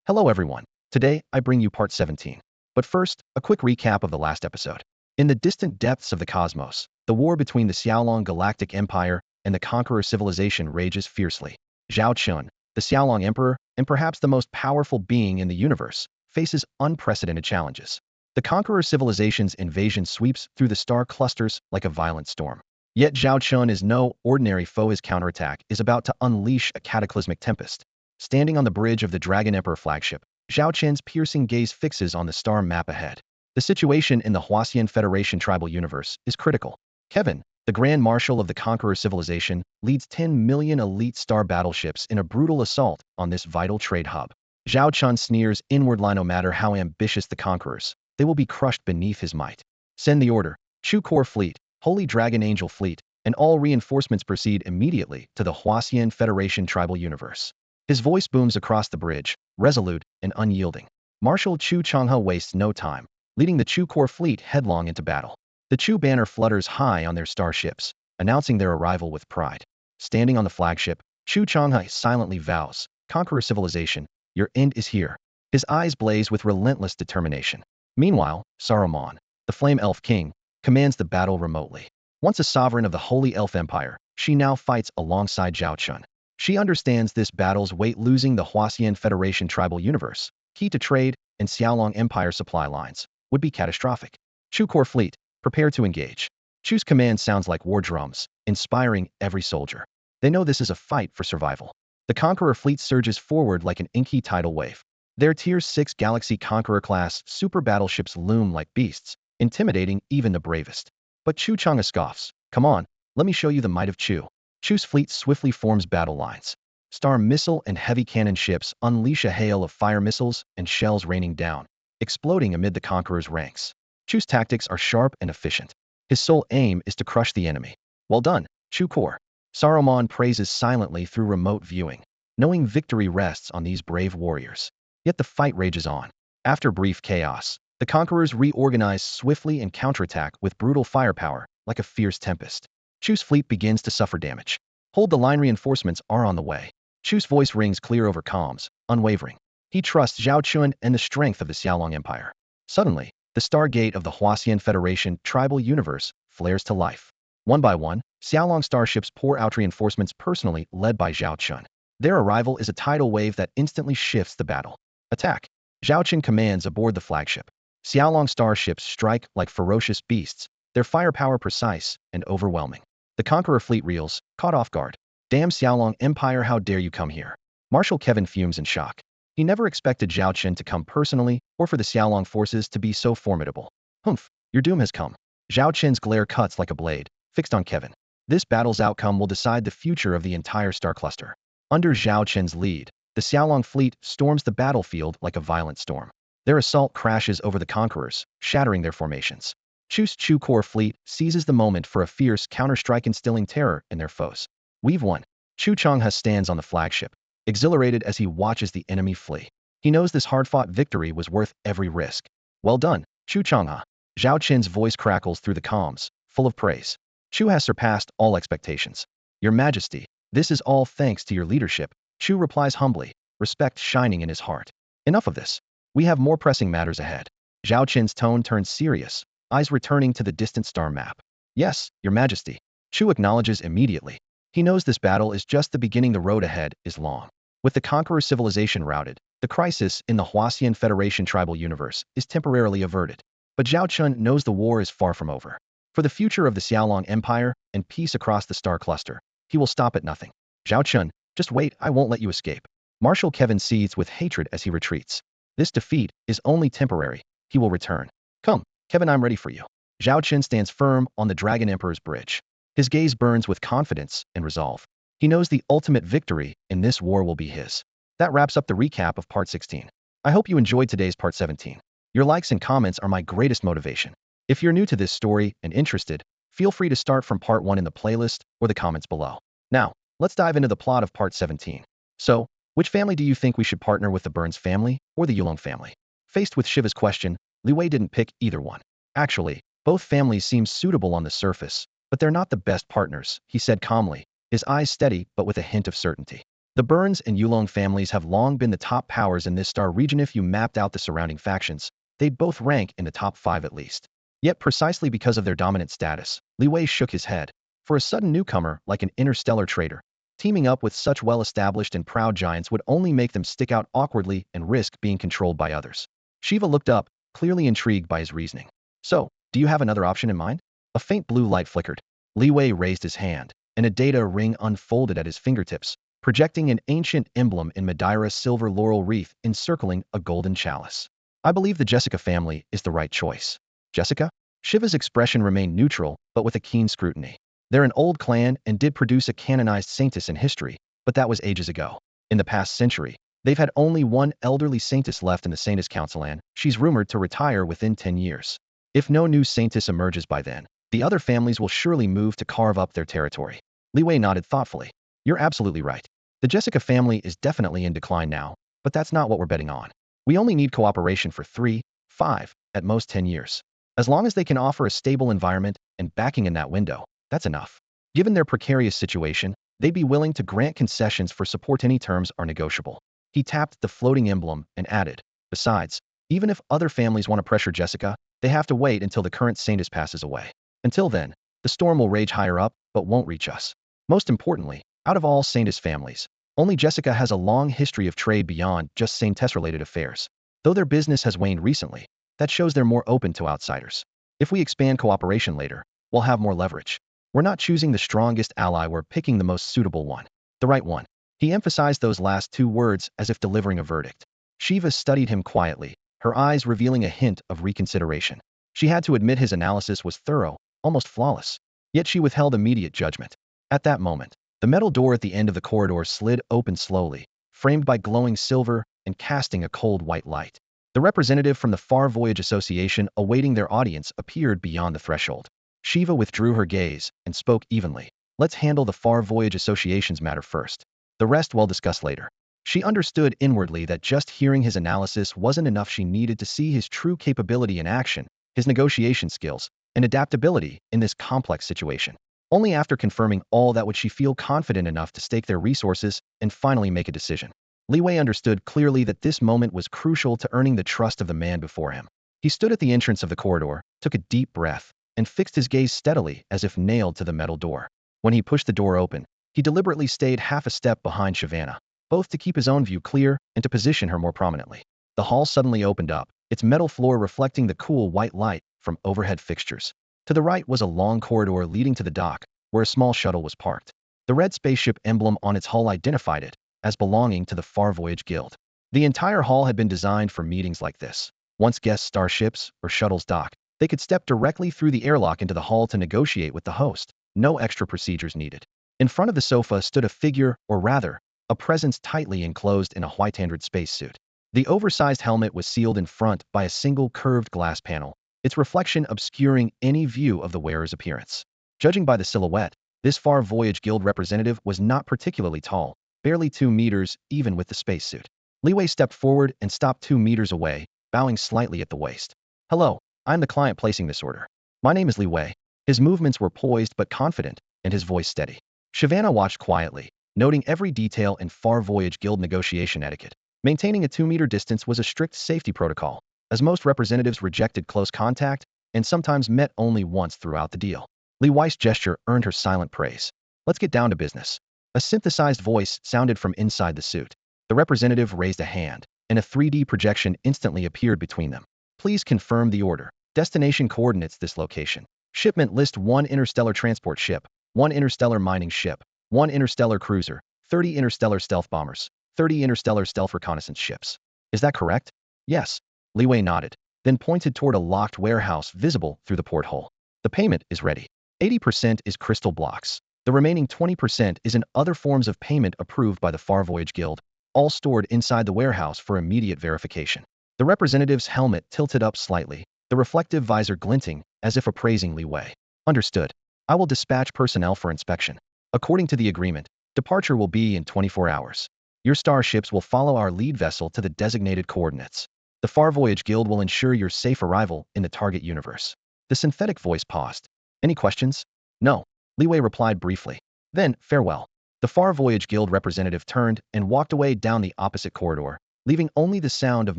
Hello everyone. Today, I bring you part 17. But first, a quick recap of the last episode. In the distant depths of the cosmos, the war between the Xiaolong Galactic Empire and the Conqueror civilization rages fiercely. Zhao Chen, the Xiaolong Emperor, and perhaps the most powerful being in the universe, faces unprecedented challenges. The Conqueror civilization's invasion sweeps through the star clusters like a violent storm. Yet Zhao Chen is no ordinary foe. His counterattack is about to unleash a cataclysmic tempest. Standing on the bridge of the Dragon Emperor flagship, Zhao Chen's piercing gaze fixes on the star map ahead. The situation in the Huasian Federation tribal universe is critical. Kevin, the Grand Marshal of the Conqueror civilization, leads 10 million elite star battleships in a brutal assault on this vital trade hub. Zhao Chen sneers inwardly. No matter how ambitious the Conquerors, they will be crushed beneath his might. Send the order. Chu Core Fleet, Holy Dragon Angel Fleet, and all reinforcements proceed immediately to the Huasian Federation tribal universe. His voice booms across the bridge, resolute and unyielding. Marshal Chu Changhe wastes no time, leading the Chu Core fleet headlong into battle. The Chu banner flutters high on their starships, announcing their arrival with pride. Standing on the flagship, Chu Changhe silently vows, "Conqueror civilization, your end is here." His eyes blaze with relentless determination. Meanwhile, Saruman, the Flame Elf King, commands the battle remotely. Once a sovereign of the Holy Elf Empire, she now fights alongside Zhao Chen. She understands this battle's weight. Losing the Huasian Federation tribal universe, key to trade, and Xiaolong Empire supply lines, would be catastrophic. Chu Core Fleet, prepare to engage. Chu's command sounds like war drums, inspiring every soldier. They know this is a fight for survival. The Conqueror fleet surges forward like an inky tidal wave. Their Tier 6 Galaxy Conqueror-class super battleships loom like beasts, intimidating even the bravest. But Chu Chang'e scoffs. "Come on, let me show you the might of Chu." Chu's fleet swiftly forms battle lines. Star missile and heavy cannon ships unleash a hail of fire missiles and shells raining down, exploding amid the Conqueror's ranks. Chu's tactics are sharp and efficient. His sole aim is to crush the enemy. "Well done, Chu Core." Saruman praises silently through remote viewing, knowing victory rests on these brave warriors. Yet the fight rages on. After brief chaos, the Conquerors reorganize swiftly and counterattack with brutal firepower, like a fierce tempest. Chu's fleet begins to suffer damage. "Hold the line, reinforcements are on the way." Chu's voice rings clear over comms, unwavering. He trusts Zhao Chen and the strength of the Xiaolong Empire. Suddenly, the stargate of the Huasian Federation tribal universe flares to life. One by one, Xiaolong starships pour out reinforcements personally led by Zhao Chen. Their arrival is a tidal wave that instantly shifts the battle. "Attack!" Zhao Chen commands aboard the flagship. Xiaolong starships strike like ferocious beasts, their firepower precise and overwhelming. The Conqueror fleet reels, caught off guard. "Damn Xiaolong Empire, how dare you come here?" Marshal Kevin fumes in shock. He never expected Zhao Chen to come personally, or for the Xiaolong forces to be so formidable. "Humph, your doom has come." Zhao Chen's glare cuts like a blade, fixed on Kevin. This battle's outcome will decide the future of the entire star cluster. Under Zhao Chen's lead, the Xiaolong fleet storms the battlefield like a violent storm. Their assault crashes over the Conquerors, shattering their formations. Chu's Chu Core fleet seizes the moment for a fierce counterstrike, instilling terror in their foes. "We've won." Chu Changhe stands on the flagship, exhilarated as he watches the enemy flee. He knows this hard-fought victory was worth every risk. "Well done, Chu Changhe." Zhao Chen's voice crackles through the comms, full of praise. "Chu has surpassed all expectations." "Your Majesty, this is all thanks to your leadership," Chu replies humbly, respect shining in his heart. "Enough of this. We have more pressing matters ahead." Zhao Chen's tone turns serious, eyes returning to the distant star map. "Yes, Your Majesty." Chu acknowledges immediately. He knows this battle is just the beginning. The road ahead is long. With the Conqueror civilization routed, the crisis in the Huasian Federation tribal universe is temporarily averted. But Zhao Chen knows the war is far from over. For the future of the Xiaolong Empire and peace across the star cluster, he will stop at nothing. "Zhao Chen, just wait, I won't let you escape." Marshal Kevin seethes with hatred as he retreats. This defeat is only temporary. He will return. "Come, Kevin, I'm ready for you." Zhao Chen stands firm on the Dragon Emperor's bridge. His gaze burns with confidence and resolve. He knows the ultimate victory in this war will be his. That wraps up the recap of part 16. I hope you enjoyed today's part 17. Your likes and comments are my greatest motivation. If you're new to this story and interested, feel free to start from part 1 in the playlist or the comments below. Now, let's dive into the plot of part 17. So, which family do you think we should partner with, the Burns family or the Yulong family? Faced with Shiva's question, Li Wei didn't pick either one. Actually, both families seem suitable on the surface, but they're not the best partners, he said calmly, his eyes steady but with a hint of certainty. The Burns and Yulong families have long been the top powers in this star region. If you mapped out the surrounding factions, they'd both rank in the top 5 at least. Yet precisely because of their dominant status, Li Wei shook his head. For a sudden newcomer like an interstellar trader, teaming up with such well-established and proud giants would only make them stick out awkwardly and risk being controlled by others. Shiva looked up, clearly intrigued by his reasoning. So, do you have another option in mind? A faint blue light flickered. Li Wei raised his hand, and a data ring unfolded at his fingertips, projecting an ancient emblem in Madeira silver laurel wreath encircling a golden chalice. I believe the Jessica family is the right choice. Jessica? Shiva's expression remained neutral, but with a keen scrutiny. They're an old clan and did produce a canonized saintess in history, but that was ages ago. In the past century, they've had only one elderly saintess left in the Saintess Council, and she's rumored to retire within 10 years. If no new saintess emerges by then, the other families will surely move to carve up their territory. Li Wei nodded thoughtfully. You're absolutely right. The Jessica family is definitely in decline now, but that's not what we're betting on. We only need cooperation for 3, 5, at most 10 years. As long as they can offer a stable environment and backing in that window, that's enough. Given their precarious situation, they'd be willing to grant concessions for support. Any terms are negotiable. He tapped the floating emblem and added, besides, even if other families want to pressure Jessica, they have to wait until the current saintess passes away. Until then, the storm will rage higher up, but won't reach us. Most importantly, out of all saintess families, only Jessica has a long history of trade beyond just saintess-related affairs. Though their business has waned recently, that shows they're more open to outsiders. If we expand cooperation later, we'll have more leverage. We're not choosing the strongest ally, we're picking the most suitable one. The right one. He emphasized those last 2 words as if delivering a verdict. Shiva studied him quietly, her eyes revealing a hint of reconsideration. She had to admit his analysis was thorough, almost flawless. Yet she withheld immediate judgment. At that moment, the metal door at the end of the corridor slid open slowly, framed by glowing silver and casting a cold white light. The representative from the Far Voyage Association awaiting their audience appeared beyond the threshold. Shiva withdrew her gaze and spoke evenly. Let's handle the Far Voyage Association's matter first. The rest we'll discuss later. She understood inwardly that just hearing his analysis wasn't enough. She needed to see his true capability in action, his negotiation skills, and adaptability in this complex situation. Only after confirming all that would she feel confident enough to stake their resources and finally make a decision. Li Wei understood clearly that this moment was crucial to earning the trust of the man before him. He stood at the entrance of the corridor, took a deep breath, and fixed his gaze steadily as if nailed to the metal door. When he pushed the door open, he deliberately stayed half a step behind Shavana, both to keep his own view clear and to position her more prominently. The hall suddenly opened up, its metal floor reflecting the cool white light from overhead fixtures. To the right was a long corridor leading to the dock, where a small shuttle was parked. The red spaceship emblem on its hull identified it as belonging to the Far Voyage Guild. The entire hall had been designed for meetings like this. Once guest starships or shuttles dock, they could step directly through the airlock into the hall to negotiate with the host. No extra procedures needed. In front of the sofa stood a figure, or rather, a presence tightly enclosed in a white-handed spacesuit. The oversized helmet was sealed in front by a single curved glass panel, its reflection obscuring any view of the wearer's appearance. Judging by the silhouette, this Far Voyage Guild representative was not particularly tall, barely 2 meters, even with the spacesuit. Li Wei stepped forward and stopped 2 meters away, bowing slightly at the waist. Hello, I'm the client placing this order. My name is Li Wei. His movements were poised but confident, and his voice steady. Shavana watched quietly, noting every detail in Far Voyage Guild negotiation etiquette. Maintaining a 2-meter distance was a strict safety protocol, as most representatives rejected close contact and sometimes met only once throughout the deal. Li Wei's gesture earned her silent praise. Let's get down to business. A synthesized voice sounded from inside the suit. The representative raised a hand, and a 3D projection instantly appeared between them. Please confirm the order. Destination coordinates: this location. Shipment list: 1 interstellar transport ship, 1 interstellar mining ship, 1 interstellar cruiser, 30 interstellar stealth bombers, 30 interstellar stealth reconnaissance ships. Is that correct? Yes. Li Wei nodded, then pointed toward a locked warehouse visible through the porthole. The payment is ready. 80% is crystal blocks. The remaining 20% is in other forms of payment approved by the Far Voyage Guild, all stored inside the warehouse for immediate verification. The representative's helmet tilted up slightly, the reflective visor glinting as if appraising Li Wei. Understood. I will dispatch personnel for inspection. According to the agreement, departure will be in 24 hours. Your starships will follow our lead vessel to the designated coordinates. The Far Voyage Guild will ensure your safe arrival in the target universe. The synthetic voice paused. Any questions? No. Li Wei replied briefly. Then, farewell. The The Far Voyage Guild representative turned and walked away down the opposite corridor, leaving only the sound of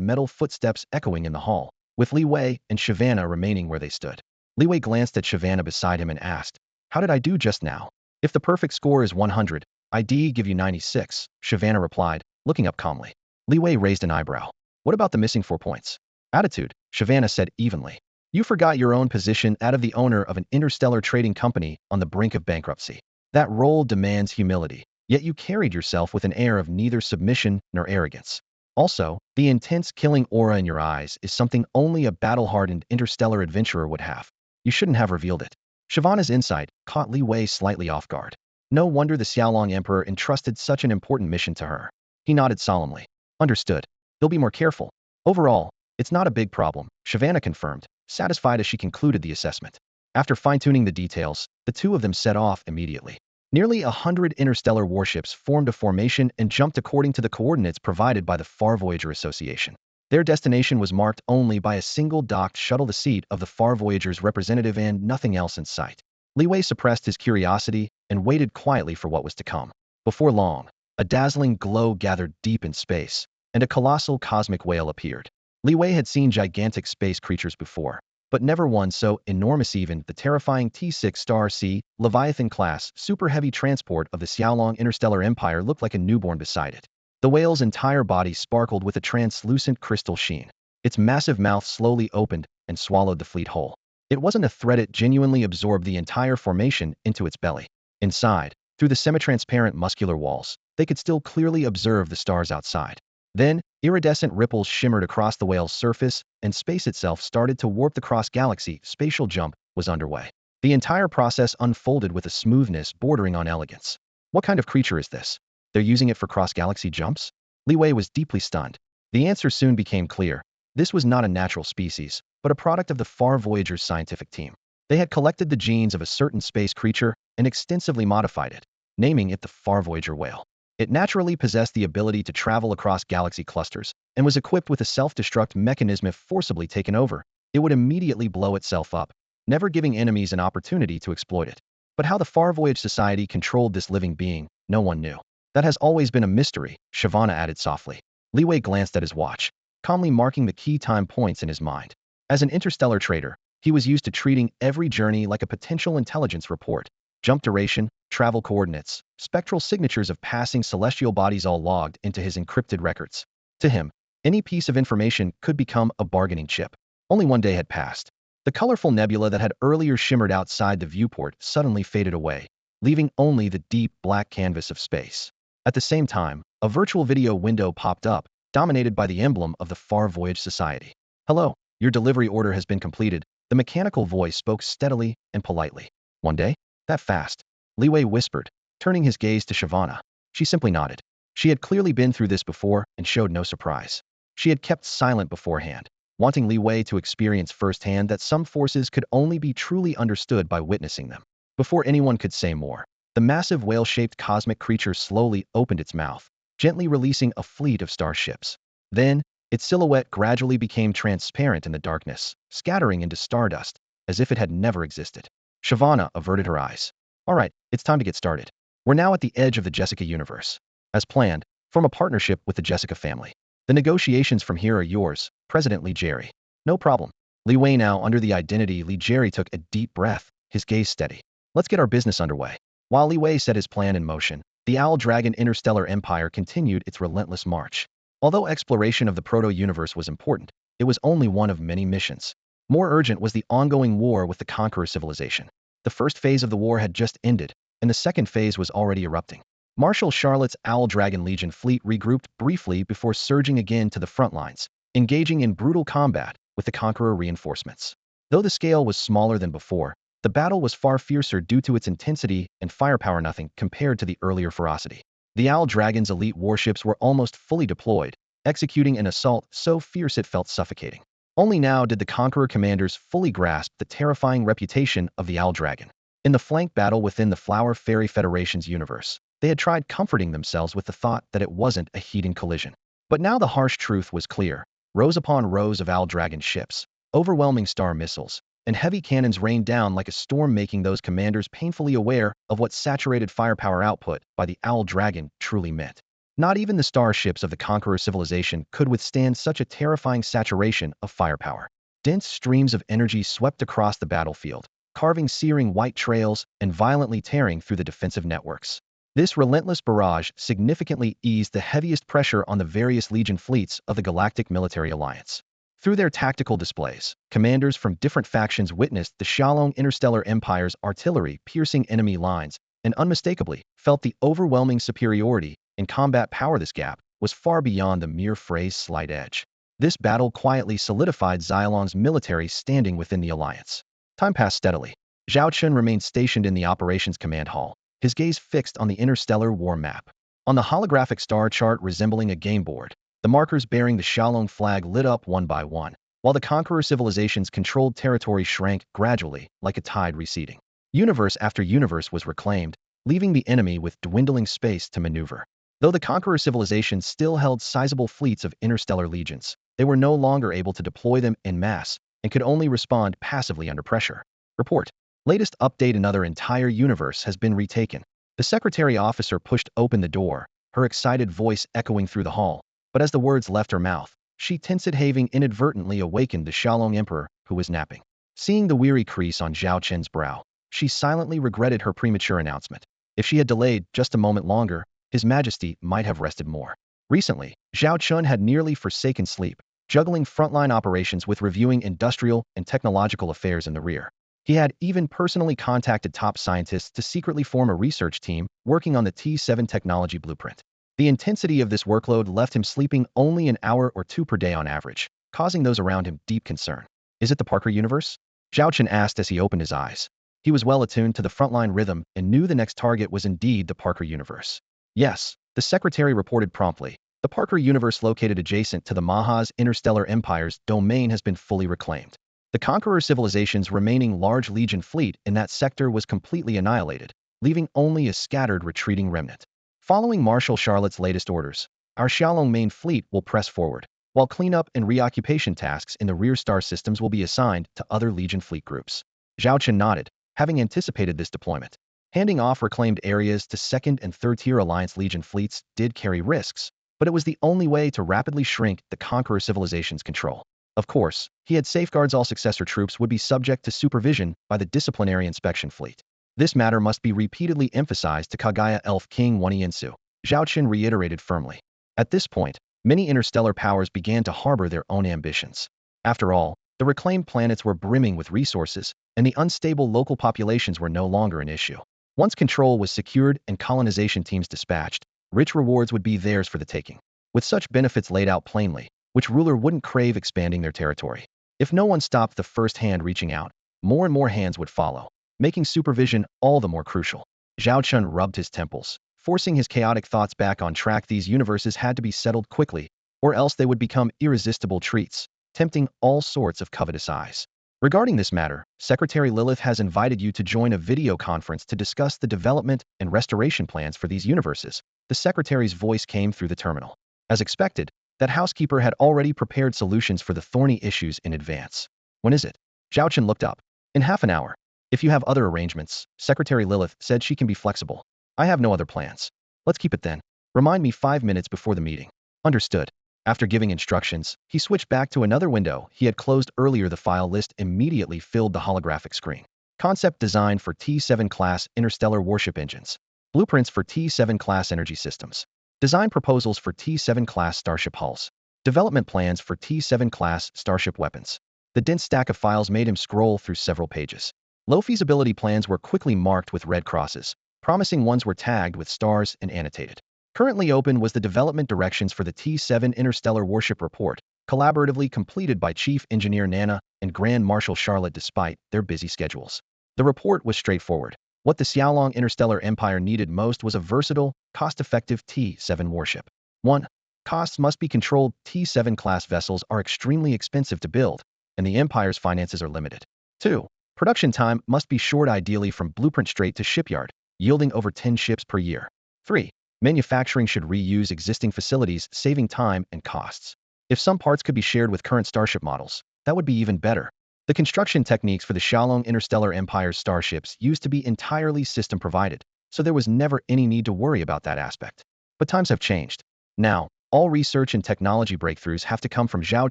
metal footsteps echoing in the hall, with Li Wei and Shyvana remaining where they stood. Li Wei glanced at Shyvana beside him and asked, "How did I do just now?" "If the perfect score is 100, I'd give you 96, Shyvana replied, looking up calmly. Li Wei raised an eyebrow. "What about the missing 4 points?" "Attitude," Shyvana said evenly. "You forgot your own position out of the owner of an interstellar trading company on the brink of bankruptcy. That role demands humility, yet you carried yourself with an air of neither submission nor arrogance. Also, the intense killing aura in your eyes is something only a battle-hardened interstellar adventurer would have. You shouldn't have revealed it." Shyvana's insight caught Li Wei slightly off guard. No wonder the Xiaolong Emperor entrusted such an important mission to her. He nodded solemnly. "Understood. He'll be more careful." "Overall, it's not a big problem," Shyvana confirmed, satisfied as she concluded the assessment. After fine-tuning the details, the two of them set off immediately. Nearly 100 interstellar warships formed a formation and jumped according to the coordinates provided by the Far Voyager Association. Their destination was marked only by a single docked shuttle, the seat of the Far Voyager's representative, and nothing else in sight. Li Wei suppressed his curiosity and waited quietly for what was to come. Before long, a dazzling glow gathered deep in space, and a colossal cosmic whale appeared. Li Wei had seen gigantic space creatures before, but never one so enormous. Even the terrifying T6 Star C Leviathan-class super-heavy transport of the Xiaolong Interstellar Empire looked like a newborn beside it. The whale's entire body sparkled with a translucent crystal sheen. Its massive mouth slowly opened and swallowed the fleet whole. It wasn't a threat, it genuinely absorbed the entire formation into its belly. Inside, through the semi-transparent muscular walls, they could still clearly observe the stars outside. Then, iridescent ripples shimmered across the whale's surface, and space itself started to warp. The cross-galaxy spatial jump was underway. The entire process unfolded with a smoothness bordering on elegance. What kind of creature is this? They're using it for cross-galaxy jumps? Li Wei was deeply stunned. The answer soon became clear. This was not a natural species, but a product of the Far Voyager's scientific team. They had collected the genes of a certain space creature and extensively modified it, naming it the Far Voyager whale. It naturally possessed the ability to travel across galaxy clusters and was equipped with a self-destruct mechanism. If forcibly taken over, it would immediately blow itself up, never giving enemies an opportunity to exploit it. But how the Far Voyage Society controlled this living being, no one knew. "That has always been a mystery," Shyvana added softly. Li Wei glanced at his watch, calmly marking the key time points in his mind. As an interstellar trader, he was used to treating every journey like a potential intelligence report. Jump duration, travel coordinates, spectral signatures of passing celestial bodies, all logged into his encrypted records. To him, any piece of information could become a bargaining chip. Only one day had passed. The colorful nebula that had earlier shimmered outside the viewport suddenly faded away, leaving only the deep black canvas of space. At the same time, a virtual video window popped up, dominated by the emblem of the Far Voyage Society. "Hello, your delivery order has been completed," the mechanical voice spoke steadily and politely. "One day? That fast?" Li Wei whispered, turning his gaze to Shyvana. She simply nodded. She had clearly been through this before and showed no surprise. She had kept silent beforehand, wanting Li Wei to experience firsthand that some forces could only be truly understood by witnessing them. Before anyone could say more, the massive whale-shaped cosmic creature slowly opened its mouth, gently releasing a fleet of starships. Then, its silhouette gradually became transparent in the darkness, scattering into stardust, as if it had never existed. Shyvana averted her eyes. "All right, it's time to get started. We're now at the edge of the Jessica universe. As planned, form a partnership with the Jessica family. The negotiations from here are yours, President Li Jerry." "No problem." Li Wei, now under the identity Li Jerry, took a deep breath, his gaze steady. "Let's get our business underway." While Li Wei set his plan in motion, the Owl Dragon Interstellar Empire continued its relentless march. Although exploration of the proto-universe was important, it was only one of many missions. More urgent was the ongoing war with the Conqueror civilization. The first phase of the war had just ended, and the second phase was already erupting. Marshal Charlotte's Owl Dragon Legion fleet regrouped briefly before surging again to the front lines, engaging in brutal combat with the Conqueror reinforcements. Though the scale was smaller than before, the battle was far fiercer due to its intensity and firepower, nothing compared to the earlier ferocity. The Owl Dragon's elite warships were almost fully deployed, executing an assault so fierce it felt suffocating. Only now did the Conqueror commanders fully grasp the terrifying reputation of the Owl Dragon. In the flank battle within the Flower Fairy Federation's universe, they had tried comforting themselves with the thought that it wasn't a heated collision. But now the harsh truth was clear. Rows upon rows of Owl Dragon ships, overwhelming star missiles, and heavy cannons rained down like a storm, making those commanders painfully aware of what saturated firepower output by the Owl Dragon truly meant. Not even the starships of the Conqueror civilization could withstand such a terrifying saturation of firepower. Dense streams of energy swept across the battlefield, carving searing white trails and violently tearing through the defensive networks. This relentless barrage significantly eased the heaviest pressure on the various Legion fleets of the Galactic Military Alliance. Through their tactical displays, commanders from different factions witnessed the Xiaolong Interstellar Empire's artillery piercing enemy lines and unmistakably felt the overwhelming superiority in combat power. This gap was far beyond the mere phrase slight edge. This battle quietly solidified Xiaolong's military standing within the alliance. Time passed steadily. Zhao Chen remained stationed in the operations command hall, his gaze fixed on the interstellar war map. On the holographic star chart resembling a game board, the markers bearing the Xiaolong flag lit up one by one, while the Conqueror civilization's controlled territory shrank gradually, like a tide receding. Universe after universe was reclaimed, leaving the enemy with dwindling space to maneuver. Though the Conqueror civilizations still held sizable fleets of interstellar legions, they were no longer able to deploy them en masse and could only respond passively under pressure. Report. Latest update: another entire universe has been retaken. The secretary officer pushed open the door, her excited voice echoing through the hall. But as the words left her mouth, she tensed, having inadvertently awakened the Xiaolong Emperor, who was napping. Seeing the weary crease on Zhao Chen's brow, she silently regretted her premature announcement. If she had delayed just a moment longer, His Majesty might have rested more. Recently, Zhao Chen had nearly forsaken sleep, juggling frontline operations with reviewing industrial and technological affairs in the rear. He had even personally contacted top scientists to secretly form a research team working on the T7 technology blueprint. The intensity of this workload left him sleeping only an hour or two per day on average, causing those around him deep concern. Is it the Parker universe? Zhao Chen asked as he opened his eyes. He was well attuned to the frontline rhythm and knew the next target was indeed the Parker universe. Yes, the secretary reported promptly. The Parker universe, located adjacent to the Maha's Interstellar Empire's domain, has been fully reclaimed. The Conqueror civilization's remaining large Legion fleet in that sector was completely annihilated, leaving only a scattered retreating remnant. Following Marshal Charlotte's latest orders, our Xiaolong main fleet will press forward, while cleanup and reoccupation tasks in the rear star systems will be assigned to other Legion fleet groups. Zhao Chen nodded, having anticipated this deployment. Handing off reclaimed areas to second- and third-tier Alliance Legion fleets did carry risks, but it was the only way to rapidly shrink the Conqueror civilization's control. Of course, he had safeguards: all successor troops would be subject to supervision by the disciplinary inspection fleet. This matter must be repeatedly emphasized to Kagaya Elf King Waniensu, Zhao Chen reiterated firmly. At this point, many interstellar powers began to harbor their own ambitions. After all, the reclaimed planets were brimming with resources, and the unstable local populations were no longer an issue. Once control was secured and colonization teams dispatched, rich rewards would be theirs for the taking. With such benefits laid out plainly, which ruler wouldn't crave expanding their territory? If no one stopped the first hand reaching out, more and more hands would follow, making supervision all the more crucial. Zhao Chen rubbed his temples, forcing his chaotic thoughts back on track. These universes had to be settled quickly, or else they would become irresistible treats, tempting all sorts of covetous eyes. Regarding this matter, Secretary Lilith has invited you to join a video conference to discuss the development and restoration plans for these universes. The secretary's voice came through the terminal. As expected, that housekeeper had already prepared solutions for the thorny issues in advance. When is it? Zhao Chen looked up. In half an hour. If you have other arrangements, Secretary Lilith said she can be flexible. I have no other plans. Let's keep it then. Remind me 5 minutes before the meeting. Understood. After giving instructions, he switched back to another window he had closed earlier. The file list immediately filled the holographic screen. Concept design for T7 class interstellar warship engines. Blueprints for T7 class energy systems. Design proposals for T7 class starship hulls. Development plans for T7 class starship weapons. The dense stack of files made him scroll through several pages. Low feasibility plans were quickly marked with red crosses. Promising ones were tagged with stars and annotated. Currently open was the development directions for the T7 Interstellar Warship Report, collaboratively completed by Chief Engineer Nana and Grand Marshal Charlotte despite their busy schedules. The report was straightforward. What the Xiaolong Interstellar Empire needed most was a versatile, cost-effective T7 warship. 1. Costs must be controlled. T7 class vessels are extremely expensive to build, and the Empire's finances are limited. 2. Production time must be short, ideally from blueprint straight to shipyard, yielding over 10 ships per year. 3. Manufacturing should reuse existing facilities, saving time and costs. If some parts could be shared with current starship models, that would be even better. The construction techniques for the Xiaolong Interstellar Empire's starships used to be entirely system-provided, so there was never any need to worry about that aspect. But times have changed. Now, all research and technology breakthroughs have to come from Zhao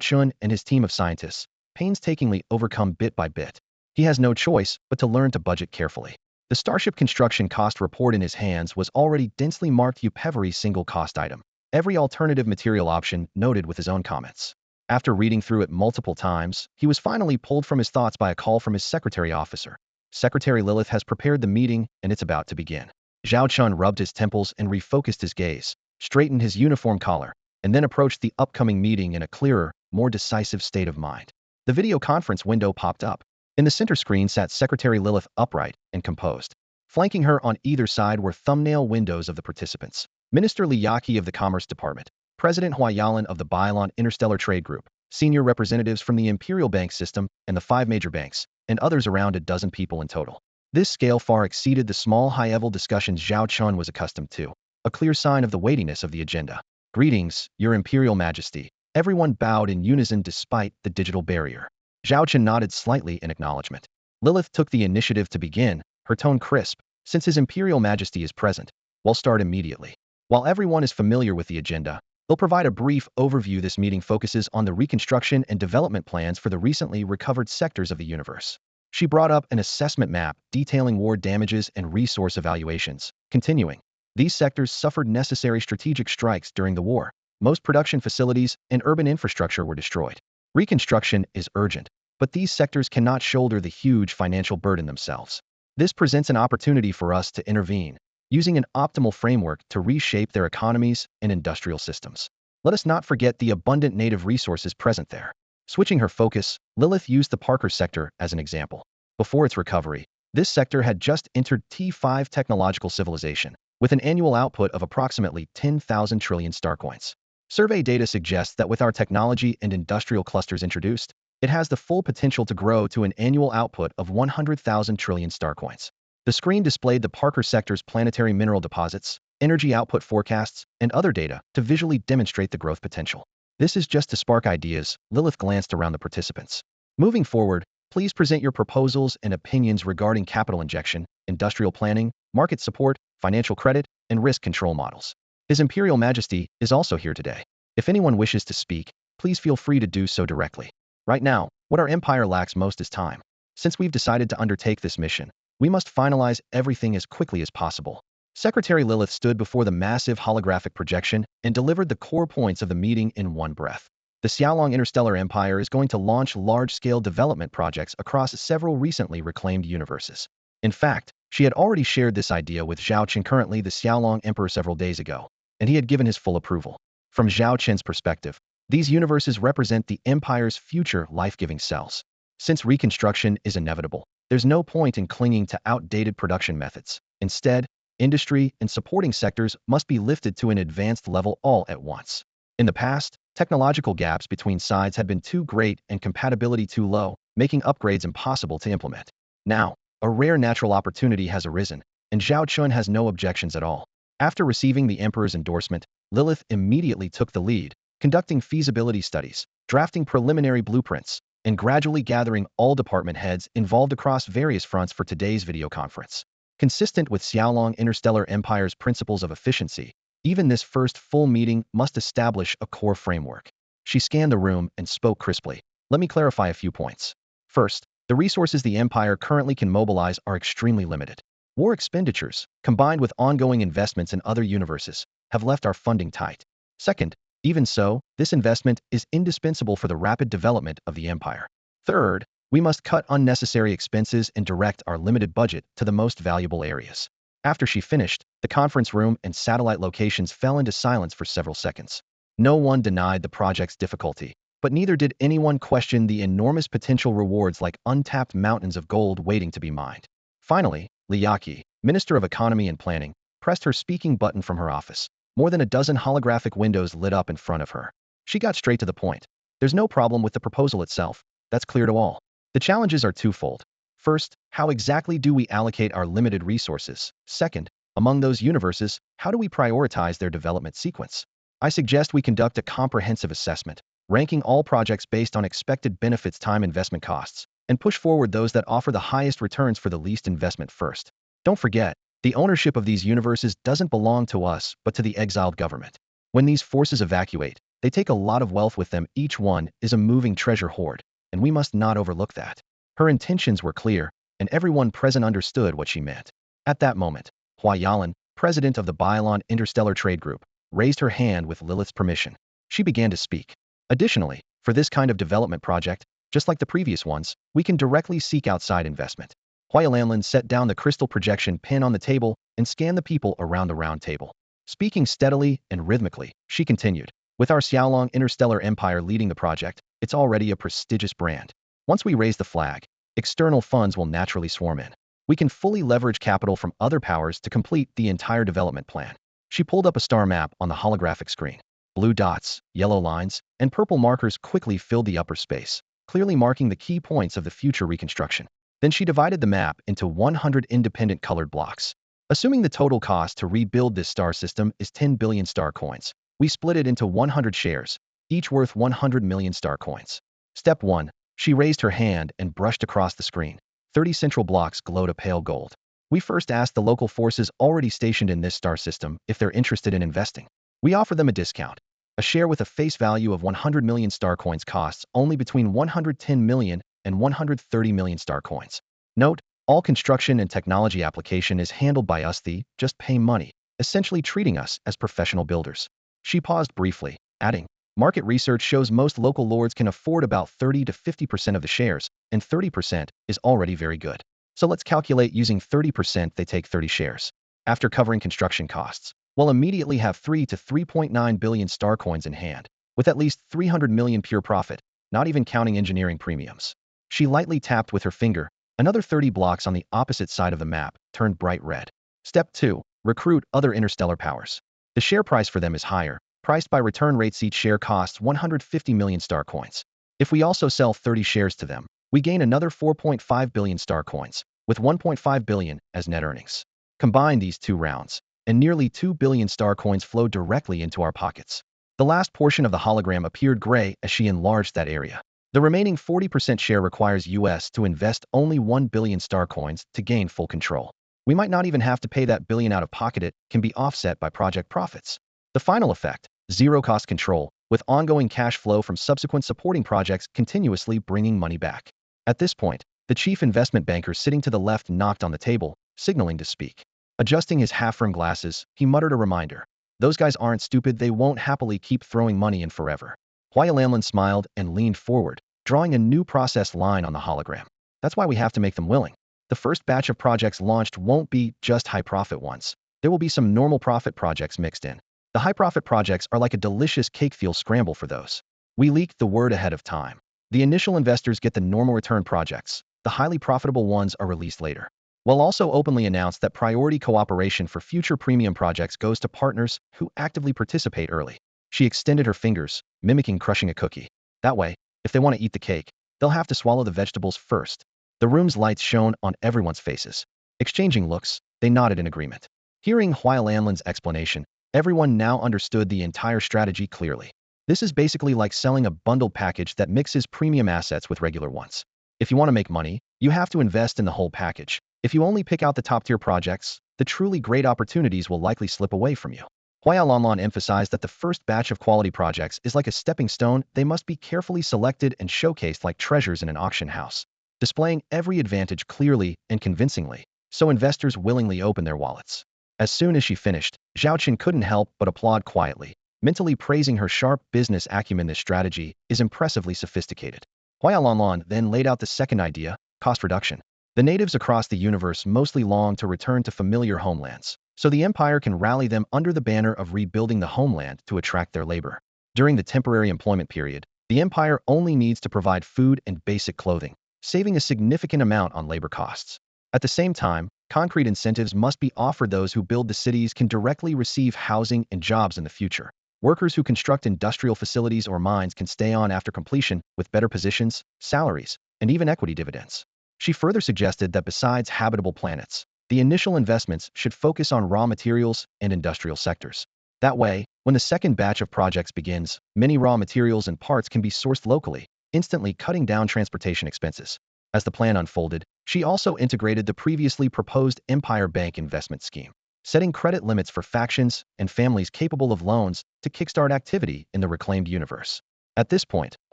Chen and his team of scientists, painstakingly overcome bit by bit. He has no choice but to learn to budget carefully. The starship construction cost report in his hands was already densely marked every single cost item, every alternative material option noted with his own comments. After reading through it multiple times, he was finally pulled from his thoughts by a call from his secretary officer. Secretary Lilith has prepared the meeting, and it's about to begin. Zhao Chun rubbed his temples and refocused his gaze, straightened his uniform collar, and then approached the upcoming meeting in a clearer, more decisive state of mind. The video conference window popped up. In the center screen sat Secretary Lilith upright and composed. Flanking her on either side were thumbnail windows of the participants. Minister Li Yaqi of the Commerce Department, President Hua Yalan of the Bailon Interstellar Trade Group, senior representatives from the Imperial Bank system and the 5 major banks, and others around a dozen people in total. This scale far exceeded the small high-level discussions Zhao Chun was accustomed to, a clear sign of the weightiness of the agenda. Greetings, Your Imperial Majesty. Everyone bowed in unison despite the digital barrier. Zhao Chen nodded slightly in acknowledgement. Lilith took the initiative to begin, her tone crisp. Since His Imperial Majesty is present, we'll start immediately. While everyone is familiar with the agenda, they'll provide a brief overview. This meeting focuses on the reconstruction and development plans for the recently recovered sectors of the universe. She brought up an assessment map detailing war damages and resource evaluations. Continuing, these sectors suffered necessary strategic strikes during the war. Most production facilities and urban infrastructure were destroyed. Reconstruction is urgent, but these sectors cannot shoulder the huge financial burden themselves. This presents an opportunity for us to intervene, using an optimal framework to reshape their economies and industrial systems. Let us not forget the abundant native resources present there. Switching her focus, Lilith used the Parker sector as an example. Before its recovery, this sector had just entered T5 technological civilization, with an annual output of approximately 10,000 trillion star coins. Survey data suggests that with our technology and industrial clusters introduced, it has the full potential to grow to an annual output of 100,000 trillion star coins. The screen displayed the Parker sector's planetary mineral deposits, energy output forecasts, and other data to visually demonstrate the growth potential. This is just to spark ideas. Lilith glanced around the participants. Moving forward, please present your proposals and opinions regarding capital injection, industrial planning, market support, financial credit, and risk control models. His Imperial Majesty is also here today. If anyone wishes to speak, please feel free to do so directly. Right now, what our empire lacks most is time. Since we've decided to undertake this mission, we must finalize everything as quickly as possible. Secretary Lilith stood before the massive holographic projection and delivered the core points of the meeting in one breath. The Xiaolong Interstellar Empire is going to launch large-scale development projects across several recently reclaimed universes. In fact, she had already shared this idea with Zhao Chen, currently the Xiaolong Emperor, several days ago, and he had given his full approval. From Zhao Chen's perspective, these universes represent the Empire's future life-giving cells. Since reconstruction is inevitable, there's no point in clinging to outdated production methods. Instead, industry and supporting sectors must be lifted to an advanced level all at once. In the past, technological gaps between sides had been too great and compatibility too low, making upgrades impossible to implement. Now, a rare natural opportunity has arisen, and Zhao Chun has no objections at all. After receiving the Emperor's endorsement, Lilith immediately took the lead, conducting feasibility studies, drafting preliminary blueprints, and gradually gathering all department heads involved across various fronts for today's video conference. Consistent with Xiaolong Interstellar Empire's principles of efficiency, even this first full meeting must establish a core framework. She scanned the room and spoke crisply. Let me clarify a few points. First, the resources the Empire currently can mobilize are extremely limited. War expenditures, combined with ongoing investments in other universes, have left our funding tight. Second, even so, this investment is indispensable for the rapid development of the Empire. Third, we must cut unnecessary expenses and direct our limited budget to the most valuable areas. After she finished, the conference room and satellite locations fell into silence for several seconds. No one denied the project's difficulty, but neither did anyone question the enormous potential rewards like untapped mountains of gold waiting to be mined. Finally, Li Yaqi, Minister of Economy and Planning, pressed her speaking button from her office. More than a dozen holographic windows lit up in front of her. She got straight to the point. There's no problem with the proposal itself. That's clear to all. The challenges are twofold. First, how exactly do we allocate our limited resources? Second, among those universes, how do we prioritize their development sequence? I suggest we conduct a comprehensive assessment, ranking all projects based on expected benefits, time, investment costs, and push forward those that offer the highest returns for the least investment first. Don't forget, the ownership of these universes doesn't belong to us, but to the exiled government. When these forces evacuate, they take a lot of wealth with them. Each one is a moving treasure hoard, and we must not overlook that. Her intentions were clear, and everyone present understood what she meant. At that moment, Hua Yalan, president of the Bylon Interstellar Trade Group, raised her hand with Lilith's permission. She began to speak. Additionally, for this kind of development project, just like the previous ones, we can directly seek outside investment. Hua Yalan set down the crystal projection pin on the table and scanned the people around the round table. Speaking steadily and rhythmically, she continued, with our Xiaolong Interstellar Empire leading the project, it's already a prestigious brand. Once we raise the flag, external funds will naturally swarm in. We can fully leverage capital from other powers to complete the entire development plan. She pulled up a star map on the holographic screen. Blue dots, yellow lines, and purple markers quickly filled the upper space, clearly marking the key points of the future reconstruction. Then she divided the map into 100 independent colored blocks. Assuming the total cost to rebuild this star system is 10 billion star coins, we split it into 100 shares, each worth 100 million star coins. Step 1. She raised her hand and brushed across the screen. 30 central blocks glowed a pale gold. We first asked the local forces already stationed in this star system if they're interested in investing. We offer them a discount. A share with a face value of 100 million star coins costs only between 110 million and 130 million star coins. Note, all construction and technology application is handled by us. They just pay money, essentially treating us as professional builders. She paused briefly, adding, market research shows most local lords can afford about 30 to 50% of the shares, and 30% is already very good. So let's calculate using 30%. They take 30 shares. After covering construction costs, we'll immediately have 3 to 3.9 billion star coins in hand, with at least 300 million pure profit, not even counting engineering premiums. She lightly tapped with her finger. Another 30 blocks on the opposite side of the map turned bright red. Step 2. Recruit other interstellar powers. The share price for them is higher, priced by return rates. Each share costs 150 million star coins. If we also sell 30 shares to them, we gain another 4.5 billion star coins, with 1.5 billion as net earnings. Combine these two rounds, and nearly 2 billion star coins flow directly into our pockets. The last portion of the hologram appeared gray as she enlarged that area. The remaining 40% share requires US to invest only 1 billion star coins to gain full control. We might not even have to pay that billion out of pocket. It can be offset by project profits. The final effect, zero cost control, with ongoing cash flow from subsequent supporting projects continuously bringing money back. At this point, the chief investment banker sitting to the left knocked on the table, signaling to speak. Adjusting his half-rimmed glasses, he muttered a reminder. Those guys aren't stupid. They won't happily keep throwing money in forever. Hua Yalan smiled and leaned forward, drawing a new process line on the hologram. That's why we have to make them willing. The first batch of projects launched won't be just high-profit ones. There will be some normal profit projects mixed in. The high-profit projects are like a delicious cake. Feel scramble for those. We leaked the word ahead of time. The initial investors get the normal return projects. The highly profitable ones are released later. We'll also openly announce that priority cooperation for future premium projects goes to partners who actively participate early. She extended her fingers, mimicking crushing a cookie. That way, if they want to eat the cake, they'll have to swallow the vegetables first. The room's lights shone on everyone's faces. Exchanging looks, they nodded in agreement. Hearing Hua Yalan's explanation, everyone now understood the entire strategy clearly. This is basically like selling a bundled package that mixes premium assets with regular ones. If you want to make money, you have to invest in the whole package. If you only pick out the top-tier projects, the truly great opportunities will likely slip away from you. Hua Yalan emphasized that the first batch of quality projects is like a stepping stone. They must be carefully selected and showcased like treasures in an auction house, displaying every advantage clearly and convincingly, so investors willingly open their wallets. As soon as she finished, Zhao Chen couldn't help but applaud quietly, mentally praising her sharp business acumen. This strategy is impressively sophisticated. Hua Yalan then laid out the second idea, cost reduction. The natives across the universe mostly long to return to familiar homelands, so the empire can rally them under the banner of rebuilding the homeland to attract their labor. During the temporary employment period, the empire only needs to provide food and basic clothing, saving a significant amount on labor costs. At the same time, concrete incentives must be offered. Those who build the cities can directly receive housing and jobs in the future. Workers who construct industrial facilities or mines can stay on after completion with better positions, salaries, and even equity dividends. She further suggested that besides habitable planets, the initial investments should focus on raw materials and industrial sectors. That way, when the second batch of projects begins, many raw materials and parts can be sourced locally, instantly cutting down transportation expenses. As the plan unfolded, she also integrated the previously proposed Empire Bank investment scheme, setting credit limits for factions and families capable of loans to kickstart activity in the reclaimed universe. At this point,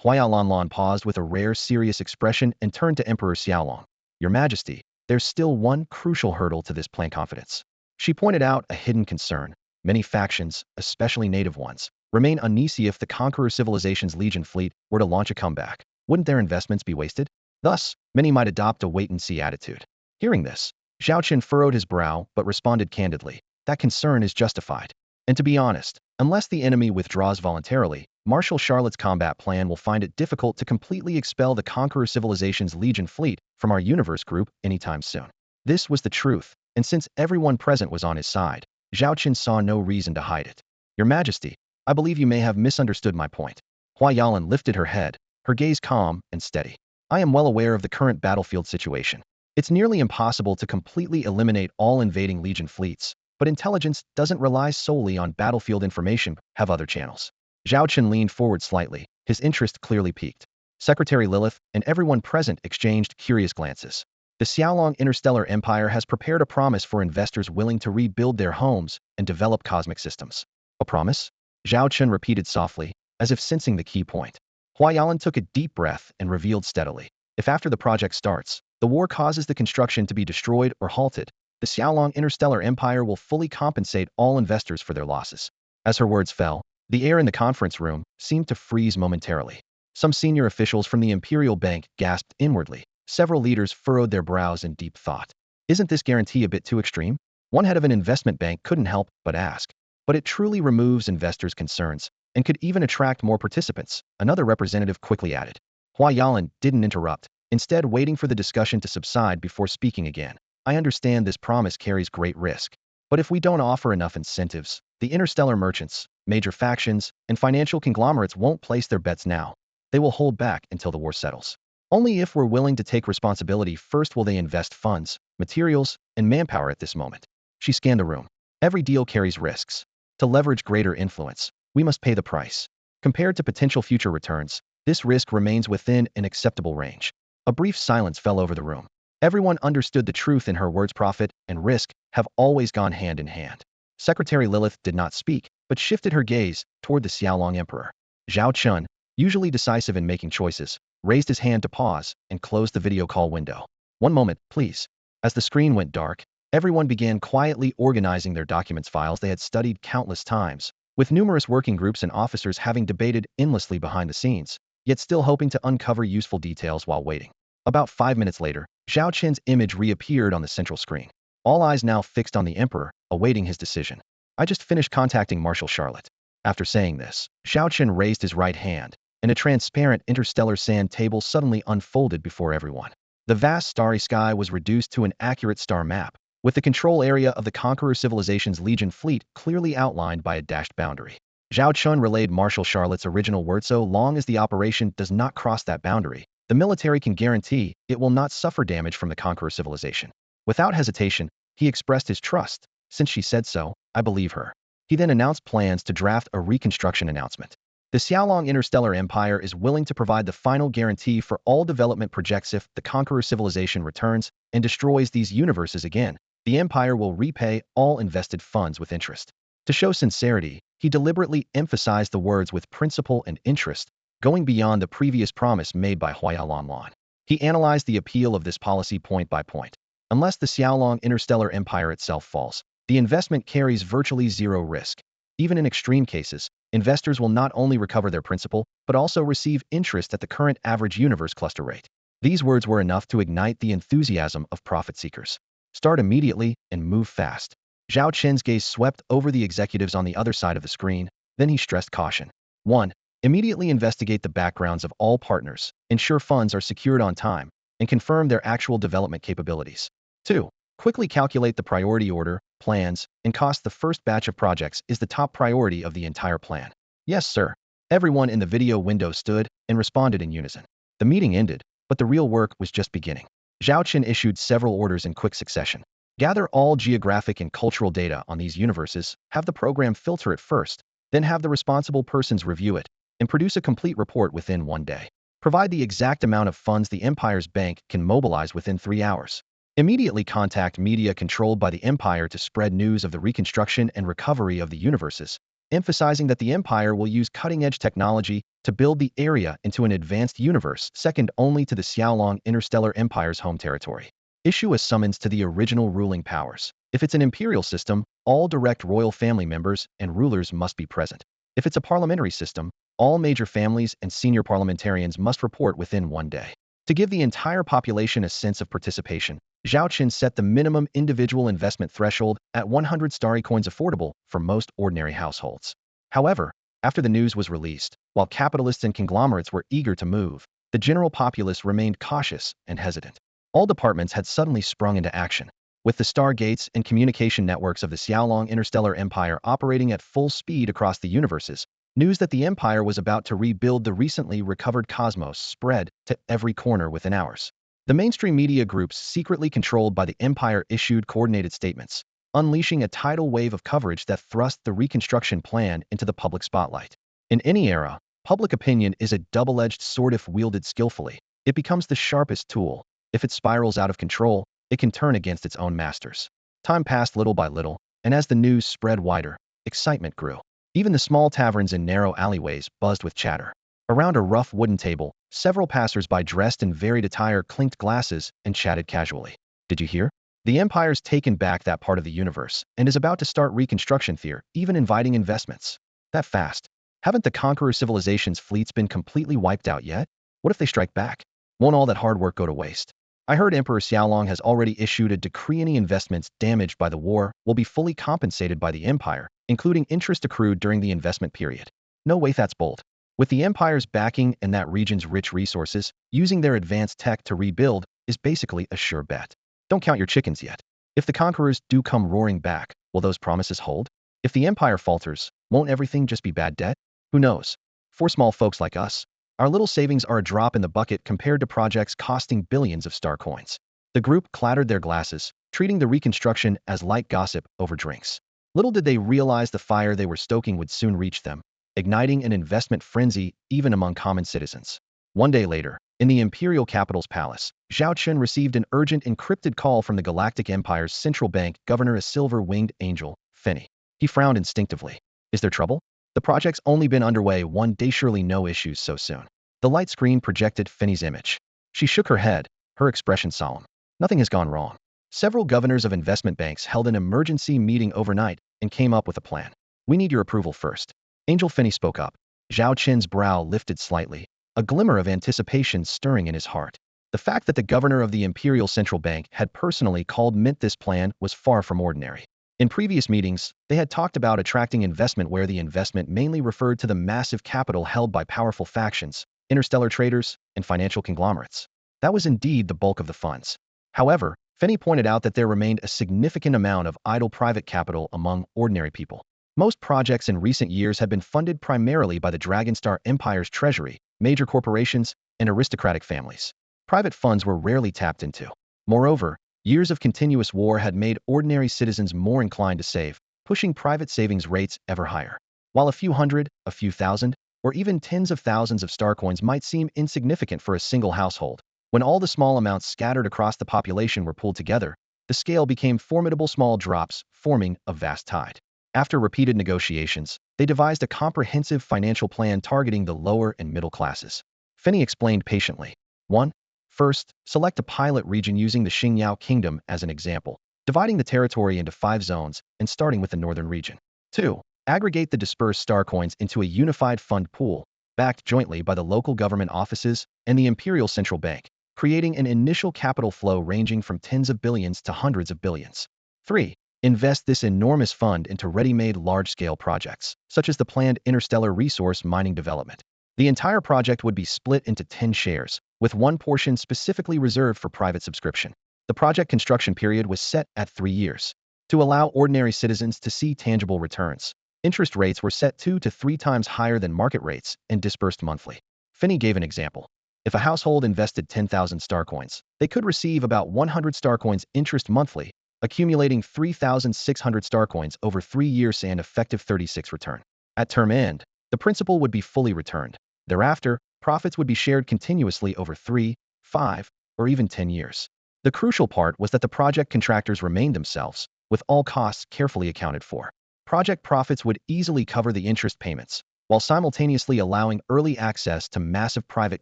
Huayalanlan paused with a rare serious expression and turned to Emperor Xiaolong. Your Majesty, there's still one crucial hurdle to this plan confidence. She pointed out a hidden concern. Many factions, especially native ones, remain uneasy if the Conqueror Civilization's Legion fleet were to launch a comeback. Wouldn't their investments be wasted? Thus, many might adopt a wait-and-see attitude. Hearing this, Zhao Chen furrowed his brow but responded candidly. That concern is justified. And to be honest, unless the enemy withdraws voluntarily, Marshal Charlotte's combat plan will find it difficult to completely expel the Conqueror Civilization's Legion fleet from our universe group anytime soon. This was the truth, and since everyone present was on his side, Zhao Chen saw no reason to hide it. Your Majesty, I believe you may have misunderstood my point. Hua Yalan lifted her head, her gaze calm and steady. I am well aware of the current battlefield situation. It's nearly impossible to completely eliminate all invading Legion fleets, but intelligence doesn't rely solely on battlefield information, have other channels. Zhao Chen leaned forward slightly, his interest clearly piqued. Secretary Lilith and everyone present exchanged curious glances. The Xiaolong Interstellar Empire has prepared a promise for investors willing to rebuild their homes and develop cosmic systems. A promise? Zhao Chen repeated softly, as if sensing the key point. Hua Yalan took a deep breath and revealed steadily. If after the project starts, the war causes the construction to be destroyed or halted, the Xiaolong Interstellar Empire will fully compensate all investors for their losses. As her words fell, the air in the conference room seemed to freeze momentarily. Some senior officials from the Imperial Bank gasped inwardly. Several leaders furrowed their brows in deep thought. Isn't this guarantee a bit too extreme? One head of an investment bank couldn't help but ask. But it truly removes investors' concerns and could even attract more participants, another representative quickly added. Hua Yalan didn't interrupt, instead waiting for the discussion to subside before speaking again. I understand this promise carries great risk. But if we don't offer enough incentives, the interstellar merchants, major factions, and financial conglomerates won't place their bets now. They will hold back until the war settles. Only if we're willing to take responsibility first will they invest funds, materials, and manpower at this moment. She scanned the room. Every deal carries risks. To leverage greater influence, we must pay the price. Compared to potential future returns, this risk remains within an acceptable range. A brief silence fell over the room. Everyone understood the truth in her words. Profit and risk have always gone hand in hand. Secretary Lilith did not speak, but shifted her gaze toward the Xiaolong Emperor. Zhao Chen, usually decisive in making choices, raised his hand to pause and closed the video call window. One moment, please. As the screen went dark, everyone began quietly organizing their documents files they had studied countless times, with numerous working groups and officers having debated endlessly behind the scenes, yet still hoping to uncover useful details while waiting. About 5 minutes later, Zhao Chen's image reappeared on the central screen. All eyes now fixed on the Emperor, awaiting his decision. I just finished contacting Marshal Charlotte. After saying this, Zhao Chen raised his right hand, and a transparent interstellar sand table suddenly unfolded before everyone. The vast starry sky was reduced to an accurate star map, with the control area of the Conqueror Civilization's Legion fleet clearly outlined by a dashed boundary. Zhao Chen relayed Marshal Charlotte's original words. So long as the operation does not cross that boundary, the military can guarantee it will not suffer damage from the Conqueror Civilization. Without hesitation, he expressed his trust. Since she said so, I believe her. He then announced plans to draft a reconstruction announcement. The Xiaolong Interstellar Empire is willing to provide the final guarantee for all development projects. If the Conqueror Civilization returns and destroys these universes again, the Empire will repay all invested funds with interest. To show sincerity, he deliberately emphasized the words with principle and interest, going beyond the previous promise made by Huayalanlan. He analyzed the appeal of this policy point by point. Unless the Xiaolong Interstellar Empire itself falls, the investment carries virtually zero risk. Even in extreme cases, investors will not only recover their principal, but also receive interest at the current average universe cluster rate. These words were enough to ignite the enthusiasm of profit seekers. Start immediately and move fast. Zhao Chen's gaze swept over the executives on the other side of the screen, then he stressed caution. 1. Immediately investigate the backgrounds of all partners, ensure funds are secured on time, and confirm their actual development capabilities. 2. Quickly calculate the priority order, plans, and cost. The first batch of projects is the top priority of the entire plan. Yes, sir. Everyone in the video window stood and responded in unison. The meeting ended, but the real work was just beginning. Zhao Chen issued several orders in quick succession. Gather all geographic and cultural data on these universes, have the program filter it first, then have the responsible persons review it, and produce a complete report within 1 day. Provide the exact amount of funds the Empire's bank can mobilize within 3 hours. Immediately contact media controlled by the Empire to spread news of the reconstruction and recovery of the universes, emphasizing that the Empire will use cutting-edge technology to build the area into an advanced universe second only to the Xiaolong Interstellar Empire's home territory. Issue a summons to the original ruling powers. If it's an imperial system, all direct royal family members and rulers must be present. If it's a parliamentary system, all major families and senior parliamentarians must report within 1 day. To give the entire population a sense of participation, Zhao Chen set the minimum individual investment threshold at 100 starry coins, affordable for most ordinary households. However, after the news was released, while capitalists and conglomerates were eager to move, the general populace remained cautious and hesitant. All departments had suddenly sprung into action, with the stargates and communication networks of the Xiaolong Interstellar Empire operating at full speed across the universes. News that the Empire was about to rebuild the recently recovered cosmos spread to every corner within hours. The mainstream media groups secretly controlled by the Empire issued coordinated statements, unleashing a tidal wave of coverage that thrust the reconstruction plan into the public spotlight. In any era, public opinion is a double-edged sword. If wielded skillfully, it becomes the sharpest tool. If it spirals out of control, it can turn against its own masters. Time passed little by little, and as the news spread wider, excitement grew. Even the small taverns in narrow alleyways buzzed with chatter. Around a rough wooden table, several passers-by dressed in varied attire clinked glasses and chatted casually. Did you hear? The Empire's taken back that part of the universe and is about to start reconstruction there, even inviting investments. That fast? Haven't the conqueror civilization's fleets been completely wiped out yet? What if they strike back? Won't all that hard work go to waste? I heard Emperor Xiaolong has already issued a decree. Any investments damaged by the war will be fully compensated by the Empire, including interest accrued during the investment period. No way, that's bold. With the Empire's backing and that region's rich resources, using their advanced tech to rebuild is basically a sure bet. Don't count your chickens yet. If the conquerors do come roaring back, will those promises hold? If the Empire falters, won't everything just be bad debt? Who knows? For small folks like us, our little savings are a drop in the bucket compared to projects costing billions of star coins. The group clattered their glasses, treating the reconstruction as light gossip over drinks. Little did they realize the fire they were stoking would soon reach them, igniting an investment frenzy even among common citizens. 1 day later, in the imperial capital's palace, Zhao Chen received an urgent encrypted call from the Galactic Empire's central bank governor, a silver-winged angel, Finny. He frowned instinctively. Is there trouble? The project's only been underway 1 day, surely no issues so soon. The light screen projected Finny's image. She shook her head, her expression solemn. Nothing has gone wrong. Several governors of investment banks held an emergency meeting overnight and came up with a plan. We need your approval first. Angel Finny spoke up. Zhao Chen's brow lifted slightly, a glimmer of anticipation stirring in his heart. The fact that the governor of the Imperial Central Bank had personally called mint this plan was far from ordinary. In previous meetings, they had talked about attracting investment, where the investment mainly referred to the massive capital held by powerful factions, interstellar traders, and financial conglomerates. That was indeed the bulk of the funds. However, Finny pointed out that there remained a significant amount of idle private capital among ordinary people. Most projects in recent years had been funded primarily by the Dragonstar Empire's treasury, major corporations, and aristocratic families. Private funds were rarely tapped into. Moreover, years of continuous war had made ordinary citizens more inclined to save, pushing private savings rates ever higher. While a few hundred, a few thousand, or even tens of thousands of star coins might seem insignificant for a single household, when all the small amounts scattered across the population were pulled together, the scale became formidable. Small drops, forming a vast tide. After repeated negotiations, they devised a comprehensive financial plan targeting the lower and middle classes. Finny explained patiently. 1. First, select a pilot region using the Xingyao Kingdom as an example, dividing the territory into 5 zones and starting with the northern region. 2. Aggregate the dispersed star coins into a unified fund pool, backed jointly by the local government offices and the Imperial Central Bank, creating an initial capital flow ranging from tens of billions to hundreds of billions. 3. Invest this enormous fund into ready-made large-scale projects, such as the planned interstellar resource mining development. The entire project would be split into 10 shares, with 1 portion specifically reserved for private subscription. The project construction period was set at 3 years. To allow ordinary citizens to see tangible returns, interest rates were set 2 to 3 times higher than market rates and dispersed monthly. Finny gave an example. If a household invested 10,000 star coins, they could receive about 100 star coins interest monthly, accumulating 3,600 star coins over 3 years, an effective 36 return. At term end, the principal would be fully returned. Thereafter, Profits would be shared continuously over 3, 5, or even 10 years. The crucial part was that the project contractors remained themselves, with all costs carefully accounted for. Project profits would easily cover the interest payments, while simultaneously allowing early access to massive private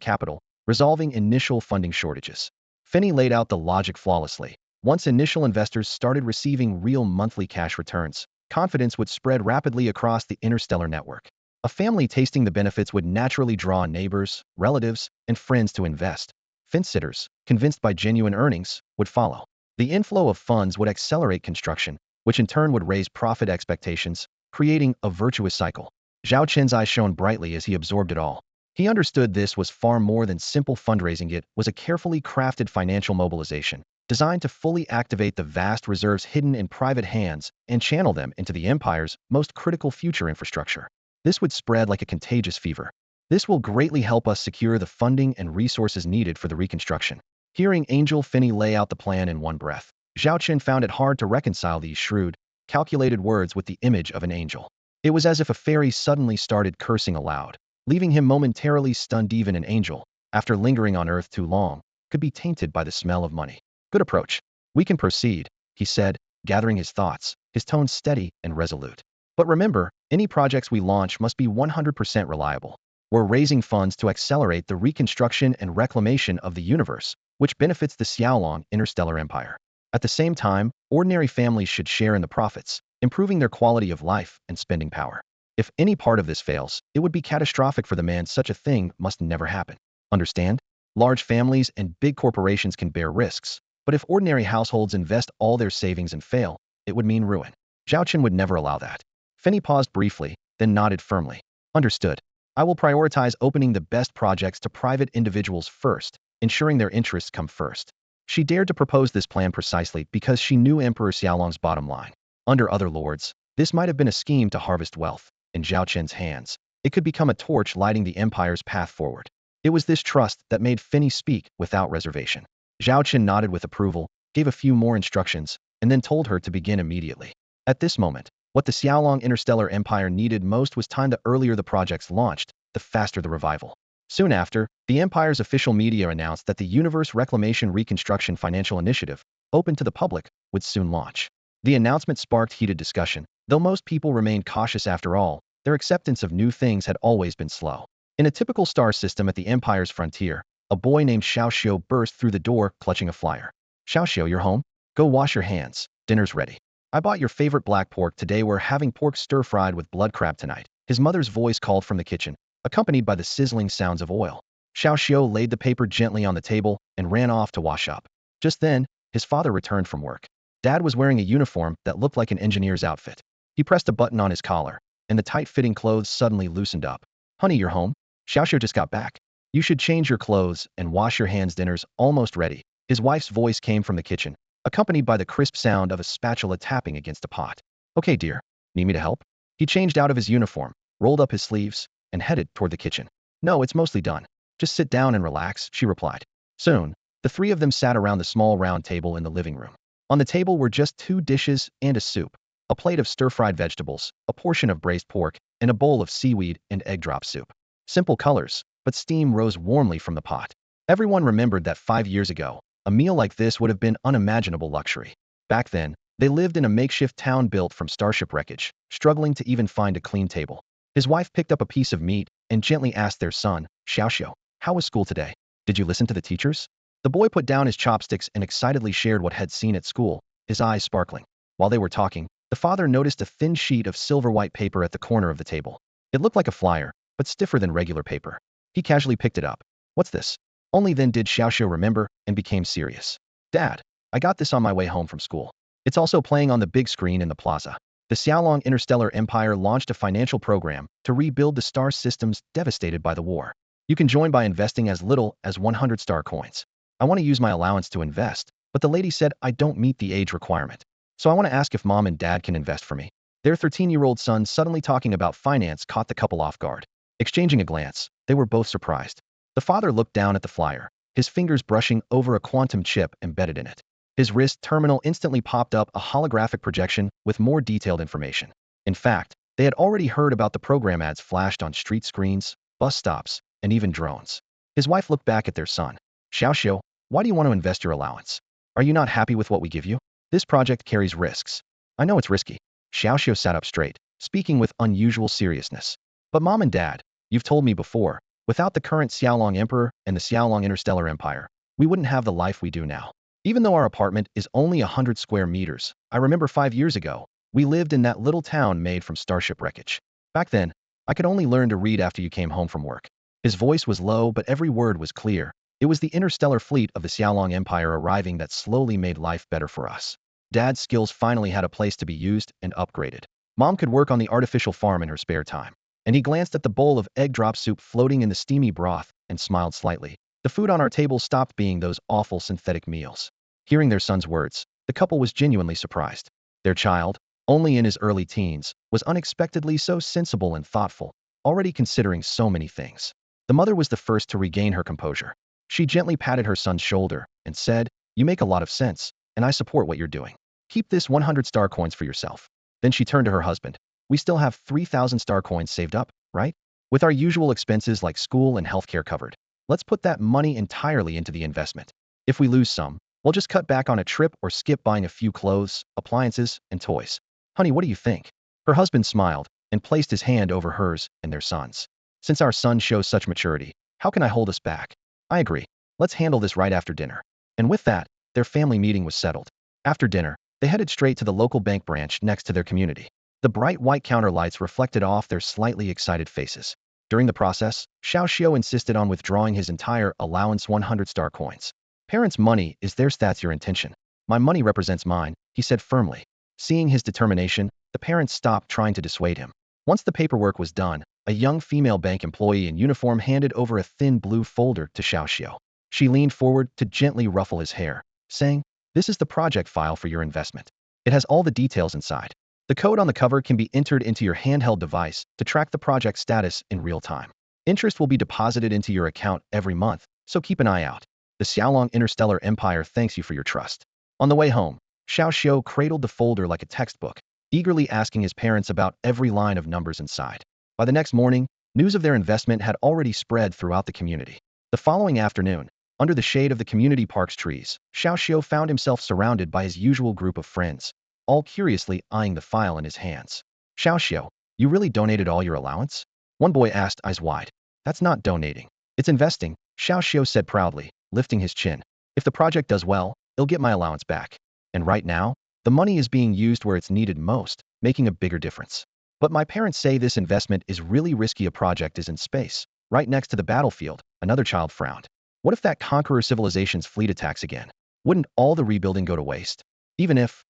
capital, resolving initial funding shortages. Finney laid out the logic flawlessly. Once initial investors started receiving real monthly cash returns, confidence would spread rapidly across the interstellar network. A family tasting the benefits would naturally draw neighbors, relatives, and friends to invest. Fence-sitters, convinced by genuine earnings, would follow. The inflow of funds would accelerate construction, which in turn would raise profit expectations, creating a virtuous cycle. Zhao Chen's eyes shone brightly as he absorbed it all. He understood this was far more than simple fundraising. It was a carefully crafted financial mobilization, designed to fully activate the vast reserves hidden in private hands and channel them into the Empire's most critical future infrastructure. This would spread like a contagious fever. This will greatly help us secure the funding and resources needed for the reconstruction. Hearing Angel Finney lay out the plan in one breath, Zhao Chen found it hard to reconcile these shrewd, calculated words with the image of an angel. It was as if a fairy suddenly started cursing aloud, leaving him momentarily stunned. Even an angel, after lingering on Earth too long, could be tainted by the smell of money. Good approach. We can proceed, he said, gathering his thoughts, his tone steady and resolute. But remember, any projects we launch must be 100% reliable. We're raising funds to accelerate the reconstruction and reclamation of the universe, which benefits the Xiaolong interstellar empire. At the same time, ordinary families should share in the profits, improving their quality of life and spending power. If any part of this fails, it would be catastrophic for the man. Such a thing must never happen. Understand? Large families and big corporations can bear risks, but if ordinary households invest all their savings and fail, it would mean ruin. Zhao Chen would never allow that. Finney paused briefly, then nodded firmly. Understood. I will prioritize opening the best projects to private individuals first, ensuring their interests come first. She dared to propose this plan precisely because she knew Emperor Xiaolong's bottom line. Under other lords, this might have been a scheme to harvest wealth. In Zhao Chen's hands, it could become a torch lighting the empire's path forward. It was this trust that made Finney speak without reservation. Zhao Chen nodded with approval, gave a few more instructions, and then told her to begin immediately. At this moment, what the Xiaolong interstellar empire needed most was time. The earlier the projects launched, the faster the revival. Soon after, the empire's official media announced that the Universe Reclamation Reconstruction Financial Initiative, open to the public, would soon launch. The announcement sparked heated discussion. Though most people remained cautious after all, their acceptance of new things had always been slow. In a typical star system at the empire's frontier, a boy named Xiao Xiu burst through the door, clutching a flyer. Xiao Xiu, you're home? Go wash your hands. Dinner's ready. I bought your favorite black pork today. We're having pork stir-fried with blood crab tonight. His mother's voice called from the kitchen, accompanied by the sizzling sounds of oil. Xiao Xiu laid the paper gently on the table and ran off to wash up. Just then, his father returned from work. Dad was wearing a uniform that looked like an engineer's outfit. He pressed a button on his collar, and the tight-fitting clothes suddenly loosened up. Honey, you're home? Xiao Xiu just got back. You should change your clothes and wash your hands. Dinner's almost ready. His wife's voice came from the kitchen, accompanied by the crisp sound of a spatula tapping against a pot. Okay, dear. Need me to help? He changed out of his uniform, rolled up his sleeves, and headed toward the kitchen. No, it's mostly done. Just sit down and relax, she replied. Soon, the three of them sat around the small round table in the living room. On the table were just 2 dishes and a soup, a plate of stir-fried vegetables, a portion of braised pork, and a bowl of seaweed and egg drop soup. Simple colors, but steam rose warmly from the pot. Everyone remembered that 5 years ago, a meal like this would have been unimaginable luxury. Back then, they lived in a makeshift town built from starship wreckage, struggling to even find a clean table. His wife picked up a piece of meat and gently asked their son, Xiao Xiu, how was school today? Did you listen to the teachers? The boy put down his chopsticks and excitedly shared what had seen at school, his eyes sparkling. While they were talking, the father noticed a thin sheet of silver-white paper at the corner of the table. It looked like a flyer, but stiffer than regular paper. He casually picked it up. What's this? Only then did Xiao Xiu remember and became serious. Dad, I got this on my way home from school. It's also playing on the big screen in the plaza. The Xiaolong Interstellar Empire launched a financial program to rebuild the star systems devastated by the war. You can join by investing as little as 100 star coins. I want to use my allowance to invest, but the lady said I don't meet the age requirement. So I want to ask if mom and dad can invest for me. Their 13-year-old son suddenly talking about finance caught the couple off guard. Exchanging a glance, they were both surprised. The father looked down at the flyer, his fingers brushing over a quantum chip embedded in it. His wrist terminal instantly popped up a holographic projection with more detailed information. In fact, they had already heard about the program. Ads flashed on street screens, bus stops, and even drones. His wife looked back at their son. Xiao, why do you want to invest your allowance? Are you not happy with what we give you? This project carries risks. I know it's risky. Xiao sat up straight, speaking with unusual seriousness. But Mom and Dad, you've told me before, without the current Xiaolong Emperor and the Xiaolong Interstellar Empire, we wouldn't have the life we do now. Even though our apartment is only 100 square meters, I remember 5 years ago, we lived in that little town made from starship wreckage. Back then, I could only learn to read after you came home from work. His voice was low, but every word was clear. It was the interstellar fleet of the Xiaolong Empire arriving that slowly made life better for us. Dad's skills finally had a place to be used and upgraded. Mom could work on the artificial farm in her spare time. And he glanced at the bowl of egg drop soup floating in the steamy broth and smiled slightly. The food on our table stopped being those awful synthetic meals. Hearing their son's words, the couple was genuinely surprised. Their child, only in his early teens, was unexpectedly so sensible and thoughtful, already considering so many things. The mother was the first to regain her composure. She gently patted her son's shoulder and said, "You make a lot of sense, and I support what you're doing. Keep this 100 star coins for yourself." Then she turned to her husband. "We still have 3,000 star coins saved up, right? With our usual expenses like school and healthcare covered. Let's put that money entirely into the investment. If we lose some, we'll just cut back on a trip or skip buying a few clothes, appliances, and toys. Honey, what do you think?" Her husband smiled and placed his hand over hers and their son's. "Since our son shows such maturity, how can I hold us back? I agree. Let's handle this right after dinner." And with that, their family meeting was settled. After dinner, they headed straight to the local bank branch next to their community. The bright white counter lights reflected off their slightly excited faces. During the process, Xiao insisted on withdrawing his entire allowance 100 star coins. "Parents' money is theirs, that's your intention. My money represents mine," he said firmly. Seeing his determination, the parents stopped trying to dissuade him. Once the paperwork was done, a young female bank employee in uniform handed over a thin blue folder to Xiao. She leaned forward to gently ruffle his hair, saying, "This is the project file for your investment. It has all the details inside. The code on the cover can be entered into your handheld device to track the project status in real time. Interest will be deposited into your account every month, so keep an eye out. The Xiaolong Interstellar Empire thanks you for your trust." On the way home, Xiao cradled the folder like a textbook, eagerly asking his parents about every line of numbers inside. By the next morning, news of their investment had already spread throughout the community. The following afternoon, under the shade of the community park's trees, Xiao found himself surrounded by his usual group of friends, all curiously eyeing the file in his hands. "Xiao, you really donated all your allowance?" One boy asked, eyes wide. "That's not donating. It's investing," Xiao said proudly, lifting his chin. "If the project does well, it'll get my allowance back. And right now, the money is being used where it's needed most, making a bigger difference. But my parents say this investment is really risky. A project is in space, right next to the battlefield." Another child frowned. "What if that conqueror civilization's fleet attacks again? Wouldn't all the rebuilding go to waste? Even if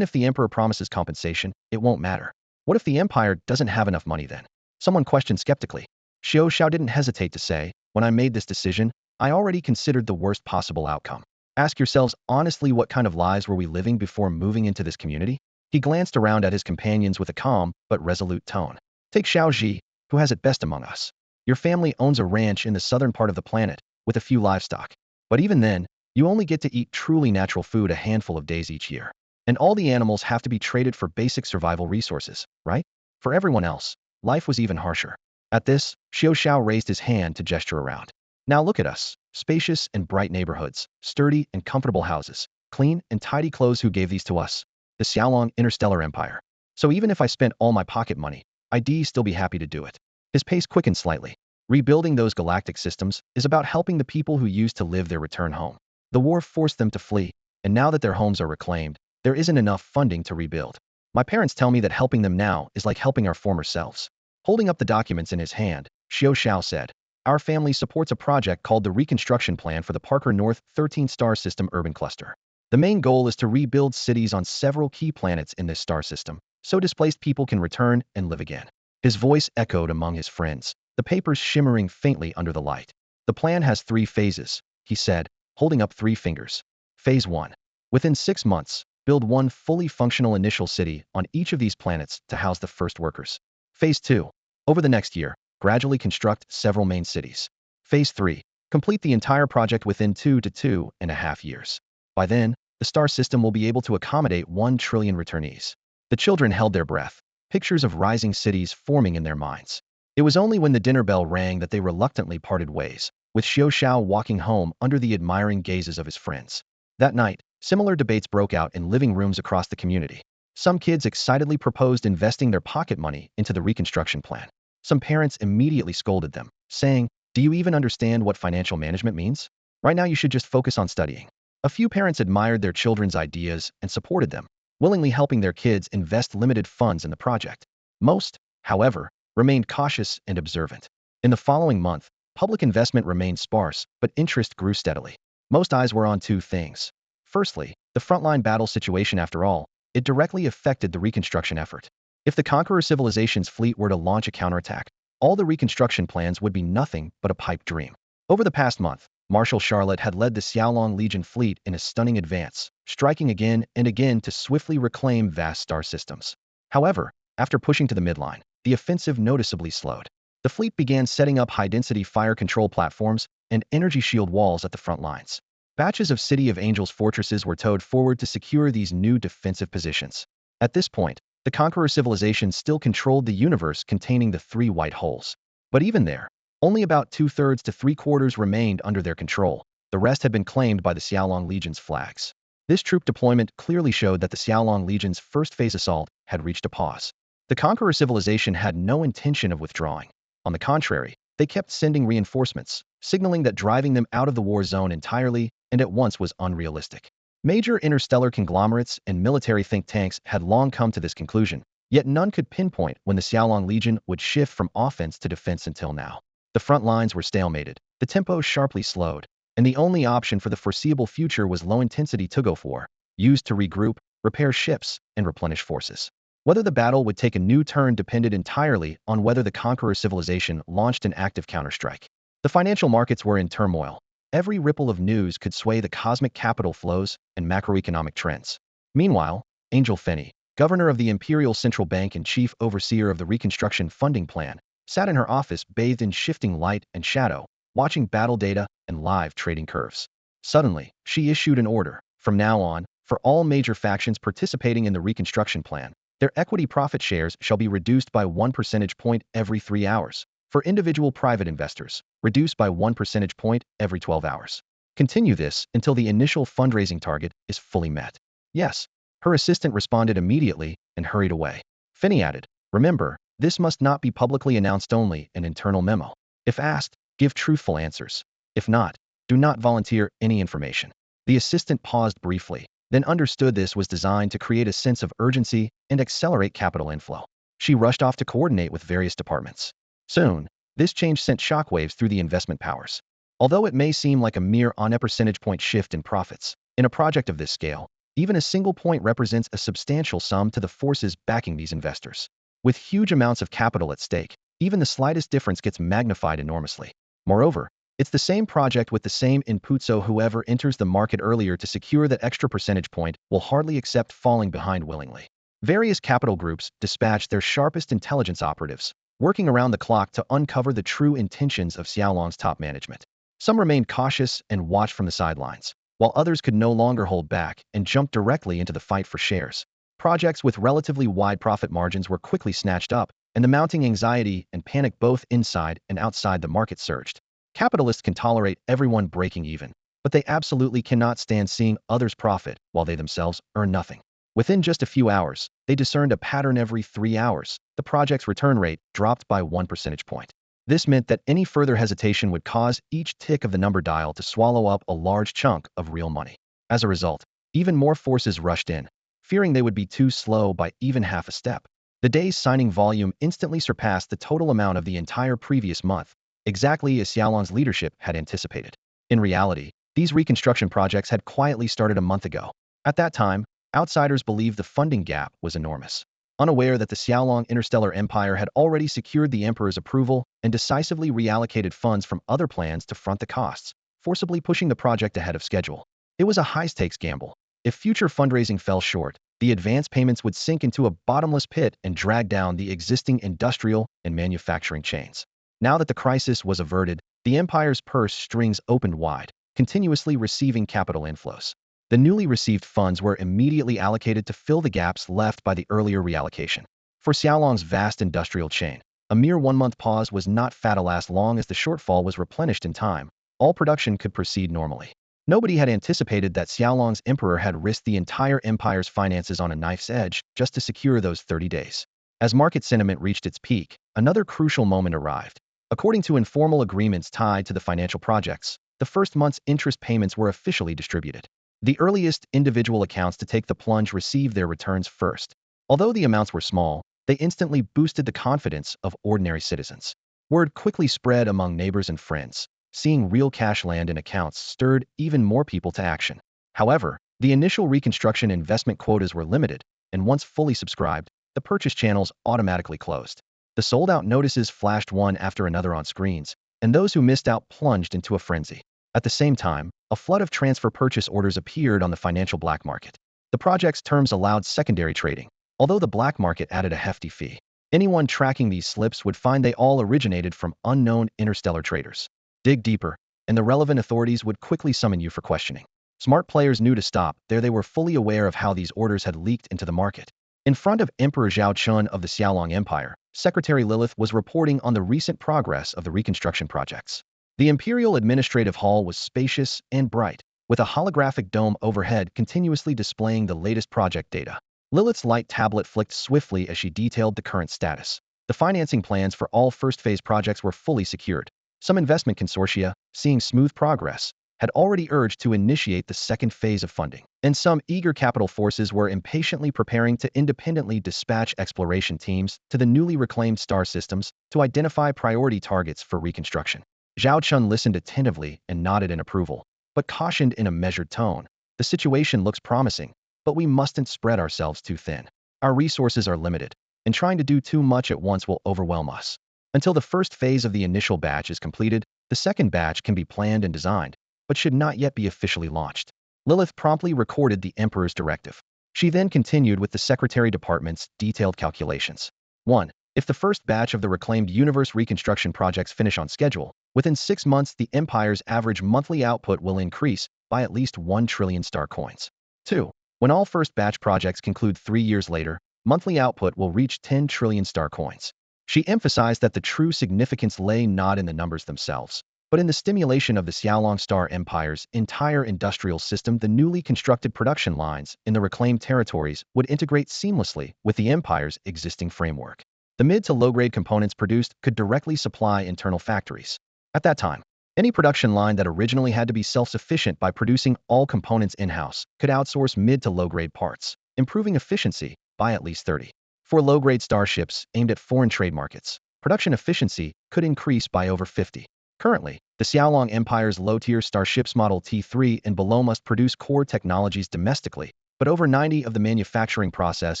the Emperor promises compensation, it won't matter. What if the Empire doesn't have enough money then?" Someone questioned skeptically. Xiao didn't hesitate to say, "When I made this decision, I already considered the worst possible outcome. Ask yourselves honestly, what kind of lives were we living before moving into this community?" He glanced around at his companions with a calm but resolute tone. "Take Xiao, who has it best among us. Your family owns a ranch in the southern part of the planet, with a few livestock. But even then, you only get to eat truly natural food a handful of days each year. And all the animals have to be traded for basic survival resources, right? For everyone else, life was even harsher." At this, Xiao raised his hand to gesture around. "Now look at us, spacious and bright neighborhoods, sturdy and comfortable houses, clean and tidy clothes. Who gave these to us? The Xiaolong Interstellar Empire. So even if I spent all my pocket money, I'd still be happy to do it." His pace quickened slightly. "Rebuilding those galactic systems is about helping the people who used to live there return home. The war forced them to flee, and now that their homes are reclaimed, there isn't enough funding to rebuild. My parents tell me that helping them now is like helping our former selves." Holding up the documents in his hand, Xiao said, "Our family supports a project called the Reconstruction Plan for the Parker North 13 star system urban cluster. The main goal is to rebuild cities on several key planets in this star system, so displaced people can return and live again." His voice echoed among his friends, the papers shimmering faintly under the light. "The plan has 3 phases, he said, holding up 3 fingers. Phase 1. Within 6 months, build 1 fully functional initial city on each of these planets to house the first workers. Phase 2. Over the next year, gradually construct several main cities. Phase 3. Complete the entire project within 2 to 2.5 years. By then, the star system will be able to accommodate 1 trillion returnees." The children held their breath, pictures of rising cities forming in their minds. It was only when the dinner bell rang that they reluctantly parted ways, with Xiao Xiao walking home under the admiring gazes of his friends. That night, similar debates broke out in living rooms across the community. Some kids excitedly proposed investing their pocket money into the reconstruction plan. Some parents immediately scolded them, saying, "Do you even understand what financial management means? Right now you should just focus on studying." A few parents admired their children's ideas and supported them, willingly helping their kids invest limited funds in the project. Most, however, remained cautious and observant. In the following month, public investment remained sparse, but interest grew steadily. Most eyes were on two things. Firstly, the frontline battle situation. After all, it directly affected the reconstruction effort. If the conqueror civilization's fleet were to launch a counterattack, all the reconstruction plans would be nothing but a pipe dream. Over the past month, Marshal Charlotte had led the Xiaolong Legion fleet in a stunning advance, striking again and again to swiftly reclaim vast star systems. However, after pushing to the midline, the offensive noticeably slowed. The fleet began setting up high-density fire control platforms and energy shield walls at the front lines. Batches of City of Angels fortresses were towed forward to secure these new defensive positions. At this point, the conqueror civilization still controlled the universe containing the three white holes. But even there, only about two-thirds to three-quarters remained under their control. The rest had been claimed by the Xiaolong Legion's flags. This troop deployment clearly showed that the Xiaolong Legion's first-phase assault had reached a pause. The conqueror civilization had no intention of withdrawing. On the contrary, they kept sending reinforcements, signaling that driving them out of the war zone entirely and at once was unrealistic. Major interstellar conglomerates and military think tanks had long come to this conclusion, yet none could pinpoint when the Xiaolong Legion would shift from offense to defense until now. The front lines were stalemated, the tempo sharply slowed, and the only option for the foreseeable future was low-intensity tug-of war, used to regroup, repair ships, and replenish forces. Whether the battle would take a new turn depended entirely on whether the conqueror civilization launched an active counterstrike. The financial markets were in turmoil. Every ripple of news could sway the cosmic capital flows and macroeconomic trends. Meanwhile, Angel Fenny, governor of the Imperial Central Bank and chief overseer of the Reconstruction Funding Plan, sat in her office bathed in shifting light and shadow, watching battle data and live trading curves. Suddenly, she issued an order. From now on, for all major factions participating in the Reconstruction Plan, their equity profit shares shall be reduced by 1 percentage point every 3 hours. For individual private investors, reduced by 1 percentage point every 12 hours. Continue this until the initial fundraising target is fully met. Yes, her assistant responded immediately and hurried away. Finney added, "Remember, this must not be publicly announced, only an internal memo. If asked, give truthful answers. If not, do not volunteer any information." The assistant paused briefly, then understood this was designed to create a sense of urgency and accelerate capital inflow. She rushed off to coordinate with various departments. Soon, this change sent shockwaves through the investment powers. Although it may seem like a mere on a percentage point shift in profits, in a project of this scale, even a single point represents a substantial sum to the forces backing these investors. With huge amounts of capital at stake, even the slightest difference gets magnified enormously. Moreover, it's the same project with the same input, so whoever enters the market earlier to secure that extra percentage point will hardly accept falling behind willingly. Various capital groups dispatched their sharpest intelligence operatives, working around the clock to uncover the true intentions of Xiaolong's top management. Some remained cautious and watched from the sidelines, while others could no longer hold back and jumped directly into the fight for shares. Projects with relatively wide profit margins were quickly snatched up, and the mounting anxiety and panic both inside and outside the market surged. Capitalists can tolerate everyone breaking even, but they absolutely cannot stand seeing others profit while they themselves earn nothing. Within just a few hours, they discerned a pattern. Every 3 hours, the project's return rate dropped by 1 percentage point. This meant that any further hesitation would cause each tick of the number dial to swallow up a large chunk of real money. As a result, even more forces rushed in, fearing they would be too slow by even half a step. The day's signing volume instantly surpassed the total amount of the entire previous month, exactly as Xiaolong's leadership had anticipated. In reality, these reconstruction projects had quietly started a month ago. At that time, outsiders believed the funding gap was enormous. Unaware that the Xiaolong Interstellar Empire had already secured the Emperor's approval and decisively reallocated funds from other plans to front the costs, forcibly pushing the project ahead of schedule. It was a high-stakes gamble. If future fundraising fell short, the advance payments would sink into a bottomless pit and drag down the existing industrial and manufacturing chains. Now that the crisis was averted, the Empire's purse strings opened wide, continuously receiving capital inflows. The newly received funds were immediately allocated to fill the gaps left by the earlier reallocation. For Xiaolong's vast industrial chain, A mere 1-month pause was not fatal as long as the shortfall was replenished in time. All production could proceed normally. Nobody had anticipated that Xiaolong's emperor had risked the entire empire's finances on a knife's edge just to secure those 30 days. As market sentiment reached its peak, another crucial moment arrived. According to informal agreements tied to the financial projects, the first month's interest payments were officially distributed. The earliest individual accounts to take the plunge received their returns first. Although the amounts were small, they instantly boosted the confidence of ordinary citizens. Word quickly spread among neighbors and friends. Seeing real cash land in accounts stirred even more people to action. However, the initial reconstruction investment quotas were limited, and once fully subscribed, the purchase channels automatically closed. The sold-out notices flashed one after another on screens, and those who missed out plunged into a frenzy. At the same time, a flood of transfer purchase orders appeared on the financial black market. The project's terms allowed secondary trading, although the black market added a hefty fee. Anyone tracking these slips would find they all originated from unknown interstellar traders. Dig deeper, and the relevant authorities would quickly summon you for questioning. Smart players knew to stop there. They were fully aware of how these orders had leaked into the market. In front of Emperor Zhao Chen of the Xiaolong Empire, Secretary Lilith was reporting on the recent progress of the reconstruction projects. The Imperial Administrative Hall was spacious and bright, with a holographic dome overhead continuously displaying the latest project data. Lilith's light tablet flicked swiftly as she detailed the current status. The financing plans for all first-phase projects were fully secured. Some investment consortia, seeing smooth progress, had already urged to initiate the second phase of funding, and some eager capital forces were impatiently preparing to independently dispatch exploration teams to the newly reclaimed star systems to identify priority targets for reconstruction. Zhao Chen listened attentively and nodded in approval, but cautioned in a measured tone. The situation looks promising, but we mustn't spread ourselves too thin. Our resources are limited, and trying to do too much at once will overwhelm us. Until the first phase of the initial batch is completed, the second batch can be planned and designed, but should not yet be officially launched. Lilith promptly recorded the Emperor's directive. She then continued with the Secretary Department's detailed calculations. 1. If the first batch of the reclaimed universe reconstruction projects finish on schedule, within 6 months the Empire's average monthly output will increase by at least 1 trillion star coins. 2. When all first batch projects conclude 3 years later, monthly output will reach 10 trillion star coins. She emphasized that the true significance lay not in the numbers themselves, but in the stimulation of the Xiaolong Star Empire's entire industrial system. The newly constructed production lines in the reclaimed territories would integrate seamlessly with the Empire's existing framework. The mid to low-grade components produced could directly supply internal factories. At that time, any production line that originally had to be self-sufficient by producing all components in-house could outsource mid to low-grade parts, improving efficiency by at least 30. For low-grade starships aimed at foreign trade markets, production efficiency could increase by over 50. Currently, the Xiaolong Empire's low-tier starships Model T3 and below must produce core technologies domestically, but over 90% of the manufacturing process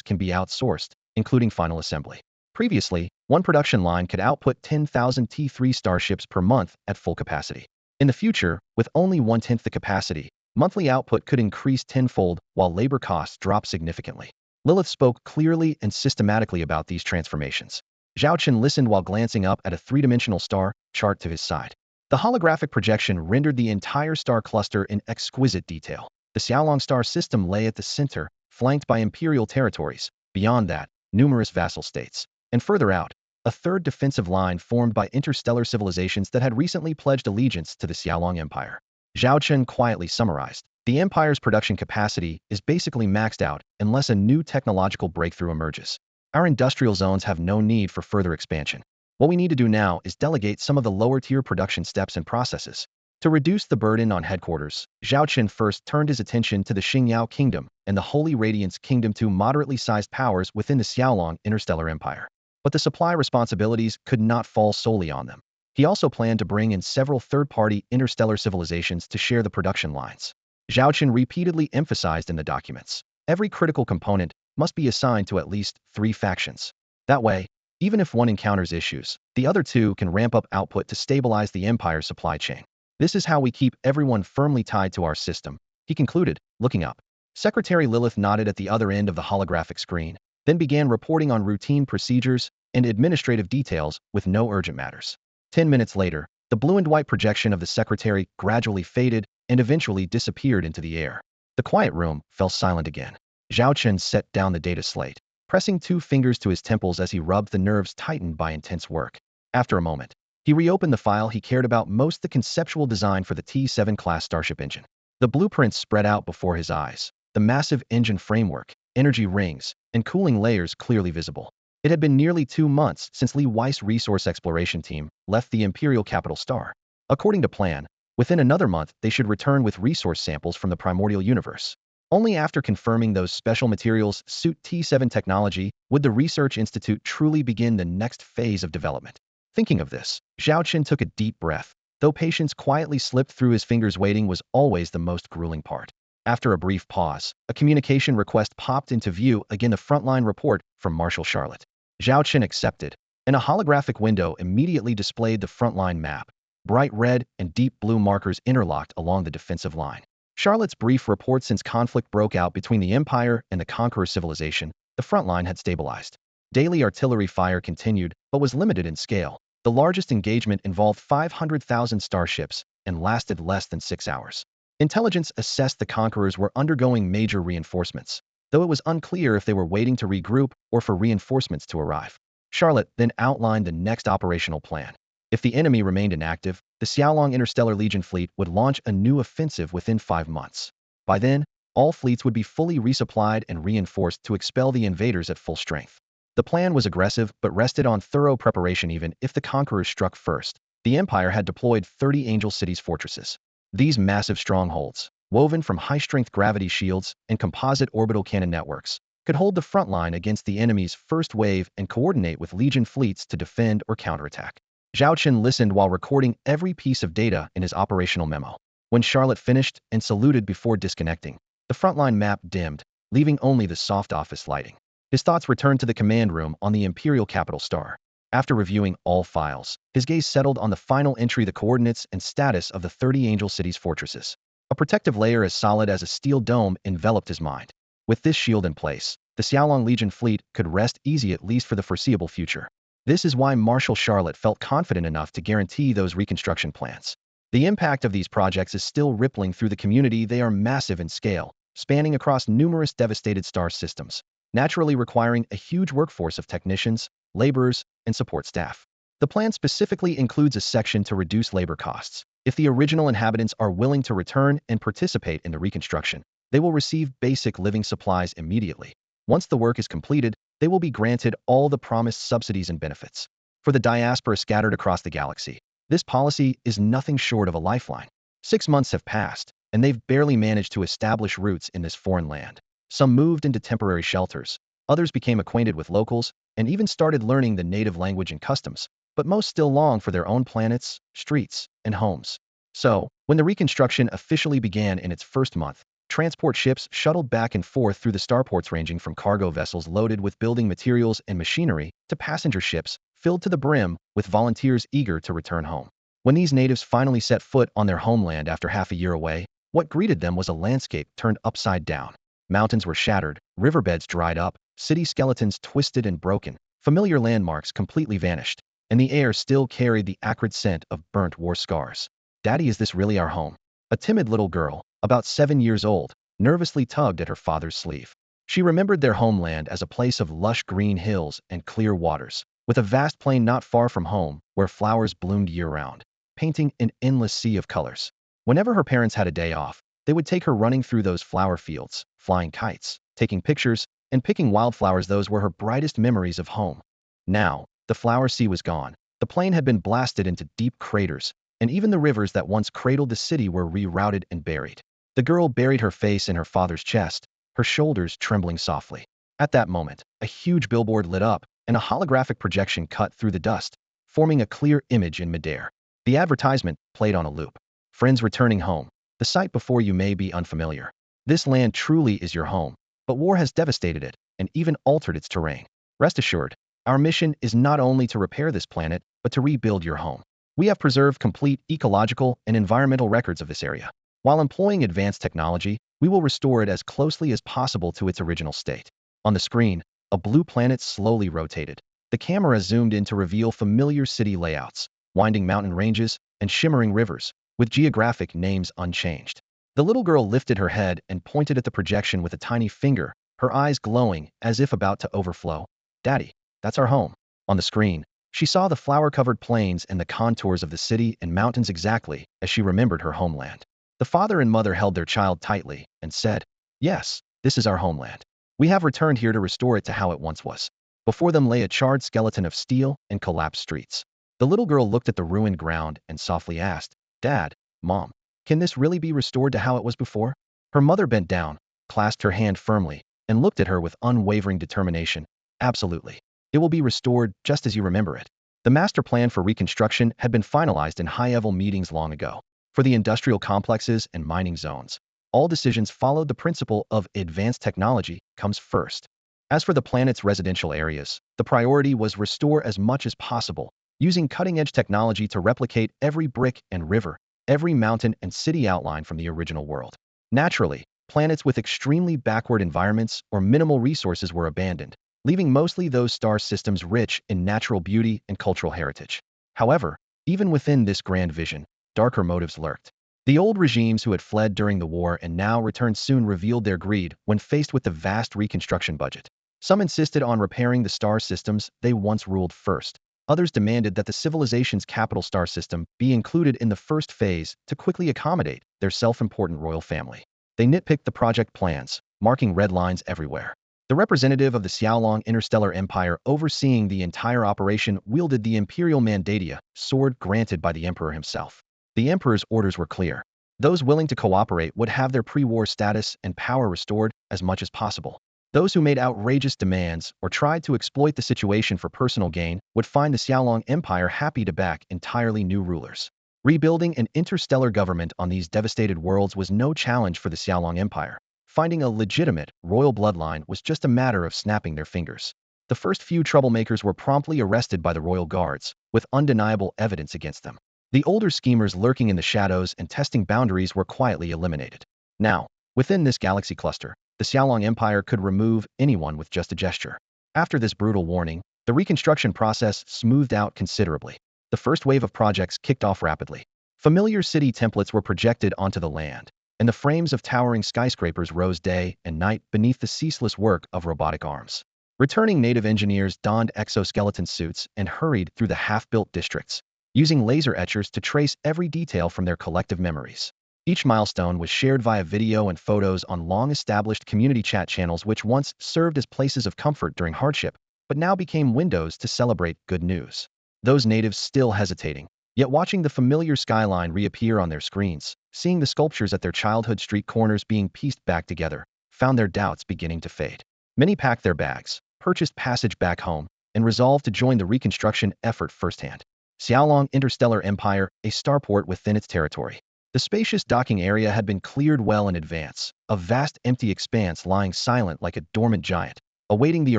can be outsourced, including final assembly. Previously, one production line could output 10,000 T3 starships per month at full capacity. In the future, with only 1/10 the capacity, monthly output could increase tenfold while labor costs drop significantly. Lilith spoke clearly and systematically about these transformations. Zhao Chen listened while glancing up at a three-dimensional star chart to his side. The holographic projection rendered the entire star cluster in exquisite detail. The Xiaolong star system lay at the center, flanked by imperial territories. Beyond that, numerous vassal states. And further out, a third defensive line formed by interstellar civilizations that had recently pledged allegiance to the Xiaolong Empire. Zhao Chen quietly summarized. The Empire's production capacity is basically maxed out unless a new technological breakthrough emerges. Our industrial zones have no need for further expansion. What we need to do now is delegate some of the lower-tier production steps and processes. To reduce the burden on headquarters, Zhao Chen first turned his attention to the Xingyao Kingdom and the Holy Radiance Kingdom, two moderately sized powers within the Xiaolong Interstellar Empire. But the supply responsibilities could not fall solely on them. He also planned to bring in several third-party interstellar civilizations to share the production lines. Zhao Chen repeatedly emphasized in the documents, every critical component must be assigned to at least 3 factions. That way, even if one encounters issues, the other 2 can ramp up output to stabilize the Empire's supply chain. This is how we keep everyone firmly tied to our system, he concluded, looking up. Secretary Lilith nodded at the other end of the holographic screen, then began reporting on routine procedures and administrative details with no urgent matters. 10 minutes later, the blue and white projection of the secretary gradually faded and eventually disappeared into the air. The quiet room fell silent again. Zhao Chen set down the data slate. pressing 2 fingers to his temples as he rubbed the nerves tightened by intense work. After a moment, he reopened the file he cared about most, the conceptual design for the T-7 class starship engine. The blueprints spread out before his eyes, the massive engine framework, energy rings, and cooling layers clearly visible. It had been nearly 2 months since Li Weiss' resource exploration team left the Imperial capital Star. According to plan, within another month they should return with resource samples from the primordial universe. Only after confirming those special materials suit T-7 technology would the Research Institute truly begin the next phase of development. Thinking of this, Zhao Chen took a deep breath. Though patience quietly slipped through his fingers, waiting was always the most grueling part. After a brief pause, a communication request popped into view, again the frontline report from Marshal Charlotte. Zhao Chen accepted, and a holographic window immediately displayed the frontline map. Bright red and deep blue markers interlocked along the defensive line. Charlotte's brief report: since conflict broke out between the Empire and the Conqueror civilization, the front line had stabilized. Daily artillery fire continued, but was limited in scale. The largest engagement involved 500,000 starships and lasted less than 6 hours. Intelligence assessed the conquerors were undergoing major reinforcements, though it was unclear if they were waiting to regroup or for reinforcements to arrive. Charlotte then outlined the next operational plan. If the enemy remained inactive, the Xiaolong Interstellar Legion fleet would launch a new offensive within 5 months. By then, all fleets would be fully resupplied and reinforced to expel the invaders at full strength. The plan was aggressive but rested on thorough preparation. Even if the conquerors struck first, the Empire had deployed 30 Angel Cities fortresses. These massive strongholds, woven from high-strength gravity shields and composite orbital cannon networks, could hold the front line against the enemy's first wave and coordinate with Legion fleets to defend or counterattack. Zhao Chen listened while recording every piece of data in his operational memo. When Charlotte finished and saluted before disconnecting, the frontline map dimmed, leaving only the soft office lighting. His thoughts returned to the command room on the Imperial capital Star. After reviewing all files, his gaze settled on the final entry: the coordinates and status of the 30 Angel Cities fortresses. A protective layer as solid as a steel dome enveloped his mind. With this shield in place, the Xiaolong Legion fleet could rest easy, at least for the foreseeable future. This is why Marshal Charlotte felt confident enough to guarantee those reconstruction plans. The impact of these projects is still rippling through the community. They are massive in scale, spanning across numerous devastated star systems, naturally requiring a huge workforce of technicians, laborers, and support staff. The plan specifically includes a section to reduce labor costs. If the original inhabitants are willing to return and participate in the reconstruction, they will receive basic living supplies immediately. Once the work is completed, they will be granted all the promised subsidies and benefits. For the diaspora scattered across the galaxy, this policy is nothing short of a lifeline. 6 months have passed, and they've barely managed to establish roots in this foreign land. Some moved into temporary shelters, others became acquainted with locals, and even started learning the native language and customs, but most still long for their own planets, streets, and homes. So, when the reconstruction officially began in its first month, transport ships shuttled back and forth through the starports, ranging from cargo vessels loaded with building materials and machinery to passenger ships filled to the brim with volunteers eager to return home. When these natives finally set foot on their homeland after half a year away, what greeted them was a landscape turned upside down. Mountains were shattered, riverbeds dried up, city skeletons twisted and broken, familiar landmarks completely vanished, and the air still carried the acrid scent of burnt war scars. "Daddy, is this really our home?" A timid little girl, about 7 years old, nervously tugged at her father's sleeve. She remembered their homeland as a place of lush green hills and clear waters, with a vast plain not far from home where flowers bloomed year-round, painting an endless sea of colors. Whenever her parents had a day off, they would take her running through those flower fields, flying kites, taking pictures, and picking wildflowers. Those were her brightest memories of home. Now, the flower sea was gone. The plain had been blasted into deep craters, and even the rivers that once cradled the city were rerouted and buried. The girl buried her face in her father's chest, her shoulders trembling softly. At that moment, a huge billboard lit up, and a holographic projection cut through the dust, forming a clear image in midair. The advertisement played on a loop. "Friends returning home. The sight before you may be unfamiliar. This land truly is your home, but war has devastated it and even altered its terrain. Rest assured, our mission is not only to repair this planet, but to rebuild your home. We have preserved complete ecological and environmental records of this area. While employing advanced technology, we will restore it as closely as possible to its original state." On the screen, a blue planet slowly rotated. The camera zoomed in to reveal familiar city layouts, winding mountain ranges, and shimmering rivers, with geographic names unchanged. The little girl lifted her head and pointed at the projection with a tiny finger, her eyes glowing as if about to overflow. "Daddy, that's our home." On the screen, she saw the flower-covered plains and the contours of the city and mountains exactly as she remembered her homeland. The father and mother held their child tightly and said, "Yes, this is our homeland. We have returned here to restore it to how it once was." Before them lay a charred skeleton of steel and collapsed streets. The little girl looked at the ruined ground and softly asked, "Dad, Mom, can this really be restored to how it was before?" Her mother bent down, clasped her hand firmly, and looked at her with unwavering determination. "Absolutely. It will be restored just as you remember it." The master plan for reconstruction had been finalized in high-level meetings long ago. For the industrial complexes and mining zones, all decisions followed the principle of advanced technology comes first. As for the planet's residential areas, the priority was restore as much as possible, using cutting-edge technology to replicate every brick and river, every mountain and city outline from the original world. Naturally, planets with extremely backward environments or minimal resources were abandoned, leaving mostly those star systems rich in natural beauty and cultural heritage. However, even within this grand vision, darker motives lurked. The old regimes who had fled during the war and now returned soon revealed their greed when faced with the vast reconstruction budget. Some insisted on repairing the star systems they once ruled first. Others demanded that the civilization's capital star system be included in the first phase to quickly accommodate their self-important royal family. They nitpicked the project plans, marking red lines everywhere. The representative of the Xiaolong Interstellar Empire overseeing the entire operation wielded the imperial mandatia, sword granted by the emperor himself. The emperor's orders were clear. Those willing to cooperate would have their pre-war status and power restored as much as possible. Those who made outrageous demands or tried to exploit the situation for personal gain would find the Xiaolong Empire happy to back entirely new rulers. Rebuilding an interstellar government on these devastated worlds was no challenge for the Xiaolong Empire. Finding a legitimate royal bloodline was just a matter of snapping their fingers. The first few troublemakers were promptly arrested by the royal guards, with undeniable evidence against them. The older schemers lurking in the shadows and testing boundaries were quietly eliminated. Now, within this galaxy cluster, the Xiaolong Empire could remove anyone with just a gesture. After this brutal warning, the reconstruction process smoothed out considerably. The first wave of projects kicked off rapidly. Familiar city templates were projected onto the land, and the frames of towering skyscrapers rose day and night beneath the ceaseless work of robotic arms. Returning native engineers donned exoskeleton suits and hurried through the half-built districts, using laser etchers to trace every detail from their collective memories. Each milestone was shared via video and photos on long-established community chat channels which once served as places of comfort during hardship, but now became windows to celebrate good news. Those natives still hesitating, yet watching the familiar skyline reappear on their screens, seeing the sculptures at their childhood street corners being pieced back together, found their doubts beginning to fade. Many packed their bags, purchased passage back home, and resolved to join the reconstruction effort firsthand. Xiaolong Interstellar Empire, a starport within its territory. The spacious docking area had been cleared well in advance, a vast empty expanse lying silent like a dormant giant, awaiting the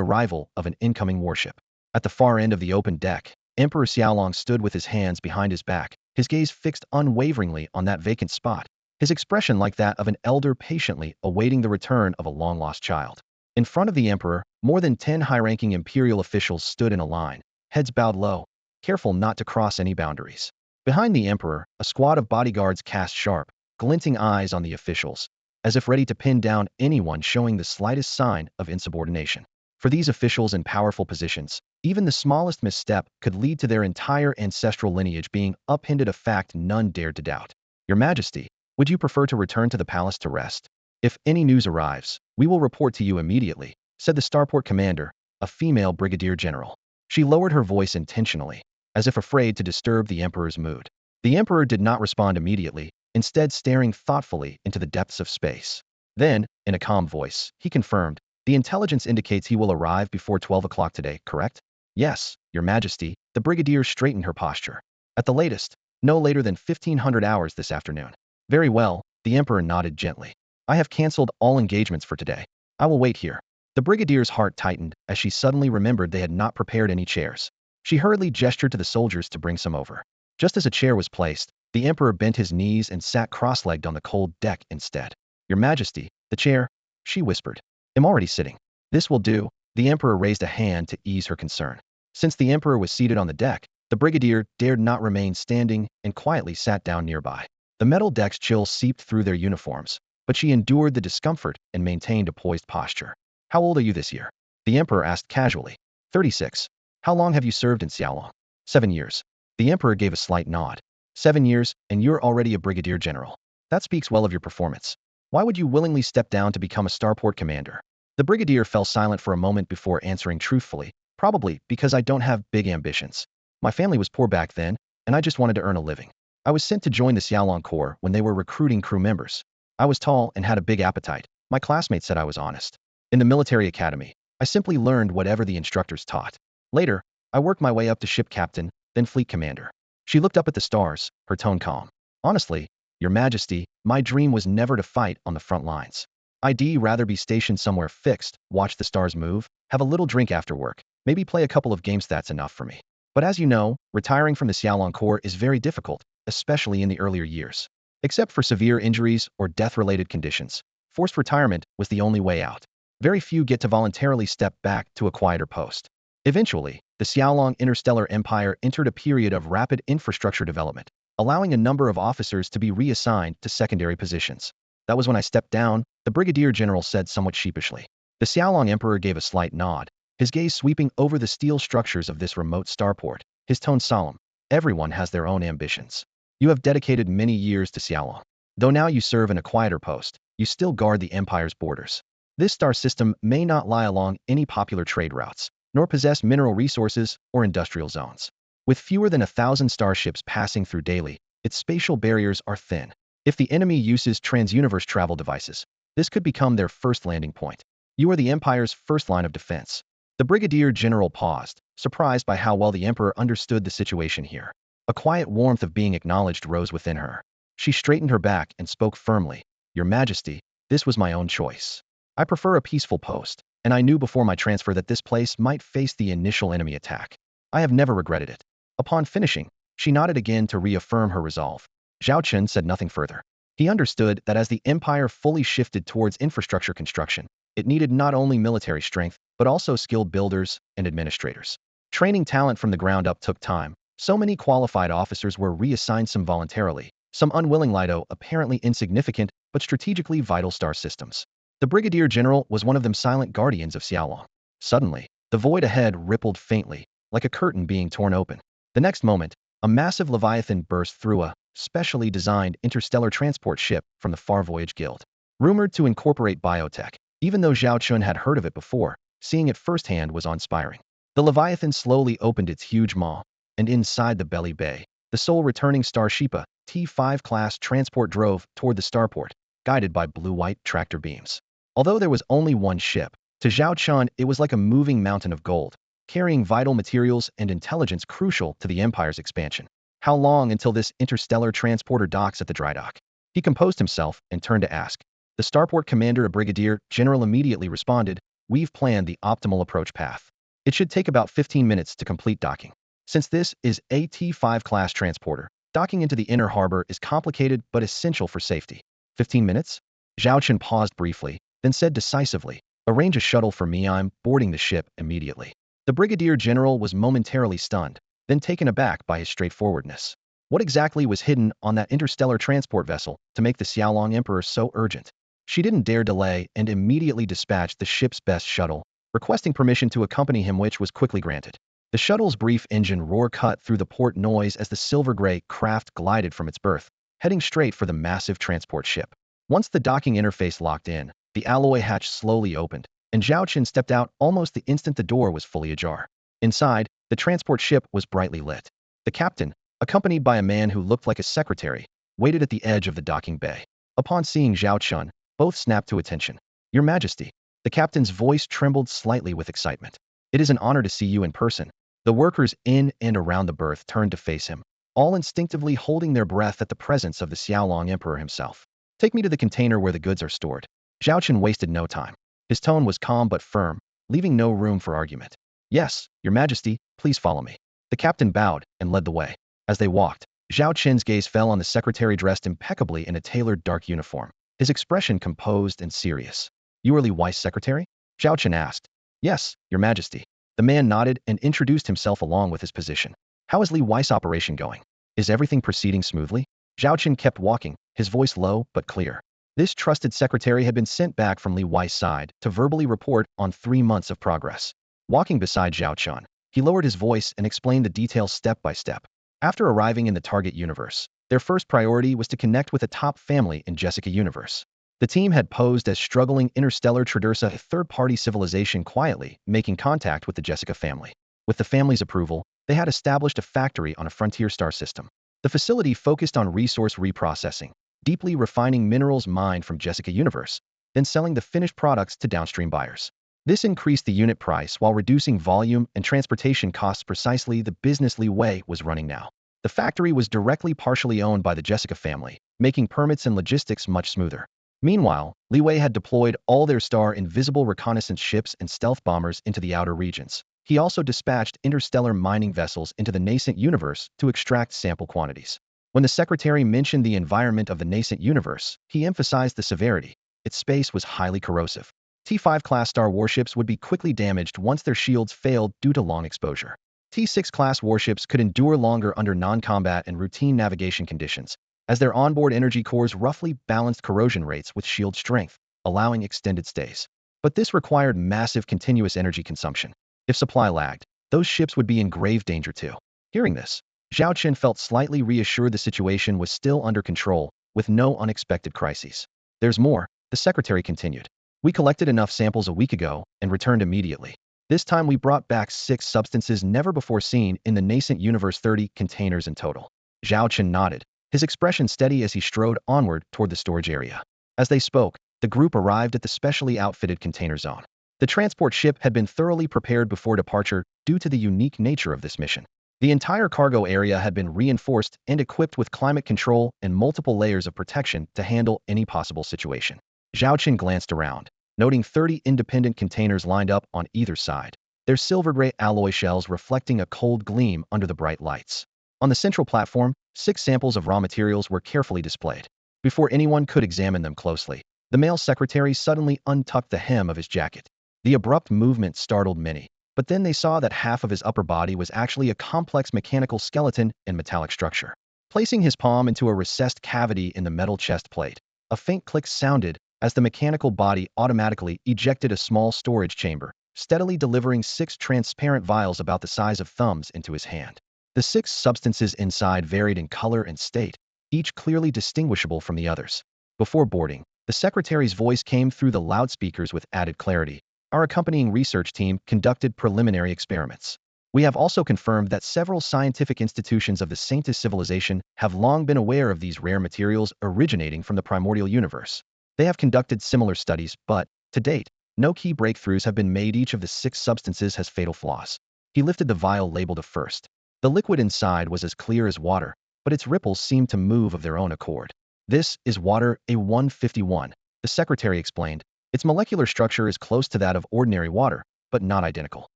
arrival of an incoming warship. At the far end of the open deck, Emperor Xiaolong stood with his hands behind his back, his gaze fixed unwaveringly on that vacant spot, his expression like that of an elder patiently awaiting the return of a long-lost child. In front of the emperor, more than 10 high-ranking imperial officials stood in a line, heads bowed low, careful not to cross any boundaries. Behind the emperor, a squad of bodyguards cast sharp, glinting eyes on the officials, as if ready to pin down anyone showing the slightest sign of insubordination. For these officials in powerful positions, even the smallest misstep could lead to their entire ancestral lineage being upended, a fact none dared to doubt. "Your Majesty, would you prefer to return to the palace to rest? If any news arrives, we will report to you immediately," said the starport commander, a female brigadier general. She lowered her voice intentionally, as if afraid to disturb the emperor's mood. The emperor did not respond immediately, instead staring thoughtfully into the depths of space. Then, in a calm voice, he confirmed, "The intelligence indicates he will arrive before 12 o'clock today, correct?" "Yes, Your Majesty." The brigadier straightened her posture. "At the latest, no later than 1500 hours this afternoon." "Very well," the emperor nodded gently. "I have cancelled all engagements for today. I will wait here." The brigadier's heart tightened as she suddenly remembered they had not prepared any chairs. She hurriedly gestured to the soldiers to bring some over. Just as a chair was placed, the emperor bent his knees and sat cross-legged on the cold deck instead. "Your Majesty, the chair," she whispered. "I'm already sitting." "This will do." The emperor raised a hand to ease her concern. Since the emperor was seated on the deck, the brigadier dared not remain standing and quietly sat down nearby. The metal deck's chill seeped through their uniforms, but she endured the discomfort and maintained a poised posture. How old are you this year? The emperor asked casually. 36. How long have you served in Xiaolong? 7 years. The emperor gave a slight nod. 7 years, and you're already a brigadier general. That speaks well of your performance. Why would you willingly step down to become a starport commander? The brigadier fell silent for a moment before answering truthfully. Probably because I don't have big ambitions. My family was poor back then, and I just wanted to earn a living. I was sent to join the Xiaolong Corps when they were recruiting crew members. I was tall and had a big appetite. My classmates said I was honest. In the military academy, I simply learned whatever the instructors taught. Later, I worked my way up to ship captain, then fleet commander. She looked up at the stars, her tone calm. Honestly, Your Majesty, my dream was never to fight on the front lines. I'd rather be stationed somewhere fixed, watch the stars move, have a little drink after work, maybe play a couple of games. That's enough for me. But as you know, retiring from the Xiaolong Corps is very difficult, especially in the earlier years. Except for severe injuries or death-related conditions, forced retirement was the only way out. Very few get to voluntarily step back to a quieter post. Eventually, the Xiaolong Interstellar Empire entered a period of rapid infrastructure development, allowing a number of officers to be reassigned to secondary positions. That was when I stepped down, the brigadier general said somewhat sheepishly. The Xiaolong Emperor gave a slight nod, his gaze sweeping over the steel structures of this remote starport, his tone solemn. Everyone has their own ambitions. You have dedicated many years to Xiaolong. Though now you serve in a quieter post, you still guard the Empire's borders. This star system may not lie along any popular trade routes, nor possess mineral resources or industrial zones. With fewer than 1,000 starships passing through daily, its spatial barriers are thin. If the enemy uses transuniverse travel devices, this could become their first landing point. You are the Empire's first line of defense. The brigadier general paused, surprised by how well the Emperor understood the situation here. A quiet warmth of being acknowledged rose within her. She straightened her back and spoke firmly. Your Majesty, this was my own choice. I prefer a peaceful post, and I knew before my transfer that this place might face the initial enemy attack. I have never regretted it. Upon finishing, she nodded again to reaffirm her resolve. Zhao Chen said nothing further. He understood that as the Empire fully shifted towards infrastructure construction, it needed not only military strength, but also skilled builders and administrators. Training talent from the ground up took time. So many qualified officers were reassigned, some voluntarily, some unwillingly, to apparently insignificant but strategically vital star systems. The brigadier general was one of them, silent guardians of Xiaolong. Suddenly, the void ahead rippled faintly, like a curtain being torn open. The next moment, a massive leviathan burst through, a specially designed interstellar transport ship from the Far Voyage Guild. Rumored to incorporate biotech, even though Zhao Chen had heard of it before, seeing it firsthand was awe-inspiring. The leviathan slowly opened its huge maw, and inside the belly bay, the sole returning starship, a T5 class transport, drove toward the starport, guided by blue-white tractor beams. Although there was only one ship, to Zhao Chen it was like a moving mountain of gold, carrying vital materials and intelligence crucial to the Empire's expansion. How long until this interstellar transporter docks at the dry dock? He composed himself and turned to ask. The starport commander, a brigadier general, immediately responded, "We've planned the optimal approach path. It should take about 15 minutes to complete docking. Since this is a T5 class transporter, docking into the inner harbor is complicated but essential for safety." 15 minutes? Zhao Chen paused briefly, then said decisively, "Arrange a shuttle for me. I'm boarding the ship immediately." The brigadier general was momentarily stunned, then taken aback by his straightforwardness. What exactly was hidden on that interstellar transport vessel to make the Xiaolong Emperor so urgent? She didn't dare delay and immediately dispatched the ship's best shuttle, requesting permission to accompany him, which was quickly granted. The shuttle's brief engine roar cut through the port noise as the silver-gray craft glided from its berth, heading straight for the massive transport ship. Once the docking interface locked in, the alloy hatch slowly opened, and Zhao Chen stepped out almost the instant the door was fully ajar. Inside, the transport ship was brightly lit. The captain, accompanied by a man who looked like a secretary, waited at the edge of the docking bay. Upon seeing Zhao Chen, both snapped to attention. "Your Majesty." The captain's voice trembled slightly with excitement. "It is an honor to see you in person." The workers in and around the berth turned to face him, all instinctively holding their breath at the presence of the Xiaolong Emperor himself. "Take me to the container where the goods are stored." Zhao Chen wasted no time. His tone was calm but firm, leaving no room for argument. "Yes, Your Majesty, please follow me." The captain bowed and led the way. As they walked, Zhao Chen's gaze fell on the secretary dressed impeccably in a tailored dark uniform, his expression composed and serious. "You are Li Weiss' secretary?" Zhao Chen asked. "Yes, Your Majesty." The man nodded and introduced himself along with his position. "How is Li Weiss' operation going? Is everything proceeding smoothly?" Zhao Chen kept walking, his voice low but clear. This trusted secretary had been sent back from Li Wei's side to verbally report on 3 months of progress. Walking beside Zhao Chen, he lowered his voice and explained the details step by step. After arriving in the target universe, their first priority was to connect with a top family in Jessica universe. The team had posed as struggling interstellar traders, a third-party civilization, quietly making contact with the Jessica family. With the family's approval, they had established a factory on a frontier star system. The facility focused on resource reprocessing, deeply refining minerals mined from Jessica universe, then selling the finished products to downstream buyers. This increased the unit price while reducing volume and transportation costs, precisely the business Li Wei was running now. The factory was directly partially owned by the Jessica family, making permits and logistics much smoother. Meanwhile, Li Wei had deployed all their star-invisible reconnaissance ships and stealth bombers into the outer regions. He also dispatched interstellar mining vessels into the nascent universe to extract sample quantities. When the secretary mentioned the environment of the nascent universe, he emphasized the severity. Its space was highly corrosive. T5-class star warships would be quickly damaged once their shields failed due to long exposure. T6-class warships could endure longer under non-combat and routine navigation conditions, as their onboard energy cores roughly balanced corrosion rates with shield strength, allowing extended stays. But this required massive continuous energy consumption. If supply lagged, those ships would be in grave danger too. Hearing this, Zhao Chen felt slightly reassured the situation was still under control, with no unexpected crises. There's more, the secretary continued. We collected enough samples a week ago and returned immediately. This time we brought back 6 substances never before seen in the nascent universe, 30 containers in total. Zhao Chen nodded, his expression steady as he strode onward toward the storage area. As they spoke, the group arrived at the specially outfitted container zone. The transport ship had been thoroughly prepared before departure due to the unique nature of this mission. The entire cargo area had been reinforced and equipped with climate control and multiple layers of protection to handle any possible situation. Zhao Chen glanced around, noting 30 independent containers lined up on either side, their silver-gray alloy shells reflecting a cold gleam under the bright lights. On the central platform, 6 samples of raw materials were carefully displayed. Before anyone could examine them closely, the male secretary suddenly untucked the hem of his jacket. The abrupt movement startled many, but then they saw that half of his upper body was actually a complex mechanical skeleton and metallic structure. Placing his palm into a recessed cavity in the metal chest plate, a faint click sounded as the mechanical body automatically ejected a small storage chamber, steadily delivering 6 transparent vials about the size of thumbs into his hand. The 6 substances inside varied in color and state, each clearly distinguishable from the others. Before boarding, the secretary's voice came through the loudspeakers with added clarity. Our accompanying research team conducted preliminary experiments. We have also confirmed that several scientific institutions of the Saintis civilization have long been aware of these rare materials originating from the primordial universe. They have conducted similar studies, but, to date, no key breakthroughs have been made. Each of the 6 substances has fatal flaws. He lifted the vial labeled a first. The liquid inside was as clear as water, but its ripples seemed to move of their own accord. This is water A151, the secretary explained. Its molecular structure is close to that of ordinary water, but not identical.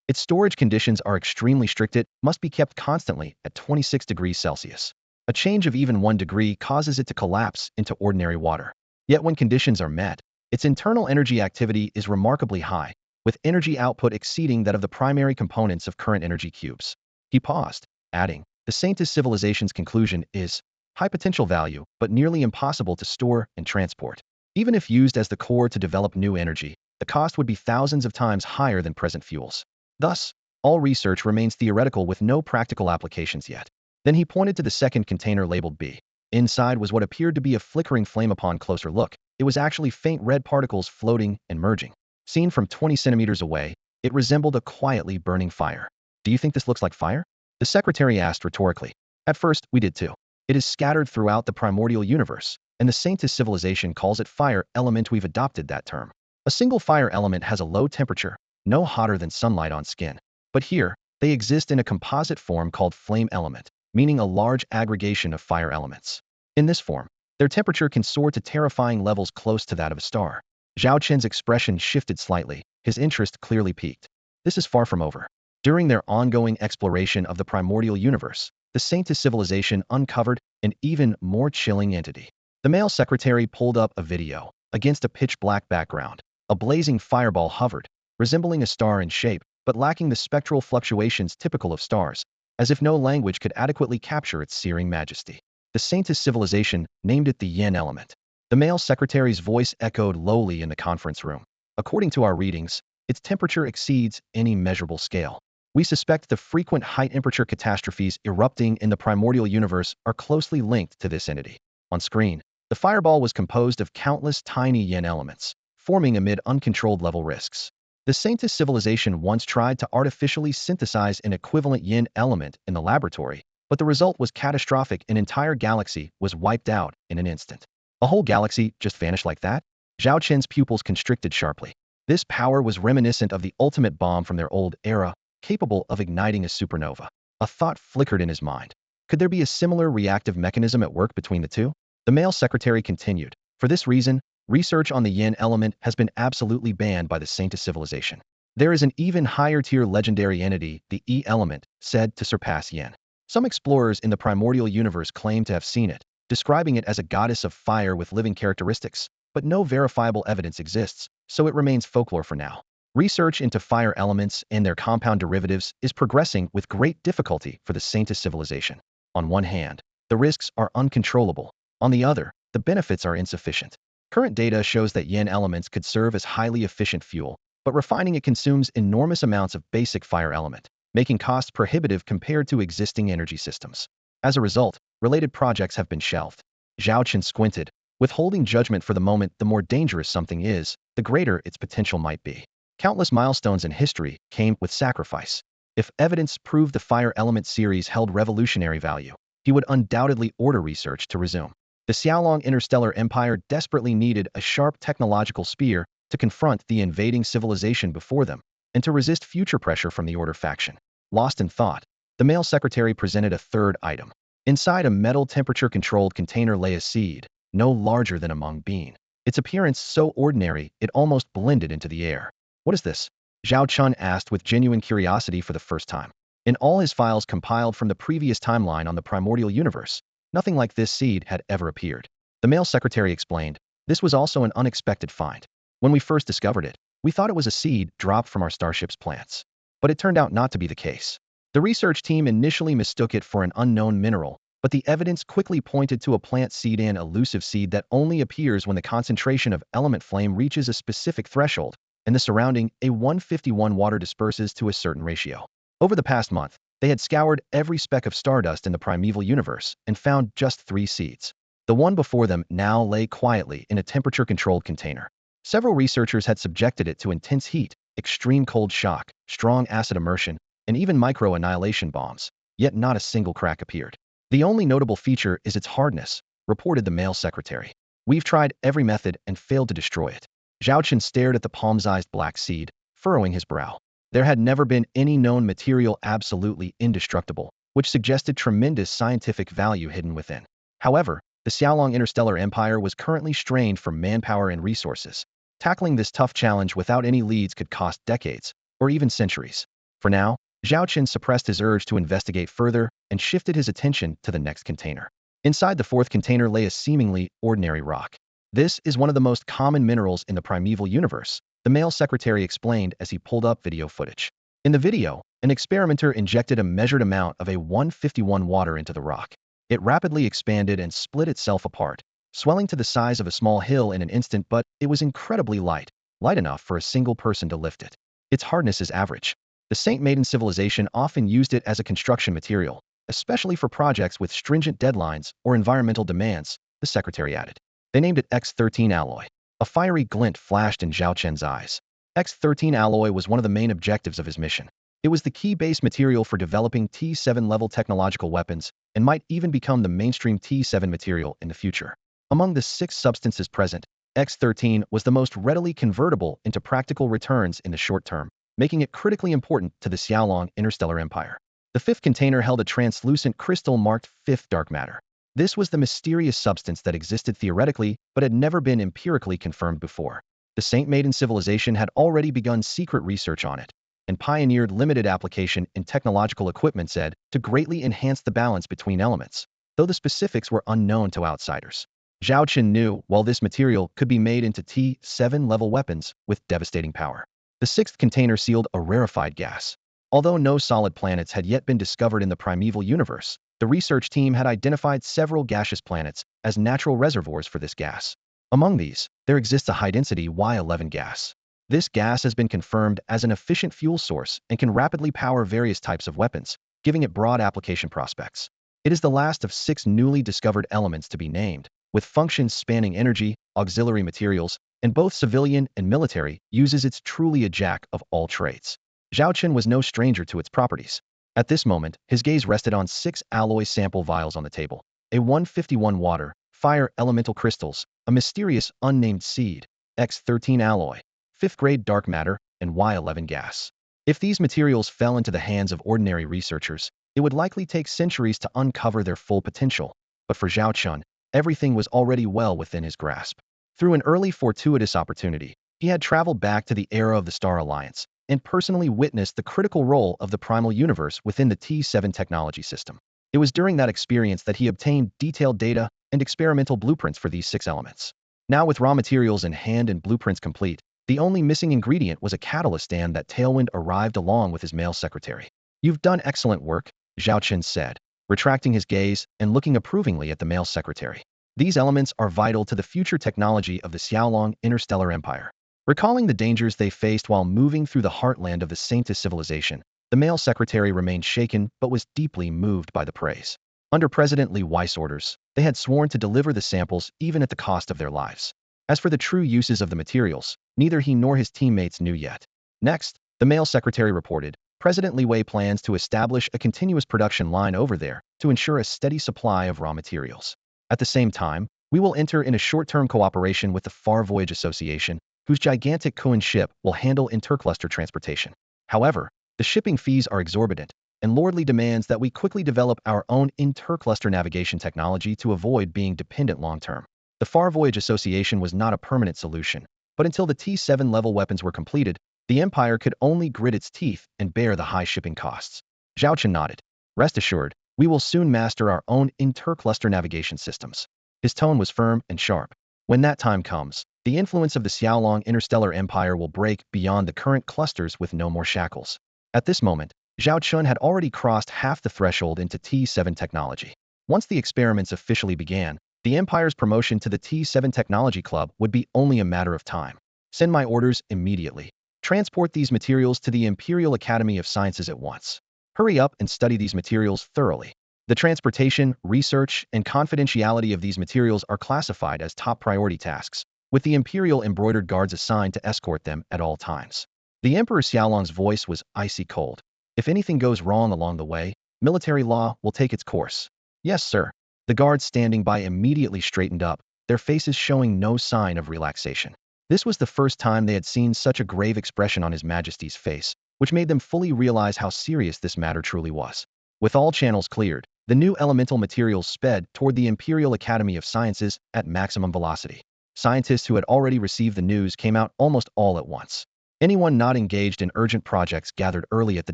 Its storage conditions are extremely strict. It must be kept constantly at 26 degrees Celsius. A change of even 1 degree causes it to collapse into ordinary water. Yet when conditions are met, its internal energy activity is remarkably high, with energy output exceeding that of the primary components of current energy cubes. He paused, adding, the Saintis civilization's conclusion is high potential value, but nearly impossible to store and transport. Even if used as the core to develop new energy, the cost would be thousands of times higher than present fuels. Thus, all research remains theoretical with no practical applications yet. Then he pointed to the second container labeled B. Inside was what appeared to be a flickering flame. Upon closer look, it was actually faint red particles floating and merging. Seen from 20 centimeters away, it resembled a quietly burning fire. Do you think this looks like fire? The secretary asked rhetorically. At first, we did too. It is scattered throughout the primordial universe, and the Saintis civilization calls it fire element. We've adopted that term. A single fire element has a low temperature, no hotter than sunlight on skin. But here, they exist in a composite form called flame element, meaning a large aggregation of fire elements. In this form, their temperature can soar to terrifying levels close to that of a star. Zhao Chen's expression shifted slightly, his interest clearly piqued. This is far from over. During their ongoing exploration of the primordial universe, the Saintis civilization uncovered an even more chilling entity. The male secretary pulled up a video. Against a pitch-black background, a blazing fireball hovered, resembling a star in shape, but lacking the spectral fluctuations typical of stars, as if no language could adequately capture its searing majesty. The Saintis civilization named it the yin element. The male secretary's voice echoed lowly in the conference room. According to our readings, its temperature exceeds any measurable scale. We suspect the frequent high-temperature catastrophes erupting in the primordial universe are closely linked to this entity. On screen, the fireball was composed of countless tiny yin elements, forming amid uncontrolled level risks. The Saintist civilization once tried to artificially synthesize an equivalent yin element in the laboratory, but the result was catastrophic. An entire galaxy was wiped out in an instant. A whole galaxy just vanished like that? Zhao Chen's pupils constricted sharply. This power was reminiscent of the ultimate bomb from their old era, capable of igniting a supernova. A thought flickered in his mind. Could there be a similar reactive mechanism at work between the two? The male secretary continued. For this reason, research on the yin element has been absolutely banned by the Saintist civilization. There is an even higher tier legendary entity, the E element, said to surpass yin. Some explorers in the primordial universe claim to have seen it, describing it as a goddess of fire with living characteristics, but no verifiable evidence exists, so it remains folklore for now. Research into fire elements and their compound derivatives is progressing with great difficulty for the Saintist civilization. On one hand, the risks are uncontrollable. On the other, the benefits are insufficient. Current data shows that yin elements could serve as highly efficient fuel, but refining it consumes enormous amounts of basic fire element, making costs prohibitive compared to existing energy systems. As a result, related projects have been shelved. Zhao Chen squinted. Withholding judgment for the moment, the more dangerous something is, the greater its potential might be. Countless milestones in history came with sacrifice. If evidence proved the fire element series held revolutionary value, he would undoubtedly order research to resume. The Xiaolong interstellar empire desperately needed a sharp technological spear to confront the invading civilization before them, and to resist future pressure from the Order faction. Lost in thought, the male secretary presented a third item. Inside a metal temperature-controlled container lay a seed, no larger than a mung bean. Its appearance so ordinary it almost blended into the air. What is this? Zhao Chen asked with genuine curiosity for the first time. In all his files compiled from the previous timeline on the primordial universe, nothing like this seed had ever appeared. The male secretary explained, this was also an unexpected find. When we first discovered it, we thought it was a seed dropped from our starship's plants. But it turned out not to be the case. The research team initially mistook it for an unknown mineral, but the evidence quickly pointed to a plant seed, an elusive seed that only appears when the concentration of element flame reaches a specific threshold, and the surrounding A151 water disperses to a certain ratio. Over the past month, they had scoured every speck of stardust in the primeval universe and found just 3 seeds. The one before them now lay quietly in a temperature-controlled container. Several researchers had subjected it to intense heat, extreme cold shock, strong acid immersion, and even micro-annihilation bombs, yet not a single crack appeared. The only notable feature is its hardness, reported the male secretary. We've tried every method and failed to destroy it. Zhao Chen stared at the palm-sized black seed, furrowing his brow. There had never been any known material absolutely indestructible, which suggested tremendous scientific value hidden within. However, the Xiaolong interstellar empire was currently strained for manpower and resources. Tackling this tough challenge without any leads could cost decades, or even centuries. For now, Zhao Chen suppressed his urge to investigate further and shifted his attention to the next container. Inside the fourth container lay a seemingly ordinary rock. This is one of the most common minerals in the primeval universe, the male secretary explained as he pulled up video footage. In the video, an experimenter injected a measured amount of A151 water into the rock. It rapidly expanded and split itself apart, swelling to the size of a small hill in an instant, but it was incredibly light enough for a single person to lift it. Its hardness is average. The Saint Maiden civilization often used it as a construction material, especially for projects with stringent deadlines or environmental demands, the secretary added. They named it X13 alloy. A fiery glint flashed in Zhao Chen's eyes. X13 alloy was one of the main objectives of his mission. It was the key base material for developing T7-level technological weapons and might even become the mainstream T7 material in the future. Among the 6 substances present, X13 was the most readily convertible into practical returns in the short term, making it critically important to the Xiaolong interstellar empire. The 5th container held a translucent crystal marked 5th dark matter. This was the mysterious substance that existed theoretically but had never been empirically confirmed before. The Saint Maiden civilization had already begun secret research on it and pioneered limited application in technological equipment said to greatly enhance the balance between elements, though the specifics were unknown to outsiders. Zhao Chen knew while this material could be made into T7-level weapons with devastating power. The 6th container sealed a rarefied gas. Although no solid planets had yet been discovered in the primeval universe, the research team had identified several gaseous planets as natural reservoirs for this gas. Among these, there exists a high-density Y11 gas. This gas has been confirmed as an efficient fuel source and can rapidly power various types of weapons, giving it broad application prospects. It is the last of 6 newly discovered elements to be named, with functions spanning energy, auxiliary materials, and both civilian and military uses. It's truly a jack of all trades. Zhao Chen was no stranger to its properties. At this moment, his gaze rested on 6 alloy sample vials on the table. A 151 water, fire elemental crystals, a mysterious unnamed seed, X13 alloy, 5th grade dark matter, and Y11 gas. If these materials fell into the hands of ordinary researchers, it would likely take centuries to uncover their full potential. But for Zhao Chen, everything was already well within his grasp. Through an early fortuitous opportunity, he had traveled back to the era of the Star Alliance and personally witnessed the critical role of the primal universe within the T7 technology system. It was during that experience that he obtained detailed data and experimental blueprints for these 6 elements. Now with raw materials in hand and blueprints complete, the only missing ingredient was a catalyst, and that Tailwind arrived along with his male secretary. "You've done excellent work," Zhao Chen said, retracting his gaze and looking approvingly at the male secretary. "These elements are vital to the future technology of the Xiaolong interstellar empire." Recalling the dangers they faced while moving through the heartland of the Saintist civilization, the male secretary remained shaken but was deeply moved by the praise. Under President Li Wei's orders, they had sworn to deliver the samples even at the cost of their lives. As for the true uses of the materials, neither he nor his teammates knew yet. Next, the male secretary reported, "President Li Wei plans to establish a continuous production line over there to ensure a steady supply of raw materials. At the same time, we will enter in a short-term cooperation with the Far Voyage Association, whose gigantic Kuan ship will handle intercluster transportation. However, the shipping fees are exorbitant, and Lordly demands that we quickly develop our own intercluster navigation technology to avoid being dependent long-term." The Far Voyage Association was not a permanent solution, but until the T7 level weapons were completed, the Empire could only grit its teeth and bear the high shipping costs. Zhao Chen nodded. "Rest assured, we will soon master our own intercluster navigation systems." His tone was firm and sharp. "When that time comes, the influence of the Xiaolong interstellar empire will break beyond the current clusters with no more shackles." At this moment, Zhao Chen had already crossed half the threshold into T7 technology. Once the experiments officially began, the Empire's promotion to the T7 Technology Club would be only a matter of time. "Send my orders immediately. Transport these materials to the Imperial Academy of Sciences at once. Hurry up and study these materials thoroughly. The transportation, research, and confidentiality of these materials are classified as top priority tasks, with the Imperial embroidered guards assigned to escort them at all times." The Emperor Xiaolong's voice was icy cold. "If anything goes wrong along the way, military law will take its course." "Yes, sir." The guards standing by immediately straightened up, their faces showing no sign of relaxation. This was the first time they had seen such a grave expression on His Majesty's face, which made them fully realize how serious this matter truly was. With all channels cleared, the new elemental materials sped toward the Imperial Academy of Sciences at maximum velocity. Scientists who had already received the news came out almost all at once. Anyone not engaged in urgent projects gathered early at the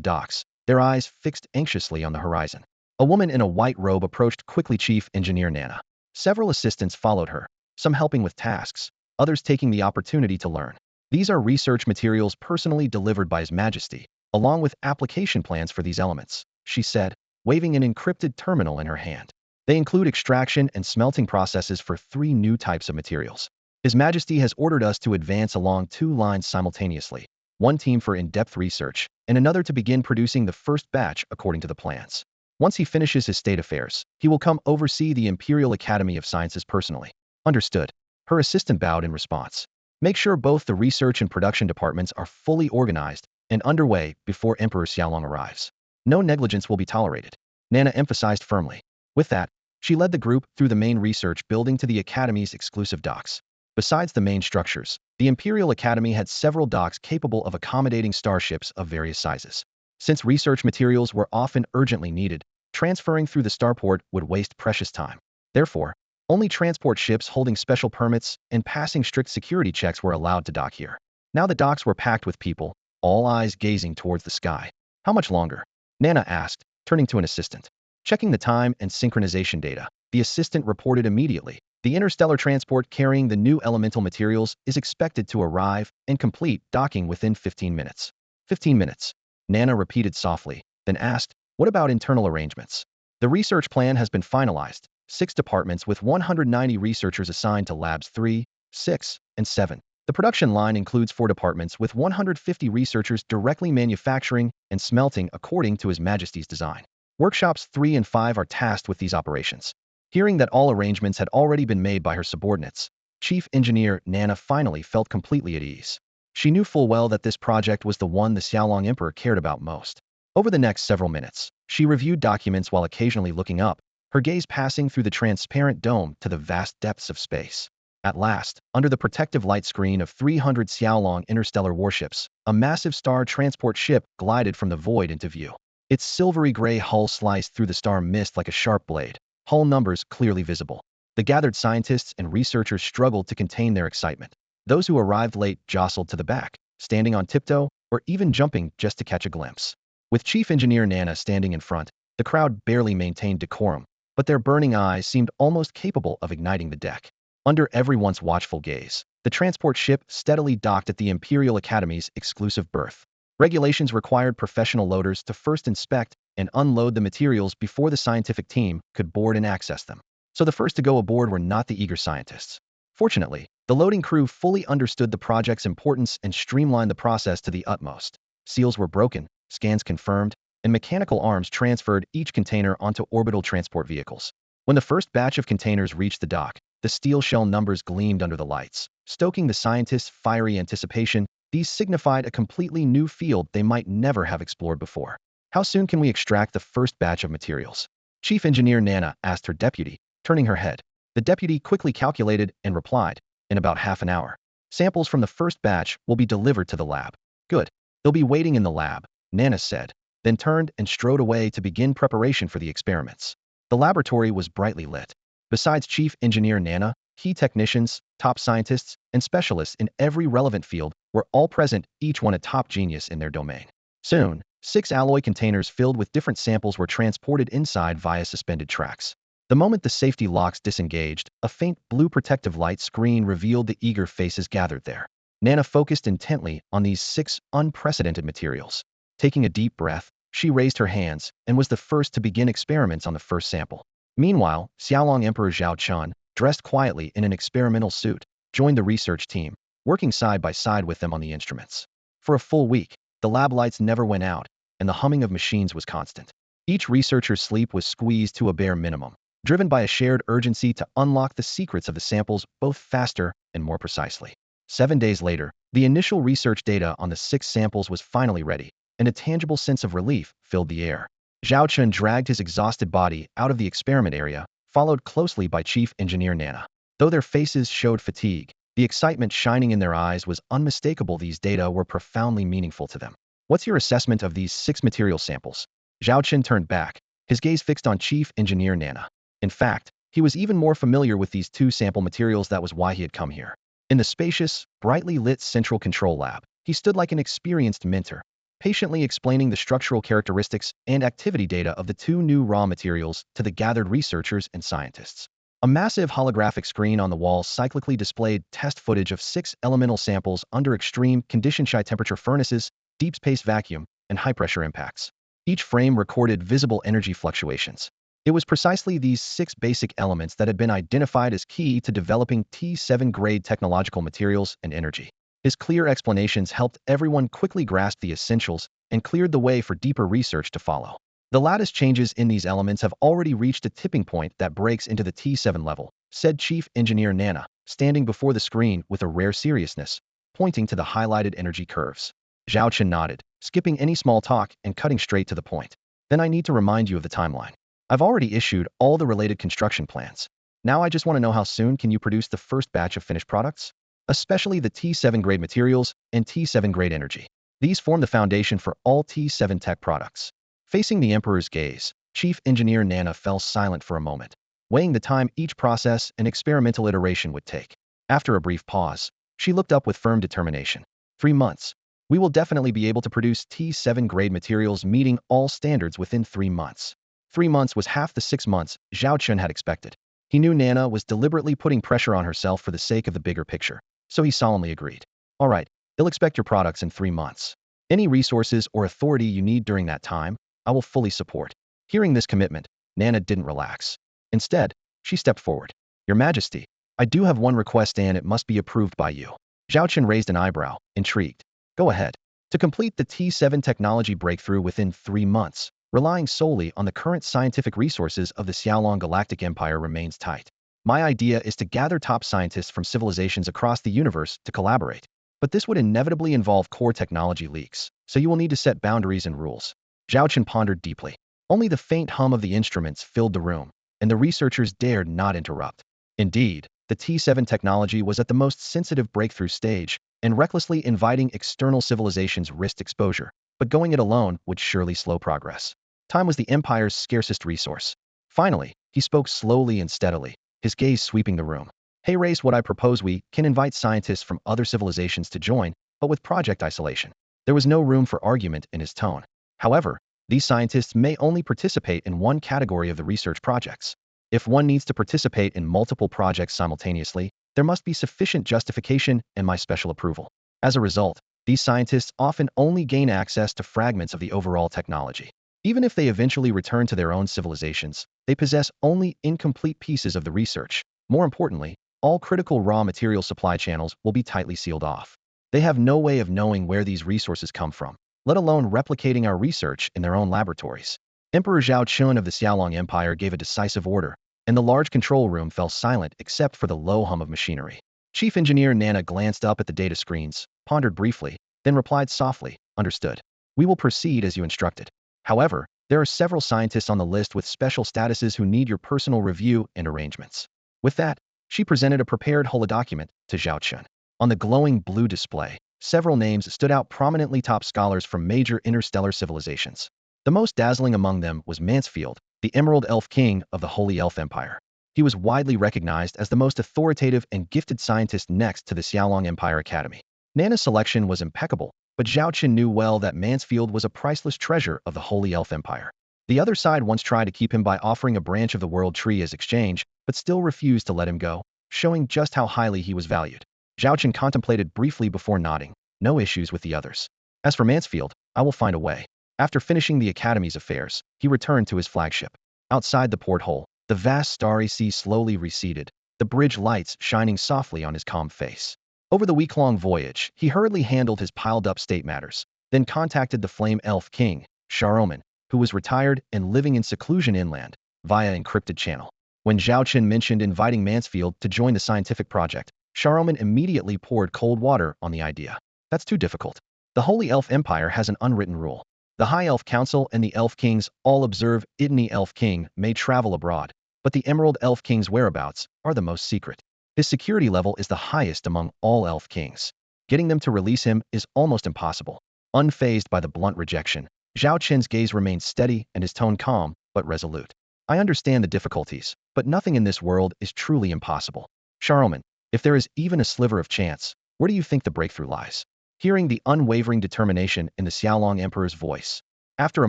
docks, their eyes fixed anxiously on the horizon. A woman in a white robe approached quickly. Chief Engineer Nana. Several assistants followed her, some helping with tasks, others taking the opportunity to learn. "These are research materials personally delivered by His Majesty, along with application plans for these elements," she said, waving an encrypted terminal in her hand. "They include extraction and smelting processes for 3 new types of materials. His Majesty has ordered us to advance along 2 lines simultaneously, one team for in-depth research, and another to begin producing the first batch according to the plans. Once he finishes his state affairs, he will come oversee the Imperial Academy of Sciences personally." "Understood." Her assistant bowed in response. "Make sure both the research and production departments are fully organized and underway before Emperor Xiaolong arrives. No negligence will be tolerated," Nana emphasized firmly. With that, she led the group through the main research building to the Academy's exclusive docks. Besides the main structures, the Imperial Academy had several docks capable of accommodating starships of various sizes. Since research materials were often urgently needed, transferring through the starport would waste precious time. Therefore, only transport ships holding special permits and passing strict security checks were allowed to dock here. Now the docks were packed with people, all eyes gazing towards the sky. "How much longer?" Nana asked, turning to an assistant. Checking the time and synchronization data, the assistant reported immediately. "The interstellar transport carrying the new elemental materials is expected to arrive and complete docking within 15 minutes. 15 minutes. Nana repeated softly, then asked, "What about internal arrangements?" "The research plan has been finalized. 6 departments with 190 researchers assigned to Labs 3, 6, and 7. The production line includes 4 departments with 150 researchers directly manufacturing and smelting according to His Majesty's design. Workshops 3 and 5 are tasked with these operations. Hearing that all arrangements had already been made by her subordinates, Chief Engineer Nana finally felt completely at ease. She knew full well that this project was the one the Xiaolong Emperor cared about most. Over the next several minutes, she reviewed documents while occasionally looking up, her gaze passing through the transparent dome to the vast depths of space. At last, under the protective light screen of 300 Xiaolong interstellar warships, a massive star transport ship glided from the void into view. Its silvery gray hull sliced through the star mist like a sharp blade, hull numbers clearly visible. The gathered scientists and researchers struggled to contain their excitement. Those who arrived late jostled to the back, standing on tiptoe, or even jumping just to catch a glimpse. With Chief Engineer Nana standing in front, the crowd barely maintained decorum, but their burning eyes seemed almost capable of igniting the deck. Under everyone's watchful gaze, the transport ship steadily docked at the Imperial Academy's exclusive berth. Regulations required professional loaders to first inspect and unload the materials before the scientific team could board and access them. So the first to go aboard were not the eager scientists. Fortunately, the loading crew fully understood the project's importance and streamlined the process to the utmost. Seals were broken, scans confirmed, and mechanical arms transferred each container onto orbital transport vehicles. When the first batch of containers reached the dock, the steel shell numbers gleamed under the lights, stoking the scientists' fiery anticipation. These signified a completely new field they might never have explored before. How soon can we extract the first batch of materials? Chief Engineer Nana asked her deputy, turning her head. The deputy quickly calculated and replied, in about half an hour. Samples from the first batch will be delivered to the lab. Good. They'll be waiting in the lab, Nana said, then turned and strode away to begin preparation for the experiments. The laboratory was brightly lit. Besides Chief Engineer Nana, key technicians, top scientists, and specialists in every relevant field were all present, each one a top genius in their domain. Soon, 6 alloy containers filled with different samples were transported inside via suspended tracks. The moment the safety locks disengaged, a faint blue protective light screen revealed the eager faces gathered there. Nana focused intently on these 6 unprecedented materials. Taking a deep breath, she raised her hands and was the first to begin experiments on the first sample. Meanwhile, Xiaolong Emperor Zhao Chen, dressed quietly in an experimental suit, joined the research team, working side by side with them on the instruments. For a full week, the lab lights never went out, and the humming of machines was constant. Each researcher's sleep was squeezed to a bare minimum, driven by a shared urgency to unlock the secrets of the samples both faster and more precisely. 7 days later, the initial research data on the 6 samples was finally ready, and a tangible sense of relief filled the air. Zhao Chen dragged his exhausted body out of the experiment area, followed closely by Chief Engineer Nana. Though their faces showed fatigue, the excitement shining in their eyes was unmistakable. These data were profoundly meaningful to them. What's your assessment of these 6 material samples? Zhao Chen turned back, his gaze fixed on Chief Engineer Nana. In fact, he was even more familiar with these 2 sample materials. That was why he had come here. In the spacious, brightly lit central control lab, he stood like an experienced mentor, patiently explaining the structural characteristics and activity data of the 2 new raw materials to the gathered researchers and scientists. A massive holographic screen on the wall cyclically displayed test footage of 6 elemental samples under extreme conditions: high-temperature furnaces, deep space vacuum, and high-pressure impacts. Each frame recorded visible energy fluctuations. It was precisely these 6 basic elements that had been identified as key to developing T7 grade technological materials and energy. His clear explanations helped everyone quickly grasp the essentials and cleared the way for deeper research to follow. The latest changes in these elements have already reached a tipping point that breaks into the T7 level, said Chief Engineer Nana, standing before the screen with a rare seriousness, pointing to the highlighted energy curves. Zhao Chen nodded, skipping any small talk and cutting straight to the point. Then I need to remind you of the timeline. I've already issued all the related construction plans. Now I just want to know, how soon can you produce the first batch of finished products? Especially the T7 grade materials and T7 grade energy. These form the foundation for all T7 tech products. Facing the Emperor's gaze, Chief Engineer Nana fell silent for a moment, weighing the time each process and experimental iteration would take. After a brief pause, she looked up with firm determination. 3 months. We will definitely be able to produce T7 grade materials meeting all standards within 3 months. 3 months was half the 6 months Zhao Chen had expected. He knew Nana was deliberately putting pressure on herself for the sake of the bigger picture. So he solemnly agreed. All right, they'll expect your products in 3 months. Any resources or authority you need during that time, I will fully support. Hearing this commitment, Nana didn't relax. Instead, she stepped forward. Your Majesty, I do have one request and it must be approved by you. Zhao Chen raised an eyebrow, intrigued. Go ahead. To complete the T7 technology breakthrough within 3 months, relying solely on the current scientific resources of the Xiaolong Galactic Empire remains tight. My idea is to gather top scientists from civilizations across the universe to collaborate. But this would inevitably involve core technology leaks, so you will need to set boundaries and rules. Zhao Chen pondered deeply. Only the faint hum of the instruments filled the room, and the researchers dared not interrupt. Indeed, the T7 technology was at the most sensitive breakthrough stage, and recklessly inviting external civilizations risked exposure, but going it alone would surely slow progress. Time was the Empire's scarcest resource. Finally, he spoke slowly and steadily, his gaze sweeping the room. Hey race, what I propose we can invite scientists from other civilizations to join, but with project isolation. There was no room for argument in his tone. However, these scientists may only participate in one category of the research projects. If one needs to participate in multiple projects simultaneously, there must be sufficient justification and my special approval. As a result, these scientists often only gain access to fragments of the overall technology. Even if they eventually return to their own civilizations, they possess only incomplete pieces of the research. More importantly, all critical raw material supply channels will be tightly sealed off. They have no way of knowing where these resources come from, let alone replicating our research in their own laboratories. Emperor Zhao Chen of the Xiaolong Empire gave a decisive order, and the large control room fell silent except for the low hum of machinery. Chief Engineer Nana glanced up at the data screens, pondered briefly, then replied softly, understood. We will proceed as you instructed. However, there are several scientists on the list with special statuses who need your personal review and arrangements. With that, she presented a prepared holodocument to Zhao Chen. On the glowing blue display, several names stood out prominently, top scholars from major interstellar civilizations. The most dazzling among them was Mansfield, the Emerald Elf King of the Holy Elf Empire. He was widely recognized as the most authoritative and gifted scientist next to the Xiaolong Empire Academy. Nana's selection was impeccable, but Zhao Chen knew well that Mansfield was a priceless treasure of the Holy Elf Empire. The other side once tried to keep him by offering a branch of the World Tree as exchange, but still refused to let him go, showing just how highly he was valued. Zhao Chen contemplated briefly before nodding. No issues with the others. As for Mansfield, I will find a way. After finishing the Academy's affairs, he returned to his flagship. Outside the porthole, the vast starry sea slowly receded, the bridge lights shining softly on his calm face. Over the week-long voyage, he hurriedly handled his piled-up state matters, then contacted the Flame Elf King, Sharoman, who was retired and living in seclusion inland, via encrypted channel. When Zhao Chen mentioned inviting Mansfield to join the scientific project, Sharoman immediately poured cold water on the idea. That's too difficult. The Holy Elf Empire has an unwritten rule. The High Elf Council and the Elf Kings all observe Idni Elf King may travel abroad, but the Emerald Elf King's whereabouts are the most secret. His security level is the highest among all Elf Kings. Getting them to release him is almost impossible. Unfazed by the blunt rejection, Zhao Chen's gaze remained steady and his tone calm, but resolute. I understand the difficulties, but nothing in this world is truly impossible. Sharoman, if there is even a sliver of chance, where do you think the breakthrough lies? Hearing the unwavering determination in the Xiaolong Emperor's voice, after a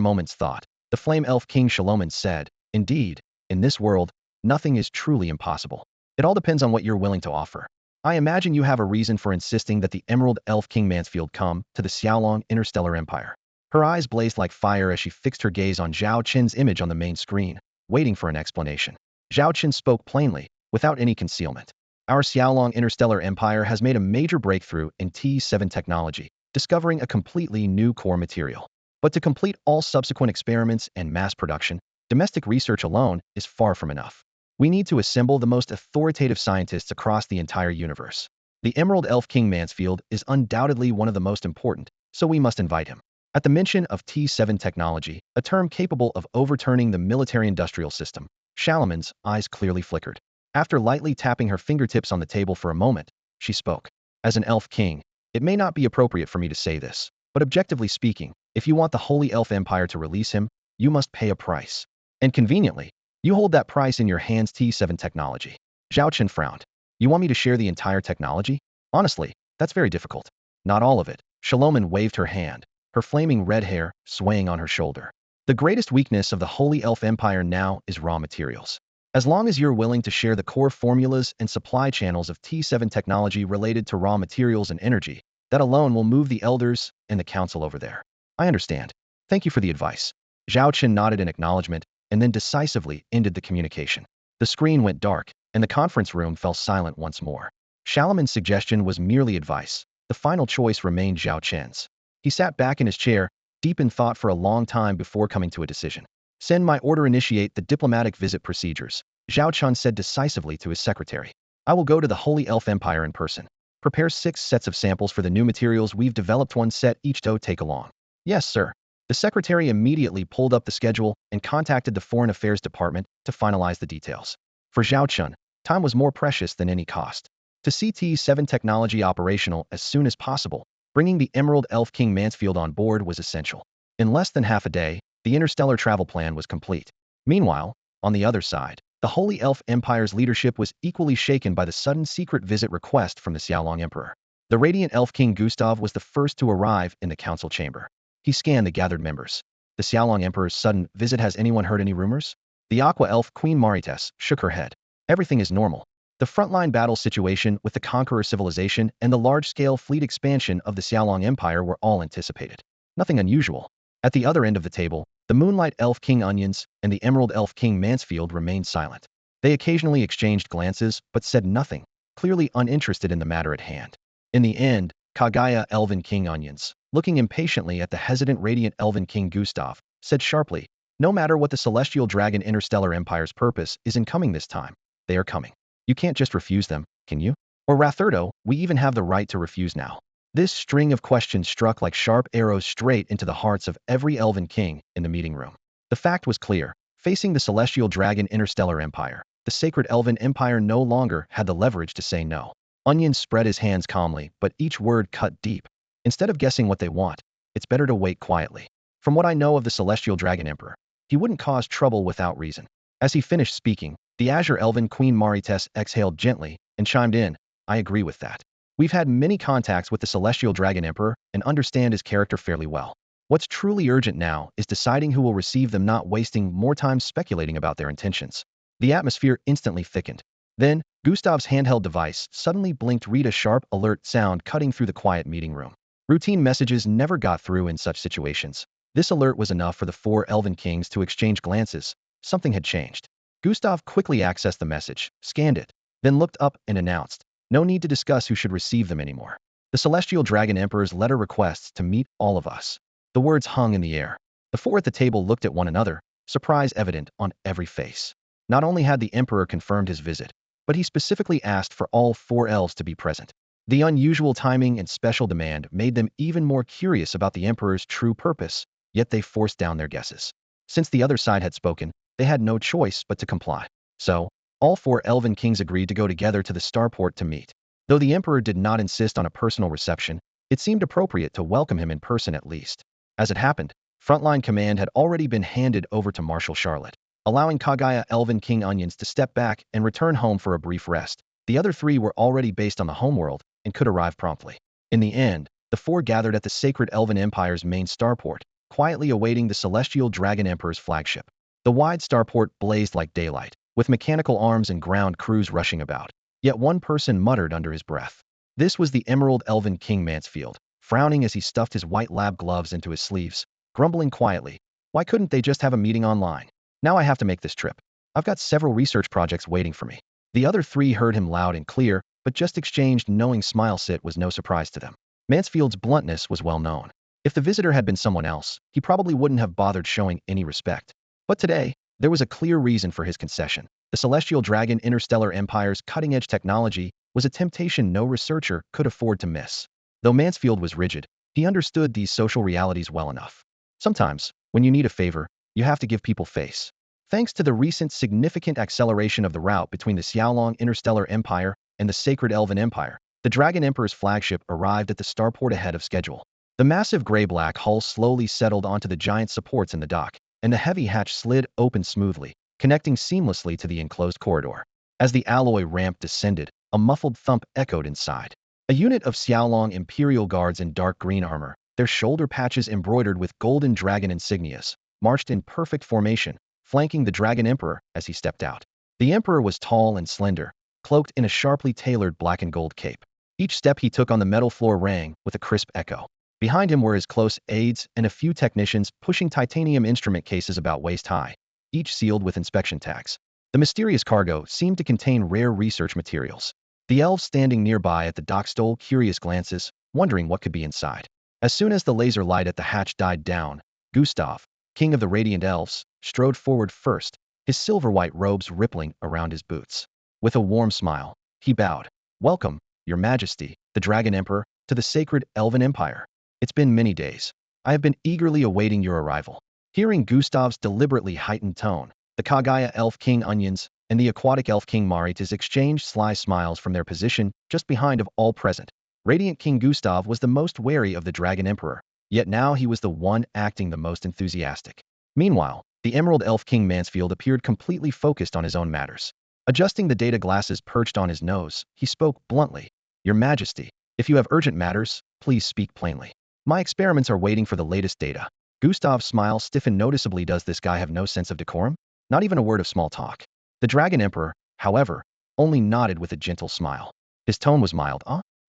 moment's thought, the Flame Elf King Shaloman said, indeed, in this world, nothing is truly impossible. It all depends on what you're willing to offer. I imagine you have a reason for insisting that the Emerald Elf King Mansfield come to the Xiaolong Interstellar Empire. Her eyes blazed like fire as she fixed her gaze on Zhao Chen's image on the main screen, waiting for an explanation. Zhao Chen spoke plainly, without any concealment. Our Xiaolong Interstellar Empire has made a major breakthrough in T7 technology, discovering a completely new core material. But to complete all subsequent experiments and mass production, domestic research alone is far from enough. We need to assemble the most authoritative scientists across the entire universe. The Emerald Elf King Mansfield is undoubtedly one of the most important, so we must invite him. At the mention of T7 technology, a term capable of overturning the military-industrial system, Shaloman's eyes clearly flickered. After lightly tapping her fingertips on the table for a moment, she spoke. As an elf king, it may not be appropriate for me to say this, but objectively speaking, if you want the Holy Elf Empire to release him, you must pay a price. And conveniently, you hold that price in your hands. T7 technology. Zhao Chen frowned. You want me to share the entire technology? Honestly, that's very difficult. Not all of it. Shaloman waved her hand, her flaming red hair swaying on her shoulder. The greatest weakness of the Holy Elf Empire now is raw materials. As long as you're willing to share the core formulas and supply channels of T7 technology related to raw materials and energy, that alone will move the elders and the council over there. I understand. Thank you for the advice. Zhao Chen nodded in acknowledgement and then decisively ended the communication. The screen went dark, and the conference room fell silent once more. Shalaman's suggestion was merely advice. The final choice remained Zhao Chen's. He sat back in his chair, deep in thought for a long time before coming to a decision. Send my order, initiate the diplomatic visit procedures, Zhao Chen said decisively to his secretary. I will go to the Holy Elf Empire in person. Prepare 6 sets of samples for the new materials we've developed, 1 set each to take along. Yes, sir. The secretary immediately pulled up the schedule and contacted the Foreign Affairs Department to finalize the details. For Zhao Chen, time was more precious than any cost. To CT-7 technology operational as soon as possible, bringing the Emerald Elf King Mansfield on board was essential. In less than half a day, the interstellar travel plan was complete. Meanwhile, on the other side, the Holy Elf Empire's leadership was equally shaken by the sudden secret visit request from the Xiaolong Emperor. The Radiant Elf King Gustav was the first to arrive in the council chamber. He scanned the gathered members. The Xiaolong Emperor's sudden visit. Has anyone heard any rumors? The Aqua Elf Queen Marites shook her head. Everything is normal. The frontline battle situation with the Conqueror civilization and the large-scale fleet expansion of the Xiaolong Empire were all anticipated. Nothing unusual. At the other end of the table, the Moonlight Elf King Onions and the Emerald Elf King Mansfield remained silent. They occasionally exchanged glances, but said nothing, clearly uninterested in the matter at hand. In the end, Kagaya Elven King Onions, looking impatiently at the hesitant Radiant Elven King Gustav, said sharply, no matter what the Celestial Dragon Interstellar Empire's purpose is in coming this time, they are coming. You can't just refuse them, can you? Or Ratherdo, we even have the right to refuse now. This string of questions struck like sharp arrows straight into the hearts of every Elven King in the meeting room. The fact was clear. Facing the Celestial Dragon Interstellar Empire, the Sacred Elven Empire no longer had the leverage to say no. Onion spread his hands calmly, but each word cut deep. Instead of guessing what they want, it's better to wait quietly. From what I know of the Celestial Dragon Emperor, he wouldn't cause trouble without reason. As he finished speaking, the Azure Elven Queen Marites exhaled gently and chimed in, I agree with that. We've had many contacts with the Celestial Dragon Emperor and understand his character fairly well. What's truly urgent now is deciding who will receive them, not wasting more time speculating about their intentions. The atmosphere instantly thickened. Then, Gustav's handheld device suddenly blinked, read a sharp, alert sound cutting through the quiet meeting room. Routine messages never got through in such situations. This alert was enough for the 4 Elven Kings to exchange glances. Something had changed. Gustav quickly accessed the message, scanned it, then looked up and announced, no need to discuss who should receive them anymore. The Celestial Dragon Emperor's letter requests to meet all of us. The words hung in the air. The 4 at the table looked at one another, surprise evident on every face. Not only had the Emperor confirmed his visit, but he specifically asked for all 4 elves to be present. The unusual timing and special demand made them even more curious about the Emperor's true purpose, yet they forced down their guesses. Since the other side had spoken, they had no choice but to comply. So, all 4 Elven Kings agreed to go together to the starport to meet. Though the Emperor did not insist on a personal reception, it seemed appropriate to welcome him in person at least. As it happened, frontline command had already been handed over to Marshal Charlotte, allowing Kagaya Elven King Onions to step back and return home for a brief rest. The other 3 were already based on the homeworld and could arrive promptly. In the end, the 4 gathered at the Sacred Elven Empire's main starport, quietly awaiting the Celestial Dragon Emperor's flagship. The wide starport blazed like daylight, with mechanical arms and ground crews rushing about. Yet one person muttered under his breath. This was the Emerald Elven King Mansfield, frowning as he stuffed his white lab gloves into his sleeves, grumbling quietly. Why couldn't they just have a meeting online? Now I have to make this trip. I've got several research projects waiting for me. The other 3 heard him loud and clear, but just exchanged knowing smiles. It was no surprise to them. Mansfield's bluntness was well known. If the visitor had been someone else, he probably wouldn't have bothered showing any respect. But today, there was a clear reason for his concession. The Celestial Dragon Interstellar Empire's cutting-edge technology was a temptation no researcher could afford to miss. Though Mansfield was rigid, he understood these social realities well enough. Sometimes, when you need a favor, you have to give people face. Thanks to the recent significant acceleration of the route between the Xiaolong Interstellar Empire and the Sacred Elven Empire, the Dragon Emperor's flagship arrived at the starport ahead of schedule. The massive gray-black hull slowly settled onto the giant supports in the dock, and the heavy hatch slid open smoothly, connecting seamlessly to the enclosed corridor. As the alloy ramp descended, a muffled thump echoed inside. A unit of Xiaolong Imperial Guards in dark green armor, their shoulder patches embroidered with golden dragon insignias, marched in perfect formation, flanking the Dragon Emperor as he stepped out. The Emperor was tall and slender, cloaked in a sharply tailored black and gold cape. Each step he took on the metal floor rang with a crisp echo. Behind him were his close aides and a few technicians pushing titanium instrument cases about waist high, each sealed with inspection tags. The mysterious cargo seemed to contain rare research materials. The elves standing nearby at the dock stole curious glances, wondering what could be inside. As soon as the laser light at the hatch died down, Gustav, king of the radiant elves, strode forward first, his silver-white robes rippling around his boots. With a warm smile, he bowed. "Welcome, Your Majesty, the Dragon Emperor, to the sacred Elven Empire. It's been many days. I have been eagerly awaiting your arrival." Hearing Gustav's deliberately heightened tone, the Kagaya Elf King Onions and the aquatic Elf King Maritas exchanged sly smiles from their position just behind of all present. Radiant King Gustav was the most wary of the Dragon Emperor, yet now he was the one acting the most enthusiastic. Meanwhile, the Emerald Elf King Mansfield appeared completely focused on his own matters. Adjusting the data glasses perched on his nose, he spoke bluntly. "Your Majesty, if you have urgent matters, please speak plainly. My experiments are waiting for the latest data." Gustav's smile stiffened noticeably. Does this guy have no sense of decorum? Not even a word of small talk. The Dragon Emperor, however, only nodded with a gentle smile. His tone was mild.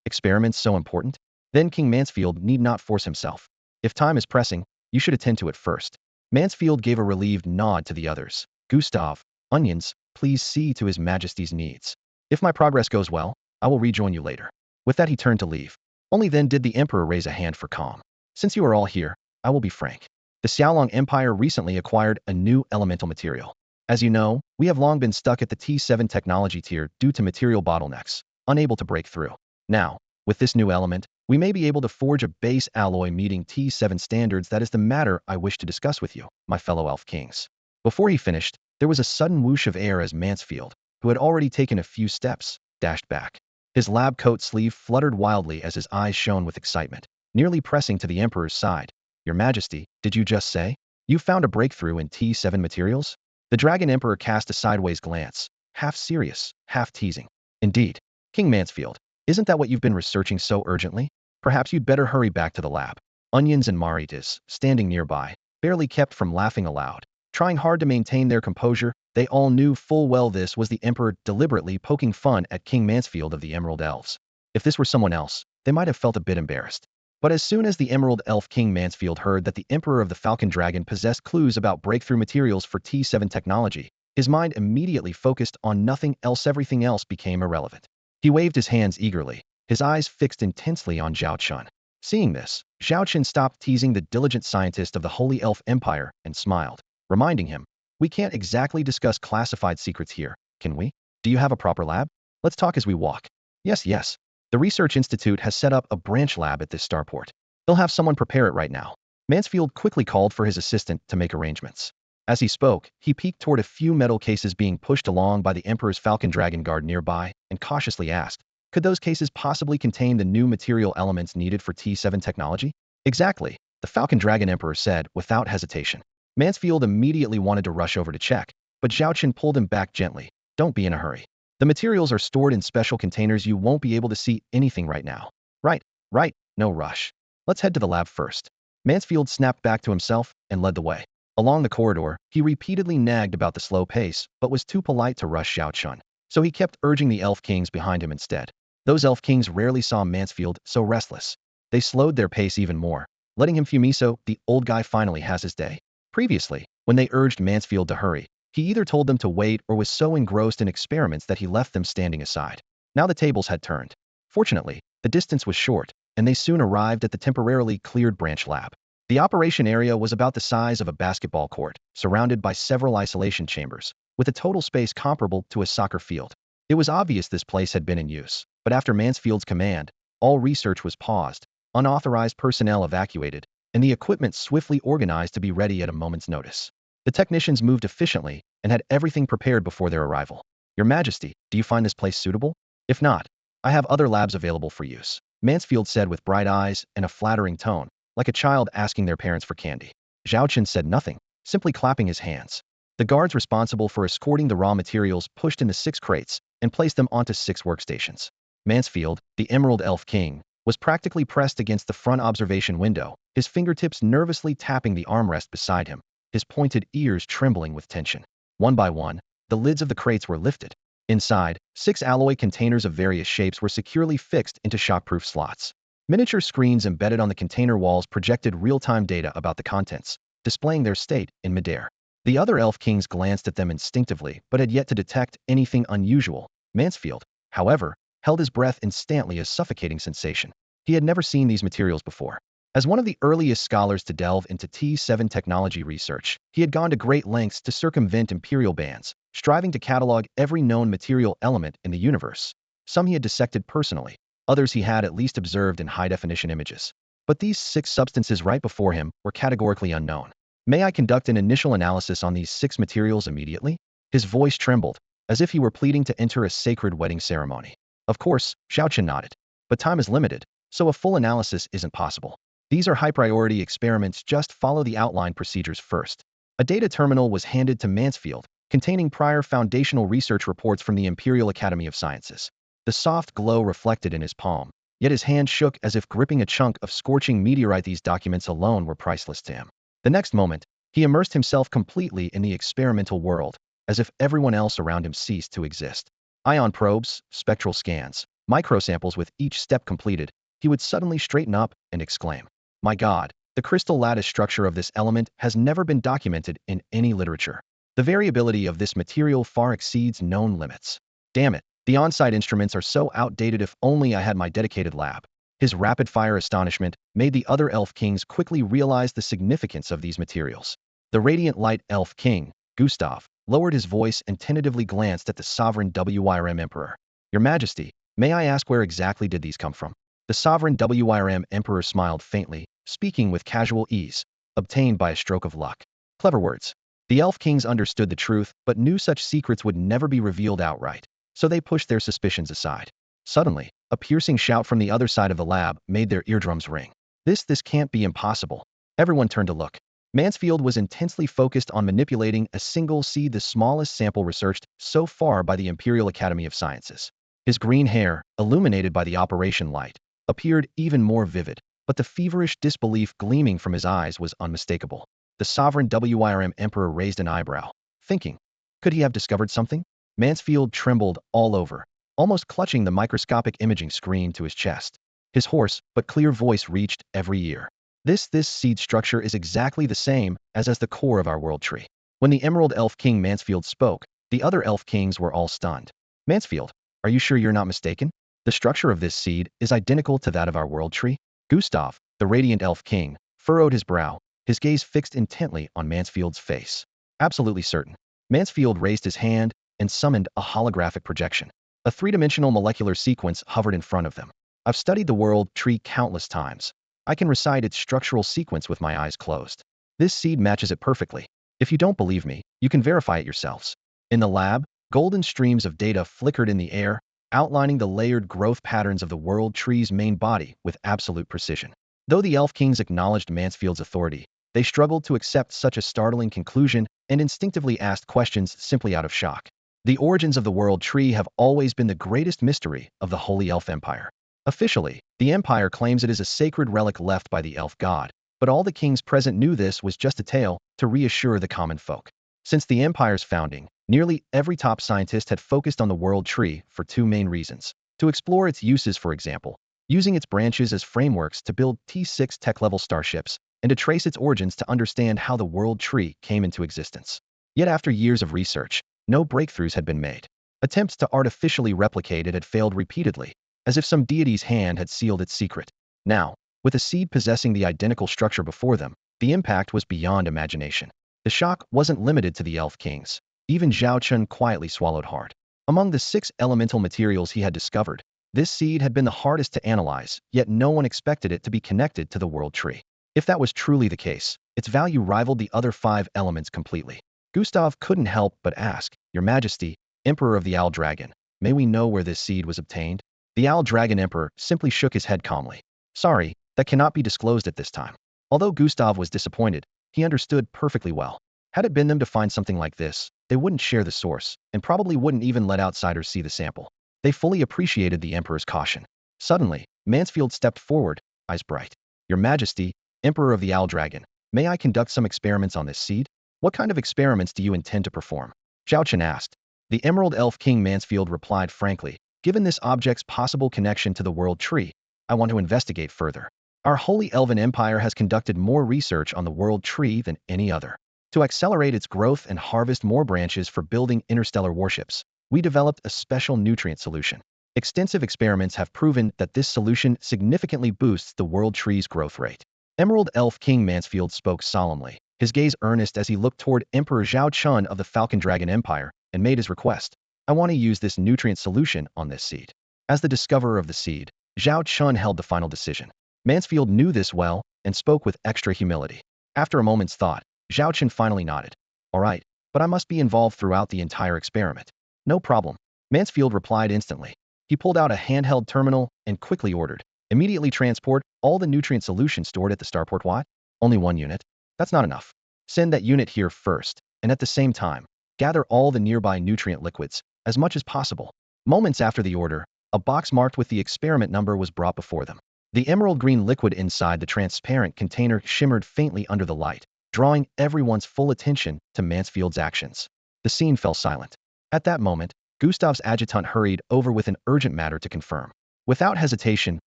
Experiments so important? Then King Mansfield need not force himself. If time is pressing, you should attend to it first. Mansfield gave a relieved nod to the others. Gustav, Onions, please see to His Majesty's needs. If my progress goes well, I will rejoin you later. With that he turned to leave. Only then did the Emperor raise a hand for calm. Since you are all here, I will be frank. The Xiaolong Empire recently acquired a new elemental material. As you know, we have long been stuck at the T7 technology tier due to material bottlenecks, unable to break through. Now, with this new element, we may be able to forge a base alloy meeting T7 standards. That is the matter I wish to discuss with you, my fellow elf kings. Before he finished, there was a sudden whoosh of air as Mansfield, who had already taken a few steps, dashed back. His lab coat sleeve fluttered wildly as his eyes shone with excitement, nearly pressing to the Emperor's side. "Your Majesty, did you just say you found a breakthrough in T7 materials?" The Dragon Emperor cast a sideways glance, half serious, half teasing. "Indeed, King Mansfield, isn't that what you've been researching so urgently? Perhaps you'd better hurry back to the lab." Onions and Maritas, standing nearby, barely kept from laughing aloud. Trying hard to maintain their composure, they all knew full well this was the Emperor deliberately poking fun at King Mansfield of the Emerald Elves. If this were someone else, they might have felt a bit embarrassed. But as soon as the Emerald Elf King Mansfield heard that the Emperor of the Falcon Dragon possessed clues about breakthrough materials for T7 technology, his mind immediately focused on nothing else. Everything else became irrelevant. He waved his hands eagerly, his eyes fixed intensely on Zhao Chen. Seeing this, Zhao Chen stopped teasing the diligent scientist of the Holy Elf Empire and smiled, reminding him, "We can't exactly discuss classified secrets here, can we? Do you have a proper lab? Let's talk as we walk." Yes. The Research Institute has set up a branch lab at this starport. They'll have someone prepare it right now. Mansfield quickly called for his assistant to make arrangements. As he spoke, he peeked toward a few metal cases being pushed along by the Emperor's Falcon Dragon Guard nearby and cautiously asked, "Could those cases possibly contain the new material elements needed for T7 technology?" "Exactly," the Falcon Dragon Emperor said without hesitation. Mansfield immediately wanted to rush over to check, but Zhao Chen pulled him back gently. "Don't be in a hurry. The materials are stored in special containers. You won't be able to see anything right now." Right, no rush. Let's head to the lab first." Mansfield snapped back to himself and led the way. Along the corridor, he repeatedly nagged about the slow pace, but was too polite to rush Zhao Chen, so he kept urging the elf kings behind him instead. Those elf kings rarely saw Mansfield so restless. They slowed their pace even more, letting him fume. So the old guy finally has his day. Previously, when they urged Mansfield to hurry, he either told them to wait or was so engrossed in experiments that he left them standing aside. Now the tables had turned. Fortunately, the distance was short, and they soon arrived at the temporarily cleared branch lab. The operation area was about the size of a basketball court, surrounded by several isolation chambers, with a total space comparable to a soccer field. It was obvious this place had been in use, but after Mansfield's command, all research was paused, unauthorized personnel evacuated, and the equipment swiftly organized to be ready at a moment's notice. The technicians moved efficiently and had everything prepared before their arrival. "Your Majesty, do you find this place suitable? If not, I have other labs available for use," Mansfield said with bright eyes and a flattering tone, like a child asking their parents for candy. Zhao Chen said nothing, simply clapping his hands. The guards responsible for escorting the raw materials pushed in the 6 crates and placed them onto 6 workstations. Mansfield, the Emerald Elf King, was practically pressed against the front observation window, his fingertips nervously tapping the armrest beside him, his pointed ears trembling with tension. One by one, the lids of the crates were lifted. Inside, 6 alloy containers of various shapes were securely fixed into shockproof slots. Miniature screens embedded on the container walls projected real-time data about the contents, displaying their state in midair. The other elf kings glanced at them instinctively, but had yet to detect anything unusual. Mansfield, however, held his breath instantly, a suffocating sensation. He had never seen these materials before. As one of the earliest scholars to delve into T7 technology research, he had gone to great lengths to circumvent imperial bans, striving to catalog every known material element in the universe. Some he had dissected personally, others he had at least observed in high-definition images. But these 6 substances right before him were categorically unknown. May I conduct an initial analysis on these 6 materials immediately? His voice trembled, as if he were pleading to enter a sacred wedding ceremony. Of course, Zhao Chen nodded. But time is limited, so a full analysis isn't possible. These are high-priority experiments, just follow the outline procedures first. A data terminal was handed to Mansfield, containing prior foundational research reports from the Imperial Academy of Sciences. The soft glow reflected in his palm, yet his hand shook as if gripping a chunk of scorching meteorite. These documents alone were priceless to him. The next moment, he immersed himself completely in the experimental world, as if everyone else around him ceased to exist. Ion probes, spectral scans, microsamples. With each step completed, he would suddenly straighten up and exclaim, "My God, the crystal lattice structure of this element has never been documented in any literature. The variability of this material far exceeds known limits. Damn it, the on-site instruments are so outdated. If only I had my dedicated lab." His rapid-fire astonishment made the other elf kings quickly realize the significance of these materials. The radiant light elf king, Gustav, lowered his voice and tentatively glanced at the sovereign WIRM emperor. "Your Majesty, may I ask where exactly did these come from?" The sovereign WIRM emperor smiled faintly, speaking with casual ease, "Obtained by a stroke of luck." Clever words. The elf kings understood the truth, but knew such secrets would never be revealed outright, so they pushed their suspicions aside. Suddenly, a piercing shout from the other side of the lab made their eardrums ring. This can't be impossible." Everyone turned to look. Mansfield was intensely focused on manipulating a single seed, the smallest sample researched so far by the Imperial Academy of Sciences. His green hair, illuminated by the operation light, appeared even more vivid, but the feverish disbelief gleaming from his eyes was unmistakable. The sovereign WIRM emperor raised an eyebrow, thinking, could he have discovered something? Mansfield trembled all over, almost clutching the microscopic imaging screen to his chest. His hoarse but clear voice reached every ear. This seed structure is exactly the same as the core of our world tree." When the Emerald Elf King Mansfield spoke, the other elf kings were all stunned. "Mansfield, are you sure you're not mistaken? The structure of this seed is identical to that of our world tree?" Gustav, the radiant elf king, furrowed his brow, his gaze fixed intently on Mansfield's face. "Absolutely certain." Mansfield raised his hand and summoned a holographic projection. A 3-dimensional molecular sequence hovered in front of them. "I've studied the world tree countless times. I can recite its structural sequence with my eyes closed. This seed matches it perfectly. If you don't believe me, you can verify it yourselves." In the lab, golden streams of data flickered in the air, outlining the layered growth patterns of the world tree's main body with absolute precision. Though the elf kings acknowledged Mansfield's authority, they struggled to accept such a startling conclusion and instinctively asked questions simply out of shock. The origins of the world tree have always been the greatest mystery of the Holy Elf Empire. Officially, the Empire claims it is a sacred relic left by the elf god, but all the kings present knew this was just a tale to reassure the common folk. Since the Empire's founding, nearly every top scientist had focused on the world tree for 2 main reasons: to explore its uses, for example, using its branches as frameworks to build T6 tech-level starships, and to trace its origins to understand how the world tree came into existence. Yet after years of research, no breakthroughs had been made. Attempts to artificially replicate it had failed repeatedly, as if some deity's hand had sealed its secret. Now, with a seed possessing the identical structure before them, the impact was beyond imagination. The shock wasn't limited to the elf kings. Even Zhao Chen quietly swallowed hard. Among the 6 elemental materials he had discovered, this seed had been the hardest to analyze, yet no one expected it to be connected to the world tree. If that was truly the case, its value rivaled the other 5 elements completely. Gustav couldn't help but ask, "Your Majesty, Emperor of the Owl Dragon, may we know where this seed was obtained?" The Owl Dragon Emperor simply shook his head calmly. "Sorry, that cannot be disclosed at this time." Although Gustav was disappointed, he understood perfectly well. Had it been them to find something like this, they wouldn't share the source, and probably wouldn't even let outsiders see the sample. They fully appreciated the Emperor's caution. Suddenly, Mansfield stepped forward, eyes bright. "Your Majesty, Emperor of the Owl Dragon, may I conduct some experiments on this seed?" "What kind of experiments do you intend to perform?" Zhao Chen asked. The Emerald Elf King Mansfield replied frankly, "Given this object's possible connection to the world tree, I want to investigate further. Our Holy Elven Empire has conducted more research on the world tree than any other. To accelerate its growth and harvest more branches for building interstellar warships, we developed a special nutrient solution. Extensive experiments have proven that this solution significantly boosts the world tree's growth rate. Emerald Elf King Mansfield spoke solemnly, his gaze earnest as he looked toward Emperor Zhao Chen of the Falcon Dragon Empire and made his request. I want to use this nutrient solution on this seed. As the discoverer of the seed, Zhao Chen held the final decision. Mansfield knew this well and spoke with extra humility. After a moment's thought, Zhao Chen finally nodded. All right, but I must be involved throughout the entire experiment. No problem. Mansfield replied instantly. He pulled out a handheld terminal and quickly ordered. Immediately transport all the nutrient solution stored at the starport. What? Only one unit? That's not enough. Send that unit here first, and at the same time, gather all the nearby nutrient liquids, as much as possible. Moments after the order, a box marked with the experiment number was brought before them. The emerald green liquid inside the transparent container shimmered faintly under the light, drawing everyone's full attention to Mansfield's actions. The scene fell silent. At that moment, Gustav's adjutant hurried over with an urgent matter to confirm. Without hesitation,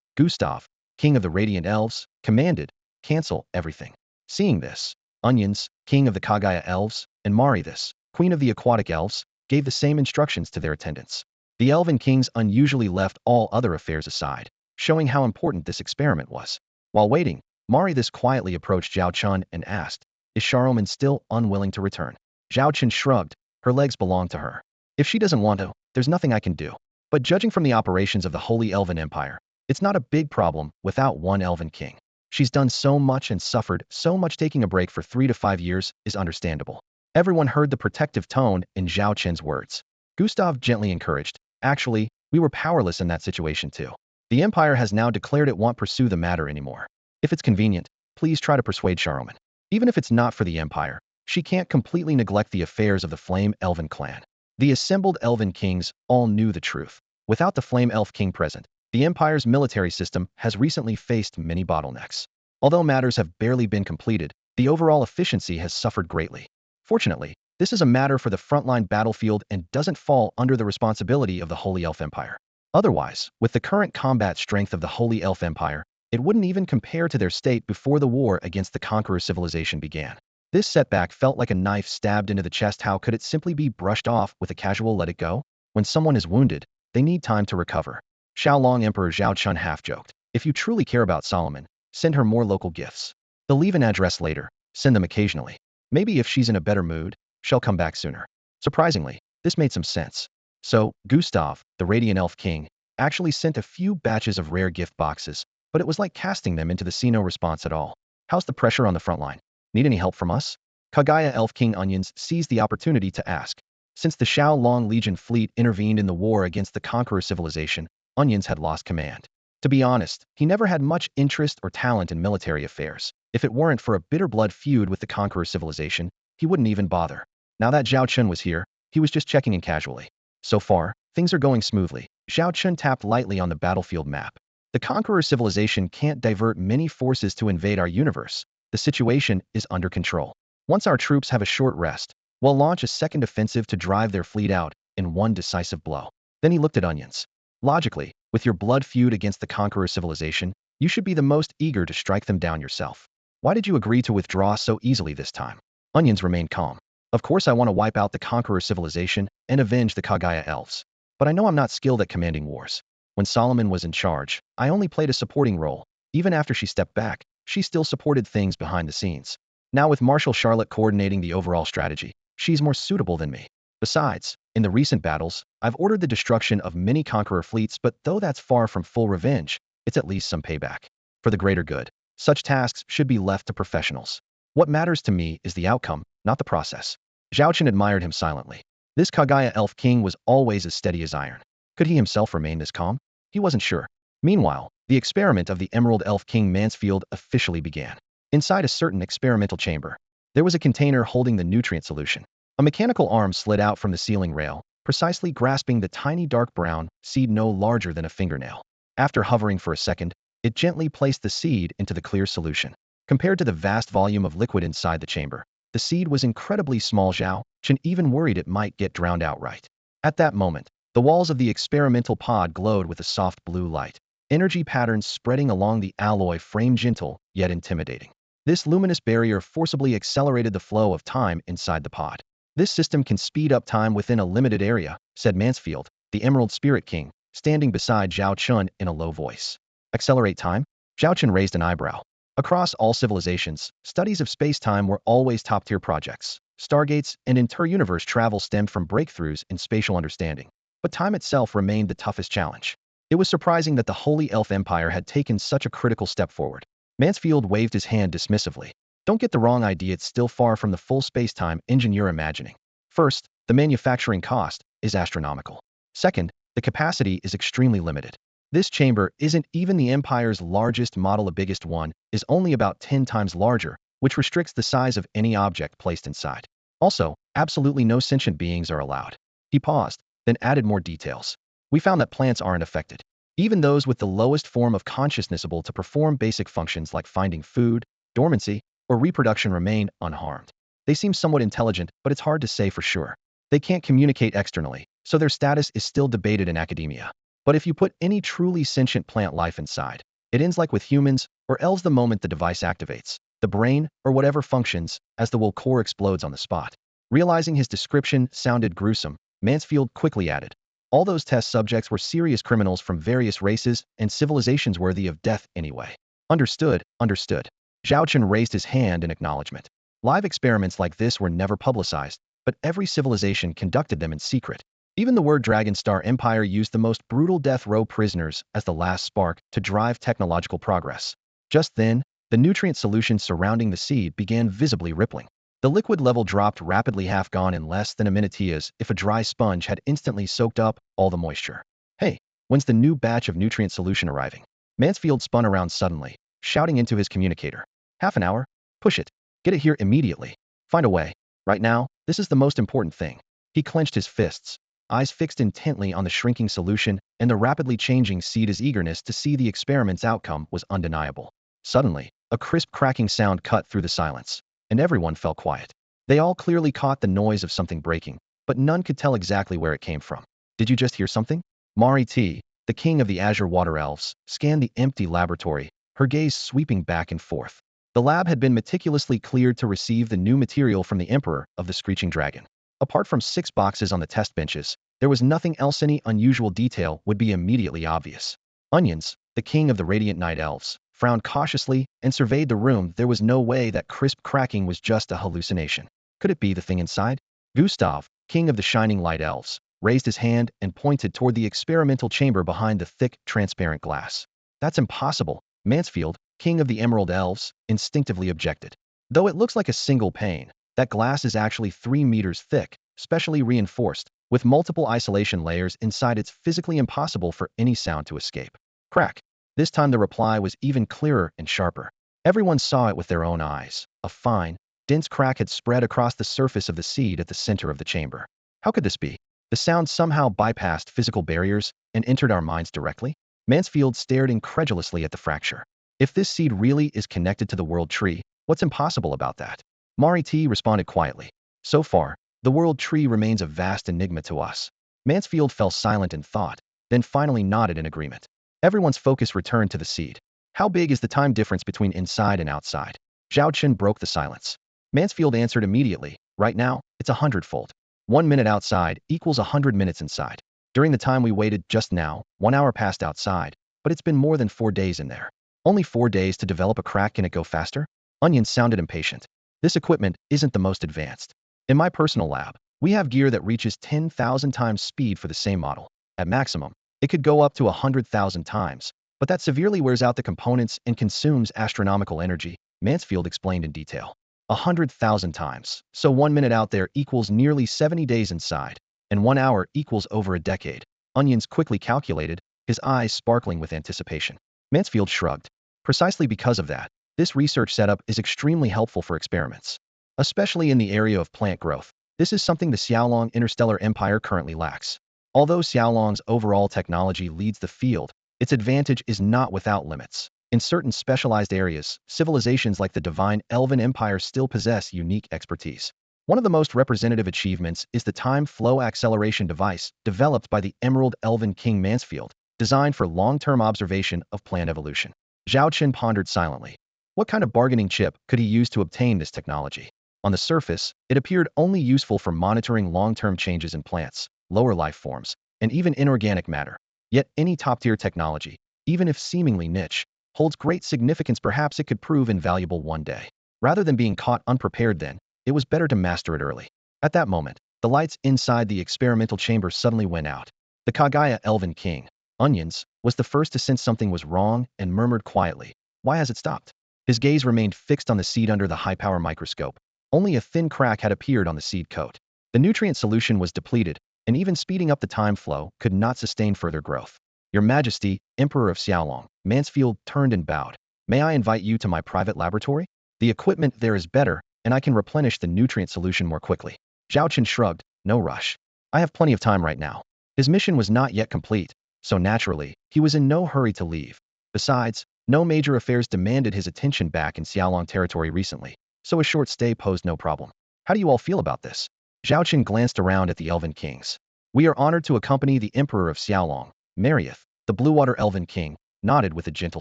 Gustav, king of the Radiant Elves, commanded, cancel everything. Seeing this, Onions, king of the Kagaya Elves, and Marithis, queen of the Aquatic Elves, gave the same instructions to their attendants. The Elven kings unusually left all other affairs aside, showing how important this experiment was. While waiting, Marithis quietly approached Zhao Chen and asked, "Is Charlemagne still unwilling to return?" Zhao Chen shrugged. Her legs belong to her. If she doesn't want to, there's nothing I can do. But judging from the operations of the Holy Elven Empire, it's not a big problem without one Elven king. She's done so much and suffered so much. Taking a break for 3 to 5 years is understandable. Everyone heard the protective tone in Zhao Chen's words. Gustav gently encouraged, "Actually, we were powerless in that situation too. The Empire has now declared it won't pursue the matter anymore. If it's convenient, please try to persuade Charlemagne. Even if it's not for the Empire, she can't completely neglect the affairs of the Flame Elven clan." The assembled Elven kings all knew the truth. Without the Flame Elf king present, the Empire's military system has recently faced many bottlenecks. Although matters have barely been completed, the overall efficiency has suffered greatly. Fortunately, this is a matter for the frontline battlefield and doesn't fall under the responsibility of the Holy Elf Empire. Otherwise, with the current combat strength of the Holy Elf Empire, it wouldn't even compare to their state before the war against the Conqueror civilization began. This setback felt like a knife stabbed into the chest. How could it simply be brushed off with a casual "let it go"? When someone is wounded, they need time to recover. Xiaolong Emperor Zhao Chun half-joked, "If you truly care about Solomon, send her more local gifts. They'll leave an address later. Send them occasionally. Maybe if she's in a better mood, she'll come back sooner." Surprisingly, this made some sense. So, Gustav, the Radiant Elf King, actually sent a few batches of rare gift boxes, but it was like casting them into the sea. No response at all. How's the pressure on the front line? Need any help from us? Kagaya Elf King Onions seized the opportunity to ask. Since the Xiao Long Legion fleet intervened in the war against the Conqueror civilization, Onions had lost command. To be honest, he never had much interest or talent in military affairs. If it weren't for a bitter blood feud with the Conqueror civilization, he wouldn't even bother. Now that Zhao Chen was here, he was just checking in casually. So far, things are going smoothly. Zhao Chen tapped lightly on the battlefield map. The Conqueror civilization can't divert many forces to invade our universe. The situation is under control. Once our troops have a short rest, we'll launch a second offensive to drive their fleet out in one decisive blow. Then he looked at Onions. Logically, with your blood feud against the Conqueror civilization, you should be the most eager to strike them down yourself. Why did you agree to withdraw so easily this time? Onions remained calm. Of course I want to wipe out the Conqueror civilization and avenge the Kagaya elves. But I know I'm not skilled at commanding wars. When Solomon was in charge, I only played a supporting role. Even after she stepped back, she still supported things behind the scenes. Now with Marshal Charlotte coordinating the overall strategy, she's more suitable than me. Besides, in the recent battles, I've ordered the destruction of many Conqueror fleets, but though that's far from full revenge, it's at least some payback. For the greater good, such tasks should be left to professionals. What matters to me is the outcome, not the process. Zhao Chen admired him silently. This Kagaya elf king was always as steady as iron. Could he himself remain this calm? He wasn't sure. Meanwhile, the experiment of the Emerald Elf King Mansfield officially began. Inside a certain experimental chamber, there was a container holding the nutrient solution. A mechanical arm slid out from the ceiling rail, precisely grasping the tiny dark brown seed no larger than a fingernail. After hovering for a second, it gently placed the seed into the clear solution. Compared to the vast volume of liquid inside the chamber, the seed was incredibly small. Zhao Chen even worried it might get drowned outright. At that moment, the walls of the experimental pod glowed with a soft blue light. Energy patterns spreading along the alloy frame, gentle yet intimidating. This luminous barrier forcibly accelerated the flow of time inside the pod. This system can speed up time within a limited area, said Mansfield, the Emerald Spirit King, standing beside Zhao Chen in a low voice. Accelerate time? Zhao Chen raised an eyebrow. Across all civilizations, studies of space-time were always top-tier projects. Stargates and inter-universe travel stemmed from breakthroughs in spatial understanding. But time itself remained the toughest challenge. It was surprising that the Holy Elf Empire had taken such a critical step forward. Mansfield waved his hand dismissively. Don't get the wrong idea, it's still far from the full space-time engine you're imagining. First, the manufacturing cost is astronomical. Second, the capacity is extremely limited. This chamber isn't even the Empire's largest model. The biggest one is only about 10 times larger, which restricts the size of any object placed inside. Also, absolutely no sentient beings are allowed. He paused, then added more details. We found that plants aren't affected. Even those with the lowest form of consciousness able to perform basic functions like finding food, dormancy, or reproduction remain unharmed. They seem somewhat intelligent, but it's hard to say for sure. They can't communicate externally, so their status is still debated in academia. But if you put any truly sentient plant life inside, it ends like with humans or elves the moment the device activates. The brain, or whatever functions, as the will core explodes on the spot. Realizing his description sounded gruesome, Mansfield quickly added, all those test subjects were serious criminals from various races and civilizations worthy of death anyway. Understood, understood. Zhao Chen raised his hand in acknowledgement. Live experiments like this were never publicized, but every civilization conducted them in secret. Even the word Dragon Star Empire used the most brutal death row prisoners as the last spark to drive technological progress. Just then, the nutrient solution surrounding the seed began visibly rippling. The liquid level dropped rapidly, half gone in less than a minute, as if a dry sponge had instantly soaked up all the moisture. Hey, when's the new batch of nutrient solution arriving? Mansfield spun around suddenly, shouting into his communicator. Half an hour? Push it. Get it here immediately. Find a way. Right now, this is the most important thing. He clenched his fists, eyes fixed intently on the shrinking solution and the rapidly changing seed. His eagerness to see the experiment's outcome was undeniable. Suddenly, a crisp cracking sound cut through the silence, and everyone fell quiet. They all clearly caught the noise of something breaking, but none could tell exactly where it came from. Did you just hear something? Mari T, the king of the Azure Water Elves, scanned the empty laboratory, her gaze sweeping back and forth. The lab had been meticulously cleared to receive the new material from the Emperor of the Screeching Dragon. Apart from 6 boxes on the test benches, there was nothing else. Any unusual detail would be immediately obvious. Onions, the king of the Radiant Night Elves, frowned cautiously and surveyed the room. There was no way that crisp cracking was just a hallucination. Could it be the thing inside? Gustav, king of the Shining Light Elves, raised his hand and pointed toward the experimental chamber behind the thick, transparent glass. That's impossible. Mansfield, king of the Emerald Elves, instinctively objected. Though it looks like a single pane, that glass is actually 3 meters thick, specially reinforced, with multiple isolation layers inside. It's physically impossible for any sound to escape. Crack. This time the reply was even clearer and sharper. Everyone saw it with their own eyes. A fine, dense crack had spread across the surface of the seed at the center of the chamber. How could this be? The sound somehow bypassed physical barriers and entered our minds directly? Mansfield stared incredulously at the fracture. If this seed really is connected to the world tree, what's impossible about that? Mari T responded quietly. So far, the world tree remains a vast enigma to us. Mansfield fell silent in thought, then finally nodded in agreement. Everyone's focus returned to the seed. How big is the time difference between inside and outside? Zhao Chen broke the silence. Mansfield answered immediately. Right now, it's 100-fold. 1 minute outside equals 100 minutes inside. During the time we waited just now, 1 hour passed outside, but it's been more than 4 days in there. Only 4 days to develop a crack. Can it go faster? Onion sounded impatient. This equipment isn't the most advanced. In my personal lab, we have gear that reaches 10,000 times speed for the same model. At maximum, it could go up to 100,000 times, but that severely wears out the components and consumes astronomical energy, Mansfield explained in detail. 100,000 times. So 1 minute out there equals nearly 70 days inside, and 1 hour equals over a decade. Onions quickly calculated, his eyes sparkling with anticipation. Mansfield shrugged. Precisely because of that, this research setup is extremely helpful for experiments, especially in the area of plant growth. This is something the Xiaolong Interstellar Empire currently lacks. Although Xiaolong's overall technology leads the field, its advantage is not without limits. In certain specialized areas, civilizations like the Divine Elven Empire still possess unique expertise. One of the most representative achievements is the time flow acceleration device developed by the Emerald Elven King Mansfield, designed for long-term observation of plant evolution. Zhao Chen pondered silently. What kind of bargaining chip could he use to obtain this technology? On the surface, it appeared only useful for monitoring long-term changes in plants, lower life forms, and even inorganic matter. Yet any top-tier technology, even if seemingly niche, holds great significance. Perhaps it could prove invaluable one day. Rather than being caught unprepared then, it was better to master it early. At that moment, the lights inside the experimental chamber suddenly went out. The Kagaya Elven King, Onions, was the first to sense something was wrong and murmured quietly, "Why has it stopped?" His gaze remained fixed on the seed under the high-power microscope. Only a thin crack had appeared on the seed coat. The nutrient solution was depleted, and even speeding up the time flow could not sustain further growth. "Your Majesty, Emperor of Xiaolong," Mansfield turned and bowed. "May I invite you to my private laboratory? The equipment there is better, and I can replenish the nutrient solution more quickly." Zhao Chen shrugged. "No rush. I have plenty of time right now." His mission was not yet complete, so naturally, he was in no hurry to leave. Besides, no major affairs demanded his attention back in Xiaolong territory recently, so a short stay posed no problem. "How do you all feel about this?" Zhao Chen glanced around at the Elven Kings. "We are honored to accompany the Emperor of Xiaolong." Marieth, the Bluewater Elven King, nodded with a gentle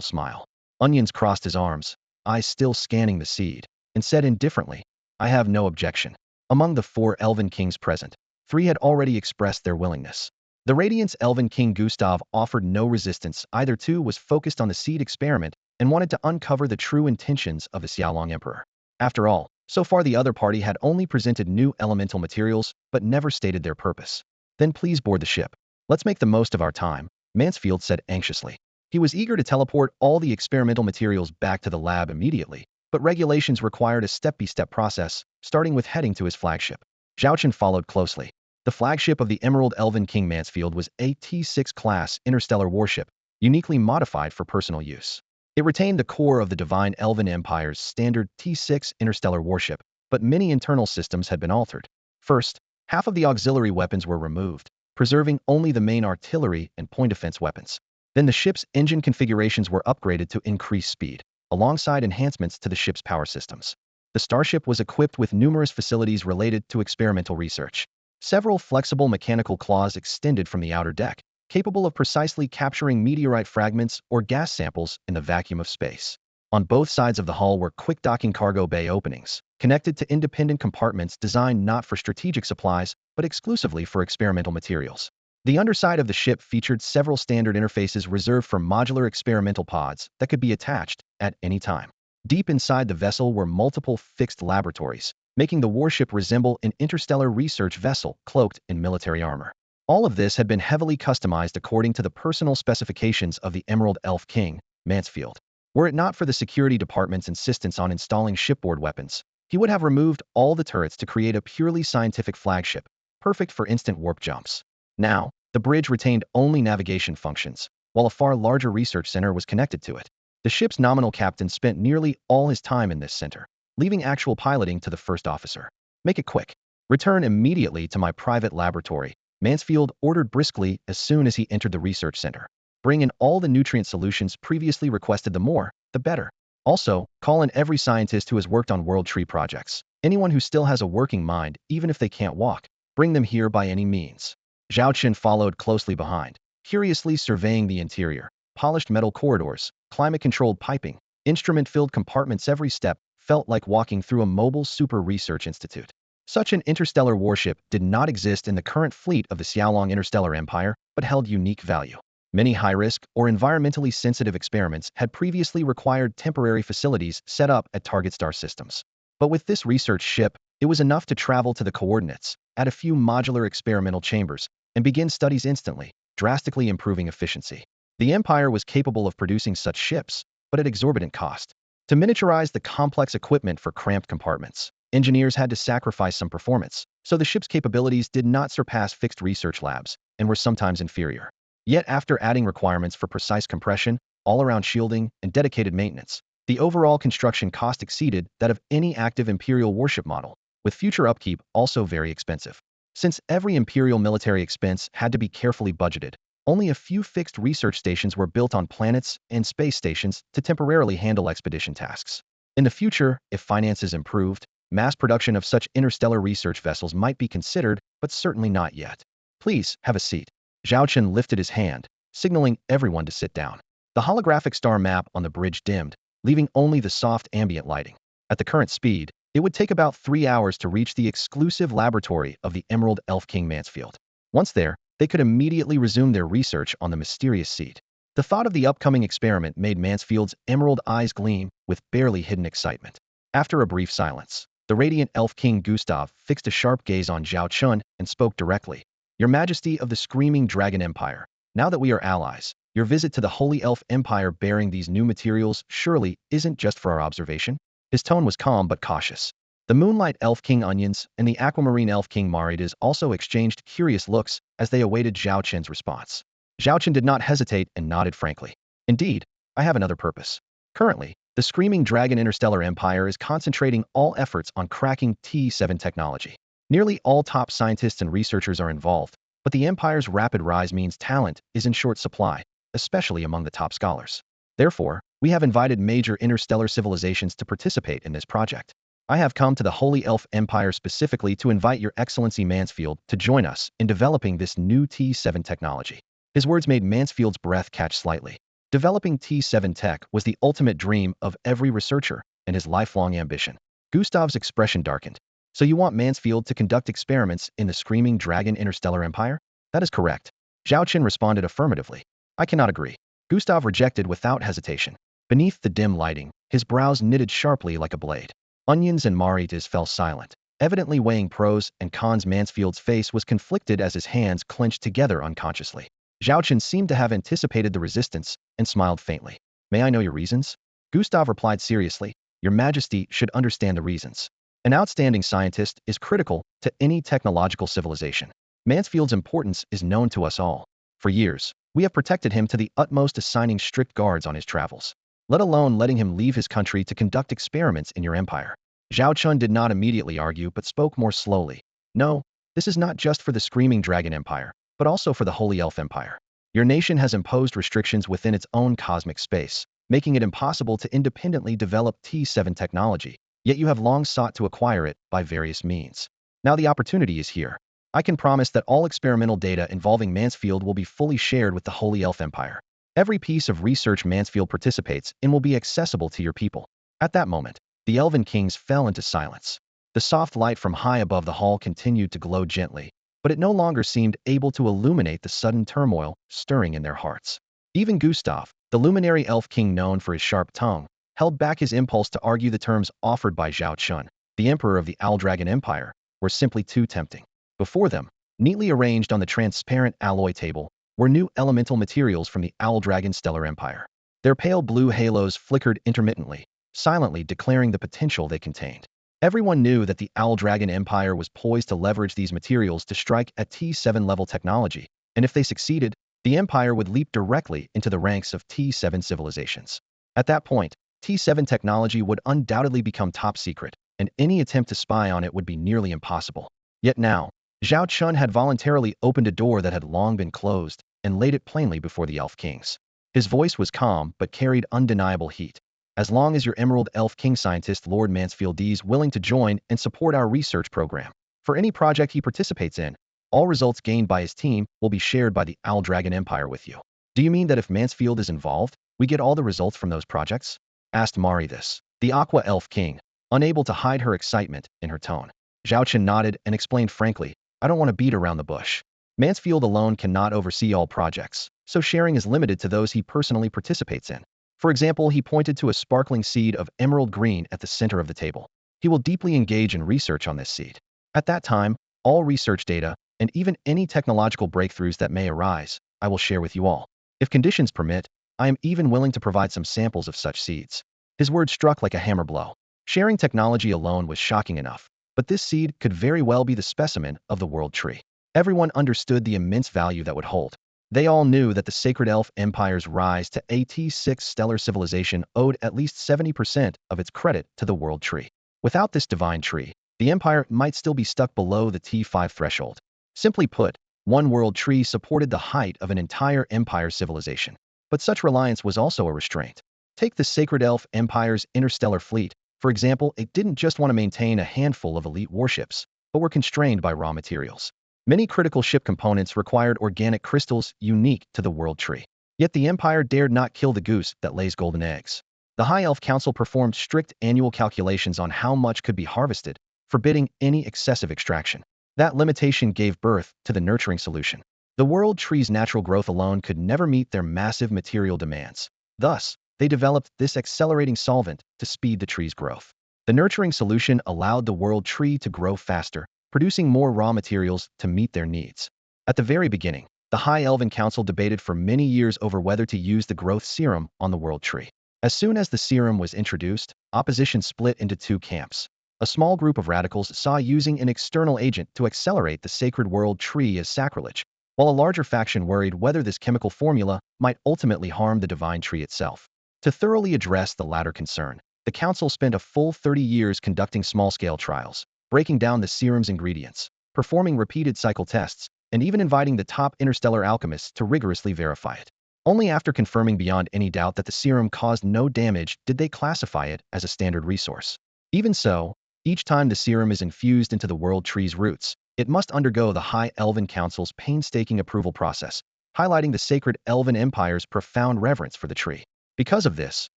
smile. Onions crossed his arms, eyes still scanning the seed, and said indifferently, "I have no objection." Among the 4 Elven Kings present, 3 had already expressed their willingness. The Radiant's Elven King Gustav offered no resistance. Either two was focused on the seed experiment and wanted to uncover the true intentions of the Xiaolong Emperor. After all, so far the other party had only presented new elemental materials, but never stated their purpose. "Then please board the ship. Let's make the most of our time," Mansfield said anxiously. He was eager to teleport all the experimental materials back to the lab immediately, but regulations required a step-by-step process, starting with heading to his flagship. Zhao Chen followed closely. The flagship of the Emerald Elven King Mansfield was a T6 class interstellar warship, uniquely modified for personal use. It retained the core of the Divine Elven Empire's standard T6 interstellar warship, but many internal systems had been altered. First, half of the auxiliary weapons were removed, preserving only the main artillery and point defense weapons. Then the ship's engine configurations were upgraded to increase speed, alongside enhancements to the ship's power systems. The starship was equipped with numerous facilities related to experimental research. Several flexible mechanical claws extended from the outer deck, capable of precisely capturing meteorite fragments or gas samples in the vacuum of space. On both sides of the hull were quick docking cargo bay openings, connected to independent compartments designed not for strategic supplies, but exclusively for experimental materials. The underside of the ship featured several standard interfaces reserved for modular experimental pods that could be attached at any time. Deep inside the vessel were multiple fixed laboratories, making the warship resemble an interstellar research vessel cloaked in military armor. All of this had been heavily customized according to the personal specifications of the Emerald Elf King, Mansfield. Were it not for the security department's insistence on installing shipboard weapons, he would have removed all the turrets to create a purely scientific flagship, perfect for instant warp jumps. Now, the bridge retained only navigation functions, while a far larger research center was connected to it. The ship's nominal captain spent nearly all his time in this center, leaving actual piloting to the first officer. "Make it quick. Return immediately to my private laboratory," Mansfield ordered briskly as soon as he entered the research center. "Bring in all the nutrient solutions previously requested. The more, the better. Also, call in every scientist who has worked on World Tree projects. Anyone who still has a working mind, even if they can't walk. Bring them here by any means." Zhao Chen followed closely behind, curiously surveying the interior. Polished metal corridors, climate-controlled piping, instrument-filled compartments. Every step felt like walking through a mobile super research institute. Such an interstellar warship did not exist in the current fleet of the Xiaolong Interstellar Empire, but held unique value. Many high-risk or environmentally sensitive experiments had previously required temporary facilities set up at target star systems. But with this research ship, it was enough to travel to the coordinates, add a few modular experimental chambers, and begin studies instantly, drastically improving efficiency. The Empire was capable of producing such ships, but at exorbitant cost. To miniaturize the complex equipment for cramped compartments, engineers had to sacrifice some performance, so the ship's capabilities did not surpass fixed research labs and were sometimes inferior. Yet after adding requirements for precise compression, all-around shielding, and dedicated maintenance, the overall construction cost exceeded that of any active Imperial warship model, with future upkeep also very expensive. Since every Imperial military expense had to be carefully budgeted, only a few fixed research stations were built on planets and space stations to temporarily handle expedition tasks. In the future, if finances improved, mass production of such interstellar research vessels might be considered, but certainly not yet. "Please, have a seat." Zhao Chen lifted his hand, signaling everyone to sit down. The holographic star map on the bridge dimmed, leaving only the soft ambient lighting. At the current speed, it would take about 3 hours to reach the exclusive laboratory of the Emerald Elf King Mansfield. Once there, they could immediately resume their research on the mysterious seed. The thought of the upcoming experiment made Mansfield's emerald eyes gleam with barely hidden excitement. After a brief silence, the radiant Elf King Gustav fixed a sharp gaze on Zhao Chen and spoke directly. Your Majesty of the Screaming Dragon Empire, now that we are allies, your visit to the Holy Elf Empire bearing these new materials surely isn't just for our observation? His tone was calm but cautious. The Moonlight Elf King Onions and the Aquamarine Elf King Maridas also exchanged curious looks as they awaited Zhao Chen's response. Zhao Chen did not hesitate and nodded frankly. Indeed, I have another purpose. Currently, the Screaming Dragon Interstellar Empire is concentrating all efforts on cracking T7 technology. Nearly all top scientists and researchers are involved, but the Empire's rapid rise means talent is in short supply, especially among the top scholars. Therefore, we have invited major interstellar civilizations to participate in this project. I have come to the Holy Elf Empire specifically to invite Your Excellency Mansfield to join us in developing this new T7 technology. His words made Mansfield's breath catch slightly. Developing T7 tech was the ultimate dream of every researcher and his lifelong ambition. Gustav's expression darkened. So you want Mansfield to conduct experiments in the Screaming Dragon Interstellar Empire? That is correct. Zhao Chen responded affirmatively. I cannot agree. Gustav rejected without hesitation. Beneath the dim lighting, his brows knitted sharply like a blade. Onions and Maritas fell silent, evidently weighing pros and cons. Mansfield's face was conflicted as his hands clenched together unconsciously. Zhao Chen seemed to have anticipated the resistance and smiled faintly. May I know your reasons? Gustav replied seriously. Your Majesty should understand the reasons. An outstanding scientist is critical to any technological civilization. Mansfield's importance is known to us all. For years, we have protected him to the utmost, assigning strict guards on his travels, let alone letting him leave his country to conduct experiments in your empire. Zhao Chen did not immediately argue but spoke more slowly. No, this is not just for the Screaming Dragon Empire, but also for the Holy Elf Empire. Your nation has imposed restrictions within its own cosmic space, making it impossible to independently develop T7 technology, yet you have long sought to acquire it by various means. Now the opportunity is here. I can promise that all experimental data involving Mansfield will be fully shared with the Holy Elf Empire. Every piece of research Mansfield participates in will be accessible to your people. At that moment, the Elven Kings fell into silence. The soft light from high above the hall continued to glow gently, but it no longer seemed able to illuminate the sudden turmoil stirring in their hearts. Even Gustav, the luminary Elf King known for his sharp tongue, held back his impulse to argue. The terms offered by Zhao Chen, the Emperor of the Owl Dragon Empire, were simply too tempting. Before them, neatly arranged on the transparent alloy table, were new elemental materials from the Owl Dragon Stellar Empire. Their pale blue halos flickered intermittently, silently declaring the potential they contained. Everyone knew that the Owl Dragon Empire was poised to leverage these materials to strike at T7 level technology, and if they succeeded, the Empire would leap directly into the ranks of T7 civilizations. At that point, T7 technology would undoubtedly become top secret, and any attempt to spy on it would be nearly impossible. Yet now, Zhao Chen had voluntarily opened a door that had long been closed and laid it plainly before the Elf Kings. His voice was calm but carried undeniable heat. As long as your Emerald Elf King scientist Lord Mansfield is willing to join and support our research program, for any project he participates in, all results gained by his team will be shared by the Owl Dragon Empire with you. Do you mean that if Mansfield is involved, we get all the results from those projects? Asked Mari this, the Aqua Elf King, unable to hide her excitement in her tone. Zhao Chen nodded and explained frankly, I don't want to beat around the bush. Mansfield alone cannot oversee all projects, so sharing is limited to those he personally participates in. For example, he pointed to a sparkling seed of emerald green at the center of the table. He will deeply engage in research on this seed. At that time, all research data, and even any technological breakthroughs that may arise, I will share with you all. If conditions permit, I am even willing to provide some samples of such seeds. His words struck like a hammer blow. Sharing technology alone was shocking enough, but this seed could very well be the specimen of the world tree. Everyone understood the immense value that would hold. They all knew that the Sacred Elf Empire's rise to AT6 stellar civilization owed at least 70% of its credit to the world tree. Without this divine tree, the Empire might still be stuck below the T5 threshold. Simply put, one world tree supported the height of an entire Empire civilization. But such reliance was also a restraint. Take the Sacred Elf Empire's interstellar fleet. For example, it didn't just want to maintain a handful of elite warships, but were constrained by raw materials. Many critical ship components required organic crystals unique to the world tree. Yet the Empire dared not kill the goose that lays golden eggs. The High Elf Council performed strict annual calculations on how much could be harvested, forbidding any excessive extraction. That limitation gave birth to the nurturing solution. The world tree's natural growth alone could never meet their massive material demands. Thus, they developed this accelerating solvent to speed the tree's growth. The nurturing solution allowed the world tree to grow faster, producing more raw materials to meet their needs. At the very beginning, the High Elven Council debated for many years over whether to use the growth serum on the world tree. As soon as the serum was introduced, opposition split into two camps. A small group of radicals saw using an external agent to accelerate the sacred world tree as sacrilege, while a larger faction worried whether this chemical formula might ultimately harm the divine tree itself. To thoroughly address the latter concern, the council spent a full 30 years conducting small-scale trials, breaking down the serum's ingredients, performing repeated cycle tests, and even inviting the top interstellar alchemists to rigorously verify it. Only after confirming beyond any doubt that the serum caused no damage did they classify it as a standard resource. Even so, each time the serum is infused into the world tree's roots, it must undergo the High Elven Council's painstaking approval process, highlighting the sacred Elven Empire's profound reverence for the tree. Because of this,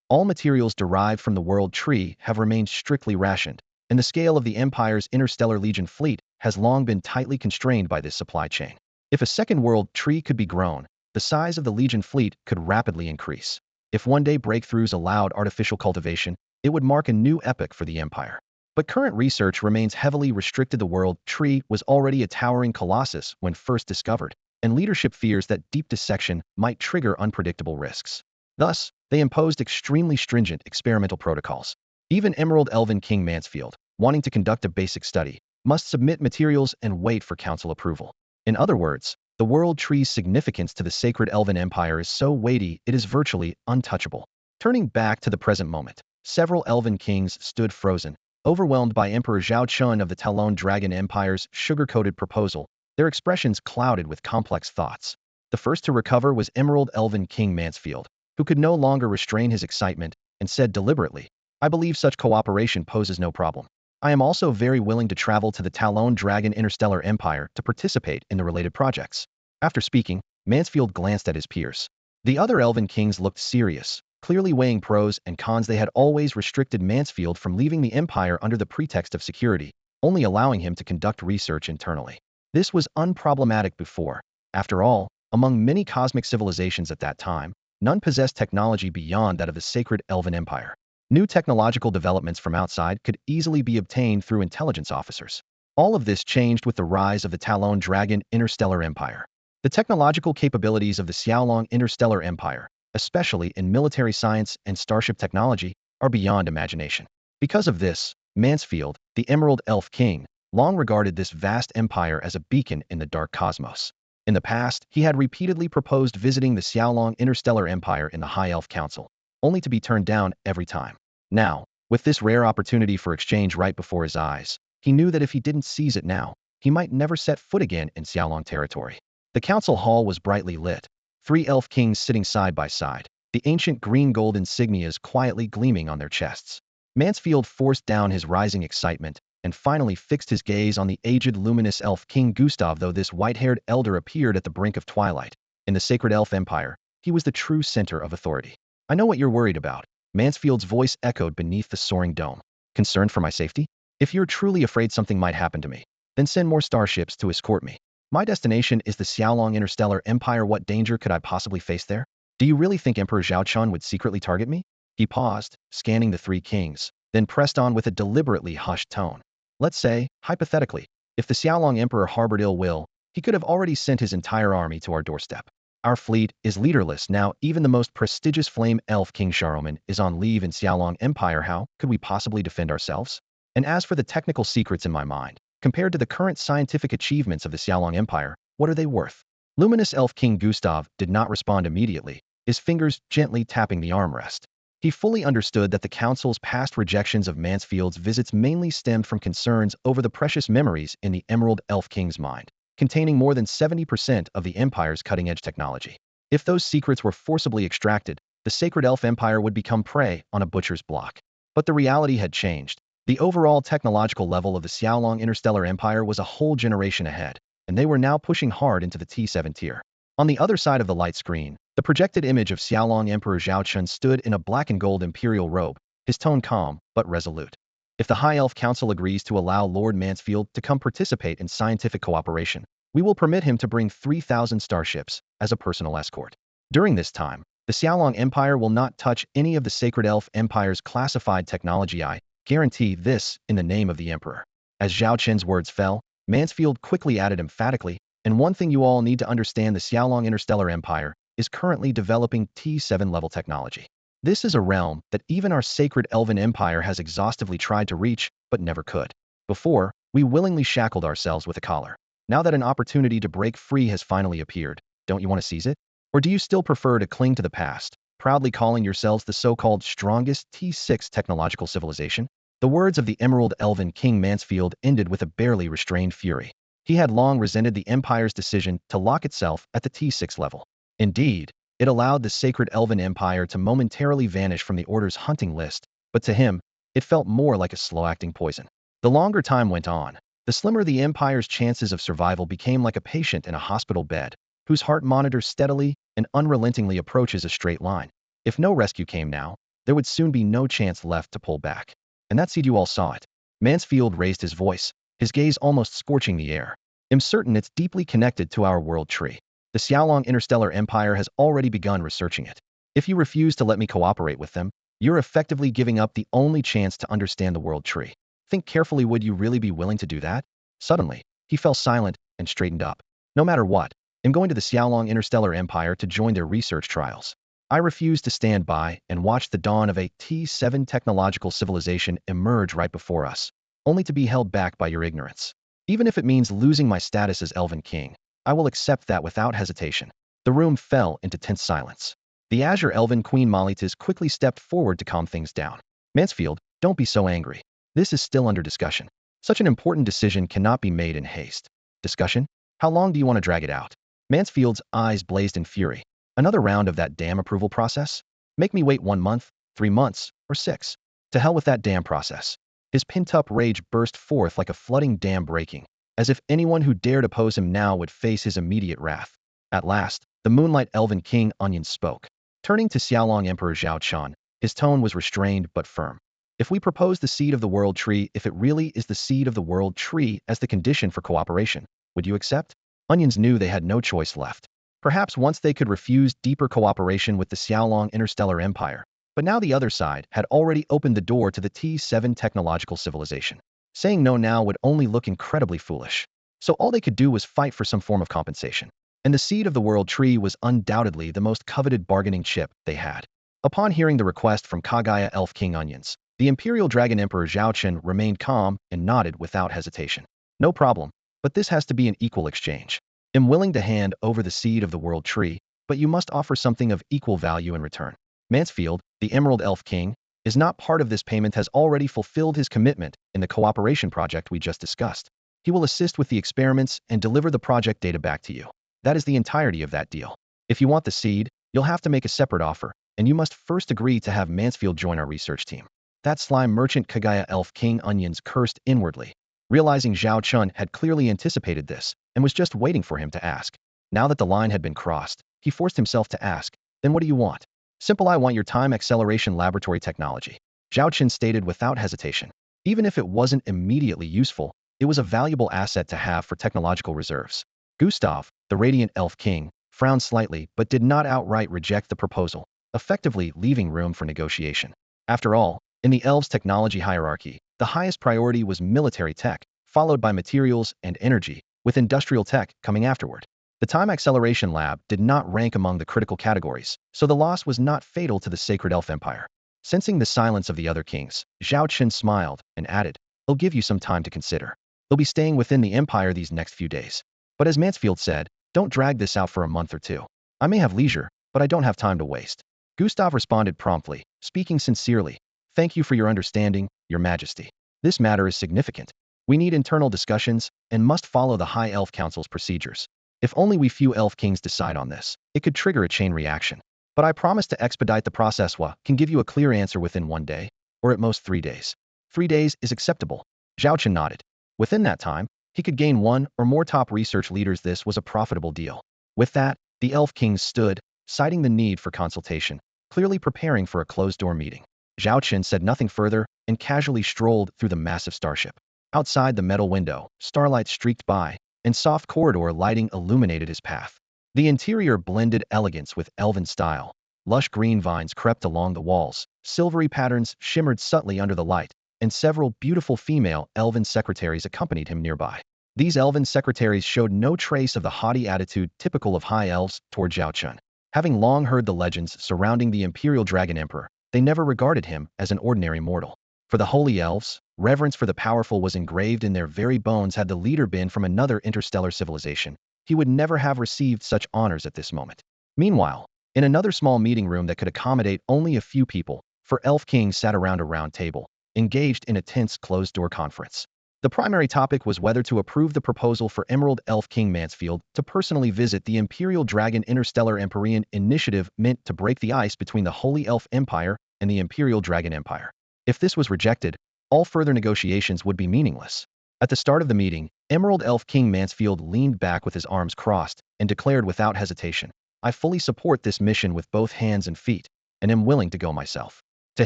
all materials derived from the world tree have remained strictly rationed, and the scale of the Empire's interstellar legion fleet has long been tightly constrained by this supply chain. If a second world tree could be grown, the size of the legion fleet could rapidly increase. If one-day breakthroughs allowed artificial cultivation, it would mark a new epoch for the Empire. But current research remains heavily restricted. The world tree was already a towering colossus when first discovered, and leadership fears that deep dissection might trigger unpredictable risks. Thus, they imposed extremely stringent experimental protocols. Even Emerald Elven King Mansfield, wanting to conduct a basic study, must submit materials and wait for council approval. In other words, the world tree's significance to the sacred Elven Empire is so weighty it is virtually untouchable. Turning back to the present moment, several Elven kings stood frozen, overwhelmed by Emperor Zhao Chen of the Talon Dragon Empire's sugar-coated proposal, their expressions clouded with complex thoughts. The first to recover was Emerald Elven King Mansfield, who could no longer restrain his excitement and said deliberately, "I believe such cooperation poses no problem. I am also very willing to travel to the Talon Dragon Interstellar Empire to participate in the related projects." After speaking, Mansfield glanced at his peers. The other Elven kings looked serious, clearly weighing pros and cons. They had always restricted Mansfield from leaving the Empire under the pretext of security, only allowing him to conduct research internally. This was unproblematic before. After all, among many cosmic civilizations at that time, none possessed technology beyond that of the sacred Elven Empire. New technological developments from outside could easily be obtained through intelligence officers. All of this changed with the rise of the Talon Dragon Interstellar Empire. The technological capabilities of the Xiaolong Interstellar Empire, especially in military science and starship technology, are beyond imagination. Because of this, Mansfield, the Emerald Elf King, long regarded this vast empire as a beacon in the dark cosmos. In the past, he had repeatedly proposed visiting the Xiaolong Interstellar Empire in the High Elf Council, only to be turned down every time. Now, with this rare opportunity for exchange right before his eyes, he knew that if he didn't seize it now, he might never set foot again in Xiaolong territory. The council hall was brightly lit, 3 elf kings sitting side by side, the ancient green-gold insignias quietly gleaming on their chests. Mansfield forced down his rising excitement and finally fixed his gaze on the aged luminous elf King Gustav. Though this white-haired elder appeared at the brink of twilight, in the sacred elf empire, he was the true center of authority. "I know what you're worried about," Mansfield's voice echoed beneath the soaring dome. "Concerned for my safety? If you're truly afraid something might happen to me, then send more starships to escort me. My destination is the Xiaolong Interstellar Empire. What danger could I possibly face there? Do you really think Emperor Zhao Chen would secretly target me?" He paused, scanning the 3 kings, then pressed on with a deliberately hushed tone. "Let's say, hypothetically, if the Xiaolong Emperor harbored ill will, he could have already sent his entire army to our doorstep. Our fleet is leaderless now. Even the most prestigious flame elf King Sharoman is on leave in Xiaolong Empire. How could we possibly defend ourselves? And as for the technical secrets in my mind, compared to the current scientific achievements of the Xiaolong Empire, what are they worth?" Luminous elf King Gustav did not respond immediately, his fingers gently tapping the armrest. He fully understood that the council's past rejections of Mansfield's visits mainly stemmed from concerns over the precious memories in the Emerald Elf King's mind, containing more than 70% of the Empire's cutting-edge technology. If those secrets were forcibly extracted, the Sacred Elf Empire would become prey on a butcher's block. But the reality had changed. The overall technological level of the Xiaolong Interstellar Empire was a whole generation ahead, and they were now pushing hard into the T7 tier. On the other side of the light screen, the projected image of Xiaolong Emperor Zhao Chen stood in a black and gold imperial robe, his tone calm but resolute. If the High Elf Council agrees to allow Lord Mansfield to come participate in scientific cooperation, we will permit him to bring 3,000 starships as a personal escort. During this time, the Xiaolong Empire will not touch any of the Sacred Elf Empire's classified technology. I guarantee this in the name of the Emperor. As Zhao Chen's words fell, Mansfield quickly added emphatically, and one thing you all need to understand: the Xiaolong Interstellar Empire is currently developing T7 level technology. This is a realm that even our sacred Elven Empire has exhaustively tried to reach, but never could. Before, we willingly shackled ourselves with a collar. Now that an opportunity to break free has finally appeared, don't you want to seize it? Or do you still prefer to cling to the past, proudly calling yourselves the so-called strongest T6 technological civilization? The words of the Emerald Elven King Mansfield ended with a barely restrained fury. He had long resented the Empire's decision to lock itself at the T6 level. Indeed, it allowed the sacred Elven Empire to momentarily vanish from the Order's hunting list, but to him, it felt more like a slow-acting poison. The longer time went on, the slimmer the Empire's chances of survival became, like a patient in a hospital bed, whose heart monitors steadily and unrelentingly approaches a straight line. If no rescue came now, there would soon be no chance left to pull back. And that seed, you all saw it. Mansfield raised his voice, his gaze almost scorching the air. I'm certain it's deeply connected to our world tree. The Xiaolong Interstellar Empire has already begun researching it. If you refuse to let me cooperate with them, you're effectively giving up the only chance to understand the world tree. Think carefully, would you really be willing to do that? Suddenly, he fell silent and straightened up. No matter what, I'm going to the Xiaolong Interstellar Empire to join their research trials. I refuse to stand by and watch the dawn of a T7 technological civilization emerge right before us, only to be held back by your ignorance. Even if it means losing my status as Elven King, I will accept that without hesitation. The room fell into tense silence. The Azure Elven Queen Molitas quickly stepped forward to calm things down. Mansfield, don't be so angry. This is still under discussion. Such an important decision cannot be made in haste. Discussion? How long do you want to drag it out? Mansfield's eyes blazed in fury. Another round of that damn approval process? Make me wait 1 month, 3 months, or 6. To hell with that damn process. His pent-up rage burst forth like a flooding dam breaking, as if anyone who dared oppose him now would face his immediate wrath. At last, the Moonlight Elven King Onion spoke. Turning to Xiaolong Emperor Zhao Chen, his tone was restrained but firm. If we propose the seed of the world tree, if it really is the seed of the world tree as the condition for cooperation, would you accept? Onions knew they had no choice left. Perhaps once they could refuse deeper cooperation with the Xiaolong Interstellar Empire, but now the other side had already opened the door to the T7 technological civilization. Saying no now would only look incredibly foolish. So all they could do was fight for some form of compensation. And the seed of the world tree was undoubtedly the most coveted bargaining chip they had. Upon hearing the request from Kagaya Elf King Onions, the Imperial Dragon Emperor Zhao Chen remained calm and nodded without hesitation. No problem, but this has to be an equal exchange. I'm willing to hand over the seed of the world tree, but you must offer something of equal value in return. Mansfield, the Emerald Elf King, is not part of this payment, has already fulfilled his commitment in the cooperation project we just discussed. He will assist with the experiments and deliver the project data back to you. That is the entirety of that deal. If you want the seed, you'll have to make a separate offer, and you must first agree to have Mansfield join our research team. That slime merchant Kagaya Elf King Onions cursed inwardly, realizing Zhao Chen had clearly anticipated this and was just waiting for him to ask. Now that the line had been crossed, he forced himself to ask, then what do you want? Simple, I want your time acceleration laboratory technology. Zhao Chen stated without hesitation. Even if it wasn't immediately useful, it was a valuable asset to have for technological reserves. Gustav, the Radiant Elf King, frowned slightly but did not outright reject the proposal, effectively leaving room for negotiation. After all, in the elves' technology hierarchy, the highest priority was military tech, followed by materials and energy, with industrial tech coming afterward. The Time Acceleration Lab did not rank among the critical categories, so the loss was not fatal to the Sacred Elf Empire. Sensing the silence of the other kings, Zhao Chen smiled and added, "I'll give you some time to consider. They'll be staying within the Empire these next few days. But as Mansfield said, don't drag this out for a month or two. I may have leisure, but I don't have time to waste." Gustav responded promptly, speaking sincerely. "Thank you for your understanding, Your Majesty. This matter is significant. We need internal discussions and must follow the High Elf Council's procedures. If only we few Elf Kings decide on this, it could trigger a chain reaction. But I promise to expedite the process. Can give you a clear answer within 1 day, or at most 3 days. 3 days is acceptable." Zhao Chen nodded. Within that time, he could gain 1 or more top research leaders. This was a profitable deal. With that, The elf kings stood, citing the need for consultation, clearly preparing for a closed-door meeting. Zhao Chen said nothing further and casually strolled through the massive starship. Outside the metal window, starlight streaked by, and soft corridor lighting illuminated his path. The interior blended elegance with elven style. Lush green vines crept along the walls, silvery patterns shimmered subtly under the light, and several beautiful female elven secretaries accompanied him nearby. These elven secretaries showed no trace of the haughty attitude typical of high elves toward Zhao Chen. Having long heard the legends surrounding the Imperial Dragon Emperor, they never regarded him as an ordinary mortal. For the holy elves, reverence for the powerful was engraved in their very bones. Had the leader been from another interstellar civilization, he would never have received such honors at this moment. Meanwhile, in another small meeting room that could accommodate only a few people, four elf kings sat around a round table, engaged in a tense closed-door conference. The primary topic was whether to approve the proposal for Emerald Elf King Mansfield to personally visit the Imperial Dragon Interstellar Empyrean initiative meant to break the ice between the Holy Elf Empire and the Imperial Dragon Empire. If this was rejected, all further negotiations would be meaningless. At the start of the meeting, Emerald Elf King Mansfield leaned back with his arms crossed and declared without hesitation, "I fully support this mission with both hands and feet, and am willing to go myself." To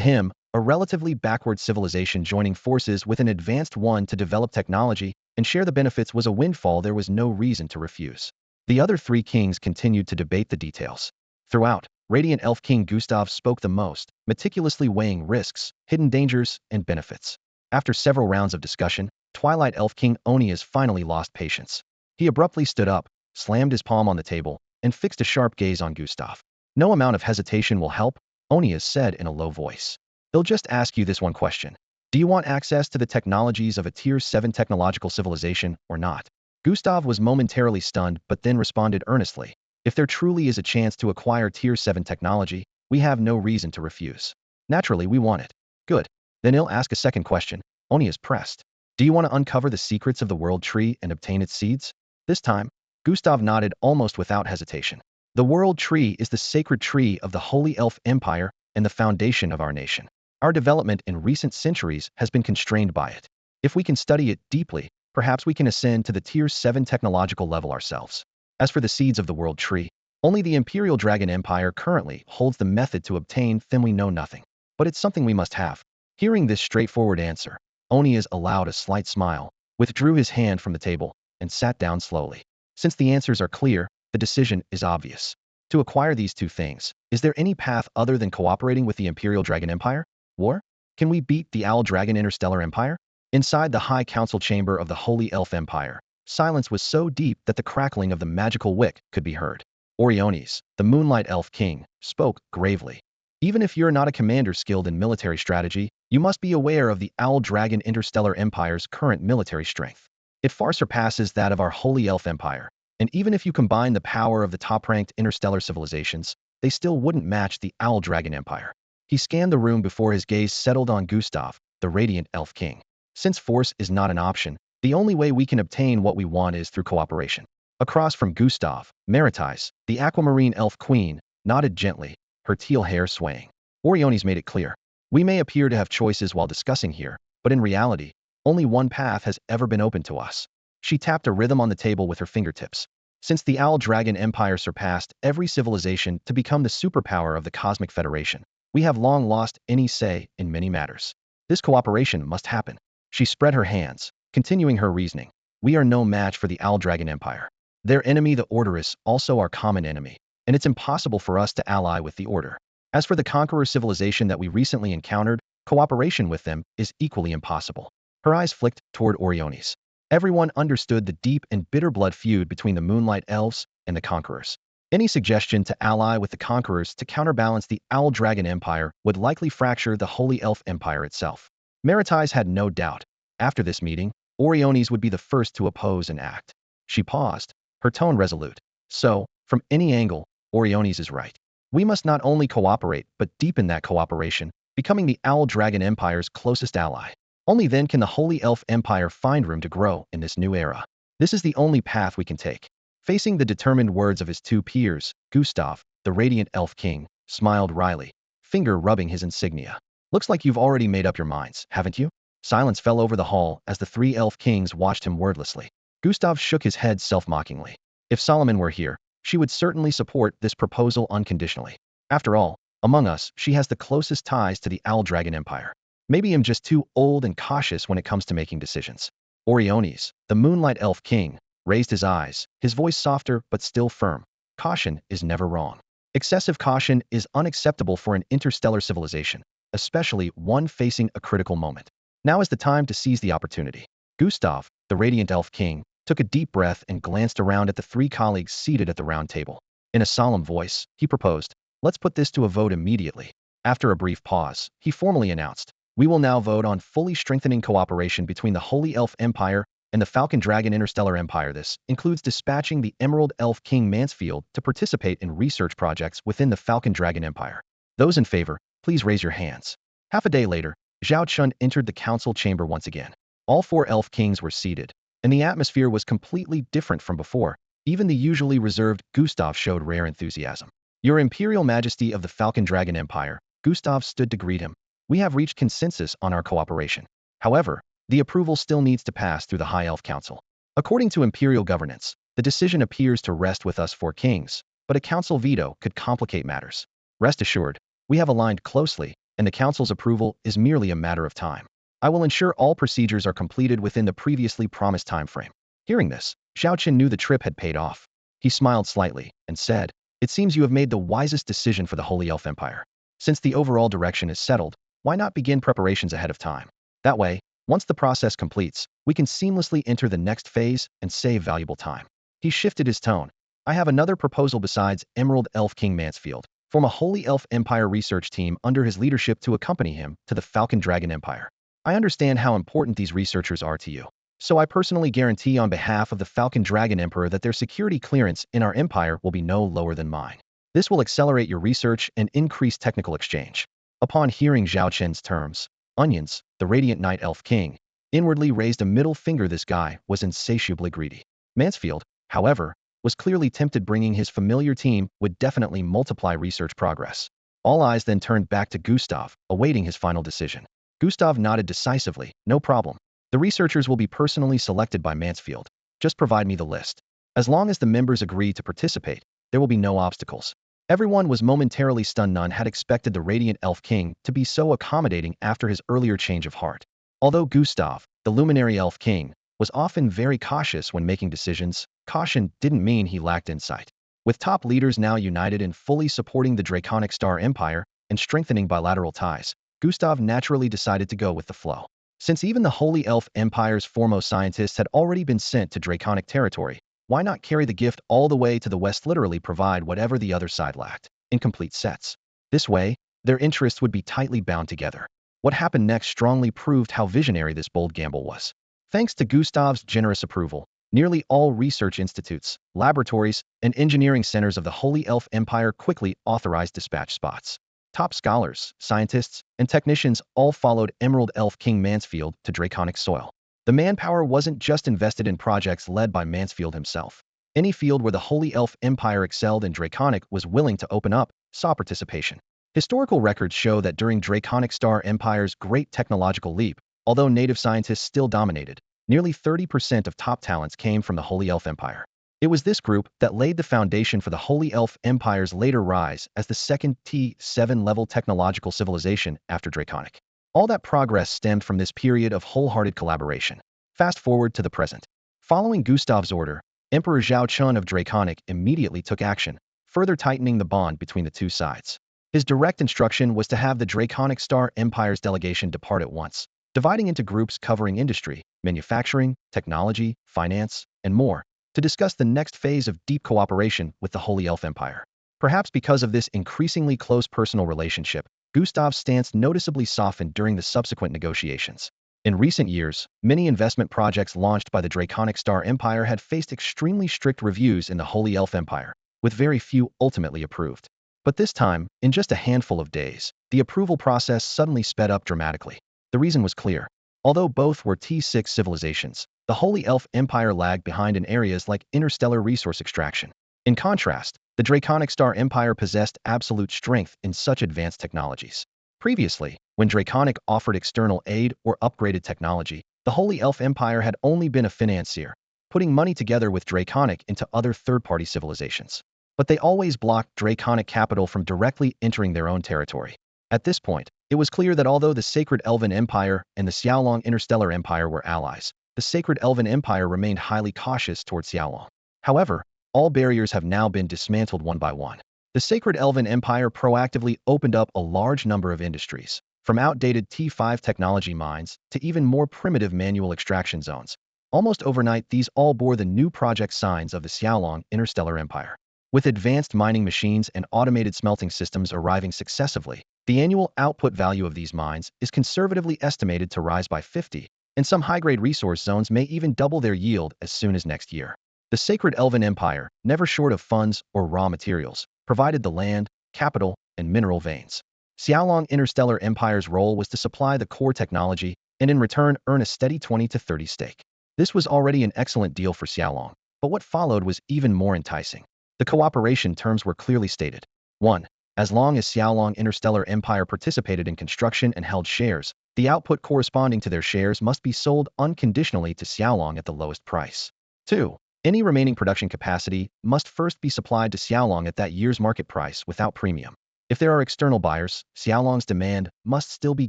him, a relatively backward civilization joining forces with an advanced one to develop technology and share the benefits was a windfall there was no reason to refuse. The other three kings continued to debate the details. Throughout, Radiant Elf King Gustav spoke the most, meticulously weighing risks, hidden dangers, and benefits. After several rounds of discussion, Twilight Elf King Onias finally lost patience. He abruptly stood up, slammed his palm on the table, and fixed a sharp gaze on Gustav. "No amount of hesitation will help," Onias said in a low voice. "He'll just ask you this one question. Do you want access to the technologies of a Tier 7 technological civilization or not?" Gustav was momentarily stunned but then responded earnestly. "If there truly is a chance to acquire Tier 7 technology, we have no reason to refuse. Naturally, we want it." "Good. Then he'll ask a second question," Onias pressed. "Do you want to uncover the secrets of the World Tree and obtain its seeds?" This time, Gustav nodded almost without hesitation. "The World Tree is the sacred tree of the Holy Elf Empire and the foundation of our nation. Our development in recent centuries has been constrained by it. If we can study it deeply, perhaps we can ascend to the Tier 7 technological level ourselves. As for the seeds of the World Tree, only the Imperial Dragon Empire currently holds the method to obtain them. We know nothing. But it's something we must have." Hearing this straightforward answer, Onias allowed a slight smile, withdrew his hand from the table, and sat down slowly. "Since the answers are clear, the decision is obvious. To acquire these two things, is there any path other than cooperating with the Imperial Dragon Empire? War? Can we beat the Owl Dragon Interstellar Empire?" Inside the High Council chamber of the Holy Elf Empire, silence was so deep that the crackling of the magical wick could be heard. Oriones, the Moonlight Elf King, spoke gravely. "Even if you're not a commander skilled in military strategy, you must be aware of the Owl Dragon Interstellar Empire's current military strength. It far surpasses that of our Holy Elf Empire, and even if you combine the power of the top-ranked interstellar civilizations, they still wouldn't match the Owl Dragon Empire." He scanned the room before his gaze settled on Gustav, the Radiant Elf King. "Since force is not an option, the only way we can obtain what we want is through cooperation." Across from Gustav, Maritais, the Aquamarine Elf Queen, nodded gently, her teal hair swaying. Oriones made it clear. "We may appear to have choices while discussing here, but in reality, only one path has ever been open to us." She tapped a rhythm on the table with her fingertips. "Since the Owl Dragon Empire surpassed every civilization to become the superpower of the Cosmic Federation, we have long lost any say in many matters. This cooperation must happen." She spread her hands, continuing her reasoning. "We are no match for the Owl Dragon Empire. Their enemy, the Order, is also our common enemy, and it's impossible for us to ally with the Order. As for the Conqueror civilization that we recently encountered, cooperation with them is equally impossible." Her eyes flicked toward Oriones. Everyone understood the deep and bitter blood feud between the Moonlight Elves and the Conquerors. Any suggestion to ally with the Conquerors to counterbalance the Owl Dragon Empire would likely fracture the Holy Elf Empire itself. Maritais had no doubt. After this meeting, Oriones would be the first to oppose and act. She paused, her tone resolute. "So, from any angle, Oriones is right. We must not only cooperate but deepen that cooperation, becoming the Owl Dragon Empire's closest ally. Only then can the Holy Elf Empire find room to grow in this new era. This is the only path we can take." Facing the determined words of his two peers, Gustav, the Radiant Elf King, smiled wryly, finger rubbing his insignia. "Looks like you've already made up your minds, haven't you?" Silence fell over the hall as the three elf kings watched him wordlessly. Gustav shook his head self-mockingly. "If Solomon were here, she would certainly support this proposal unconditionally. After all, among us, she has the closest ties to the Owl Dragon Empire. Maybe I'm just too old and cautious when it comes to making decisions. Oriones, the Moonlight Elf King, raised his eyes, his voice softer but still firm. Caution is never wrong. Excessive caution is unacceptable for an interstellar civilization, especially one facing a critical moment. Now is the time to seize the opportunity. Gustav, the Radiant Elf King, took a deep breath and glanced around at the three colleagues seated at the round table. In a solemn voice, he proposed, "Let's put this to a vote immediately." After a brief pause, he formally announced, "We will now vote on fully strengthening cooperation between the Holy Elf Empire and the Falcon Dragon Interstellar Empire. This includes dispatching the Emerald Elf King Mansfield to participate in research projects within the Falcon Dragon Empire. Those in favor, please raise your hands." Half a day later, Zhao Chen entered the council chamber once again. All four elf kings were seated, and the atmosphere was completely different from before. Even the usually reserved Gustav showed rare enthusiasm. "Your Imperial Majesty of the Falcon Dragon Empire," Gustav stood to greet him. "We have reached consensus on our cooperation. However, the approval still needs to pass through the High Elf Council. According to imperial governance, the decision appears to rest with us four kings, but a council veto could complicate matters. Rest assured, we have aligned closely, and the council's approval is merely a matter of time. I will ensure all procedures are completed within the previously promised time frame." Hearing this, Zhao Chen knew the trip had paid off. He smiled slightly and said, "It seems you have made the wisest decision for the Holy Elf Empire. Since the overall direction is settled, why not begin preparations ahead of time? That way, once the process completes, we can seamlessly enter the next phase and save valuable time." He shifted his tone. "I have another proposal besides Emerald Elf King Mansfield. Form a Holy Elf Empire research team under his leadership to accompany him to the Falcon Dragon Empire. I understand how important these researchers are to you, so I personally guarantee on behalf of the Falcon Dragon Emperor that their security clearance in our empire will be no lower than mine. This will accelerate your research and increase technical exchange." Upon hearing Zhao Chen's terms, Onions, the Radiant Night Elf King, inwardly raised a middle finger. This guy was insatiably greedy. Mansfield, however, was clearly tempted. Bringing his familiar team would definitely multiply research progress. All eyes then turned back to Gustav, awaiting his final decision. Gustav nodded decisively. "No problem. The researchers will be personally selected by Mansfield. Just provide me the list. As long as the members agree to participate, there will be no obstacles." Everyone was momentarily stunned. None had expected the Radiant Elf King to be so accommodating after his earlier change of heart. Although Gustav, the Luminary Elf King, was often very cautious when making decisions, caution didn't mean he lacked insight. With top leaders now united in fully supporting the Draconic Star Empire and strengthening bilateral ties, Gustav naturally decided to go with the flow. Since even the Holy Elf Empire's foremost scientists had already been sent to Draconic territory, why not carry the gift all the way to the west, literally provide whatever the other side lacked, in complete sets? This way, their interests would be tightly bound together. What happened next strongly proved how visionary this bold gamble was. Thanks to Gustav's generous approval, nearly all research institutes, laboratories, and engineering centers of the Holy Elf Empire quickly authorized dispatch spots. Top scholars, scientists, and technicians all followed Emerald Elf King Mansfield to Draconic soil. The manpower wasn't just invested in projects led by Mansfield himself. Any field where the Holy Elf Empire excelled and Draconic was willing to open up saw participation. Historical records show that during Draconic Star Empire's great technological leap, although native scientists still dominated, nearly 30% of top talents came from the Holy Elf Empire. It was this group that laid the foundation for the Holy Elf Empire's later rise as the second T7-level technological civilization after Draconic. All that progress stemmed from this period of wholehearted collaboration. Fast forward to the present. Following Gustav's order, Emperor Zhao Chen of Draconic immediately took action, further tightening the bond between the two sides. His direct instruction was to have the Draconic Star Empire's delegation depart at once, dividing into groups covering industry, manufacturing, technology, finance, and more, to discuss the next phase of deep cooperation with the Holy Elf Empire. Perhaps because of this increasingly close personal relationship, Gustav's stance noticeably softened during the subsequent negotiations. In recent years, many investment projects launched by the Draconic Star Empire had faced extremely strict reviews in the Holy Elf Empire, with very few ultimately approved. But this time, in just a handful of days, the approval process suddenly sped up dramatically. The reason was clear. Although both were T6 civilizations, the Holy Elf Empire lagged behind in areas like interstellar resource extraction. In contrast, the Draconic Star Empire possessed absolute strength in such advanced technologies. Previously, when Draconic offered external aid or upgraded technology, the Holy Elf Empire had only been a financier, putting money together with Draconic into other third-party civilizations. but they always blocked draconic capital from directly entering their own territory. At this point, it was clear that although the Sacred Elven Empire and the Xiaolong Interstellar Empire were allies, the Sacred Elven Empire remained highly cautious toward Xiaolong. However, all barriers have now been dismantled one by one. The Sacred Elven Empire proactively opened up a large number of industries, from outdated T5 technology mines to even more primitive manual extraction zones. Almost overnight, these all bore the new project signs of the Xiaolong Interstellar Empire. With advanced mining machines and automated smelting systems arriving successively, the annual output value of these mines is conservatively estimated to rise by 50, and some high-grade resource zones may even double their yield as soon as next year. The Sacred Elven Empire, never short of funds or raw materials, provided the land, capital, and mineral veins. Xiaolong Interstellar Empire's role was to supply the core technology and in return earn a steady 20 to 30 stake. This was already an excellent deal for Xiaolong, but what followed was even more enticing. The cooperation terms were clearly stated. 1. As long as Xiaolong Interstellar Empire participated in construction and held shares, the output corresponding to their shares must be sold unconditionally to Xiaolong at the lowest price. 2. Any remaining production capacity must first be supplied to Xiaolong at that year's market price without premium. If there are external buyers, Xiaolong's demand must still be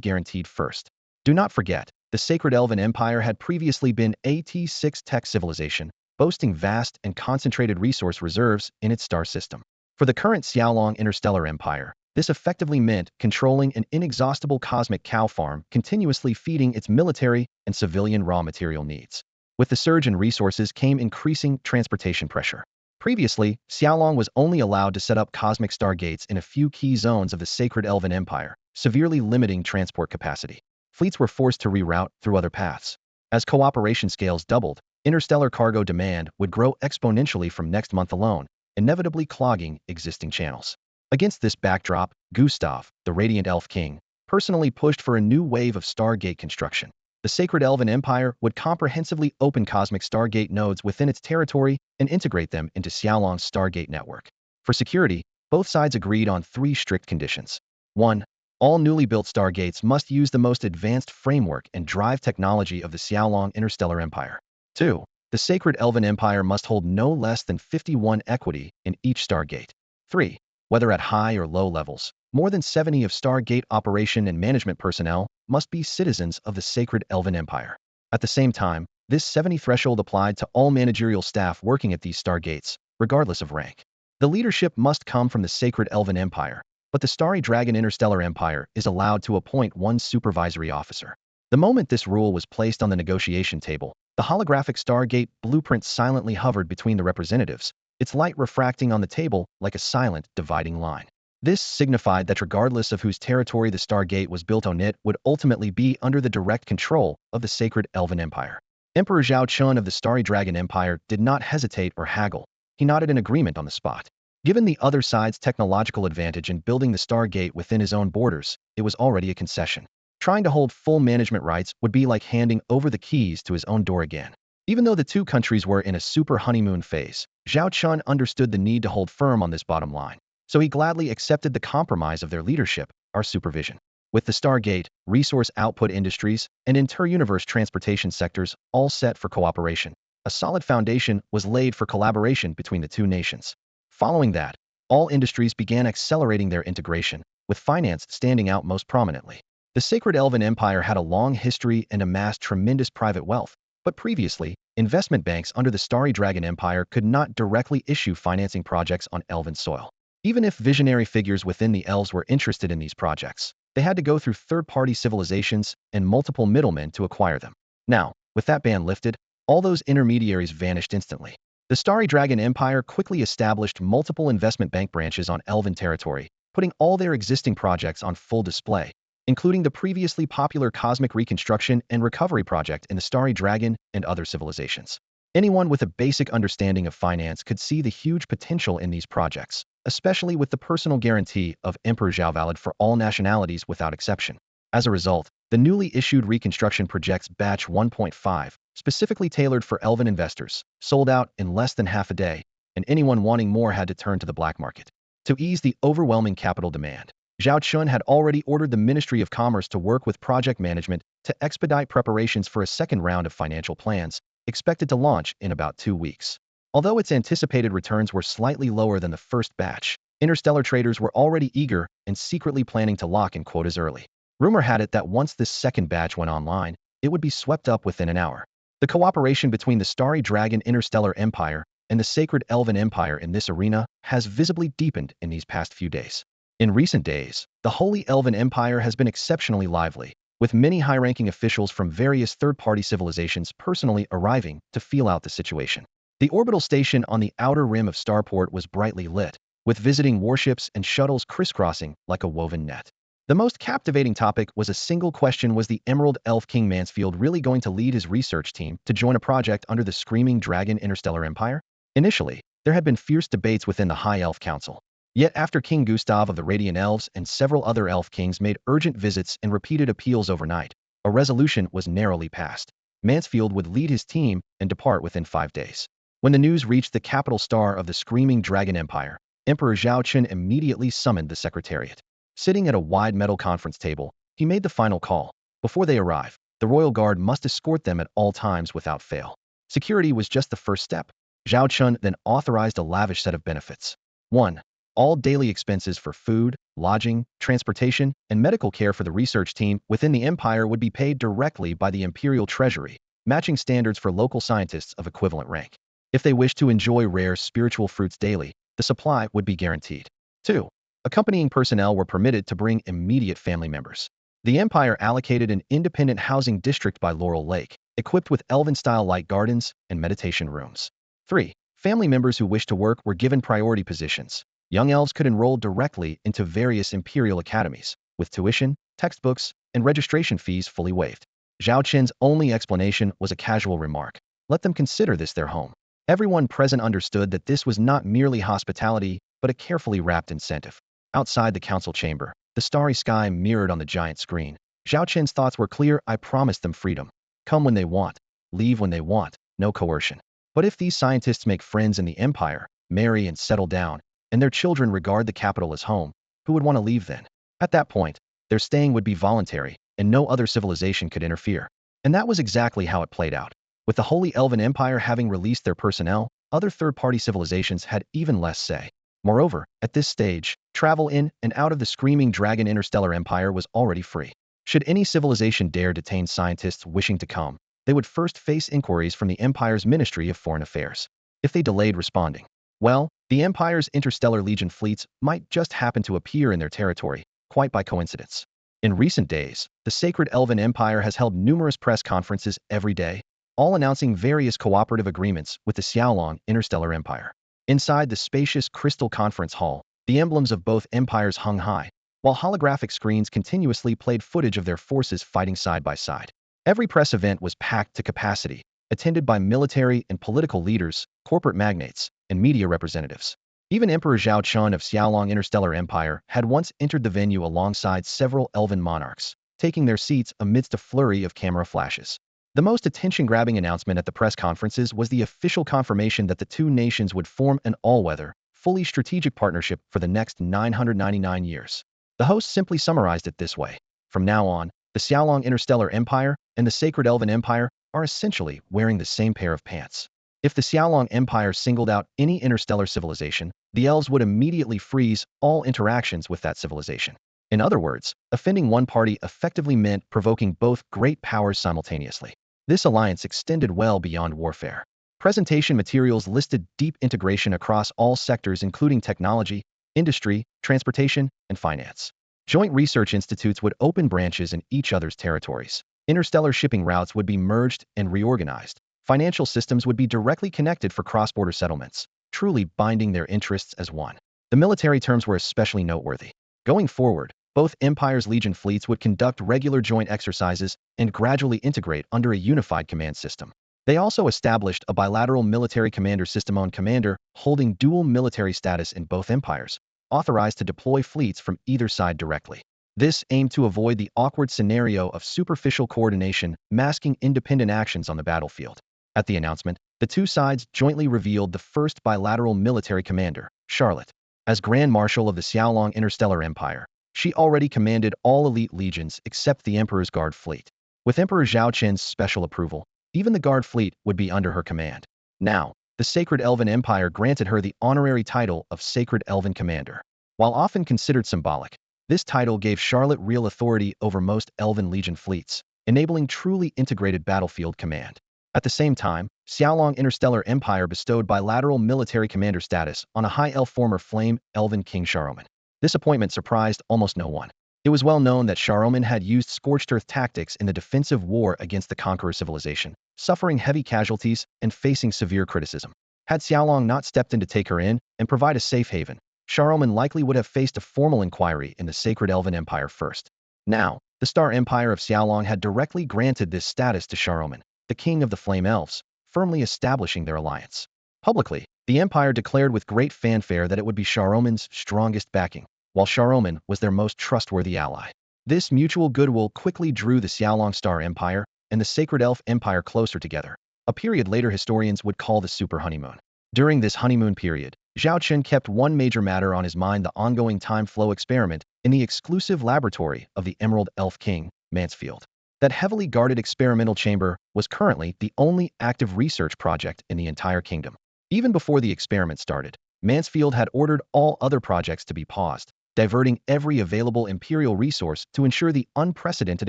guaranteed first. Do not forget, the Sacred Elven Empire had previously been a T6 tech civilization, boasting vast and concentrated resource reserves in its star system. For the current Xiaolong Interstellar Empire, this effectively meant controlling an inexhaustible cosmic cow farm continuously feeding its military and civilian raw material needs. With the surge in resources came increasing transportation pressure. Previously, Xiaolong was only allowed to set up cosmic stargates in a few key zones of the Sacred Elven Empire, severely limiting transport capacity. Fleets were forced to reroute through other paths. As cooperation scales doubled, interstellar cargo demand would grow exponentially from next month alone, inevitably clogging existing channels. Against this backdrop, Gustav, the Radiant Elf King, personally pushed for a new wave of stargate construction. The Sacred Elven Empire would comprehensively open cosmic stargate nodes within its territory and integrate them into Xiaolong's stargate network. For security, both sides agreed on 3 strict conditions. 1. All newly built stargates must use the most advanced framework and drive technology of the Xiaolong Interstellar Empire. 2. The Sacred Elven Empire must hold no less than 51 equity in each stargate. 3. Whether at high or low levels, more than 70 of Stargate operation and management personnel must be citizens of the Sacred Elven Empire. At the same time, this 70 threshold applied to all managerial staff working at these Stargates, regardless of rank. The leadership must come from the Sacred Elven Empire, but the Starry Dragon Interstellar Empire is allowed to appoint 1 supervisory officer. The moment this rule was placed on the negotiation table, the holographic Stargate blueprint silently hovered between the representatives, its light refracting on the table like a silent, dividing line. This signified that regardless of whose territory the Stargate was built on, it would ultimately be under the direct control of the Sacred Elven Empire. Emperor Zhao Chen of the Starry Dragon Empire did not hesitate or haggle. He nodded in agreement on the spot. Given the other side's technological advantage in building the Stargate within his own borders, it was already a concession. Trying to hold full management rights would be like handing over the keys to his own door again. Even though the 2 countries were in a super honeymoon phase, Zhao Chen understood the need to hold firm on this bottom line, so he gladly accepted the compromise of their leadership, our supervision. With the Stargate, resource output industries, and inter-universe transportation sectors all set for cooperation, a solid foundation was laid for collaboration between the 2 nations. Following that, all industries began accelerating their integration, with finance standing out most prominently. The Sacred Elven Empire had a long history and amassed tremendous private wealth, but previously, investment banks under the Starry Dragon Empire could not directly issue financing projects on Elven soil. Even if visionary figures within the Elves were interested in these projects, they had to go through third-party civilizations and multiple middlemen to acquire them. Now, with that ban lifted, all those intermediaries vanished instantly. The Starry Dragon Empire quickly established multiple investment bank branches on Elven territory, putting all their existing projects on full display, including the previously popular Cosmic Reconstruction and Recovery Project in the Starry Dragon and other civilizations. Anyone with a basic understanding of finance could see the huge potential in these projects, especially with the personal guarantee of Emperor Zhao valid for all nationalities without exception. As a result, the newly issued Reconstruction Projects Batch 1.5, specifically tailored for Elven investors, sold out in less than half a day, and anyone wanting more had to turn to the black market. To ease the overwhelming capital demand, Zhao Chen had already ordered the Ministry of Commerce to work with project management to expedite preparations for a second round of financial plans, expected to launch in about 2 weeks. Although its anticipated returns were slightly lower than the first batch, interstellar traders were already eager and secretly planning to lock in quotas early. Rumor had it that once this second batch went online, it would be swept up within an hour. The cooperation between the Starry Dragon Interstellar Empire and the Sacred Elven Empire in this arena has visibly deepened in these past few days. In recent days, the Holy Elven Empire has been exceptionally lively, with many high-ranking officials from various third-party civilizations personally arriving to feel out the situation. The orbital station on the outer rim of Starport was brightly lit, with visiting warships and shuttles crisscrossing like a woven net. The most captivating topic was a single question: was the Emerald Elf King Mansfield really going to lead his research team to join a project under the Screaming Dragon Interstellar Empire? Initially, there had been fierce debates within the High Elf Council. Yet after King Gustav of the Radiant Elves and several other elf kings made urgent visits and repeated appeals overnight, a resolution was narrowly passed. Mansfield would lead his team and depart within 5 days. When the news reached the capital star of the Screaming Dragon Empire, Emperor Zhao Chen immediately summoned the Secretariat. Sitting at a wide metal conference table, he made the final call. Before they arrive, the royal guard must escort them at all times without fail. Security was just the first step. Zhao Chen then authorized a lavish set of benefits. 1. All daily expenses for food, lodging, transportation, and medical care for the research team within the empire would be paid directly by the imperial treasury, matching standards for local scientists of equivalent rank. If they wished to enjoy rare spiritual fruits daily, the supply would be guaranteed. 2. Accompanying personnel were permitted to bring immediate family members. The empire allocated an independent housing district by Laurel Lake, equipped with elven-style light gardens and meditation rooms. 3. Family members who wished to work were given priority positions. Young elves could enroll directly into various imperial academies, with tuition, textbooks, and registration fees fully waived. Zhao Chen's only explanation was a casual remark: let them consider this their home. Everyone present understood that this was not merely hospitality, but a carefully wrapped incentive. Outside the council chamber, the starry sky mirrored on the giant screen. Zhao Chen's thoughts were clear: I promised them freedom. Come when they want, leave when they want, no coercion. But if these scientists make friends in the empire, marry and settle down, and their children regard the capital as home, who would want to leave then? At that point, their staying would be voluntary, and no other civilization could interfere. And that was exactly how it played out. With the Holy Elven Empire having released their personnel, other third-party civilizations had even less say. Moreover, at this stage, travel in and out of the Screaming Dragon Interstellar Empire was already free. Should any civilization dare detain scientists wishing to come, they would first face inquiries from the Empire's Ministry of Foreign Affairs. If they delayed responding, well, the Empire's interstellar legion fleets might just happen to appear in their territory, quite by coincidence. In recent days, the Sacred Elven Empire has held numerous press conferences every day, all announcing various cooperative agreements with the Xiaolong Interstellar Empire. Inside the spacious Crystal Conference Hall, the emblems of both empires hung high, while holographic screens continuously played footage of their forces fighting side by side. Every press event was packed to capacity, attended by military and political leaders, corporate magnates, and media representatives. Even Emperor Zhao Chen of Xiaolong Interstellar Empire had once entered the venue alongside several elven monarchs, taking their seats amidst a flurry of camera flashes. The most attention-grabbing announcement at the press conferences was the official confirmation that the two nations would form an all-weather, fully strategic partnership for the next 999 years. The host simply summarized it this way: from now on, the Xiaolong Interstellar Empire and the Sacred Elven Empire are essentially wearing the same pair of pants. If the Xiaolong Empire singled out any interstellar civilization, the elves would immediately freeze all interactions with that civilization. In other words, offending one party effectively meant provoking both great powers simultaneously. This alliance extended well beyond warfare. Presentation materials listed deep integration across all sectors, including technology, industry, transportation, and finance. Joint research institutes would open branches in each other's territories. Interstellar shipping routes would be merged and reorganized. Financial systems would be directly connected for cross-border settlements, truly binding their interests as one. The military terms were especially noteworthy. Going forward, both empires' legion fleets would conduct regular joint exercises and gradually integrate under a unified command system. They also established a bilateral military commander system on commander holding dual military status in both empires, authorized to deploy fleets from either side directly. This aimed to avoid the awkward scenario of superficial coordination masking independent actions on the battlefield. At the announcement, the two sides jointly revealed the first bilateral military commander, Charlotte. As Grand Marshal of the Xiaolong Interstellar Empire, she already commanded all elite legions except the Emperor's Guard fleet. With Emperor Zhao Chen's special approval, even the Guard fleet would be under her command. Now, the Sacred Elven Empire granted her the honorary title of Sacred Elven Commander. While often considered symbolic, this title gave Charlotte real authority over most Elven Legion fleets, enabling truly integrated battlefield command. At the same time, Xiaolong Interstellar Empire bestowed bilateral military commander status on a high elf former flame Elven King Sharoman. This appointment surprised almost no one. It was well known that Sharoman had used scorched earth tactics in the defensive war against the conqueror civilization, suffering heavy casualties and facing severe criticism. Had Xiaolong not stepped in to take her in and provide a safe haven, Sharoman likely would have faced a formal inquiry in the Sacred Elven Empire first. Now, the Star Empire of Xiaolong had directly granted this status to Sharoman, the king of the Flame Elves, firmly establishing their alliance. Publicly, the empire declared with great fanfare that it would be Sharoman's strongest backing, while Sharoman was their most trustworthy ally. This mutual goodwill quickly drew the Xiaolong Star Empire and the Sacred Elf Empire closer together, a period later historians would call the Super Honeymoon. During this honeymoon period, Zhao Chen kept one major matter on his mind: the ongoing time flow experiment in the exclusive laboratory of the Emerald Elf King, Mansfield. That heavily guarded experimental chamber was currently the only active research project in the entire kingdom. Even before the experiment started, Mansfield had ordered all other projects to be paused, diverting every available imperial resource to ensure the unprecedented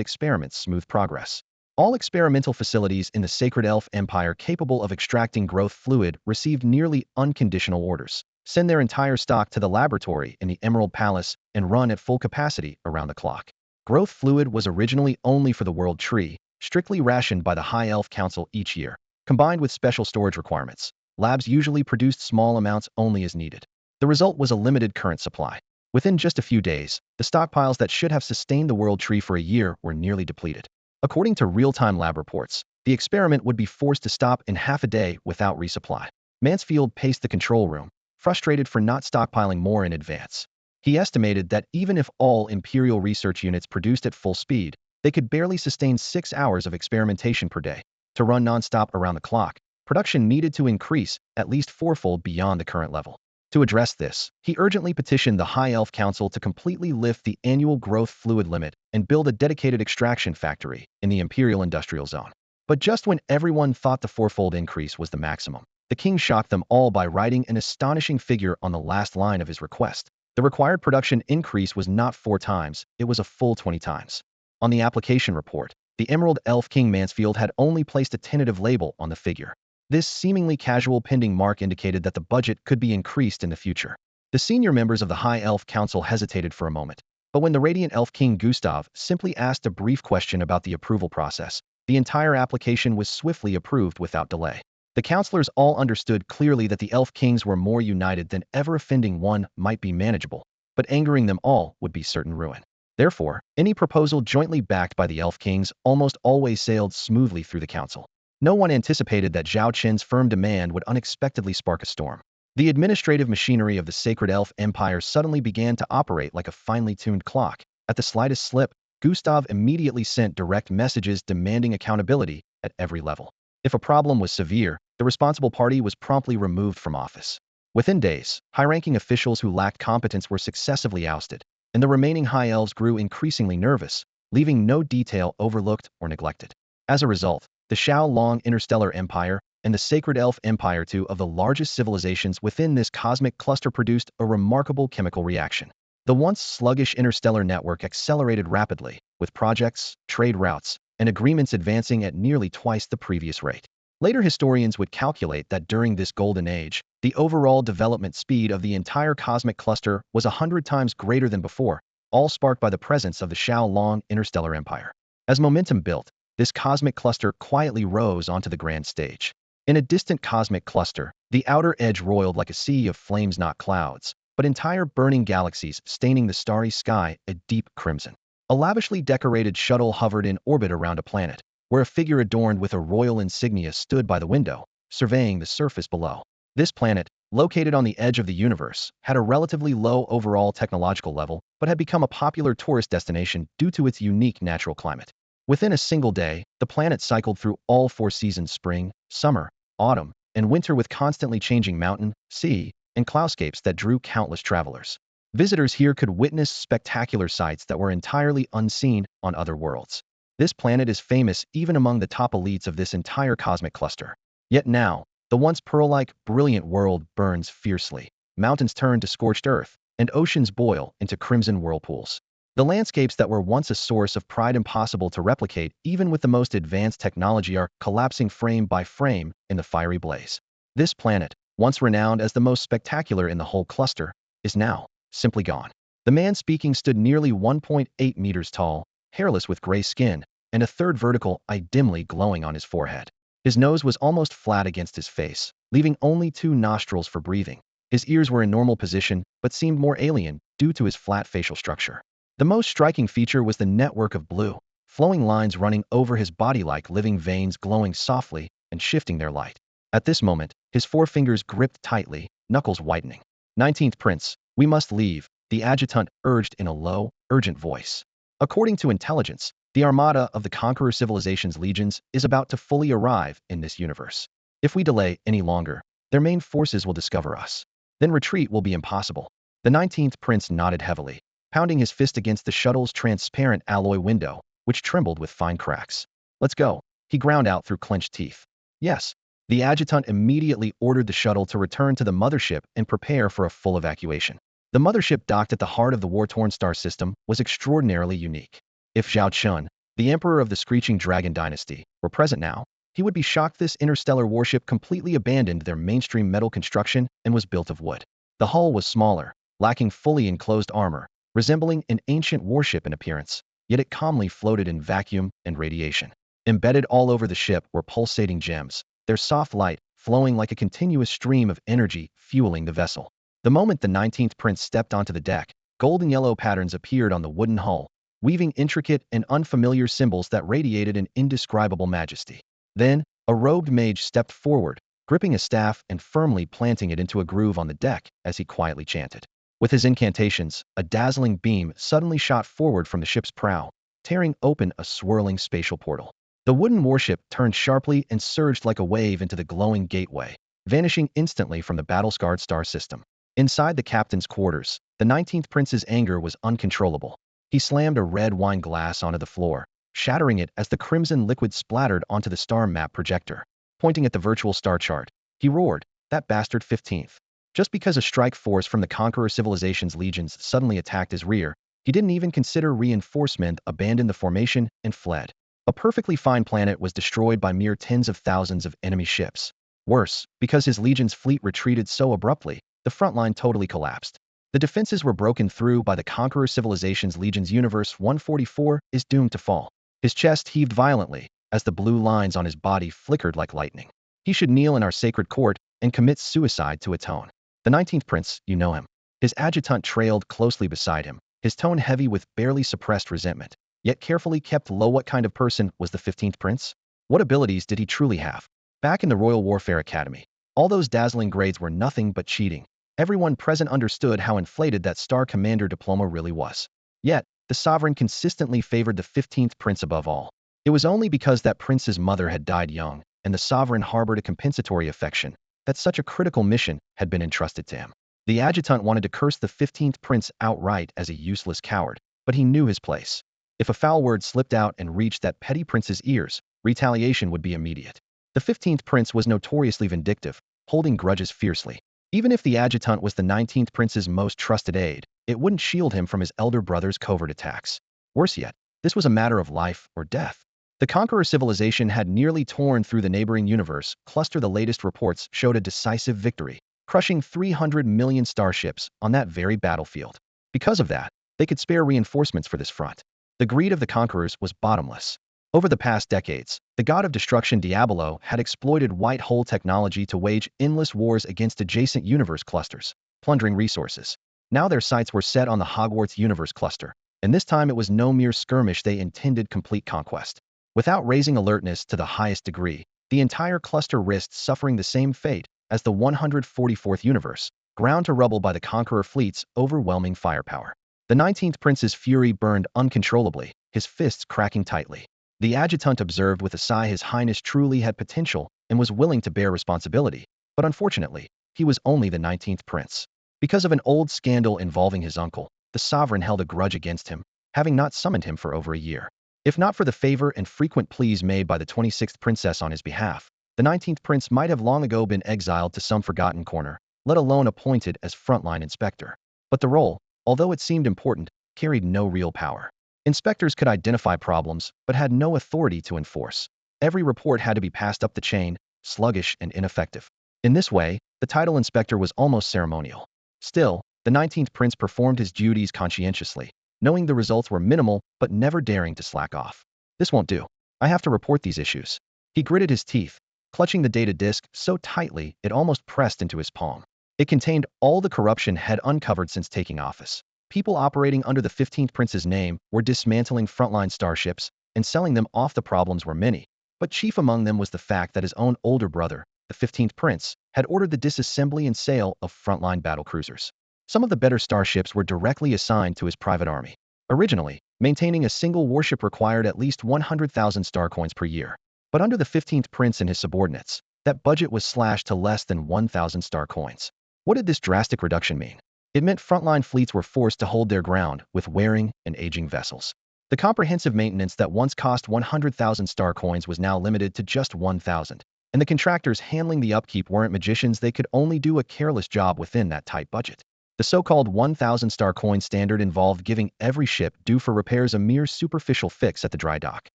experiment's smooth progress. All experimental facilities in the Sacred Elf Empire capable of extracting growth fluid received nearly unconditional orders: send their entire stock to the laboratory in the Emerald Palace and run at full capacity around the clock. Growth fluid was originally only for the World Tree, strictly rationed by the High Elf Council each year. Combined with special storage requirements, labs usually produced small amounts only as needed. The result was a limited current supply. Within just a few days, the stockpiles that should have sustained the World Tree for a year were nearly depleted. According to real-time lab reports, the experiment would be forced to stop in half a day without resupply. Mansfield paced the control room, frustrated for not stockpiling more in advance. He estimated that even if all Imperial research units produced at full speed, they could barely sustain 6 hours of experimentation per day. To run non-stop around the clock, production needed to increase at least fourfold beyond the current level. To address this, he urgently petitioned the High Elf Council to completely lift the annual growth fluid limit and build a dedicated extraction factory in the Imperial Industrial Zone. But just when everyone thought the fourfold increase was the maximum, the king shocked them all by writing an astonishing figure on the last line of his request. The required production increase was not 4 times, it was a full 20 times. On the application report, the Emerald Elf King Mansfield had only placed a tentative label on the figure. This seemingly casual pending mark indicated that the budget could be increased in the future. The senior members of the High Elf Council hesitated for a moment, but when the Radiant Elf King Gustav simply asked a brief question about the approval process, the entire application was swiftly approved without delay. The councillors all understood clearly that the Elf Kings were more united than ever. Offending one might be manageable, but angering them all would be certain ruin. Therefore, any proposal jointly backed by the Elf Kings almost always sailed smoothly through the council. No one anticipated that Zhao Chen's firm demand would unexpectedly spark a storm. The administrative machinery of the Sacred Elf Empire suddenly began to operate like a finely tuned clock. At the slightest slip, Gustav immediately sent direct messages demanding accountability at every level. If a problem was severe, the responsible party was promptly removed from office. Within days, high-ranking officials who lacked competence were successively ousted, and the remaining High Elves grew increasingly nervous, leaving no detail overlooked or neglected. As a result, the Xiaolong Interstellar Empire and the Sacred Elf Empire, two of the largest civilizations within this cosmic cluster, produced a remarkable chemical reaction. The once sluggish interstellar network accelerated rapidly, with projects, trade routes, and agreements advancing at nearly twice the previous rate. Later historians would calculate that during this golden age, the overall development speed of the entire cosmic cluster was 100 times greater than before, all sparked by the presence of the Xiaolong Interstellar Empire. As momentum built, this cosmic cluster quietly rose onto the grand stage. In a distant cosmic cluster, the outer edge roiled like a sea of flames, not clouds, but entire burning galaxies staining the starry sky a deep crimson. A lavishly decorated shuttle hovered in orbit around a planet, where a figure adorned with a royal insignia stood by the window, surveying the surface below. This planet, located on the edge of the universe, had a relatively low overall technological level, but had become a popular tourist destination due to its unique natural climate. Within a single day, the planet cycled through all 4 seasons: spring, summer, autumn, and winter, with constantly changing mountain, sea, and cloudscapes that drew countless travelers. Visitors here could witness spectacular sights that were entirely unseen on other worlds. This planet is famous even among the top elites of this entire cosmic cluster. Yet now, The once pearl-like, brilliant world burns fiercely. Mountains turn to scorched earth, and oceans boil into crimson whirlpools. The landscapes that were once a source of pride impossible to replicate even with the most advanced technology are collapsing frame by frame in the fiery blaze. This planet, once renowned as the most spectacular in the whole cluster, is now simply gone. The man speaking stood nearly 1.8 meters tall, hairless with gray skin, and a third vertical eye dimly glowing on his forehead. His nose was almost flat against his face, leaving only two nostrils for breathing. His ears were in normal position, but seemed more alien due to his flat facial structure. The most striking feature was the network of blue, flowing lines running over his body like living veins glowing softly and shifting their light. At this moment, his forefingers gripped tightly, knuckles whitening. 19th Prince, we must leave, the adjutant urged in a low, urgent voice. According to intelligence, the armada of the Conqueror Civilization's legions is about to fully arrive in this universe. If we delay any longer, their main forces will discover us. Then retreat will be impossible. The 19th Prince nodded heavily, pounding his fist against the shuttle's transparent alloy window, which trembled with fine cracks. Let's go, he ground out through clenched teeth. Yes. The adjutant immediately ordered the shuttle to return to the mothership and prepare for a full evacuation. The mothership docked at the heart of the war-torn star system was extraordinarily unique. If Zhao Chen, the emperor of the Screeching Dragon dynasty, were present now, he would be shocked this interstellar warship completely abandoned their mainstream metal construction and was built of wood. The hull was smaller, lacking fully enclosed armor, resembling an ancient warship in appearance, yet it calmly floated in vacuum and radiation. Embedded all over the ship were pulsating gems, their soft light flowing like a continuous stream of energy fueling the vessel. The moment the 19th Prince stepped onto the deck, golden yellow patterns appeared on the wooden hull, weaving intricate and unfamiliar symbols that radiated an indescribable majesty. Then, a robed mage stepped forward, gripping a staff and firmly planting it into a groove on the deck as he quietly chanted. With his incantations, a dazzling beam suddenly shot forward from the ship's prow, tearing open a swirling spatial portal. The wooden warship turned sharply and surged like a wave into the glowing gateway, vanishing instantly from the battle-scarred star system. Inside the captain's quarters, the 19th Prince's anger was uncontrollable. He slammed a red wine glass onto the floor, shattering it as the crimson liquid splattered onto the star map projector. Pointing at the virtual star chart, he roared, "That bastard 15th. Just because a strike force from the Conqueror Civilization's legions suddenly attacked his rear, he didn't even consider reinforcement, abandoned the formation, and fled. A perfectly fine planet was destroyed by mere tens of thousands of enemy ships. Worse, because his legion's fleet retreated so abruptly, the front line totally collapsed. The defenses were broken through by the Conqueror Civilization's legions. Universe 144 is doomed to fall." His chest heaved violently as the blue lines on his body flickered like lightning. He should kneel in our sacred court and commit suicide to atone. The 19th Prince, you know him. His adjutant trailed closely beside him, his tone heavy with barely suppressed resentment, yet carefully kept low. What kind of person was the 15th Prince? What abilities did he truly have? Back in the Royal Warfare Academy, all those dazzling grades were nothing but cheating. Everyone present understood how inflated that Star Commander diploma really was. Yet, the sovereign consistently favored the 15th Prince above all. It was only because that prince's mother had died young, and the sovereign harbored a compensatory affection, that such a critical mission had been entrusted to him. The adjutant wanted to curse the 15th Prince outright as a useless coward, but he knew his place. If a foul word slipped out and reached that petty prince's ears, retaliation would be immediate. The 15th Prince was notoriously vindictive, holding grudges fiercely. Even if the adjutant was the 19th Prince's most trusted aide, it wouldn't shield him from his elder brother's covert attacks. Worse yet, this was a matter of life or death. The Conqueror Civilization had nearly torn through the neighboring universe cluster. The latest reports showed a decisive victory, crushing 300 million starships on that very battlefield. Because of that, they could spare reinforcements for this front. The greed of the conquerors was bottomless. Over the past decades, the god of destruction Diablo had exploited white hole technology to wage endless wars against adjacent universe clusters, plundering resources. Now their sights were set on the Hogwarts universe cluster, and this time it was no mere skirmish. They intended complete conquest. Without raising alertness to the highest degree, the entire cluster risked suffering the same fate as the 144th universe, ground to rubble by the conqueror fleet's overwhelming firepower. The 19th Prince's fury burned uncontrollably, his fists cracking tightly. The adjutant observed with a sigh his highness truly had potential and was willing to bear responsibility, but unfortunately, he was only the 19th Prince. Because of an old scandal involving his uncle, the sovereign held a grudge against him, having not summoned him for over a year. If not for the favor and frequent pleas made by the 26th Princess on his behalf, The 19th prince might have long ago been exiled to some forgotten corner, let alone appointed as frontline inspector. But the role, although it seemed important, carried no real power. Inspectors could identify problems, but had no authority to enforce. Every report had to be passed up the chain, sluggish and ineffective. In this way, the title inspector was almost ceremonial. Still, the 19th prince performed his duties conscientiously, knowing the results were minimal but never daring to slack off. This won't do. I have to report these issues. He gritted his teeth, clutching the data disk so tightly it almost pressed into his palm. It contained all the corruption had uncovered since taking office. People operating under the 15th prince's name were dismantling frontline starships and selling them off. The problems were many, but chief among them was the fact that his own older brother, the 15th prince, had ordered the disassembly and sale of frontline battlecruisers. Some of the better starships were directly assigned to his private army. Originally, maintaining a single warship required at least 100,000 star coins per year. But under the 15th prince and his subordinates, that budget was slashed to less than 1,000 star coins. What did this drastic reduction mean? It meant frontline fleets were forced to hold their ground with wearing and aging vessels. The comprehensive maintenance that once cost 100,000 star coins was now limited to just 1,000, and the contractors handling the upkeep weren't magicians. They could only do a careless job within that tight budget. The so-called 1,000 star coin standard involved giving every ship due for repairs a mere superficial fix at the dry dock.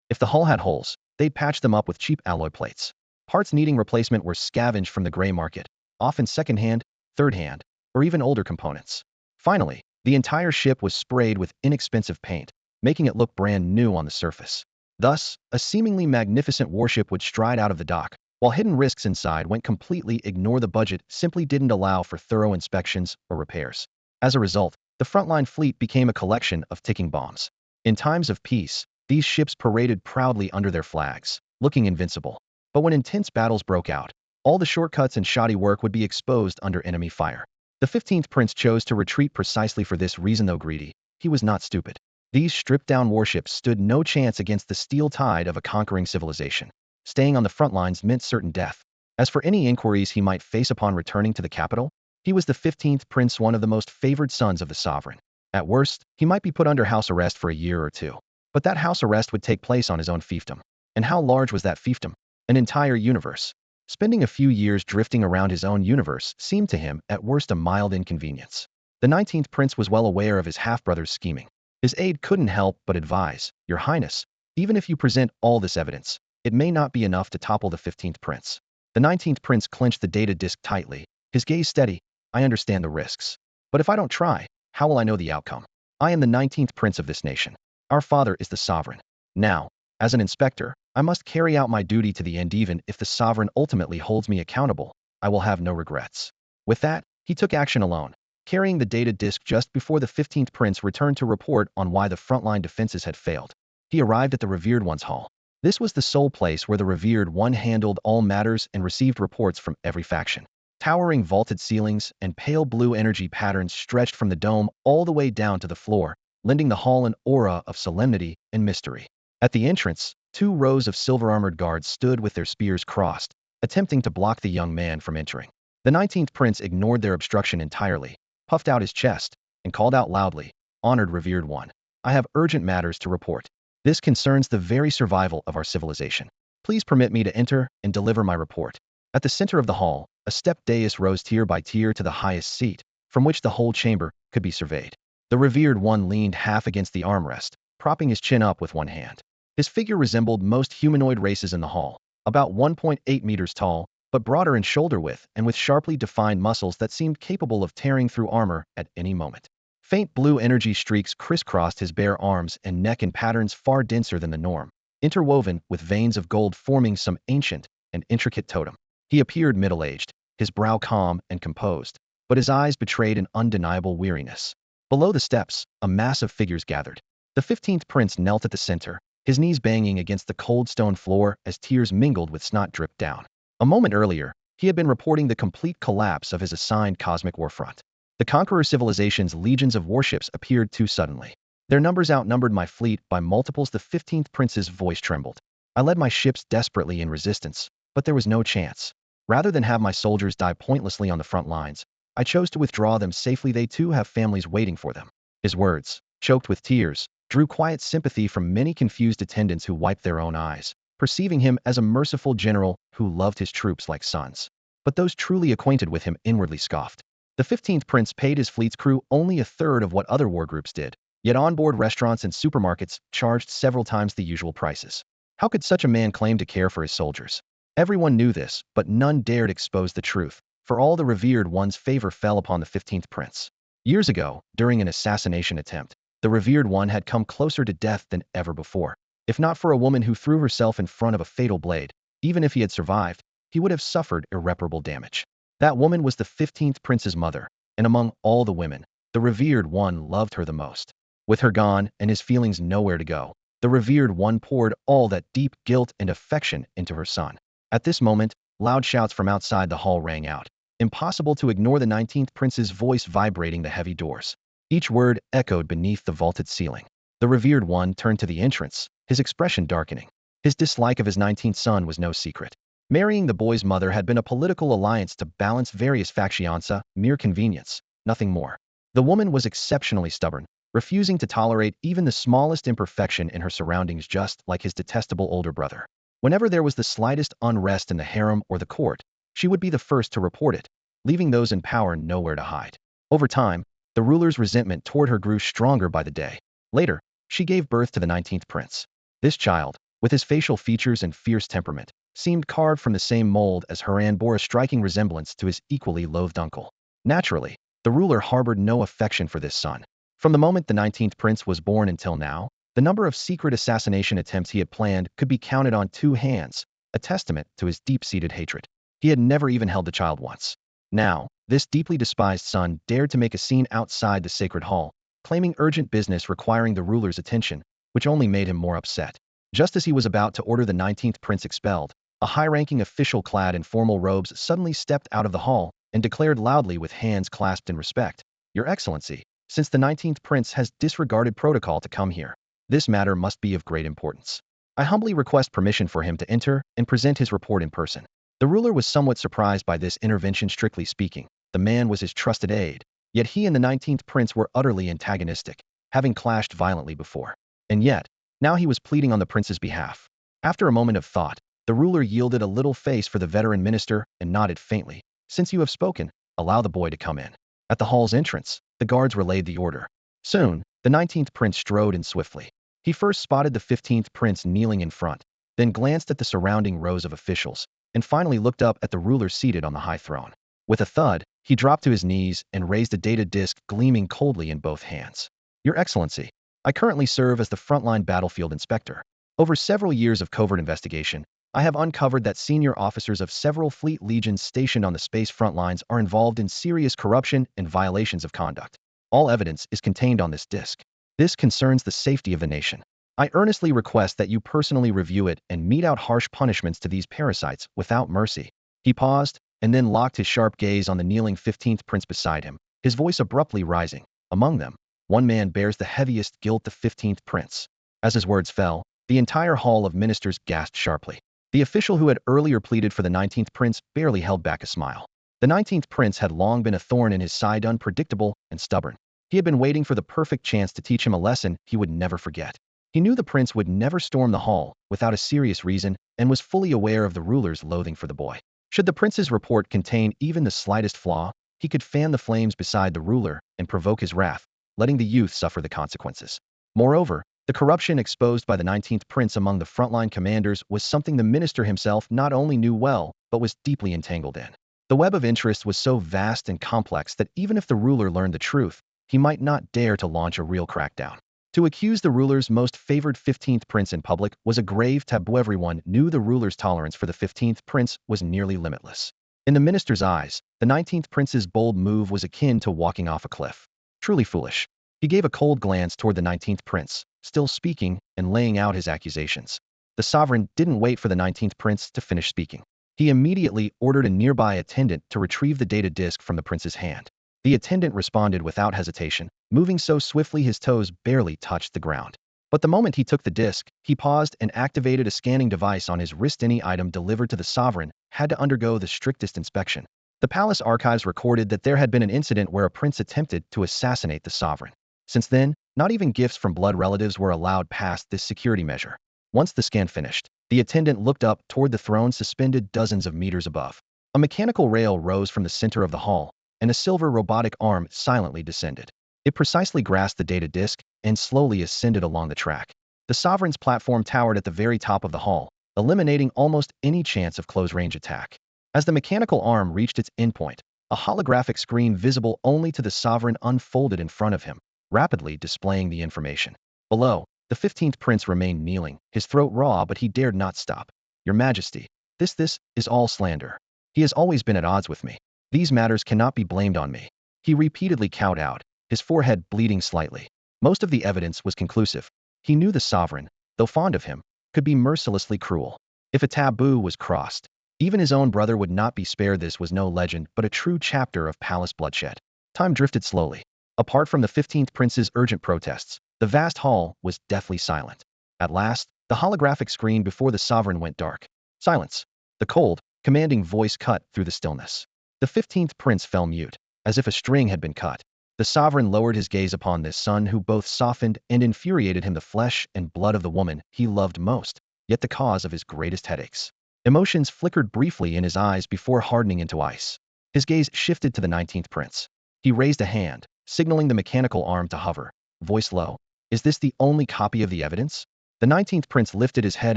If the hull had holes, they'd patch them up with cheap alloy plates. Parts needing replacement were scavenged from the gray market, often second-hand, third-hand, or even older components. Finally, the entire ship was sprayed with inexpensive paint, making it look brand new on the surface. Thus, a seemingly magnificent warship would stride out of the dock, while hidden risks inside went completely ignored. The budget simply didn't allow for thorough inspections or repairs. As a result, the frontline fleet became a collection of ticking bombs. In times of peace, these ships paraded proudly under their flags, looking invincible. But when intense battles broke out, all the shortcuts and shoddy work would be exposed under enemy fire. The 15th prince chose to retreat precisely for this reason. Though greedy, he was not stupid. These stripped-down warships stood no chance against the steel tide of a conquering civilization. Staying on the front lines meant certain death. As for any inquiries he might face upon returning to the capital, he was the 15th prince, one of the most favored sons of the sovereign. At worst, he might be put under house arrest for a year or two. But that house arrest would take place on his own fiefdom. And how large was that fiefdom? An entire universe. Spending a few years drifting around his own universe seemed to him at worst a mild inconvenience. The 19th prince was well aware of his half-brother's scheming. His aide couldn't help but advise, "Your Highness, even if you present all this evidence, it may not be enough to topple the 15th prince." The 19th prince clenched the data disk tightly, his gaze steady. "I understand the risks. But if I don't try, how will I know the outcome? I am the 19th prince of this nation. Our father is the sovereign. Now, as an inspector, I must carry out my duty to the end. Even if the sovereign ultimately holds me accountable, I will have no regrets." With that, he took action alone, carrying the data disk just before the 15th prince returned to report on why the frontline defenses had failed. He arrived at the Revered One's hall. This was the sole place where the Revered One handled all matters and received reports from every faction. Towering vaulted ceilings and pale blue energy patterns stretched from the dome all the way down to the floor, lending the hall an aura of solemnity and mystery. At the entrance, 2 rows of silver-armored guards stood with their spears crossed, attempting to block the young man from entering. The 19th prince ignored their obstruction entirely, puffed out his chest, and called out loudly, "Honored Revered One, I have urgent matters to report. This concerns the very survival of our civilization. Please permit me to enter and deliver my report." At the center of the hall, a stepped dais rose tier by tier to the highest seat, from which the whole chamber could be surveyed. The Revered One leaned half against the armrest, propping his chin up with one hand. His figure resembled most humanoid races in the hall, about 1.8 meters tall, but broader in shoulder width and with sharply defined muscles that seemed capable of tearing through armor at any moment. Faint blue energy streaks crisscrossed his bare arms and neck in patterns far denser than the norm, interwoven with veins of gold forming some ancient and intricate totem. He appeared middle-aged, his brow calm and composed, but his eyes betrayed an undeniable weariness. Below the steps, a mass of figures gathered. The 15th prince knelt at the center, his knees banging against the cold stone floor as tears mingled with snot dripped down. A moment earlier, he had been reporting the complete collapse of his assigned cosmic warfront. The conqueror civilization's legions of warships appeared too suddenly. Their numbers outnumbered my fleet by multiples. The 15th prince's voice trembled. I led my ships desperately in resistance, but there was no chance. Rather than have my soldiers die pointlessly on the front lines, I chose to withdraw them safely. They too have families waiting for them. His words, choked with tears, drew quiet sympathy from many confused attendants who wiped their own eyes, perceiving him as a merciful general who loved his troops like sons. But those truly acquainted with him inwardly scoffed. The 15th prince paid his fleet's crew only a third of what other war groups did, yet onboard restaurants and supermarkets charged several times the usual prices. How could such a man claim to care for his soldiers? Everyone knew this, but none dared expose the truth, for all the revered one's favor fell upon the 15th prince. Years ago, during an assassination attempt, the revered one had come closer to death than ever before. If not for a woman who threw herself in front of a fatal blade, even if he had survived, he would have suffered irreparable damage. That woman was the 15th prince's mother, and among all the women, the revered one loved her the most. With her gone and his feelings nowhere to go, the revered one poured all that deep guilt and affection into her son. At this moment, loud shouts from outside the hall rang out. Impossible to ignore the 19th prince's voice vibrating the heavy doors. Each word echoed beneath the vaulted ceiling. The revered one turned to the entrance, his expression darkening. His dislike of his 19th son was no secret. Marrying the boy's mother had been a political alliance to balance various factions, mere convenience, nothing more. The woman was exceptionally stubborn, refusing to tolerate even the smallest imperfection in her surroundings, just like his detestable older brother. Whenever there was the slightest unrest in the harem or the court, she would be the first to report it, leaving those in power nowhere to hide. Over time, the ruler's resentment toward her grew stronger by the day. Later, she gave birth to the 19th prince. This child, with his facial features and fierce temperament, seemed carved from the same mold as her and bore a striking resemblance to his equally loathed uncle. Naturally, the ruler harbored no affection for this son. From the moment the 19th prince was born until now, the number of secret assassination attempts he had planned could be counted on two hands, a testament to his deep-seated hatred. He had never even held the child once. Now, this deeply despised son dared to make a scene outside the sacred hall, claiming urgent business requiring the ruler's attention, which only made him more upset. Just as he was about to order the 19th prince expelled, a high-ranking official clad in formal robes suddenly stepped out of the hall and declared loudly with hands clasped in respect, "Your Excellency, since the 19th prince has disregarded protocol to come here, this matter must be of great importance. I humbly request permission for him to enter and present his report in person." The ruler was somewhat surprised by this intervention. Strictly speaking, the man was his trusted aide, yet he and the 19th prince were utterly antagonistic, having clashed violently before. And yet, now he was pleading on the prince's behalf. After a moment of thought, the ruler yielded a little face for the veteran minister and nodded faintly. "Since you have spoken, allow the boy to come in." At the hall's entrance, the guards relayed the order. Soon, the 19th prince strode in swiftly. He first spotted the 15th prince kneeling in front, then glanced at the surrounding rows of officials, and finally looked up at the ruler seated on the high throne. With a thud, he dropped to his knees and raised a data disk gleaming coldly in both hands. "Your Excellency, I currently serve as the frontline battlefield inspector. Over several years of covert investigation, I have uncovered that senior officers of several fleet legions stationed on the space front lines are involved in serious corruption and violations of conduct. All evidence is contained on this disk. This concerns the safety of the nation. I earnestly request that you personally review it and mete out harsh punishments to these parasites without mercy." He paused, and then locked his sharp gaze on the kneeling 15th prince beside him, his voice abruptly rising. "Among them, one man bears the heaviest guilt, the 15th prince." As his words fell, the entire hall of ministers gasped sharply. The official who had earlier pleaded for the 19th prince barely held back a smile. The 19th prince had long been a thorn in his side, unpredictable and stubborn. He had been waiting for the perfect chance to teach him a lesson he would never forget. He knew the prince would never storm the hall without a serious reason and was fully aware of the ruler's loathing for the boy. Should the prince's report contain even the slightest flaw, he could fan the flames beside the ruler and provoke his wrath, letting the youth suffer the consequences. Moreover, the corruption exposed by the 19th prince among the frontline commanders was something the minister himself not only knew well, but was deeply entangled in. The web of interest was so vast and complex that even if the ruler learned the truth, he might not dare to launch a real crackdown. To accuse the ruler's most favored 15th prince in public was a grave taboo. Everyone knew the ruler's tolerance for the 15th prince was nearly limitless. In the minister's eyes, the 19th prince's bold move was akin to walking off a cliff. Truly foolish. He gave a cold glance toward the 19th prince, still speaking and laying out his accusations. The sovereign didn't wait for the 19th prince to finish speaking. He immediately ordered a nearby attendant to retrieve the data disk from the prince's hand. The attendant responded without hesitation, moving so swiftly his toes barely touched the ground. But the moment he took the disk, he paused and activated a scanning device on his wrist. Any item delivered to the sovereign had to undergo the strictest inspection. The palace archives recorded that there had been an incident where a prince attempted to assassinate the sovereign. Since then, not even gifts from blood relatives were allowed past this security measure. Once the scan finished, The attendant looked up toward the throne suspended dozens of meters above. A mechanical rail rose from the center of the hall, and a silver robotic arm silently descended. It precisely grasped the data disk and slowly ascended along the track. The Sovereign's platform towered at the very top of the hall, eliminating almost any chance of close-range attack. As the mechanical arm reached its endpoint, a holographic screen visible only to the Sovereign unfolded in front of him, rapidly displaying the information. Below, the 15th Prince remained kneeling, his throat raw, but he dared not stop. Your Majesty, this is all slander. He has always been at odds with me. These matters cannot be blamed on me. He repeatedly cowed out, his forehead bleeding slightly. Most of the evidence was conclusive. He knew the Sovereign, though fond of him, could be mercilessly cruel. If a taboo was crossed, even his own brother would not be spared. This was no legend, but a true chapter of palace bloodshed. Time drifted slowly. Apart from the 15th Prince's urgent protests, the vast hall was deathly silent. At last, the holographic screen before the Sovereign went dark. Silence. The cold, commanding voice cut through the stillness. The 15th Prince fell mute, as if a string had been cut. The Sovereign lowered his gaze upon this son who both softened and infuriated him, the flesh and blood of the woman he loved most, yet the cause of his greatest headaches. Emotions flickered briefly in his eyes before hardening into ice. His gaze shifted to the 19th Prince. He raised a hand, signaling the mechanical arm to hover. Voice low. Is this the only copy of the evidence? The 19th Prince lifted his head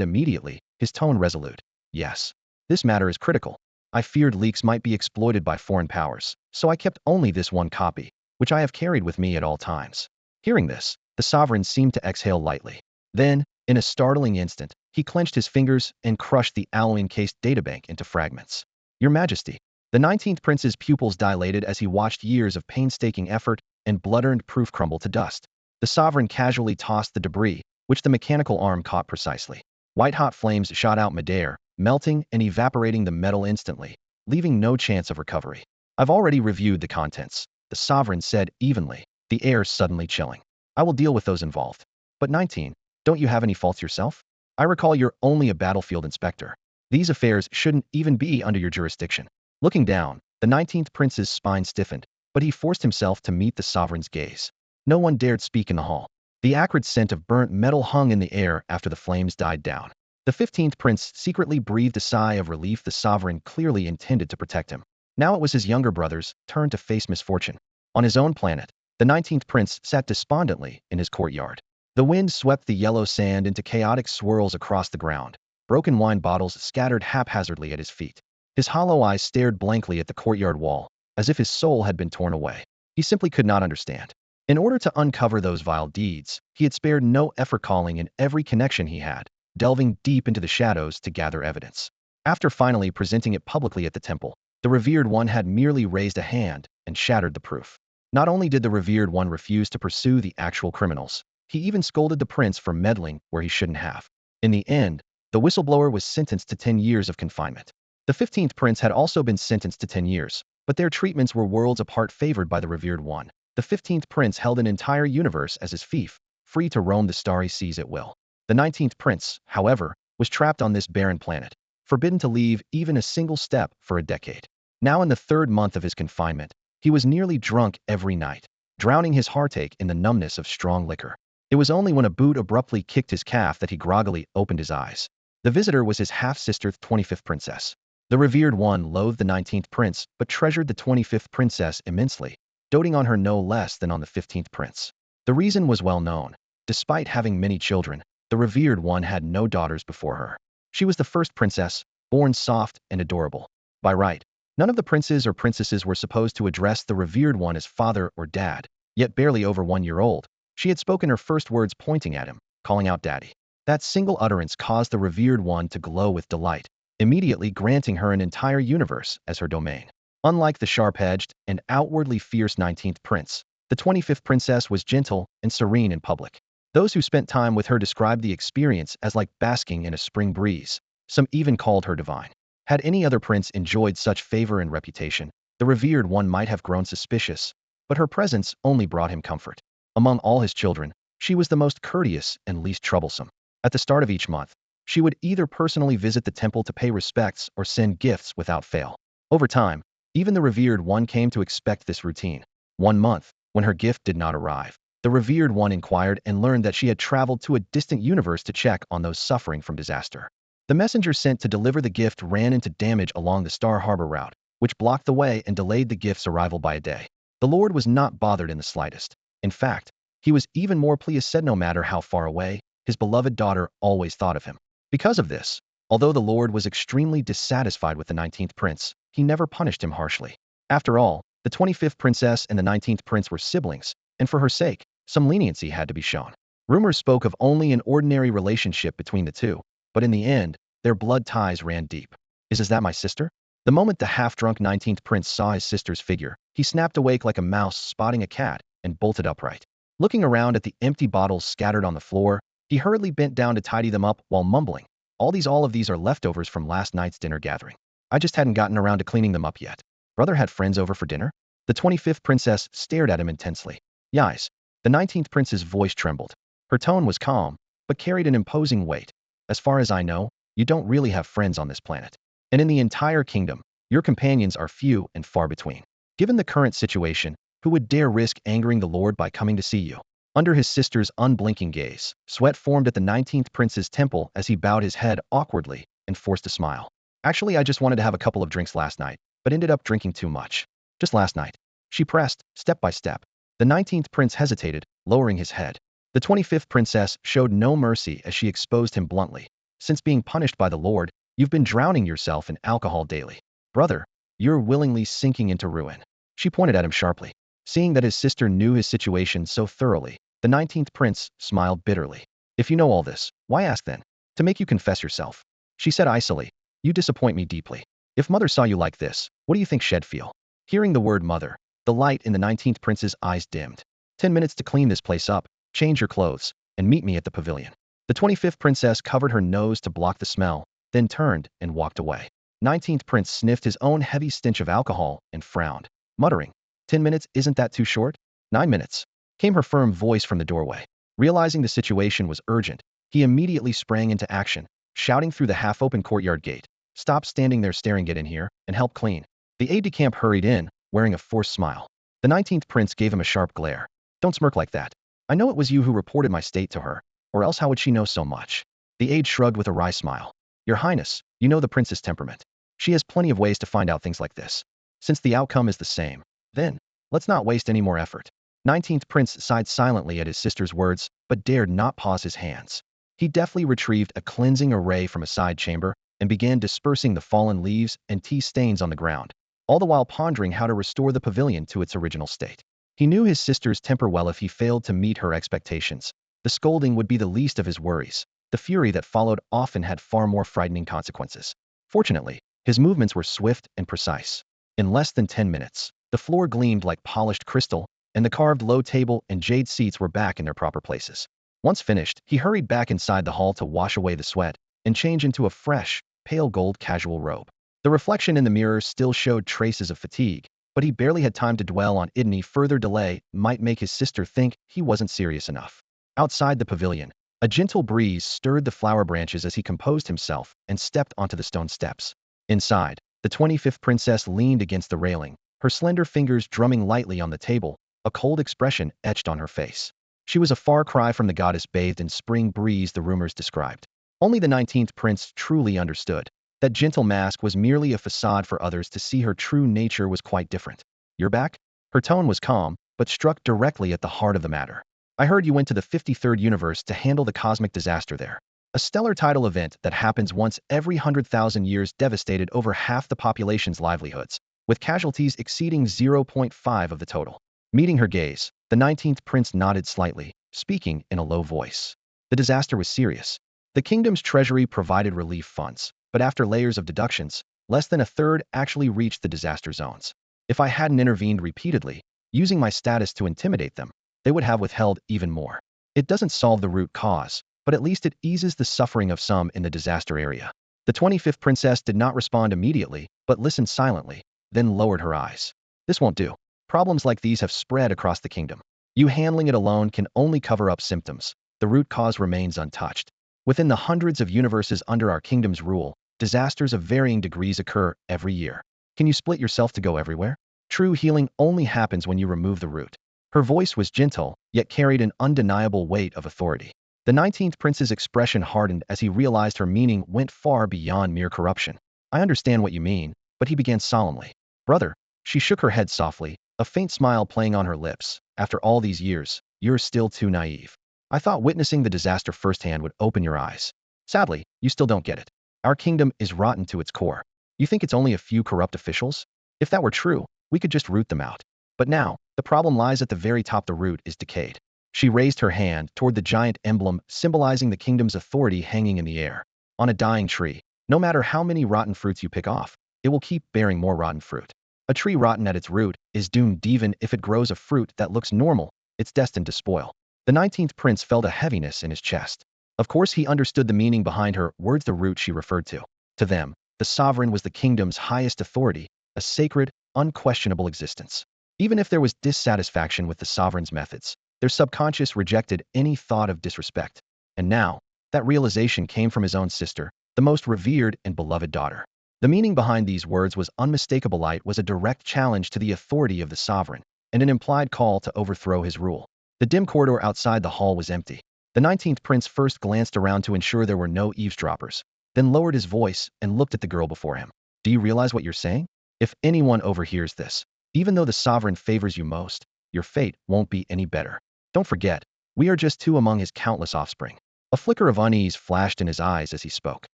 immediately, his tone resolute. Yes. This matter is critical. I feared leaks might be exploited by foreign powers, so I kept only this one copy, which I have carried with me at all times. Hearing this, the Sovereign seemed to exhale lightly. Then, in a startling instant, he clenched his fingers and crushed the alloy-encased databank into fragments. Your Majesty. The 19th Prince's pupils dilated as he watched years of painstaking effort and blood-earned proof crumble to dust. The Sovereign casually tossed the debris, which the mechanical arm caught precisely. White-hot flames shot out midair, melting and evaporating the metal instantly, leaving no chance of recovery. I've already reviewed the contents, the Sovereign said evenly, the air suddenly chilling. I will deal with those involved. But 19, don't you have any faults yourself? I recall you're only a battlefield inspector. These affairs shouldn't even be under your jurisdiction. Looking down, the 19th Prince's spine stiffened, but he forced himself to meet the Sovereign's gaze. No one dared speak in the hall. The acrid scent of burnt metal hung in the air after the flames died down. The 15th Prince secretly breathed a sigh of relief. The Sovereign clearly intended to protect him. Now it was his younger brother's turn to face misfortune. On his own planet, the 19th Prince sat despondently in his courtyard. The wind swept the yellow sand into chaotic swirls across the ground. Broken wine bottles scattered haphazardly at his feet. His hollow eyes stared blankly at the courtyard wall, as if his soul had been torn away. He simply could not understand. In order to uncover those vile deeds, he had spared no effort, calling in every connection he had, delving deep into the shadows to gather evidence. After finally presenting it publicly at the temple, the revered one had merely raised a hand and shattered the proof. Not only did the revered one refuse to pursue the actual criminals, he even scolded the prince for meddling where he shouldn't have. In the end, the whistleblower was sentenced to 10 years of confinement. The 15th Prince had also been sentenced to 10 years, but their treatments were worlds apart, favored by the revered one. The 15th Prince held an entire universe as his fief, free to roam the starry seas at will. The 19th Prince, however, was trapped on this barren planet, forbidden to leave even a single step for a decade. Now in the 3rd month of his confinement, he was nearly drunk every night, drowning his heartache in the numbness of strong liquor. It was only when a boot abruptly kicked his calf that he groggily opened his eyes. The visitor was his half-sister, the 25th Princess. The revered one loathed the 19th Prince, but treasured the 25th Princess immensely, doting on her no less than on the 15th Prince. The reason was well known. Despite having many children, the revered one had no daughters before her. She was the first princess, born soft and adorable. By right, none of the princes or princesses were supposed to address the revered one as father or dad, yet barely over 1 year old, she had spoken her first words pointing at him, calling out daddy. That single utterance caused the revered one to glow with delight, immediately granting her an entire universe as her domain. Unlike the sharp-edged and outwardly fierce 19th Prince, the 25th Princess was gentle and serene in public. Those who spent time with her described the experience as like basking in a spring breeze. Some even called her divine. Had any other prince enjoyed such favor and reputation, the revered one might have grown suspicious, but her presence only brought him comfort. Among all his children, she was the most courteous and least troublesome. At the start of each month, she would either personally visit the temple to pay respects or send gifts without fail. Over time, even the revered one came to expect this routine. One month, when her gift did not arrive, the revered one inquired and learned that she had traveled to a distant universe to check on those suffering from disaster. The messenger sent to deliver the gift ran into damage along the Star Harbor route, which blocked the way and delayed the gift's arrival by a day. The Lord was not bothered in the slightest. In fact, he was even more pleased, said no matter how far away, his beloved daughter always thought of him. Because of this, although the Lord was extremely dissatisfied with the 19th prince, he never punished him harshly. After all, the 25th princess and the 19th prince were siblings, and for her sake, some leniency had to be shown. Rumors spoke of only an ordinary relationship between the two, but in the end, their blood ties ran deep. Is that my sister? The moment the half-drunk 19th prince saw his sister's figure, he snapped awake like a mouse spotting a cat and bolted upright. Looking around at the empty bottles scattered on the floor, he hurriedly bent down to tidy them up while mumbling, all of these are leftovers from last night's dinner gathering. I just hadn't gotten around to cleaning them up yet. Brother had friends over for dinner? The 25th princess stared at him intensely. Yes. The 19th prince's voice trembled. Her tone was calm, but carried an imposing weight. As far as I know, you don't really have friends on this planet. And in the entire kingdom, your companions are few and far between. Given the current situation, who would dare risk angering the Lord by coming to see you? Under his sister's unblinking gaze, sweat formed at the 19th prince's temple as he bowed his head awkwardly and forced a smile. Actually, I just wanted to have a couple of drinks last night, but ended up drinking too much. Just last night. She pressed, step by step. The 19th prince hesitated, lowering his head. The 25th princess showed no mercy as she exposed him bluntly. Since being punished by the Lord, you've been drowning yourself in alcohol daily. Brother, you're willingly sinking into ruin. She pointed at him sharply. Seeing that his sister knew his situation so thoroughly, the 19th prince smiled bitterly. If you know all this, why ask then? To make you confess yourself. She said icily, you disappoint me deeply. If mother saw you like this, what do you think she'd feel? Hearing the word mother, the light in the 19th prince's eyes dimmed. 10 minutes to clean this place up, change your clothes, and meet me at the pavilion. The 25th princess covered her nose to block the smell, then turned and walked away. 19th prince sniffed his own heavy stench of alcohol and frowned, muttering, 10 minutes, isn't that too short? 9 minutes, came her firm voice from the doorway. Realizing the situation was urgent, he immediately sprang into action, shouting through the half-open courtyard gate, stop standing there staring, get in here, and help clean. The aide-de-camp hurried in, wearing a forced smile. The 19th prince gave him a sharp glare. Don't smirk like that. I know it was you who reported my state to her, or else how would she know so much? The aide shrugged with a wry smile. Your Highness, you know the prince's temperament. She has plenty of ways to find out things like this. Since the outcome is the same, then, let's not waste any more effort. 19th prince sighed silently at his sister's words, but dared not pause his hands. He deftly retrieved a cleansing array from a side chamber and began dispersing the fallen leaves and tea stains on the ground, all the while pondering how to restore the pavilion to its original state. He knew his sister's temper well. If he failed to meet her expectations, the scolding would be the least of his worries. The fury that followed often had far more frightening consequences. Fortunately, his movements were swift and precise. In less than 10 minutes, the floor gleamed like polished crystal, and the carved low table and jade seats were back in their proper places. Once finished, he hurried back inside the hall to wash away the sweat and change into a fresh, pale gold casual robe. The reflection in the mirror still showed traces of fatigue, but he barely had time to dwell on it. Any further delay might make his sister think he wasn't serious enough. Outside the pavilion, a gentle breeze stirred the flower branches as he composed himself and stepped onto the stone steps. Inside, the 25th princess leaned against the railing, her slender fingers drumming lightly on the table, a cold expression etched on her face. She was a far cry from the goddess bathed in spring breeze the rumors described. Only the 19th prince truly understood. That gentle mask was merely a facade for others to see. Her true nature was quite different. You're back? Her tone was calm, but struck directly at the heart of the matter. I heard you went to the 53rd universe to handle the cosmic disaster there. A stellar tidal event that happens once every 100,000 years devastated over half the population's livelihoods, with casualties exceeding 0.5 of the total. Meeting her gaze, the 19th prince nodded slightly, speaking in a low voice. The disaster was serious. The kingdom's treasury provided relief funds, but after layers of deductions, less than a third actually reached the disaster zones. If I hadn't intervened repeatedly, using my status to intimidate them, they would have withheld even more. It doesn't solve the root cause, but at least it eases the suffering of some in the disaster area. The 25th princess did not respond immediately, but listened silently, then lowered her eyes. This won't do. Problems like these have spread across the kingdom. You handling it alone can only cover up symptoms. The root cause remains untouched. Within the hundreds of universes under our kingdom's rule, disasters of varying degrees occur every year. Can you split yourself to go everywhere? True healing only happens when you remove the root. Her voice was gentle, yet carried an undeniable weight of authority. The 19th prince's expression hardened as he realized her meaning went far beyond mere corruption. I understand what you mean, but he began solemnly. Brother, she shook her head softly, a faint smile playing on her lips. After all these years, you're still too naive. I thought witnessing the disaster firsthand would open your eyes. Sadly, you still don't get it. Our kingdom is rotten to its core. You think it's only a few corrupt officials? If that were true, we could just root them out. But now, the problem lies at the very top. The root is decayed. She raised her hand toward the giant emblem symbolizing the kingdom's authority hanging in the air. On a dying tree, no matter how many rotten fruits you pick off, it will keep bearing more rotten fruit. A tree rotten at its root is doomed. Even if it grows a fruit that looks normal, it's destined to spoil. The 19th prince felt a heaviness in his chest. Of course he understood the meaning behind her words. The root she referred to. To them, the sovereign was the kingdom's highest authority, a sacred, unquestionable existence. Even if there was dissatisfaction with the sovereign's methods, their subconscious rejected any thought of disrespect. And now, that realization came from his own sister, the most revered and beloved daughter. The meaning behind these words was unmistakable. Light was a direct challenge to the authority of the sovereign, and an implied call to overthrow his rule. The dim corridor outside the hall was empty. The 19th prince first glanced around to ensure there were no eavesdroppers, then lowered his voice and looked at the girl before him. Do you realize what you're saying? If anyone overhears this, even though the sovereign favors you most, your fate won't be any better. Don't forget, we are just two among his countless offspring. A flicker of unease flashed in his eyes as he spoke.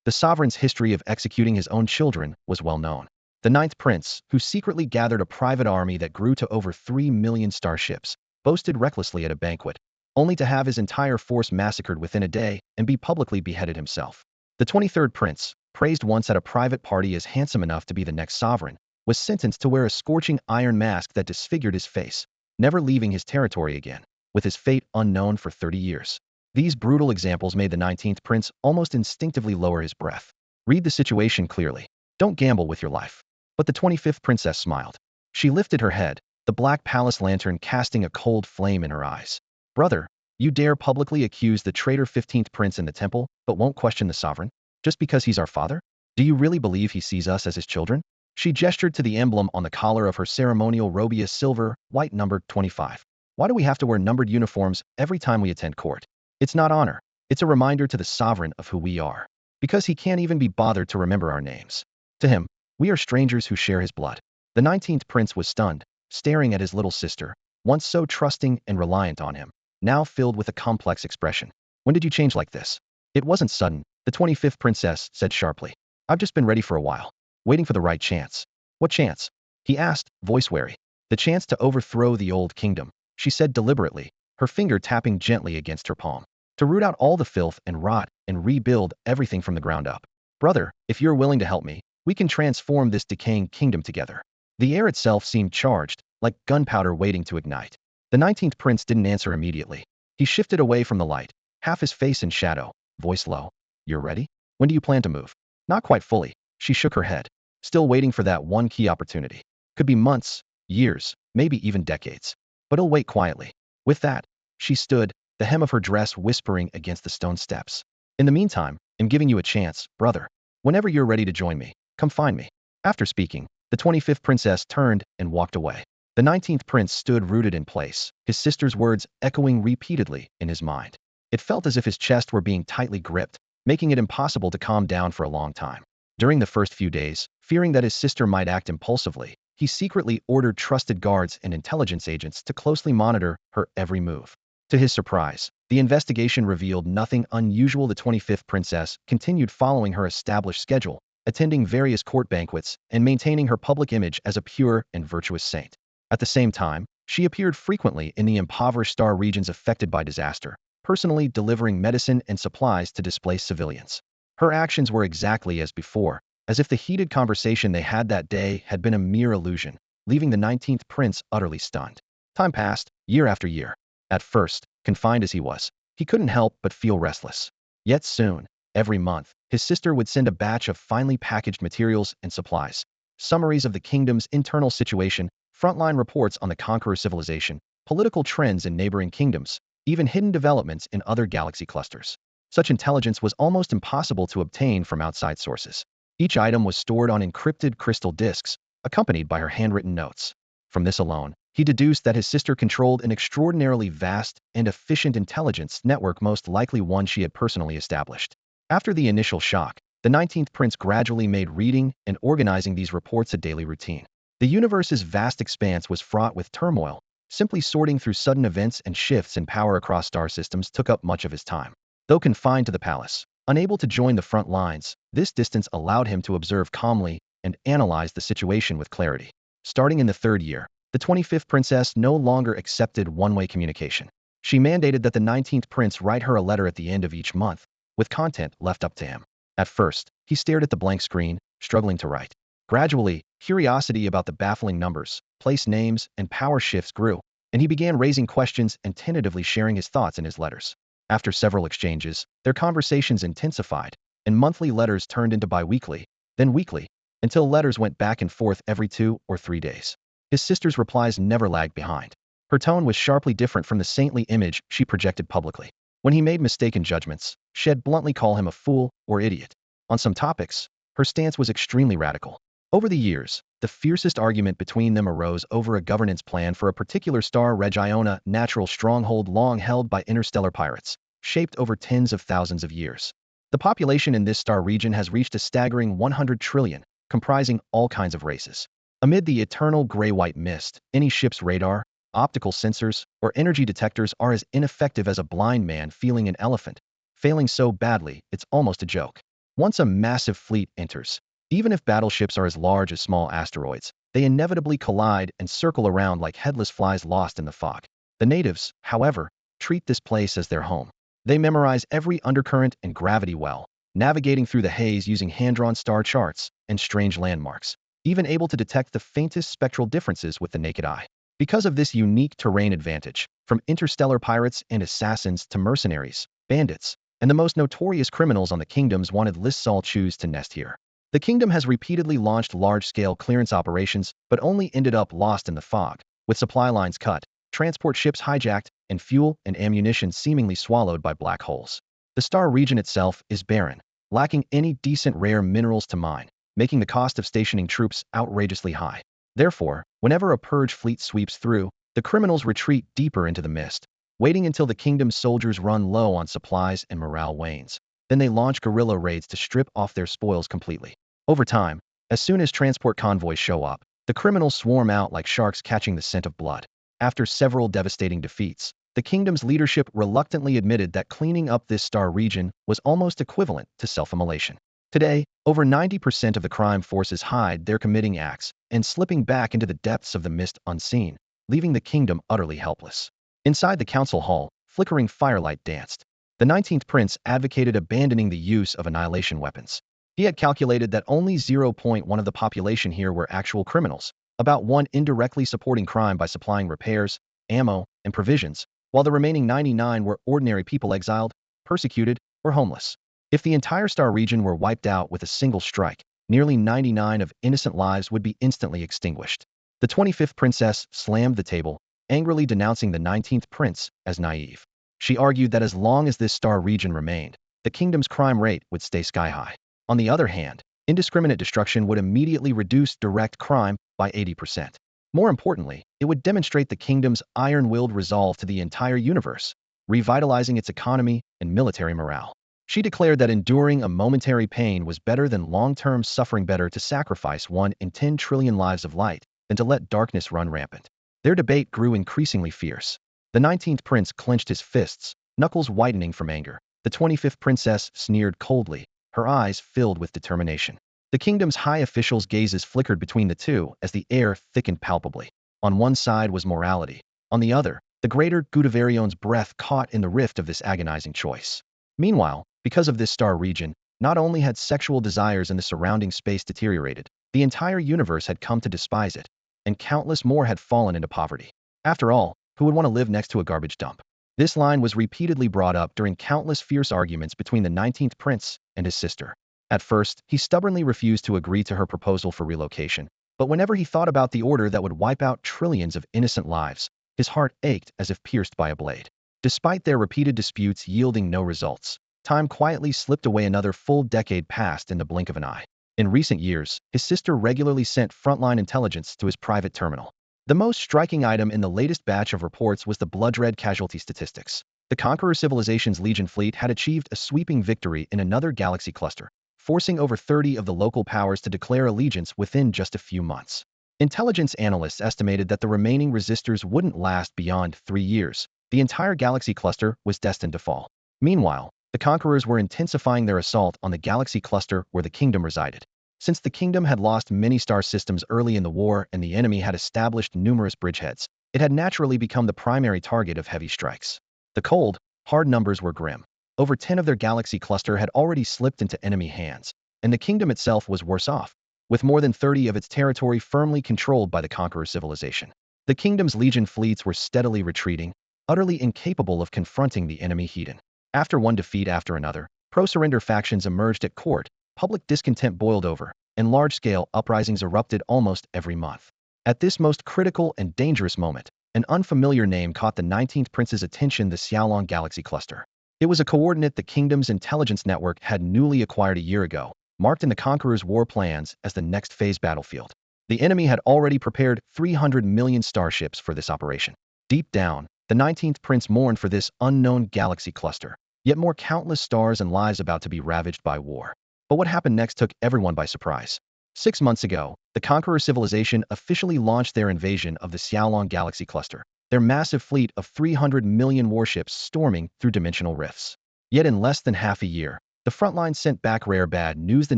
The sovereign's history of executing his own children was well known. The 9th prince, who secretly gathered a private army that grew to over 3 million starships, boasted recklessly at a banquet, only to have his entire force massacred within a day and be publicly beheaded himself. The 23rd prince, praised once at a private party as handsome enough to be the next sovereign, was sentenced to wear a scorching iron mask that disfigured his face, never leaving his territory again, with his fate unknown for 30 years. These brutal examples made the 19th prince almost instinctively lower his breath. Read the situation clearly. Don't gamble with your life. But the 25th princess smiled. She lifted her head, the black palace lantern casting a cold flame in her eyes. Brother, you dare publicly accuse the traitor 15th prince in the temple, but won't question the sovereign? Just because he's our father? Do you really believe he sees us as his children? She gestured to the emblem on the collar of her ceremonial robe, a silver, white number 25. Why do we have to wear numbered uniforms every time we attend court? It's not honor. It's a reminder to the sovereign of who we are. Because he can't even be bothered to remember our names. To him, we are strangers who share his blood. The 19th prince was stunned, staring at his little sister, once so trusting and reliant on him, now filled with a complex expression. When did you change like this? It wasn't sudden, the 25th princess said sharply. I've just been ready for a while, waiting for the right chance. What chance? He asked, voice wary. The chance to overthrow the old kingdom, she said deliberately, her finger tapping gently against her palm. To root out all the filth and rot and rebuild everything from the ground up. Brother, if you're willing to help me, we can transform this decaying kingdom together. The air itself seemed charged, like gunpowder waiting to ignite. The 19th prince didn't answer immediately. He shifted away from the light, half his face in shadow, voice low. You're ready? When do you plan to move? Not quite fully. She shook her head, still waiting for that one key opportunity. Could be months, years, maybe even decades. But he'll wait quietly. With that, she stood, the hem of her dress whispering against the stone steps. In the meantime, I'm giving you a chance, brother. Whenever you're ready to join me, come find me. After speaking, the 25th princess turned and walked away. The 19th prince stood rooted in place, his sister's words echoing repeatedly in his mind. It felt as if his chest were being tightly gripped, making it impossible to calm down for a long time. During the first few days, fearing that his sister might act impulsively, he secretly ordered trusted guards and intelligence agents to closely monitor her every move. To his surprise, the investigation revealed nothing unusual. The 25th princess continued following her established schedule, attending various court banquets and maintaining her public image as a pure and virtuous saint. At the same time, she appeared frequently in the impoverished star regions affected by disaster, personally delivering medicine and supplies to displaced civilians. Her actions were exactly as before, as if the heated conversation they had that day had been a mere illusion, leaving the 19th prince utterly stunned. Time passed, year after year. At first, confined as he was, he couldn't help but feel restless. Yet soon, every month, his sister would send a batch of finely packaged materials and supplies, summaries of the kingdom's internal situation, frontline reports on the conqueror civilization, political trends in neighboring kingdoms, even hidden developments in other galaxy clusters. Such intelligence was almost impossible to obtain from outside sources. Each item was stored on encrypted crystal discs, accompanied by her handwritten notes. From this alone, he deduced that his sister controlled an extraordinarily vast and efficient intelligence network, most likely one she had personally established. After the initial shock, the 19th Prince gradually made reading and organizing these reports a daily routine. The universe's vast expanse was fraught with turmoil. Simply sorting through sudden events and shifts in power across star systems took up much of his time. Though confined to the palace, unable to join the front lines, this distance allowed him to observe calmly and analyze the situation with clarity. Starting in the third year, the 25th princess no longer accepted one-way communication. She mandated that the 19th prince write her a letter at the end of each month, with content left up to him. At first, he stared at the blank screen, struggling to write. Gradually, curiosity about the baffling numbers, place names, and power shifts grew, and he began raising questions and tentatively sharing his thoughts in his letters. After several exchanges, their conversations intensified, and monthly letters turned into bi-weekly, then weekly, until letters went back and forth every 2 or 3 days. His sister's replies never lagged behind. Her tone was sharply different from the saintly image she projected publicly. When he made mistaken judgments, she'd bluntly call him a fool or idiot. On some topics, her stance was extremely radical. Over the years, the fiercest argument between them arose over a governance plan for a particular star region, natural stronghold long held by interstellar pirates, shaped over tens of thousands of years. The population in this star region has reached a staggering 100 trillion, comprising all kinds of races. Amid the eternal gray-white mist, any ship's radar, optical sensors, or energy detectors are as ineffective as a blind man feeling an elephant, failing so badly it's almost a joke. Once a massive fleet enters, even if battleships are as large as small asteroids, they inevitably collide and circle around like headless flies lost in the fog. The natives, however, treat this place as their home. They memorize every undercurrent and gravity well, navigating through the haze using hand-drawn star charts and strange landmarks, even able to detect the faintest spectral differences with the naked eye. Because of this unique terrain advantage, from interstellar pirates and assassins to mercenaries, bandits, and the most notorious criminals on the kingdom's wanted lists all choose to nest here. The kingdom has repeatedly launched large-scale clearance operations, but only ended up lost in the fog, with supply lines cut, transport ships hijacked, and fuel and ammunition seemingly swallowed by black holes. The star region itself is barren, lacking any decent rare minerals to mine, making the cost of stationing troops outrageously high. Therefore, whenever a purge fleet sweeps through, the criminals retreat deeper into the mist, waiting until the kingdom's soldiers run low on supplies and morale wanes. Then they launch guerrilla raids to strip off their spoils completely. Over time, as soon as transport convoys show up, the criminals swarm out like sharks catching the scent of blood. After several devastating defeats, the kingdom's leadership reluctantly admitted that cleaning up this star region was almost equivalent to self-immolation. Today, over 90% of the crime forces hide their committing acts and slipping back into the depths of the mist unseen, leaving the kingdom utterly helpless. Inside the council hall, flickering firelight danced. The 19th prince advocated abandoning the use of annihilation weapons. He had calculated that only 0.1 of the population here were actual criminals, about 1 indirectly supporting crime by supplying repairs, ammo, and provisions, while the remaining 99 were ordinary people exiled, persecuted, or homeless. If the entire star region were wiped out with a single strike, nearly 99 of innocent lives would be instantly extinguished. The 25th princess slammed the table, angrily denouncing the 19th prince as naive. She argued that as long as this star region remained, the kingdom's crime rate would stay sky-high. On the other hand, indiscriminate destruction would immediately reduce direct crime by 80%. More importantly, it would demonstrate the kingdom's iron-willed resolve to the entire universe, revitalizing its economy and military morale. She declared that enduring a momentary pain was better than long-term suffering, better to sacrifice 1 in 10 trillion lives of light than to let darkness run rampant. Their debate grew increasingly fierce. The 19th prince clenched his fists, knuckles whitening from anger. The 25th princess sneered coldly, her eyes filled with determination. The kingdom's high officials' gazes flickered between the two as the air thickened palpably. On one side was morality. On the other, the greater Gudavarion's breath caught in the rift of this agonizing choice. Meanwhile, because of this star region, not only had sexual desires in the surrounding space deteriorated, the entire universe had come to despise it, and countless more had fallen into poverty. After all, who would want to live next to a garbage dump? This line was repeatedly brought up during countless fierce arguments between the 19th prince and his sister. At first, he stubbornly refused to agree to her proposal for relocation, but whenever he thought about the order that would wipe out trillions of innocent lives, his heart ached as if pierced by a blade. Despite their repeated disputes yielding no results, time quietly slipped away. Another full decade passed in the blink of an eye. In recent years, his sister regularly sent frontline intelligence to his private terminal. The most striking item in the latest batch of reports was the blood-red casualty statistics. The Conqueror Civilization's Legion fleet had achieved a sweeping victory in another galaxy cluster, forcing over 30 of the local powers to declare allegiance within just a few months. Intelligence analysts estimated that the remaining resistors wouldn't last beyond 3 years. The entire galaxy cluster was destined to fall. Meanwhile, the Conquerors were intensifying their assault on the galaxy cluster where the kingdom resided. Since the kingdom had lost many star systems early in the war and the enemy had established numerous bridgeheads, it had naturally become the primary target of heavy strikes. The cold, hard numbers were grim. Over 10 of their galaxy cluster had already slipped into enemy hands, and the kingdom itself was worse off, with more than 30 of its territory firmly controlled by the Conqueror civilization. The kingdom's legion fleets were steadily retreating, utterly incapable of confronting the enemy heathen. After one defeat after another, pro-surrender factions emerged at court, public discontent boiled over, and large-scale uprisings erupted almost every month. At this most critical and dangerous moment, an unfamiliar name caught the 19th Prince's attention: the Xiaolong Galaxy Cluster. It was a coordinate the kingdom's intelligence network had newly acquired a year ago, marked in the Conqueror's war plans as the next phase battlefield. The enemy had already prepared 300 million starships for this operation. Deep down, the 19th Prince mourned for this unknown galaxy cluster, yet more countless stars and lives about to be ravaged by war. But what happened next took everyone by surprise. 6 months ago, the Conqueror civilization officially launched their invasion of the Xiaolong Galaxy Cluster, their massive fleet of 300 million warships storming through dimensional rifts. Yet in less than half a year, the front line sent back rare bad news: the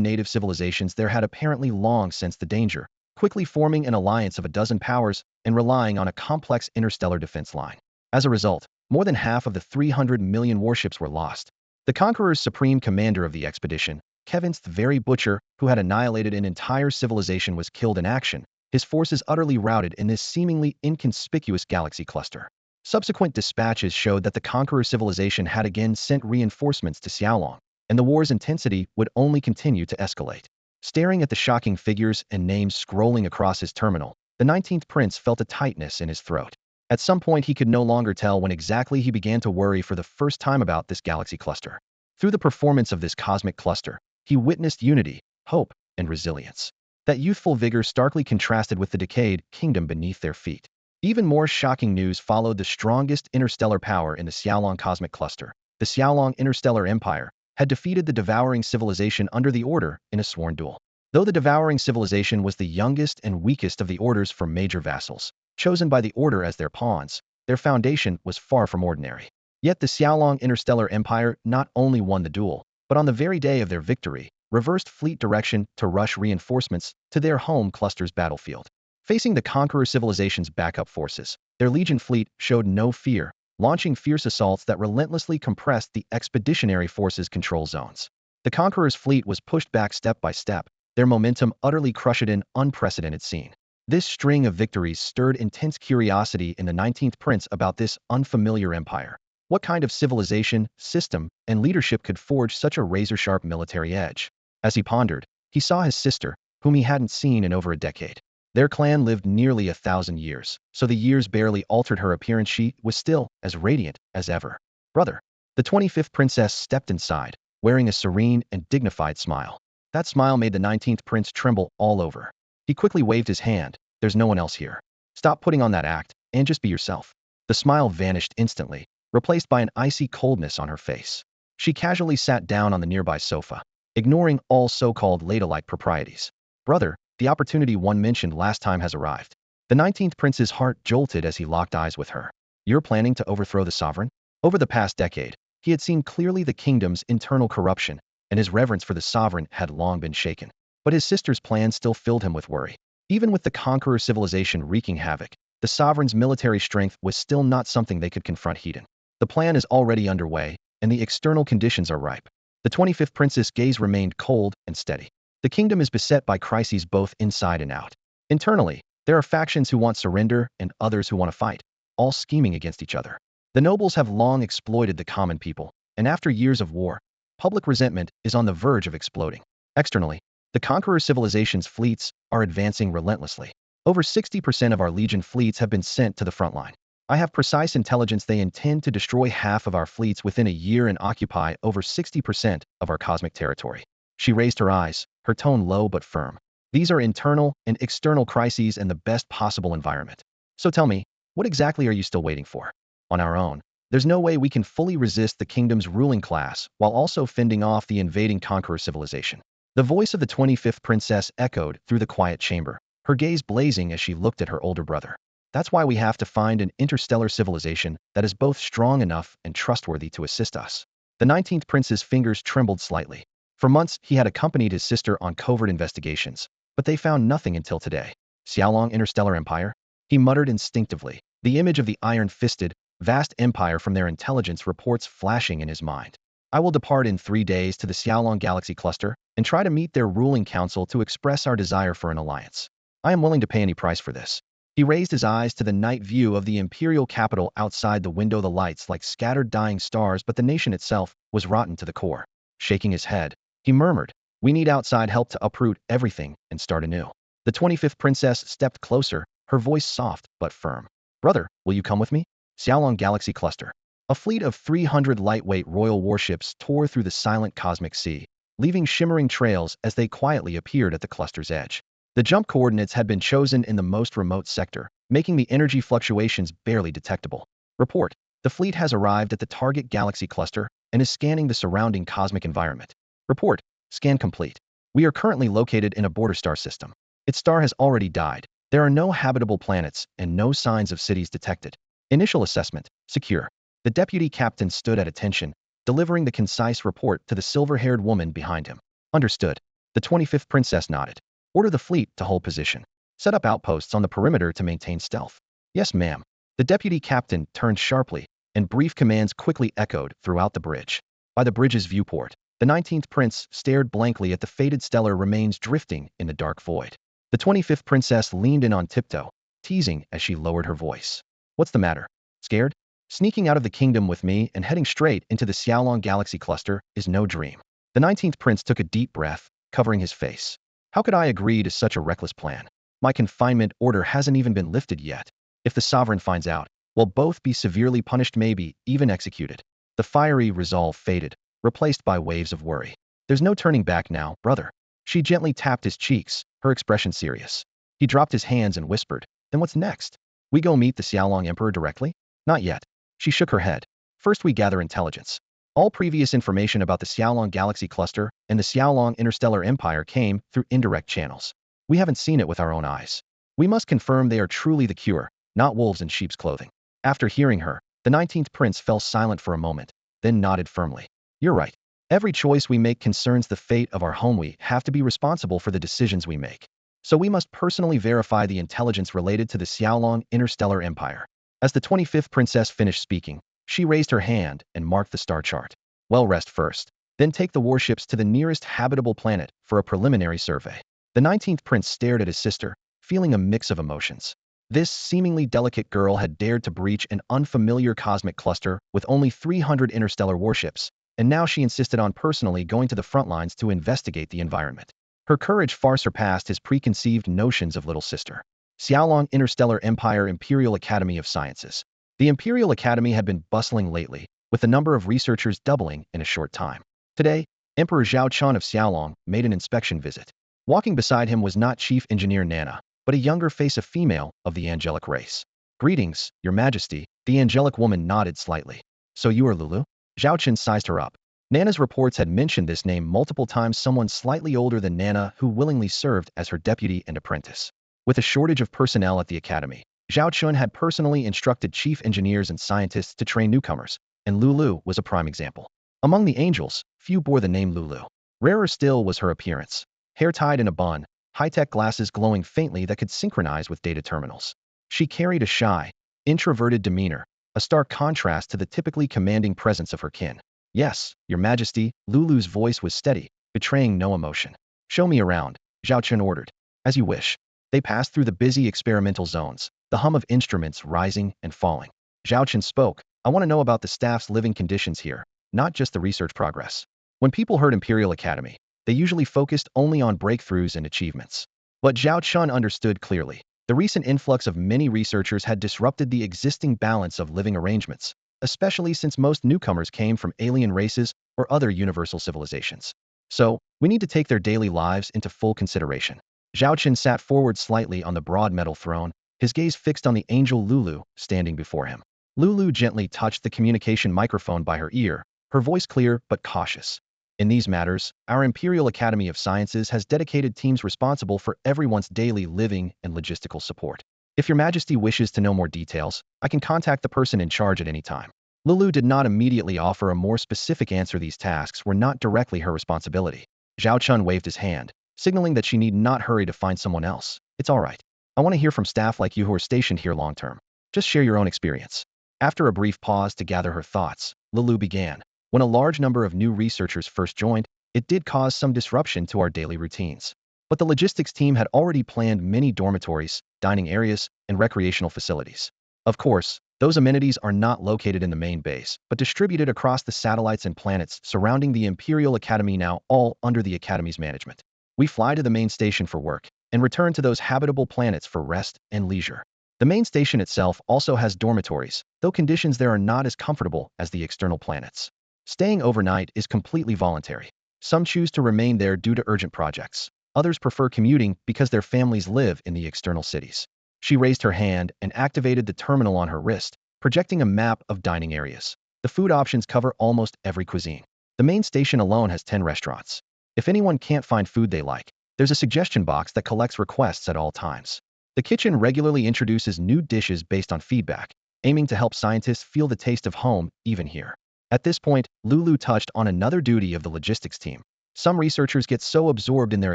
native civilizations there had apparently long sensed the danger, quickly forming an alliance of a dozen powers and relying on a complex interstellar defense line. As a result, more than half of the 300 million warships were lost. The Conqueror's supreme commander of the expedition, Kevin's the very butcher who had annihilated an entire civilization, was killed in action, his forces utterly routed in this seemingly inconspicuous galaxy cluster. Subsequent dispatches showed that the Conqueror civilization had again sent reinforcements to Xiaolong, and the war's intensity would only continue to escalate. Staring at the shocking figures and names scrolling across his terminal, the 19th Prince felt a tightness in his throat. At some point he could no longer tell when exactly he began to worry for the first time about this galaxy cluster. Through the performance of this cosmic cluster, he witnessed unity, hope, and resilience. That youthful vigor starkly contrasted with the decayed kingdom beneath their feet. Even more shocking news followed: the strongest interstellar power in the Xiaolong cosmic cluster, the Xiaolong Interstellar Empire, had defeated the devouring civilization under the Order in a sworn duel. Though the devouring civilization was the youngest and weakest of the Order's four major vassals, chosen by the Order as their pawns, their foundation was far from ordinary. Yet the Xiaolong Interstellar Empire not only won the duel, but on the very day of their victory, reversed fleet direction to rush reinforcements to their home cluster's battlefield. Facing the Conqueror civilization's backup forces, their Legion fleet showed no fear, launching fierce assaults that relentlessly compressed the expeditionary forces' control zones. The Conqueror's fleet was pushed back step by step, their momentum utterly crushed in unprecedented scene. This string of victories stirred intense curiosity in the 19th Prince about this unfamiliar empire. What kind of civilization, system, and leadership could forge such a razor-sharp military edge? As he pondered, he saw his sister, whom he hadn't seen in over a decade. Their clan lived nearly 1,000 years, so the years barely altered her appearance. She was still as radiant as ever. Brother. The 25th princess stepped inside, wearing a serene and dignified smile. That smile made the 19th Prince tremble all over. He quickly waved his hand. There's no one else here. Stop putting on that act, and just be yourself. The smile vanished instantly, replaced by an icy coldness on her face. She casually sat down on the nearby sofa, ignoring all so-called ladylike proprieties. Brother, the opportunity one mentioned last time has arrived. The 19th Prince's heart jolted as he locked eyes with her. You're planning to overthrow the sovereign? Over the past decade, he had seen clearly the kingdom's internal corruption, and his reverence for the sovereign had long been shaken. But his sister's plan still filled him with worry. Even with the Conqueror civilization wreaking havoc, the sovereign's military strength was still not something they could confront head-on. The plan is already underway, and the external conditions are ripe. The 25th Prince's gaze remained cold and steady. The kingdom is beset by crises both inside and out. Internally, there are factions who want surrender and others who want to fight, all scheming against each other. The nobles have long exploited the common people, and after years of war, public resentment is on the verge of exploding. Externally, the Conqueror civilization's fleets are advancing relentlessly. Over 60% of our Legion fleets have been sent to the front line. I have precise intelligence they intend to destroy half of our fleets within a year and occupy over 60% of our cosmic territory. She raised her eyes, her tone low but firm. These are internal and external crises and the best possible environment. So tell me, what exactly are you still waiting for? On our own, there's no way we can fully resist the kingdom's ruling class while also fending off the invading conqueror civilization. The voice of the 25th princess echoed through the quiet chamber, her gaze blazing as she looked at her older brother. That's why we have to find an interstellar civilization that is both strong enough and trustworthy to assist us. The 19th prince's fingers trembled slightly. For months, he had accompanied his sister on covert investigations, but they found nothing until today. Xiaolong Interstellar Empire? He muttered instinctively, the image of the iron-fisted, vast empire from their intelligence reports flashing in his mind. I will depart in 3 days to the Xiaolong Galaxy Cluster and try to meet their ruling council to express our desire for an alliance. I am willing to pay any price for this. He raised his eyes to the night view of the imperial capital outside the window, the lights like scattered dying stars, but the nation itself was rotten to the core. Shaking his head, he murmured, we need outside help to uproot everything and start anew. The 25th princess stepped closer, her voice soft but firm. Brother, will you come with me? Xiaolong Galaxy Cluster. A fleet of 300 lightweight royal warships tore through the silent cosmic sea, leaving shimmering trails as they quietly appeared at the cluster's edge. The jump coordinates had been chosen in the most remote sector, making the energy fluctuations barely detectable. Report. The fleet has arrived at the target galaxy cluster and is scanning the surrounding cosmic environment. Report. Scan complete. We are currently located in a border star system. Its star has already died. There are no habitable planets and no signs of cities detected. Initial assessment. Secure. The deputy captain stood at attention, delivering the concise report to the silver-haired woman behind him. Understood. The 25th princess nodded. Order the fleet to hold position. Set up outposts on the perimeter to maintain stealth. Yes, ma'am. The deputy captain turned sharply, and brief commands quickly echoed throughout the bridge. By the bridge's viewport, the 19th prince stared blankly at the faded stellar remains drifting in the dark void. The 25th princess leaned in on tiptoe, teasing as she lowered her voice. What's the matter? Scared? Sneaking out of the kingdom with me and heading straight into the Xiaolong Galaxy Cluster is no dream. The 19th prince took a deep breath, covering his face. How could I agree to such a reckless plan? My confinement order hasn't even been lifted yet. If the sovereign finds out, we'll both be severely punished, maybe even executed. The fiery resolve faded, replaced by waves of worry. There's no turning back now, brother. She gently tapped his cheeks, her expression serious. He dropped his hands and whispered, then what's next? We go meet the Xiaolong Emperor directly? Not yet. She shook her head. First we gather intelligence. All previous information about the Xiaolong Galaxy Cluster and the Xiaolong Interstellar Empire came through indirect channels. We haven't seen it with our own eyes. We must confirm they are truly the cure, not wolves in sheep's clothing. After hearing her, the 19th prince fell silent for a moment, then nodded firmly. You're right. Every choice we make concerns the fate of our home. We have to be responsible for the decisions we make. So we must personally verify the intelligence related to the Xiaolong Interstellar Empire. As the 25th princess finished speaking, she raised her hand and marked the star chart. Well, rest first. Then take the warships to the nearest habitable planet for a preliminary survey. The 19th prince stared at his sister, feeling a mix of emotions. This seemingly delicate girl had dared to breach an unfamiliar cosmic cluster with only 300 interstellar warships, and now she insisted on personally going to the front lines to investigate the environment. Her courage far surpassed his preconceived notions of little sister. Xiaolong Interstellar Empire Imperial Academy of Sciences. The Imperial Academy had been bustling lately, with the number of researchers doubling in a short time. Today, Emperor Zhao Chen of Xiaolong made an inspection visit. Walking beside him was not Chief Engineer Nana, but a younger face, a female of the angelic race. Greetings, Your Majesty. The angelic woman nodded slightly. So you are Lulu? Zhao Chen sized her up. Nana's reports had mentioned this name multiple times, someone slightly older than Nana who willingly served as her deputy and apprentice. With a shortage of personnel at the academy, Zhao Chen had personally instructed chief engineers and scientists to train newcomers, and Lulu was a prime example. Among the angels, few bore the name Lulu. Rarer still was her appearance. Hair tied in a bun, high-tech glasses glowing faintly that could synchronize with data terminals. She carried a shy, introverted demeanor, a stark contrast to the typically commanding presence of her kin. Yes, Your Majesty. Lulu's voice was steady, betraying no emotion. Show me around, Zhao Chen ordered. As you wish. They passed through the busy experimental zones, the hum of instruments rising and falling. Zhao Chen spoke. I want to know about the staff's living conditions here, not just the research progress. When people heard Imperial Academy, they usually focused only on breakthroughs and achievements. But Zhao Chen understood clearly. The recent influx of many researchers had disrupted the existing balance of living arrangements, especially since most newcomers came from alien races or other universal civilizations. So, we need to take their daily lives into full consideration. Zhao Chen sat forward slightly on the broad metal throne, his gaze fixed on the angel Lulu standing before him. Lulu gently touched the communication microphone by her ear, her voice clear but cautious. In these matters, our Imperial Academy of Sciences has dedicated teams responsible for everyone's daily living and logistical support. If Your Majesty wishes to know more details, I can contact the person in charge at any time. Lulu did not immediately offer a more specific answer. These tasks were not directly her responsibility. Zhao Chen waved his hand, signaling that she need not hurry to find someone else. It's all right. I want to hear from staff like you who are stationed here long term. Just share your own experience. After a brief pause to gather her thoughts, Lulu began. When a large number of new researchers first joined, it did cause some disruption to our daily routines. But the logistics team had already planned many dormitories, dining areas, and recreational facilities. Of course, those amenities are not located in the main base, but distributed across the satellites and planets surrounding the Imperial Academy, now all under the Academy's management. We fly to the main station for work, and return to those habitable planets for rest and leisure. The main station itself also has dormitories, though conditions there are not as comfortable as the external planets. Staying overnight is completely voluntary. Some choose to remain there due to urgent projects. Others prefer commuting because their families live in the external cities. She raised her hand and activated the terminal on her wrist, projecting a map of dining areas. The food options cover almost every cuisine. The main station alone has 10 restaurants. If anyone can't find food they like, there's a suggestion box that collects requests at all times. The kitchen regularly introduces new dishes based on feedback, aiming to help scientists feel the taste of home, even here. At this point, Lulu touched on another duty of the logistics team. Some researchers get so absorbed in their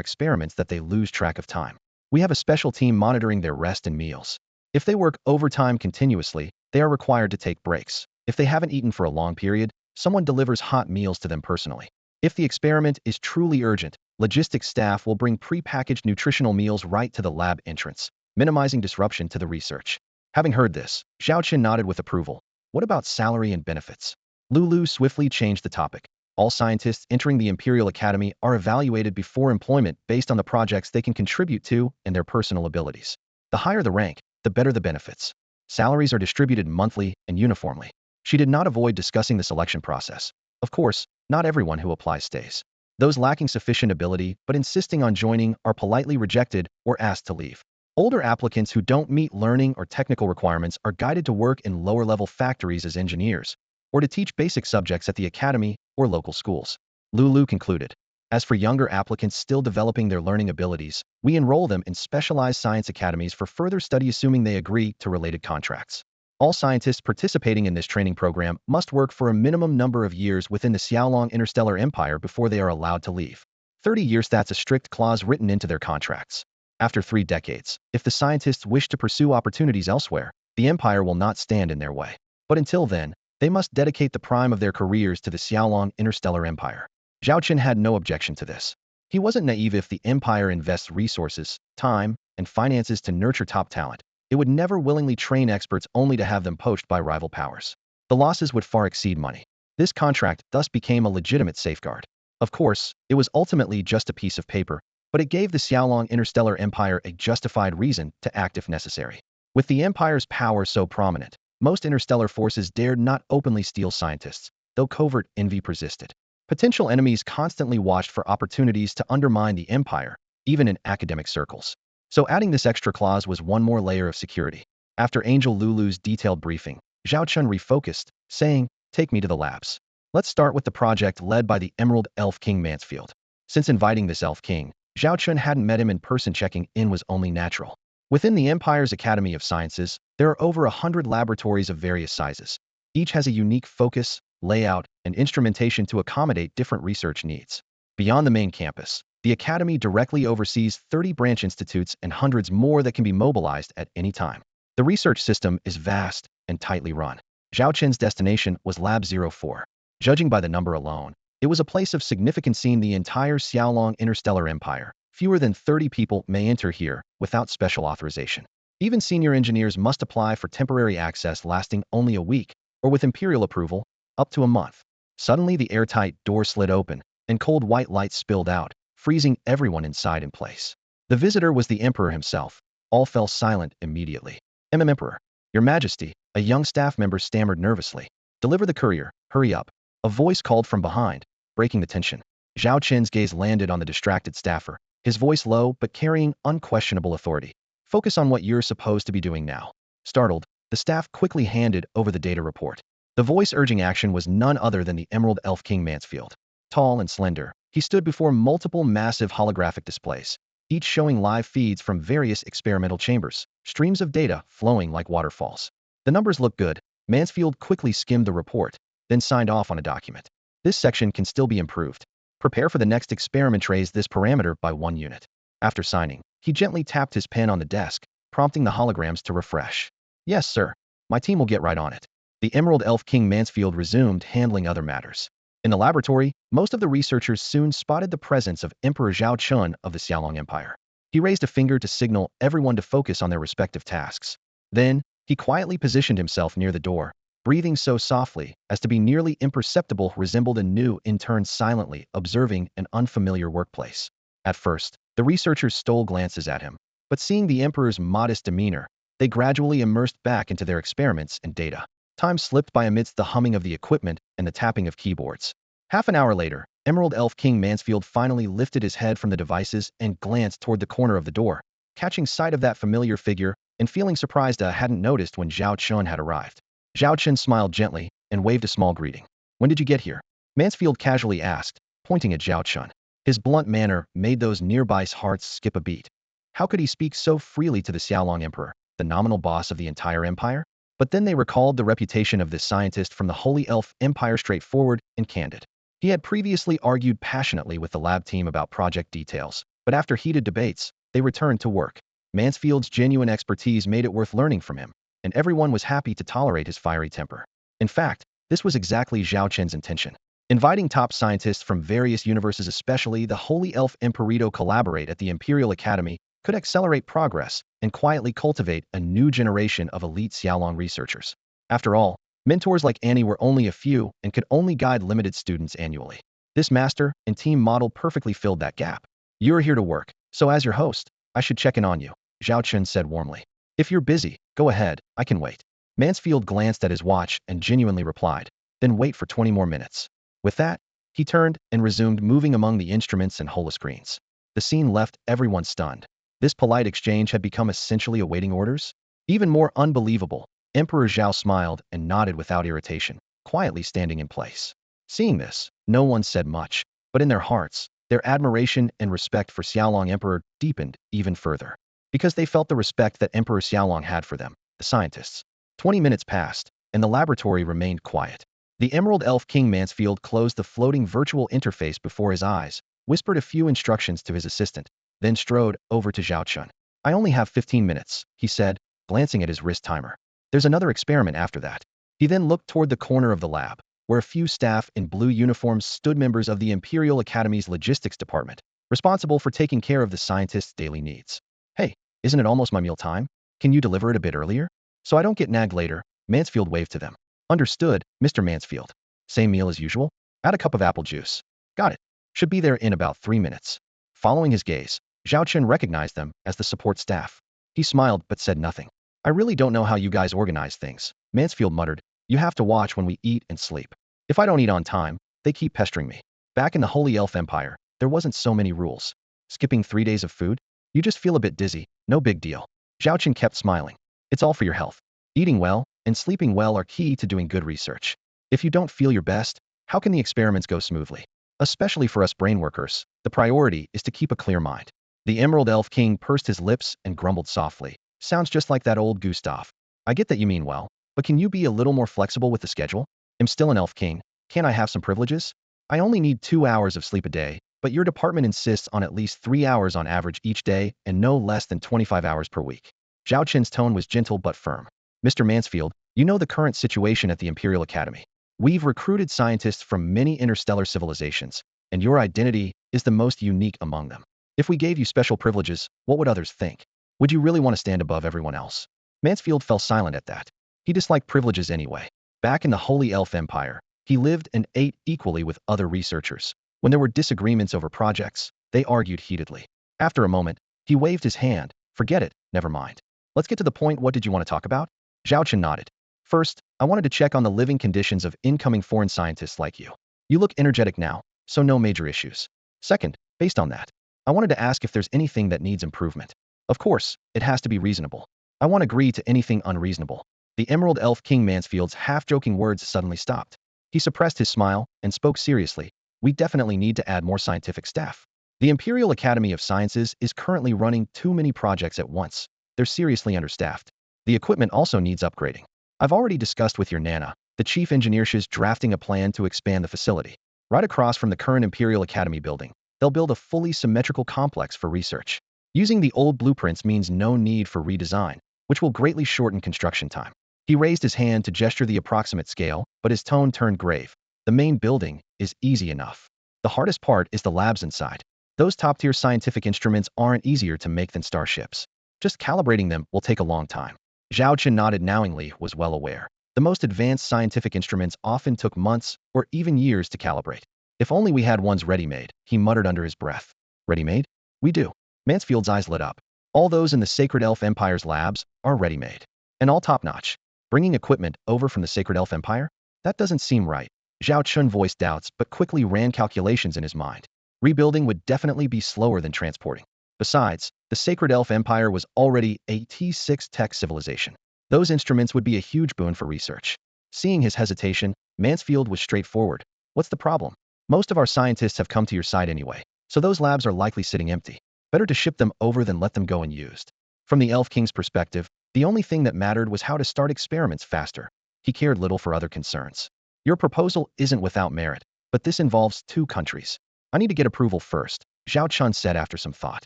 experiments that they lose track of time. We have a special team monitoring their rest and meals. If they work overtime continuously, they are required to take breaks. If they haven't eaten for a long period, someone delivers hot meals to them personally. If the experiment is truly urgent, logistics staff will bring pre-packaged nutritional meals right to the lab entrance, minimizing disruption to the research. Having heard this, Zhao Chen nodded with approval. What about salary and benefits? Lulu swiftly changed the topic. All scientists entering the Imperial Academy are evaluated before employment based on the projects they can contribute to and their personal abilities. The higher the rank, the better the benefits. Salaries are distributed monthly and uniformly. She did not avoid discussing the selection process. Of course, not everyone who applies stays. Those lacking sufficient ability but insisting on joining are politely rejected or asked to leave. Older applicants who don't meet learning or technical requirements are guided to work in lower-level factories as engineers, or to teach basic subjects at the academy or local schools. Lulu concluded. As for younger applicants still developing their learning abilities, we enroll them in specialized science academies for further study, assuming they agree to related contracts. All scientists participating in this training program must work for a minimum number of years within the Xiaolong Interstellar Empire before they are allowed to leave. 30 years, that's a strict clause written into their contracts. After 3 decades, if the scientists wish to pursue opportunities elsewhere, the Empire will not stand in their way. But until then, they must dedicate the prime of their careers to the Xiaolong Interstellar Empire. Zhao Chen had no objection to this. He wasn't naive. If the Empire invests resources, time, and finances to nurture top talent, it would never willingly train experts only to have them poached by rival powers. The losses would far exceed money. This contract thus became a legitimate safeguard. Of course, it was ultimately just a piece of paper, but it gave the Xiaolong Interstellar Empire a justified reason to act if necessary. With the Empire's power so prominent, most interstellar forces dared not openly steal scientists, though covert envy persisted. Potential enemies constantly watched for opportunities to undermine the Empire, even in academic circles. So adding this extra clause was one more layer of security. After Angel Lulu's detailed briefing, Zhao Chen refocused, saying, "Take me to the labs. Let's start with the project led by the Emerald Elf King Mansfield." Since inviting this Elf King, Zhao Chen hadn't met him in person. Checking in was only natural. Within the Empire's Academy of Sciences, there are over 100 laboratories of various sizes. Each has a unique focus, layout, and instrumentation to accommodate different research needs. Beyond the main campus, the Academy directly oversees 30 branch institutes and hundreds more that can be mobilized at any time. The research system is vast and tightly run. Zhao Chen's destination was Lab 04. Judging by the number alone, it was a place of significance. In the entire Xiaolong Interstellar Empire, fewer than 30 people may enter here without special authorization. Even senior engineers must apply for temporary access lasting only a week, or with Imperial approval, up to a month. Suddenly the airtight door slid open, and cold white light spilled out, freezing everyone inside in place. The visitor was the Emperor himself. All fell silent immediately. Emperor, Your Majesty," a young staff member stammered nervously. "Deliver the courier, hurry up," a voice called from behind, breaking the tension. Zhao Chen's gaze landed on the distracted staffer, his voice low but carrying unquestionable authority. Focus on what you're supposed to be doing now. Startled, the staff quickly handed over the data report. The voice urging action was none other than the Emerald Elf King Mansfield. Tall and slender, he stood before multiple massive holographic displays, each showing live feeds from various experimental chambers, streams of data flowing like waterfalls. The numbers look good. Mansfield quickly skimmed the report, then signed off on a document. This section can still be improved. Prepare for the next experiment. Raise this parameter by 1 unit. After signing, he gently tapped his pen on the desk, prompting the holograms to refresh. Yes, sir. My team will get right on it. The Emerald Elf King Mansfield resumed handling other matters. In the laboratory, most of the researchers soon spotted the presence of Emperor Zhao Chen of the Xiaolong Empire. He raised a finger to signal everyone to focus on their respective tasks. Then, he quietly positioned himself near the door, breathing so softly as to be nearly imperceptible. Resembled a new intern silently observing an unfamiliar workplace. At first, the researchers stole glances at him, but seeing the Emperor's modest demeanor, they gradually immersed back into their experiments and data. Time slipped by amidst the humming of the equipment and the tapping of keyboards. Half an hour later, Emerald Elf King Mansfield finally lifted his head from the devices and glanced toward the corner of the door, catching sight of that familiar figure and feeling surprised hadn't noticed when Zhao Chen had arrived. Zhao Chen smiled gently and waved a small greeting. When did you get here? Mansfield casually asked, pointing at Zhao Chen. His blunt manner made those nearby's hearts skip a beat. How could he speak so freely to the Xiaolong Emperor, the nominal boss of the entire empire? But then they recalled the reputation of this scientist from the Holy Elf Empire, straightforward and candid. He had previously argued passionately with the lab team about project details, but after heated debates, they returned to work. Mansfield's genuine expertise made it worth learning from him, and everyone was happy to tolerate his fiery temper. In fact, this was exactly Zhao Chen's intention. Inviting top scientists from various universes, especially the Holy Elf Emperor, to collaborate at the Imperial Academy could accelerate progress and quietly cultivate a new generation of elite Xiaolong researchers. After all, mentors like Annie were only a few and could only guide limited students annually. This master and team model perfectly filled that gap. You're here to work, so as your host, I should check in on you, Zhao Chen said warmly. If you're busy, go ahead, I can wait. Mansfield glanced at his watch and genuinely replied, then wait for 20 more minutes. With that, he turned and resumed moving among the instruments and holoscreens. The scene left everyone stunned. This polite exchange had become essentially awaiting orders? Even more unbelievable, Emperor Zhao smiled and nodded without irritation, quietly standing in place. Seeing this, no one said much, but in their hearts, their admiration and respect for Xiaolong Emperor deepened even further, because they felt the respect that Emperor Xiaolong had for them, the scientists. 20 minutes passed, and the laboratory remained quiet. The Emerald Elf King Mansfield closed the floating virtual interface before his eyes, whispered a few instructions to his assistant, then strode over to Zhao Chen. I only have 15 minutes, he said, glancing at his wrist timer. There's another experiment after that. He then looked toward the corner of the lab, where a few staff in blue uniforms stood, members of the Imperial Academy's logistics department, responsible for taking care of the scientists' daily needs. Hey, isn't it almost my meal time? Can you deliver it a bit earlier? So I don't get nagged later. Mansfield waved to them. Understood, Mr. Mansfield. Same meal as usual? Add a cup of apple juice. Got it. Should be there in about 3 minutes. Following his gaze, Zhao Chen recognized them as the support staff. He smiled but said nothing. I really don't know how you guys organize things, Mansfield muttered. You have to watch when we eat and sleep. If I don't eat on time, they keep pestering me. Back in the Holy Elf Empire, there wasn't so many rules. Skipping 3 days of food? You just feel a bit dizzy, no big deal. Zhao Chen kept smiling. It's all for your health. Eating well and sleeping well are key to doing good research. If you don't feel your best, how can the experiments go smoothly? Especially for us brain workers, the priority is to keep a clear mind. The Emerald Elf King pursed his lips and grumbled softly. Sounds just like that old Gustav. I get that you mean well, but can you be a little more flexible with the schedule? I'm still an Elf King. Can't I have some privileges? I only need 2 hours of sleep a day, but your department insists on at least 3 hours on average each day and no less than 25 hours per week. Zhao Chen's tone was gentle but firm. Mr. Mansfield, you know the current situation at the Imperial Academy. We've recruited scientists from many interstellar civilizations, and your identity is the most unique among them. If we gave you special privileges, what would others think? Would you really want to stand above everyone else? Mansfield fell silent at that. He disliked privileges anyway. Back in the Holy Elf Empire, he lived and ate equally with other researchers. When there were disagreements over projects, they argued heatedly. After a moment, he waved his hand. Forget it, never mind. Let's get to the point. What did you want to talk about? Zhao Chen nodded. First, I wanted to check on the living conditions of incoming foreign scientists like you. You look energetic now, so no major issues. Second, based on that, I wanted to ask if there's anything that needs improvement. Of course, it has to be reasonable. I won't agree to anything unreasonable. The Emerald Elf King Mansfield's half-joking words suddenly stopped. He suppressed his smile and spoke seriously. We definitely need to add more scientific staff. The Imperial Academy of Sciences is currently running too many projects at once. They're seriously understaffed. The equipment also needs upgrading. I've already discussed with your Nana. The chief engineer is drafting a plan to expand the facility. Right across from the current Imperial Academy building, they'll build a fully symmetrical complex for research. Using the old blueprints means no need for redesign, which will greatly shorten construction time. He raised his hand to gesture the approximate scale, but his tone turned grave. The main building is easy enough. The hardest part is the labs inside. Those top-tier scientific instruments aren't easier to make than starships. Just calibrating them will take a long time. Zhao Chen nodded knowingly, was well aware. The most advanced scientific instruments often took months or even years to calibrate. If only we had ones ready-made, he muttered under his breath. Ready-made? We do. Mansfield's eyes lit up. All those in the Sacred Elf Empire's labs are ready-made. And all top-notch. Bringing equipment over from the Sacred Elf Empire? That doesn't seem right. Zhao Chen voiced doubts but quickly ran calculations in his mind. Rebuilding would definitely be slower than transporting. Besides, the Sacred Elf Empire was already a T6 tech civilization. Those instruments would be a huge boon for research. Seeing his hesitation, Mansfield was straightforward. What's the problem? Most of our scientists have come to your side anyway, so those labs are likely sitting empty. Better to ship them over than let them go unused. From the Elf King's perspective, the only thing that mattered was how to start experiments faster. He cared little for other concerns. Your proposal isn't without merit, but this involves two countries. I need to get approval first, Zhao Chen said after some thought.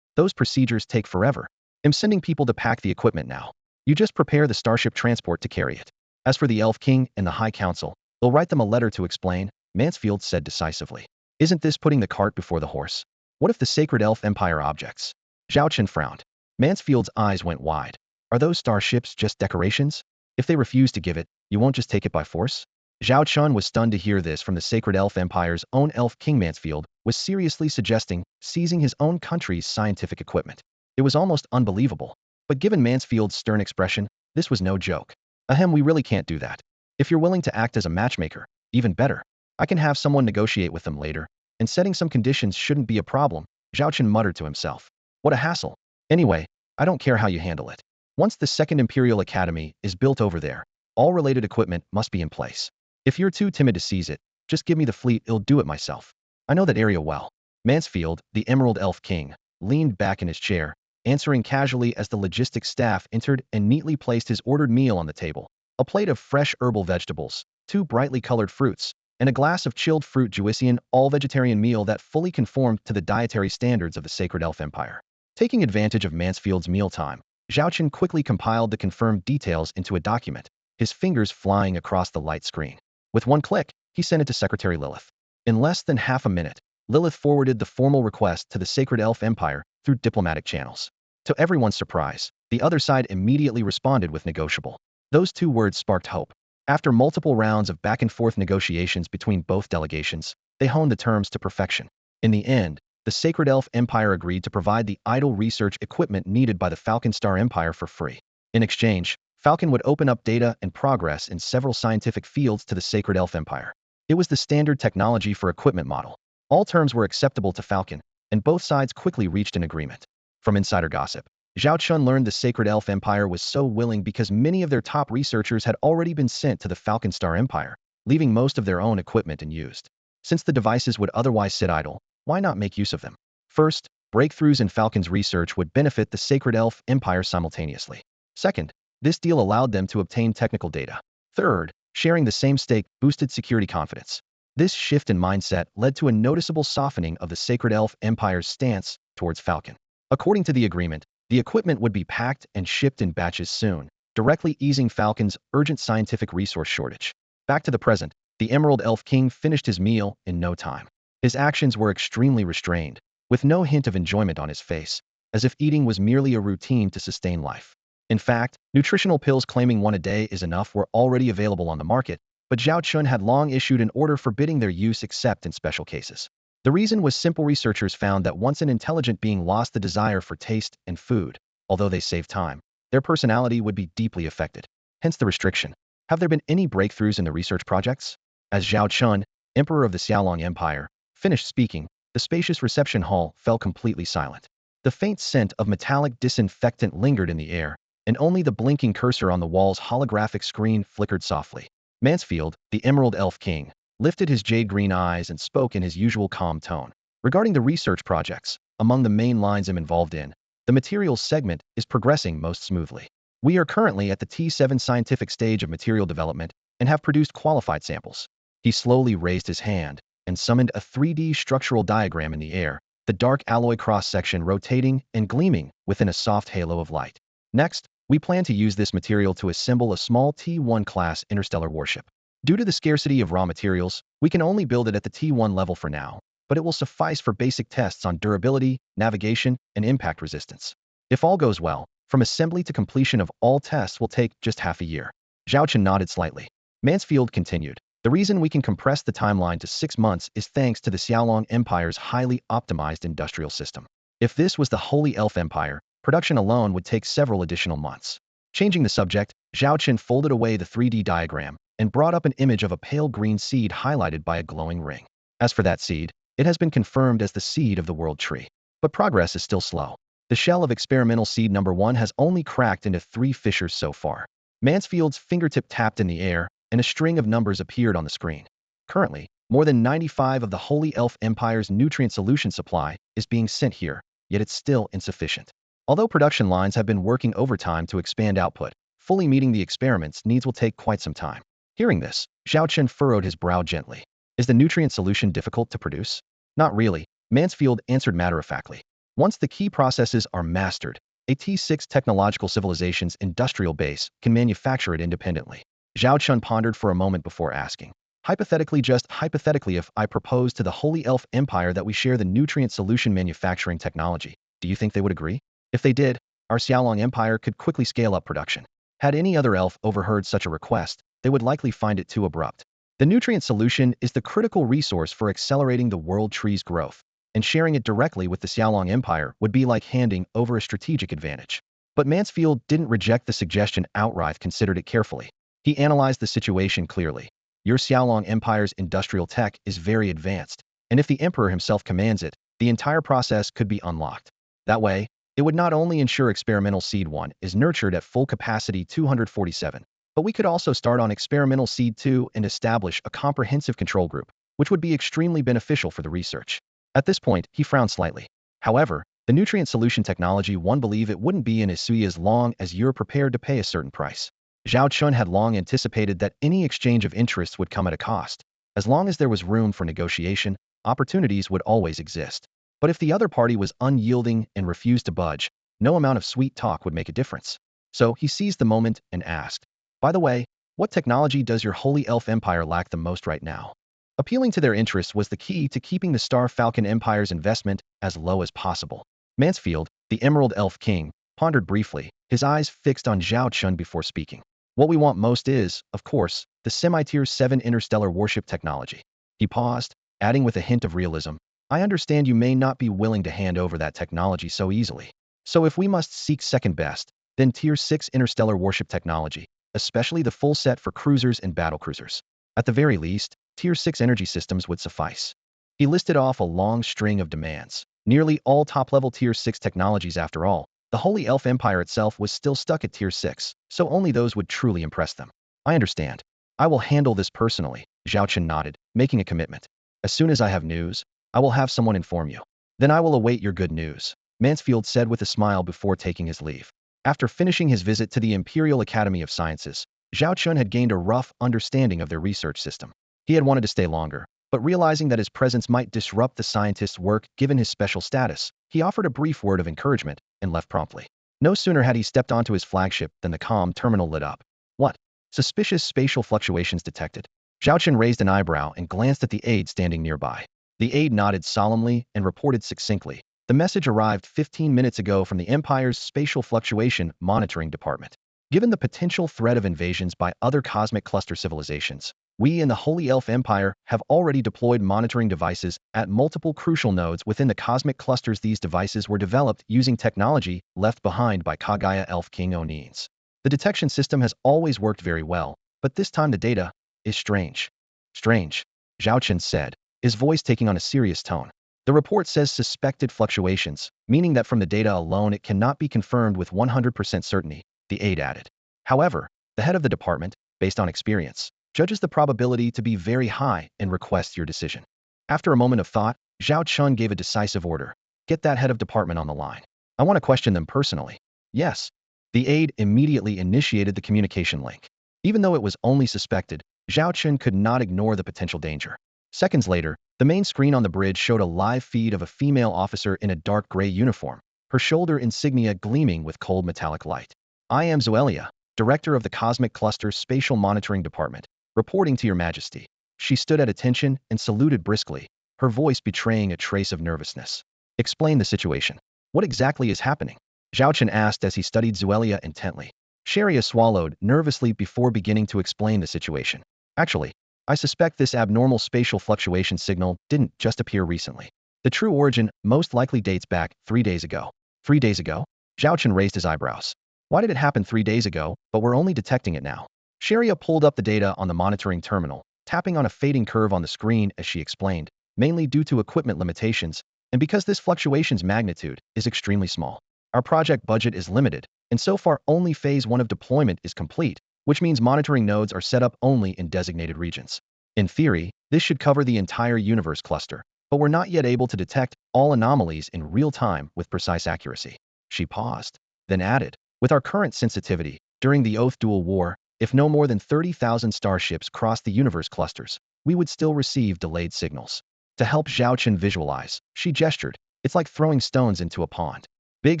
Those procedures take forever. I'm sending people to pack the equipment now. You just prepare the starship transport to carry it. As for the Elf King and the High Council, they'll write them a letter to explain, Mansfield said decisively. Isn't this putting the cart before the horse? What if the Sacred Elf Empire objects? Zhao Chen frowned. Mansfield's eyes went wide. Are those starships just decorations? If they refuse to give it, you won't just take it by force? Zhao Chen was stunned to hear this from the Sacred Elf Empire's own Elf King. Mansfield was seriously suggesting seizing his own country's scientific equipment. It was almost unbelievable. But given Mansfield's stern expression, this was no joke. Ahem, we really can't do that. If you're willing to act as a matchmaker, even better. I can have someone negotiate with them later, and setting some conditions shouldn't be a problem, Zhao Chen muttered to himself. What a hassle. Anyway, I don't care how you handle it. Once the Second Imperial Academy is built over there, all related equipment must be in place. If you're too timid to seize it, just give me the fleet, I'll do it myself. I know that area well. Mansfield, the Emerald Elf King, leaned back in his chair, answering casually as the logistics staff entered and neatly placed his ordered meal on the table. A plate of fresh herbal vegetables, 2 brightly colored fruits, and a glass of chilled fruit juice, all-vegetarian meal that fully conformed to the dietary standards of the Sacred Elf Empire. Taking advantage of Mansfield's mealtime, Zhao Chen quickly compiled the confirmed details into a document, his fingers flying across the light screen. With one click, he sent it to Secretary Lilith. In less than half a minute, Lilith forwarded the formal request to the Sacred Elf Empire through diplomatic channels. To everyone's surprise, the other side immediately responded with negotiable. Those 2 words sparked hope. After multiple rounds of back-and-forth negotiations between both delegations, they honed the terms to perfection. In the end, the Sacred Elf Empire agreed to provide the idle research equipment needed by the Falcon Star Empire for free. In exchange, Falcon would open up data and progress in several scientific fields to the Sacred Elf Empire. It was the standard technology for equipment model. All terms were acceptable to Falcon, and both sides quickly reached an agreement. From insider gossip, Zhao Chen learned the Sacred Elf Empire was so willing because many of their top researchers had already been sent to the Falcon Star Empire, leaving most of their own equipment unused. Since the devices would otherwise sit idle, why not make use of them? First, breakthroughs in Falcon's research would benefit the Sacred Elf Empire simultaneously. Second, this deal allowed them to obtain technical data. Third, sharing the same stake boosted security confidence. This shift in mindset led to a noticeable softening of the Sacred Elf Empire's stance towards Falcon. According to the agreement, the equipment would be packed and shipped in batches soon, directly easing Falcon's urgent scientific resource shortage. Back to the present, the Emerald Elf King finished his meal in no time. His actions were extremely restrained, with no hint of enjoyment on his face, as if eating was merely a routine to sustain life. In fact, nutritional pills claiming 1 a day is enough were already available on the market, but Zhao Chen had long issued an order forbidding their use except in special cases. The reason was simple. Researchers found that once an intelligent being lost the desire for taste and food, although they saved time, their personality would be deeply affected. Hence the restriction. Have there been any breakthroughs in the research projects? As Zhao Chen, Emperor of the Xiaolong Empire, finished speaking, the spacious reception hall fell completely silent. The faint scent of metallic disinfectant lingered in the air, and only the blinking cursor on the wall's holographic screen flickered softly. Mansfield, the Emerald Elf King, lifted his jade-green eyes and spoke in his usual calm tone. Regarding the research projects, among the main lines I'm involved in, the materials segment is progressing most smoothly. We are currently at the T7 scientific stage of material development and have produced qualified samples. He slowly raised his hand and summoned a 3D structural diagram in the air, the dark alloy cross-section rotating and gleaming within a soft halo of light. Next, we plan to use this material to assemble a small T1 class interstellar warship. Due to the scarcity of raw materials, we can only build it at the T1 level for now, but it will suffice for basic tests on durability, navigation, and impact resistance. If all goes well, from assembly to completion of all tests will take just half a year. Zhao Chen nodded slightly. Mansfield continued. The reason we can compress the timeline to 6 months is thanks to the Xiaolong Empire's highly optimized industrial system. If this was the Holy Elf Empire, production alone would take several additional months. Changing the subject, Zhao Chen folded away the 3D diagram and brought up an image of a pale green seed highlighted by a glowing ring. As for that seed, it has been confirmed as the seed of the world tree. But progress is still slow. The shell of experimental seed number 1 has only cracked into 3 fissures so far. Mansfield's fingertip tapped in the air, and a string of numbers appeared on the screen. Currently, more than 95 of the Holy Elf Empire's nutrient solution supply is being sent here, yet it's still insufficient. Although production lines have been working overtime to expand output, fully meeting the experiment's needs will take quite some time. Hearing this, Zhao Chen furrowed his brow gently. Is the nutrient solution difficult to produce? Not really, Mansfield answered matter-of-factly. Once the key processes are mastered, a T6 technological civilization's industrial base can manufacture it independently. Zhao Chen pondered for a moment before asking. Just hypothetically, if I propose to the Holy Elf Empire that we share the nutrient solution manufacturing technology, do you think they would agree? If they did, our Xiaolong Empire could quickly scale up production. Had any other elf overheard such a request, they would likely find it too abrupt. The nutrient solution is the critical resource for accelerating the world tree's growth, and sharing it directly with the Xiaolong Empire would be like handing over a strategic advantage. But Mansfield didn't reject the suggestion outright, considered it carefully. He analyzed the situation clearly. Your Xiaolong Empire's industrial tech is very advanced, and if the Emperor himself commands it, the entire process could be unlocked. That way, it would not only ensure experimental seed 1 is nurtured at full capacity 247, but we could also start on experimental seed 2 and establish a comprehensive control group, which would be extremely beneficial for the research. At this point, he frowned slightly. However, the nutrient solution technology one believe it wouldn't be in Isui as long as you're prepared to pay a certain price. Zhao Chen had long anticipated that any exchange of interests would come at a cost. As long as there was room for negotiation, opportunities would always exist. But if the other party was unyielding and refused to budge, no amount of sweet talk would make a difference. So he seized the moment and asked, by the way, what technology does your Holy Elf Empire lack the most right now? Appealing to their interests was the key to keeping the Star Falcon Empire's investment as low as possible. Mansfield, the Emerald Elf King, pondered briefly, his eyes fixed on Zhao Chen before speaking. What we want most is, of course, the semi-tier 7 interstellar warship technology. He paused, adding with a hint of realism, I understand you may not be willing to hand over that technology so easily. So if we must seek second best, then tier 6 interstellar warship technology, especially the full set for cruisers and battlecruisers. At the very least, tier 6 energy systems would suffice. He listed off a long string of demands, nearly all top-level tier 6 technologies after all. The Holy Elf Empire itself was still stuck at tier 6, so only those would truly impress them. I understand. I will handle this personally, Zhao Chen nodded, making a commitment. As soon as I have news, I will have someone inform you. Then I will await your good news, Mansfield said with a smile before taking his leave. After finishing his visit to the Imperial Academy of Sciences, Zhao Chen had gained a rough understanding of their research system. He had wanted to stay longer, but realizing that his presence might disrupt the scientist's work given his special status, he offered a brief word of encouragement and left promptly. No sooner had he stepped onto his flagship than the comm terminal lit up. What? Suspicious spatial fluctuations detected. Zhao Chen raised an eyebrow and glanced at the aide standing nearby. The aide nodded solemnly and reported succinctly. The message arrived 15 minutes ago from the Empire's Spatial Fluctuation Monitoring Department. Given the potential threat of invasions by other cosmic cluster civilizations, we in the Holy Elf Empire have already deployed monitoring devices at multiple crucial nodes within the cosmic clusters. These devices were developed using technology left behind by Kagaya Elf King Onins. The detection system has always worked very well, but this time the data is strange. Strange, Zhao Chen said, his voice taking on a serious tone. The report says suspected fluctuations, meaning that from the data alone it cannot be confirmed with 100% certainty, the aide added. However, the head of the department, based on experience, judges the probability to be very high and requests your decision. After a moment of thought, Zhao Chen gave a decisive order. Get that head of department on the line. I want to question them personally. Yes. The aide immediately initiated the communication link. Even though it was only suspected, Zhao Chen could not ignore the potential danger. Seconds later, the main screen on the bridge showed a live feed of a female officer in a dark gray uniform, her shoulder insignia gleaming with cold metallic light. I am Zoelia, director of the Cosmic Cluster's Spatial Monitoring Department, reporting to your majesty. She stood at attention and saluted briskly, her voice betraying a trace of nervousness. Explain the situation. What exactly is happening? Zhao Chen asked as he studied Zoelia intently. Sharia swallowed nervously before beginning to explain the situation. Actually, I suspect this abnormal spatial fluctuation signal didn't just appear recently. The true origin most likely dates back 3 days ago. 3 days ago? Zhao Chen raised his eyebrows. Why did it happen 3 days ago, but we're only detecting it now? Sharia pulled up the data on the monitoring terminal, tapping on a fading curve on the screen as she explained, mainly due to equipment limitations, and because this fluctuation's magnitude is extremely small. Our project budget is limited, and so far only phase 1 of deployment is complete, which means monitoring nodes are set up only in designated regions. In theory, this should cover the entire universe cluster, but we're not yet able to detect all anomalies in real time with precise accuracy. She paused, then added, with our current sensitivity, during the Oath Dual War, if no more than 30,000 starships crossed the universe clusters, we would still receive delayed signals. To help Zhao Chen visualize, she gestured. It's like throwing stones into a pond. Big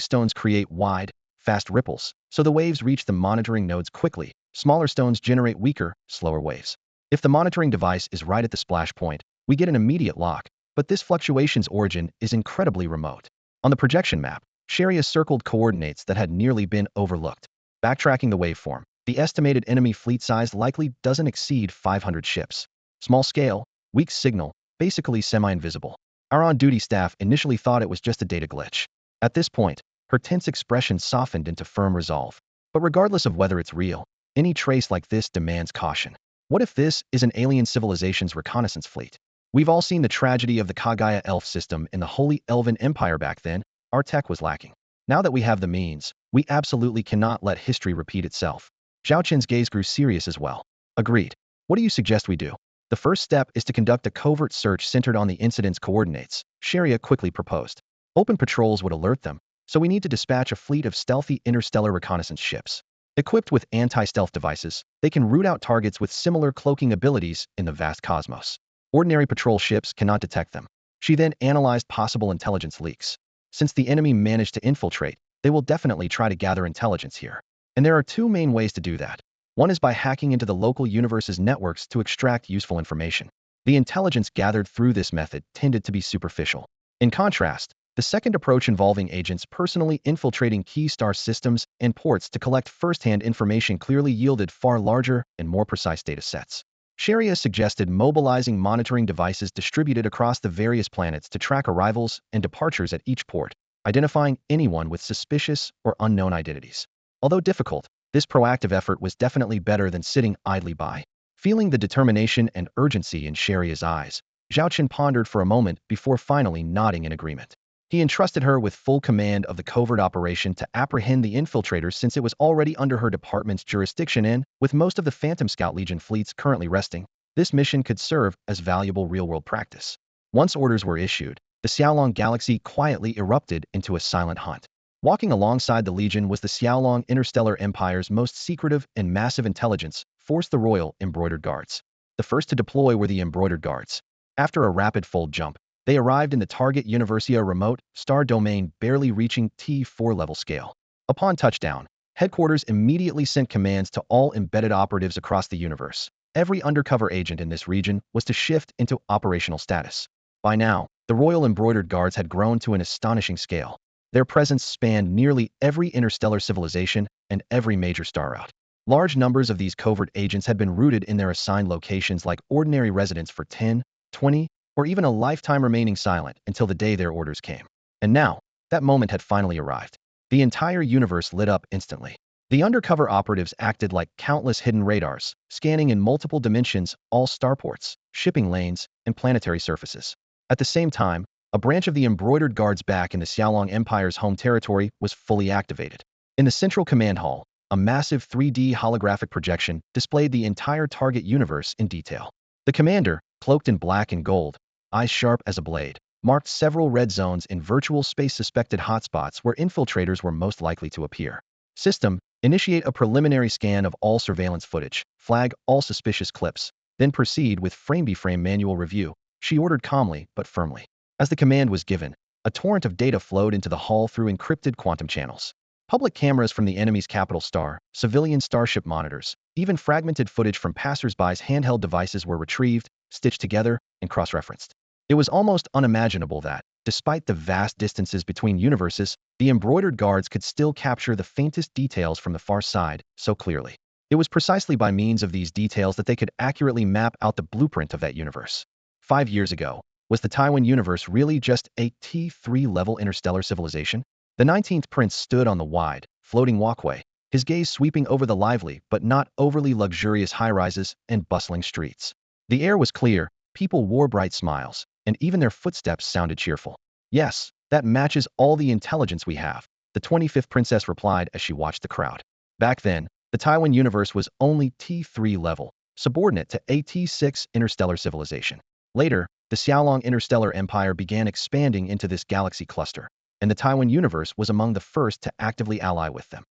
stones create wide, fast ripples, so the waves reach the monitoring nodes quickly. Smaller stones generate weaker, slower waves. If the monitoring device is right at the splash point, we get an immediate lock, but this fluctuation's origin is incredibly remote. On the projection map, Sharia circled coordinates that had nearly been overlooked. Backtracking the waveform, the estimated enemy fleet size likely doesn't exceed 500 ships. Small scale, weak signal, basically semi-invisible. Our on-duty staff initially thought it was just a data glitch. At this point, her tense expression softened into firm resolve. But regardless of whether it's real, any trace like this demands caution. What if this is an alien civilization's reconnaissance fleet? We've all seen the tragedy of the Kagaya elf system in the Holy Elven Empire back then. Our tech was lacking. Now that we have the means, we absolutely cannot let history repeat itself. Zhao Chen's gaze grew serious as well. Agreed. What do you suggest we do? The first step is to conduct a covert search centered on the incident's coordinates, Sharia quickly proposed. Open patrols would alert them, so we need to dispatch a fleet of stealthy interstellar reconnaissance ships. Equipped with anti-stealth devices, they can root out targets with similar cloaking abilities in the vast cosmos. Ordinary patrol ships cannot detect them. She then analyzed possible intelligence leaks. Since the enemy managed to infiltrate, they will definitely try to gather intelligence here. And there are 2 main ways to do that. One is by hacking into the local universe's networks to extract useful information. The intelligence gathered through this method tended to be superficial. In contrast, the second approach involving agents personally infiltrating key star systems and ports to collect first-hand information clearly yielded far larger and more precise data sets. Sharia suggested mobilizing monitoring devices distributed across the various planets to track arrivals and departures at each port, identifying anyone with suspicious or unknown identities. Although difficult, this proactive effort was definitely better than sitting idly by. Feeling the determination and urgency in Sharia's eyes, Zhao Chen pondered for a moment before finally nodding in agreement. He entrusted her with full command of the covert operation to apprehend the infiltrators since it was already under her department's jurisdiction and, with most of the Phantom Scout Legion fleets currently resting, this mission could serve as valuable real-world practice. Once orders were issued, the Xiaolong galaxy quietly erupted into a silent hunt. Walking alongside the Legion was the Xiaolong Interstellar Empire's most secretive and massive intelligence force, the Royal Embroidered Guards. The first to deploy were the Embroidered Guards. After a rapid fold jump, they arrived in the target Universia remote star domain, barely reaching T4 level scale. Upon touchdown, headquarters immediately sent commands to all embedded operatives across the universe. Every undercover agent in this region was to shift into operational status. By now, the Royal Embroidered Guards had grown to an astonishing scale. Their presence spanned nearly every interstellar civilization and every major star route. Large numbers of these covert agents had been rooted in their assigned locations like ordinary residents for 10, 20, or even a lifetime, remaining silent until the day their orders came. And now, that moment had finally arrived. The entire universe lit up instantly. The undercover operatives acted like countless hidden radars, scanning in multiple dimensions all starports, shipping lanes, and planetary surfaces. At the same time, A branch of the embroidered guards back in the Xiaolong Empire's home territory was fully activated. In the central command hall, a massive 3D holographic projection displayed the entire target universe in detail. The commander, cloaked in black and gold, eyes sharp as a blade, marked several red zones in virtual space suspected hotspots where infiltrators were most likely to appear. System, initiate a preliminary scan of all surveillance footage, flag all suspicious clips, then proceed with frame-by-frame manual review, she ordered calmly but firmly. As the command was given, a torrent of data flowed into the hall through encrypted quantum channels. Public cameras from the enemy's capital star, civilian starship monitors, even fragmented footage from passers-by's handheld devices were retrieved, stitched together, and cross-referenced. It was almost unimaginable that, despite the vast distances between universes, the embroidered guards could still capture the faintest details from the far side so clearly. It was precisely by means of these details that they could accurately map out the blueprint of that universe. 5 years ago, was the Taiwan universe really just a T3-level interstellar civilization? The 19th prince stood on the wide, floating walkway, his gaze sweeping over the lively but not overly luxurious high-rises and bustling streets. The air was clear, people wore bright smiles, and even their footsteps sounded cheerful. Yes, that matches all the intelligence we have, the 25th princess replied as she watched the crowd. Back then, the Taiwan universe was only T3 level, subordinate to a T6 interstellar civilization. Later, the Xiaolong Interstellar Empire began expanding into this galaxy cluster, and the Taiwan universe was among the first to actively ally with them.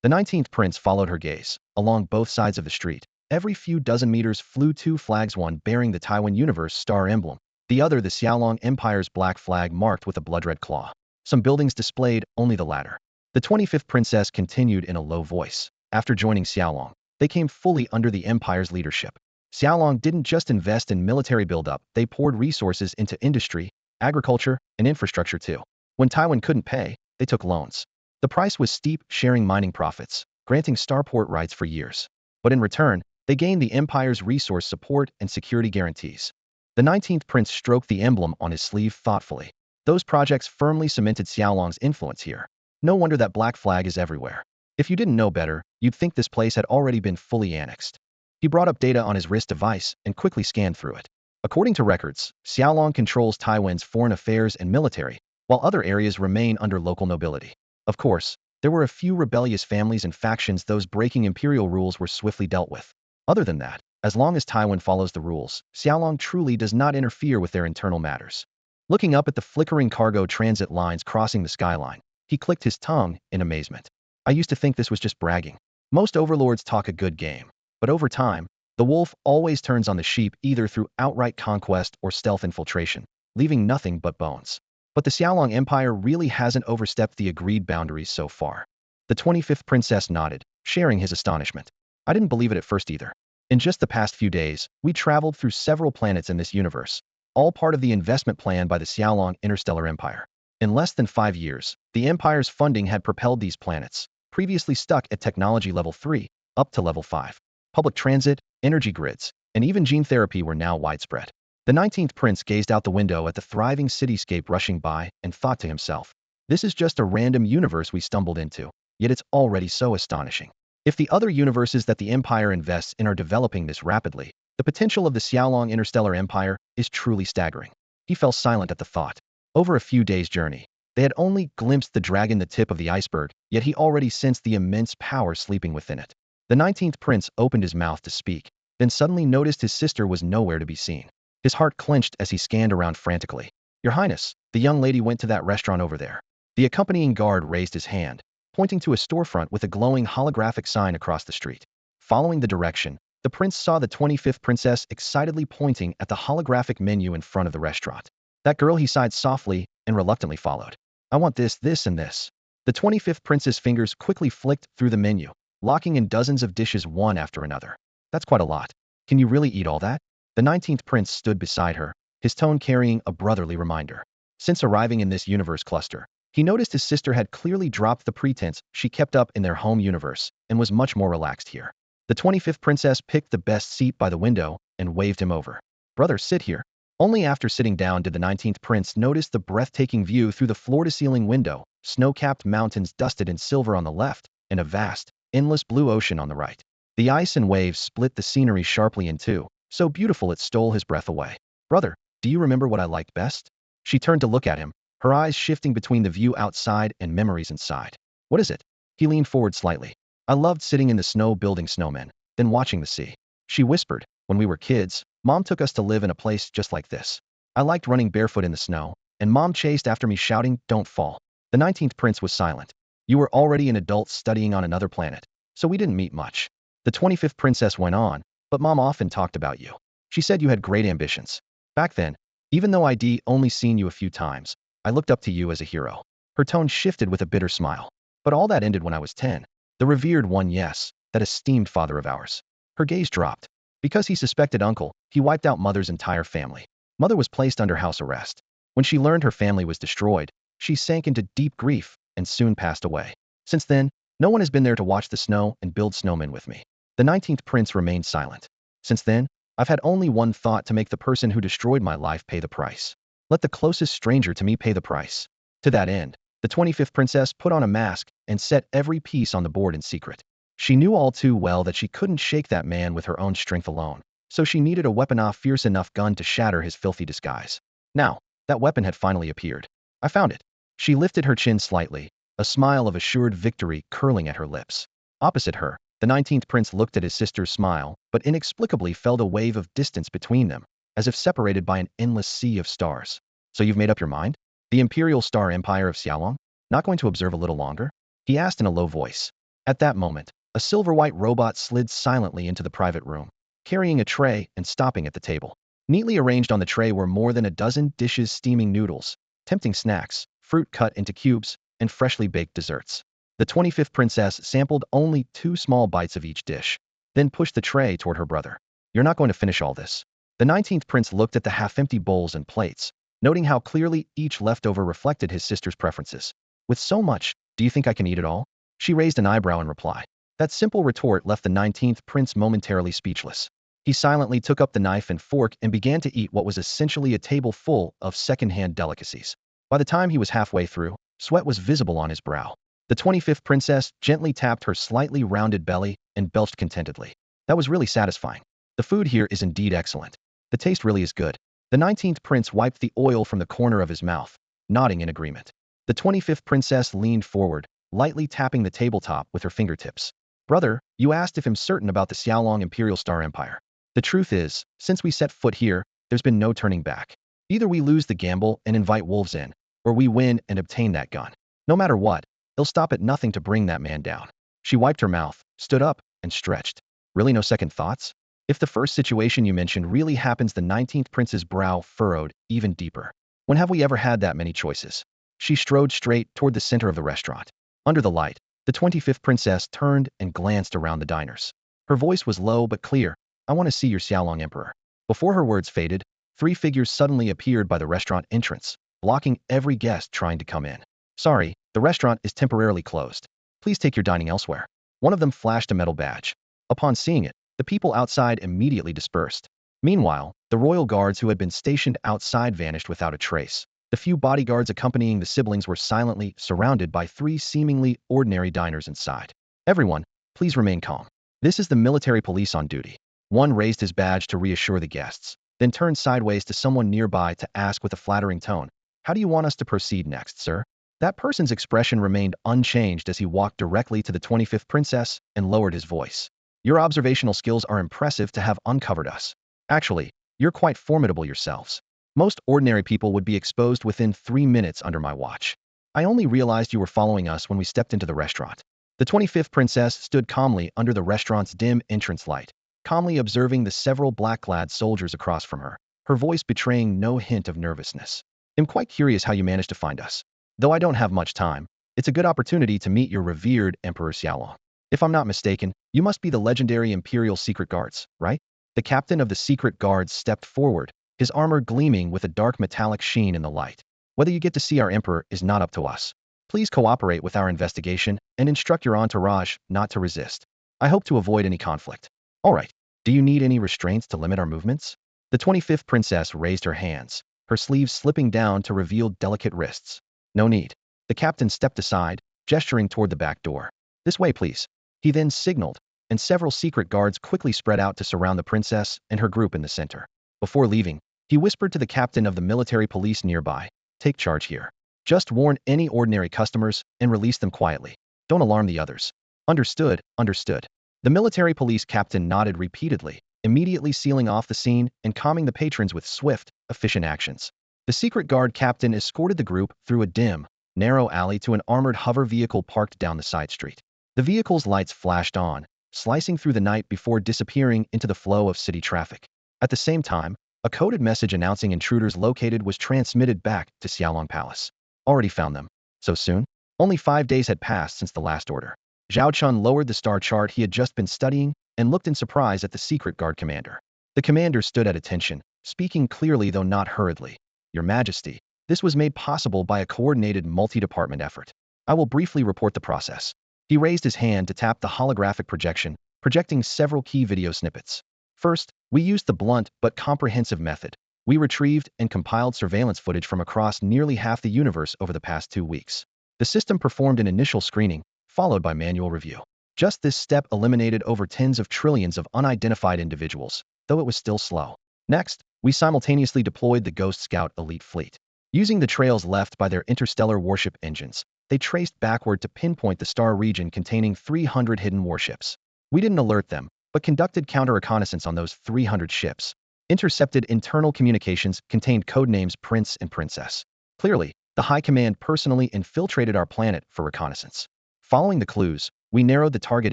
The 19th prince followed her gaze. Along both sides of the street, every few dozen meters flew two flags, one bearing the Taiwan universe star emblem, the other the Xiaolong Empire's black flag marked with a blood-red claw. Some buildings displayed only the latter. The 25th princess continued in a low voice. After joining Xiaolong, they came fully under the empire's leadership. Xiaolong didn't just invest in military buildup, they poured resources into industry, agriculture, and infrastructure too. When Taiwan couldn't pay, they took loans. The price was steep, sharing mining profits, granting starport rights for years. But in return, they gained the empire's resource support and security guarantees. The 19th prince stroked the emblem on his sleeve thoughtfully. Those projects firmly cemented Xiaolong's influence here. No wonder that black flag is everywhere. If you didn't know better, you'd think this place had already been fully annexed. He brought up data on his wrist device and quickly scanned through it. According to records, Xiaolong controls Taiwan's foreign affairs and military, while other areas remain under local nobility. Of course, there were a few rebellious families and factions. Those breaking imperial rules were swiftly dealt with. Other than that, as long as Taiwan follows the rules, Xiaolong truly does not interfere with their internal matters. Looking up at the flickering cargo transit lines crossing the skyline, he clicked his tongue in amazement. I used to think this was just bragging. Most overlords talk a good game, but over time, the wolf always turns on the sheep either through outright conquest or stealth infiltration, leaving nothing but bones. But the Xiaolong Empire really hasn't overstepped the agreed boundaries so far. The 25th princess nodded, sharing his astonishment. I didn't believe it at first either. In just the past few days, we traveled through several planets in this universe, all part of the investment plan by the Xiaolong Interstellar Empire. In less than 5 years, the Empire's funding had propelled these planets, previously stuck at technology level 3, up to level 5. Public transit, energy grids, and even gene therapy were now widespread. The 19th prince gazed out the window at the thriving cityscape rushing by and thought to himself, this is just a random universe we stumbled into, yet it's already so astonishing. If the other universes that the Empire invests in are developing this rapidly, the potential of the Xiaolong Interstellar Empire is truly staggering. He fell silent at the thought. Over a few days' journey, they had only glimpsed the dragon, the tip of the iceberg, yet he already sensed the immense power sleeping within it. The 19th prince opened his mouth to speak, then suddenly noticed his sister was nowhere to be seen. His heart clenched as he scanned around frantically. Your Highness, the young lady went to that restaurant over there. The accompanying guard raised his hand, pointing to a storefront with a glowing holographic sign across the street. Following the direction, the prince saw the 25th princess excitedly pointing at the holographic menu in front of the restaurant. That girl, he sighed softly and reluctantly followed. I want this, this, and this. The 25th prince's fingers quickly flicked through the menu, locking in dozens of dishes one after another. That's quite a lot. Can you really eat all that? The 19th prince stood beside her, his tone carrying a brotherly reminder. Since arriving in this universe cluster, he noticed his sister had clearly dropped the pretense she kept up in their home universe and was much more relaxed here. The 25th princess picked the best seat by the window and waved him over. Brother, sit here. Only after sitting down did the 19th prince notice the breathtaking view through the floor-to-ceiling window, snow-capped mountains dusted in silver on the left, and a vast, endless blue ocean on the right. The ice and waves split the scenery sharply in two, so beautiful it stole his breath away. Brother, do you remember what I liked best? She turned to look at him, her eyes shifting between the view outside and memories inside. What is it? He leaned forward slightly. I loved sitting in the snow building snowmen, then watching the sea. She whispered, when we were kids, Mom took us to live in a place just like this. I liked running barefoot in the snow, and Mom chased after me shouting, don't fall. The 19th prince was silent. You were already an adult studying on another planet, so we didn't meet much. The 25th princess went on, but Mom often talked about you. She said you had great ambitions. Back then, even though I'd only seen you a few times, I looked up to you as a hero. Her tone shifted with a bitter smile. But all that ended when I was 10. The revered one, yes, that esteemed father of ours. Her gaze dropped. Because he suspected uncle, he wiped out Mother's entire family. Mother was placed under house arrest. When she learned her family was destroyed, she sank into deep grief and soon passed away. Since then, no one has been there to watch the snow and build snowmen with me. The 19th prince remained silent. Since then, I've had only one thought to make the person who destroyed my life pay the price. Let the closest stranger to me pay the price. To that end, the 25th princess put on a mask and set every piece on the board in secret. She knew all too well that she couldn't shake that man with her own strength alone, so she needed a fierce enough gun to shatter his filthy disguise. Now, that weapon had finally appeared. I found it. She lifted her chin slightly, a smile of assured victory curling at her lips. Opposite her, the 19th prince looked at his sister's smile, but inexplicably felt a wave of distance between them, as if separated by an endless sea of stars. So you've made up your mind? The Imperial Star Empire of Xiaolong? Not going to observe a little longer? He asked in a low voice. At that moment, a silver-white robot slid silently into the private room, carrying a tray and stopping at the table. Neatly arranged on the tray were more than a dozen dishes steaming noodles, tempting snacks, fruit cut into cubes, and freshly baked desserts. The 25th princess sampled only 2 small bites of each dish, then pushed the tray toward her brother. You're not going to finish all this. The 19th prince looked at the half-empty bowls and plates, noting how clearly each leftover reflected his sister's preferences. With so much, do you think I can eat it all? She raised an eyebrow in reply. That simple retort left the 19th prince momentarily speechless. He silently took up the knife and fork and began to eat what was essentially a table full of second-hand delicacies. By the time he was halfway through, sweat was visible on his brow. The 25th princess gently tapped her slightly rounded belly and belched contentedly. That was really satisfying. The food here is indeed excellent. The taste really is good. The 19th prince wiped the oil from the corner of his mouth, nodding in agreement. The 25th princess leaned forward, lightly tapping the tabletop with her fingertips. Brother, you asked if I'm certain about the Xiaolong Imperial Star Empire. The truth is, since we set foot here, there's been no turning back. Either we lose the gamble and invite wolves in, or we win and obtain that gun. No matter what, they'll stop at nothing to bring that man down. She wiped her mouth, stood up, and stretched. Really no second thoughts? If the first situation you mentioned really happens, the 19th prince's brow furrowed even deeper. When have we ever had that many choices? She strode straight toward the center of the restaurant. Under the light, the 25th princess turned and glanced around the diners. Her voice was low but clear. I want to see your Xiaolong emperor. Before her words faded, 3 figures suddenly appeared by the restaurant entrance, blocking every guest trying to come in. Sorry, the restaurant is temporarily closed. Please take your dining elsewhere. One of them flashed a metal badge. Upon seeing it, the people outside immediately dispersed. Meanwhile, the royal guards who had been stationed outside vanished without a trace. The few bodyguards accompanying the siblings were silently surrounded by 3 seemingly ordinary diners inside. Everyone, please remain calm. This is the military police on duty. One raised his badge to reassure the guests, then turned sideways to someone nearby to ask with a flattering tone, how do you want us to proceed next, sir? That person's expression remained unchanged as he walked directly to the 25th princess and lowered his voice. Your observational skills are impressive to have uncovered us. Actually, you're quite formidable yourselves. Most ordinary people would be exposed within 3 minutes under my watch. I only realized you were following us when we stepped into the restaurant. The 25th princess stood calmly under the restaurant's dim entrance light, calmly observing the several black-clad soldiers across from her voice betraying no hint of nervousness. I'm quite curious how you managed to find us. Though I don't have much time, it's a good opportunity to meet your revered Emperor Xiaolong. If I'm not mistaken, you must be the legendary Imperial Secret Guards, right? The captain of the Secret Guards stepped forward, his armor gleaming with a dark metallic sheen in the light. Whether you get to see our emperor is not up to us. Please cooperate with our investigation and instruct your entourage not to resist. I hope to avoid any conflict. All right, do you need any restraints to limit our movements? The 25th princess raised her hands, her sleeves slipping down to reveal delicate wrists. No need. The captain stepped aside, gesturing toward the back door. This way, please. He then signaled, and several secret guards quickly spread out to surround the princess and her group in the center. Before leaving, He whispered to the captain of the military police nearby, "Take charge here. Just warn any ordinary customers and release them quietly. Don't alarm the others." "Understood, understood." The military police captain nodded repeatedly, immediately sealing off the scene and calming the patrons with swift, efficient actions. The secret guard captain escorted the group through a dim, narrow alley to an armored hover vehicle parked down the side street. The vehicle's lights flashed on, slicing through the night before disappearing into the flow of city traffic. At the same time, a coded message announcing intruders located was transmitted back to Xiaolong Palace. Already found them. So soon? Only 5 days had passed since the last order. Zhao Chen lowered the star chart he had just been studying and looked in surprise at the secret guard commander. The commander stood at attention, speaking clearly though not hurriedly. "Your Majesty, this was made possible by a coordinated multi-department effort. I will briefly report the process." He raised his hand to tap the holographic projection, projecting several key video snippets. "First, we used the blunt but comprehensive method. We retrieved and compiled surveillance footage from across nearly half the universe over the past 2 weeks. The system performed an initial screening, followed by manual review. Just this step eliminated over tens of trillions of unidentified individuals, though it was still slow. Next, we simultaneously deployed the Ghost Scout elite fleet. Using the trails left by their interstellar warship engines, they traced backward to pinpoint the star region containing 300 hidden warships. We didn't alert them, but conducted counter-reconnaissance on those 300 ships. Intercepted internal communications contained codenames Prince and Princess. Clearly, the High Command personally infiltrated our planet for reconnaissance. Following the clues, we narrowed the target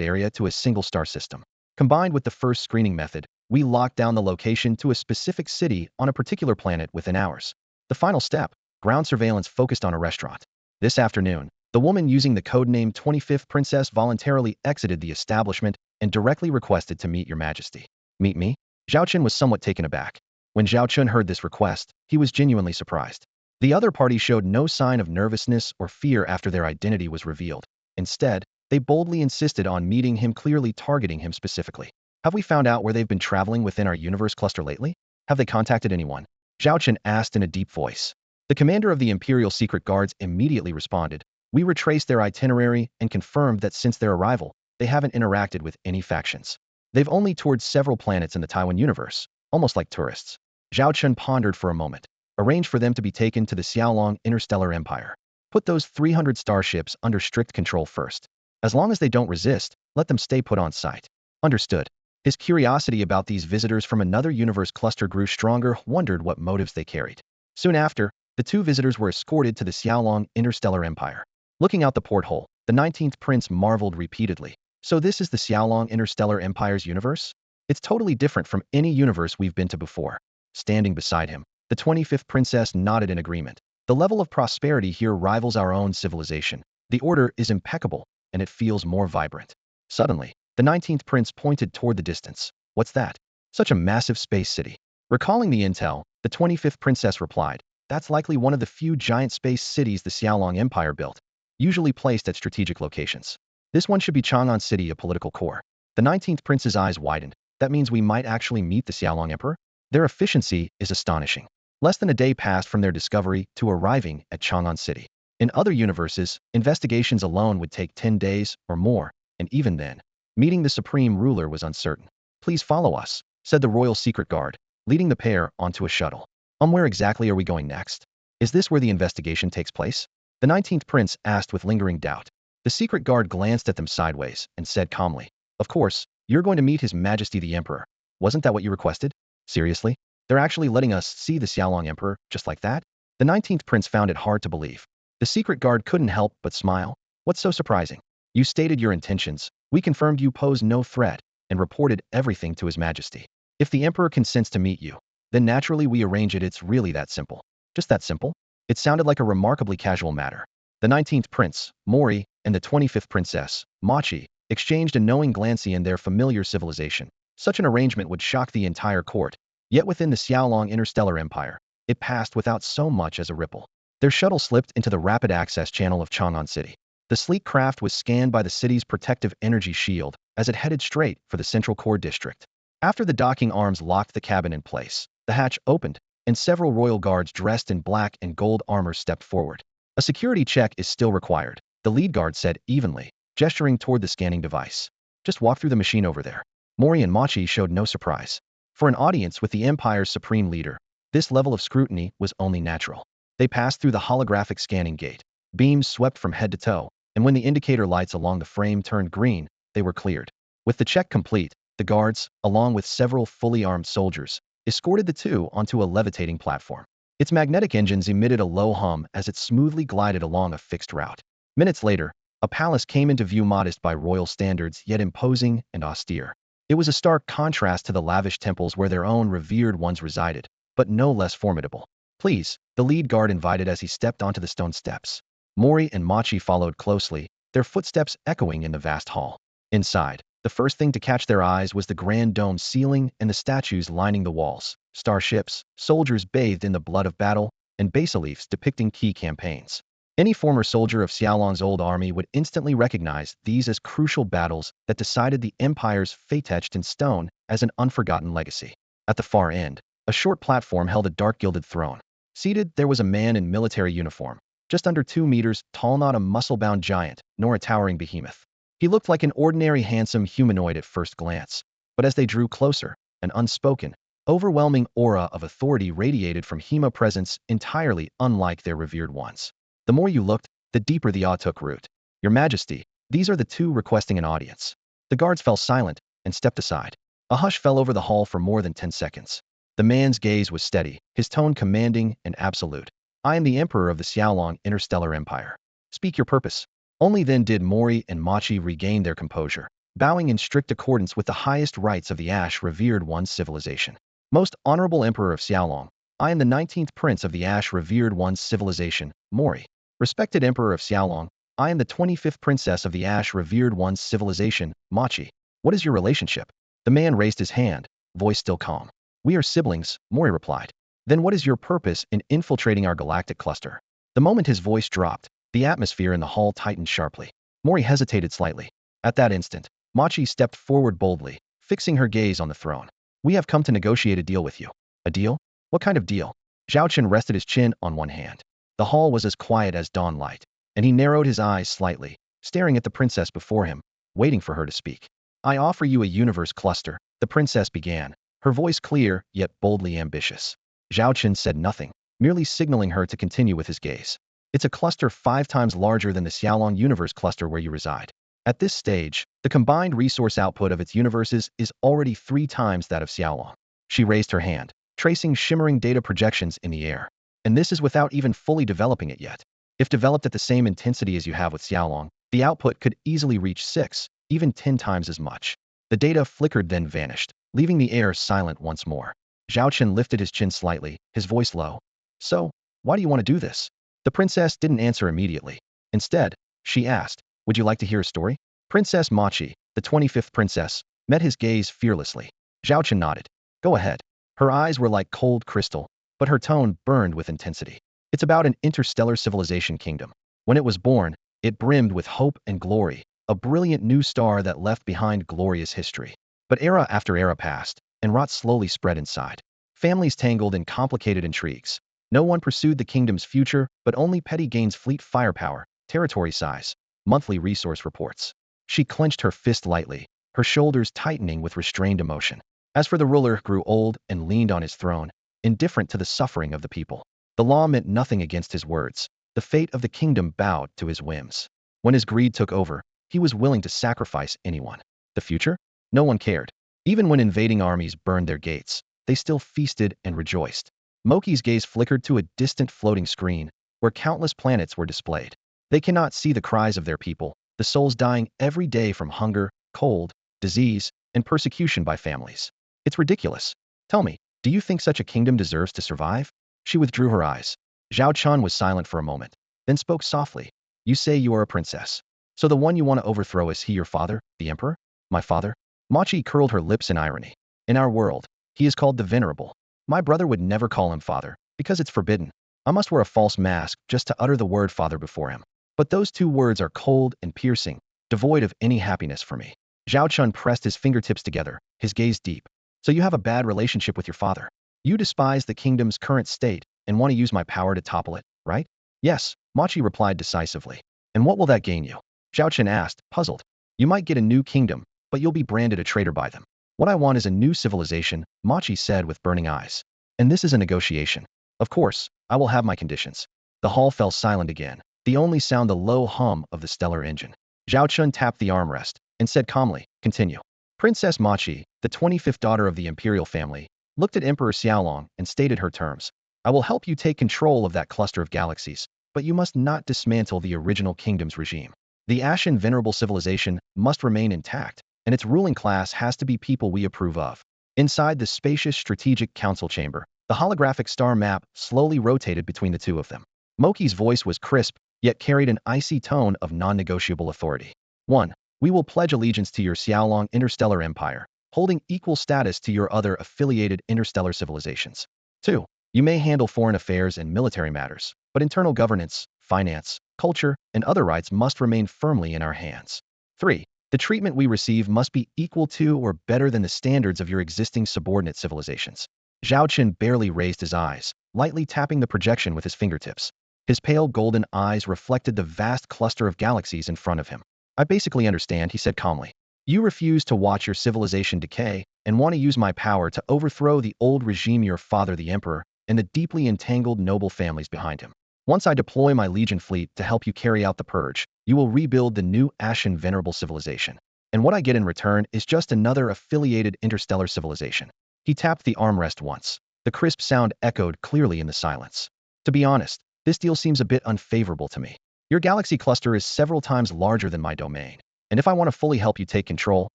area to a single star system. Combined with the first screening method, we locked down the location to a specific city on a particular planet within hours. The final step, ground surveillance focused on a restaurant. This afternoon, the woman using the codename 25th Princess voluntarily exited the establishment and directly requested to meet Your Majesty. "Meet me?" Zhao Chen was somewhat taken aback. When Zhao Chen heard this request, he was genuinely surprised. The other party showed no sign of nervousness or fear after their identity was revealed. Instead, they boldly insisted on meeting him, clearly targeting him specifically. "Have we found out where they've been traveling within our universe cluster lately? Have they contacted anyone?" Zhao Chen asked in a deep voice. The commander of the Imperial Secret Guards immediately responded. "We retraced their itinerary and confirmed that since their arrival, they haven't interacted with any factions. They've only toured several planets in the Taiwan universe, almost like tourists." Zhao Chen pondered for a moment. "Arrange for them to be taken to the Xiaolong Interstellar Empire. Put those 300 starships under strict control first. As long as they don't resist, let them stay put on site." "Understood." His curiosity about these visitors from another universe cluster grew stronger, wondered what motives they carried. Soon after, the two visitors were escorted to the Xiaolong Interstellar Empire. Looking out the porthole, the 19th Prince marveled repeatedly. "So this is the Xiaolong Interstellar Empire's universe? It's totally different from any universe we've been to before." Standing beside him, the 25th Princess nodded in agreement. "The level of prosperity here rivals our own civilization. The order is impeccable, and it feels more vibrant." Suddenly, the 19th Prince pointed toward the distance. "What's that?" "Such a massive space city." Recalling the intel, the 25th Princess replied, "That's likely one of the few giant space cities the Xiaolong Empire built, usually placed at strategic locations. This one should be Chang'an City, a political core." The 19th Prince's eyes widened. "That means we might actually meet the Xiaolong Emperor?" Their efficiency is astonishing. Less than a day passed from their discovery to arriving at Chang'an City. In other universes, investigations alone would take 10 days or more, and even then, meeting the supreme ruler was uncertain. "Please follow us," said the royal secret guard, leading the pair onto a shuttle. Where exactly are we going next? Is this where the investigation takes place?" The 19th Prince asked with lingering doubt. The secret guard glanced at them sideways and said calmly, "Of course, you're going to meet His Majesty the Emperor. Wasn't that what you requested?" "Seriously? They're actually letting us see the Xiaolong Emperor just like that?" The 19th Prince found it hard to believe. The secret guard couldn't help but smile. "What's so surprising? You stated your intentions, we confirmed you pose no threat, and reported everything to His Majesty. If the Emperor consents to meet you, then naturally we arrange it. It's really that simple." "Just that simple?" It sounded like a remarkably casual matter. The 19th Prince, Mori, and the 25th Princess, Machi, exchanged a knowing glance in their familiar civilization. Such an arrangement would shock the entire court. Yet within the Xiaolong Interstellar Empire, it passed without so much as a ripple. Their shuttle slipped into the rapid access channel of Chang'an City. The sleek craft was scanned by the city's protective energy shield as it headed straight for the central core district. After the docking arms locked the cabin in place, the hatch opened, and several royal guards dressed in black and gold armor stepped forward. "A security check is still required," the lead guard said evenly, gesturing toward the scanning device. "Just walk through the machine over there." Mori and Machi showed no surprise. For an audience with the Empire's supreme leader, This level of scrutiny was only natural. They passed through the holographic scanning gate. Beams swept from head to toe, and when the indicator lights along the frame turned green, they were cleared. With the check complete, the guards, along with several fully armed soldiers, escorted the two onto a levitating platform. Its magnetic engines emitted a low hum as it smoothly glided along a fixed route. Minutes later, a palace came into view, modest by royal standards, yet imposing and austere. It was a stark contrast to the lavish temples where their own revered ones resided, but no less formidable. Please, the lead guard invited as he stepped onto the stone steps. Mori and Machi followed closely, their footsteps echoing in the vast hall. Inside, the first thing to catch their eyes was the grand dome ceiling and the statues lining the walls. Starships, soldiers bathed in the blood of battle, and bas-reliefs depicting key campaigns. Any former soldier of Xiaolong's old army would instantly recognize these as crucial battles that decided the empire's fate, etched in stone as an unforgotten legacy. At the far end, a short platform held a dark gilded throne. Seated, there was a man in military uniform, just under 2 meters tall, not a muscle-bound giant, nor a towering behemoth. He looked like an ordinary handsome humanoid at first glance, but as they drew closer, an unspoken, overwhelming aura of authority radiated from him, a presence entirely unlike their revered ones. The more you looked, the deeper the awe took root. Your Majesty, these are the two requesting an audience. The guards fell silent and stepped aside. A hush fell over the hall for more than 10 seconds. The man's gaze was steady, his tone commanding and absolute. I am the Emperor of the Xiaolong Interstellar Empire. Speak your purpose. Only then did Mori and Machi regain their composure, bowing in strict accordance with the highest rites of the Ash revered one's civilization. Most honorable Emperor of Xiaolong, I am the 19th Prince of the Ash revered one's civilization, Mori. Respected Emperor of Xiaolong, I am the 25th Princess of the Ash revered one's civilization, Machi. What is your relationship? The man raised his hand, voice still calm. We are siblings, Mori replied. Then what is your purpose in infiltrating our galactic cluster? The moment his voice dropped, the atmosphere in the hall tightened sharply. Mori hesitated slightly. At that instant, Machi stepped forward boldly, fixing her gaze on the throne. We have come to negotiate a deal with you. A deal? What kind of deal? Zhao Chen rested his chin on one hand. The hall was as quiet as dawn light, and he narrowed his eyes slightly, staring at the princess before him, waiting for her to speak. I offer you a universe cluster, the princess began, her voice clear yet boldly ambitious. Zhao Chen said nothing, merely signaling her to continue with his gaze. It's a cluster 5 times larger than the Xiaolong universe cluster where you reside. At this stage, the combined resource output of its universes is already 3 times that of Xiaolong. She raised her hand, tracing shimmering data projections in the air. And this is without even fully developing it yet. If developed at the same intensity as you have with Xiaolong, the output could easily reach 6, even 10 times as much. The data flickered then vanished, leaving the air silent once more. Zhao Chen lifted his chin slightly, his voice low. So, why do you want to do this? The princess didn't answer immediately. Instead, she asked, would you like to hear a story? Princess Machi, the 25th princess, met his gaze fearlessly. Zhao Chen nodded. Go ahead. Her eyes were like cold crystal, but her tone burned with intensity. It's about an interstellar civilization kingdom. When it was born, it brimmed with hope and glory, a brilliant new star that left behind glorious history. But era after era passed, and rot slowly spread inside. Families tangled in complicated intrigues. No one pursued the kingdom's future, but only petty gains, fleet firepower, territory size, monthly resource reports. She clenched her fist lightly, her shoulders tightening with restrained emotion. As for the ruler, grew old and leaned on his throne, indifferent to the suffering of the people. The law meant nothing against his words. The fate of the kingdom bowed to his whims. When his greed took over, he was willing to sacrifice anyone. The future? No one cared. Even when invading armies burned their gates, they still feasted and rejoiced. Moki's gaze flickered to a distant floating screen, where countless planets were displayed. They cannot see the cries of their people, the souls dying every day from hunger, cold, disease, and persecution by families. It's ridiculous. Tell me, do you think such a kingdom deserves to survive? She withdrew her eyes. Zhao Chen was silent for a moment, then spoke softly. You say you are a princess. So the one you want to overthrow is he, your father, the emperor? My father? Machi curled her lips in irony. In our world, he is called the Venerable. My brother would never call him father, because it's forbidden. I must wear a false mask just to utter the word father before him. But those 2 words are cold and piercing, devoid of any happiness for me. Zhao Chen pressed his fingertips together, his gaze deep. So you have a bad relationship with your father. You despise the kingdom's current state and want to use my power to topple it, right? Yes, Machi replied decisively. And what will that gain you? Zhao Chen asked, puzzled. You might get a new kingdom, but you'll be branded a traitor by them. What I want is a new civilization, Machi said with burning eyes. And this is a negotiation. Of course, I will have my conditions. The hall fell silent again, the only sound the low hum of the stellar engine. Zhao Chen tapped the armrest and said calmly, continue. Princess Machi, the 25th daughter of the imperial family, looked at Emperor Xiaolong and stated her terms. I will help you take control of that cluster of galaxies, but you must not dismantle the original kingdom's regime. The Ashen Venerable Civilization must remain intact, and its ruling class has to be people we approve of. Inside the spacious Strategic Council chamber, the holographic star map slowly rotated between the two of them. Moki's voice was crisp, yet carried an icy tone of non-negotiable authority. 1. We will pledge allegiance to your Xiaolong interstellar empire, holding equal status to your other affiliated interstellar civilizations. 2. You may handle foreign affairs and military matters, but internal governance, finance, culture, and other rights must remain firmly in our hands. 3. The treatment we receive must be equal to or better than the standards of your existing subordinate civilizations. Zhao Chen barely raised his eyes, lightly tapping the projection with his fingertips. His pale golden eyes reflected the vast cluster of galaxies in front of him. I basically understand, he said calmly. You refuse to watch your civilization decay and want to use my power to overthrow the old regime, your father the emperor, and the deeply entangled noble families behind him. Once I deploy my legion fleet to help you carry out the purge, you will rebuild the new Ashen Venerable Civilization. And what I get in return is just another affiliated interstellar civilization. He tapped the armrest once. The crisp sound echoed clearly in the silence. To be honest, this deal seems a bit unfavorable to me. Your galaxy cluster is several times larger than my domain, and if I want to fully help you take control,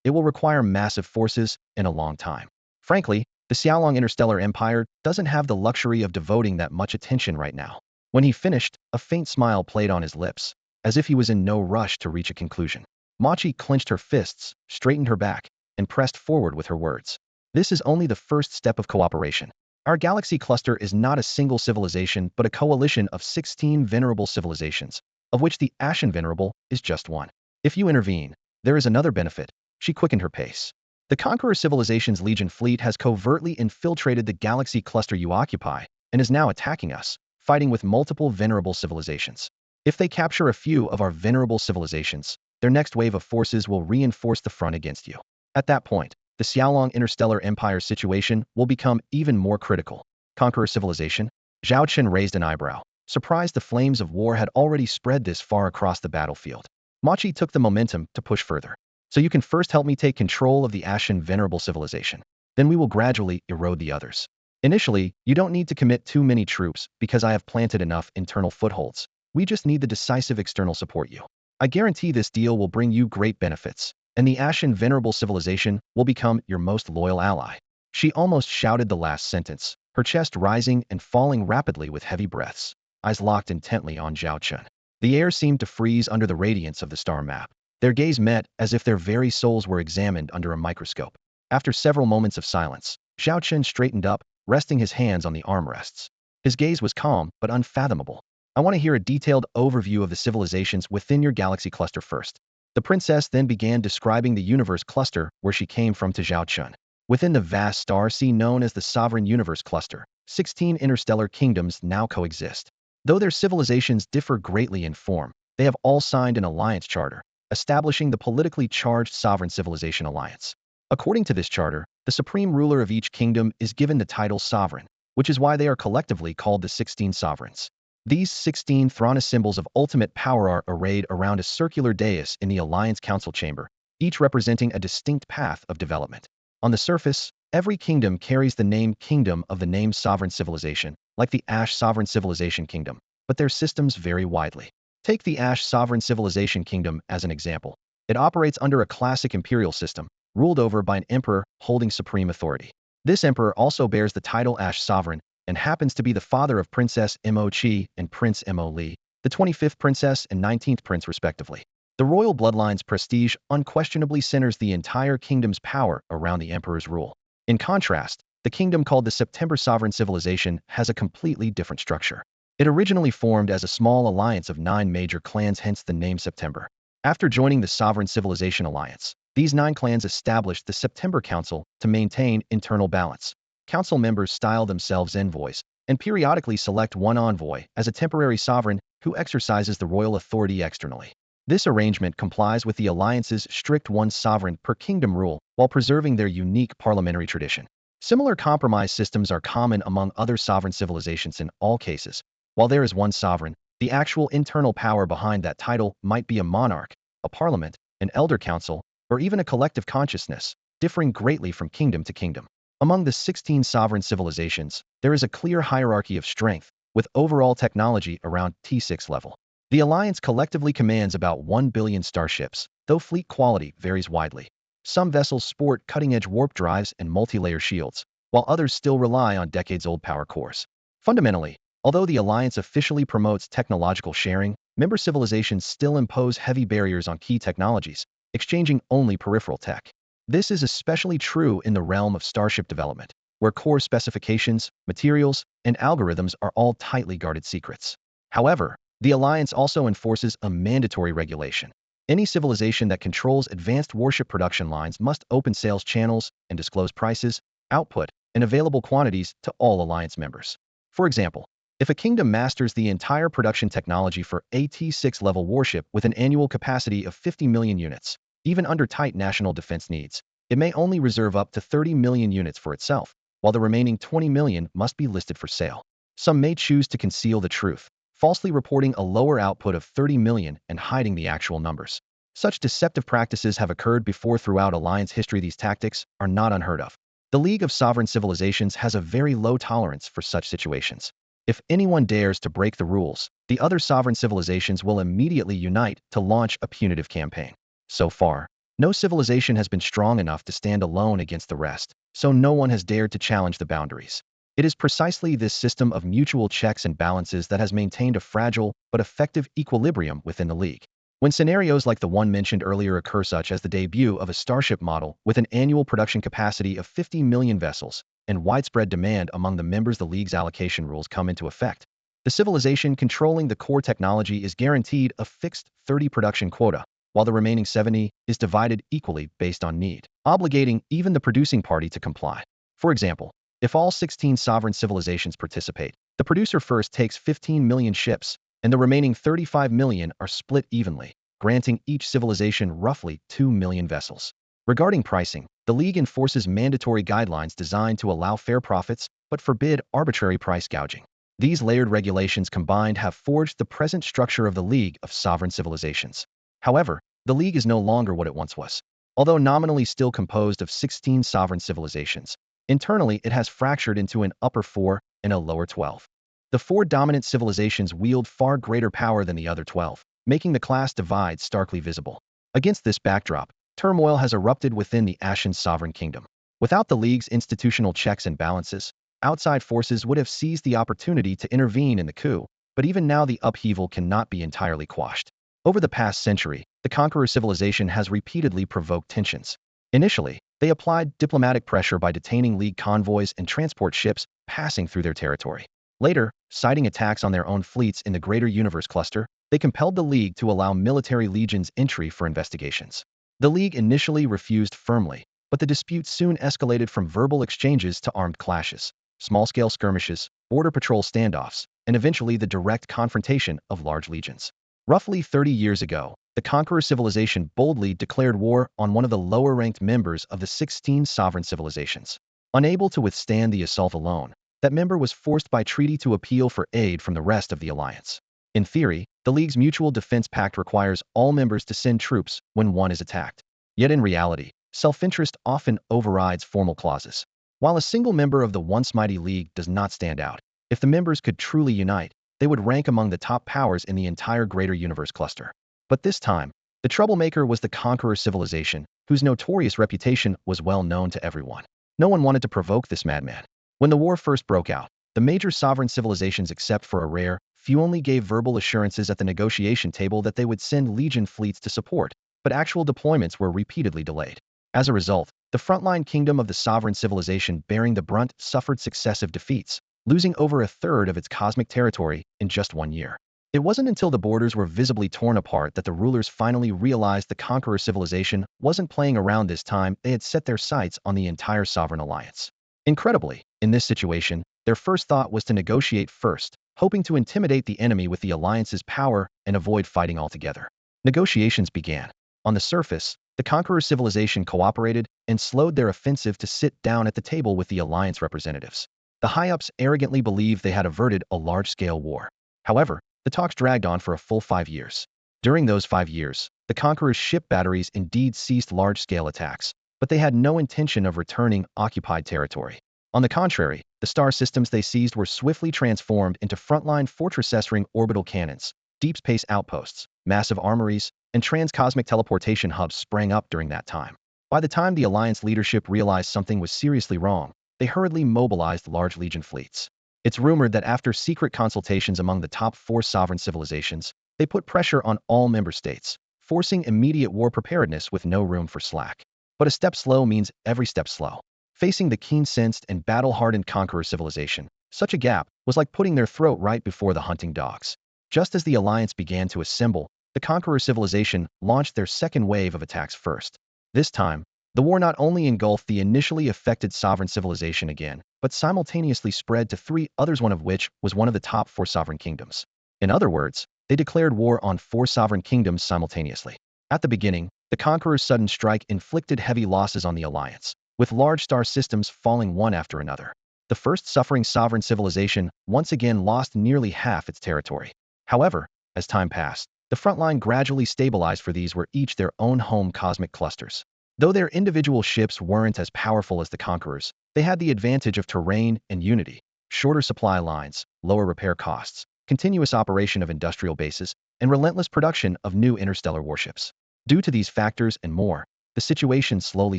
it will require massive forces and a long time. Frankly, the Xiaolong Interstellar Empire doesn't have the luxury of devoting that much attention right now. When he finished, a faint smile played on his lips, as if he was in no rush to reach a conclusion. Machi clenched her fists, straightened her back, and pressed forward with her words. This is only the first step of cooperation. Our galaxy cluster is not a single civilization but a coalition of 16 venerable civilizations, of which the Ashen Venerable is just one. If you intervene, there is another benefit. She quickened her pace. The Conqueror Civilization's Legion fleet has covertly infiltrated the galaxy cluster you occupy and is now attacking us, fighting with multiple venerable civilizations. If they capture a few of our venerable civilizations, their next wave of forces will reinforce the front against you. At that point, the Xiaolong Interstellar Empire situation will become even more critical. Conqueror civilization? Zhao Chen raised an eyebrow, surprised the flames of war had already spread this far across the battlefield. Machi took the momentum to push further. So you can first help me take control of the Ashen Venerable Civilization. Then we will gradually erode the others. Initially, you don't need to commit too many troops because I have planted enough internal footholds. We just need the decisive external support you. I guarantee this deal will bring you great benefits, and the Ashen Venerable Civilization will become your most loyal ally. She almost shouted the last sentence, her chest rising and falling rapidly with heavy breaths, eyes locked intently on Zhao Chen. The air seemed to freeze under the radiance of the star map. Their gaze met as if their very souls were examined under a microscope. After several moments of silence, Zhao Chen straightened up, resting his hands on the armrests. His gaze was calm but unfathomable. I want to hear a detailed overview of the civilizations within your galaxy cluster first. The princess then began describing the universe cluster where she came from to Zhao Chen. Within the vast star sea known as the Sovereign Universe Cluster, 16 interstellar kingdoms now coexist. Though their civilizations differ greatly in form, they have all signed an alliance charter, establishing the politically charged Sovereign Civilization Alliance. According to this charter, the supreme ruler of each kingdom is given the title Sovereign, which is why they are collectively called the 16 Sovereigns. These 16 Thrana symbols of ultimate power are arrayed around a circular dais in the Alliance Council chamber, each representing a distinct path of development. On the surface, every kingdom carries the name Kingdom of the named Sovereign Civilization, like the Ash Sovereign Civilization Kingdom, but their systems vary widely. Take the Ash Sovereign Civilization Kingdom as an example. It operates under a classic imperial system, ruled over by an emperor holding supreme authority. This emperor also bears the title Ash Sovereign and happens to be the father of Princess Mo Qi and Prince Mo Li, the 25th princess and 19th prince respectively. The royal bloodline's prestige unquestionably centers the entire kingdom's power around the emperor's rule. In contrast, the kingdom called the September Sovereign Civilization has a completely different structure. It originally formed as a small alliance of 9 major clans, hence the name September. After joining the Sovereign Civilization Alliance, these 9 clans established the September Council to maintain internal balance. Council members style themselves envoys and periodically select one envoy as a temporary sovereign who exercises the royal authority externally. This arrangement complies with the alliance's strict one sovereign per kingdom rule while preserving their unique parliamentary tradition. Similar compromise systems are common among other sovereign civilizations in all cases. While there is one sovereign, the actual internal power behind that title might be a monarch, a parliament, an elder council, or even a collective consciousness, differing greatly from kingdom to kingdom. Among the 16 sovereign civilizations, there is a clear hierarchy of strength, with overall technology around T6 level. The alliance collectively commands about 1 billion starships, though fleet quality varies widely. Some vessels sport cutting-edge warp drives and multi-layer shields, while others still rely on decades-old power cores. Fundamentally, although the alliance officially promotes technological sharing, member civilizations still impose heavy barriers on key technologies, exchanging only peripheral tech. This is especially true in the realm of starship development, where core specifications, materials, and algorithms are all tightly guarded secrets. However, the alliance also enforces a mandatory regulation. Any civilization that controls advanced warship production lines must open sales channels and disclose prices, output, and available quantities to all alliance members. For example, if a kingdom masters the entire production technology for a T6 level warship with an annual capacity of 50 million units, even under tight national defense needs, it may only reserve up to 30 million units for itself, while the remaining 20 million must be listed for sale. Some may choose to conceal the truth, falsely reporting a lower output of 30 million and hiding the actual numbers. Such deceptive practices have occurred before throughout Alliance history. These tactics are not unheard of. The League of Sovereign Civilizations has a very low tolerance for such situations. If anyone dares to break the rules, the other sovereign civilizations will immediately unite to launch a punitive campaign. So far, no civilization has been strong enough to stand alone against the rest, so no one has dared to challenge the boundaries. It is precisely this system of mutual checks and balances that has maintained a fragile but effective equilibrium within the League. When scenarios like the one mentioned earlier occur, such as the debut of a starship model with an annual production capacity of 50 million vessels and widespread demand among the members, the League's allocation rules come into effect. The civilization controlling the core technology is guaranteed a fixed 30 production quota, while the remaining 70 is divided equally based on need, obligating even the producing party to comply. For example, if all 16 sovereign civilizations participate, the producer first takes 15 million ships, and the remaining 35 million are split evenly, granting each civilization roughly 2 million vessels. Regarding pricing, the League enforces mandatory guidelines designed to allow fair profits but forbid arbitrary price gouging. These layered regulations combined have forged the present structure of the League of Sovereign Civilizations. However, the League is no longer what it once was. Although nominally still composed of 16 sovereign civilizations, internally it has fractured into an upper 4 and a lower 12. The 4 dominant civilizations wield far greater power than the other 12, making the class divide starkly visible. Against this backdrop, turmoil has erupted within the Ashen Sovereign Kingdom. Without the League's institutional checks and balances, outside forces would have seized the opportunity to intervene in the coup, but even now the upheaval cannot be entirely quashed. Over the past century, the conqueror civilization has repeatedly provoked tensions. Initially, they applied diplomatic pressure by detaining League convoys and transport ships passing through their territory. Later, citing attacks on their own fleets in the Greater Universe Cluster, they compelled the League to allow military legions entry for investigations. The League initially refused firmly, but the dispute soon escalated from verbal exchanges to armed clashes, small-scale skirmishes, border patrol standoffs, and eventually the direct confrontation of large legions. Roughly 30 years ago, the conqueror civilization boldly declared war on one of the lower-ranked members of the 16 sovereign civilizations. Unable to withstand the assault alone, that member was forced by treaty to appeal for aid from the rest of the alliance. In theory, the League's Mutual Defense Pact requires all members to send troops when one is attacked. Yet in reality, self-interest often overrides formal clauses. While a single member of the once mighty League does not stand out, if the members could truly unite, they would rank among the top powers in the entire Greater Universe Cluster. But this time, the troublemaker was the conqueror civilization, whose notorious reputation was well known to everyone. No one wanted to provoke this madman. When the war first broke out, the major sovereign civilizations, except for a rare few, only gave verbal assurances at the negotiation table that they would send legion fleets to support, but actual deployments were repeatedly delayed. As a result, the frontline kingdom of the sovereign civilization bearing the brunt suffered successive defeats, losing over a third of its cosmic territory in just 1 year. It wasn't until the borders were visibly torn apart that the rulers finally realized the conqueror civilization wasn't playing around this time. They had set their sights on the entire sovereign alliance. Incredibly, in this situation, their first thought was to negotiate first, hoping to intimidate the enemy with the alliance's power and avoid fighting altogether. Negotiations began. On the surface, the Conqueror civilization cooperated and slowed their offensive to sit down at the table with the Alliance representatives. The high-ups arrogantly believed they had averted a large-scale war. However, the talks dragged on for a full 5 years. During those 5 years, the Conqueror's ship batteries indeed ceased large-scale attacks, but they had no intention of returning occupied territory. On the contrary, the star systems they seized were swiftly transformed into frontline fortress-ring orbital cannons, deep space outposts, massive armories, and transcosmic teleportation hubs sprang up during that time. By the time the Alliance leadership realized something was seriously wrong, they hurriedly mobilized large Legion fleets. It's rumored that after secret consultations among the top 4 sovereign civilizations, they put pressure on all member states, forcing immediate war preparedness with no room for slack. But a step slow means every step slow. Facing the keen-sensed and battle-hardened Conqueror civilization, such a gap was like putting their throat right before the hunting dogs. Just as the Alliance began to assemble, the Conqueror civilization launched their second wave of attacks first. This time, the war not only engulfed the initially affected sovereign civilization again, but simultaneously spread to 3 others, one of which was one of the top 4 sovereign kingdoms. In other words, they declared war on 4 sovereign kingdoms simultaneously. At the beginning, the Conqueror's sudden strike inflicted heavy losses on the Alliance, with large star systems falling one after another. The first suffering sovereign civilization once again lost nearly half its territory. However, as time passed, the front line gradually stabilized, for these were each their own home cosmic clusters. Though their individual ships weren't as powerful as the Conquerors, they had the advantage of terrain and unity, shorter supply lines, lower repair costs, continuous operation of industrial bases, and relentless production of new interstellar warships. Due to these factors and more, the situation slowly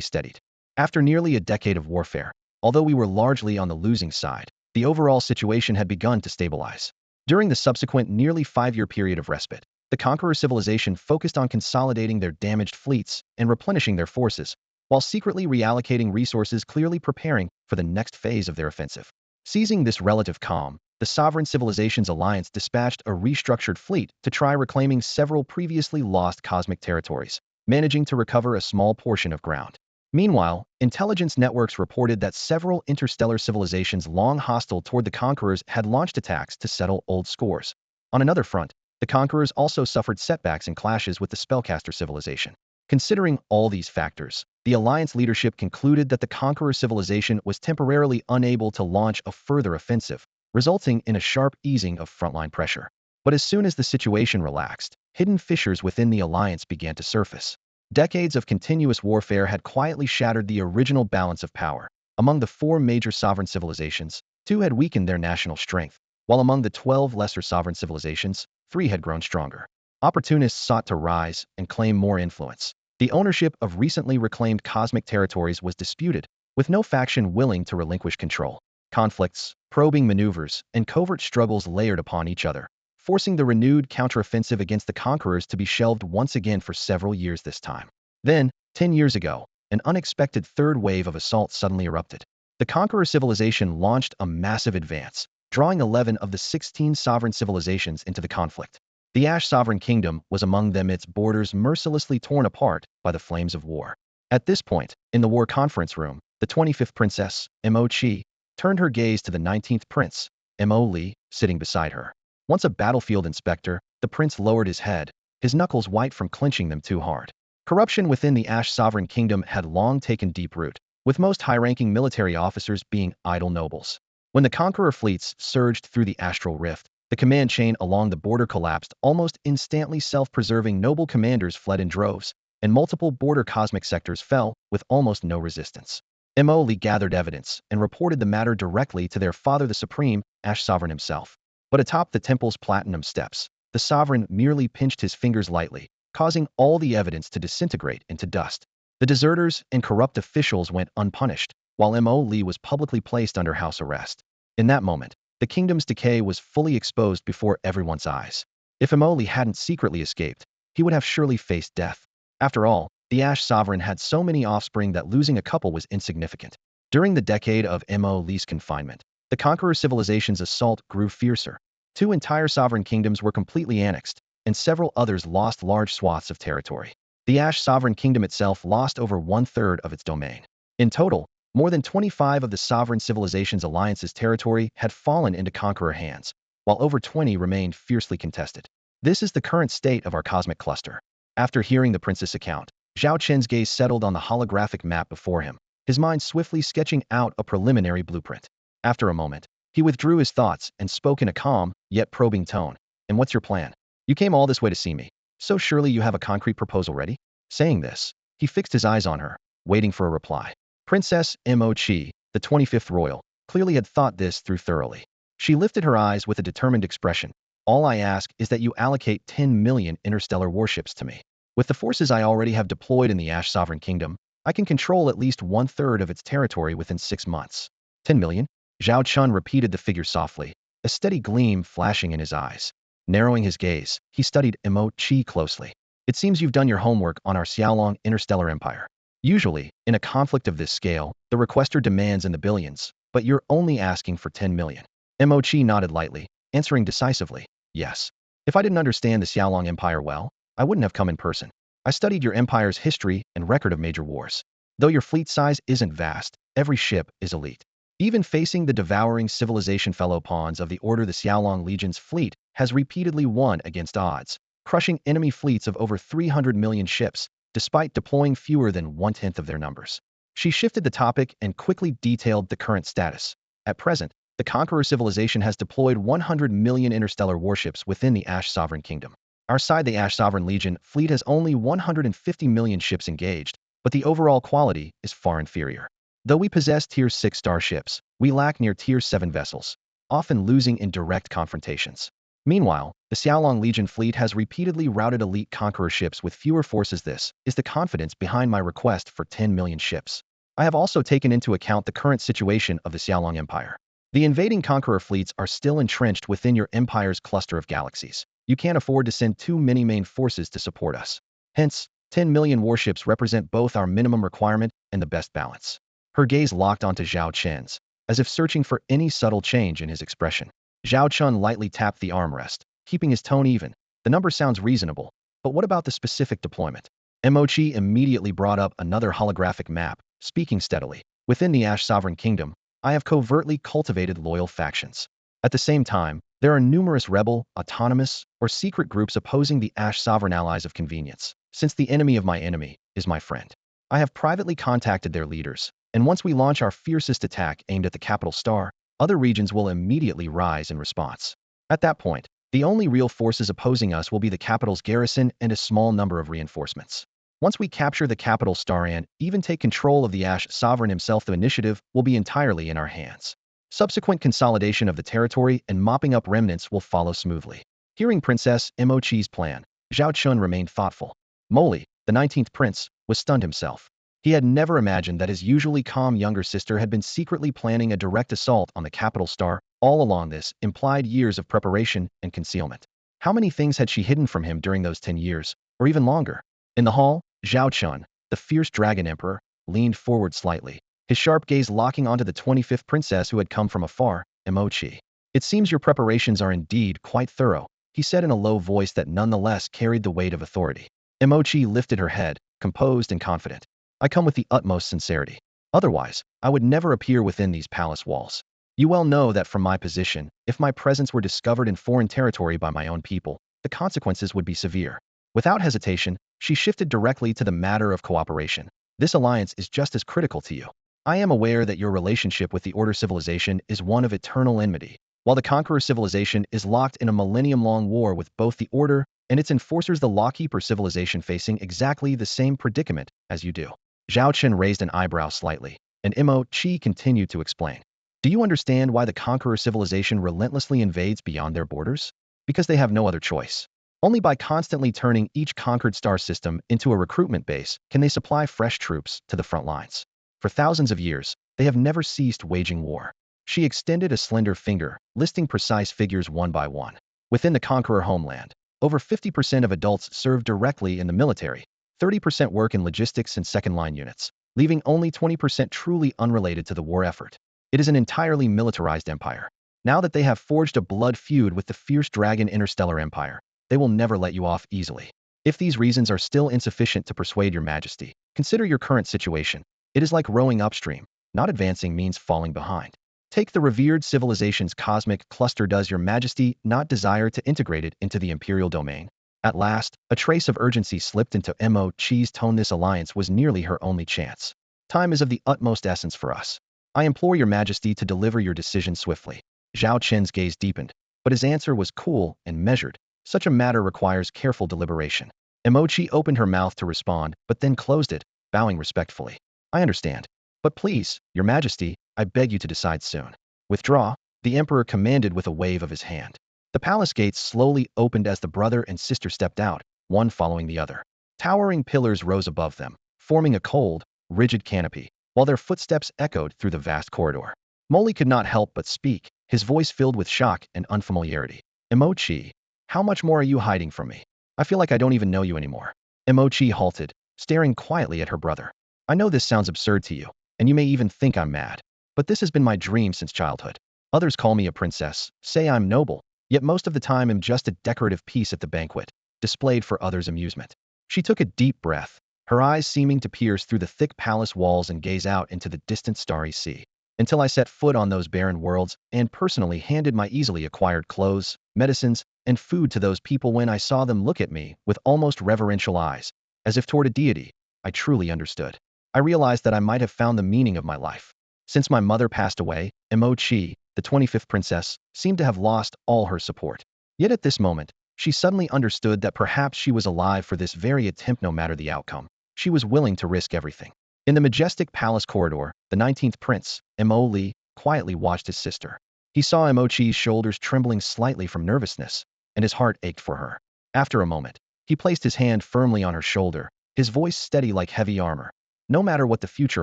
steadied. After nearly a decade of warfare, although we were largely on the losing side, the overall situation had begun to stabilize. During the subsequent nearly 5-year period of respite, the Conqueror civilization focused on consolidating their damaged fleets and replenishing their forces, while secretly reallocating resources, clearly preparing for the next phase of their offensive. Seizing this relative calm, the Sovereign Civilizations Alliance dispatched a restructured fleet to try reclaiming several previously lost cosmic territories, managing to recover a small portion of ground. Meanwhile, intelligence networks reported that several interstellar civilizations long hostile toward the Conquerors had launched attacks to settle old scores. On another front, the Conquerors also suffered setbacks and clashes with the Spellcaster civilization. Considering all these factors, the Alliance leadership concluded that the Conqueror civilization was temporarily unable to launch a further offensive, resulting in a sharp easing of frontline pressure. But as soon as the situation relaxed, hidden fissures within the Alliance began to surface. Decades of continuous warfare had quietly shattered the original balance of power. Among the 4 major sovereign civilizations, 2 had weakened their national strength, while among the 12 lesser sovereign civilizations, 3 had grown stronger. Opportunists sought to rise and claim more influence. The ownership of recently reclaimed cosmic territories was disputed, with no faction willing to relinquish control. Conflicts, probing maneuvers, and covert struggles layered upon each other, forcing the renewed counteroffensive against the Conquerors to be shelved once again for several years this time. Then, 10 years ago, an unexpected third wave of assault suddenly erupted. The Conqueror civilization launched a massive advance, drawing 11 of the 16 sovereign civilizations into the conflict. The Ash Sovereign Kingdom was among them, its borders mercilessly torn apart by the flames of war. At this point, in the war conference room, the 25th Princess, Mo Chi, turned her gaze to the 19th Prince, Mo Li, sitting beside her. Once a battlefield inspector, the prince lowered his head, his knuckles white from clenching them too hard. Corruption within the Ash Sovereign Kingdom had long taken deep root, with most high-ranking military officers being idle nobles. When the Conqueror fleets surged through the astral rift, the command chain along the border collapsed almost instantly. Self-preserving noble commanders fled in droves, and multiple border cosmic sectors fell with almost no resistance. Mo Li gathered evidence and reported the matter directly to their father, the Supreme Ash Sovereign himself. But atop the temple's platinum steps, the sovereign merely pinched his fingers lightly, causing all the evidence to disintegrate into dust. The deserters and corrupt officials went unpunished, while Mo Li was publicly placed under house arrest. In that moment, the kingdom's decay was fully exposed before everyone's eyes. If Mo Li hadn't secretly escaped, he would have surely faced death. After all, the Ash Sovereign had so many offspring that losing a couple was insignificant. During the decade of Mo Li's confinement, the Conqueror civilization's assault grew fiercer. 2 entire sovereign kingdoms were completely annexed, and several others lost large swaths of territory. The Ash Sovereign Kingdom itself lost over 1/3 of its domain. In total, more than 25 of the Sovereign Civilizations Alliance's territory had fallen into Conqueror hands, while over 20 remained fiercely contested. This is the current state of our cosmic cluster. After hearing the prince's account, Zhao Chen's gaze settled on the holographic map before him, his mind swiftly sketching out a preliminary blueprint. After a moment, he withdrew his thoughts and spoke in a calm, yet probing tone. And what's your plan? You came all this way to see me, so surely you have a concrete proposal ready? Saying this, he fixed his eyes on her, waiting for a reply. Princess Mo-Chi, the 25th royal, clearly had thought this through thoroughly. She lifted her eyes with a determined expression. All I ask is that you allocate 10 million interstellar warships to me. With the forces I already have deployed in the Ash Sovereign Kingdom, I can control at least 1/3 of its territory within 6 months. 10 million? Zhao Chen repeated the figure softly, a steady gleam flashing in his eyes. Narrowing his gaze, he studied Mo-Chi closely. It seems you've done your homework on our Xiaolong interstellar empire. Usually, in a conflict of this scale, the requester demands in the billions, but you're only asking for 10 million. Mo-Chi nodded lightly, answering decisively, yes. If I didn't understand the Xiaolong empire well, I wouldn't have come in person. I studied your empire's history and record of major wars. Though your fleet size isn't vast, every ship is elite. Even facing the devouring civilization fellow pawns of the Order, the Xiaolong Legion's fleet has repeatedly won against odds, crushing enemy fleets of over 300 million ships, despite deploying fewer than 1/10 of their numbers. She shifted the topic and quickly detailed the current status. At present, the Conqueror civilization has deployed 100 million interstellar warships within the Ash Sovereign Kingdom. Our side, the Ash Sovereign Legion fleet, has only 150 million ships engaged, but the overall quality is far inferior. Though we possess Tier 6 starships, we lack near Tier 7 vessels, often losing in direct confrontations. Meanwhile, the Xiaolong Legion fleet has repeatedly routed elite conqueror ships with fewer forces. This is the confidence behind my request for 10 million ships. I have also taken into account the current situation of the Xiaolong Empire. The invading conqueror fleets are still entrenched within your empire's cluster of galaxies. You can't afford to send too many main forces to support us. Hence, 10 million warships represent both our minimum requirement and the best balance. Her gaze locked onto Zhao Chen's, as if searching for any subtle change in his expression. Zhao Chen lightly tapped the armrest, keeping his tone even. The number sounds reasonable, but what about the specific deployment? Mo-Chi immediately brought up another holographic map, speaking steadily. Within the Ash Sovereign Kingdom, I have covertly cultivated loyal factions. At the same time, there are numerous rebel, autonomous, or secret groups opposing the Ash Sovereign allies of convenience, since the enemy of my enemy is my friend. I have privately contacted their leaders, and once we launch our fiercest attack aimed at the capital star, other regions will immediately rise in response. At that point, the only real forces opposing us will be the capital's garrison and a small number of reinforcements. Once we capture the capital star and even take control of the Ash Sovereign himself, the initiative will be entirely in our hands. Subsequent consolidation of the territory and mopping up remnants will follow smoothly. Hearing Princess Mo-Chi's plan, Zhao Chen remained thoughtful. Moli, the 19th prince, was stunned himself. He had never imagined that his usually calm younger sister had been secretly planning a direct assault on the capital star. All along, this implied years of preparation and concealment. How many things had she hidden from him during those 10 years, or even longer? In the hall, Zhao Chen, the fierce dragon emperor, leaned forward slightly, his sharp gaze locking onto the 25th princess who had come from afar, Mo-Chi. It seems your preparations are indeed quite thorough, he said in a low voice that nonetheless carried the weight of authority. Mo-Chi lifted her head, composed and confident. I come with the utmost sincerity. Otherwise, I would never appear within these palace walls. You well know that from my position, if my presence were discovered in foreign territory by my own people, the consequences would be severe. Without hesitation, she shifted directly to the matter of cooperation. This alliance is just as critical to you. I am aware that your relationship with the Order civilization is one of eternal enmity, while the Conqueror civilization is locked in a millennium-long war with both the Order and its enforcers, the Lawkeeper civilization, facing exactly the same predicament as you do. Zhao Chen raised an eyebrow slightly, and Mo-Chi continued to explain. Do you understand why the Conqueror civilization relentlessly invades beyond their borders? Because they have no other choice. Only by constantly turning each conquered star system into a recruitment base can they supply fresh troops to the front lines. For thousands of years, they have never ceased waging war. She extended a slender finger, listing precise figures one by one. Within the Conqueror homeland, over 50% of adults serve directly in the military, 30% work in logistics and second-line units, leaving only 20% truly unrelated to the war effort. It is an entirely militarized empire. Now that they have forged a blood feud with the fierce dragon interstellar empire, they will never let you off easily. If these reasons are still insufficient to persuade your majesty, consider your current situation. It is like rowing upstream. Not advancing means falling behind. Take the revered civilization's cosmic cluster. Does your majesty not desire to integrate it into the imperial domain? At last, a trace of urgency slipped into Mo Chi's tone. This alliance was nearly her only chance. Time is of the utmost essence for us. I implore your majesty to deliver your decision swiftly. Zhao Chen's gaze deepened, but his answer was cool and measured. Such a matter requires careful deliberation. Mo Chi opened her mouth to respond, but then closed it, bowing respectfully. I understand. But please, your majesty, I beg you to decide soon. Withdraw, the emperor commanded with a wave of his hand. The palace gates slowly opened as the brother and sister stepped out, one following the other. Towering pillars rose above them, forming a cold, rigid canopy, while their footsteps echoed through the vast corridor. Molly could not help but speak, his voice filled with shock and unfamiliarity. Emochi, how much more are you hiding from me? I feel like I don't even know you anymore. Emochi halted, staring quietly at her brother. I know this sounds absurd to you, and you may even think I'm mad, but this has been my dream since childhood. Others call me a princess, say I'm noble, yet most of the time I'm just a decorative piece at the banquet, displayed for others' amusement. She took a deep breath, her eyes seeming to pierce through the thick palace walls and gaze out into the distant starry sea. Until I set foot on those barren worlds and personally handed my easily acquired clothes, medicines, and food to those people, when I saw them look at me with almost reverential eyes, as if toward a deity, I truly understood. I realized that I might have found the meaning of my life. Since my mother passed away, Mo Chi, the 25th princess, seemed to have lost all her support. Yet at this moment, she suddenly understood that perhaps she was alive for this very attempt. No matter the outcome, she was willing to risk everything. In the majestic palace corridor, the 19th prince, Mo Li, quietly watched his sister. He saw Mo Chi's shoulders trembling slightly from nervousness, and his heart ached for her. After a moment, he placed his hand firmly on her shoulder, his voice steady like heavy armor. No matter what the future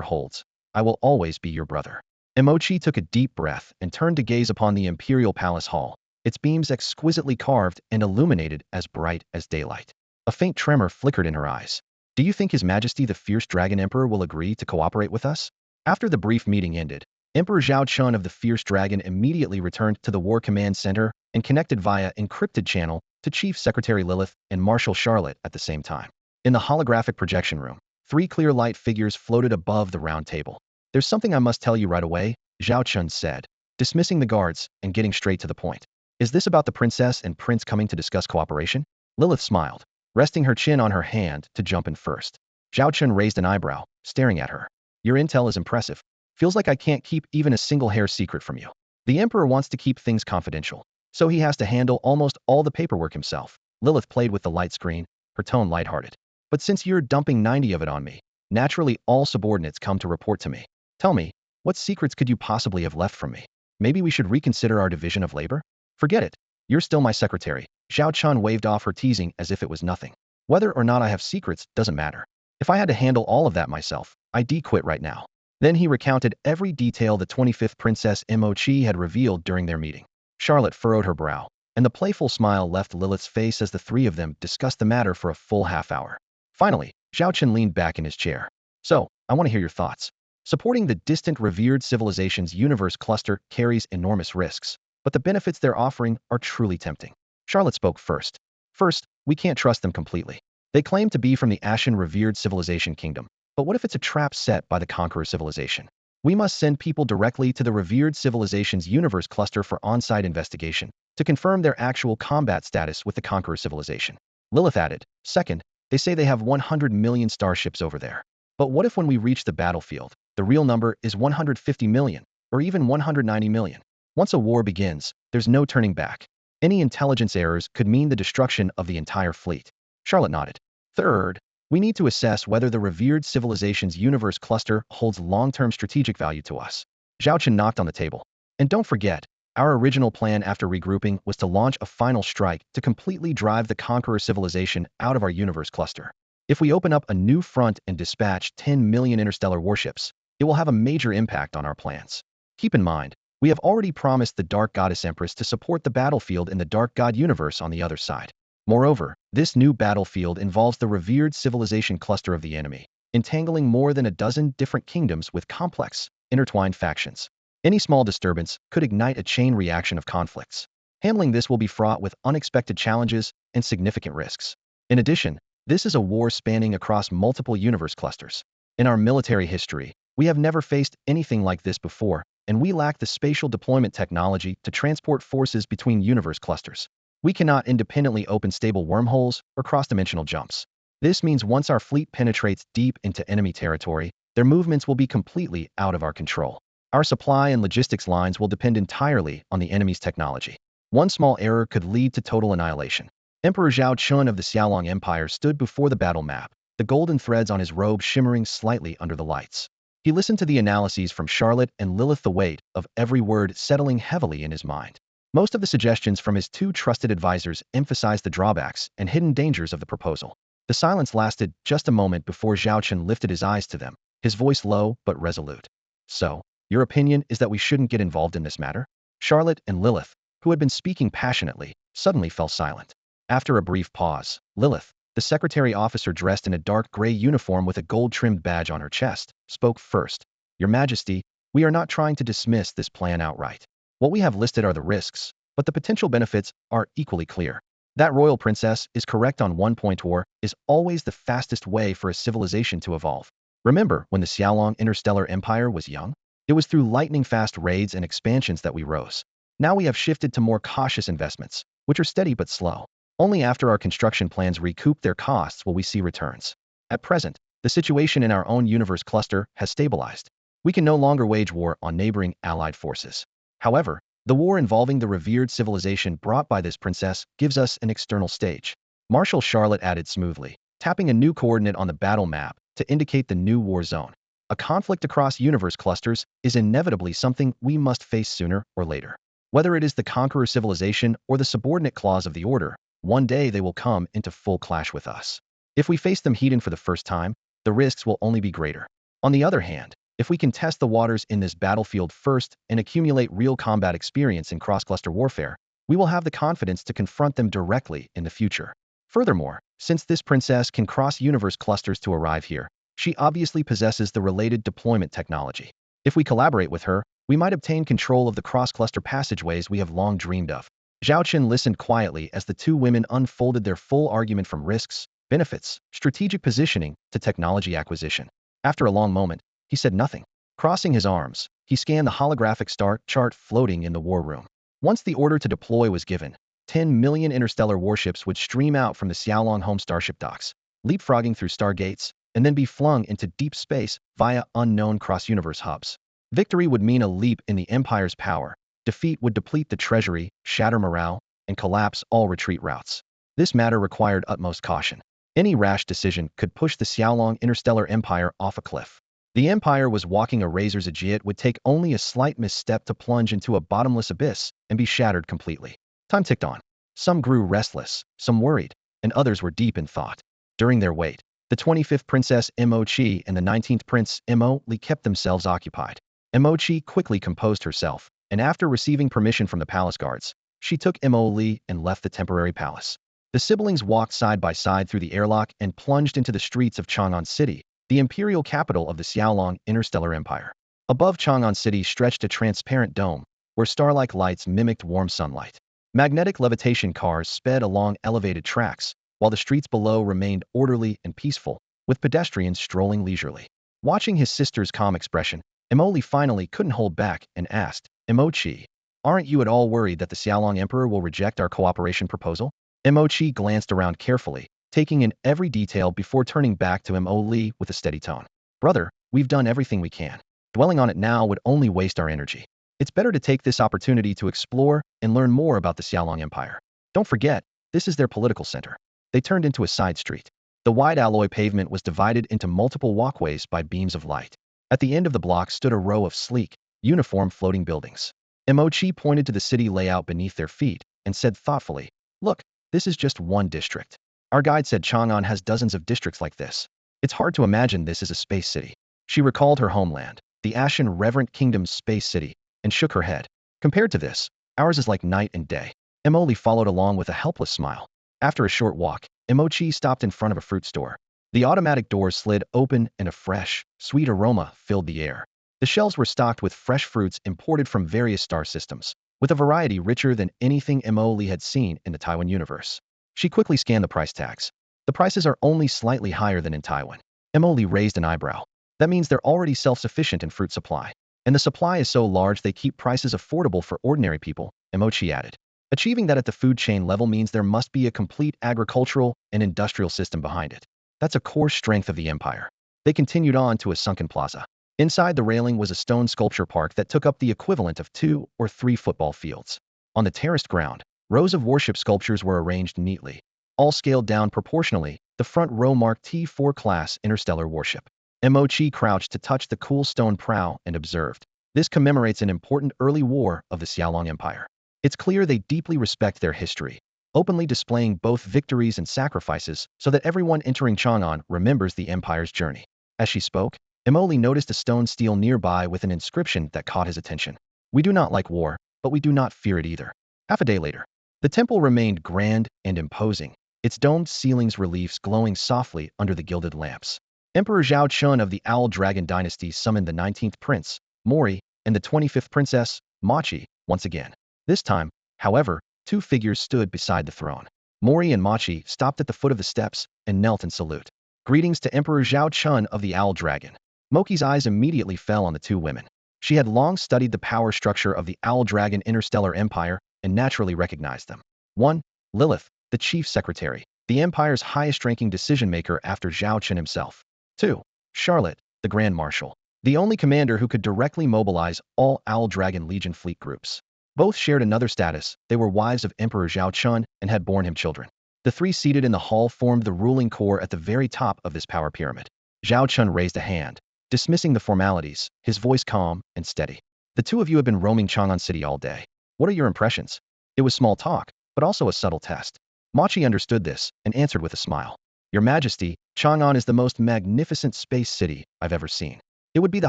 holds, I will always be your brother. Mo Chi took a deep breath and turned to gaze upon the imperial palace hall, its beams exquisitely carved and illuminated as bright as daylight. A faint tremor flickered in her eyes. Do you think His Majesty the Fierce Dragon Emperor will agree to cooperate with us? After the brief meeting ended, Emperor Zhao Chen of the Fierce Dragon immediately returned to the War Command Center and connected via encrypted channel to Chief Secretary Lilith and Marshal Charlotte at the same time. In the holographic projection room, 3 clear light figures floated above the round table. There's something I must tell you right away, Zhao Chen said, dismissing the guards and getting straight to the point. Is this about the princess and prince coming to discuss cooperation? Lilith smiled, resting her chin on her hand to jump in first. Zhao Chen raised an eyebrow, staring at her. Your intel is impressive. Feels like I can't keep even a single hair secret from you. The emperor wants to keep things confidential, so he has to handle almost all the paperwork himself. Lilith played with the light screen, her tone lighthearted. But since you're dumping 90 of it on me, naturally all subordinates come to report to me. Tell me, what secrets could you possibly have left from me? Maybe we should reconsider our division of labor? Forget it. You're still my secretary. Zhao Chen waved off her teasing as if it was nothing. Whether or not I have secrets doesn't matter. If I had to handle all of that myself, I'd quit right now. Then he recounted every detail the 25th Princess Mo Chi had revealed during their meeting. Charlotte furrowed her brow, and the playful smile left Lilith's face as the 3 of them discussed the matter for a full half-hour. Finally, Zhao Chen leaned back in his chair. So, I want to hear your thoughts. Supporting the distant revered civilization's universe cluster carries enormous risks, but the benefits they're offering are truly tempting. Charlotte spoke first. First, we can't trust them completely. They claim to be from the Ashen revered civilization kingdom, but what if it's a trap set by the conqueror civilization? We must send people directly to the revered civilization's universe cluster for on-site investigation to confirm their actual combat status with the conqueror civilization. Lilith added, second, they say they have 100 million starships over there. But what if when we reach the battlefield, the real number is 150 million, or even 190 million? Once a war begins, there's no turning back. Any intelligence errors could mean the destruction of the entire fleet. Charlotte nodded. Third, we need to assess whether the revered civilization's universe cluster holds long-term strategic value to us. Zhao Chen knocked on the table. And don't forget, our original plan after regrouping was to launch a final strike to completely drive the conqueror civilization out of our universe cluster. If we open up a new front and dispatch 10 million interstellar warships, it will have a major impact on our plans. Keep in mind, we have already promised the Dark Goddess Empress to support the battlefield in the Dark God universe on the other side. Moreover, this new battlefield involves the revered civilization cluster of the enemy, entangling more than a dozen different kingdoms with complex, intertwined factions. Any small disturbance could ignite a chain reaction of conflicts. Handling this will be fraught with unexpected challenges and significant risks. In addition, this is a war spanning across multiple universe clusters. In our military history, we have never faced anything like this before, and we lack the spatial deployment technology to transport forces between universe clusters. We cannot independently open stable wormholes or cross-dimensional jumps. This means once our fleet penetrates deep into enemy territory, their movements will be completely out of our control. Our supply and logistics lines will depend entirely on the enemy's technology. One small error could lead to total annihilation. Emperor Zhao Chen of the Xiaolong Empire stood before the battle map, the golden threads on his robe shimmering slightly under the lights. He listened to the analyses from Charlotte and Lilith, the weight of every word settling heavily in his mind. Most of the suggestions from his two trusted advisors emphasized the drawbacks and hidden dangers of the proposal. The silence lasted just a moment before Zhao Chen lifted his eyes to them, his voice low but resolute. So, your opinion is that we shouldn't get involved in this matter? Charlotte and Lilith, who had been speaking passionately, suddenly fell silent. After a brief pause, Lilith, the secretary officer dressed in a dark gray uniform with a gold-trimmed badge on her chest, spoke first. Your Majesty, we are not trying to dismiss this plan outright. What we have listed are the risks, but the potential benefits are equally clear. That royal princess is correct on one point: war is always the fastest way for a civilization to evolve. Remember when the Xiaolong Interstellar Empire was young? It was through lightning-fast raids and expansions that we rose. Now we have shifted to more cautious investments, which are steady but slow. Only after our construction plans recoup their costs will we see returns. At present, the situation in our own universe cluster has stabilized. We can no longer wage war on neighboring allied forces. However, the war involving the revered civilization brought by this princess gives us an external stage. Marshal Charlotte added smoothly, tapping a new coordinate on the battle map to indicate the new war zone. A conflict across universe clusters is inevitably something we must face sooner or later. Whether it is the conqueror civilization or the subordinate clause of the order, one day they will come into full clash with us. If we face them head-on for the first time, the risks will only be greater. On the other hand, if we can test the waters in this battlefield first and accumulate real combat experience in cross-cluster warfare, we will have the confidence to confront them directly in the future. Furthermore, since this princess can cross universe clusters to arrive here, she obviously possesses the related deployment technology. If we collaborate with her, we might obtain control of the cross-cluster passageways we have long dreamed of. Zhao Chen listened quietly as the two women unfolded their full argument from risks, benefits, strategic positioning, to technology acquisition. After a long moment, he said nothing. Crossing his arms, he scanned the holographic star chart floating in the war room. Once the order to deploy was given, 10 million interstellar warships would stream out from the Xiaolong home starship docks, leapfrogging through stargates, and then be flung into deep space via unknown cross-universe hubs. Victory would mean a leap in the Empire's power. Defeat would deplete the treasury, shatter morale, and collapse all retreat routes. This matter required utmost caution. Any rash decision could push the Xiaolong Interstellar Empire off a cliff. The Empire was walking a razor's edge. It would take only a slight misstep to plunge into a bottomless abyss and be shattered completely. Time ticked on. Some grew restless, some worried, and others were deep in thought. During their wait, the 25th Princess Mo Qi and the 19th Prince Mo Li kept themselves occupied. Mo Qi quickly composed herself, and after receiving permission from the palace guards, she took Mo Li and left the temporary palace. The siblings walked side by side through the airlock and plunged into the streets of Chang'an City, the imperial capital of the Xiaolong Interstellar Empire. Above Chang'an City stretched a transparent dome, where star-like lights mimicked warm sunlight. Magnetic levitation cars sped along elevated tracks, while the streets below remained orderly and peaceful, with pedestrians strolling leisurely. Watching his sister's calm expression, Mo Li finally couldn't hold back and asked, Mo Qi, aren't you at all worried that the Xiaolong Emperor will reject our cooperation proposal? Mo Qi glanced around carefully, taking in every detail before turning back to Mo Li with a steady tone. Brother, we've done everything we can. Dwelling on it now would only waste our energy. It's better to take this opportunity to explore and learn more about the Xiaolong Empire. Don't forget, this is their political center. They turned into a side street. The wide alloy pavement was divided into multiple walkways by beams of light. At the end of the block stood a row of sleek, uniform floating buildings. Mo Qi pointed to the city layout beneath their feet and said thoughtfully, look, this is just one district. Our guide said Chang'an has dozens of districts like this. It's hard to imagine this as a space city. She recalled her homeland, the Ashen Reverent Kingdom's space city, and shook her head. Compared to this, ours is like night and day. Mo Li followed along with a helpless smile. After a short walk, Mo Qi stopped in front of a fruit store. The automatic doors slid open and a fresh, sweet aroma filled the air. The shelves were stocked with fresh fruits imported from various star systems, with a variety richer than anything Mo Li had seen in the Taiwan universe. She quickly scanned the price tags. The prices are only slightly higher than in Taiwan. Mo Li raised an eyebrow. That means they're already self-sufficient in fruit supply. And the supply is so large they keep prices affordable for ordinary people, Mo Qi added. Achieving that at the food chain level means there must be a complete agricultural and industrial system behind it. That's a core strength of the empire. They continued on to a sunken plaza. Inside the railing was a stone sculpture park that took up the equivalent of 2 or 3 football fields. On the terraced ground, rows of warship sculptures were arranged neatly, all scaled down proportionally. The front row marked T4 class interstellar warship. Mochi crouched to touch the cool stone prow and observed. This commemorates an important early war of the Xiaolong Empire. It's clear they deeply respect their history, openly displaying both victories and sacrifices so that everyone entering Chang'an remembers the empire's journey. As she spoke, Emoli noticed a stone stele nearby with an inscription that caught his attention. We do not like war, but we do not fear it either. Half a day later, the temple remained grand and imposing, its domed ceilings reliefs glowing softly under the gilded lamps. Emperor Zhao Chen of the Owl Dragon dynasty summoned the 19th prince, Mori, and the 25th princess, Machi, once again. This time, however, 2 figures stood beside the throne. Mori and Machi stopped at the foot of the steps and knelt in salute. Greetings to Emperor Zhao Chen of the Owl Dragon. Moki's eyes immediately fell on the 2 women. She had long studied the power structure of the Owl Dragon interstellar empire and naturally recognized them. 1. Lilith, the chief secretary, the empire's highest-ranking decision-maker after Zhao Chen himself. 2. Charlotte, the Grand Marshal, the only commander who could directly mobilize all Owl Dragon Legion fleet groups. Both shared another status. They were wives of Emperor Zhao Chen and had borne him children. The 3 seated in the hall formed the ruling core at the very top of this power pyramid. Zhao Chen raised a hand, dismissing the formalities, his voice calm and steady. The 2 of you have been roaming Chang'an City all day. What are your impressions? It was small talk, but also a subtle test. Machi understood this and answered with a smile. Your Majesty, Chang'an is the most magnificent space city I've ever seen. It would be the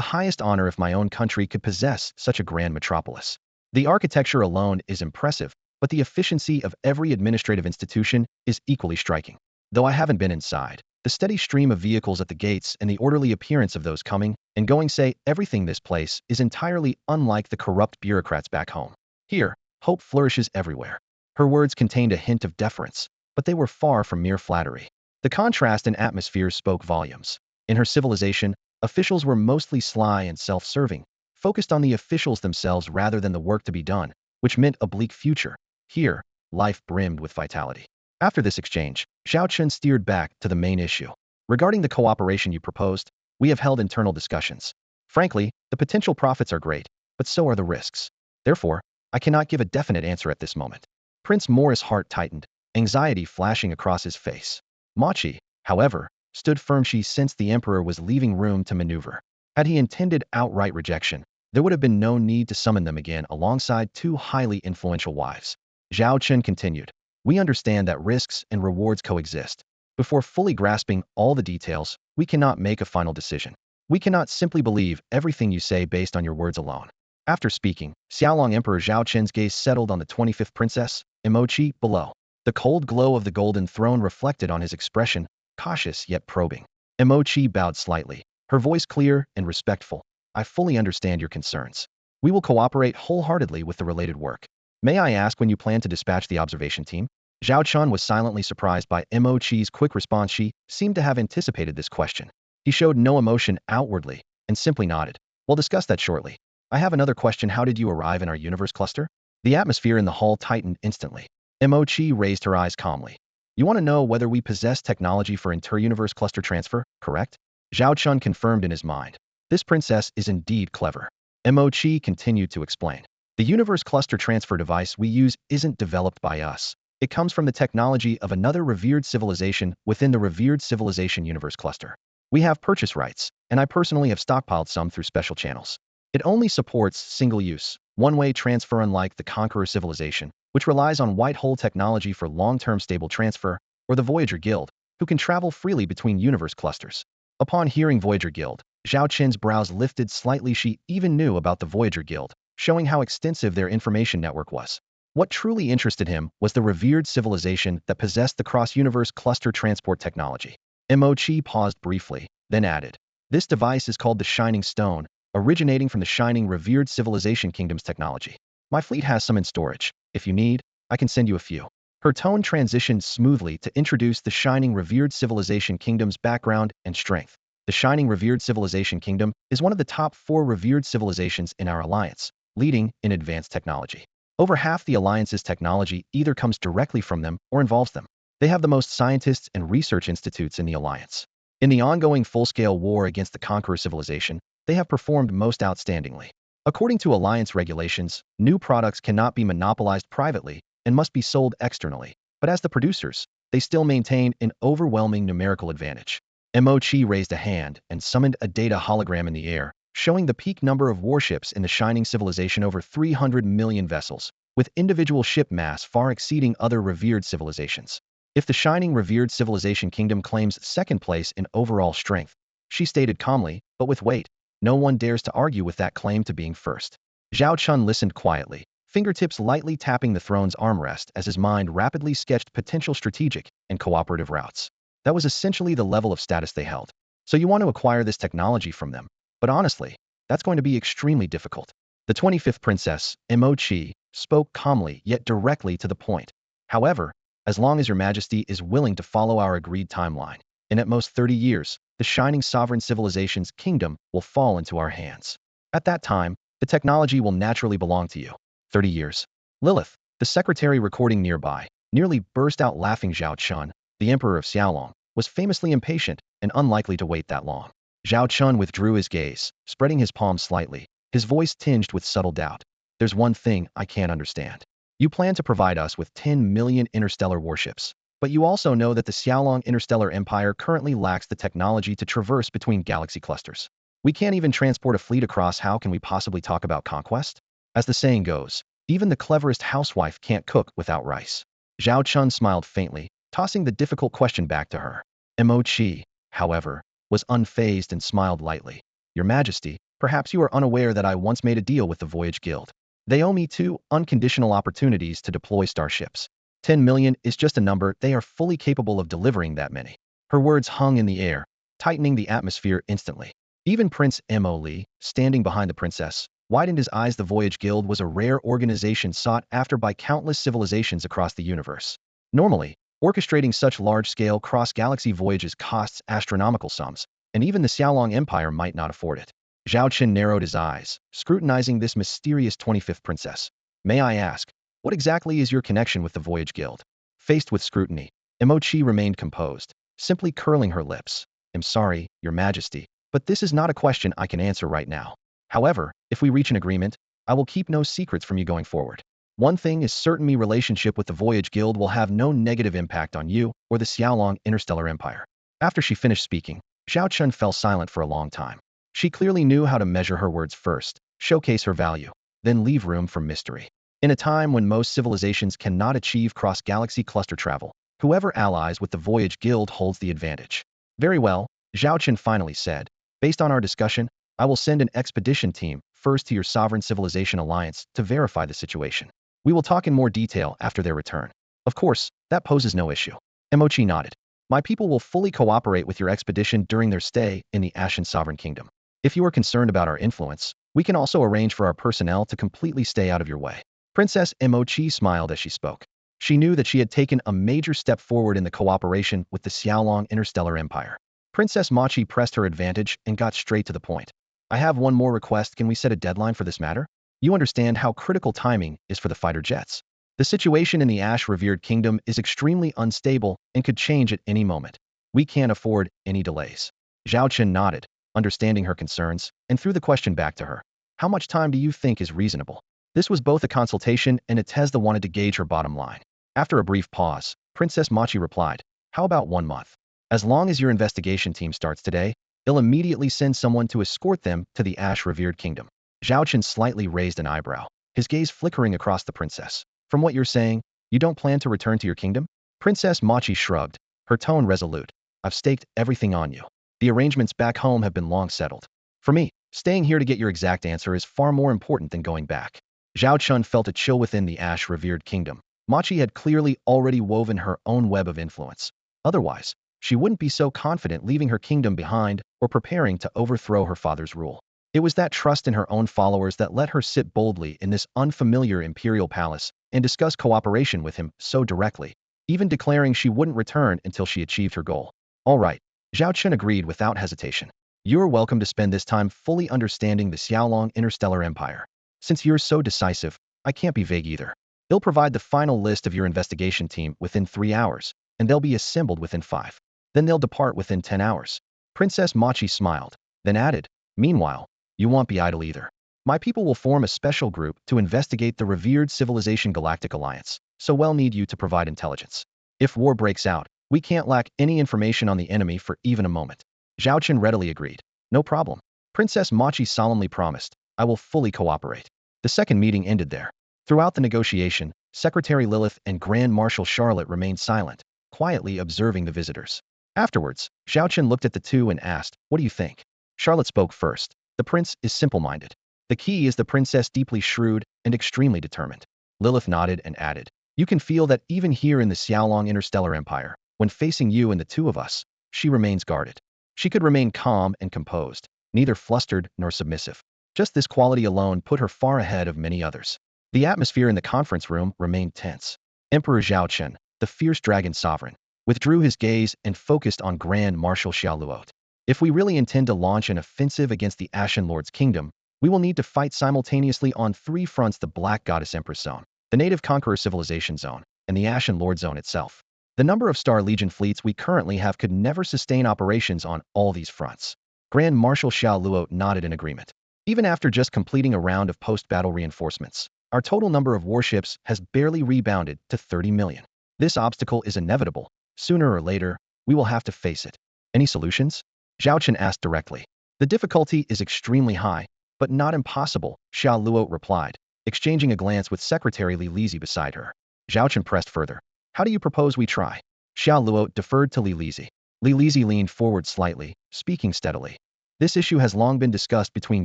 highest honor if my own country could possess such a grand metropolis. The architecture alone is impressive, but the efficiency of every administrative institution is equally striking. Though I haven't been inside, the steady stream of vehicles at the gates and the orderly appearance of those coming and going say everything this place is entirely unlike the corrupt bureaucrats back home. Here, hope flourishes everywhere. Her words contained a hint of deference, but they were far from mere flattery. The contrast in atmosphere spoke volumes. In her civilization, officials were mostly sly and self-serving, focused on the officials themselves rather than the work to be done, which meant a bleak future. Here, life brimmed with vitality. After this exchange, Zhao Chen steered back to the main issue. Regarding the cooperation you proposed, we have held internal discussions. Frankly, the potential profits are great, but so are the risks. Therefore, I cannot give a definite answer at this moment. Prince Morris' heart tightened, anxiety flashing across his face. Machi, however, stood firm. She sensed the emperor was leaving room to maneuver. Had he intended outright rejection, there would have been no need to summon them again alongside 2 highly influential wives. Zhao Chen continued, we understand that risks and rewards coexist. Before fully grasping all the details, we cannot make a final decision. We cannot simply believe everything you say based on your words alone. After speaking, Xiaolong Emperor Zhao Chen's gaze settled on the 25th princess, Emochi, below. The cold glow of the golden throne reflected on his expression, cautious yet probing. Emochi bowed slightly, her voice clear and respectful. I fully understand your concerns. We will cooperate wholeheartedly with the related work. May I ask when you plan to dispatch the observation team? Zhao Chen was silently surprised by Emochi's quick response. She seemed to have anticipated this question. He showed no emotion outwardly and simply nodded. We'll discuss that shortly. I have another question. How did you arrive in our universe cluster? The atmosphere in the hall tightened instantly. Emochi raised her eyes calmly. You want to know whether we possess technology for inter-universe cluster transfer, correct? Zhao Chen confirmed in his mind. This princess is indeed clever. Emochi continued to explain. The universe cluster transfer device we use isn't developed by us. It comes from the technology of another revered civilization within the revered civilization universe cluster. We have purchase rights, and I personally have stockpiled some through special channels. It only supports single-use, one-way transfer unlike the Conqueror civilization, which relies on white hole technology for long-term stable transfer, or the Voyager Guild, who can travel freely between universe clusters. Upon hearing Voyager Guild, Zhao Chen's brows lifted slightly. She even knew about the Voyager Guild, showing how extensive their information network was. What truly interested him was the revered civilization that possessed the cross-universe cluster transport technology. Emochi paused briefly, then added, this device is called the Shining Stone, originating from the Shining Revered Civilization Kingdom's technology. My fleet has some in storage. If you need, I can send you a few. Her tone transitioned smoothly to introduce the Shining Revered Civilization Kingdom's background and strength. The Shining Revered Civilization Kingdom is one of the top 4 revered civilizations in our alliance, leading in advanced technology. Over half the alliance's technology either comes directly from them or involves them. They have the most scientists and research institutes in the alliance. In the ongoing full-scale war against the conqueror civilization, they have performed most outstandingly. According to alliance regulations, new products cannot be monopolized privately and must be sold externally. But as the producers, they still maintain an overwhelming numerical advantage. Mo-Chi raised a hand and summoned a data hologram in the air, showing the peak number of warships in the Shining Civilization over 300 million vessels, with individual ship mass far exceeding other revered civilizations. If the Shining Revered Civilization Kingdom claims second place in overall strength, she stated calmly, but with weight, no one dares to argue with that claim to being first. Zhao Chen listened quietly, fingertips lightly tapping the throne's armrest as his mind rapidly sketched potential strategic and cooperative routes. That was essentially the level of status they held. So you want to acquire this technology from them, but honestly, that's going to be extremely difficult. The 25th Princess, Mo-Chi, spoke calmly yet directly to the point. However, as long as your majesty is willing to follow our agreed timeline, in at most 30 years, the Shining Sovereign Civilization's kingdom will fall into our hands. At that time, the technology will naturally belong to you. 30 years. Lilith, the secretary recording nearby, nearly burst out laughing. Zhao Chen, the emperor of Xiaolong, was famously impatient and unlikely to wait that long. Zhao Chen withdrew his gaze, spreading his palms slightly, his voice tinged with subtle doubt. There's one thing I can't understand. You plan to provide us with 10 million interstellar warships, but you also know that the Xiaolong Interstellar Empire currently lacks the technology to traverse between galaxy clusters. We can't even transport a fleet across. How can we possibly talk about conquest? As the saying goes, even the cleverest housewife can't cook without rice. Zhao Chen smiled faintly, tossing the difficult question back to her. Mo-Chi, however, was unfazed and smiled lightly. Your Majesty, perhaps you are unaware that I once made a deal with the Voyage Guild. They owe me 2 unconditional opportunities to deploy starships. 10 million is just a number. They are fully capable of delivering that many. Her words hung in the air, tightening the atmosphere instantly. Even Prince Mo Li, standing behind the princess, widened his eyes. The Voyage Guild was a rare organization sought after by countless civilizations across the universe. Normally, orchestrating such large-scale cross-galaxy voyages costs astronomical sums, and even the Xiaolong Empire might not afford it. Zhao Chen narrowed his eyes, scrutinizing this mysterious 25th princess. May I ask, what exactly is your connection with the Voyage Guild? Faced with scrutiny, Mo-Chi remained composed, simply curling her lips. I'm sorry, Your Majesty, but this is not a question I can answer right now. However, if we reach an agreement, I will keep no secrets from you going forward. One thing is certain: my relationship with the Voyage Guild will have no negative impact on you or the Xiaolong Interstellar Empire. After she finished speaking, Zhao Chen fell silent for a long time. She clearly knew how to measure her words first, showcase her value, then leave room for mystery. In a time when most civilizations cannot achieve cross-galaxy cluster travel, whoever allies with the Voyage Guild holds the advantage. Very well, Zhao Chen finally said. Based on our discussion, I will send an expedition team first to your Sovereign Civilization Alliance to verify the situation. We will talk in more detail after their return. Of course, that poses no issue. Mo-Chi nodded. My people will fully cooperate with your expedition during their stay in the Ashen Sovereign Kingdom. If you are concerned about our influence, we can also arrange for our personnel to completely stay out of your way. Princess Mo-Chi smiled as she spoke. She knew that she had taken a major step forward in the cooperation with the Xiaolong Interstellar Empire. Princess Mo-Chi pressed her advantage and got straight to the point. I have one more request. Can we set a deadline for this matter? You understand how critical timing is for the fighter jets. The situation in the Ash Revered Kingdom is extremely unstable and could change at any moment. We can't afford any delays. Zhao Chen nodded, understanding her concerns, and threw the question back to her. How much time do you think is reasonable? This was both a consultation and a test that wanted to gauge her bottom line. After a brief pause, Princess Mo-Chi replied, how about 1 month? As long as your investigation team starts today, they'll immediately send someone to escort them to the Ash Revered Kingdom. Zhao Chen slightly raised an eyebrow, his gaze flickering across the princess. From what you're saying, you don't plan to return to your kingdom? Princess Mo-Chi shrugged, her tone resolute. I've staked everything on you. The arrangements back home have been long settled. For me, staying here to get your exact answer is far more important than going back. Zhao Chen felt a chill within the Ash Revered Kingdom. Mo-Chi had clearly already woven her own web of influence. Otherwise, she wouldn't be so confident leaving her kingdom behind or preparing to overthrow her father's rule. It was that trust in her own followers that let her sit boldly in this unfamiliar imperial palace and discuss cooperation with him so directly, even declaring she wouldn't return until she achieved her goal. All right, Zhao Chen agreed without hesitation. You're welcome to spend this time fully understanding the Xiaolong Interstellar Empire. Since you're so decisive, I can't be vague either. They'll provide the final list of your investigation team within 3 hours, and they'll be assembled within 5. Then they'll depart within 10 hours. Princess Machi smiled, then added, meanwhile, you won't be idle either. My people will form a special group to investigate the revered civilization Galactic Alliance, so we'll need you to provide intelligence. If war breaks out, we can't lack any information on the enemy for even a moment. Zhao Chen readily agreed. No problem. Princess Machi solemnly promised, I will fully cooperate. The second meeting ended there. Throughout the negotiation, Secretary Lilith and Grand Marshal Charlotte remained silent, quietly observing the visitors. Afterwards, Zhao Chen looked at the two and asked, what do you think? Charlotte spoke first. The prince is simple-minded. The key is the princess deeply shrewd and extremely determined. Lilith nodded and added, you can feel that even here in the Xiaolong Interstellar Empire, when facing you and the two of us, she remains guarded. She could remain calm and composed, neither flustered nor submissive. Just this quality alone put her far ahead of many others. The atmosphere in the conference room remained tense. Emperor Zhao Chen, the fierce dragon sovereign, withdrew his gaze and focused on Grand Marshal Xiaoluo. If we really intend to launch an offensive against the Ashen Lord's kingdom, we will need to fight simultaneously on 3 fronts: the Black Goddess Empress Zone, the Native Conqueror Civilization Zone, and the Ashen Lord Zone itself. The number of Star Legion fleets we currently have could never sustain operations on all these fronts. Grand Marshal Xiaoluo nodded in agreement. Even after just completing a round of post-battle reinforcements, our total number of warships has barely rebounded to 30 million. This obstacle is inevitable. Sooner or later, we will have to face it. Any solutions? Zhao Chen asked directly. The difficulty is extremely high, but not impossible, Xiaoluo replied, exchanging a glance with Secretary Li Lizi beside her. Zhao Chen pressed further. How do you propose we try? Xiaoluo deferred to Li Lizi. Li Lizi leaned forward slightly, speaking steadily. This issue has long been discussed between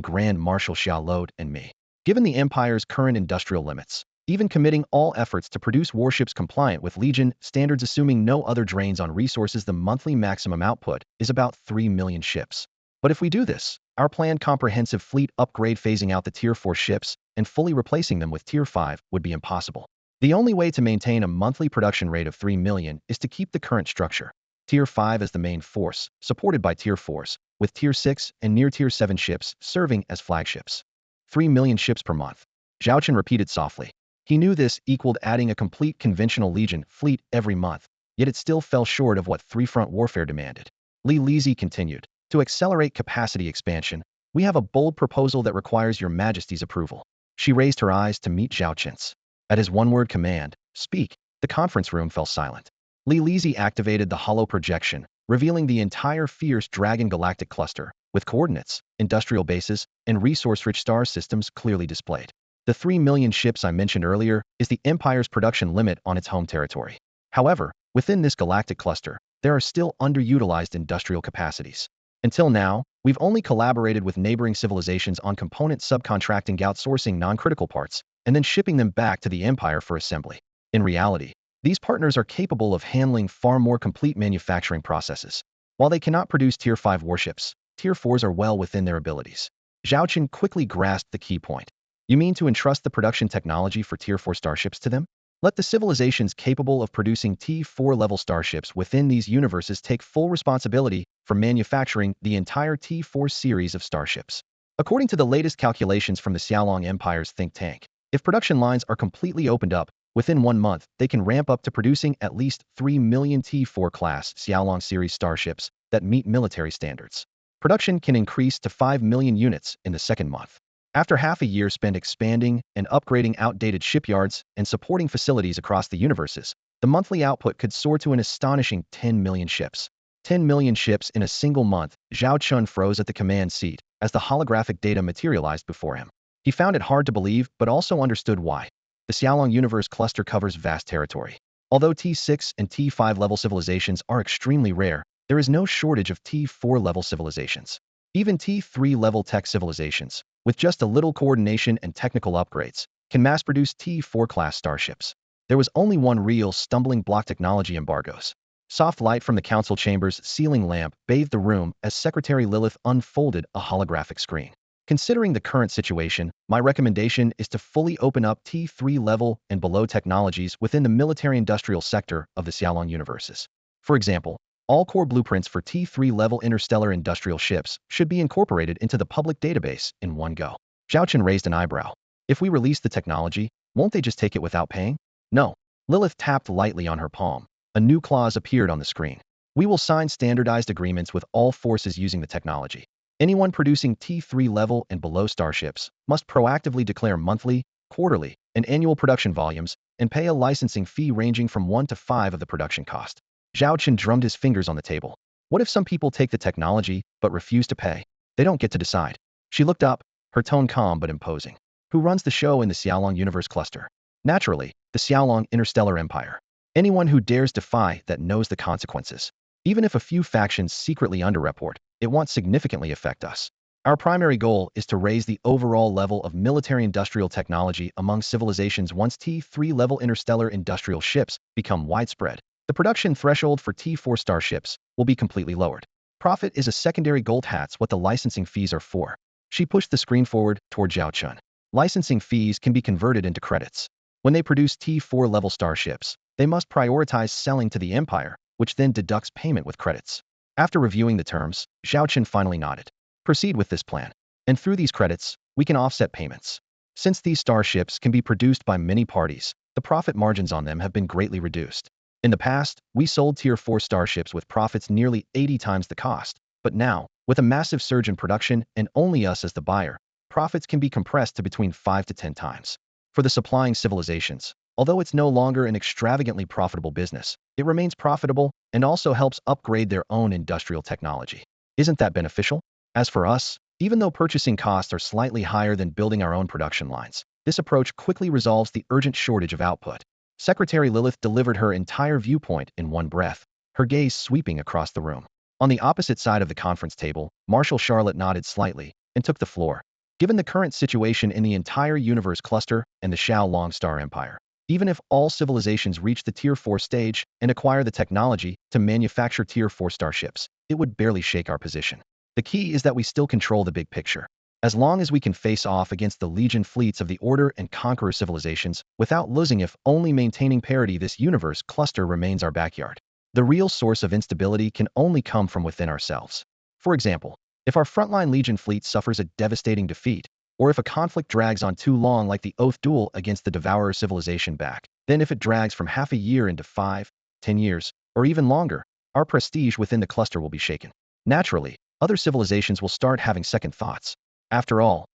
Grand Marshal Xiaoluo and me. Given the Empire's current industrial limits, even committing all efforts to produce warships compliant with Legion standards assuming no other drains on resources, the monthly maximum output is about 3 million ships. But if we do this, our planned comprehensive fleet upgrade phasing out the Tier 4 ships and fully replacing them with Tier 5 would be impossible. The only way to maintain a monthly production rate of 3 million is to keep the current structure. Tier 5 as the main force, supported by Tier 4s, with Tier 6 and near Tier 7 ships serving as flagships. 3 million ships per month. Zhao Chen repeated softly. He knew this equaled adding a complete conventional Legion fleet every month, yet it still fell short of what 3-front warfare demanded. Li Lizi continued. To accelerate capacity expansion, we have a bold proposal that requires your Majesty's approval. She raised her eyes to meet Zhao Chen's. At his one-word command, speak, the conference room fell silent. Li Lizi activated the hollow projection, revealing the entire fierce Dragon Galactic cluster, with coordinates, industrial bases, and resource-rich star systems clearly displayed. The 3 million ships I mentioned earlier is the Empire's production limit on its home territory. However, within this galactic cluster, there are still underutilized industrial capacities. Until now, we've only collaborated with neighboring civilizations on component subcontracting, outsourcing non-critical parts, and then shipping them back to the Empire for assembly. In reality, these partners are capable of handling far more complete manufacturing processes. While they cannot produce Tier 5 warships, Tier 4s are well within their abilities. Zhao Chen quickly grasped the key point. You mean to entrust the production technology for Tier 4 starships to them? Let the civilizations capable of producing T4 level starships within these universes take full responsibility for manufacturing the entire T4 series of starships. According to the latest calculations from the Xiaolong Empire's think tank, if production lines are completely opened up, within 1 month, they can ramp up to producing at least 3 million T4 class Xiaolong series starships that meet military standards. Production can increase to 5 million units in the second month. After half a year spent expanding and upgrading outdated shipyards and supporting facilities across the universes, the monthly output could soar to an astonishing 10 million ships. 10 million ships in a single month. Zhao Chen froze at the command seat as the holographic data materialized before him. He found it hard to believe, but also understood why. The Xiaolong universe cluster covers vast territory. Although T6 and T5 level civilizations are extremely rare, there is no shortage of T4 level civilizations. Even T3 level tech civilizations, with just a little coordination and technical upgrades, can mass-produce T4 class starships. There was only one real stumbling block: technology embargoes. Soft light from the council chamber's ceiling lamp bathed the room as Secretary Lilith unfolded a holographic screen. Considering the current situation, my recommendation is to fully open up T3 level and below technologies within the military-industrial sector of the Xiaolong universes. For example, all core blueprints for T3 level interstellar industrial ships should be incorporated into the public database in one go. Zhao Chen raised an eyebrow. If we release the technology, Won't they just take it without paying? No. Lilith tapped lightly on her palm. A new clause appeared on the screen. We will sign standardized agreements with all forces using the technology. Anyone producing T3 level and below starships must proactively declare monthly, quarterly, and annual production volumes and pay a licensing fee ranging from 1 to 5 of the production cost. Zhao Chen drummed his fingers on the table. What if some people take the technology but refuse to pay? They don't get to decide. She looked up, her tone calm but imposing. Who runs the show in the Xiaolong universe cluster? Naturally, the Xiaolong interstellar empire. Anyone who dares defy that knows the consequences. Even if a few factions secretly underreport, it won't significantly affect us. Our primary goal is to raise the overall level of military-industrial technology among civilizations once T3 level interstellar industrial ships become widespread. The production threshold for T4 starships will be completely lowered. Profit is a secondary goal. That's what the licensing fees are for. She pushed the screen forward toward Zhao Chen. Licensing fees can be converted into credits. When they produce T4 level starships, they must prioritize selling to the empire, which then deducts payment with credits. After reviewing the terms, Zhao Chen finally nodded. Proceed with this plan. And through these credits, we can offset payments. Since these starships can be produced by many parties, the profit margins on them have been greatly reduced. In the past, we sold Tier 4 starships with profits nearly 80 times the cost. But now, with a massive surge in production and only us as the buyer, profits can be compressed to between 5 to 10 times. For the supplying civilizations, although it's no longer an extravagantly profitable business, it remains profitable and also helps upgrade their own industrial technology. Isn't that beneficial? As for us, even though purchasing costs are slightly higher than building our own production lines, this approach quickly resolves the urgent shortage of output. Secretary Lilith delivered her entire viewpoint in one breath, her gaze sweeping across the room. On the opposite side of the conference table, Marshal Charlotte nodded slightly and took the floor. Given the current situation in the entire universe cluster and the Xiaolong Star Empire, even if all civilizations reach the Tier 4 stage and acquire the technology to manufacture Tier 4 starships, it would barely shake our position. The key is that we still control the big picture. As long as we can face off against the legion fleets of the Order and Conqueror civilizations without losing, if only maintaining parity, this universe cluster remains our backyard. The real source of instability can only come from within ourselves. For example, if our frontline legion fleet suffers a devastating defeat, or if a conflict drags on too long like the Oath duel against the Devourer civilization back, then if it drags from half a year into 5, 10 years, or even longer, our prestige within the cluster will be shaken. Naturally, other civilizations will start having second thoughts. After all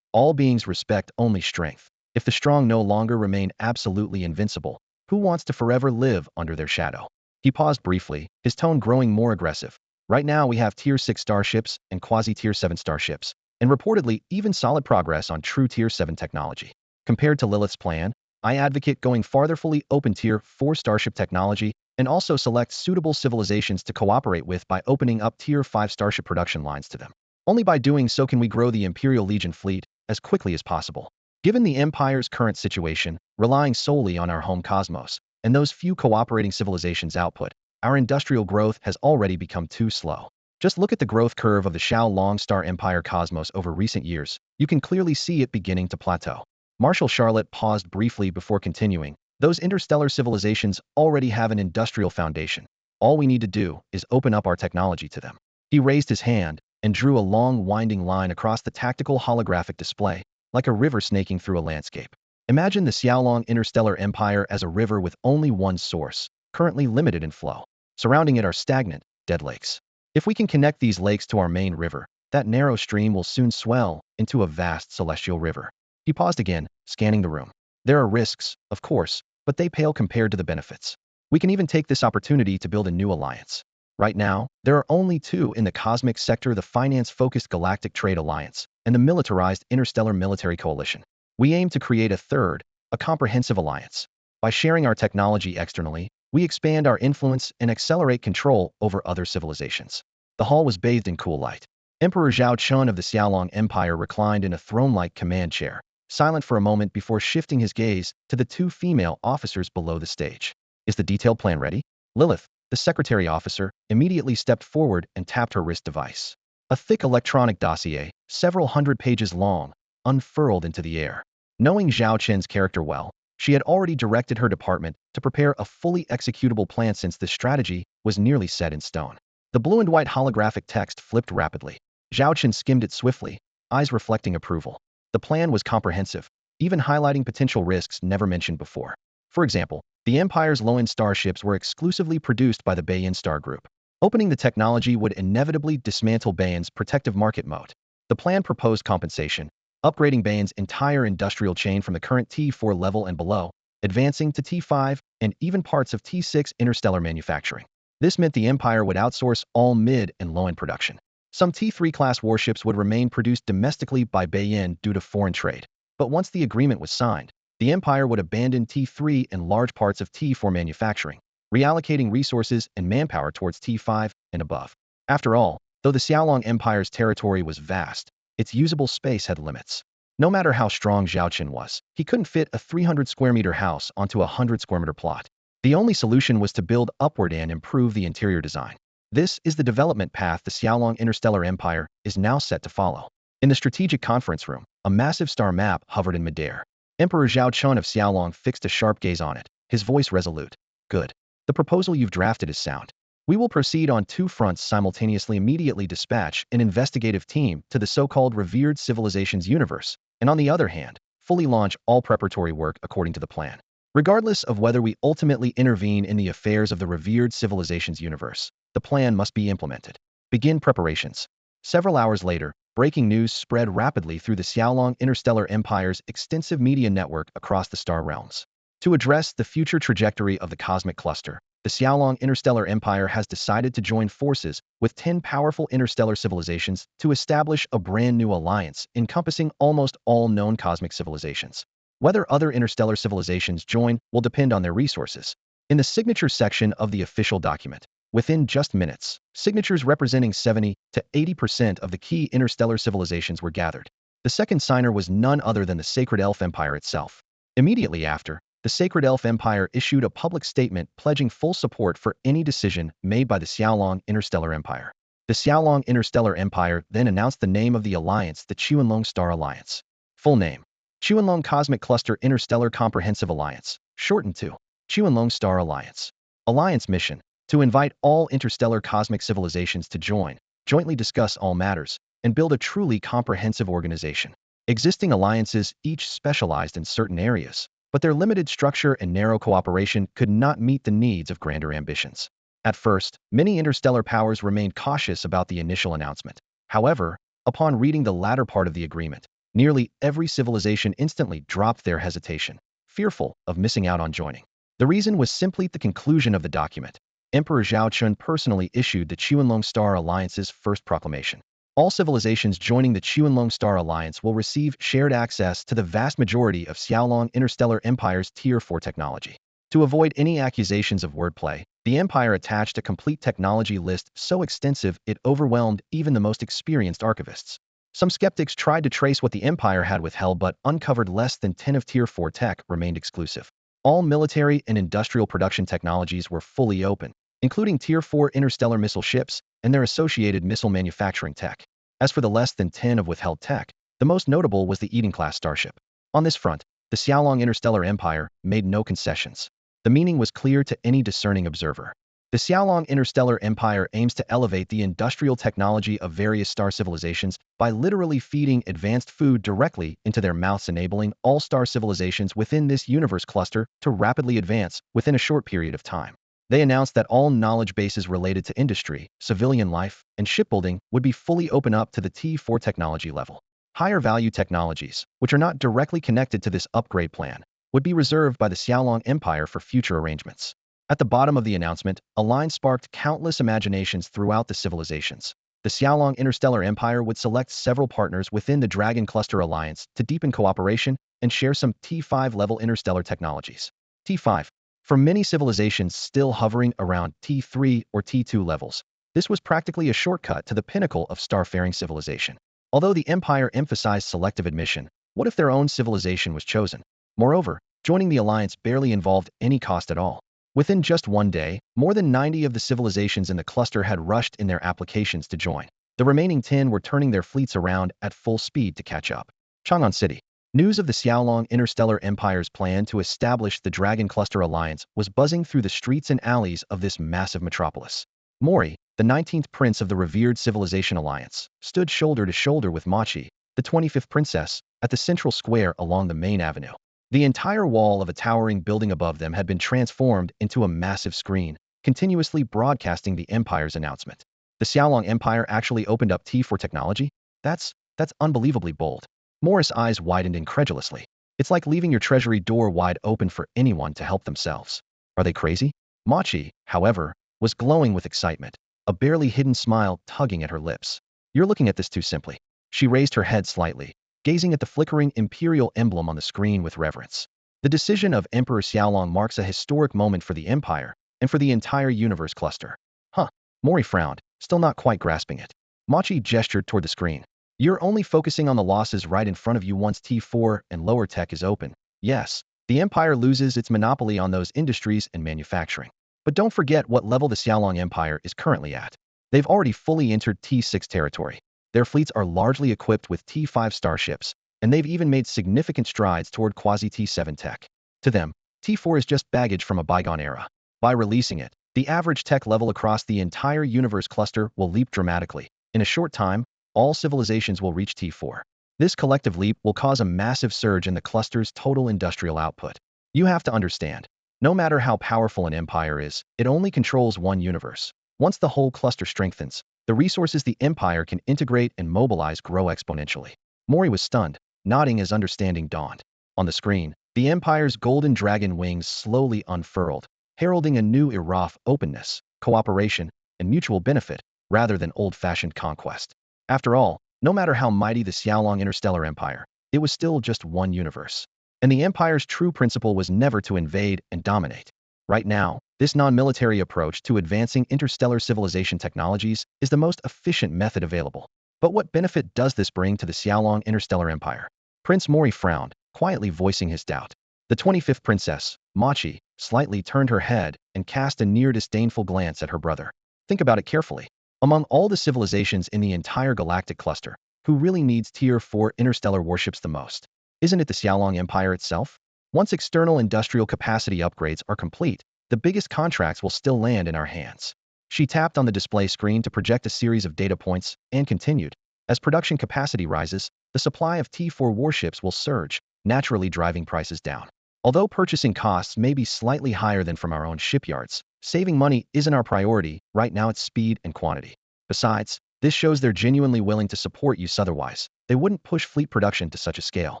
beings respect only strength. If the strong no longer remain absolutely invincible, who wants to forever live under their shadow? He paused briefly, his tone growing more aggressive. Right now we have Tier 6 starships and quasi-Tier 7 starships, and reportedly even solid progress on true Tier 7 technology. Compared to Lilith's plan, I advocate going farther, fully open Tier 4 starship technology, and also select suitable civilizations to cooperate with by opening up Tier 5 starship production lines to them. Only by doing so can we grow the Imperial Legion fleet as quickly as possible. Given the Empire's current situation, relying solely on our home cosmos, and those few cooperating civilizations' output, our industrial growth has already become too slow. Just look at the growth curve of the Xiaolong Star Empire cosmos over recent years. You can clearly see it beginning to plateau. Marshal Charlotte paused briefly before continuing. Those interstellar civilizations already have an industrial foundation. All we need to do is open up our technology to them. He raised his hand and drew a long winding line across the tactical holographic display, like a river snaking through a landscape. Imagine the Xiaolong Interstellar Empire as a river with only one source, currently limited in flow. Surrounding it are stagnant, dead lakes. If we can connect these lakes to our main river, that narrow stream will soon swell into a vast celestial river. He paused again, scanning the room. There are risks, of course, but they pale compared to the benefits. We can even take this opportunity to build a new alliance. Right now, there are only two in the cosmic sector: the finance-focused Galactic Trade Alliance and the militarized Interstellar Military Coalition. We aim to create a third, a comprehensive alliance. By sharing our technology externally, we expand our influence and accelerate control over other civilizations. The hall was bathed in cool light. Emperor Zhao Chen of the Xiaolong Empire reclined in a throne-like command chair, silent for a moment before shifting his gaze to the two female officers below the stage. Is the detailed plan ready? Lilith, the secretary officer, immediately stepped forward and tapped her wrist device. A thick electronic dossier, several hundred pages long, unfurled into the air. Knowing Zhao Chen's character well, she had already directed her department to prepare a fully executable plan since this strategy was nearly set in stone. The blue and white holographic text flipped rapidly. Zhao Chen skimmed it swiftly, eyes reflecting approval. The plan was comprehensive, even highlighting potential risks never mentioned before. For example, the Empire's low-end starships were exclusively produced by the Bayan Star Group. Opening the technology would inevitably dismantle Bayan's protective market moat. The plan proposed compensation, upgrading Bayan's entire industrial chain from the current T4 level and below, advancing to T5 and even parts of T6 interstellar manufacturing. This meant the Empire would outsource all mid and low-end production. Some T3 class warships would remain produced domestically by Bayan due to foreign trade. But once the agreement was signed, the Empire would abandon T3 and large parts of T4 manufacturing, reallocating resources and manpower towards T5 and above. After all, though the Xiaolong Empire's territory was vast, its usable space had limits. No matter how strong Zhao Chen was, he couldn't fit a 300 square meter house onto a 100 square meter plot. The only solution was to build upward and improve the interior design. This is the development path the Xiaolong Interstellar Empire is now set to follow. In the strategic conference room, a massive star map hovered in midair. Emperor Zhao Chen of Xiaolong fixed a sharp gaze on it, his voice resolute. Good. The proposal you've drafted is sound. We will proceed on two fronts simultaneously. Immediately dispatch an investigative team to the so-called revered civilizations universe, and on the other hand, fully launch all preparatory work according to the plan. Regardless of whether we ultimately intervene in the affairs of the revered civilizations universe, the plan must be implemented. Begin preparations. Several hours later, breaking news spread rapidly through the Xiaolong Interstellar Empire's extensive media network across the star realms. To address the future trajectory of the cosmic cluster, the Xiaolong Interstellar Empire has decided to join forces with 10 powerful interstellar civilizations to establish a brand new alliance encompassing almost all known cosmic civilizations. Whether other interstellar civilizations join will depend on their resources. In the signature section of the official document, within just minutes, signatures representing 70 to 80% of the key interstellar civilizations were gathered. The second signer was none other than the Sacred Elf Empire itself. Immediately after, the Sacred Elf Empire issued a public statement pledging full support for any decision made by the Xiaolong Interstellar Empire. The Xiaolong Interstellar Empire then announced the name of the alliance, the Qianlong Star Alliance. Full name: Qianlong Cosmic Cluster Interstellar Comprehensive Alliance, shortened to Qianlong Star Alliance. Alliance mission: to invite all interstellar cosmic civilizations to join, jointly discuss all matters, and build a truly comprehensive organization. Existing alliances each specialized in certain areas, but their limited structure and narrow cooperation could not meet the needs of grander ambitions. At first, many interstellar powers remained cautious about the initial announcement. However, upon reading the latter part of the agreement, nearly every civilization instantly dropped their hesitation, fearful of missing out on joining. The reason was simply the conclusion of the document. Emperor Zhao Chen personally issued the Qianlong Star Alliance's first proclamation. All civilizations joining the Qianlong Star Alliance will receive shared access to the vast majority of Xiaolong Interstellar Empire's Tier 4 technology. To avoid any accusations of wordplay, the Empire attached a complete technology list so extensive it overwhelmed even the most experienced archivists. Some skeptics tried to trace what the Empire had withheld but uncovered less than 10 of Tier 4 tech remained exclusive. All military and industrial production technologies were fully open, including Tier 4 interstellar missile ships and their associated missile manufacturing tech. As for the less than 10 of withheld tech, the most notable was the Eden-class starship. On this front, the Xiaolong Interstellar Empire made no concessions. The meaning was clear to any discerning observer. The Xiaolong Interstellar Empire aims to elevate the industrial technology of various star civilizations by literally feeding advanced food directly into their mouths, enabling all star civilizations within this universe cluster to rapidly advance within a short period of time. They announced that all knowledge bases related to industry, civilian life, and shipbuilding would be fully open up to the T4 technology level. Higher value technologies, which are not directly connected to this upgrade plan, would be reserved by the Xiaolong Empire for future arrangements. At the bottom of the announcement, a line sparked countless imaginations throughout the civilizations. The Xiaolong Interstellar Empire would select several partners within the Dragon Cluster Alliance to deepen cooperation and share some T5-level interstellar technologies. T5. For many civilizations still hovering around T3 or T2 levels, this was practically a shortcut to the pinnacle of starfaring civilization. Although the Empire emphasized selective admission, what if their own civilization was chosen? Moreover, joining the alliance barely involved any cost at all. Within just one day, more than 90 of the civilizations in the cluster had rushed in their applications to join. The remaining 10 were turning their fleets around at full speed to catch up. Chang'an City. News of the Xiaolong Interstellar Empire's plan to establish the Dragon Cluster Alliance was buzzing through the streets and alleys of this massive metropolis. Mori, the 19th prince of the revered Civilization Alliance, stood shoulder to shoulder with Machi, the 25th princess, at the central square along the main avenue. The entire wall of a towering building above them had been transformed into a massive screen, continuously broadcasting the Empire's announcement. The Xiaolong Empire actually opened up T4 technology? That's unbelievably bold. Morris' eyes widened incredulously. It's like leaving your treasury door wide open for anyone to help themselves. Are they crazy? Machi, however, was glowing with excitement, a barely hidden smile tugging at her lips. You're looking at this too simply. She raised her head slightly, gazing at the flickering imperial emblem on the screen with reverence. The decision of Emperor Xiaolong marks a historic moment for the Empire and for the entire universe cluster. Huh. Mori frowned, still not quite grasping it. Machi gestured toward the screen. You're only focusing on the losses right in front of you once T4 and lower tech is open. Yes, the Empire loses its monopoly on those industries and manufacturing. But don't forget what level the Xiaolong Empire is currently at. They've already fully entered T6 territory. Their fleets are largely equipped with T5 starships, and they've even made significant strides toward quasi-T7 tech. To them, T4 is just baggage from a bygone era. By releasing it, the average tech level across the entire universe cluster will leap dramatically. In a short time, all civilizations will reach T4. This collective leap will cause a massive surge in the cluster's total industrial output. You have to understand, no matter how powerful an empire is, it only controls one universe. Once the whole cluster strengthens, the resources the empire can integrate and mobilize grow exponentially. Mori was stunned, nodding as understanding dawned. On the screen, the empire's golden dragon wings slowly unfurled, heralding a new era of openness, cooperation, and mutual benefit, rather than old-fashioned conquest. After all, no matter how mighty the Xiaolong interstellar empire, it was still just one universe. And the empire's true principle was never to invade and dominate. Right now, this non-military approach to advancing interstellar civilization technologies is the most efficient method available. But what benefit does this bring to the Xiaolong interstellar empire? Prince Mori frowned, quietly voicing his doubt. The 25th princess, Machi, slightly turned her head and cast a near disdainful glance at her brother. Think about it carefully. Among all the civilizations in the entire galactic cluster, who really needs Tier 4 interstellar warships the most? Isn't it the Xiaolong Empire itself? Once external industrial capacity upgrades are complete, the biggest contracts will still land in our hands. She tapped on the display screen to project a series of data points and continued. As production capacity rises, the supply of T4 warships will surge, naturally driving prices down. Although purchasing costs may be slightly higher than from our own shipyards, saving money isn't our priority. Right now it's speed and quantity. Besides, this shows they're genuinely willing to support you, otherwise they wouldn't push fleet production to such a scale.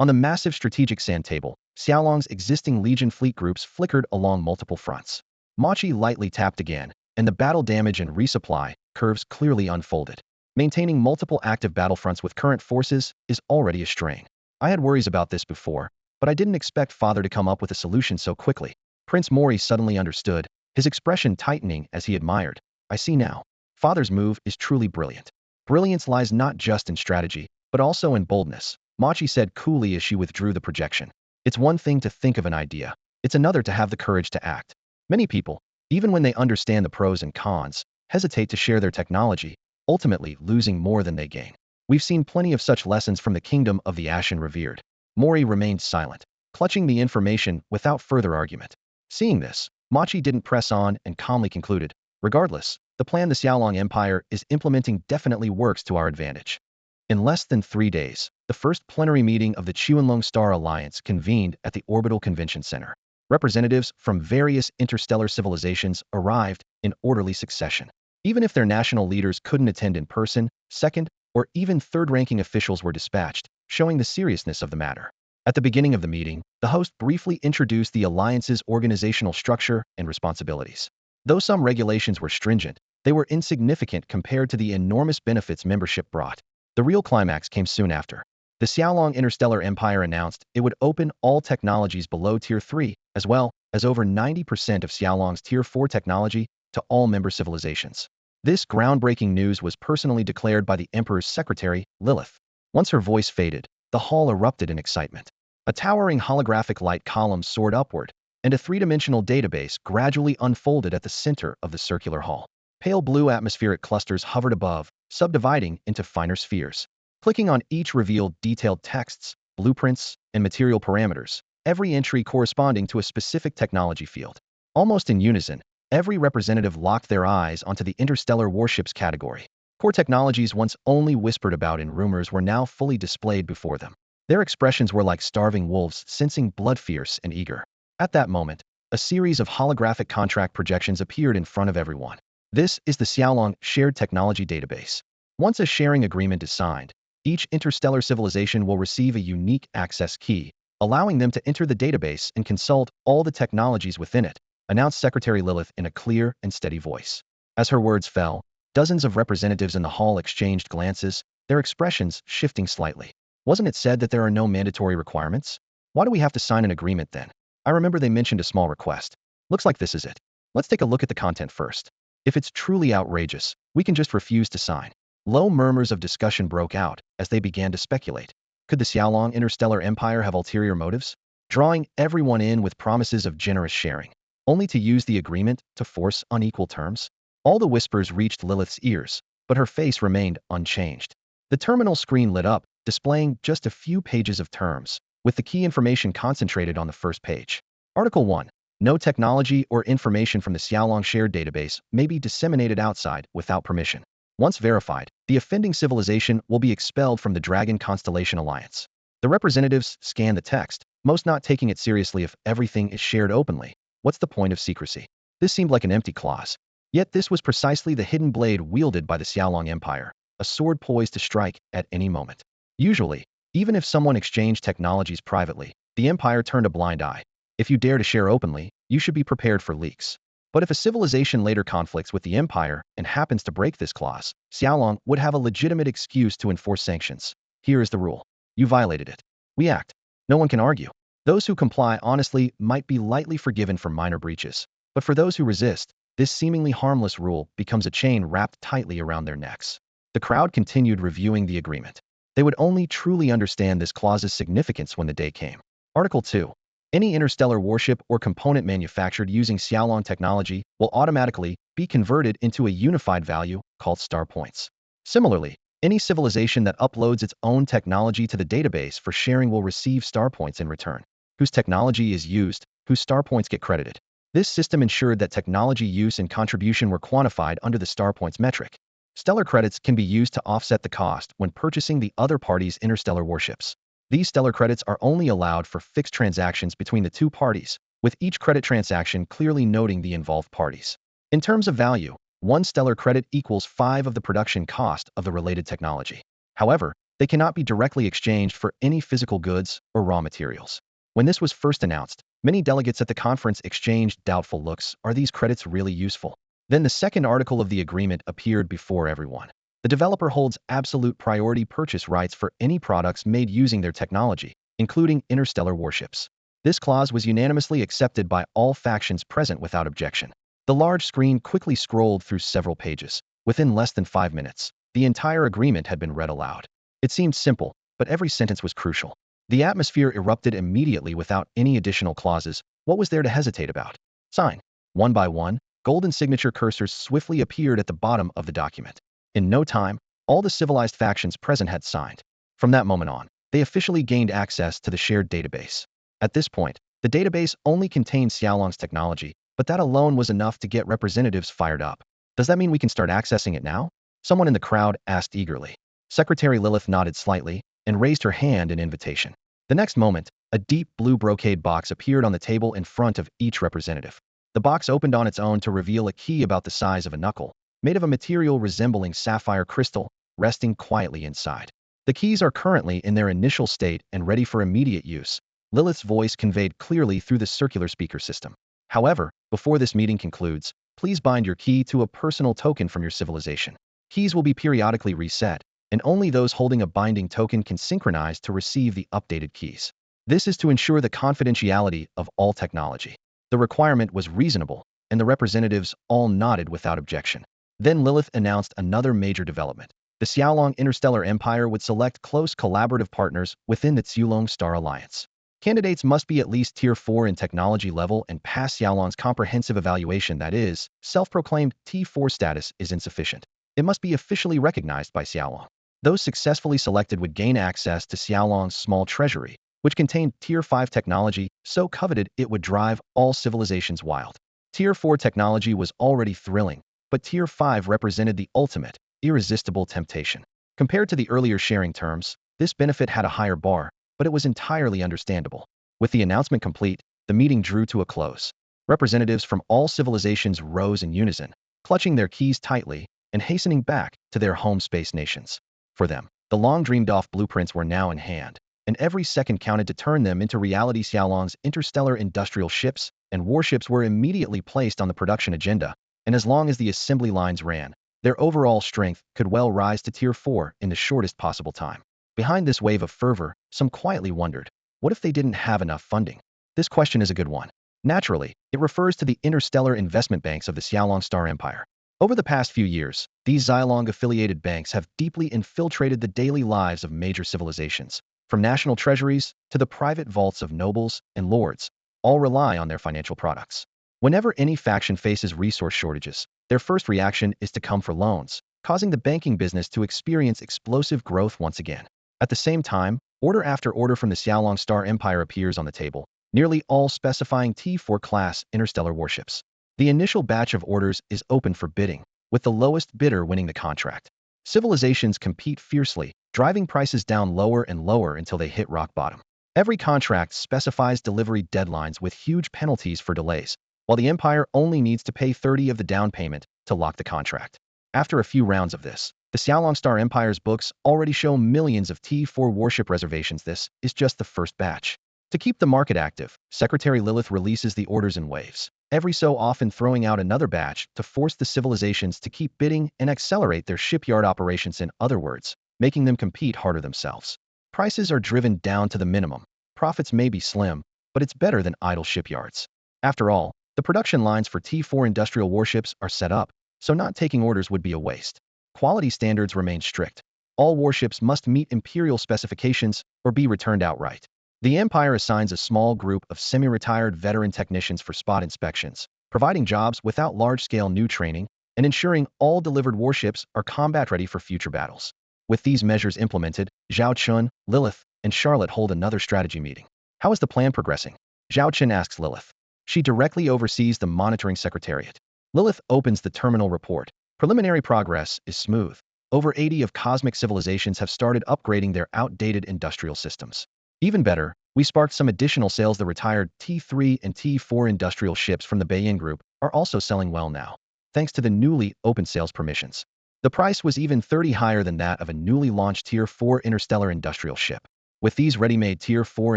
On the massive strategic sand table, Xiaolong's existing Legion fleet groups flickered along multiple fronts. Machi lightly tapped again, and the battle damage and resupply curves clearly unfolded. Maintaining multiple active battlefronts with current forces is already a strain. I had worries about this before, but I didn't expect Father to come up with a solution so quickly. Prince Mori suddenly understood, his expression tightening as he admired. I see now. Father's move is truly brilliant. Brilliance lies not just in strategy, but also in boldness, Machi said coolly as she withdrew the projection. It's one thing to think of an idea. It's another to have the courage to act. Many people, even when they understand the pros and cons, hesitate to share their technology, ultimately losing more than they gain. We've seen plenty of such lessons from the kingdom of the Ashen Revered. Mori remained silent, clutching the information without further argument. Seeing this, Machi didn't press on and calmly concluded, regardless, the plan the Xiaolong Empire is implementing definitely works to our advantage. In less than 3 days, the first plenary meeting of the Qianlong Star Alliance convened at the Orbital Convention Center. Representatives from various interstellar civilizations arrived in orderly succession. Even if their national leaders couldn't attend in person, second or even third-ranking officials were dispatched, showing the seriousness of the matter. At the beginning of the meeting, the host briefly introduced the alliance's organizational structure and responsibilities. Though some regulations were stringent, they were insignificant compared to the enormous benefits membership brought. The real climax came soon after. The Xiaolong Interstellar Empire announced it would open all technologies below Tier 3, as well as over 90% of Xiaolong's Tier 4 technology, to all member civilizations. This groundbreaking news was personally declared by the Emperor's secretary, Lilith. Once her voice faded, the hall erupted in excitement. A towering holographic light column soared upward, and a three-dimensional database gradually unfolded at the center of the circular hall. Pale blue atmospheric clusters hovered above, subdividing into finer spheres. Clicking on each revealed detailed texts, blueprints, and material parameters, every entry corresponding to a specific technology field. Almost in unison, every representative locked their eyes onto the interstellar warships category. Core technologies once only whispered about in rumors were now fully displayed before them. Their expressions were like starving wolves sensing blood fierce and eager. At that moment, a series of holographic contract projections appeared in front of everyone. This is the Xiaolong Shared Technology Database. Once a sharing agreement is signed, each interstellar civilization will receive a unique access key, allowing them to enter the database and consult all the technologies within it, announced Secretary Lilith in a clear and steady voice. As her words fell, dozens of representatives in the hall exchanged glances, their expressions shifting slightly. Wasn't it said that there are no mandatory requirements? Why do we have to sign an agreement then? I remember they mentioned a small request. Looks like this is it. Let's take a look at the content first. If it's truly outrageous, we can just refuse to sign. Low murmurs of discussion broke out as they began to speculate. Could the Xiaolong Interstellar Empire have ulterior motives? Drawing everyone in with promises of generous sharing, only to use the agreement to force unequal terms? All the whispers reached Lilith's ears, but her face remained unchanged. The terminal screen lit up, displaying just a few pages of terms, with the key information concentrated on the first page. Article 1. No technology or information from the Xiaolong shared database may be disseminated outside without permission. Once verified, the offending civilization will be expelled from the Dragon Constellation Alliance. The representatives scan the text, most not taking it seriously if everything is shared openly. What's the point of secrecy? This seemed like an empty clause. Yet this was precisely the hidden blade wielded by the Xiaolong Empire, a sword poised to strike at any moment. Usually, even if someone exchanged technologies privately, the Empire turned a blind eye. If you dare to share openly, you should be prepared for leaks. But if a civilization later conflicts with the Empire and happens to break this clause, Xiaolong would have a legitimate excuse to enforce sanctions. Here is the rule. You violated it. We act. No one can argue. Those who comply honestly might be lightly forgiven for minor breaches. But for those who resist, this seemingly harmless rule becomes a chain wrapped tightly around their necks. The crowd continued reviewing the agreement. They would only truly understand this clause's significance when the day came. Article 2. Any interstellar warship or component manufactured using Xiaolong technology will automatically be converted into a unified value called star points. Similarly, any civilization that uploads its own technology to the database for sharing will receive star points in return. Whose technology is used, whose star points get credited. This system ensured that technology use and contribution were quantified under the star points metric. Stellar credits can be used to offset the cost when purchasing the other party's interstellar warships. These stellar credits are only allowed for fixed transactions between the two parties, with each credit transaction clearly noting the involved parties. In terms of value, one stellar credit equals 5 of the production cost of the related technology. However, they cannot be directly exchanged for any physical goods or raw materials. When this was first announced, many delegates at the conference exchanged doubtful looks. Are these credits really useful? Then the second article of the agreement appeared before everyone. The developer holds absolute priority purchase rights for any products made using their technology, including interstellar warships. This clause was unanimously accepted by all factions present without objection. The large screen quickly scrolled through several pages. Within less than 5 minutes, the entire agreement had been read aloud. It seemed simple, but every sentence was crucial. The atmosphere erupted immediately without any additional clauses. What was there to hesitate about? Sign. One by one, golden signature cursors swiftly appeared at the bottom of the document. In no time, all the civilized factions present had signed. From that moment on, they officially gained access to the shared database. At this point, the database only contained Xiaolong's technology, but that alone was enough to get representatives fired up. Does that mean we can start accessing it now? Someone in the crowd asked eagerly. Secretary Lilith nodded slightly and raised her hand in invitation. The next moment, a deep blue brocade box appeared on the table in front of each representative. The box opened on its own to reveal a key about the size of a knuckle, made of a material resembling sapphire crystal, resting quietly inside. The keys are currently in their initial state and ready for immediate use. Lilith's voice conveyed clearly through the circular speaker system. However, before this meeting concludes, please bind your key to a personal token from your civilization. Keys will be periodically reset, and only those holding a binding token can synchronize to receive the updated keys. This is to ensure the confidentiality of all technology. The requirement was reasonable, and the representatives all nodded without objection. Then Lilith announced another major development. The Xiaolong Interstellar Empire would select close collaborative partners within the Xiaolong Star Alliance. Candidates must be at least Tier 4 in technology level and pass Xiaolong's comprehensive evaluation, that is, self-proclaimed T4 status is insufficient. It must be officially recognized by Xiaolong. Those successfully selected would gain access to Xiaolong's small treasury, which contained Tier 5 technology so coveted it would drive all civilizations wild. Tier 4 technology was already thrilling, but Tier 5 represented the ultimate, irresistible temptation. Compared to the earlier sharing terms, this benefit had a higher bar, but it was entirely understandable. With the announcement complete, the meeting drew to a close. Representatives from all civilizations rose in unison, clutching their keys tightly and hastening back to their home space nations. For them, the long-dreamed-of blueprints were now in hand, and every second counted to turn them into reality. Xiaolong's interstellar industrial ships and warships were immediately placed on the production agenda, and as long as the assembly lines ran, their overall strength could well rise to Tier 4 in the shortest possible time. Behind this wave of fervor, some quietly wondered, what if they didn't have enough funding? This question is a good one. Naturally, it refers to the interstellar investment banks of the Xiaolong Star Empire. Over the past few years, these Xilong-affiliated banks have deeply infiltrated the daily lives of major civilizations, from national treasuries to the private vaults of nobles and lords. All rely on their financial products. Whenever any faction faces resource shortages, their first reaction is to come for loans, causing the banking business to experience explosive growth once again. At the same time, order after order from the Xiaolong Star Empire appears on the table, nearly all specifying T4 class interstellar warships. The initial batch of orders is open for bidding, with the lowest bidder winning the contract. Civilizations compete fiercely, driving prices down lower and lower until they hit rock bottom. Every contract specifies delivery deadlines with huge penalties for delays, while the Empire only needs to pay 30 of the down payment to lock the contract. After a few rounds of this, the Xiaolong Star Empire's books already show millions of T4 warship reservations. This is just the first batch. To keep the market active, Secretary Lilith releases the orders in waves, every so often throwing out another batch to force the civilizations to keep bidding and accelerate their shipyard operations. In other words, making them compete harder themselves. Prices are driven down to the minimum. Profits may be slim, but it's better than idle shipyards. After all, the production lines for T4 industrial warships are set up, so not taking orders would be a waste. Quality standards remain strict. All warships must meet imperial specifications or be returned outright. The Empire assigns a small group of semi-retired veteran technicians for spot inspections, providing jobs without large-scale new training and ensuring all delivered warships are combat-ready for future battles. With these measures implemented, Zhao Chen, Lilith, and Charlotte hold another strategy meeting. How is the plan progressing? Zhao Chen asks Lilith. She directly oversees the monitoring secretariat. Lilith opens the terminal report. Preliminary progress is smooth. Over 80 of cosmic civilizations have started upgrading their outdated industrial systems. Even better, we sparked some additional sales. The retired T3 and T4 industrial ships from the Bayin Group are also selling well now, thanks to the newly opened sales permissions. The price was even 30 higher than that of a newly launched Tier 4 interstellar industrial ship. With these ready-made Tier 4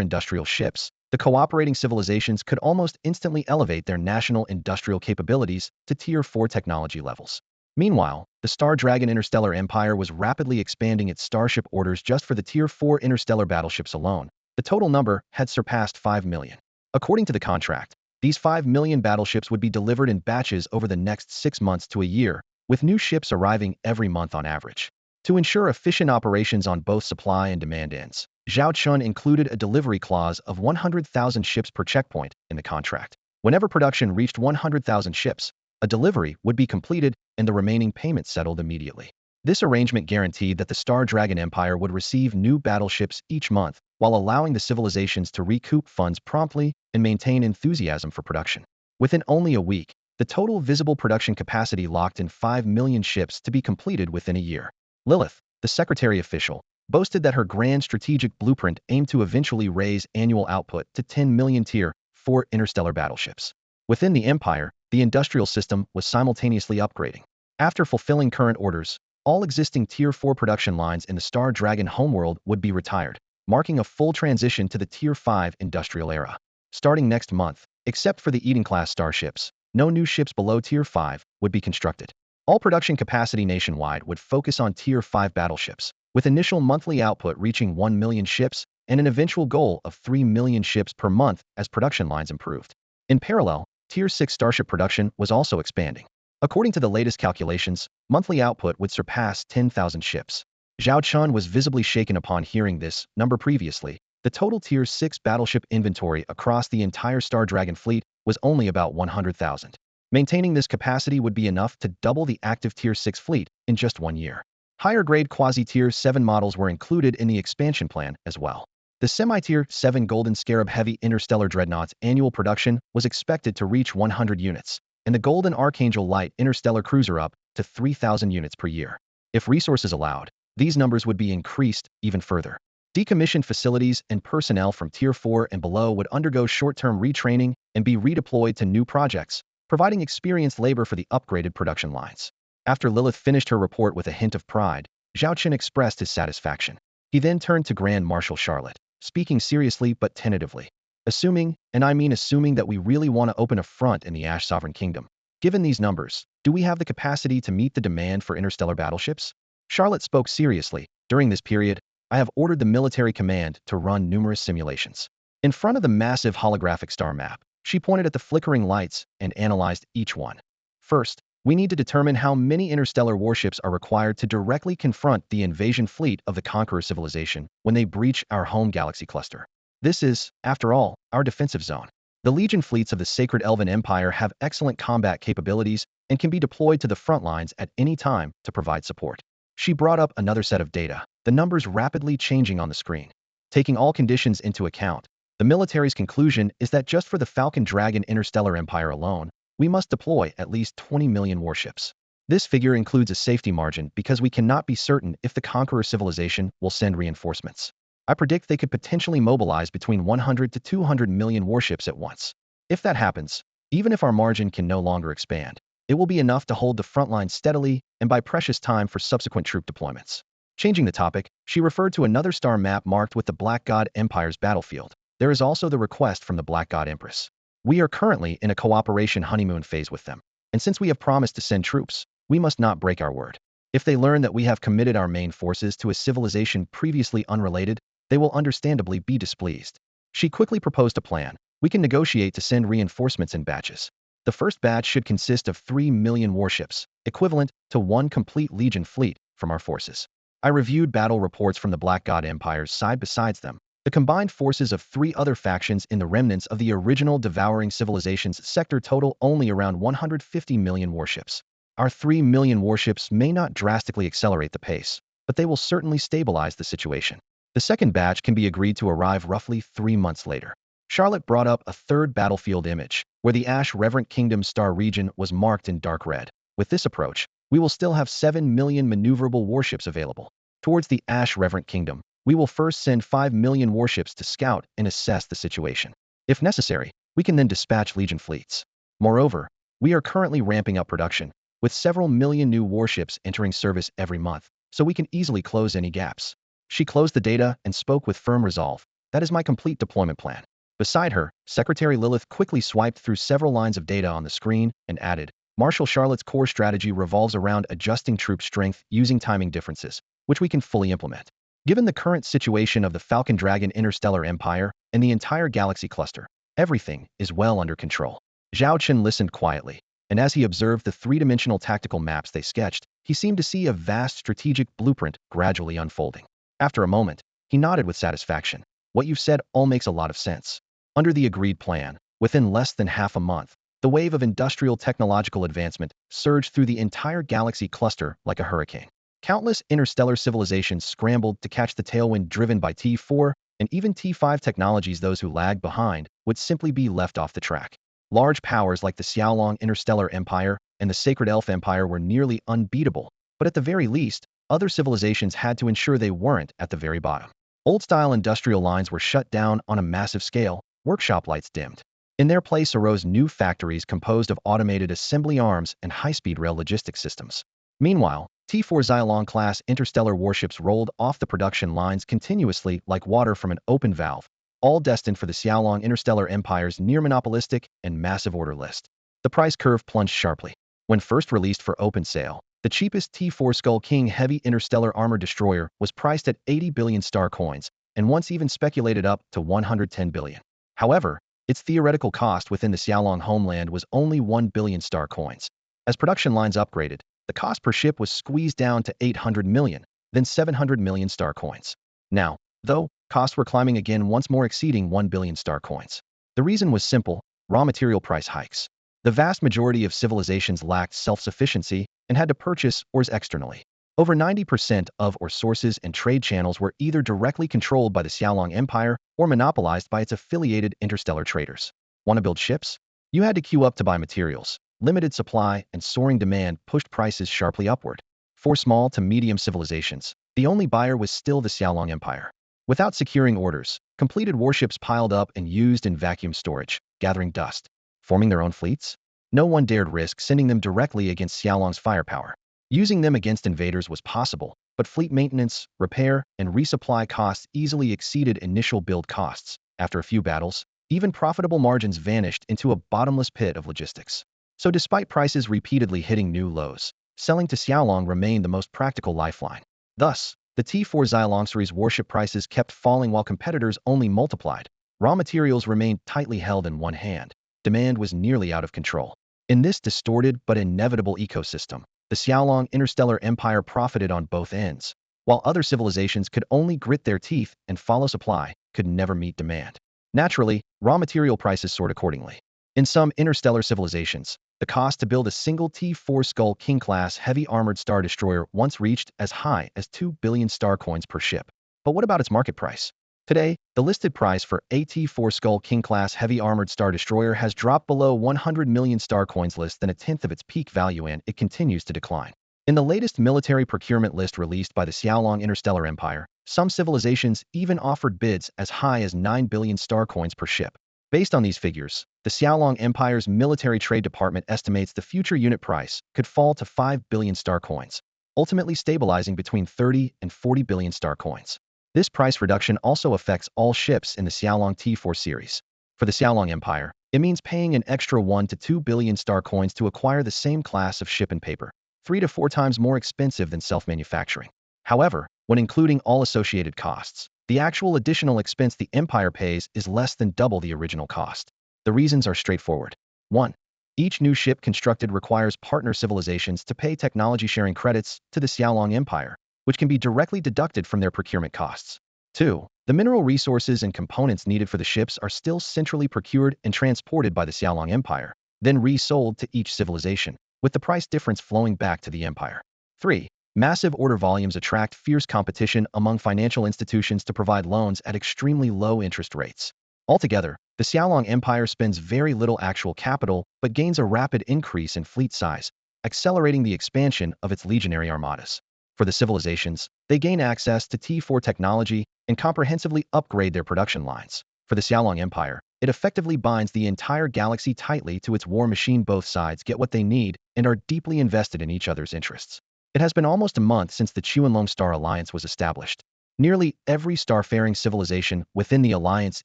industrial ships, the cooperating civilizations could almost instantly elevate their national industrial capabilities to Tier 4 technology levels. Meanwhile, the Star Dragon Interstellar Empire was rapidly expanding its starship orders just for the Tier 4 interstellar battleships alone. The total number had surpassed 5 million. According to the contract, these 5 million battleships would be delivered in batches over the next 6 months to a year, with new ships arriving every month on average. To ensure efficient operations on both supply and demand ends, Zhao Chen included a delivery clause of 100,000 ships per checkpoint in the contract. Whenever production reached 100,000 ships, a delivery would be completed and the remaining payment settled immediately. This arrangement guaranteed that the Star Dragon Empire would receive new battleships each month, while allowing the civilizations to recoup funds promptly and maintain enthusiasm for production. Within only a week, the total visible production capacity locked in 5 million ships to be completed within a year. Lilith, the secretary official, boasted that her grand strategic blueprint aimed to eventually raise annual output to 10 million Tier 4 interstellar battleships. Within the Empire, the industrial system was simultaneously upgrading. After fulfilling current orders, all existing Tier 4 production lines in the Star Dragon homeworld would be retired, marking a full transition to the Tier 5 industrial era. Starting next month, except for the Eden-class starships, no new ships below Tier 5 would be constructed. All production capacity nationwide would focus on Tier 5 battleships, with initial monthly output reaching 1 million ships and an eventual goal of 3 million ships per month as production lines improved. In parallel, Tier 6 starship production was also expanding. According to the latest calculations, monthly output would surpass 10,000 ships. Zhao Chen was visibly shaken upon hearing this number previously. The total Tier 6 battleship inventory across the entire Star Dragon fleet was only about 100,000. Maintaining this capacity would be enough to double the active Tier 6 fleet in just 1 year. Higher-grade quasi-Tier 7 models were included in the expansion plan as well. The semi-Tier 7 Golden Scarab Heavy Interstellar Dreadnought's annual production was expected to reach 100 units, and the Golden Archangel Light Interstellar Cruiser up to 3,000 units per year. If resources allowed, these numbers would be increased even further. Decommissioned facilities and personnel from Tier 4 and below would undergo short-term retraining and be redeployed to new projects, providing experienced labor for the upgraded production lines. After Lilith finished her report with a hint of pride, Zhao Chen expressed his satisfaction. He then turned to Grand Marshal Charlotte, speaking seriously but tentatively. Assuming, and I mean assuming, that we really want to open a front in the Ash Sovereign Kingdom, given these numbers, do we have the capacity to meet the demand for interstellar battleships? Charlotte spoke seriously. During this period, I have ordered the military command to run numerous simulations. In front of the massive holographic star map, she pointed at the flickering lights and analyzed each one. First, we need to determine how many interstellar warships are required to directly confront the invasion fleet of the Conqueror civilization when they breach our home galaxy cluster. This is, after all, our defensive zone. The Legion fleets of the Sacred Elven Empire have excellent combat capabilities and can be deployed to the front lines at any time to provide support. She brought up another set of data, the numbers rapidly changing on the screen. Taking all conditions into account, the military's conclusion is that just for the Falcon Dragon Interstellar Empire alone, we must deploy at least 20 million warships. This figure includes a safety margin because we cannot be certain if the Conqueror civilization will send reinforcements. I predict they could potentially mobilize between 100 to 200 million warships at once. If that happens, even if our margin can no longer expand, it will be enough to hold the front line steadily and buy precious time for subsequent troop deployments. Changing the topic, she referred to another star map marked with the Black God Empire's battlefield. There is also the request from the Black God Empress. We are currently in a cooperation honeymoon phase with them, and since we have promised to send troops, we must not break our word. If they learn that we have committed our main forces to a civilization previously unrelated, they will understandably be displeased. She quickly proposed a plan. We can negotiate to send reinforcements in batches. The first batch should consist of 3 million warships, equivalent to one complete Legion fleet from our forces. I reviewed battle reports from the Black God Empires side beside them. The combined forces of 3 other factions in the remnants of the original devouring civilization's sector total only around 150 million warships. Our 3 million warships may not drastically accelerate the pace, but they will certainly stabilize the situation. The second batch can be agreed to arrive roughly 3 months later. Charlotte brought up a third battlefield image, where the Ash Reverent Kingdom's star region was marked in dark red. With this approach, we will still have 7 million maneuverable warships available. Towards the Ash Reverent Kingdom, we will first send 5 million warships to scout and assess the situation. If necessary, we can then dispatch Legion fleets. Moreover, we are currently ramping up production, with several million new warships entering service every month, so we can easily close any gaps. She closed the data and spoke with firm resolve. That is my complete deployment plan. Beside her, Secretary Lilith quickly swiped through several lines of data on the screen and added, Marshal Charlotte's core strategy revolves around adjusting troop strength using timing differences, which we can fully implement. Given the current situation of the Falcon Dragon Interstellar Empire and the entire galaxy cluster, everything is well under control. Zhao Chen listened quietly, and as he observed the three-dimensional tactical maps they sketched, he seemed to see a vast strategic blueprint gradually unfolding. After a moment, he nodded with satisfaction. What you've said all makes a lot of sense. Under the agreed plan, within less than half a month, the wave of industrial technological advancement surged through the entire galaxy cluster like a hurricane. Countless interstellar civilizations scrambled to catch the tailwind driven by T4, and even T5 technologies. Those who lagged behind would simply be left off the track. Large powers like the Xiaolong Interstellar Empire and the Sacred Elf Empire were nearly unbeatable, but at the very least, other civilizations had to ensure they weren't at the very bottom. Old-style industrial lines were shut down on a massive scale, workshop lights dimmed. In their place arose new factories composed of automated assembly arms and high-speed rail logistics systems. Meanwhile, T4 Xiaolong-class interstellar warships rolled off the production lines continuously like water from an open valve, all destined for the Xiaolong Interstellar Empire's near-monopolistic and massive order list. The price curve plunged sharply. When first released for open sale, the cheapest T4 Skull King heavy interstellar armor destroyer was priced at 80 billion star coins, and once even speculated up to 110 billion. However, its theoretical cost within the Xiaolong homeland was only 1 billion star coins. As production lines upgraded, the cost per ship was squeezed down to 800 million, then 700 million star coins. Now, though, costs were climbing again, once more exceeding 1 billion star coins. The reason was simple: raw material price hikes. The vast majority of civilizations lacked self-sufficiency and had to purchase ores externally. Over 90% of ore sources and trade channels were either directly controlled by the Xiaolong Empire or monopolized by its affiliated interstellar traders. Want to build ships? You had to queue up to buy materials. Limited supply and soaring demand pushed prices sharply upward. For small to medium civilizations, the only buyer was still the Xiaolong Empire. Without securing orders, completed warships piled up and used in vacuum storage, gathering dust. Forming their own fleets? No one dared risk sending them directly against Xiaolong's firepower. Using them against invaders was possible, but fleet maintenance, repair, and resupply costs easily exceeded initial build costs. After a few battles, even profitable margins vanished into a bottomless pit of logistics. So despite prices repeatedly hitting new lows, selling to Xiaolong remained the most practical lifeline. Thus, the T4 Xilong series warship prices kept falling while competitors only multiplied. Raw materials remained tightly held in one hand. Demand was nearly out of control. In this distorted but inevitable ecosystem, the Xiaolong interstellar empire profited on both ends. While other civilizations could only grit their teeth and follow supply, could never meet demand. Naturally, raw material prices soared accordingly. In some interstellar civilizations, the cost to build a single T4 Skull King-class heavy-armored star destroyer once reached as high as 2 billion star coins per ship. But what about its market price? Today, the listed price for a T4 Skull King-class heavy-armored star destroyer has dropped below 100 million star coins, less than a tenth of its peak value, and it continues to decline. In the latest military procurement list released by the Xiaolong Interstellar Empire, some civilizations even offered bids as high as 9 billion star coins per ship. Based on these figures, the Xiaolong Empire's military trade department estimates the future unit price could fall to 5 billion star coins, ultimately stabilizing between 30 and 40 billion star coins. This price reduction also affects all ships in the Xiaolong T4 series. For the Xiaolong Empire, it means paying an extra 1 to 2 billion star coins to acquire the same class of ship and paper, 3 to 4 times more expensive than self-manufacturing. However, when including all associated costs, the actual additional expense the Empire pays is less than double the original cost. The reasons are straightforward. 1. Each new ship constructed requires partner civilizations to pay technology-sharing credits to the Xiaolong Empire, which can be directly deducted from their procurement costs. 2. The mineral resources and components needed for the ships are still centrally procured and transported by the Xiaolong Empire, then resold to each civilization, with the price difference flowing back to the Empire. 3. Massive order volumes attract fierce competition among financial institutions to provide loans at extremely low interest rates. Altogether, the Xiaolong Empire spends very little actual capital but gains a rapid increase in fleet size, accelerating the expansion of its legionary armadas. For the civilizations, they gain access to T4 technology and comprehensively upgrade their production lines. For the Xiaolong Empire, it effectively binds the entire galaxy tightly to its war machine. Both sides get what they need and are deeply invested in each other's interests. It has been almost a month since the Qianlong Star Alliance was established. Nearly every starfaring civilization within the alliance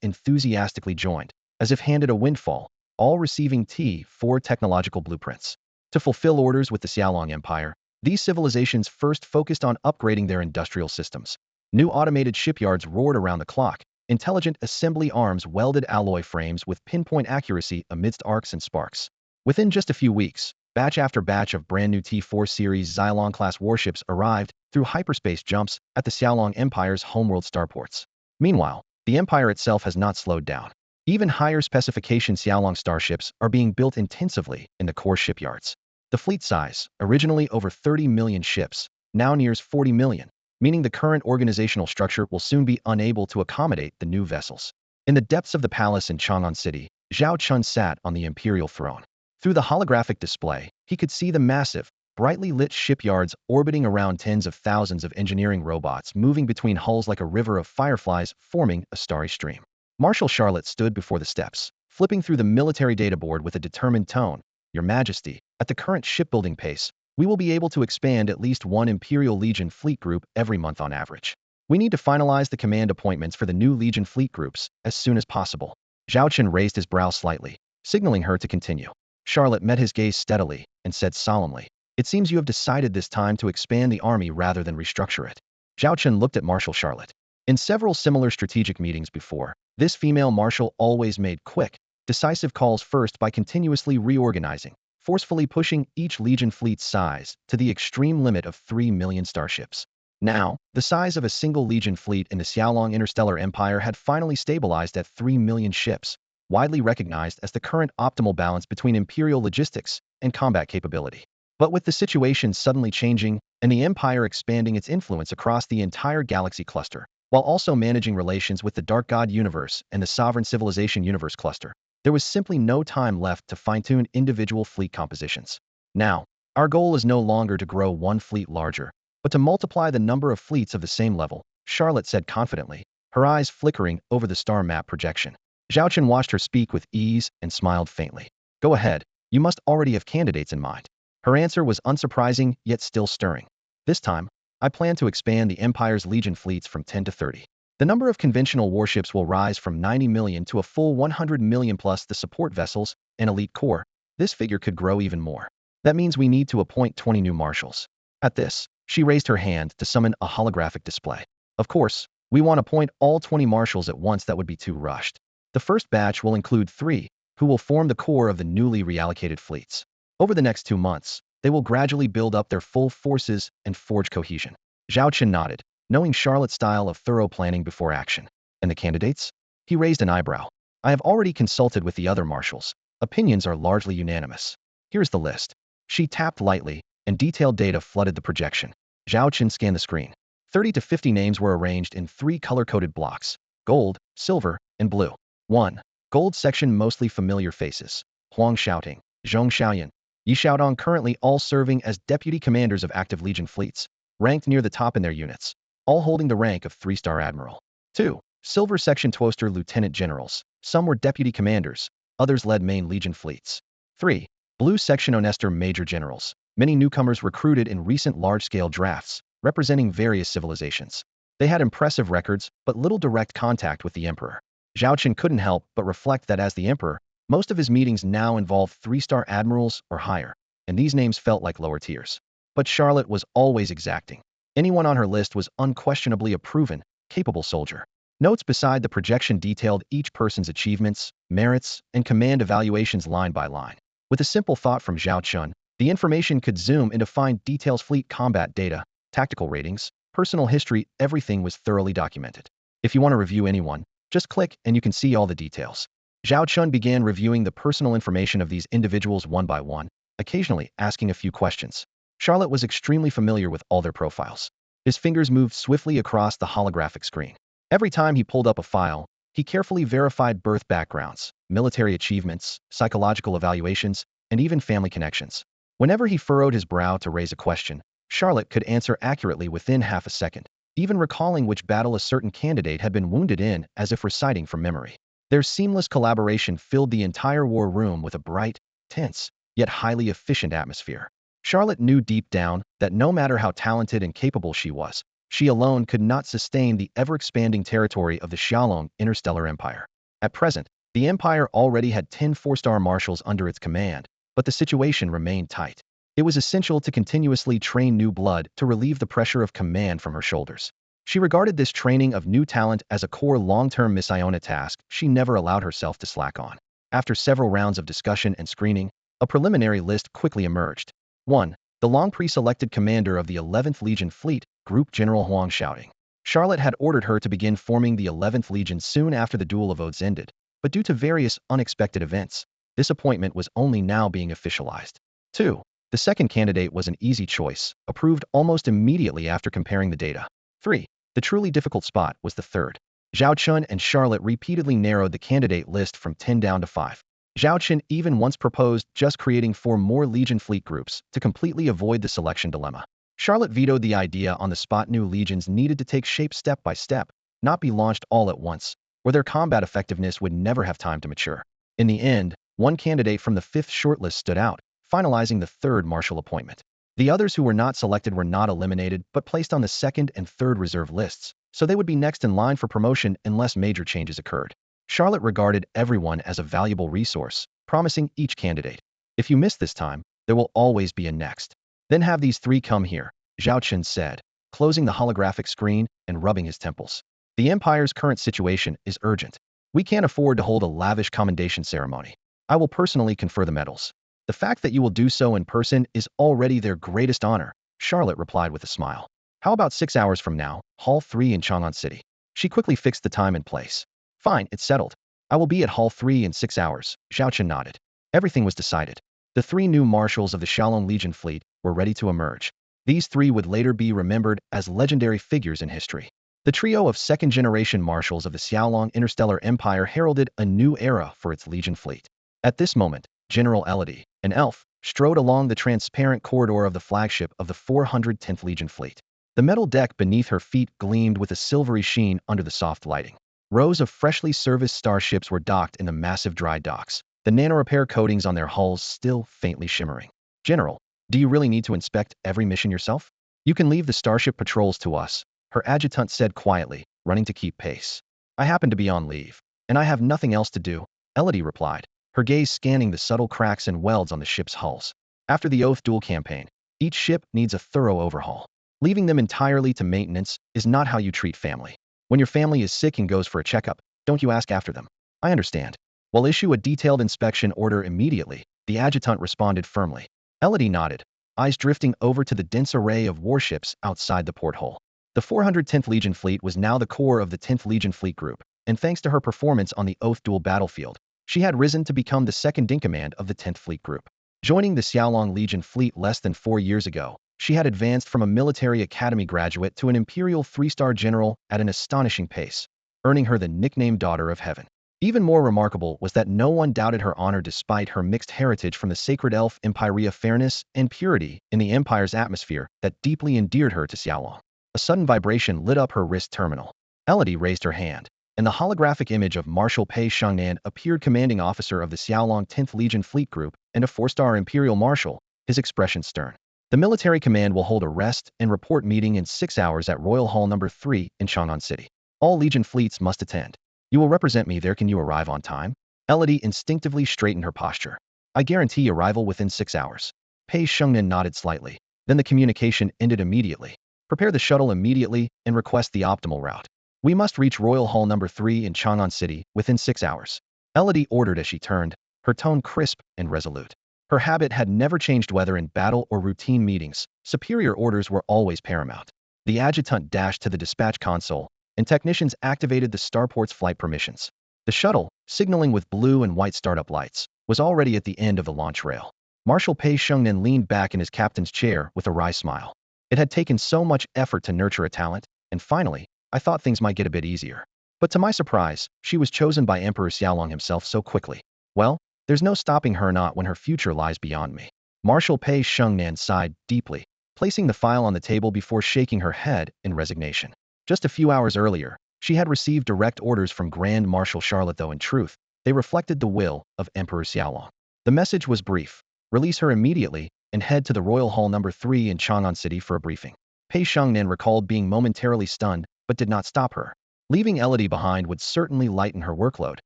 enthusiastically joined, as if handed a windfall, all receiving T4 technological blueprints. To fulfill orders with the Xiaolong Empire, these civilizations first focused on upgrading their industrial systems. New automated shipyards roared around the clock, intelligent assembly arms welded alloy frames with pinpoint accuracy amidst arcs and sparks. Within just a few weeks, batch after batch of brand new T4 series Xilong-class warships arrived through hyperspace jumps at the Xiaolong Empire's homeworld starports. Meanwhile, the Empire itself has not slowed down. Even higher specification Xiaolong starships are being built intensively in the core shipyards. The fleet size, originally over 30 million ships, now nears 40 million, meaning the current organizational structure will soon be unable to accommodate the new vessels. In the depths of the palace in Chang'an City, Zhao Chen sat on the imperial throne. Through the holographic display, he could see the massive, brightly lit shipyards orbiting around, tens of thousands of engineering robots moving between hulls like a river of fireflies forming a starry stream. Marshal Charlotte stood before the steps, flipping through the military data board with a determined tone. Your Majesty, at the current shipbuilding pace, we will be able to expand at least one Imperial Legion fleet group every month on average. We need to finalize the command appointments for the new Legion fleet groups as soon as possible. Zhao Chen raised his brow slightly, signaling her to continue. Charlotte met his gaze steadily and said solemnly, "It seems you have decided this time to expand the army rather than restructure it." Zhao Chen looked at Marshal Charlotte. In several similar strategic meetings before, this female marshal always made quick, decisive calls first by continuously reorganizing, forcefully pushing each Legion fleet's size to the extreme limit of 3 million starships. Now, the size of a single Legion fleet in the Xiaolong Interstellar Empire had finally stabilized at 3 million ships, widely recognized as the current optimal balance between imperial logistics and combat capability. But with the situation suddenly changing and the Empire expanding its influence across the entire galaxy cluster, while also managing relations with the Dark God universe and the Sovereign Civilization universe cluster, there was simply no time left to fine-tune individual fleet compositions. Now, Our goal is no longer to grow one fleet larger, but to multiply the number of fleets of the same level, Charlotte said confidently, her eyes flickering over the star map projection. Zhao Chen watched her speak with ease and smiled faintly. Go ahead, you must already have candidates in mind. Her answer was unsurprising, yet still stirring. This time, I plan to expand the Empire's Legion fleets from 10 to 30. The number of conventional warships will rise from 90 million to a full 100 million plus the support vessels and elite corps. This figure could grow even more. That means we need to appoint 20 new marshals. At this, she raised her hand to summon a holographic display. Of course, we want to appoint all 20 marshals at once. That would be too rushed. The first batch will include 3, who will form the core of the newly reallocated fleets. Over the next 2 months, they will gradually build up their full forces and forge cohesion. Zhao Chen nodded, knowing Charlotte's style of thorough planning before action. And the candidates? He raised an eyebrow. I have already consulted with the other marshals. Opinions are largely unanimous. Here's the list. She tapped lightly, and detailed data flooded the projection. Zhao Chen scanned the screen. 30 to 50 names were arranged in 3 color-coded blocks: gold, silver, and blue. 1. Gold section, mostly familiar faces: Huang Xiaoting, Zhong Xiaoyan, Yi Xiaodong, currently all serving as deputy commanders of active Legion fleets, ranked near the top in their units, all holding the rank of 3-star admiral. 2. Silver section, Toaster lieutenant generals. Some were deputy commanders, others led main Legion fleets. 3. Blue section, Honester major generals. Many newcomers recruited in recent large-scale drafts, representing various civilizations. They had impressive records, but little direct contact with the emperor. Zhao Chen couldn't help but reflect that as the emperor, most of his meetings now involved 3-star admirals or higher, and these names felt like lower tiers. But Charlotte was always exacting. Anyone on her list was unquestionably a proven, capable soldier. Notes beside the projection detailed each person's achievements, merits, and command evaluations line by line. With a simple thought from Zhao Chen, the information could zoom into fine details: fleet combat data, tactical ratings, personal history. Everything was thoroughly documented. If you want to review anyone, just click and you can see all the details. Zhao Chen began reviewing the personal information of these individuals one by one, occasionally asking a few questions. Charlotte was extremely familiar with all their profiles. His fingers moved swiftly across the holographic screen. Every time he pulled up a file, he carefully verified birth backgrounds, military achievements, psychological evaluations, and even family connections. Whenever he furrowed his brow to raise a question, Charlotte could answer accurately within half a second, even recalling which battle a certain candidate had been wounded in as if reciting from memory. Their seamless collaboration filled the entire war room with a bright, tense, yet highly efficient atmosphere. Charlotte knew deep down that no matter how talented and capable she was, she alone could not sustain the ever-expanding territory of the Xiaolong interstellar empire. At present, the empire already had 10 4-star marshals under its command, but the situation remained tight. It was essential to continuously train new blood to relieve the pressure of command from her shoulders. She regarded this training of new talent as a core long-term missiona task she never allowed herself to slack on. After several rounds of discussion and screening, a preliminary list quickly emerged. 1. The long pre-selected commander of the 11th Legion Fleet, Group General Huang Xiaoting. Charlotte had ordered her to begin forming the 11th Legion soon after the Duel of Oaths ended, but due to various unexpected events, this appointment was only now being officialized. 2. The second candidate was an easy choice, approved almost immediately after comparing the data. 3. The truly difficult spot was the third. Zhao Chen and Charlotte repeatedly narrowed the candidate list from 10 down to 5. Zhao Chen even once proposed just creating 4 more Legion fleet groups to completely avoid the selection dilemma. Charlotte vetoed the idea on the spot. New legions needed to take shape step by step, not be launched all at once, or their combat effectiveness would never have time to mature. In the end, one candidate from the 5th shortlist stood out, finalizing the 3rd marshal appointment. The others who were not selected were not eliminated but placed on the 2nd and 3rd reserve lists, so they would be next in line for promotion unless major changes occurred. Charlotte regarded everyone as a valuable resource, promising each candidate, "If you miss this time, there will always be a next." "Then have these 3 come here," Zhao Chen said, closing the holographic screen and rubbing his temples. "The Empire's current situation is urgent. We can't afford to hold a lavish commendation ceremony. I will personally confer the medals." "The fact that you will do so in person is already their greatest honor," Charlotte replied with a smile. "How about 6 hours from now, Hall 3 in Chang'an City?" She quickly fixed the time and place. "Fine, it's settled. I will be at Hall 3 in 6 hours, Zhao Chen nodded. Everything was decided. The 3 new marshals of the Xiaolong Legion fleet were ready to emerge. These 3 would later be remembered as legendary figures in history. The trio of second-generation marshals of the Xiaolong Interstellar Empire heralded a new era for its Legion fleet. At this moment, General Elodie, an elf, strode along the transparent corridor of the flagship of the 410th Legion fleet. The metal deck beneath her feet gleamed with a silvery sheen under the soft lighting. Rows of freshly serviced starships were docked in the massive dry docks, the nanorepair coatings on their hulls still faintly shimmering. General, do you really need to inspect every mission yourself? You can leave the starship patrols to us, her adjutant said quietly, running to keep pace. I happen to be on leave, and I have nothing else to do, Elodie replied, her gaze scanning the subtle cracks and welds on the ship's hulls. After the Oath duel campaign, each ship needs a thorough overhaul. Leaving them entirely to maintenance is not how you treat family. When your family is sick and goes for a checkup, don't you ask after them? I understand. We'll issue a detailed inspection order immediately, the adjutant responded firmly. Elodie nodded, eyes drifting over to the dense array of warships outside the porthole. The 410th Legion fleet was now the core of the 10th Legion fleet group, and thanks to her performance on the Oath duel battlefield, she had risen to become the second-in-command of the 10th Fleet Group. Joining the Xiaolong Legion fleet less than 4 years ago, she had advanced from a military academy graduate to an imperial 3-star general at an astonishing pace, earning her the nickname Daughter of Heaven. Even more remarkable was that no one doubted her honor despite her mixed heritage from the sacred elf Empiria. Fairness and purity in the Empire's atmosphere that deeply endeared her to Xiaolong. A sudden vibration lit up her wrist terminal. Elodie raised her hand, and the holographic image of Marshal Pei Shengnan appeared, commanding officer of the Xiaolong 10th Legion Fleet Group and a 4-star Imperial Marshal, his expression stern. The military command will hold a rest and report meeting in 6 hours at Royal Hall No. 3 in Chang'an City. All Legion fleets must attend. You will represent me there. Can you arrive on time? Elodie instinctively straightened her posture. I guarantee arrival within 6 hours. Pei Shengnan nodded slightly. Then the communication ended immediately. Prepare the shuttle immediately and request the optimal route. We must reach Royal Hall No. 3 in Chang'an City within 6 hours. Elodie ordered as she turned, her tone crisp and resolute. Her habit had never changed whether in battle or routine meetings. Superior orders were always paramount. The adjutant dashed to the dispatch console, and technicians activated the starport's flight permissions. The shuttle, signaling with blue and white startup lights, was already at the end of the launch rail. Marshal Pei Shengnan leaned back in his captain's chair with a wry smile. It had taken so much effort to nurture a talent, and finally, I thought things might get a bit easier. But to my surprise, she was chosen by Emperor Xiaolong himself so quickly. Well, there's no stopping her, not when her future lies beyond me. Marshal Pei Shengnan sighed deeply, placing the file on the table before shaking her head in resignation. Just a few hours earlier, she had received direct orders from Grand Marshal Charlotte, though in truth, they reflected the will of Emperor Xiaolong. The message was brief. Release her immediately and head to the Royal Hall No. 3 in Chang'an City for a briefing. Pei Shengnan recalled being momentarily stunned, but did not stop her. Leaving Elodie behind would certainly lighten her workload,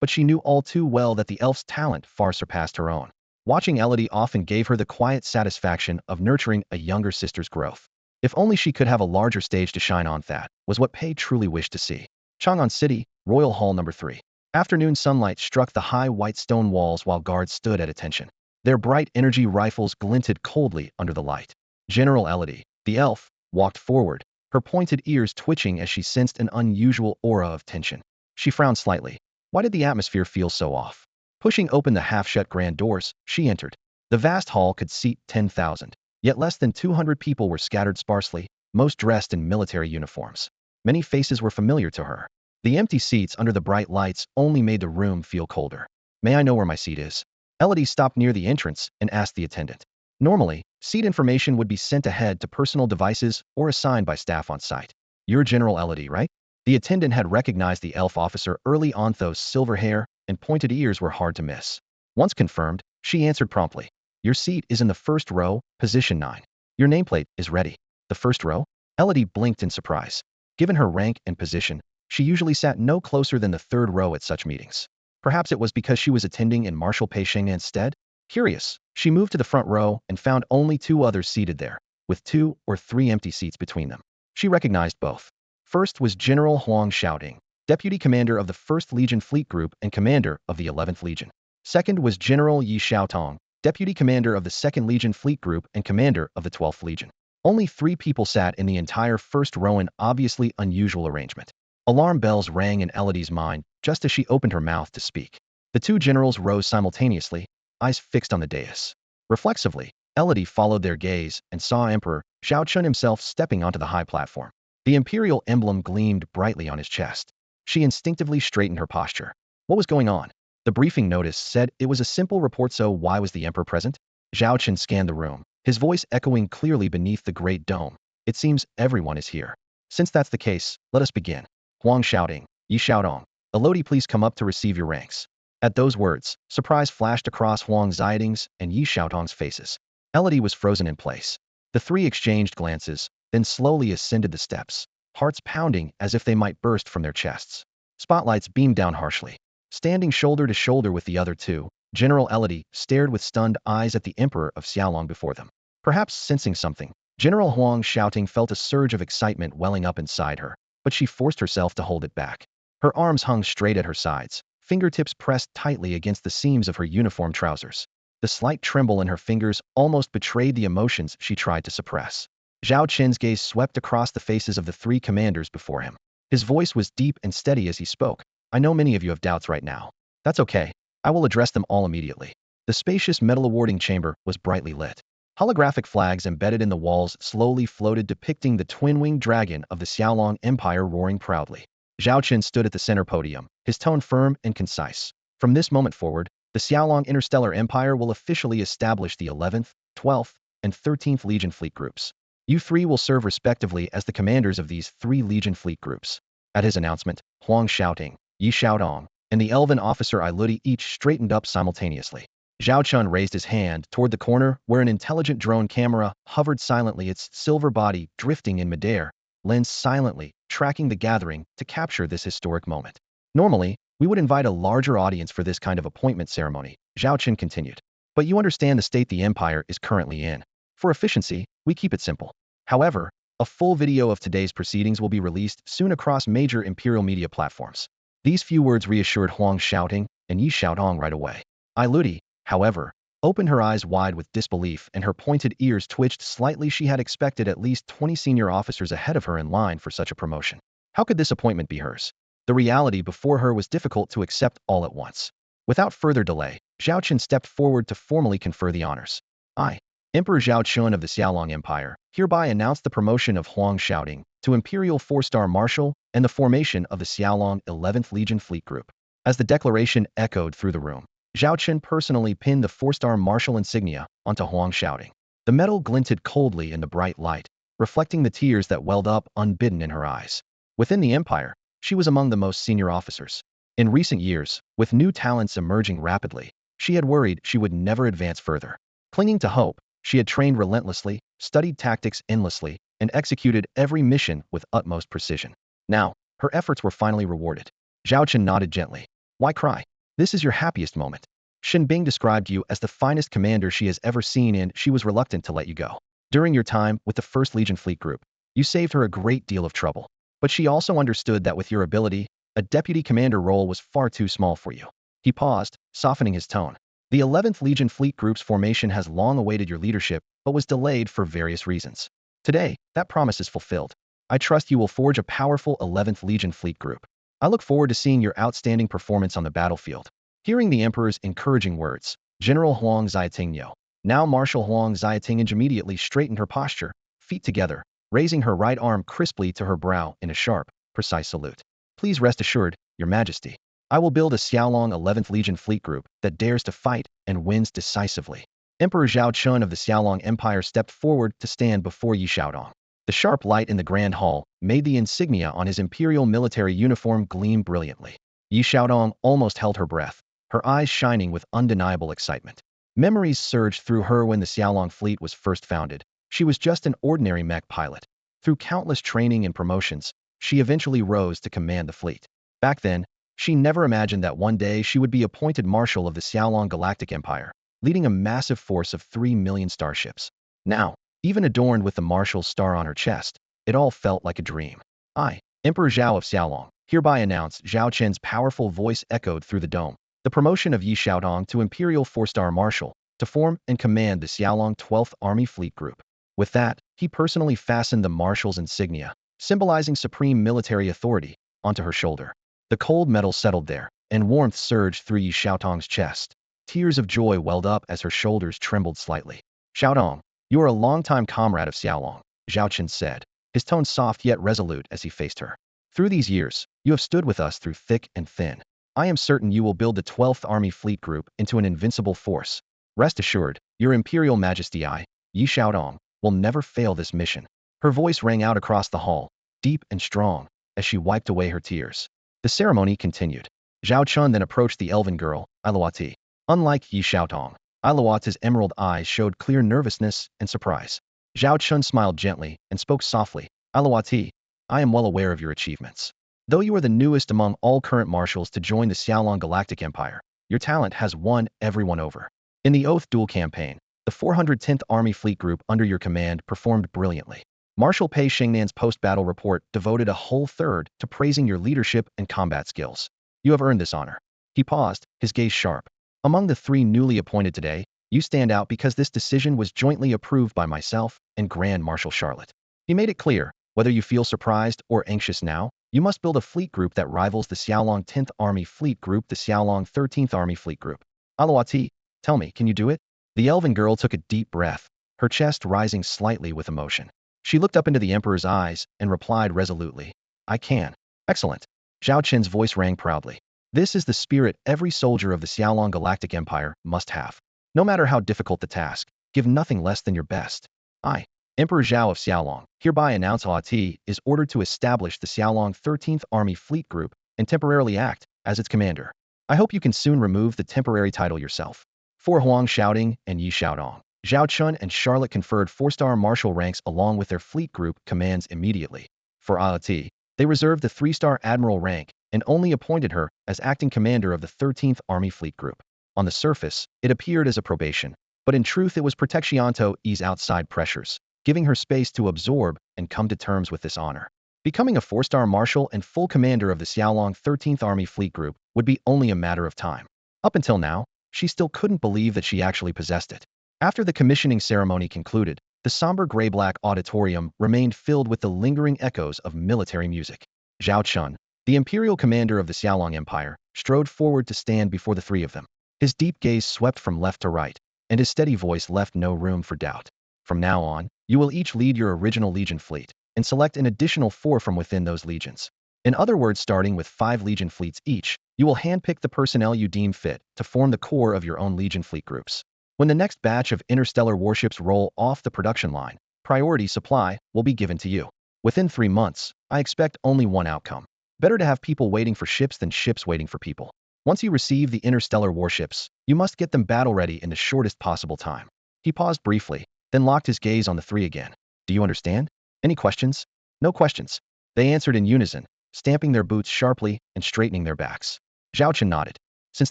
but she knew all too well that the elf's talent far surpassed her own. Watching Elodie often gave her the quiet satisfaction of nurturing a younger sister's growth. If only she could have a larger stage to shine on, that was what Pei truly wished to see. Chang'an City, Royal Hall No. 3. Afternoon sunlight struck the high white stone walls while guards stood at attention. Their bright energy rifles glinted coldly under the light. General Elodie, the elf, walked forward, her pointed ears twitching as she sensed an unusual aura of tension. She frowned slightly. Why did the atmosphere feel so off? Pushing open the half-shut grand doors, she entered. The vast hall could seat 10,000. Yet less than 200 people were scattered sparsely, most dressed in military uniforms. Many faces were familiar to her. The empty seats under the bright lights only made the room feel colder. May I know where my seat is? Elodie stopped near the entrance and asked the attendant. Normally, seat information would be sent ahead to personal devices or assigned by staff on site. You're General Elodie, right? The attendant had recognized the elf officer early on, though silver hair and pointed ears were hard to miss. Once confirmed, she answered promptly. Your seat is in the first row, position 9. Your nameplate is ready. The first row? Elodie blinked in surprise. Given her rank and position, she usually sat no closer than the third row at such meetings. Perhaps it was because she was attending in Marshal Pei Shengnan's stead? Curious, she moved to the front row and found only 2 others seated there, with 2 or 3 empty seats between them. She recognized both. First was General Huang Xiaoding, Deputy Commander of the 1st Legion Fleet Group and Commander of the 11th Legion. Second was General Yi Xiaotong, Deputy Commander of the 2nd Legion Fleet Group and Commander of the 12th Legion. Only 3 people sat in the entire first row, an obviously unusual arrangement. Alarm bells rang in Elodie's mind just as she opened her mouth to speak. The 2 generals rose simultaneously, eyes fixed on the dais. Reflexively, Elodie followed their gaze and saw Emperor Zhao Chen himself stepping onto the high platform. The imperial emblem gleamed brightly on his chest. She instinctively straightened her posture. What was going on? The briefing notice said it was a simple report, so why was the emperor present? Zhao Chen scanned the room, his voice echoing clearly beneath the great dome. It seems everyone is here. Since that's the case, let us begin. Huang shouting, Yi Xiaodong, Elodie, please come up to receive your ranks. At those words, surprise flashed across Huang Xiaodong's and Yi Xiaodong's faces. Elodie was frozen in place. The three exchanged glances, then slowly ascended the steps, hearts pounding as if they might burst from their chests. Spotlights beamed down harshly. Standing shoulder to shoulder with the other two, General Elodie stared with stunned eyes at the Emperor of Xiaolong before them. Perhaps sensing something, General Huang shouting felt a surge of excitement welling up inside her, but she forced herself to hold it back. Her arms hung straight at her sides, fingertips pressed tightly against the seams of her uniform trousers. The slight tremble in her fingers almost betrayed the emotions she tried to suppress. Zhao Chen's gaze swept across the faces of the three commanders before him. His voice was deep and steady as he spoke. I know many of you have doubts right now. That's okay. I will address them all immediately. The spacious metal awarding chamber was brightly lit. Holographic flags embedded in the walls slowly floated, depicting the twin-winged dragon of the Xiaolong Empire roaring proudly. Zhao Chen stood at the center podium, his tone firm and concise. From this moment forward, the Xiaolong Interstellar Empire will officially establish the 11th, 12th, and 13th Legion fleet groups. You three will serve respectively as the commanders of these three Legion fleet groups. At his announcement, Huang shouting, Yi Xiaodong, and the elven officer Iludi each straightened up simultaneously. Zhao Chun raised his hand toward the corner where an intelligent drone camera hovered silently, its silver body drifting in midair, lens silently, tracking the gathering to capture this historic moment. Normally, we would invite a larger audience for this kind of appointment ceremony, Zhao Chen continued. But you understand the state the Empire is currently in. For efficiency, we keep it simple. However, a full video of today's proceedings will be released soon across major Imperial media platforms. These few words reassured Huang shouting, and Yi Xiaodong right away. Iludi, however, opened her eyes wide with disbelief and her pointed ears twitched slightly. She had expected at least 20 senior officers ahead of her in line for such a promotion. How could this appointment be hers? The reality before her was difficult to accept all at once. Without further delay, Zhao Chen stepped forward to formally confer the honors. I, Emperor Zhao Chen of the Xiaolong Empire, hereby announce the promotion of Huang shouting to Imperial 4-star Marshal and the formation of the Xiaolong 11th Legion Fleet Group. As the declaration echoed through the room, Zhao Chen personally pinned the 4-star Marshal insignia onto Huang shouting. The metal glinted coldly in the bright light, reflecting the tears that welled up unbidden in her eyes. Within the Empire, she was among the most senior officers. In recent years, with new talents emerging rapidly, she had worried she would never advance further. Clinging to hope, she had trained relentlessly, studied tactics endlessly, and executed every mission with utmost precision. Now, her efforts were finally rewarded. Zhao Chen nodded gently. Why cry? This is your happiest moment. Shen Bing described you as the finest commander she has ever seen, and she was reluctant to let you go. During your time with the 1st Legion Fleet Group, you saved her a great deal of trouble. But she also understood that with your ability, a deputy commander role was far too small for you. He paused, softening his tone. The 11th Legion Fleet Group's formation has long awaited your leadership, but was delayed for various reasons. Today, that promise is fulfilled. I trust you will forge a powerful 11th Legion Fleet Group. I look forward to seeing your outstanding performance on the battlefield. Hearing the Emperor's encouraging words, General Huang Xiaotingyou, now Marshal Huang Xiaotingyou, immediately straightened her posture, feet together, raising her right arm crisply to her brow in a sharp, precise salute. Please rest assured, Your Majesty. I will build a Xiaolong 11th Legion Fleet Group that dares to fight and wins decisively. Emperor Zhao Chen of the Xiaolong Empire stepped forward to stand before Yi Xiaodong. The sharp light in the Grand Hall made the insignia on his imperial military uniform gleam brilliantly. Yi Xiaodong almost held her breath, her eyes shining with undeniable excitement. Memories surged through her when the Xiaolong fleet was first founded. She was just an ordinary mech pilot. Through countless training and promotions, she eventually rose to command the fleet. Back then, she never imagined that one day she would be appointed Marshal of the Xiaolong Galactic Empire, leading a massive force of 3 million starships. Now, even adorned with the Marshal's star on her chest, it all felt like a dream. I, Emperor Zhao of Xiaolong, hereby announce, Zhao Chen's powerful voice echoed through the dome, the promotion of Yi Xiaodong to Imperial 4-star Marshal, to form and command the Xiaolong 12th Army Fleet Group. With that, he personally fastened the Marshal's insignia, symbolizing supreme military authority, onto her shoulder. The cold metal settled there, and warmth surged through Yi Xiaodong's chest. Tears of joy welled up as her shoulders trembled slightly. Xiaodong, you are a longtime comrade of Xiaolong, Zhao Chen said, his tone soft yet resolute as he faced her. Through these years, you have stood with us through thick and thin. I am certain you will build the 12th Army Fleet Group into an invincible force. Rest assured, your Imperial Majesty Yi Xiaodong, will never fail this mission. Her voice rang out across the hall, deep and strong, as she wiped away her tears. The ceremony continued. Zhao Chen then approached the elven girl, Iluwati. Unlike Yi Xiaotong, Iluwati's emerald eyes showed clear nervousness and surprise. Zhao Chen smiled gently and spoke softly. Iluwati, I am well aware of your achievements. Though you are the newest among all current marshals to join the Xiaolong Galactic Empire, your talent has won everyone over. In the Oath Duel campaign, the 410th Army Fleet Group under your command performed brilliantly. Marshal Pei Xingnan's post-battle report devoted a whole third to praising your leadership and combat skills. You have earned this honor. He paused, his gaze sharp. Among the three newly appointed today, you stand out because this decision was jointly approved by myself and Grand Marshal Charlotte. He made it clear, whether you feel surprised or anxious now, you must build a fleet group that rivals the Xiaolong 10th Army Fleet Group, the Xiaolong 13th Army Fleet Group. Iluwati, tell me, can you do it? The elven girl took a deep breath, her chest rising slightly with emotion. She looked up into the Emperor's eyes and replied resolutely, I can. Excellent. Zhao Chen's voice rang proudly. This is the spirit every soldier of the Xiaolong Galactic Empire must have. No matter how difficult the task, give nothing less than your best. I, Emperor Zhao of Xiaolong, hereby announce Iluwati is ordered to establish the Xiaolong 13th Army Fleet Group and temporarily act as its commander. I hope you can soon remove the temporary title yourself. For Huang Xiaoding and Yi Xiaodong, Zhao Chen and Charlotte conferred 4-star marshal ranks along with their fleet group commands immediately. For Iluwati, they reserved the 3-star admiral rank and only appointed her as acting commander of the 13th Army Fleet Group. On the surface, it appeared as a probation, but in truth it was protection to ease outside pressures, giving her space to absorb and come to terms with this honor. Becoming a 4-star marshal and full commander of the Xiaolong 13th Army Fleet Group would be only a matter of time. Up until now, she still couldn't believe that she actually possessed it. After the commissioning ceremony concluded, the somber gray-black auditorium remained filled with the lingering echoes of military music. Zhao Chen, the imperial commander of the Xiaolong Empire, strode forward to stand before the three of them. His deep gaze swept from left to right, and his steady voice left no room for doubt. From now on, you will each lead your original legion fleet, and select an additional 4 from within those legions. In other words, starting with 5 legion fleets each, you will handpick the personnel you deem fit to form the core of your own legion fleet groups. When the next batch of interstellar warships roll off the production line, priority supply will be given to you. Within 3 months, I expect only one outcome. Better to have people waiting for ships than ships waiting for people. Once you receive the interstellar warships, you must get them battle-ready in the shortest possible time. He paused briefly, then locked his gaze on the three again. Do you understand? Any questions? No questions. They answered in unison, stamping their boots sharply and straightening their backs. Zhao Chen nodded. Since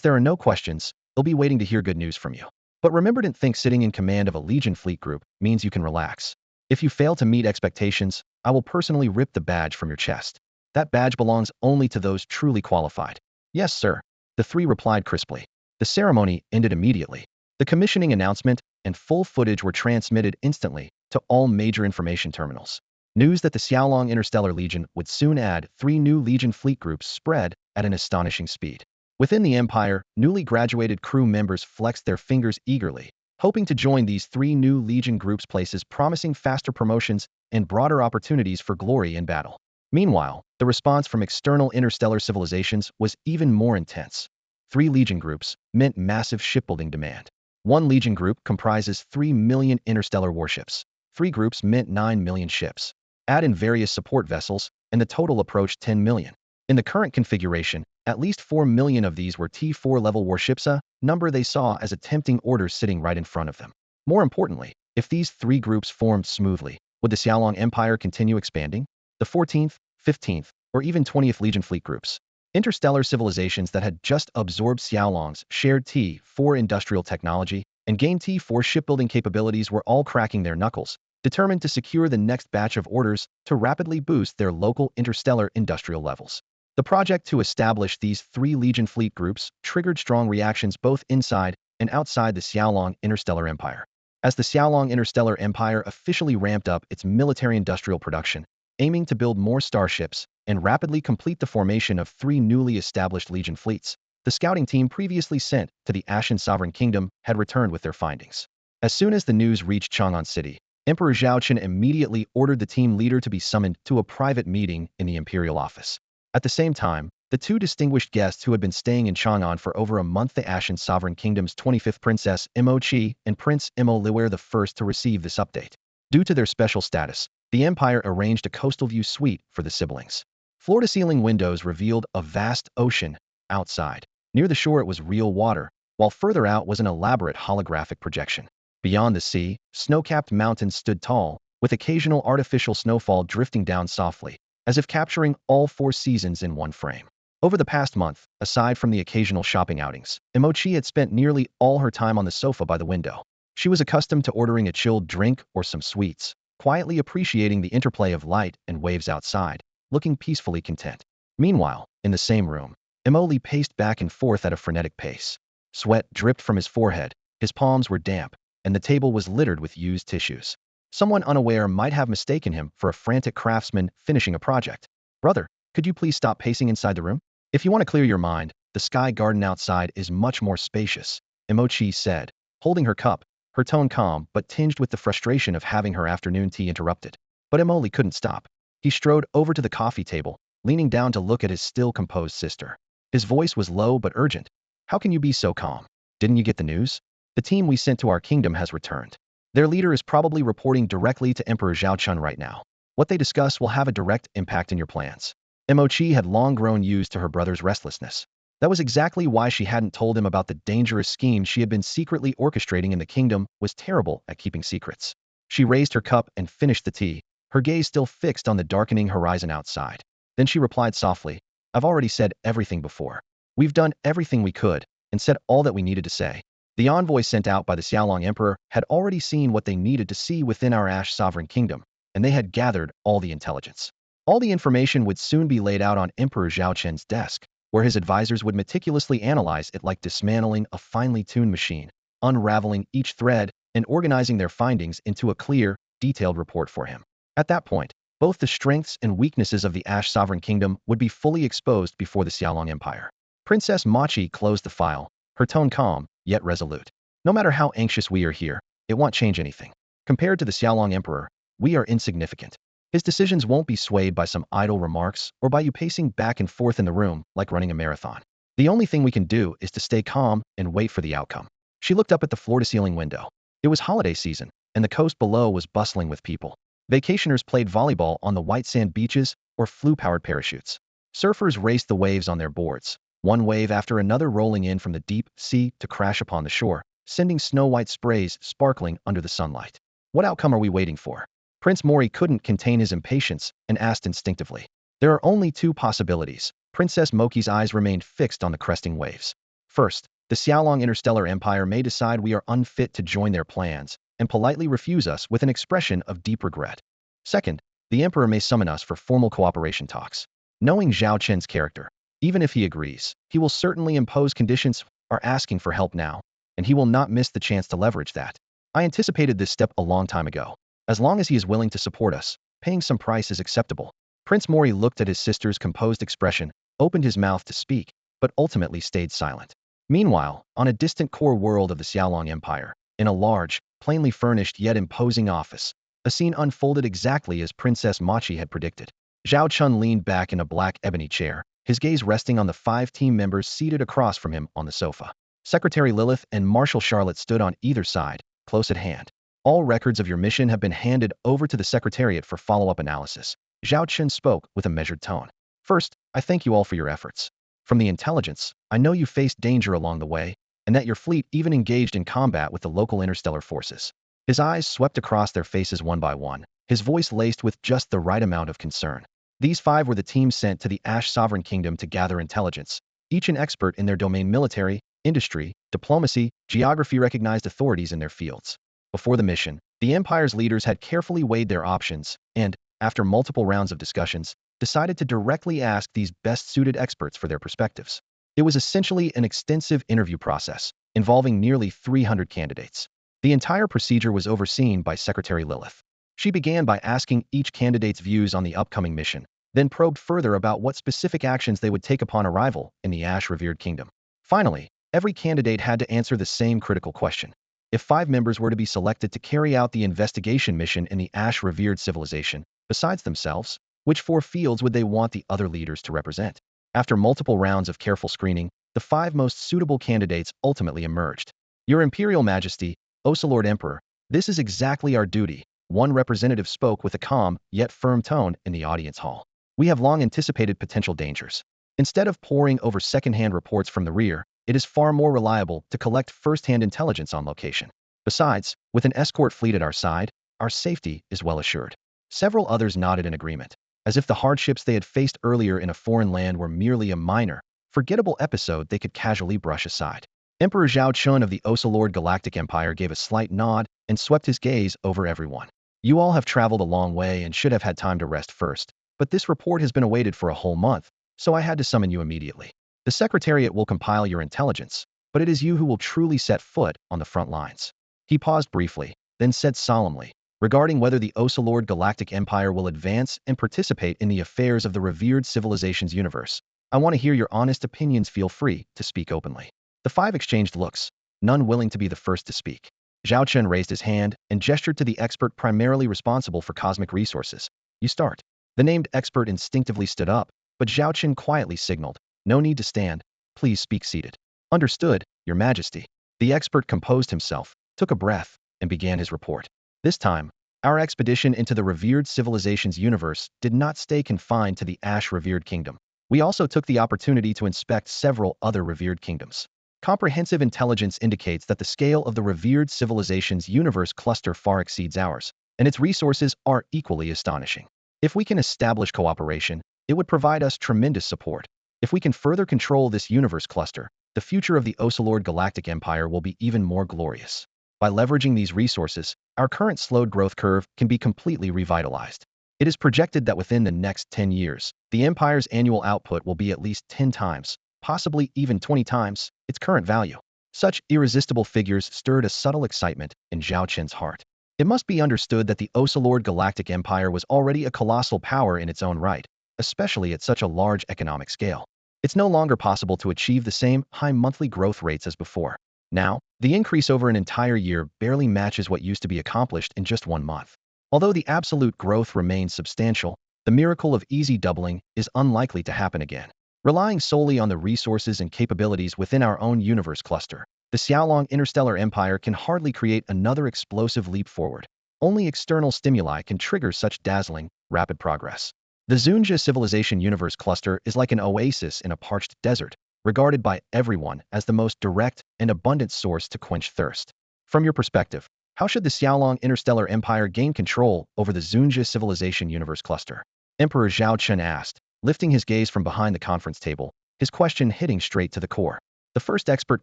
there are no questions, they'll be waiting to hear good news from you. But remember, don't think sitting in command of a legion fleet group means you can relax. If you fail to meet expectations, I will personally rip the badge from your chest. That badge belongs only to those truly qualified. Yes, sir. The three replied crisply. The ceremony ended immediately. The commissioning announcement and full footage were transmitted instantly to all major information terminals. News that the Xiaolong Interstellar Legion would soon add 3 new Legion fleet groups spread at an astonishing speed. Within the Empire, newly graduated crew members flexed their fingers eagerly, hoping to join these 3 new Legion groups, places promising faster promotions and broader opportunities for glory in battle. Meanwhile, the response from external interstellar civilizations was even more intense. 3 Legion groups meant massive shipbuilding demand. 1 Legion group comprises 3 million interstellar warships. 3 groups meant 9 million ships. Add in various support vessels, and the total approached 10 million. In the current configuration, at least 4 million of these were T4 level warships, a number they saw as a tempting order sitting right in front of them. More importantly, if these 3 groups formed smoothly, would the Xiaolong Empire continue expanding? The 14th, 15th, or even 20th Legion fleet groups. Interstellar civilizations that had just absorbed Xiaolong's shared T4 industrial technology and gained T4 shipbuilding capabilities were all cracking their knuckles, determined to secure the next batch of orders to rapidly boost their local interstellar industrial levels. The project to establish these 3 Legion fleet groups triggered strong reactions both inside and outside the Xiaolong Interstellar Empire. As the Xiaolong Interstellar Empire officially ramped up its military-industrial production, aiming to build more starships and rapidly complete the formation of 3 newly established Legion fleets, the scouting team previously sent to the Ashen Sovereign Kingdom had returned with their findings. As soon as the news reached Chang'an City, Emperor Zhao Chen immediately ordered the team leader to be summoned to a private meeting in the imperial office. At the same time, The two distinguished guests who had been staying in Chang'an for over a month, the Ashen Sovereign Kingdom's 25th Princess Imo Qi and Prince Imo Li, were the first to receive this update. Due to their special status, the Empire arranged a coastal view suite for the siblings. Floor-to-ceiling windows revealed a vast ocean outside. Near the shore it was real water, while further out was an elaborate holographic projection. Beyond the sea, snow-capped mountains stood tall, with occasional artificial snowfall drifting down softly, as if capturing all four seasons in one frame. Over the past month, aside from the occasional shopping outings, Imochi had spent nearly all her time on the sofa by the window. She was accustomed to ordering a chilled drink or some sweets, quietly appreciating the interplay of light and waves outside, looking peacefully content. Meanwhile, in the same room, Imoli paced back and forth at a frenetic pace. Sweat dripped from his forehead, his palms were damp, and the table was littered with used tissues. Someone unaware might have mistaken him for a frantic craftsman finishing a project. "Brother, could you please stop pacing inside the room? If you want to clear your mind, the sky garden outside is much more spacious," Imochi said, holding her cup, her tone calm but tinged with the frustration of having her afternoon tea interrupted. But Imoli couldn't stop. He strode over to the coffee table, leaning down to look at his still composed sister. His voice was low but urgent. "How can you be so calm? Didn't you get the news? The team we sent to our kingdom has returned. Their leader is probably reporting directly to Emperor Zhao Chen right now. What they discuss will have a direct impact in your plans." Imochi had long grown used to her brother's restlessness. That was exactly why she hadn't told him about the dangerous scheme she had been secretly orchestrating in the kingdom was terrible at keeping secrets. She raised her cup and finished the tea, her gaze still fixed on the darkening horizon outside. Then she replied softly, "I've already said everything before. We've done everything we could, and said all that we needed to say." The envoy sent out by the Xiaolong Emperor had already seen what they needed to see within our Ash Sovereign Kingdom, and they had gathered all the intelligence. All the information would soon be laid out on Emperor Zhao Chen's desk, where his advisors would meticulously analyze it like dismantling a finely tuned machine, unraveling each thread and organizing their findings into a clear, detailed report for him. At that point, both the strengths and weaknesses of the Ash Sovereign Kingdom would be fully exposed before the Xiaolong Empire. Princess Machi closed the file, her tone calm, yet resolute. "No matter how anxious we are here, it won't change anything. Compared to the Xiaolong Emperor, we are insignificant. His decisions won't be swayed by some idle remarks or by you pacing back and forth in the room like running a marathon. The only thing we can do is to stay calm and wait for the outcome." She looked up at the floor-to-ceiling window. It was holiday season, and the coast below was bustling with people. Vacationers played volleyball on the white sand beaches or flew powered parachutes. Surfers raced the waves on their boards, one wave after another rolling in from the deep sea to crash upon the shore, sending snow-white sprays sparkling under the sunlight. What outcome are we waiting for? Prince Mori couldn't contain his impatience and asked instinctively. There are only two possibilities. Princess Moki's eyes remained fixed on the cresting waves. First, the Xiaolong Interstellar Empire may decide we are unfit to join their plans and politely refuse us with an expression of deep regret. Second, the Emperor may summon us for formal cooperation talks. Knowing Zhao Chen's character, even if he agrees, he will certainly impose conditions. Are asking for help now, and he will not miss the chance to leverage that. I anticipated this step a long time ago. As long as he is willing to support us, paying some price is acceptable. Prince Mori looked at his sister's composed expression, opened his mouth to speak, but ultimately stayed silent. Meanwhile, on a distant core world of the Xiaolong Empire, in a large, plainly furnished yet imposing office, a scene unfolded exactly as Princess Machi had predicted. Zhao Chun leaned back in a black ebony chair, his gaze resting on the 5 team members seated across from him on the sofa. Secretary Lilith and Marshal Charlotte stood on either side, close at hand. "All records of your mission have been handed over to the Secretariat for follow-up analysis." Zhao Chen spoke with a measured tone. "First, I thank you all for your efforts. From the intelligence, I know you faced danger along the way, and that your fleet even engaged in combat with the local interstellar forces." His eyes swept across their faces one by one, his voice laced with just the right amount of concern. These 5 were the teams sent to the Ash Sovereign Kingdom to gather intelligence, each an expert in their domain: military, industry, diplomacy, geography, recognized authorities in their fields. Before the mission, the Empire's leaders had carefully weighed their options and, after multiple rounds of discussions, decided to directly ask these best-suited experts for their perspectives. It was essentially an extensive interview process, involving nearly 300 candidates. The entire procedure was overseen by Secretary Lilith. She began by asking each candidate's views on the upcoming mission, then probed further about what specific actions they would take upon arrival in the Ash-revered kingdom. Finally, every candidate had to answer the same critical question. If 5 members were to be selected to carry out the investigation mission in the Ash-revered civilization, besides themselves, which 4 fields would they want the other leaders to represent? After multiple rounds of careful screening, the 5 most suitable candidates ultimately emerged. Your Imperial Majesty, Lord Emperor, this is exactly our duty, one representative spoke with a calm, yet firm tone in the audience hall. We have long anticipated potential dangers. Instead of poring over second-hand reports from the rear, it is far more reliable to collect first-hand intelligence on location. Besides, with an escort fleet at our side, our safety is well assured. Several others nodded in agreement, as if the hardships they had faced earlier in a foreign land were merely a minor, forgettable episode they could casually brush aside. Emperor Zhao Chen of the Lord Galactic Empire gave a slight nod and swept his gaze over everyone. You all have traveled a long way and should have had time to rest first, but this report has been awaited for a whole month, so I had to summon you immediately. The Secretariat will compile your intelligence, but it is you who will truly set foot on the front lines. He paused briefly, then said solemnly, regarding whether the Lord Galactic Empire will advance and participate in the affairs of the revered civilization's universe. I want to hear your honest opinions. Feel free to speak openly. The 5 exchanged looks, none willing to be the first to speak. Zhao Chen raised his hand and gestured to the expert primarily responsible for cosmic resources. You start. The named expert instinctively stood up, but Zhao Chen quietly signaled, no need to stand, please speak seated. Understood, Your Majesty. The expert composed himself, took a breath, and began his report. This time, our expedition into the revered civilization's universe did not stay confined to the Ash-revered kingdom. We also took the opportunity to inspect several other revered kingdoms. Comprehensive intelligence indicates that the scale of the revered civilization's universe cluster far exceeds ours, and its resources are equally astonishing. If we can establish cooperation, it would provide us tremendous support. If we can further control this universe cluster, the future of the Lord Galactic Empire will be even more glorious. By leveraging these resources, our current slowed growth curve can be completely revitalized. It is projected that within the next 10 years, the Empire's annual output will be at least 10 times, possibly even 20 times, its current value. Such irresistible figures stirred a subtle excitement in Zhao Chen's heart. It must be understood that the Lord Galactic Empire was already a colossal power in its own right, especially at such a large economic scale. It's no longer possible to achieve the same high monthly growth rates as before. Now, the increase over an entire year barely matches what used to be accomplished in just 1 month. Although the absolute growth remains substantial, the miracle of easy doubling is unlikely to happen again. Relying solely on the resources and capabilities within our own universe cluster, the Xiaolong interstellar empire can hardly create another explosive leap forward. Only external stimuli can trigger such dazzling, rapid progress. The Zunja civilization universe cluster is like an oasis in a parched desert, regarded by everyone as the most direct and abundant source to quench thirst. From your perspective, how should the Xiaolong interstellar empire gain control over the Zunja civilization universe cluster? Emperor Zhao Chen asked, lifting his gaze from behind the conference table, his question hitting straight to the core. The first expert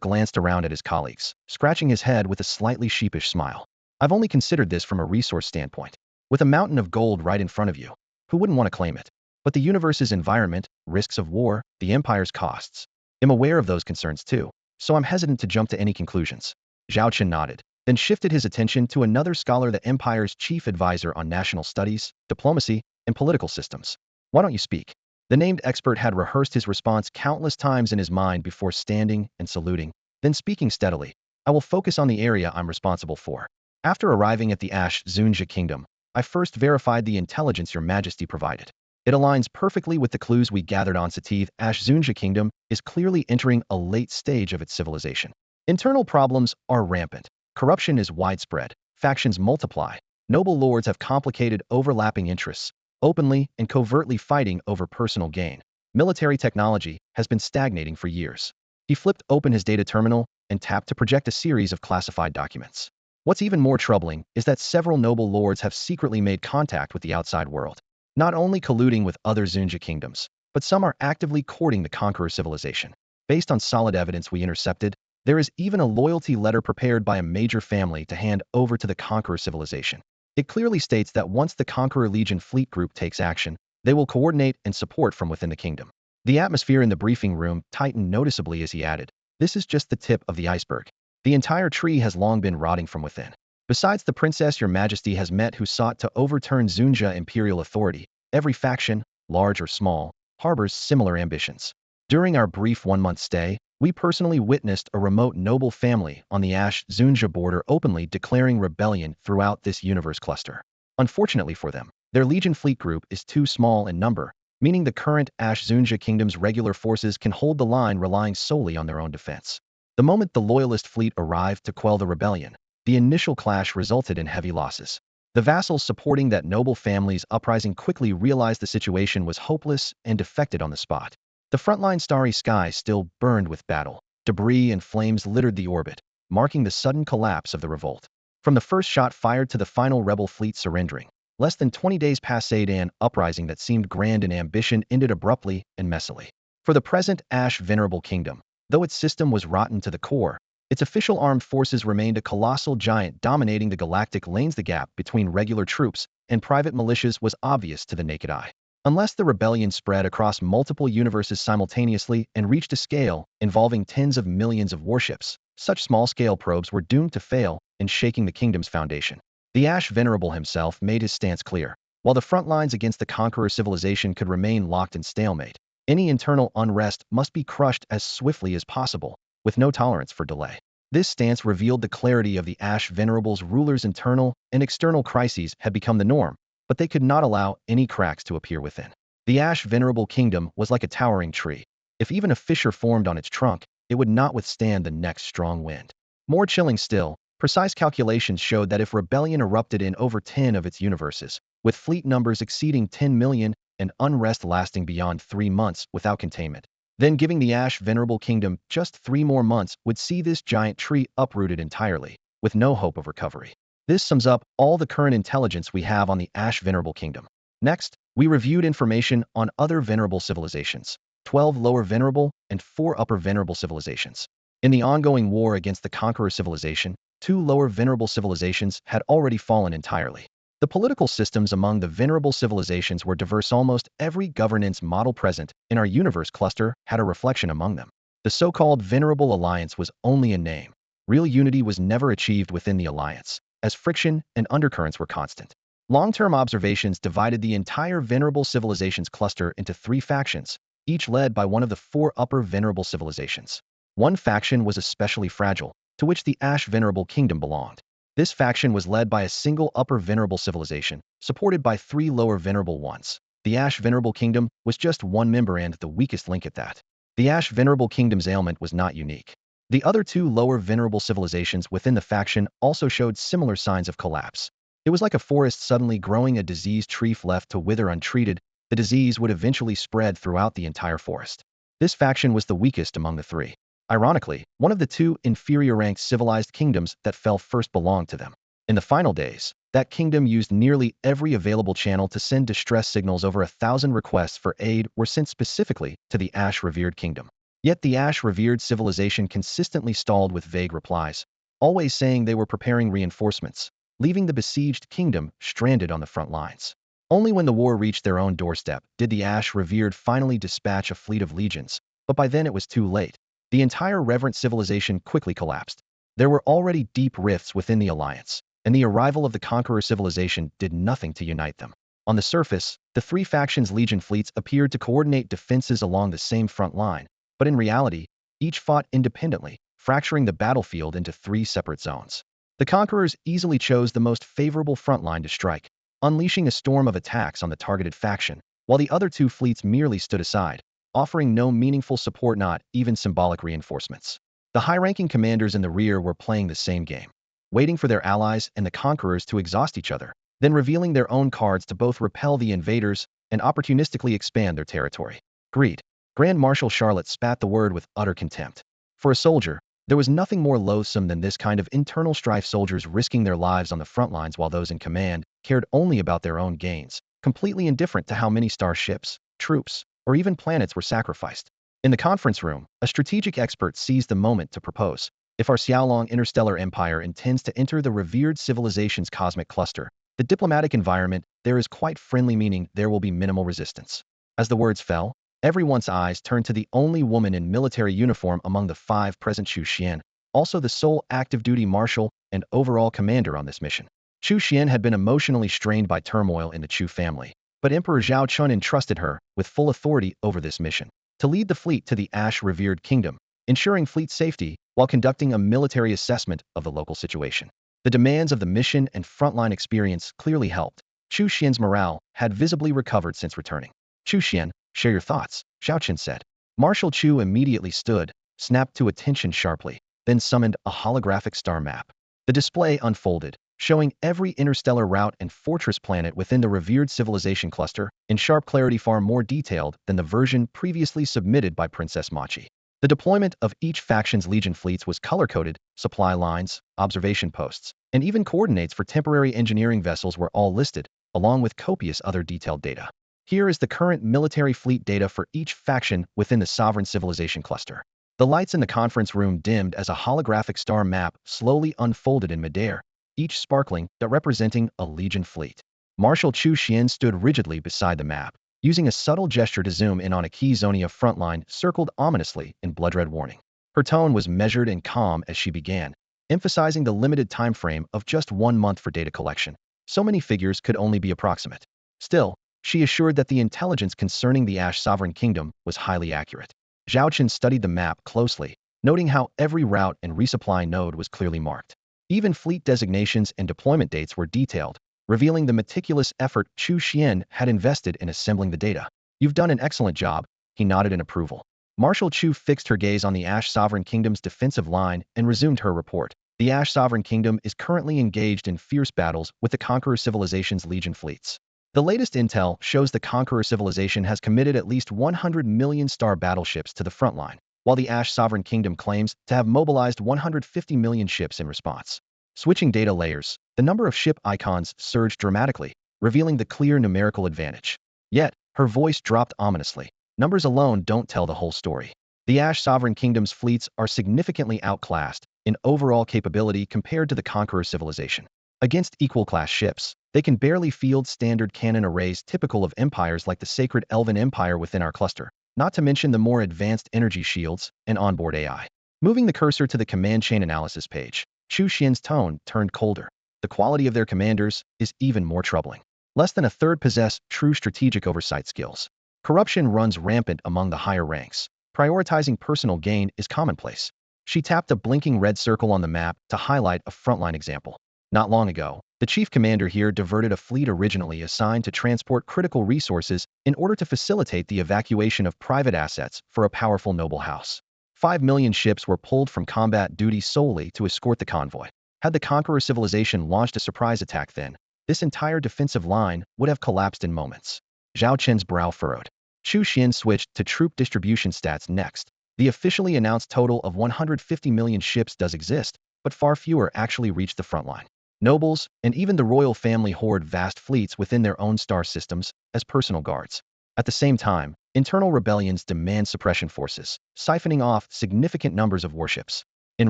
glanced around at his colleagues, scratching his head with a slightly sheepish smile. I've only considered this from a resource standpoint. With a mountain of gold right in front of you, who wouldn't want to claim it? But the universe's environment, risks of war, the empire's costs. I'm aware of those concerns too, so I'm hesitant to jump to any conclusions. Zhao Chen nodded, then shifted his attention to another scholar, the empire's chief advisor on national studies, diplomacy, and political systems. Why don't you speak? The named expert had rehearsed his response countless times in his mind before standing and saluting, then speaking steadily. I will focus on the area I'm responsible for. After arriving at the Ash Zunja kingdom, I first verified the intelligence Your Majesty provided. It aligns perfectly with the clues we gathered on Sativ. Ash Zunja kingdom is clearly entering a late stage of its civilization. Internal problems are rampant. Corruption is widespread. Factions multiply. Noble lords have complicated overlapping interests, openly and covertly fighting over personal gain. Military technology has been stagnating for years. He flipped open his data terminal and tapped to project a series of classified documents. What's even more troubling is that several noble lords have secretly made contact with the outside world, not only colluding with other Zunja kingdoms, but some are actively courting the Conqueror civilization. Based on solid evidence we intercepted, there is even a loyalty letter prepared by a major family to hand over to the Conqueror civilization. It clearly states that once the Conqueror Legion fleet group takes action, they will coordinate and support from within the kingdom. The atmosphere in the briefing room tightened noticeably as he added, "This is just the tip of the iceberg. The entire tree has long been rotting from within. Besides the princess Your Majesty has met who sought to overturn Zunja imperial authority, every faction, large or small, harbors similar ambitions. During our brief 1-month stay, we personally witnessed a remote noble family on the Ash Zunja border openly declaring rebellion throughout this universe cluster. Unfortunately for them, their Legion fleet group is too small in number, meaning the current Ashzunja kingdom's regular forces can hold the line relying solely on their own defense. The moment the loyalist fleet arrived to quell the rebellion, the initial clash resulted in heavy losses. The vassals supporting that noble family's uprising quickly realized the situation was hopeless and defected on the spot. The frontline starry sky still burned with battle. Debris and flames littered the orbit, marking the sudden collapse of the revolt. From the first shot fired to the final rebel fleet surrendering, less than 20 days passed. An uprising that seemed grand in ambition ended abruptly and messily. For the present Ash Venerable Kingdom, though its system was rotten to the core, its official armed forces remained a colossal giant dominating the galactic lanes. The gap between regular troops and private militias was obvious to the naked eye. Unless the rebellion spread across multiple universes simultaneously and reached a scale involving tens of millions of warships, such small-scale probes were doomed to fail in shaking the kingdom's foundation. The Ash Venerable himself made his stance clear. While the front lines against the Conqueror civilization could remain locked in stalemate, any internal unrest must be crushed as swiftly as possible, with no tolerance for delay. This stance revealed the clarity of the Ash Venerable's rulers. Internal and external crises had become the norm, but they could not allow any cracks to appear within. The Ash Venerable Kingdom was like a towering tree. If even a fissure formed on its trunk, it would not withstand the next strong wind. More chilling still, precise calculations showed that if rebellion erupted in over 10 of its universes, with fleet numbers exceeding 10 million and unrest lasting beyond 3 months without containment, then giving the Ash Venerable Kingdom just 3 more months would see this giant tree uprooted entirely, with no hope of recovery. This sums up all the current intelligence we have on the Ash Venerable Kingdom. Next, we reviewed information on other venerable civilizations, 12 lower venerable and 4 upper venerable civilizations. In the ongoing war against the Conqueror civilization, 2 lower venerable civilizations had already fallen entirely. The political systems among the venerable civilizations were diverse. Almost every governance model present in our universe cluster had a reflection among them. The so-called Venerable Alliance was only a name. Real unity was never achieved within the alliance, as friction and undercurrents were constant. Long-term observations divided the entire Venerable Civilizations cluster into 3 factions, each led by one of the 4 upper Venerable Civilizations. One faction was especially fragile, to which the Ash Venerable Kingdom belonged. This faction was led by a single upper Venerable Civilization, supported by 3 lower Venerable ones. The Ash Venerable Kingdom was just one member and the weakest link at that. The Ash Venerable Kingdom's ailment was not unique. The other 2 lower Venerable Civilizations within the faction also showed similar signs of collapse. It was like a forest suddenly growing a diseased tree. If left to wither untreated, the disease would eventually spread throughout the entire forest. This faction was the weakest among the 3. Ironically, one of the 2 inferior-ranked civilized kingdoms that fell first belonged to them. In the final days, that kingdom used nearly every available channel to send distress signals. Over 1,000 requests for aid were sent specifically to the Ash-revered kingdom. Yet the Ash-revered civilization consistently stalled with vague replies, always saying they were preparing reinforcements, leaving the besieged kingdom stranded on the front lines. Only when the war reached their own doorstep did the Ash-revered finally dispatch a fleet of legions, but by then it was too late. The entire reverent civilization quickly collapsed. There were already deep rifts within the alliance, and the arrival of the Conqueror civilization did nothing to unite them. On the surface, the 3 factions' legion fleets appeared to coordinate defenses along the same front line, but in reality, each fought independently, fracturing the battlefield into 3 separate zones. The conquerors easily chose the most favorable front line to strike, unleashing a storm of attacks on the targeted faction, while the other 2 fleets merely stood aside, offering no meaningful support, not even symbolic reinforcements. The high-ranking commanders in the rear were playing the same game, waiting for their allies and the conquerors to exhaust each other, then revealing their own cards to both repel the invaders and opportunistically expand their territory. Greed. Grand Marshal Charlotte spat the word with utter contempt. For a soldier, there was nothing more loathsome than this kind of internal strife, soldiers risking their lives on the front lines while those in command cared only about their own gains, completely indifferent to how many starships, troops, or even planets were sacrificed. In the conference room, a strategic expert seized the moment to propose. If our Xiaolong interstellar empire intends to enter the revered civilization's cosmic cluster, the diplomatic environment there is quite friendly, meaning there will be minimal resistance. As the words fell, everyone's eyes turned to the only woman in military uniform among the 5 present, Chu Xian, also the sole active-duty marshal and overall commander on this mission. Chu Xian had been emotionally strained by turmoil in the Chu family, but Emperor Zhao Chen entrusted her with full authority over this mission, to lead the fleet to the Ash-revered kingdom, ensuring fleet safety while conducting a military assessment of the local situation. The demands of the mission and frontline experience clearly helped. Chu Xian's morale had visibly recovered since returning. Chu Xian, share your thoughts, Zhao Chen said. Marshal Chu immediately stood, snapped to attention sharply, then summoned a holographic star map. The display unfolded, showing every interstellar route and fortress planet within the revered civilization cluster, in sharp clarity far more detailed than the version previously submitted by Princess Machi. The deployment of each faction's legion fleets was color-coded, supply lines, observation posts, and even coordinates for temporary engineering vessels were all listed, along with copious other detailed data. Here is the current military fleet data for each faction within the sovereign civilization cluster. The lights in the conference room dimmed as a holographic star map slowly unfolded in midair, each sparkling but representing a legion fleet. Marshal Chu Xian stood rigidly beside the map, using a subtle gesture to zoom in on a key Zonia frontline circled ominously in blood-red warning. Her tone was measured and calm as she began, emphasizing the limited time frame of just 1 month for data collection. So many figures could only be approximate. Still, she assured that the intelligence concerning the Ash Sovereign Kingdom was highly accurate. Zhao Chen studied the map closely, noting how every route and resupply node was clearly marked. Even fleet designations and deployment dates were detailed, revealing the meticulous effort Chu Xian had invested in assembling the data. You've done an excellent job, he nodded in approval. Marshal Chu fixed her gaze on the Ash Sovereign Kingdom's defensive line and resumed her report. The Ash Sovereign Kingdom is currently engaged in fierce battles with the Conqueror Civilization's legion fleets. The latest intel shows the Conqueror Civilization has committed at least 100 million star battleships to the front line, while the Ash Sovereign Kingdom claims to have mobilized 150 million ships in response. Switching data layers, the number of ship icons surged dramatically, revealing the clear numerical advantage. Yet, her voice dropped ominously. Numbers alone don't tell the whole story. The Ash Sovereign Kingdom's fleets are significantly outclassed in overall capability compared to the Conqueror Civilization. Against equal-class ships, they can barely field standard cannon arrays typical of empires like the Sacred Elven Empire within our cluster, not to mention the more advanced energy shields and onboard AI. Moving the cursor to the command chain analysis page, Chu Xian's tone turned colder. The quality of their commanders is even more troubling. Less than a third possess true strategic oversight skills. Corruption runs rampant among the higher ranks. Prioritizing personal gain is commonplace. She tapped a blinking red circle on the map to highlight a frontline example. Not long ago, the chief commander here diverted a fleet originally assigned to transport critical resources in order to facilitate the evacuation of private assets for a powerful noble house. 5 million ships were pulled from combat duty solely to escort the convoy. Had the Conqueror Civilization launched a surprise attack then, this entire defensive line would have collapsed in moments. Zhao Chen's brow furrowed. Chu Xian switched to troop distribution stats next. The officially announced total of 150 million ships does exist, but far fewer actually reach the front line. Nobles, and even the royal family hoard vast fleets within their own star systems as personal guards. At the same time, internal rebellions demand suppression forces, siphoning off significant numbers of warships. In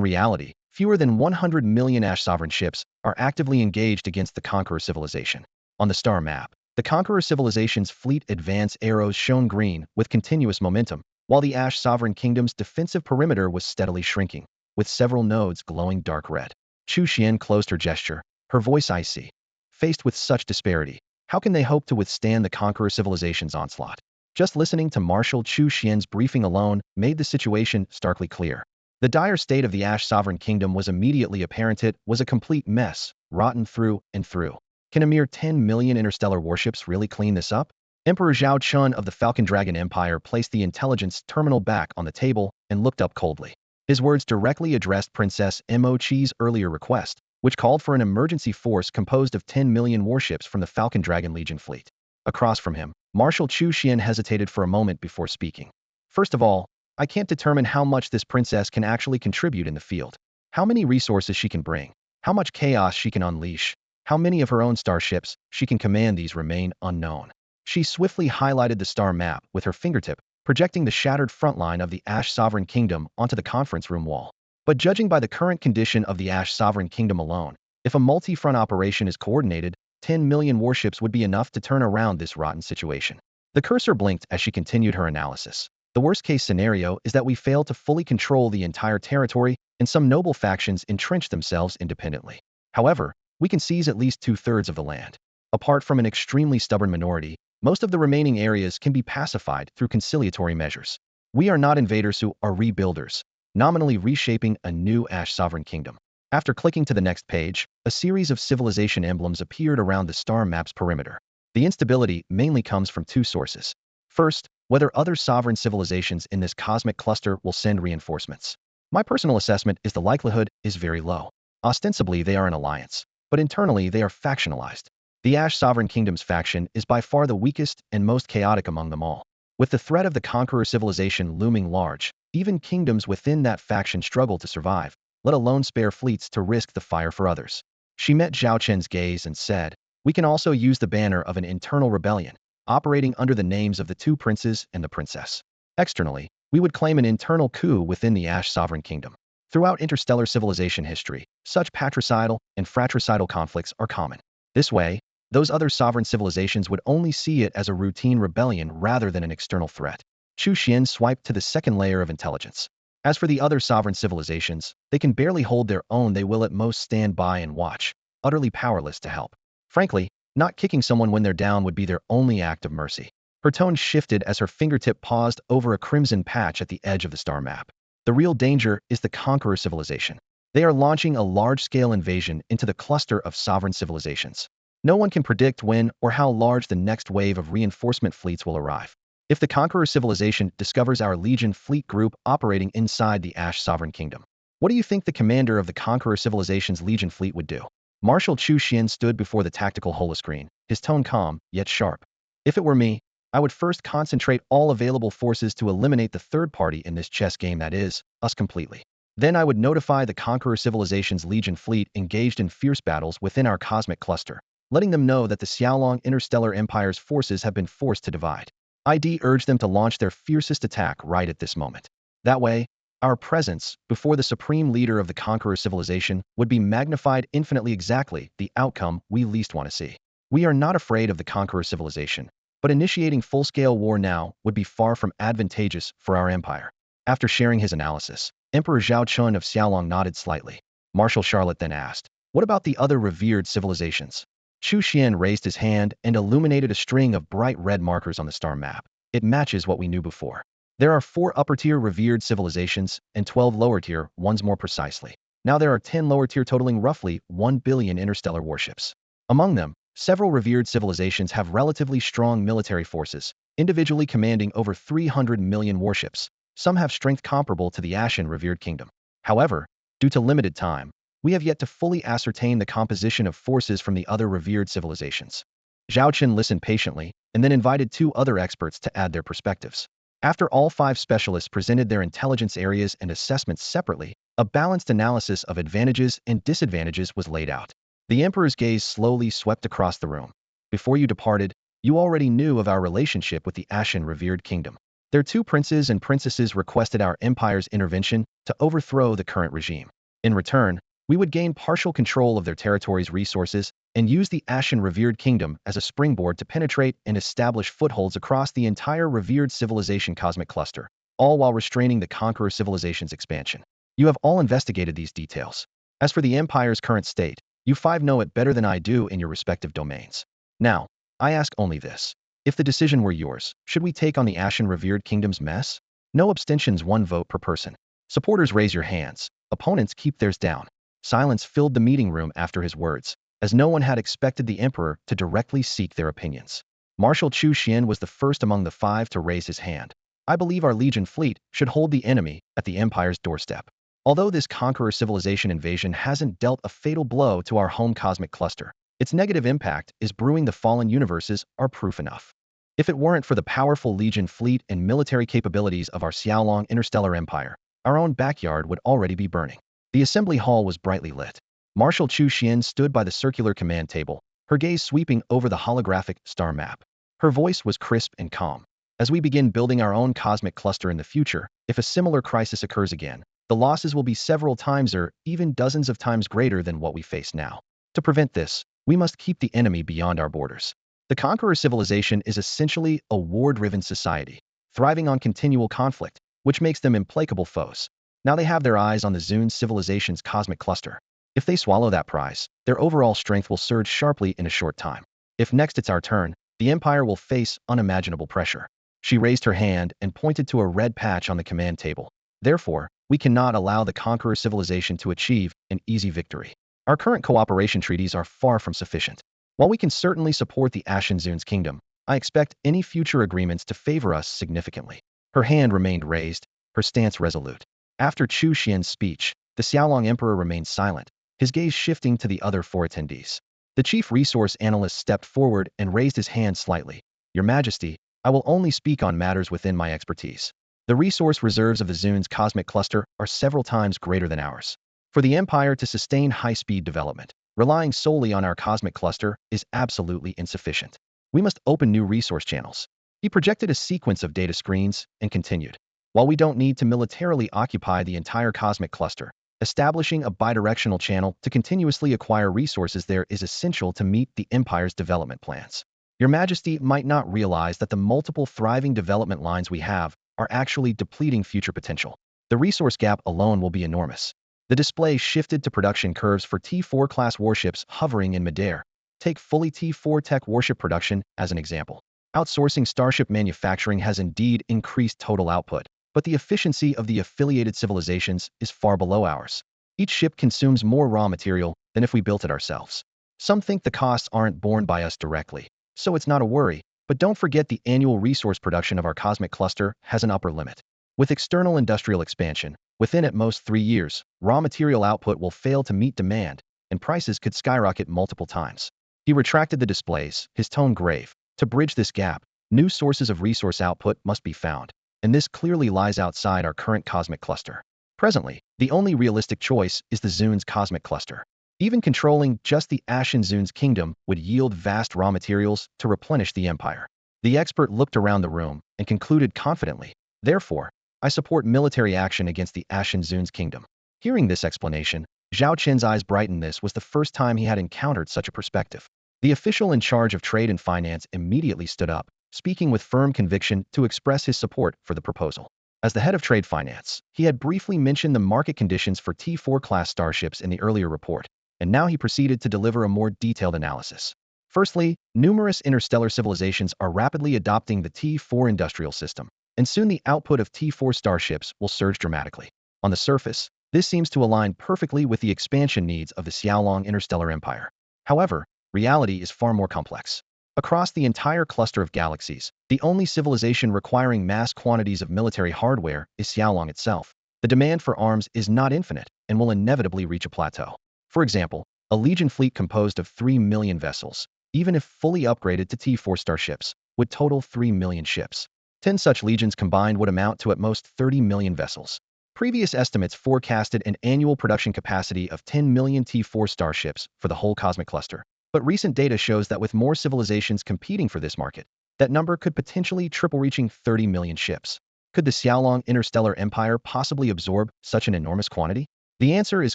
reality, fewer than 100 million Ash Sovereign ships are actively engaged against the Conqueror Civilization. On the star map, the Conqueror Civilization's fleet advance arrows shone green with continuous momentum, while the Ash Sovereign Kingdom's defensive perimeter was steadily shrinking, with several nodes glowing dark red. Chu Xian closed her gesture, her voice icy. Faced with such disparity, how can they hope to withstand the Conqueror Civilization's onslaught? Just listening to Marshal Chu Xian's briefing alone made the situation starkly clear. The dire state of the Ash Sovereign Kingdom was immediately apparent. It was a complete mess, rotten through and through. Can a mere 10 million interstellar warships really clean this up? Emperor Zhao Chen of the Falcon Dragon Empire placed the intelligence terminal back on the table and looked up coldly. His words directly addressed Princess Mo Chi's earlier request, which called for an emergency force composed of 10 million warships from the Falcon Dragon Legion fleet. Across from him, Marshal Chu Xian hesitated for a moment before speaking. First of all, I can't determine how much this princess can actually contribute in the field. How many resources she can bring, how much chaos she can unleash, how many of her own starships she can command, these remain unknown. She swiftly highlighted the star map with her fingertip, projecting the shattered front line of the Ash Sovereign Kingdom onto the conference room wall. But judging by the current condition of the Ash Sovereign Kingdom alone, if a multi-front operation is coordinated, 10 million warships would be enough to turn around this rotten situation. The cursor blinked as she continued her analysis. The worst-case scenario is that we fail to fully control the entire territory and some noble factions entrench themselves independently. However, we can seize at least 2/3 of the land. Apart from an extremely stubborn minority, most of the remaining areas can be pacified through conciliatory measures. We are not invaders who are rebuilders, nominally reshaping a new Ash Sovereign Kingdom. After clicking to the next page, a series of civilization emblems appeared around the star map's perimeter. The instability mainly comes from two sources. First, whether other sovereign civilizations in this cosmic cluster will send reinforcements. My personal assessment is the likelihood is very low. Ostensibly, they are an alliance, but internally they are factionalized. The Ash Sovereign Kingdom's faction is by far the weakest and most chaotic among them all. With the threat of the Conqueror civilization looming large, even kingdoms within that faction struggle to survive, let alone spare fleets to risk the fire for others. She met Zhao Chen's gaze and said, "We can also use the banner of an internal rebellion, operating under the names of the two princes and the princess. Externally, we would claim an internal coup within the Ash Sovereign Kingdom. Throughout interstellar civilization history, such patricidal and fratricidal conflicts are common. This way, those other sovereign civilizations would only see it as a routine rebellion rather than an external threat." Chu Xian swiped to the second layer of intelligence. As for the other sovereign civilizations, they can barely hold their own. They will at most stand by and watch, utterly powerless to help. Frankly, not kicking someone when they're down would be their only act of mercy. Her tone shifted as her fingertip paused over a crimson patch at the edge of the star map. The real danger is the Conqueror civilization. They are launching a large-scale invasion into the cluster of sovereign civilizations. No one can predict when or how large the next wave of reinforcement fleets will arrive. If the Conqueror civilization discovers our Legion fleet group operating inside the Ash Sovereign Kingdom, what do you think the commander of the Conqueror civilization's Legion fleet would do? Marshal Chu Xian stood before the tactical holoscreen, his tone calm, yet sharp. If it were me, I would first concentrate all available forces to eliminate the third party in this chess game, that is, us completely. Then I would notify the Conqueror civilization's Legion fleet engaged in fierce battles within our cosmic cluster, letting them know that the Xiaolong Interstellar Empire's forces have been forced to divide. I'd urge them to launch their fiercest attack right at this moment. That way, our presence before the supreme leader of the Conqueror civilization would be magnified infinitely, exactly the outcome we least want to see. We are not afraid of the Conqueror civilization, but initiating full-scale war now would be far from advantageous for our empire. After sharing his analysis, Emperor Zhao Chen of Xiaolong nodded slightly. Marshal Charlotte then asked, "What about the other revered civilizations?" Chu Xian raised his hand and illuminated a string of bright red markers on the star map. It matches what we knew before. There are 4 upper-tier revered civilizations and 12 lower-tier ones more precisely. Now there are 10 lower-tier totaling roughly 1 billion interstellar warships. Among them, several revered civilizations have relatively strong military forces, individually commanding over 300 million warships. Some have strength comparable to the Ashen revered kingdom. However, due to limited time, we have yet to fully ascertain the composition of forces from the other revered civilizations. Zhao Chen listened patiently and then invited 2 other experts to add their perspectives. After all 5 specialists presented their intelligence areas and assessments separately, a balanced analysis of advantages and disadvantages was laid out. The Emperor's gaze slowly swept across the room. "Before you departed, you already knew of our relationship with the Ashen revered kingdom. Their 2 princes and princesses requested our empire's intervention to overthrow the current regime. In return, we would gain partial control of their territory's resources and use the Ashen revered kingdom as a springboard to penetrate and establish footholds across the entire revered civilization cosmic cluster, all while restraining the Conqueror civilization's expansion. You have all investigated these details. As for the empire's current state, you 5 know it better than I do in your respective domains. Now, I ask only this. If the decision were yours, should we take on the Ashen revered kingdom's mess? No abstentions, 1 vote per person. Supporters raise your hands. Opponents keep theirs down." Silence filled the meeting room after his words, as no one had expected the Emperor to directly seek their opinions. Marshal Chu Xian was the first among the 5 to raise his hand. "I believe our Legion fleet should hold the enemy at the Empire's doorstep. Although this Conqueror civilization invasion hasn't dealt a fatal blow to our home cosmic cluster, its negative impact is brewing. The fallen universes are proof enough. If it weren't for the powerful Legion fleet and military capabilities of our Xiaolong Interstellar Empire, our own backyard would already be burning." The assembly hall was brightly lit. Marshal Chu Xian stood by the circular command table, her gaze sweeping over the holographic star map. Her voice was crisp and calm. "As we begin building our own cosmic cluster in the future, if a similar crisis occurs again, the losses will be several times or even dozens of times greater than what we face now. To prevent this, we must keep the enemy beyond our borders." The Conqueror civilization is essentially a war-driven society, thriving on continual conflict, which makes them implacable foes. Now they have their eyes on the Zune civilization's cosmic cluster. If they swallow that prize, their overall strength will surge sharply in a short time. If next it's our turn, the Empire will face unimaginable pressure. She raised her hand and pointed to a red patch on the command table. "Therefore, we cannot allow the Conqueror civilization to achieve an easy victory. Our current cooperation treaties are far from sufficient. While we can certainly support the Ashen Zune's kingdom, I expect any future agreements to favor us significantly." Her hand remained raised, her stance resolute. After Chu Xian's speech, the Xiaolong Emperor remained silent, his gaze shifting to the other four attendees. The chief resource analyst stepped forward and raised his hand slightly. "Your Majesty, I will only speak on matters within my expertise. The resource reserves of the Zun's cosmic cluster are several times greater than ours. For the Empire to sustain high-speed development, relying solely on our cosmic cluster is absolutely insufficient. We must open new resource channels." He projected a sequence of data screens and continued. "While we don't need to militarily occupy the entire cosmic cluster, establishing a bidirectional channel to continuously acquire resources there is essential to meet the Empire's development plans. Your Majesty might not realize that the multiple thriving development lines we have are actually depleting future potential. The resource gap alone will be enormous." The display shifted to production curves for T4 class warships hovering in midair. Take fully T4 tech warship production as an example. Outsourcing starship manufacturing has indeed increased total output, but the efficiency of the affiliated civilizations is far below ours. Each ship consumes more raw material than if we built it ourselves. Some think the costs aren't borne by us directly, so it's not a worry, but don't forget the annual resource production of our cosmic cluster has an upper limit. With external industrial expansion, within at most 3 years, raw material output will fail to meet demand, and prices could skyrocket multiple times. He retracted the displays, his tone grave. To bridge this gap, new sources of resource output must be found, and this clearly lies outside our current cosmic cluster. Presently, the only realistic choice is the Zun's cosmic cluster. Even controlling just the Ashen Zun's kingdom would yield vast raw materials to replenish the Empire. The expert looked around the room and concluded confidently, "Therefore, I support military action against the Ashen Zun's kingdom." Hearing this explanation, Zhao Chen's eyes brightened. This was the first time he had encountered such a perspective. The official in charge of trade and finance immediately stood up, speaking with firm conviction to express his support for the proposal. As the head of trade finance, he had briefly mentioned the market conditions for T4 class starships in the earlier report, and now he proceeded to deliver a more detailed analysis. Firstly, numerous interstellar civilizations are rapidly adopting the T4 industrial system, and soon the output of T4 starships will surge dramatically. On the surface, this seems to align perfectly with the expansion needs of the Xiaolong interstellar empire. However, reality is far more complex. Across the entire cluster of galaxies, the only civilization requiring mass quantities of military hardware is Xiaolong itself. The demand for arms is not infinite and will inevitably reach a plateau. For example, a Legion fleet composed of 3 million vessels, even if fully upgraded to T4 starships, would total 3 million ships. 10 such legions combined would amount to at most 30 million vessels. Previous estimates forecasted an annual production capacity of 10 million T4 starships for the whole cosmic cluster. But recent data shows that with more civilizations competing for this market, that number could potentially triple, reaching 30 million ships. Could the Xiaolong interstellar empire possibly absorb such an enormous quantity? The answer is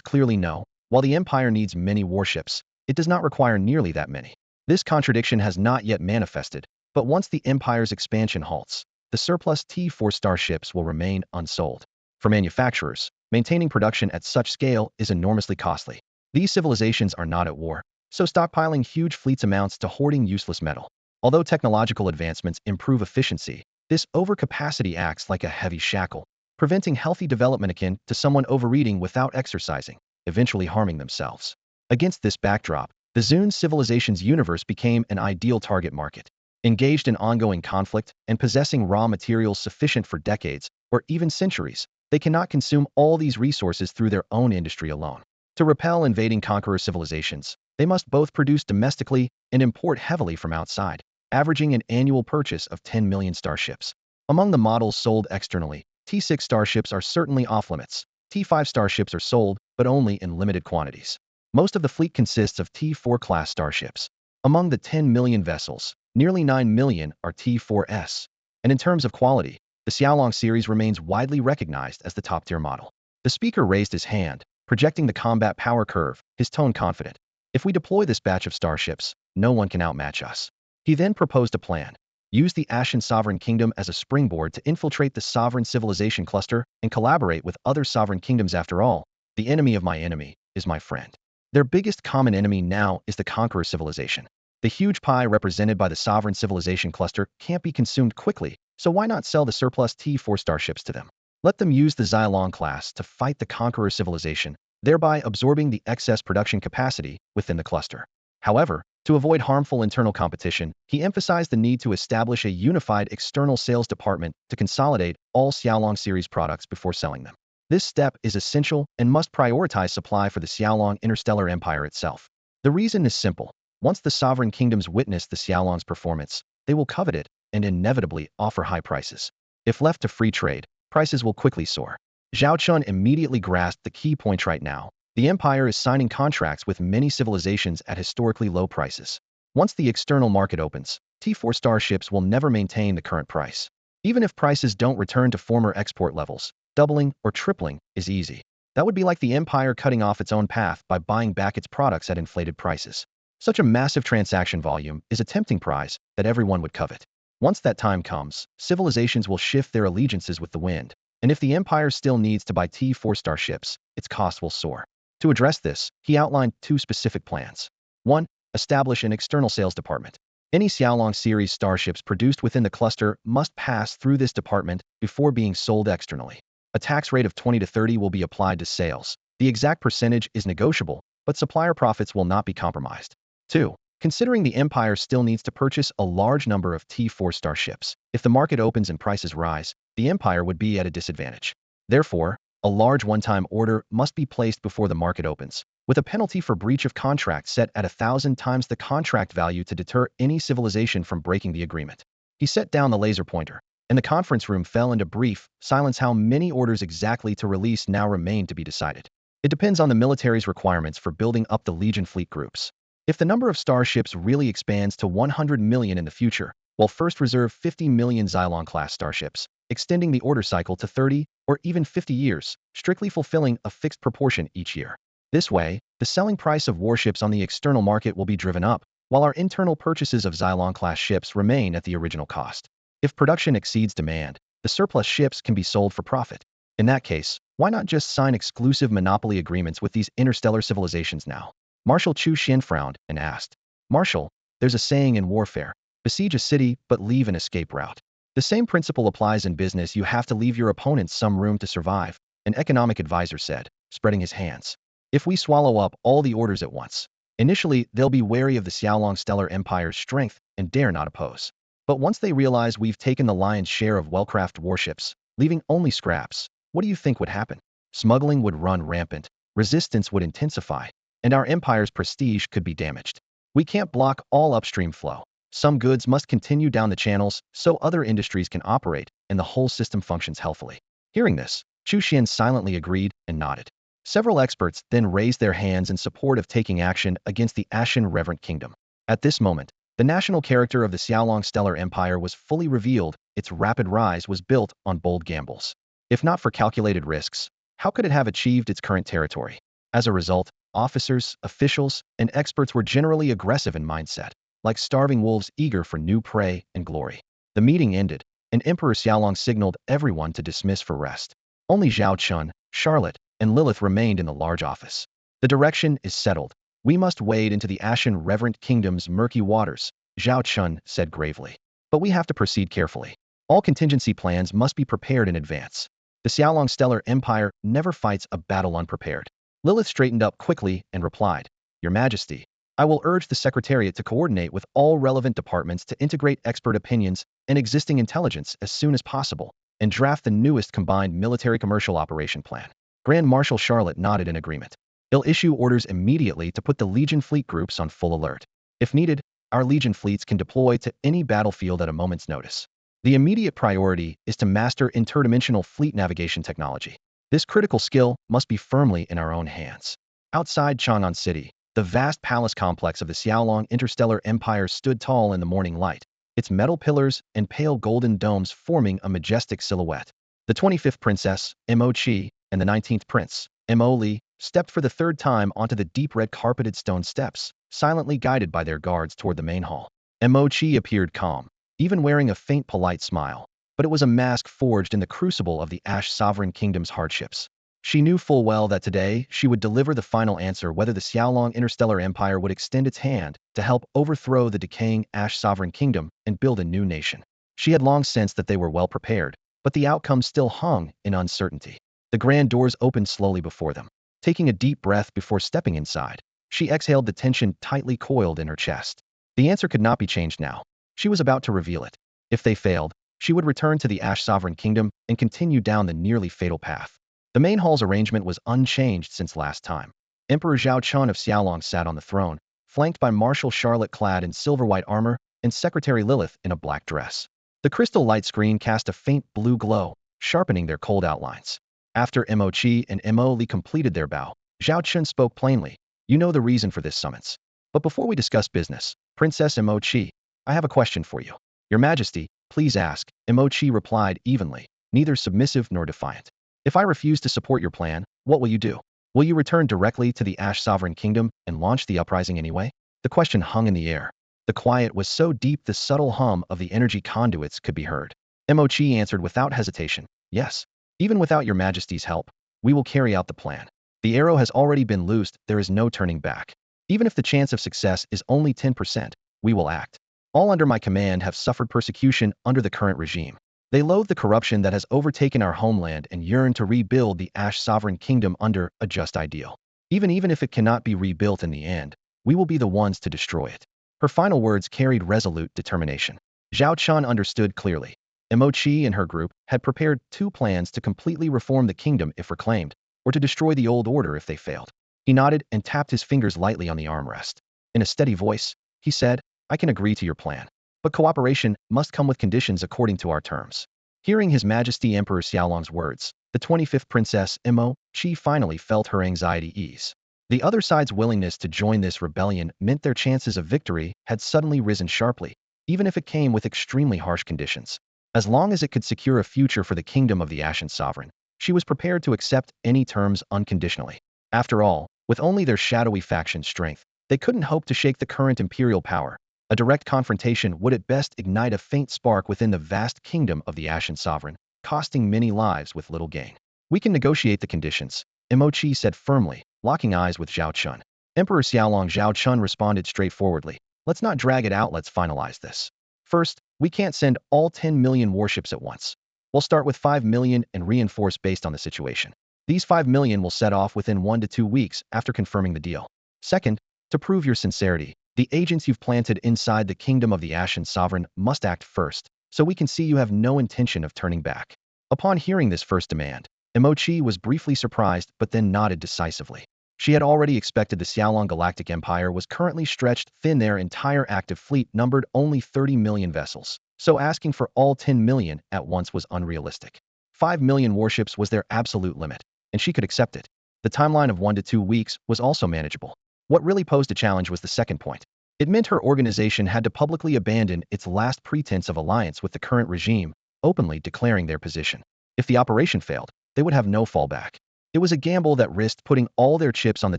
clearly no. While the empire needs many warships, it does not require nearly that many. This contradiction has not yet manifested, but once the empire's expansion halts, the surplus T4 starships will remain unsold. For manufacturers, maintaining production at such scale is enormously costly. These civilizations are not at war, so stockpiling huge fleets amounts to hoarding useless metal. Although technological advancements improve efficiency, this overcapacity acts like a heavy shackle, preventing healthy development akin to someone overeating without exercising, eventually harming themselves. Against this backdrop, the Zun civilization's universe became an ideal target market. Engaged in ongoing conflict and possessing raw materials sufficient for decades or even centuries, they cannot consume all these resources through their own industry alone. To repel invading conqueror civilizations, they must both produce domestically and import heavily from outside, averaging an annual purchase of 10 million starships. Among the models sold externally, T6 starships are certainly off-limits. T5 starships are sold, but only in limited quantities. Most of the fleet consists of T4 class starships. Among the 10 million vessels, nearly 9 million are T4s. And in terms of quality, the Xiaolong series remains widely recognized as the top-tier model. The speaker raised his hand, projecting the combat power curve, his tone confident. "If we deploy this batch of starships, no one can outmatch us." He then proposed a plan. Use the Ashen Sovereign Kingdom as a springboard to infiltrate the sovereign civilization cluster and collaborate with other sovereign kingdoms. After all, the enemy of my enemy is my friend. Their biggest common enemy now is the conqueror civilization. The huge pie represented by the sovereign civilization cluster can't be consumed quickly, so why not sell the surplus T4 starships to them? Let them use the Xiaolong class to fight the conqueror civilization, thereby absorbing the excess production capacity within the cluster. However, To avoid harmful internal competition, he emphasized the need to establish a unified external sales department to consolidate all Xiaolong series products before selling them. This step is essential and must prioritize supply for the Xiaolong interstellar empire itself. The reason is simple. Once the sovereign kingdoms witness the Xiaolong's performance, they will covet it and inevitably offer high prices. If left to free trade, prices will quickly soar. Zhao Chen immediately grasped the key point right now. The empire is signing contracts with many civilizations at historically low prices. Once the external market opens, T4 starships will never maintain the current price. Even if prices don't return to former export levels, doubling or tripling is easy. That would be like the empire cutting off its own path by buying back its products at inflated prices. Such a massive transaction volume is a tempting prize that everyone would covet. Once that time comes, civilizations will shift their allegiances with the wind, and if the empire still needs to buy T4 starships, its cost will soar. To address this, he outlined two specific plans. 1. Establish an external sales department. Any Xiaolong series starships produced within the cluster must pass through this department before being sold externally. A tax rate of 20 to 30 will be applied to sales. The exact percentage is negotiable, but supplier profits will not be compromised. 2. Considering the empire still needs to purchase a large number of T4 starships, if the market opens and prices rise, the empire would be at a disadvantage. Therefore, a large one-time order must be placed before the market opens, with a penalty for breach of contract set at 1,000 times the contract value to deter any civilization from breaking the agreement. He set down the laser pointer, and the conference room fell into brief silence. How many orders exactly to release now remained to be decided. It depends on the military's requirements for building up the Legion fleet groups. If the number of starships really expands to 100 million in the future, we'll first reserve 50 million Xylon-class starships, extending the order cycle to 30 or even 50 years, strictly fulfilling a fixed proportion each year. This way, the selling price of warships on the external market will be driven up, while our internal purchases of Xylon-class ships remain at the original cost. If production exceeds demand, the surplus ships can be sold for profit. In that case, why not just sign exclusive monopoly agreements with these interstellar civilizations now? Marshal Chu Xian frowned and asked, Marshal, there's a saying in warfare, besiege a city but leave an escape route. The same principle applies in business. You have to leave your opponents some room to survive, an economic advisor said, spreading his hands. If we swallow up all the orders at once, initially they'll be wary of the Xiaolong stellar empire's strength and dare not oppose. But once they realize we've taken the lion's share of well-crafted warships, leaving only scraps, what do you think would happen? Smuggling would run rampant, resistance would intensify, and our empire's prestige could be damaged. We can't block all upstream flow. Some goods must continue down the channels so other industries can operate and the whole system functions healthily. Hearing this, Chu Xian silently agreed and nodded. Several experts then raised their hands in support of taking action against the Ashen Reverent Kingdom. At this moment, the national character of the Xiaolong Stellar Empire was fully revealed. Its rapid rise was built on bold gambles. If not for calculated risks, how could it have achieved its current territory? As a result, officers, officials, and experts were generally aggressive in mindset, like starving wolves eager for new prey and glory. The meeting ended, and Emperor Xiaolong signaled everyone to dismiss for rest. Only Zhao Chen, Charlotte, and Lilith remained in the large office. The direction is settled. We must wade into the Ashen Reverent Kingdom's murky waters, Zhao Chen said gravely. But we have to proceed carefully. All contingency plans must be prepared in advance. The Xiaolong Stellar Empire never fights a battle unprepared. Lilith straightened up quickly and replied, Your Majesty, I will urge the Secretariat to coordinate with all relevant departments to integrate expert opinions and existing intelligence as soon as possible, and draft the newest combined military-commercial operation plan. Grand Marshal Charlotte nodded in agreement. He'll issue orders immediately to put the Legion fleet groups on full alert. If needed, our Legion fleets can deploy to any battlefield at a moment's notice. The immediate priority is to master interdimensional fleet navigation technology. This critical skill must be firmly in our own hands. Outside Chang'an City, the vast palace complex of the Xiaolong Interstellar Empire stood tall in the morning light, its metal pillars and pale golden domes forming a majestic silhouette. The 25th princess, Mo Qi, and the 19th prince, Mo Li, stepped for the third time onto the deep red carpeted stone steps, silently guided by their guards toward the main hall. Mo Qi appeared calm, even wearing a faint polite smile, but it was a mask forged in the crucible of the Ash Sovereign Kingdom's hardships. She knew full well that today she would deliver the final answer whether the Xiaolong Interstellar Empire would extend its hand to help overthrow the decaying Ash Sovereign Kingdom and build a new nation. She had long sensed that they were well prepared, but the outcome still hung in uncertainty. The grand doors opened slowly before them. Taking a deep breath before stepping inside, She exhaled, the tension tightly coiled in her chest. The answer could not be changed now. She was about to reveal it. If they failed, she would return to the Ash Sovereign Kingdom and continue down the nearly fatal path. The main hall's arrangement was unchanged since last time. Emperor Zhao Chen of Xiaolong sat on the throne, flanked by Marshal Charlotte clad in silver-white armor and Secretary Lilith in a black dress. The crystal light screen cast a faint blue glow, sharpening their cold outlines. After Mo Qi and Mo Li completed their bow, Zhao Chen spoke plainly. You know the reason for this summons. But before we discuss business, Princess Mo Qi, I have a question for you. Your Majesty, please ask, Mo Qi replied evenly, neither submissive nor defiant. If I refuse to support your plan, what will you do? Will you return directly to the Ash Sovereign Kingdom and launch the uprising anyway? The question hung in the air. The quiet was so deep the subtle hum of the energy conduits could be heard. Mo Qi answered without hesitation, yes. Even without your Majesty's help, we will carry out the plan. The arrow has already been loosed, there is no turning back. Even if the chance of success is only 10%, we will act. All under my command have suffered persecution under the current regime. They loathe the corruption that has overtaken our homeland and yearn to rebuild the Ash Sovereign Kingdom under a just ideal. Even if it cannot be rebuilt in the end, we will be the ones to destroy it. Her final words carried resolute determination. Zhao Chen understood clearly. Mo Qi and her group had prepared two plans to completely reform the kingdom if reclaimed, or to destroy the old order if they failed. He nodded and tapped his fingers lightly on the armrest. In a steady voice, he said, I can agree to your plan. But cooperation must come with conditions according to our terms. Hearing His Majesty Emperor Xiaolong's words, the 25th Princess Mo Qi finally felt her anxiety ease. The other side's willingness to join this rebellion meant their chances of victory had suddenly risen sharply, even if it came with extremely harsh conditions. As long as it could secure a future for the kingdom of the Ashen Sovereign, she was prepared to accept any terms unconditionally. After all, with only their shadowy faction's strength, they couldn't hope to shake the current imperial power. A direct confrontation would at best ignite a faint spark within the vast kingdom of the Ashen Sovereign, costing many lives with little gain. We can negotiate the conditions, Mo Qi said firmly, locking eyes with Zhao Chen. Emperor Zhao Chen responded straightforwardly. Let's not drag it out, let's finalize this. First, we can't send all 10 million warships at once. We'll start with 5 million and reinforce based on the situation. These 5 million will set off within 1 to 2 weeks after confirming the deal. Second, to prove your sincerity, the agents you've planted inside the kingdom of the Ashen Sovereign must act first, so we can see you have no intention of turning back. Upon hearing this first demand, Mo Qi was briefly surprised but then nodded decisively. She had already expected the Xiaolong Galactic Empire was currently stretched thin. Their entire active fleet numbered only 30 million vessels, so asking for all 10 million at once was unrealistic. 5 million warships was their absolute limit, and she could accept it. The timeline of 1 to 2 weeks was also manageable. What really posed a challenge was the second point. It meant her organization had to publicly abandon its last pretense of alliance with the current regime, openly declaring their position. If the operation failed, they would have no fallback. It was a gamble that risked putting all their chips on the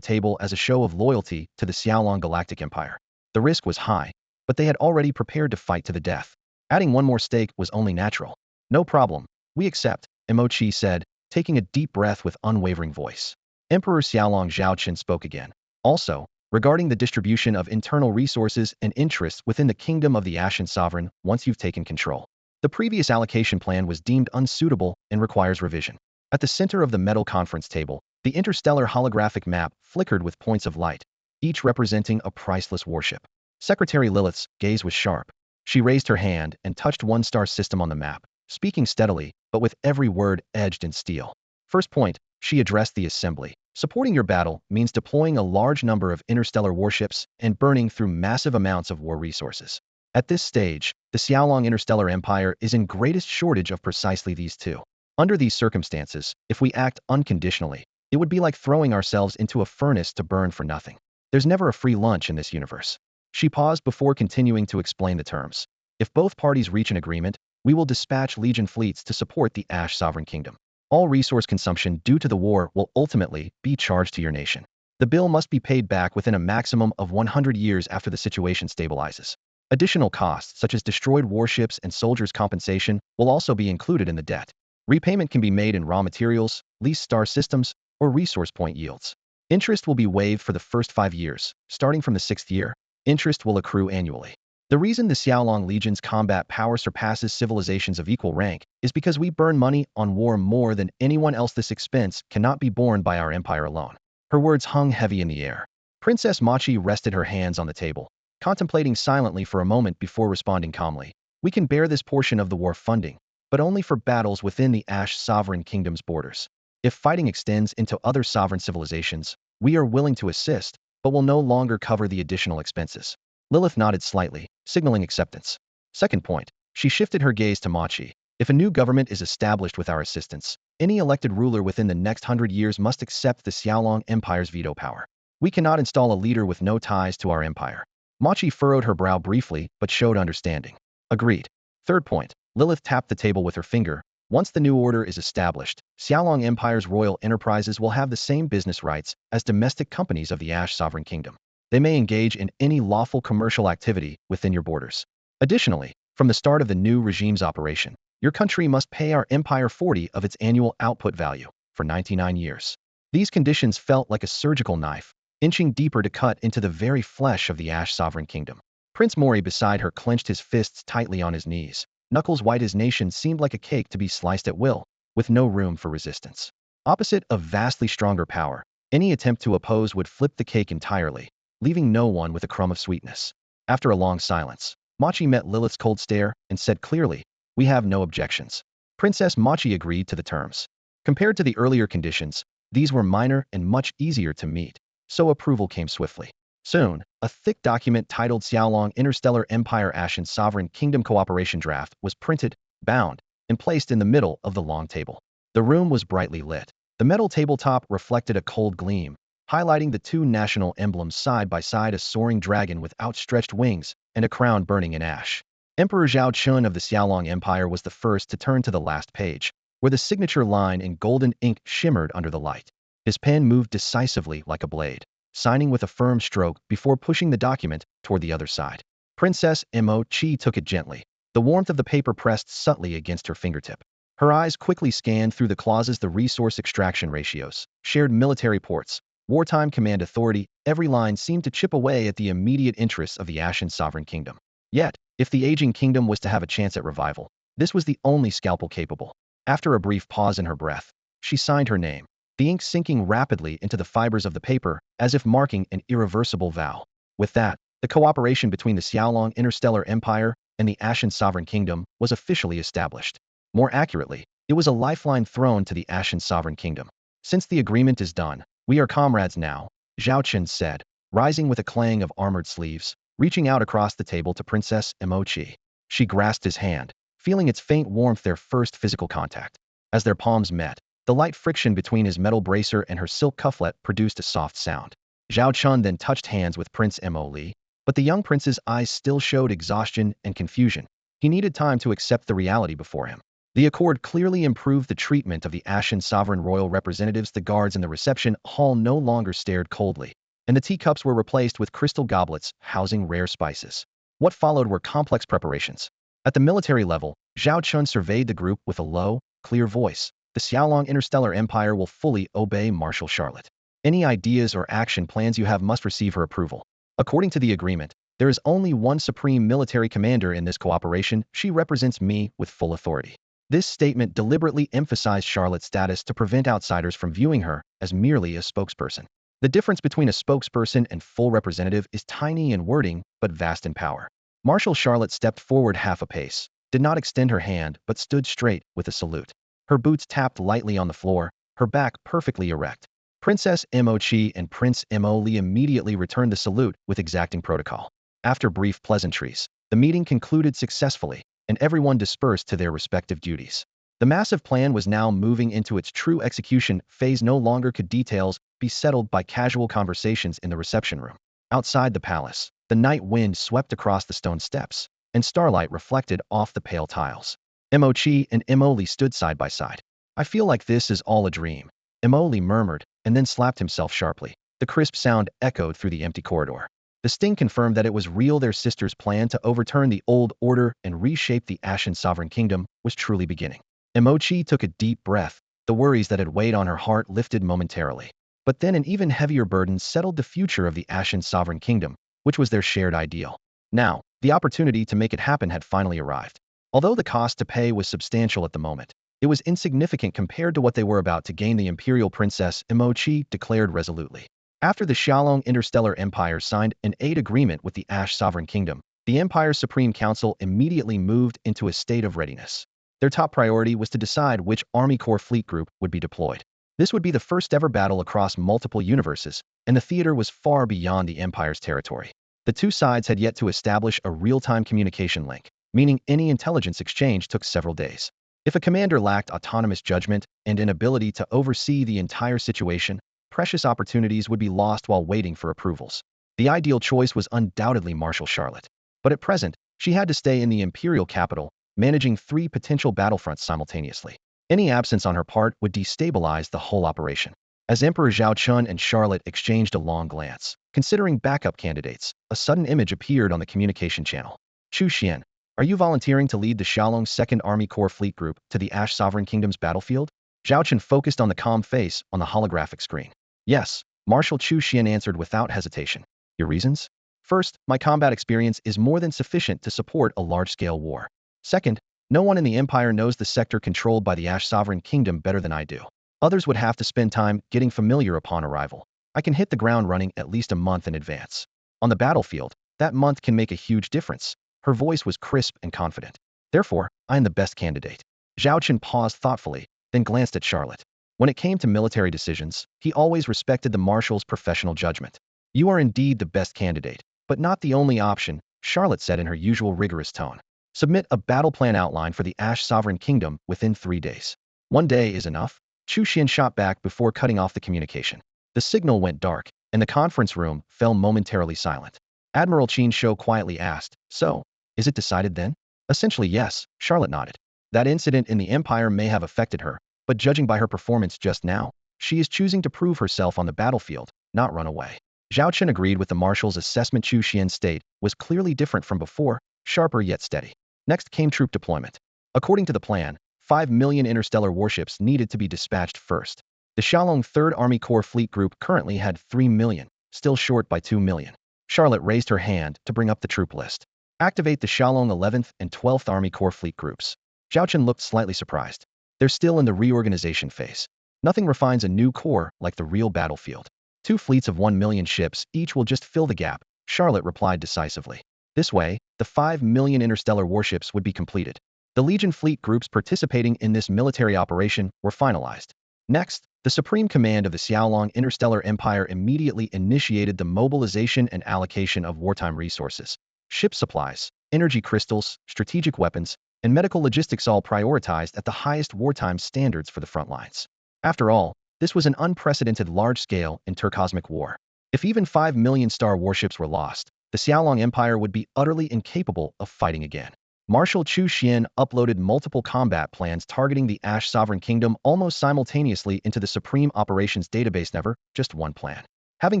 table as a show of loyalty to the Xiaolong Galactic Empire. The risk was high, but they had already prepared to fight to the death. Adding one more stake was only natural. No problem. We accept, Mo Qi said, taking a deep breath with unwavering voice. Emperor Zhao Chen spoke again. Also, regarding the distribution of internal resources and interests within the kingdom of the Ashen Sovereign once you've taken control. The previous allocation plan was deemed unsuitable and requires revision. At the center of the metal conference table, the interstellar holographic map flickered with points of light, each representing a priceless warship. Secretary Lilith's gaze was sharp. She raised her hand and touched one star system on the map, speaking steadily, but with every word edged in steel. First point, she addressed the assembly. Supporting your battle means deploying a large number of interstellar warships and burning through massive amounts of war resources. At this stage, the Xiaolong Interstellar Empire is in greatest shortage of precisely these two. Under these circumstances, if we act unconditionally, it would be like throwing ourselves into a furnace to burn for nothing. There's never a free lunch in this universe. She paused before continuing to explain the terms. If both parties reach an agreement, we will dispatch Legion fleets to support the Ash Sovereign Kingdom. All resource consumption due to the war will ultimately be charged to your nation. The bill must be paid back within a maximum of 100 years after the situation stabilizes. Additional costs, such as destroyed warships and soldiers' compensation, will also be included in the debt. Repayment can be made in raw materials, leased star systems, or resource point yields. Interest will be waived for the first 5 years. Starting from the 6th year, interest will accrue annually. The reason the Xiaolong Legion's combat power surpasses civilizations of equal rank is because we burn money on war more than anyone else. This expense cannot be borne by our empire alone. Her words hung heavy in the air. Princess Machi rested her hands on the table, contemplating silently for a moment before responding calmly. We can bear this portion of the war funding, but only for battles within the Ash Sovereign Kingdom's borders. If fighting extends into other sovereign civilizations, we are willing to assist, but will no longer cover the additional expenses. Lilith nodded slightly, signaling acceptance. Second point, she shifted her gaze to Machi. If a new government is established with our assistance, any elected ruler within the next 100 years must accept the Xiaolong Empire's veto power. We cannot install a leader with no ties to our empire. Machi furrowed her brow briefly, but showed understanding. Agreed. Third point, Lilith tapped the table with her finger. Once the new order is established, Xiaolong Empire's royal enterprises will have the same business rights as domestic companies of the Ash Sovereign Kingdom. They may engage in any lawful commercial activity within your borders. Additionally, from the start of the new regime's operation, your country must pay our empire 40 of its annual output value for 99 years. These conditions felt like a surgical knife, inching deeper to cut into the very flesh of the Ash Sovereign Kingdom. Prince Mori beside her clenched his fists tightly on his knees. Knuckles white as nation seemed like a cake to be sliced at will, with no room for resistance. Opposite of vastly stronger power, any attempt to oppose would flip the cake entirely, leaving no one with a crumb of sweetness. After a long silence, Machi met Lilith's cold stare and said clearly, "We have no objections." Princess Machi agreed to the terms. Compared to the earlier conditions, these were minor and much easier to meet, so approval came swiftly. Soon, a thick document titled Xiaolong Interstellar Empire Ashen Sovereign Kingdom Cooperation Draft was printed, bound, and placed in the middle of the long table. The room was brightly lit. The metal tabletop reflected a cold gleam, highlighting the two national emblems side by side: a soaring dragon with outstretched wings and a crown burning in ash. Emperor Zhao Chen of the Xiaolong Empire was the first to turn to the last page, where the signature line in golden ink shimmered under the light. His pen moved decisively like a blade, signing with a firm stroke before pushing the document toward the other side. Princess Mo-Chi took it gently, the warmth of the paper pressed subtly against her fingertip. Her eyes quickly scanned through the clauses: the resource extraction ratios, shared military ports, wartime command authority. Every line seemed to chip away at the immediate interests of the Ashen Sovereign Kingdom. Yet, if the aging kingdom was to have a chance at revival, this was the only scalpel capable. After a brief pause in her breath, she signed her name, the ink sinking rapidly into the fibers of the paper, as if marking an irreversible vow. With that, the cooperation between the Xiaolong Interstellar Empire and the Ashen Sovereign Kingdom was officially established. More accurately, it was a lifeline thrown to the Ashen Sovereign Kingdom. Since the agreement is done, we are comrades now, Zhao Chen said, rising with a clang of armored sleeves, reaching out across the table to Princess Mo-Chi. She grasped his hand, feeling its faint warmth, their first physical contact. As their palms met, the light friction between his metal bracer and her silk cufflet produced a soft sound. Zhao Chun then touched hands with Prince Mo-Li, but the young prince's eyes still showed exhaustion and confusion. He needed time to accept the reality before him. The accord clearly improved the treatment of the Ashen Sovereign royal representatives. The guards in the reception hall no longer stared coldly, and the teacups were replaced with crystal goblets housing rare spices. What followed were complex preparations. At the military level, Zhao Chun surveyed the group with a low, clear voice. The Xiaolong Interstellar Empire will fully obey Marshal Charlotte. Any ideas or action plans you have must receive her approval. According to the agreement, there is only one supreme military commander in this cooperation. She represents me with full authority. This statement deliberately emphasized Charlotte's status to prevent outsiders from viewing her as merely a spokesperson. The difference between a spokesperson and full representative is tiny in wording, but vast in power. Marshal Charlotte stepped forward half a pace, did not extend her hand, but stood straight with a salute. Her boots tapped lightly on the floor, her back perfectly erect. Princess Mo-Chi and Prince Mo-Li immediately returned the salute with exacting protocol. After brief pleasantries, the meeting concluded successfully, and everyone dispersed to their respective duties. The massive plan was now moving into its true execution phase. No longer could details be settled by casual conversations in the reception room. Outside the palace, the night wind swept across the stone steps, and starlight reflected off the pale tiles. Mo-Chi and Mo-Li stood side by side. "I feel like this is all a dream," Mo-Li murmured, and then slapped himself sharply. The crisp sound echoed through the empty corridor. The sting confirmed that it was real. Their sister's plan to overturn the old order and reshape the Ashen Sovereign Kingdom was truly beginning. Mo-Chi took a deep breath. The worries that had weighed on her heart lifted momentarily. But then an even heavier burden settled: the future of the Ashen Sovereign Kingdom, which was their shared ideal. Now, the opportunity to make it happen had finally arrived. Although the cost to pay was substantial at the moment, it was insignificant compared to what they were about to gain. The Imperial Princess Mo-Chi declared resolutely. After the Xiaolong Interstellar Empire signed an aid agreement with the Ash Sovereign Kingdom, the Empire's Supreme Council immediately moved into a state of readiness. Their top priority was to decide which Army Corps fleet group would be deployed. This would be the first ever battle across multiple universes, and the theater was far beyond the Empire's territory. The two sides had yet to establish a real-time communication link, meaning any intelligence exchange took several days. If a commander lacked autonomous judgment and an ability to oversee the entire situation, precious opportunities would be lost while waiting for approvals. The ideal choice was undoubtedly Marshal Charlotte. But at present, she had to stay in the imperial capital, managing 3 potential battlefronts simultaneously. Any absence on her part would destabilize the whole operation. As Emperor Zhao Chen and Charlotte exchanged a long glance, considering backup candidates, a sudden image appeared on the communication channel. Chu Xian, are you volunteering to lead the Xiaolong 2nd Army Corps Fleet Group to the Ash Sovereign Kingdom's battlefield? Zhao Chen focused on the calm face on the holographic screen. Yes, Marshal Chu Xian answered without hesitation. Your reasons? First, my combat experience is more than sufficient to support a large-scale war. Second, no one in the Empire knows the sector controlled by the Ash Sovereign Kingdom better than I do. Others would have to spend time getting familiar upon arrival. I can hit the ground running at least a month in advance. On the battlefield, that month can make a huge difference. Her voice was crisp and confident. Therefore, I am the best candidate. Zhao Chen paused thoughtfully, then glanced at Charlotte. When it came to military decisions, he always respected the Marshal's professional judgment. You are indeed the best candidate, but not the only option, Charlotte said in her usual rigorous tone. Submit a battle plan outline for the Ash Sovereign Kingdom within 3 days. 1 day is enough? Chu Xian shot back before cutting off the communication. The signal went dark, and the conference room fell momentarily silent. Admiral Qin Shou quietly asked, "So, is it decided then?" Essentially yes, Charlotte nodded. That incident in the Empire may have affected her, but judging by her performance just now, she is choosing to prove herself on the battlefield, not run away. Zhao Chen agreed with the Marshal's assessment. Chu Xian's state was clearly different from before, sharper yet steady. Next came troop deployment. According to the plan, 5 million interstellar warships needed to be dispatched first. The Xiaolong 3rd Army Corps Fleet Group currently had 3 million, still short by 2 million. Charlotte raised her hand to bring up the troop list. Activate the Xiaolong 11th and 12th Army Corps Fleet Groups. Zhao Chen looked slightly surprised. They're still in the reorganization phase. Nothing refines a new corps like the real battlefield. 2 fleets of 1 million ships each will just fill the gap, Charlotte replied decisively. This way, the 5 million interstellar warships would be completed. The Legion fleet groups participating in this military operation were finalized. Next, the Supreme Command of the Xiaolong Interstellar Empire immediately initiated the mobilization and allocation of wartime resources. Ship supplies, energy crystals, strategic weapons, and medical logistics all prioritized at the highest wartime standards for the front lines. After all, this was an unprecedented large-scale intercosmic war. If even 5 million star warships were lost, the Xiaolong Empire would be utterly incapable of fighting again. Marshal Chu Xian uploaded multiple combat plans targeting the Ash Sovereign Kingdom almost simultaneously into the Supreme Operations Database. Never just one plan. Having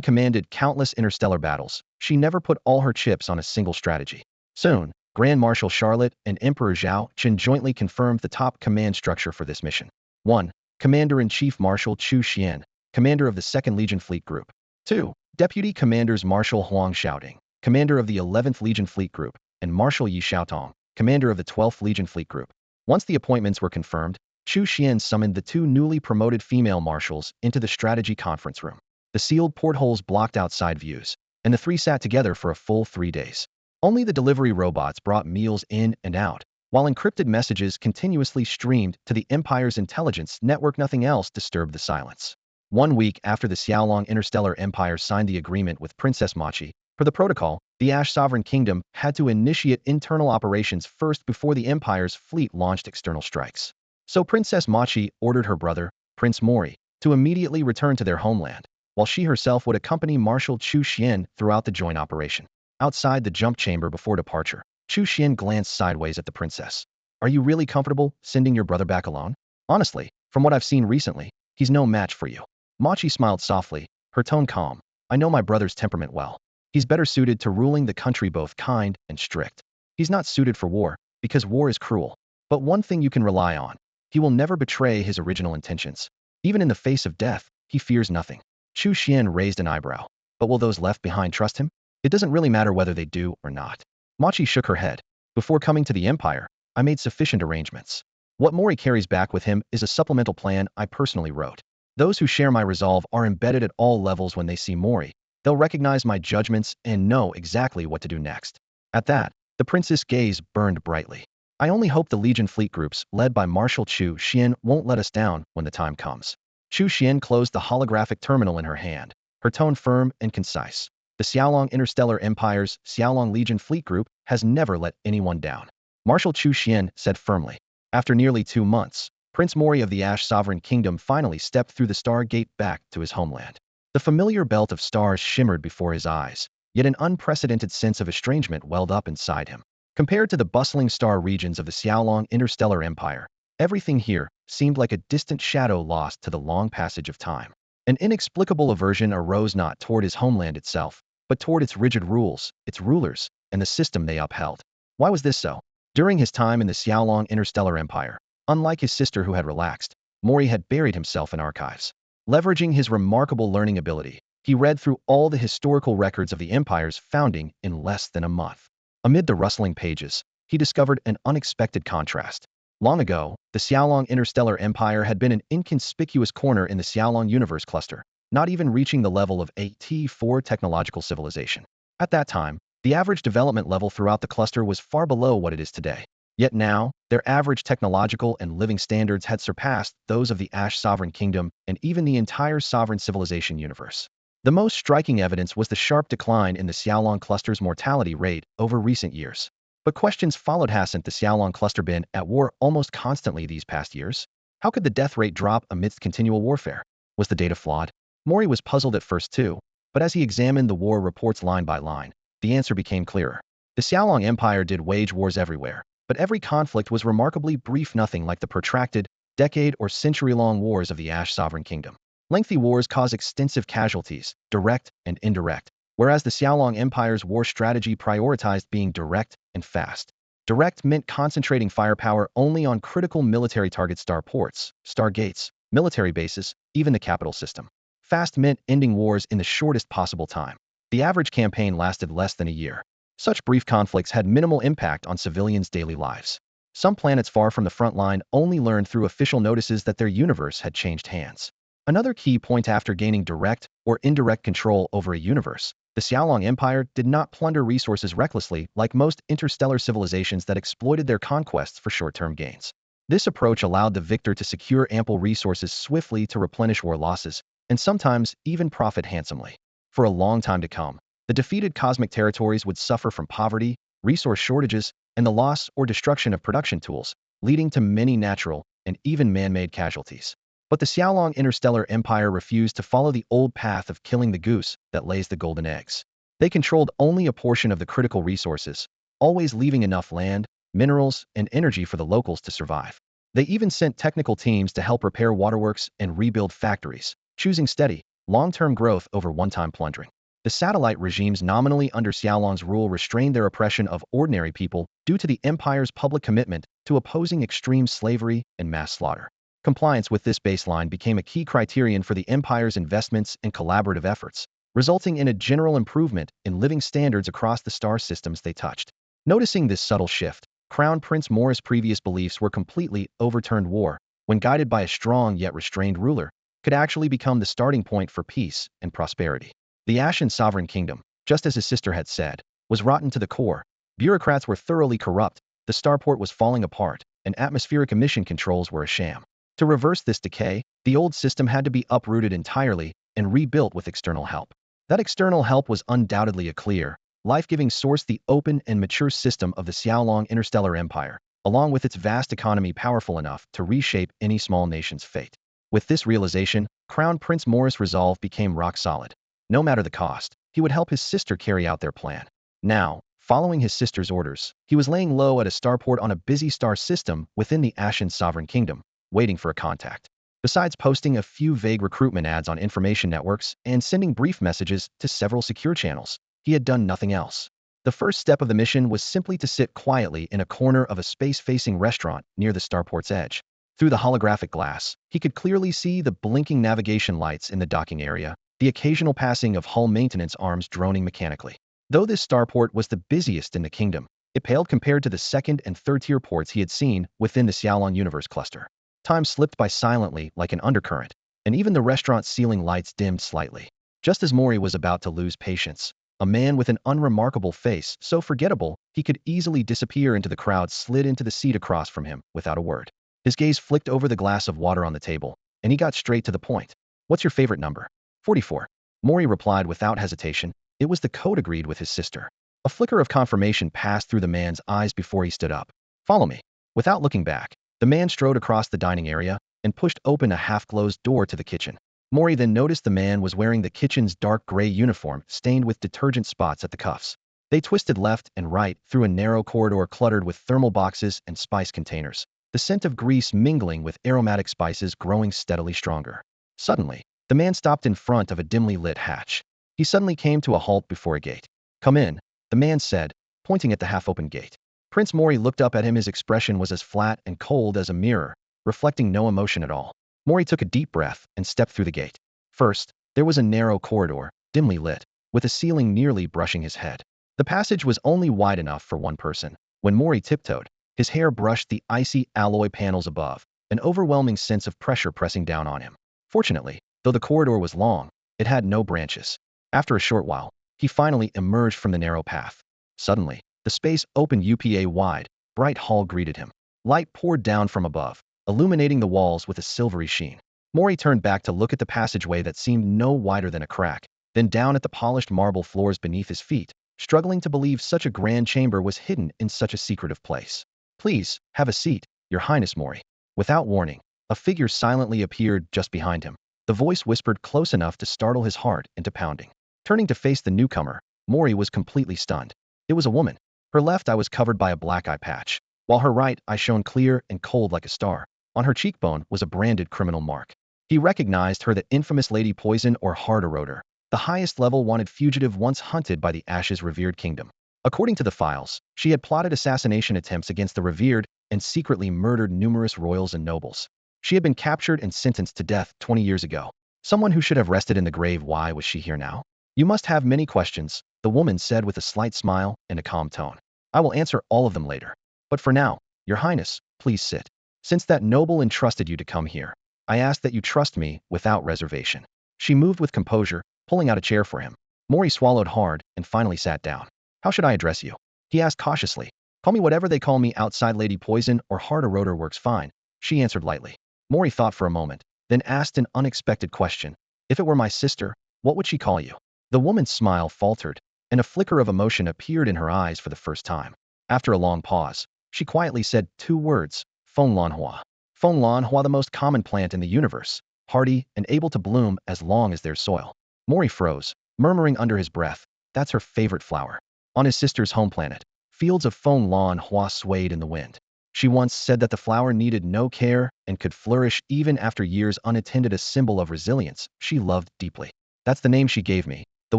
commanded countless interstellar battles, she never put all her chips on a single strategy. Soon, Grand Marshal Charlotte and Emperor Zhao Chen jointly confirmed the top command structure for this mission. 1. Commander-in-Chief Marshal Chu Xian, Commander of the 2nd Legion Fleet Group. 2. Deputy Commanders Marshal Huang Xiaoding, Commander of the 11th Legion Fleet Group, and Marshal Yi Xiaotong, Commander of the 12th Legion Fleet Group. Once the appointments were confirmed, Chu Xian summoned the 2 newly promoted female marshals into the strategy conference room. The sealed portholes blocked outside views, and the 3 sat together for a full 3 days. Only the delivery robots brought meals in and out, while encrypted messages continuously streamed to the Empire's intelligence network. Nothing else disturbed the silence. 1 week after the Xiaolong Interstellar Empire signed the agreement with Princess Machi, per the protocol, the Ash Sovereign Kingdom had to initiate internal operations first before the Empire's fleet launched external strikes. So Princess Machi ordered her brother, Prince Mori, to immediately return to their homeland, while she herself would accompany Marshal Chu Xian throughout the joint operation. Outside the jump chamber before departure, Chu Xian glanced sideways at the princess. Are you really comfortable sending your brother back alone? Honestly, from what I've seen recently, he's no match for you. Machi smiled softly, her tone calm. I know my brother's temperament well. He's better suited to ruling the country, both kind and strict. He's not suited for war, because war is cruel. But one thing you can rely on, he will never betray his original intentions. Even in the face of death, he fears nothing. Chu Xian raised an eyebrow. But will those left behind trust him? It doesn't really matter whether they do or not. Machi shook her head. Before coming to the Empire, I made sufficient arrangements. What Mori carries back with him is a supplemental plan I personally wrote. Those who share my resolve are embedded at all levels when they see Mori. They'll recognize my judgments and know exactly what to do next. At that, the prince's gaze burned brightly. I only hope the Legion fleet groups, led by Marshal Chu Xian, won't let us down when the time comes. Chu Xian closed the holographic terminal in her hand, her tone firm and concise. The Xiaolong Interstellar Empire's Xiaolong Legion fleet group has never let anyone down. Marshal Chu Xian said firmly. After nearly 2 months, Prince Mori of the Ash Sovereign Kingdom finally stepped through the star gate back to his homeland. The familiar belt of stars shimmered before his eyes, yet an unprecedented sense of estrangement welled up inside him. Compared to the bustling star regions of the Xiaolong Interstellar Empire, everything here seemed like a distant shadow lost to the long passage of time. An inexplicable aversion arose not toward his homeland itself, but toward its rigid rules, its rulers, and the system they upheld. Why was this so? During his time in the Xiaolong Interstellar Empire, unlike his sister who had relaxed, Mori had buried himself in archives. Leveraging his remarkable learning ability, he read through all the historical records of the empire's founding in less than a month. Amid the rustling pages, he discovered an unexpected contrast. Long ago, the Xiaolong Interstellar Empire had been an inconspicuous corner in the Xiaolong universe cluster, not even reaching the level of a T4 technological civilization. At that time, the average development level throughout the cluster was far below what it is today. Yet now, their average technological and living standards had surpassed those of the Ash Sovereign Kingdom and even the entire sovereign civilization universe. The most striking evidence was the sharp decline in the Xiaolong cluster's mortality rate over recent years. But questions followed. Hasn't the Xiaolong cluster been at war almost constantly these past years? How could the death rate drop amidst continual warfare? Was the data flawed? Mori was puzzled at first too, but as he examined the war reports line by line, the answer became clearer. The Xiaolong Empire did wage wars everywhere, but every conflict was remarkably brief, nothing like the protracted, decade or century-long wars of the Ash Sovereign Kingdom. Lengthy wars cause extensive casualties, direct and indirect, whereas the Xiaolong Empire's war strategy prioritized being direct and fast. Direct meant concentrating firepower only on critical military targets, starports, stargates, military bases, even the capital system. Fast meant ending wars in the shortest possible time. The average campaign lasted less than a year. Such brief conflicts had minimal impact on civilians' daily lives. Some planets far from the front line only learned through official notices that their universe had changed hands. Another key point: after gaining direct or indirect control over a universe, the Xiaolong Empire did not plunder resources recklessly like most interstellar civilizations that exploited their conquests for short-term gains. This approach allowed the victor to secure ample resources swiftly to replenish war losses, and sometimes even profit handsomely. For a long time to come, the defeated cosmic territories would suffer from poverty, resource shortages, and the loss or destruction of production tools, leading to many natural and even man-made casualties. But the Xiaolong Interstellar Empire refused to follow the old path of killing the goose that lays the golden eggs. They controlled only a portion of the critical resources, always leaving enough land, minerals, and energy for the locals to survive. They even sent technical teams to help repair waterworks and rebuild factories, choosing steady, long-term growth over one-time plundering. The satellite regimes nominally under Xiaolong's rule restrained their oppression of ordinary people due to the empire's public commitment to opposing extreme slavery and mass slaughter. Compliance with this baseline became a key criterion for the empire's investments and collaborative efforts, resulting in a general improvement in living standards across the star systems they touched. Noticing this subtle shift, Crown Prince Mori's previous beliefs were completely overturned. War, when guided by a strong yet restrained ruler, could actually become the starting point for peace and prosperity. The Ashen Sovereign Kingdom, just as his sister had said, was rotten to the core. Bureaucrats were thoroughly corrupt, the starport was falling apart, and atmospheric emission controls were a sham. To reverse this decay, the old system had to be uprooted entirely and rebuilt with external help. That external help was undoubtedly a clear, life-giving source: the open and mature system of the Xiaolong Interstellar Empire, along with its vast economy powerful enough to reshape any small nation's fate. With this realization, Crown Prince Morris' resolve became rock solid. No matter the cost, he would help his sister carry out their plan. Now, following his sister's orders, he was laying low at a starport on a busy star system within the Ashen Sovereign Kingdom, waiting for a contact. Besides posting a few vague recruitment ads on information networks and sending brief messages to several secure channels, he had done nothing else. The first step of the mission was simply to sit quietly in a corner of a space-facing restaurant near the starport's edge. Through the holographic glass, he could clearly see the blinking navigation lights in the docking area, the occasional passing of hull maintenance arms droning mechanically. Though this starport was the busiest in the kingdom, it paled compared to the second and third-tier ports he had seen within the Xiaolong universe cluster. Time slipped by silently like an undercurrent. and even the restaurant's ceiling lights dimmed slightly. Just as Mori was about to lose patience, a man with an unremarkable face, so forgettable he could easily disappear into the crowd, slid into the seat across from him without a word. His gaze flicked over the glass of water on the table, and he got straight to the point. "What's your favorite number?" 44. Mori replied without hesitation. It was the code agreed with his sister. A flicker of confirmation passed through the man's eyes before he stood up. "Follow me." Without looking back, the man strode across the dining area and pushed open a half-closed door to the kitchen. Mori then noticed the man was wearing the kitchen's dark gray uniform, stained with detergent spots at the cuffs. They twisted left and right through a narrow corridor cluttered with thermal boxes and spice containers, the scent of grease mingling with aromatic spices growing steadily stronger. Suddenly, the man stopped in front of a dimly lit hatch. He suddenly came to a halt before a gate. "Come in," the man said, pointing at the half-open gate. Prince Mori looked up at him. His expression was as flat and cold as a mirror, reflecting no emotion at all. Mori took a deep breath and stepped through the gate. First, there was a narrow corridor, dimly lit, with a ceiling nearly brushing his head. The passage was only wide enough for one person. When Mori tiptoed, his hair brushed the icy alloy panels above, an overwhelming sense of pressure pressing down on him. Fortunately, though the corridor was long, it had no branches. After a short while, he finally emerged from the narrow path. Suddenly, the space opened. UPA wide, bright hall greeted him. Light poured down from above, illuminating the walls with a silvery sheen. Mori turned back to look at the passageway that seemed no wider than a crack, then down at the polished marble floors beneath his feet, struggling to believe such a grand chamber was hidden in such a secretive place. "Please, have a seat, Your Highness Mori." Without warning, a figure silently appeared just behind him. The voice whispered close enough to startle his heart into pounding. Turning to face the newcomer, Mori was completely stunned. It was a woman. Her left eye was covered by a black eye patch, while her right eye shone clear and cold like a star. On her cheekbone was a branded criminal mark. He recognized her, the infamous Lady Poison, or Heart Eroder, the highest level wanted fugitive once hunted by the Ash's revered kingdom. According to the files, she had plotted assassination attempts against the revered and secretly murdered numerous royals and nobles. She had been captured and sentenced to death 20 years ago. Someone who should have rested in the grave. Why was she here now? "You must have many questions," the woman said with a slight smile and a calm tone. "I will answer all of them later. But for now, Your Highness, please sit. Since that noble entrusted you to come here, I ask that you trust me without reservation." She moved with composure, pulling out a chair for him. Mori swallowed hard and finally sat down. "How should I address you?" he asked cautiously. "Call me whatever they call me outside. Lady Poison or Heart Eroder works fine," she answered lightly. Mori thought for a moment, then asked an unexpected question. "If it were my sister, what would she call you?" The woman's smile faltered, and a flicker of emotion appeared in her eyes for the first time. After a long pause, she quietly said 2 words, "Feng Lan Hua." Feng Lan Hua, the most common plant in the universe, hardy and able to bloom as long as there's soil. Mori froze, murmuring under his breath, "That's her favorite flower." On his sister's home planet, fields of Feng Lan Hua swayed in the wind. She once said that the flower needed no care and could flourish even after years unattended, a symbol of resilience she loved deeply. "That's the name she gave me," the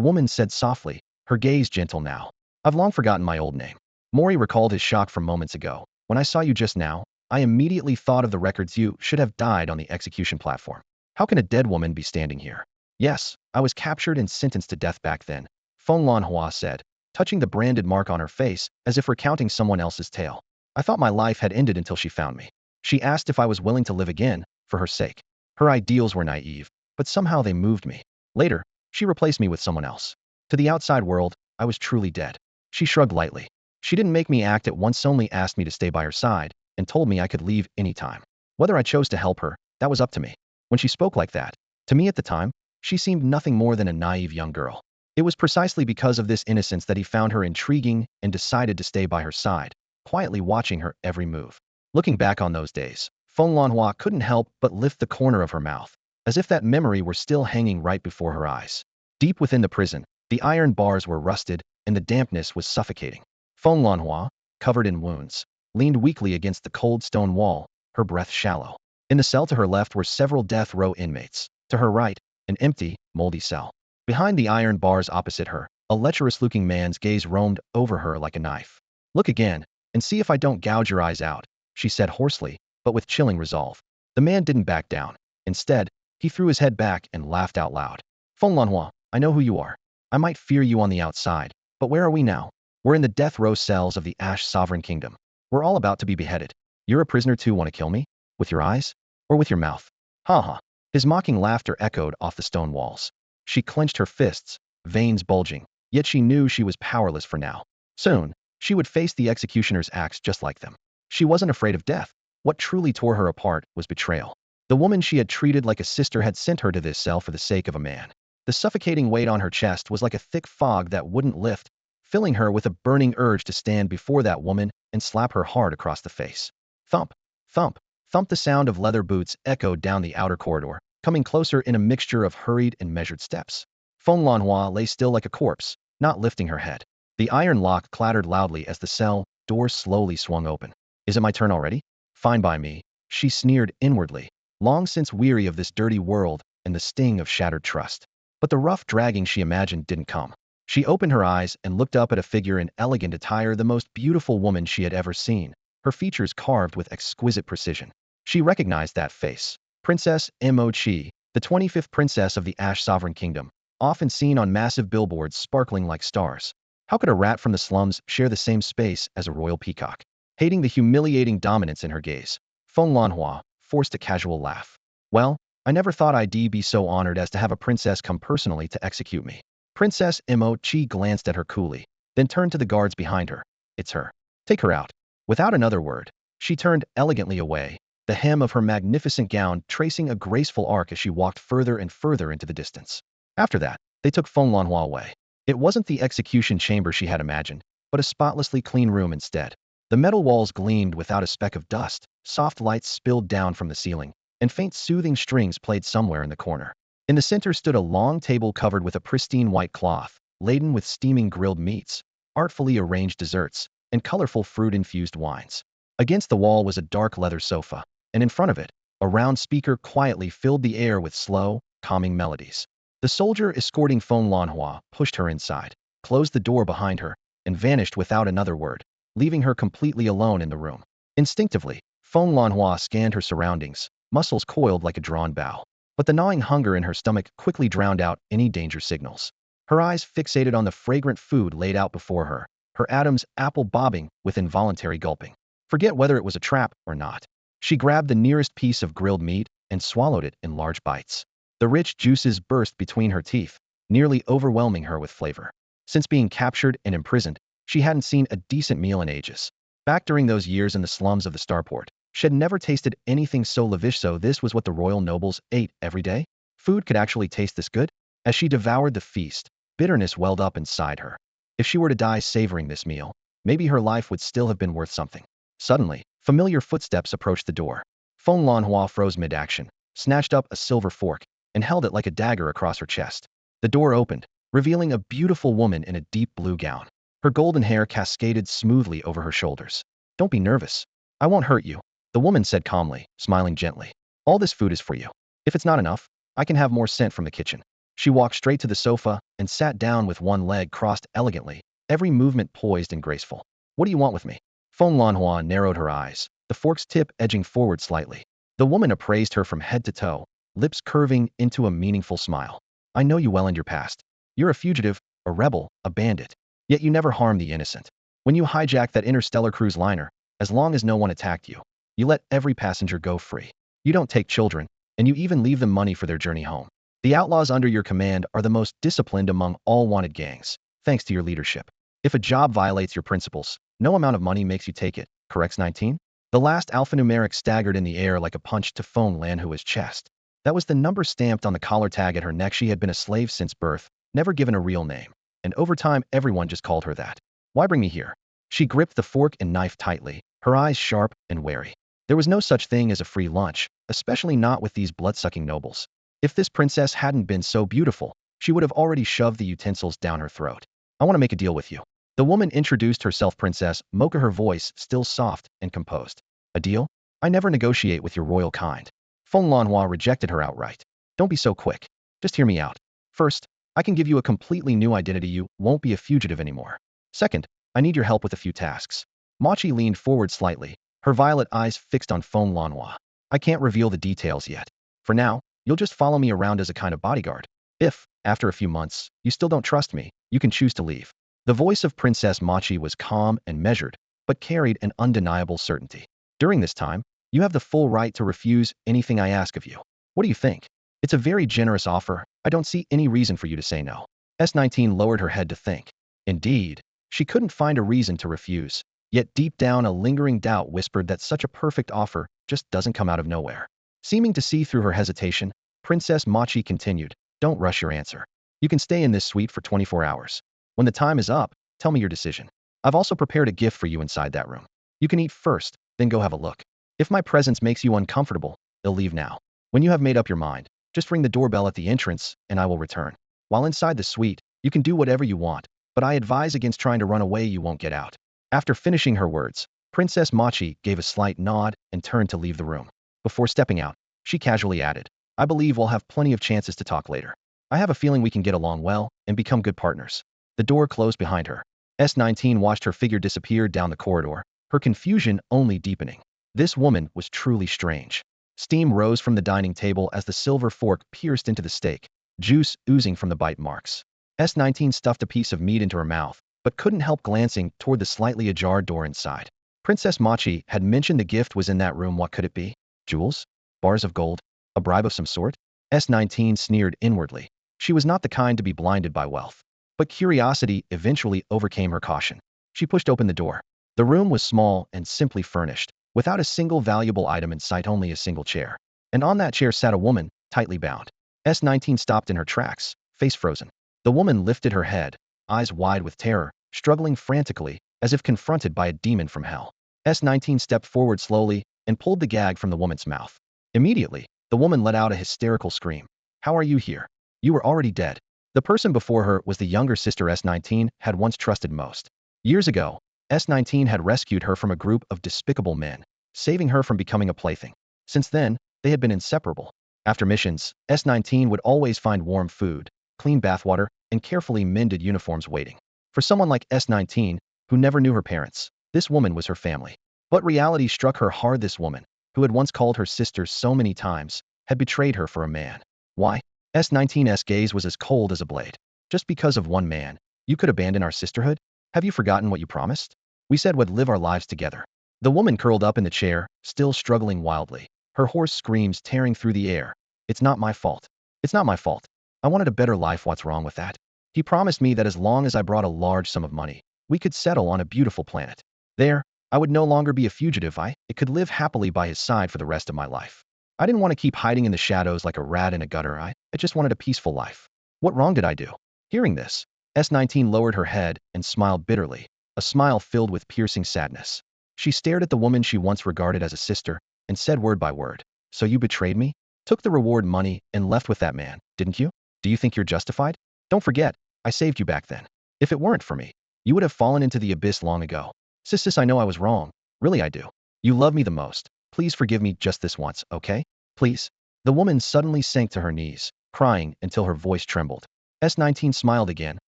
woman said softly, her gaze gentle now. "I've long forgotten my old name." Mori recalled his shock from moments ago. "When I saw you just now, I immediately thought of the records. You should have died on the execution platform. How can a dead woman be standing here?" "Yes, I was captured and sentenced to death back then," Feng Lan Hua said, touching the branded mark on her face as if recounting someone else's tale. "I thought my life had ended until she found me. She asked if I was willing to live again, for her sake. Her ideals were naive, but somehow they moved me. Later, she replaced me with someone else. To the outside world, I was truly dead." She shrugged lightly. "She didn't make me act at once, only asked me to stay by her side and told me I could leave any time. Whether I chose to help her, that was up to me." When she spoke like that, to me at the time, she seemed nothing more than a naive young girl. It was precisely because of this innocence that he found her intriguing and decided to stay by her side, quietly watching her every move. Looking back on those days, Feng Lanhua couldn't help but lift the corner of her mouth, as if that memory were still hanging right before her eyes. Deep within the prison, the iron bars were rusted, and the dampness was suffocating. Feng Lanhua, covered in wounds, leaned weakly against the cold stone wall, her breath shallow. In the cell to her left were several death row inmates. To her right, an empty, moldy cell. Behind the iron bars opposite her, a lecherous-looking man's gaze roamed over her like a knife. "Look again, and see if I don't gouge your eyes out," she said hoarsely, but with chilling resolve. The man didn't back down. Instead, he threw his head back and laughed out loud. "Feng Lanhua, I know who you are. I might fear you on the outside, but where are we now? We're in the death row cells of the Ash Sovereign Kingdom. We're all about to be beheaded. You're a prisoner too. Want to kill me? With your eyes? Or with your mouth?" Ha ha. His mocking laughter echoed off the stone walls. She clenched her fists, veins bulging, yet she knew she was powerless for now. Soon, she would face the executioner's axe just like them. She wasn't afraid of death. What truly tore her apart was betrayal. The woman she had treated like a sister had sent her to this cell for the sake of a man. The suffocating weight on her chest was like a thick fog that wouldn't lift, filling her with a burning urge to stand before that woman and slap her hard across the face. Thump, thump, thump. The sound of leather boots echoed down the outer corridor, coming closer in a mixture of hurried and measured steps. Feng Lanhua lay still like a corpse, not lifting her head. The iron lock clattered loudly as the cell door slowly swung open. Is it my turn already? Fine by me, she sneered inwardly, long since weary of this dirty world and the sting of shattered trust. But the rough dragging she imagined didn't come. She opened her eyes and looked up at a figure in elegant attire, the most beautiful woman she had ever seen, her features carved with exquisite precision. She recognized that face. Princess Mo Chi, the 25th princess of the Ash Sovereign Kingdom, often seen on massive billboards sparkling like stars. How could a rat from the slums share the same space as a royal peacock? Hating the humiliating dominance in her gaze, Feng Lanhua forced a casual laugh. Well, I never thought I'd be so honored as to have a princess come personally to execute me. Princess Mo Chi glanced at her coolly, then turned to the guards behind her. It's her. Take her out. Without another word, she turned elegantly away, the hem of her magnificent gown tracing a graceful arc as she walked further and further into the distance. After that, they took Feng Lanhua away. It wasn't the execution chamber she had imagined, but a spotlessly clean room instead. The metal walls gleamed without a speck of dust, soft lights spilled down from the ceiling, and faint soothing strings played somewhere in the corner. In the center stood a long table covered with a pristine white cloth, laden with steaming grilled meats, artfully arranged desserts, and colorful fruit-infused wines. Against the wall was a dark leather sofa, and in front of it, a round speaker quietly filled the air with slow, calming melodies. The soldier escorting Feng Lanhua pushed her inside, closed the door behind her, and vanished without another word, leaving her completely alone in the room. Instinctively, Feng Lanhua scanned her surroundings, muscles coiled like a drawn bow. But the gnawing hunger in her stomach quickly drowned out any danger signals. Her eyes fixated on the fragrant food laid out before her, her Adam's apple bobbing with involuntary gulping. Forget whether it was a trap or not. She grabbed the nearest piece of grilled meat and swallowed it in large bites. The rich juices burst between her teeth, nearly overwhelming her with flavor. Since being captured and imprisoned, she hadn't seen a decent meal in ages. Back during those years in the slums of the starport, she had never tasted anything so lavish. So this was what the royal nobles ate every day? Food could actually taste this good? As she devoured the feast, bitterness welled up inside her. If she were to die savoring this meal, maybe her life would still have been worth something. Suddenly, familiar footsteps approached the door. Feng Lanhua froze mid-action, snatched up a silver fork, and held it like a dagger across her chest. The door opened, revealing a beautiful woman in a deep blue gown. Her golden hair cascaded smoothly over her shoulders. Don't be nervous. I won't hurt you, the woman said calmly, smiling gently. All this food is for you. If it's not enough, I can have more sent from the kitchen. She walked straight to the sofa and sat down with one leg crossed elegantly, every movement poised and graceful. What do you want with me? Feng Lanhua narrowed her eyes, the fork's tip edging forward slightly. The woman appraised her from head to toe, lips curving into a meaningful smile. I know you well and your past. You're a fugitive, a rebel, a bandit. Yet you never harmed the innocent. When you hijacked that interstellar cruise liner, as long as no one attacked you, you let every passenger go free. You don't take children, and you even leave them money for their journey home. The outlaws under your command are the most disciplined among all wanted gangs, thanks to your leadership. If a job violates your principles, no amount of money makes you take it, corrects 19? The last alphanumeric staggered in the air like a punch to Feng Lanhua's chest. That was the number stamped on the collar tag at her neck. She had been a slave since birth, never given a real name, and over time everyone just called her that. Why bring me here? She gripped the fork and knife tightly, her eyes sharp and wary. There was no such thing as a free lunch, especially not with these blood-sucking nobles. If this princess hadn't been so beautiful, she would have already shoved the utensils down her throat. I want to make a deal with you. The woman introduced herself, Princess Mocha, her voice still soft and composed. A deal? I never negotiate with your royal kind. Feng Lanhua rejected her outright. Don't be so quick. Just hear me out. First, I can give you a completely new identity. You won't be a fugitive anymore. Second, I need your help with a few tasks. Machi leaned forward slightly, her violet eyes fixed on Feng Lanhua. I can't reveal the details yet. For now, you'll just follow me around as a kind of bodyguard. If, after a few months, you still don't trust me, you can choose to leave. The voice of Princess Machi was calm and measured, but carried an undeniable certainty. During this time, you have the full right to refuse anything I ask of you. What do you think? It's a very generous offer. I don't see any reason for you to say no. S19 lowered her head to think. Indeed, she couldn't find a reason to refuse. Yet deep down a lingering doubt whispered that such a perfect offer just doesn't come out of nowhere. Seeming to see through her hesitation, Princess Machi continued, don't rush your answer. You can stay in this suite for 24 hours. When the time is up, tell me your decision. I've also prepared a gift for you inside that room. You can eat first, then go have a look. If my presence makes you uncomfortable, they'll leave now. When you have made up your mind, just ring the doorbell at the entrance and I will return. While inside the suite, you can do whatever you want, but I advise against trying to run away. You won't get out. After finishing her words, Princess Machi gave a slight nod and turned to leave the room. Before stepping out, she casually added, I believe we'll have plenty of chances to talk later. I have a feeling we can get along well and become good partners. The door closed behind her. S19 watched her figure disappear down the corridor, her confusion only deepening. This woman was truly strange. Steam rose from the dining table as the silver fork pierced into the steak, juice oozing from the bite marks. S19 stuffed a piece of meat into her mouth, but couldn't help glancing toward the slightly ajar door inside. Princess Machi had mentioned the gift was in that room. What could it be? Jewels? Bars of gold? A bribe of some sort? S19 sneered inwardly. She was not the kind to be blinded by wealth. But curiosity eventually overcame her caution. She pushed open the door. The room was small and simply furnished, without a single valuable item in sight, only a single chair. And on that chair sat a woman, tightly bound. S19 stopped in her tracks, face frozen. The woman lifted her head, eyes wide with terror, struggling frantically, as if confronted by a demon from hell. S19 stepped forward slowly and pulled the gag from the woman's mouth. Immediately, the woman let out a hysterical scream. How are you here? You were already dead. The person before her was the younger sister S19 had once trusted most. Years ago, S19 had rescued her from a group of despicable men, saving her from becoming a plaything. Since then, they had been inseparable. After missions, S19 would always find warm food, clean bathwater, and carefully mended uniforms waiting. For someone like S19, who never knew her parents, this woman was her family. But reality struck her hard. This woman, who had once called her sister so many times, had betrayed her for a man. Why? S19's gaze was as cold as a blade. Just because of one man, you could abandon our sisterhood? Have you forgotten what you promised? We said we'd live our lives together. The woman curled up in the chair, still struggling wildly, her hoarse screams tearing through the air. It's not my fault. It's not my fault. I wanted a better life. What's wrong with that? He promised me that as long as I brought a large sum of money, we could settle on a beautiful planet. There, I would no longer be a fugitive. I could live happily by his side for the rest of my life. I didn't want to keep hiding in the shadows like a rat in a gutter. I just wanted a peaceful life. What wrong did I do? Hearing this, S19 lowered her head and smiled bitterly, a smile filled with piercing sadness. She stared at the woman she once regarded as a sister and said word by word, so you betrayed me? Took the reward money and left with that man, didn't you? Do you think you're justified? Don't forget, I saved you back then. If it weren't for me, you would have fallen into the abyss long ago. Sis, I know I was wrong. Really, I do. You love me the most. Please forgive me just this once, okay? Please. The woman suddenly sank to her knees, crying until her voice trembled. S19 smiled again,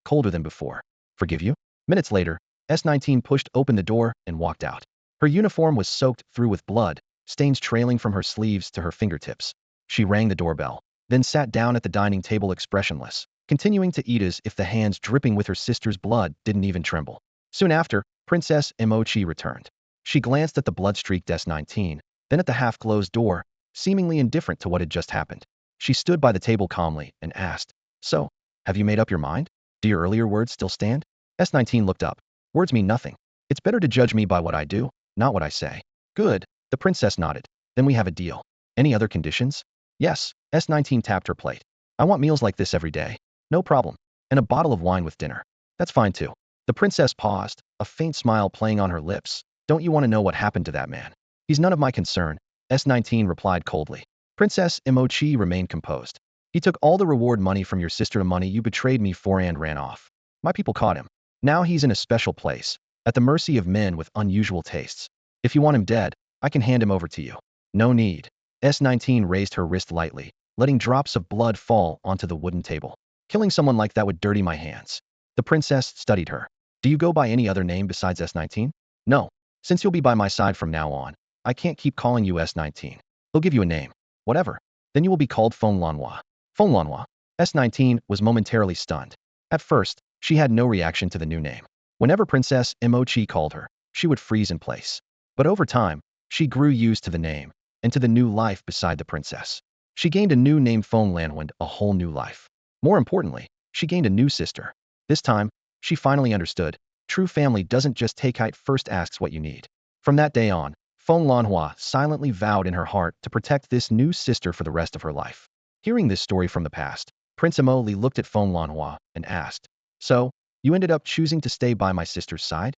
colder than before. Forgive you? Minutes later, S19 pushed open the door and walked out. Her uniform was soaked through with blood, stains trailing from her sleeves to her fingertips. She rang the doorbell, then sat down at the dining table expressionless, continuing to eat as if the hands dripping with her sister's blood didn't even tremble. Soon after, Princess Emochi returned. She glanced at the blood-streaked S19, then at the half-closed door, seemingly indifferent to what had just happened. She stood by the table calmly and asked, So, have you made up your mind? Do your earlier words still stand? S19 looked up. Words mean nothing. It's better to judge me by what I do, not what I say. Good. The princess nodded. Then we have a deal. Any other conditions? Yes. S19 tapped her plate. I want meals like this every day. No problem. And a bottle of wine with dinner. That's fine too. The princess paused, a faint smile playing on her lips. Don't you want to know what happened to that man? He's none of my concern, S19 replied coldly. Princess Emochi remained composed. He took all the reward money from your sister, the money you betrayed me for, and ran off. My people caught him. Now he's in a special place, at the mercy of men with unusual tastes. If you want him dead, I can hand him over to you. No need. S19 raised her wrist lightly, letting drops of blood fall onto the wooden table. Killing someone like that would dirty my hands. The princess studied her. Do you go by any other name besides S19? No. Since you'll be by my side from now on, I can't keep calling you S19. They'll give you a name. Whatever. Then you will be called Feng Lanhua. Feng Lanhua. S19 was momentarily stunned. At first, she had no reaction to the new name. Whenever Princess Emochi called her, she would freeze in place. But over time, she grew used to the name, and to the new life beside the princess. She gained a new name Feng Lanwind, a whole new life. More importantly, she gained a new sister. This time, she finally understood. True family doesn't just take height first asks what you need. From that day on, Feng Lanhua silently vowed in her heart to protect this new sister for the rest of her life. Hearing this story from the past, Prince Emoli looked at Feng Lanhua and asked, "So, you ended up choosing to stay by my sister's side?"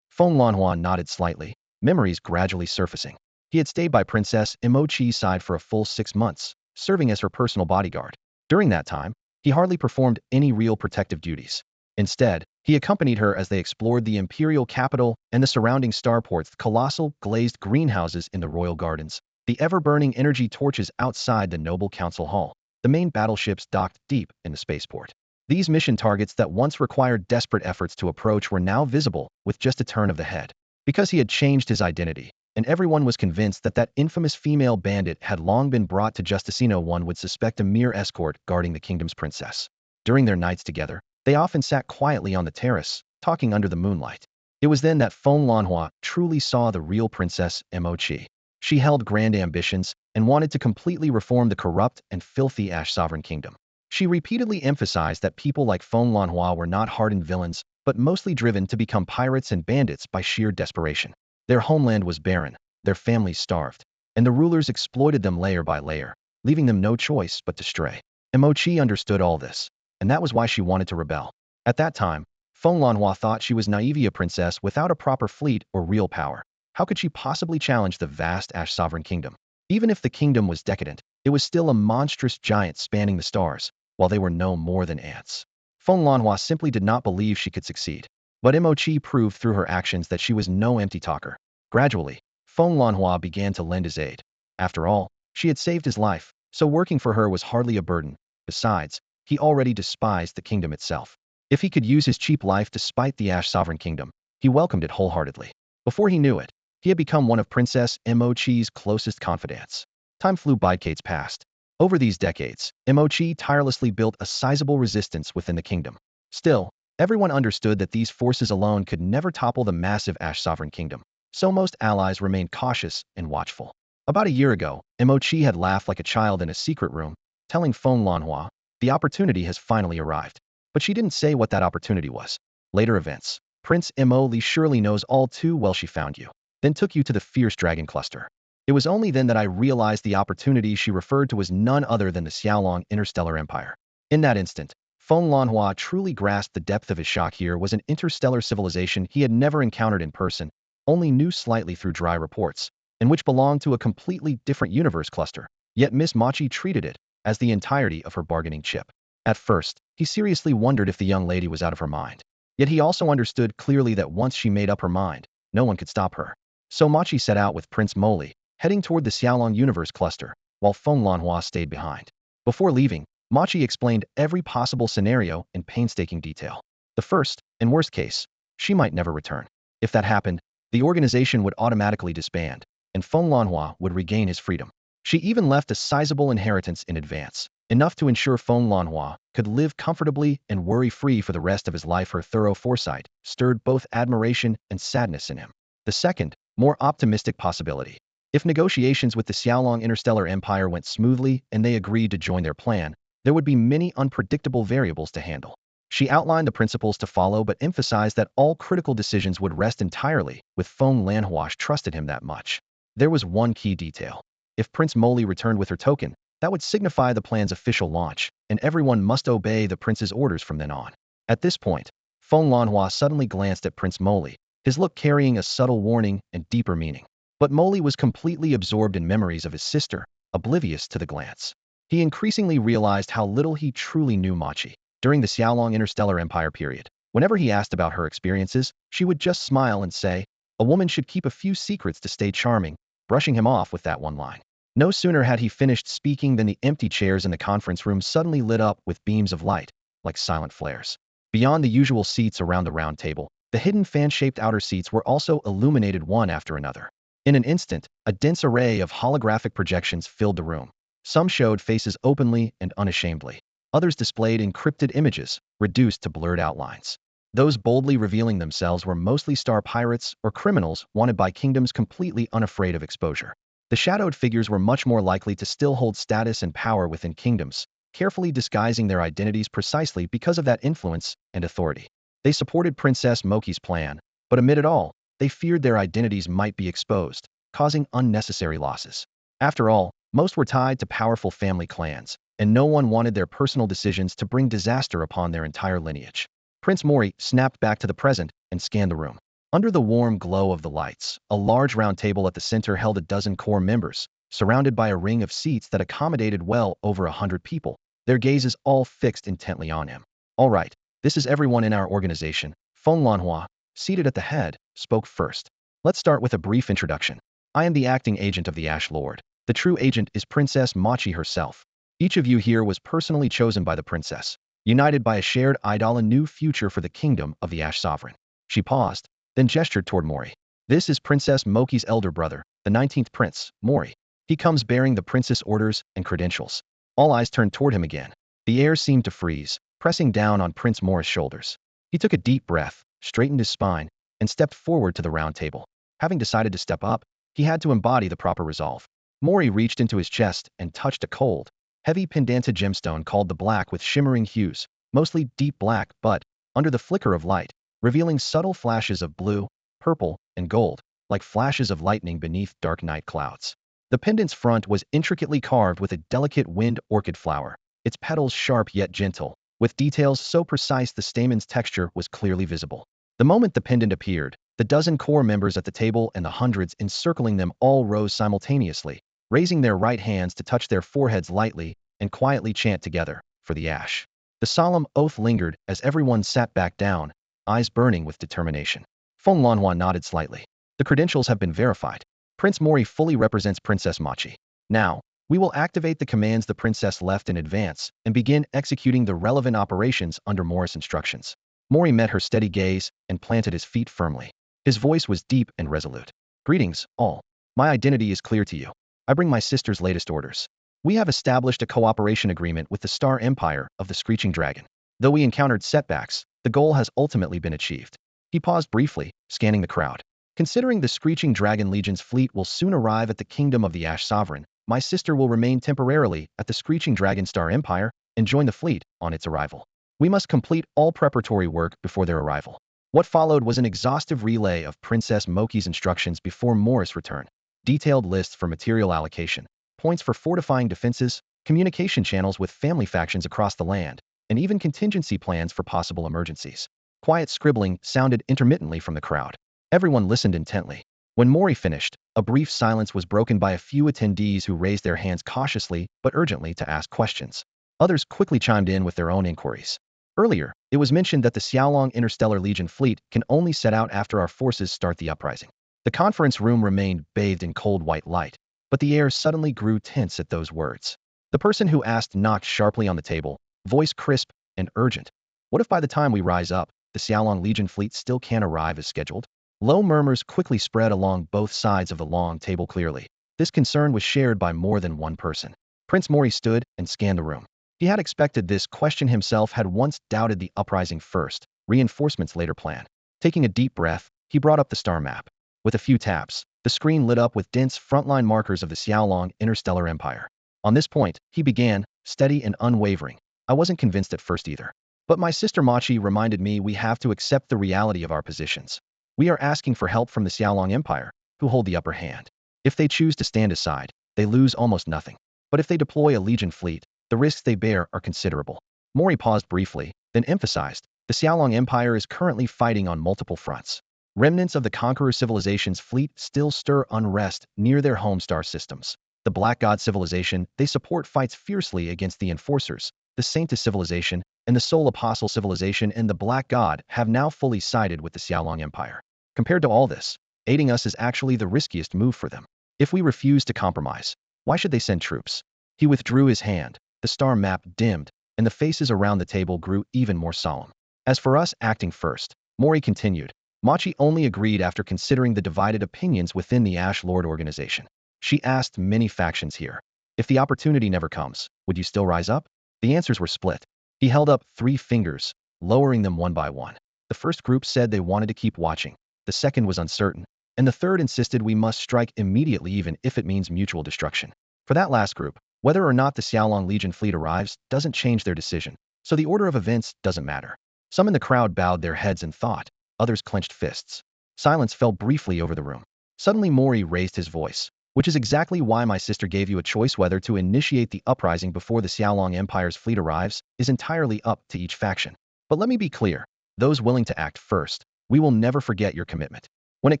Feng Lanhua nodded slightly, memories gradually surfacing. He had stayed by Princess Imochi's side for a full 6 months, serving as her personal bodyguard. During that time, he hardly performed any real protective duties. Instead, he accompanied her as they explored the imperial capital and the surrounding starports, the colossal, glazed greenhouses in the royal gardens, the ever-burning energy torches outside the noble council hall, the main battleships docked deep in the spaceport. These mission targets that once required desperate efforts to approach were now visible with just a turn of the head. Because he had changed his identity, and everyone was convinced that that infamous female bandit had long been brought to justice, no one would suspect a mere escort guarding the kingdom's princess. During their nights together, they often sat quietly on the terrace, talking under the moonlight. It was then that Feng Lanhua truly saw the real Princess Mochi. She held grand ambitions and wanted to completely reform the corrupt and filthy Ash Sovereign Kingdom. She repeatedly emphasized that people like Feng Lanhua were not hardened villains, but mostly driven to become pirates and bandits by sheer desperation. Their homeland was barren, their families starved, and the rulers exploited them layer by layer, leaving them no choice but to stray. Mochi understood all this, and that was why she wanted to rebel. At that time, Feng Lanhua thought she was naive, a princess without a proper fleet or real power. How could she possibly challenge the vast Ash Sovereign Kingdom? Even if the kingdom was decadent, it was still a monstrous giant spanning the stars, while they were no more than ants. Feng Lanhua simply did not believe she could succeed. But Mochi proved through her actions that she was no empty talker. Gradually, Feng Lanhua began to lend his aid. After all, she had saved his life, so working for her was hardly a burden. Besides, he already despised the kingdom itself. If he could use his cheap life to spite the Ash Sovereign Kingdom, he welcomed it wholeheartedly. Before he knew it, he had become one of Princess Mochi's closest confidants. Time flew by, decades passed. Over these decades, Mochi tirelessly built a sizable resistance within the kingdom. Still, everyone understood that these forces alone could never topple the massive Ash Sovereign Kingdom, so most allies remained cautious and watchful. About a year ago, Mochi had laughed like a child in a secret room, telling Feng Lanhua, "The opportunity has finally arrived." But she didn't say what that opportunity was. Later events. Prince Mo surely knows all too well she found you, then took you to the fierce dragon cluster. It was only then that I realized the opportunity she referred to was none other than the Xiaolong interstellar empire. In that instant, Feng Lanhua truly grasped the depth of his shock. Here was an interstellar civilization he had never encountered in person, only knew slightly through dry reports, and which belonged to a completely different universe cluster. Yet Miss Machi treated it as the entirety of her bargaining chip. At first, he seriously wondered if the young lady was out of her mind. Yet he also understood clearly that once she made up her mind, no one could stop her. So Machi set out with Prince Moli, heading toward the Xiaolong universe cluster, while Feng Lanhua stayed behind. Before leaving, Machi explained every possible scenario in painstaking detail. The first, and worst case, she might never return. If that happened, the organization would automatically disband, and Feng Lanhua would regain his freedom. She even left a sizable inheritance in advance, enough to ensure Feng Lanhua could live comfortably and worry-free for the rest of his life. Her thorough foresight stirred both admiration and sadness in him. The second, more optimistic possibility. If negotiations with the Xiaolong Interstellar Empire went smoothly and they agreed to join their plan, there would be many unpredictable variables to handle. She outlined the principles to follow but emphasized that all critical decisions would rest entirely with Feng Lanhua trusted him that much. There was one key detail. If Prince Moli returned with her token, that would signify the plan's official launch, and everyone must obey the prince's orders from then on. At this point, Feng Lanhua suddenly glanced at Prince Moli, his look carrying a subtle warning and deeper meaning. But Moli was completely absorbed in memories of his sister, oblivious to the glance. He increasingly realized how little he truly knew Machi. During the Xiaolong Interstellar Empire period, whenever he asked about her experiences, she would just smile and say, "A woman should keep a few secrets to stay charming," brushing him off with that one line. No sooner had he finished speaking than the empty chairs in the conference room suddenly lit up with beams of light, like silent flares. Beyond the usual seats around the round table, the hidden fan-shaped outer seats were also illuminated one after another. In an instant, a dense array of holographic projections filled the room. Some showed faces openly and unashamedly. Others displayed encrypted images, reduced to blurred outlines. Those boldly revealing themselves were mostly star pirates or criminals wanted by kingdoms completely unafraid of exposure. The shadowed figures were much more likely to still hold status and power within kingdoms, carefully disguising their identities precisely because of that influence and authority. They supported Princess Moki's plan, but amid it all, they feared their identities might be exposed, causing unnecessary losses. After all, most were tied to powerful family clans, and no one wanted their personal decisions to bring disaster upon their entire lineage. Prince Mori snapped back to the present and scanned the room. Under the warm glow of the lights, a large round table at the center held a dozen core members, surrounded by a ring of seats that accommodated well over 100 people, their gazes all fixed intently on him. All right, this is everyone in our organization. Feng Lanhua, seated at the head, spoke first. Let's start with a brief introduction. I am the acting agent of the Ash Lord. The true agent is Princess Machi herself. Each of you here was personally chosen by the princess, united by a shared idol, a new future for the kingdom of the Ash Sovereign. She paused, then gestured toward Mori. This is Princess Moki's elder brother, the 19th Prince, Mori. He comes bearing the princess orders and credentials. All eyes turned toward him again. The air seemed to freeze, pressing down on Prince Mori's shoulders. He took a deep breath, straightened his spine, and stepped forward to the round table. Having decided to step up, he had to embody the proper resolve. Mori reached into his chest and touched a cold, heavy pendanted gemstone called the black with shimmering hues, mostly deep black but, under the flicker of light, revealing subtle flashes of blue, purple, and gold, like flashes of lightning beneath dark night clouds. The pendant's front was intricately carved with a delicate wind orchid flower, its petals sharp yet gentle, with details so precise the stamen's texture was clearly visible. The moment the pendant appeared, the dozen core members at the table and the hundreds encircling them all rose simultaneously, raising their right hands to touch their foreheads lightly and quietly chant together, for the ash. The solemn oath lingered as everyone sat back down, eyes burning with determination. Feng Lanhua nodded slightly. The credentials have been verified. Prince Mori fully represents Princess Machi. Now, we will activate the commands the princess left in advance and begin executing the relevant operations under Mori's instructions. Mori met her steady gaze and planted his feet firmly. His voice was deep and resolute. Greetings, all. My identity is clear to you. I bring my sister's latest orders. We have established a cooperation agreement with the Star Empire of the Screeching Dragon. Though we encountered setbacks, the goal has ultimately been achieved. He paused briefly, scanning the crowd. Considering the Screeching Dragon Legion's fleet will soon arrive at the kingdom of the Ash Sovereign, my sister will remain temporarily at the Screeching Dragon Star Empire and join the fleet on its arrival. We must complete all preparatory work before their arrival. What followed was an exhaustive relay of Princess Moki's instructions before Morris' return. Detailed lists for material allocation, points for fortifying defenses, communication channels with family factions across the land, and even contingency plans for possible emergencies. Quiet scribbling sounded intermittently from the crowd. Everyone listened intently. When Mori finished, a brief silence was broken by a few attendees who raised their hands cautiously but urgently to ask questions. Others quickly chimed in with their own inquiries. Earlier, it was mentioned that the Xiaolong Interstellar Legion fleet can only set out after our forces start the uprising. The conference room remained bathed in cold white light, but the air suddenly grew tense at those words. The person who asked knocked sharply on the table, voice crisp and urgent. What if by the time we rise up, the Xiaolong Legion fleet still can't arrive as scheduled? Low murmurs quickly spread along both sides of the long table clearly. This concern was shared by more than one person. Prince Mori stood and scanned the room. He had expected this question himself, had once doubted the uprising first, reinforcements later plan. Taking a deep breath, he brought up the star map. With a few taps, the screen lit up with dense frontline markers of the Xiaolong Interstellar Empire. On this point, he began, steady and unwavering. I wasn't convinced at first either. But my sister Machi reminded me we have to accept the reality of our positions. We are asking for help from the Xiaolong Empire, who hold the upper hand. If they choose to stand aside, they lose almost nothing. But if they deploy a legion fleet, the risks they bear are considerable. Mori paused briefly, then emphasized, the Xiaolong Empire is currently fighting on multiple fronts. Remnants of the Conqueror civilization's fleet still stir unrest near their home star systems. The Black God civilization they support fights fiercely against the Enforcers. The Saintess civilization and the Soul Apostle civilization and the Black God have now fully sided with the Xiaolong Empire. Compared to all this, aiding us is actually the riskiest move for them. If we refuse to compromise, why should they send troops? He withdrew his hand, the star map dimmed, and the faces around the table grew even more solemn. As for us acting first, Mori continued, Machi only agreed after considering the divided opinions within the Ash Lord organization. She asked many factions here. If the opportunity never comes, would you still rise up? The answers were split. He held up 3 fingers, lowering them one by one. The first group said they wanted to keep watching. The second was uncertain, and the third insisted we must strike immediately even if it means mutual destruction. For that last group, whether or not the Xiaolong Legion fleet arrives doesn't change their decision, so the order of events doesn't matter. Some in the crowd bowed their heads in thought, others clenched fists. Silence fell briefly over the room. Suddenly Mori raised his voice, which is exactly why my sister gave you a choice. Whether to initiate the uprising before the Xiaolong Empire's fleet arrives is entirely up to each faction. But let me be clear, those willing to act first, we will never forget your commitment. When it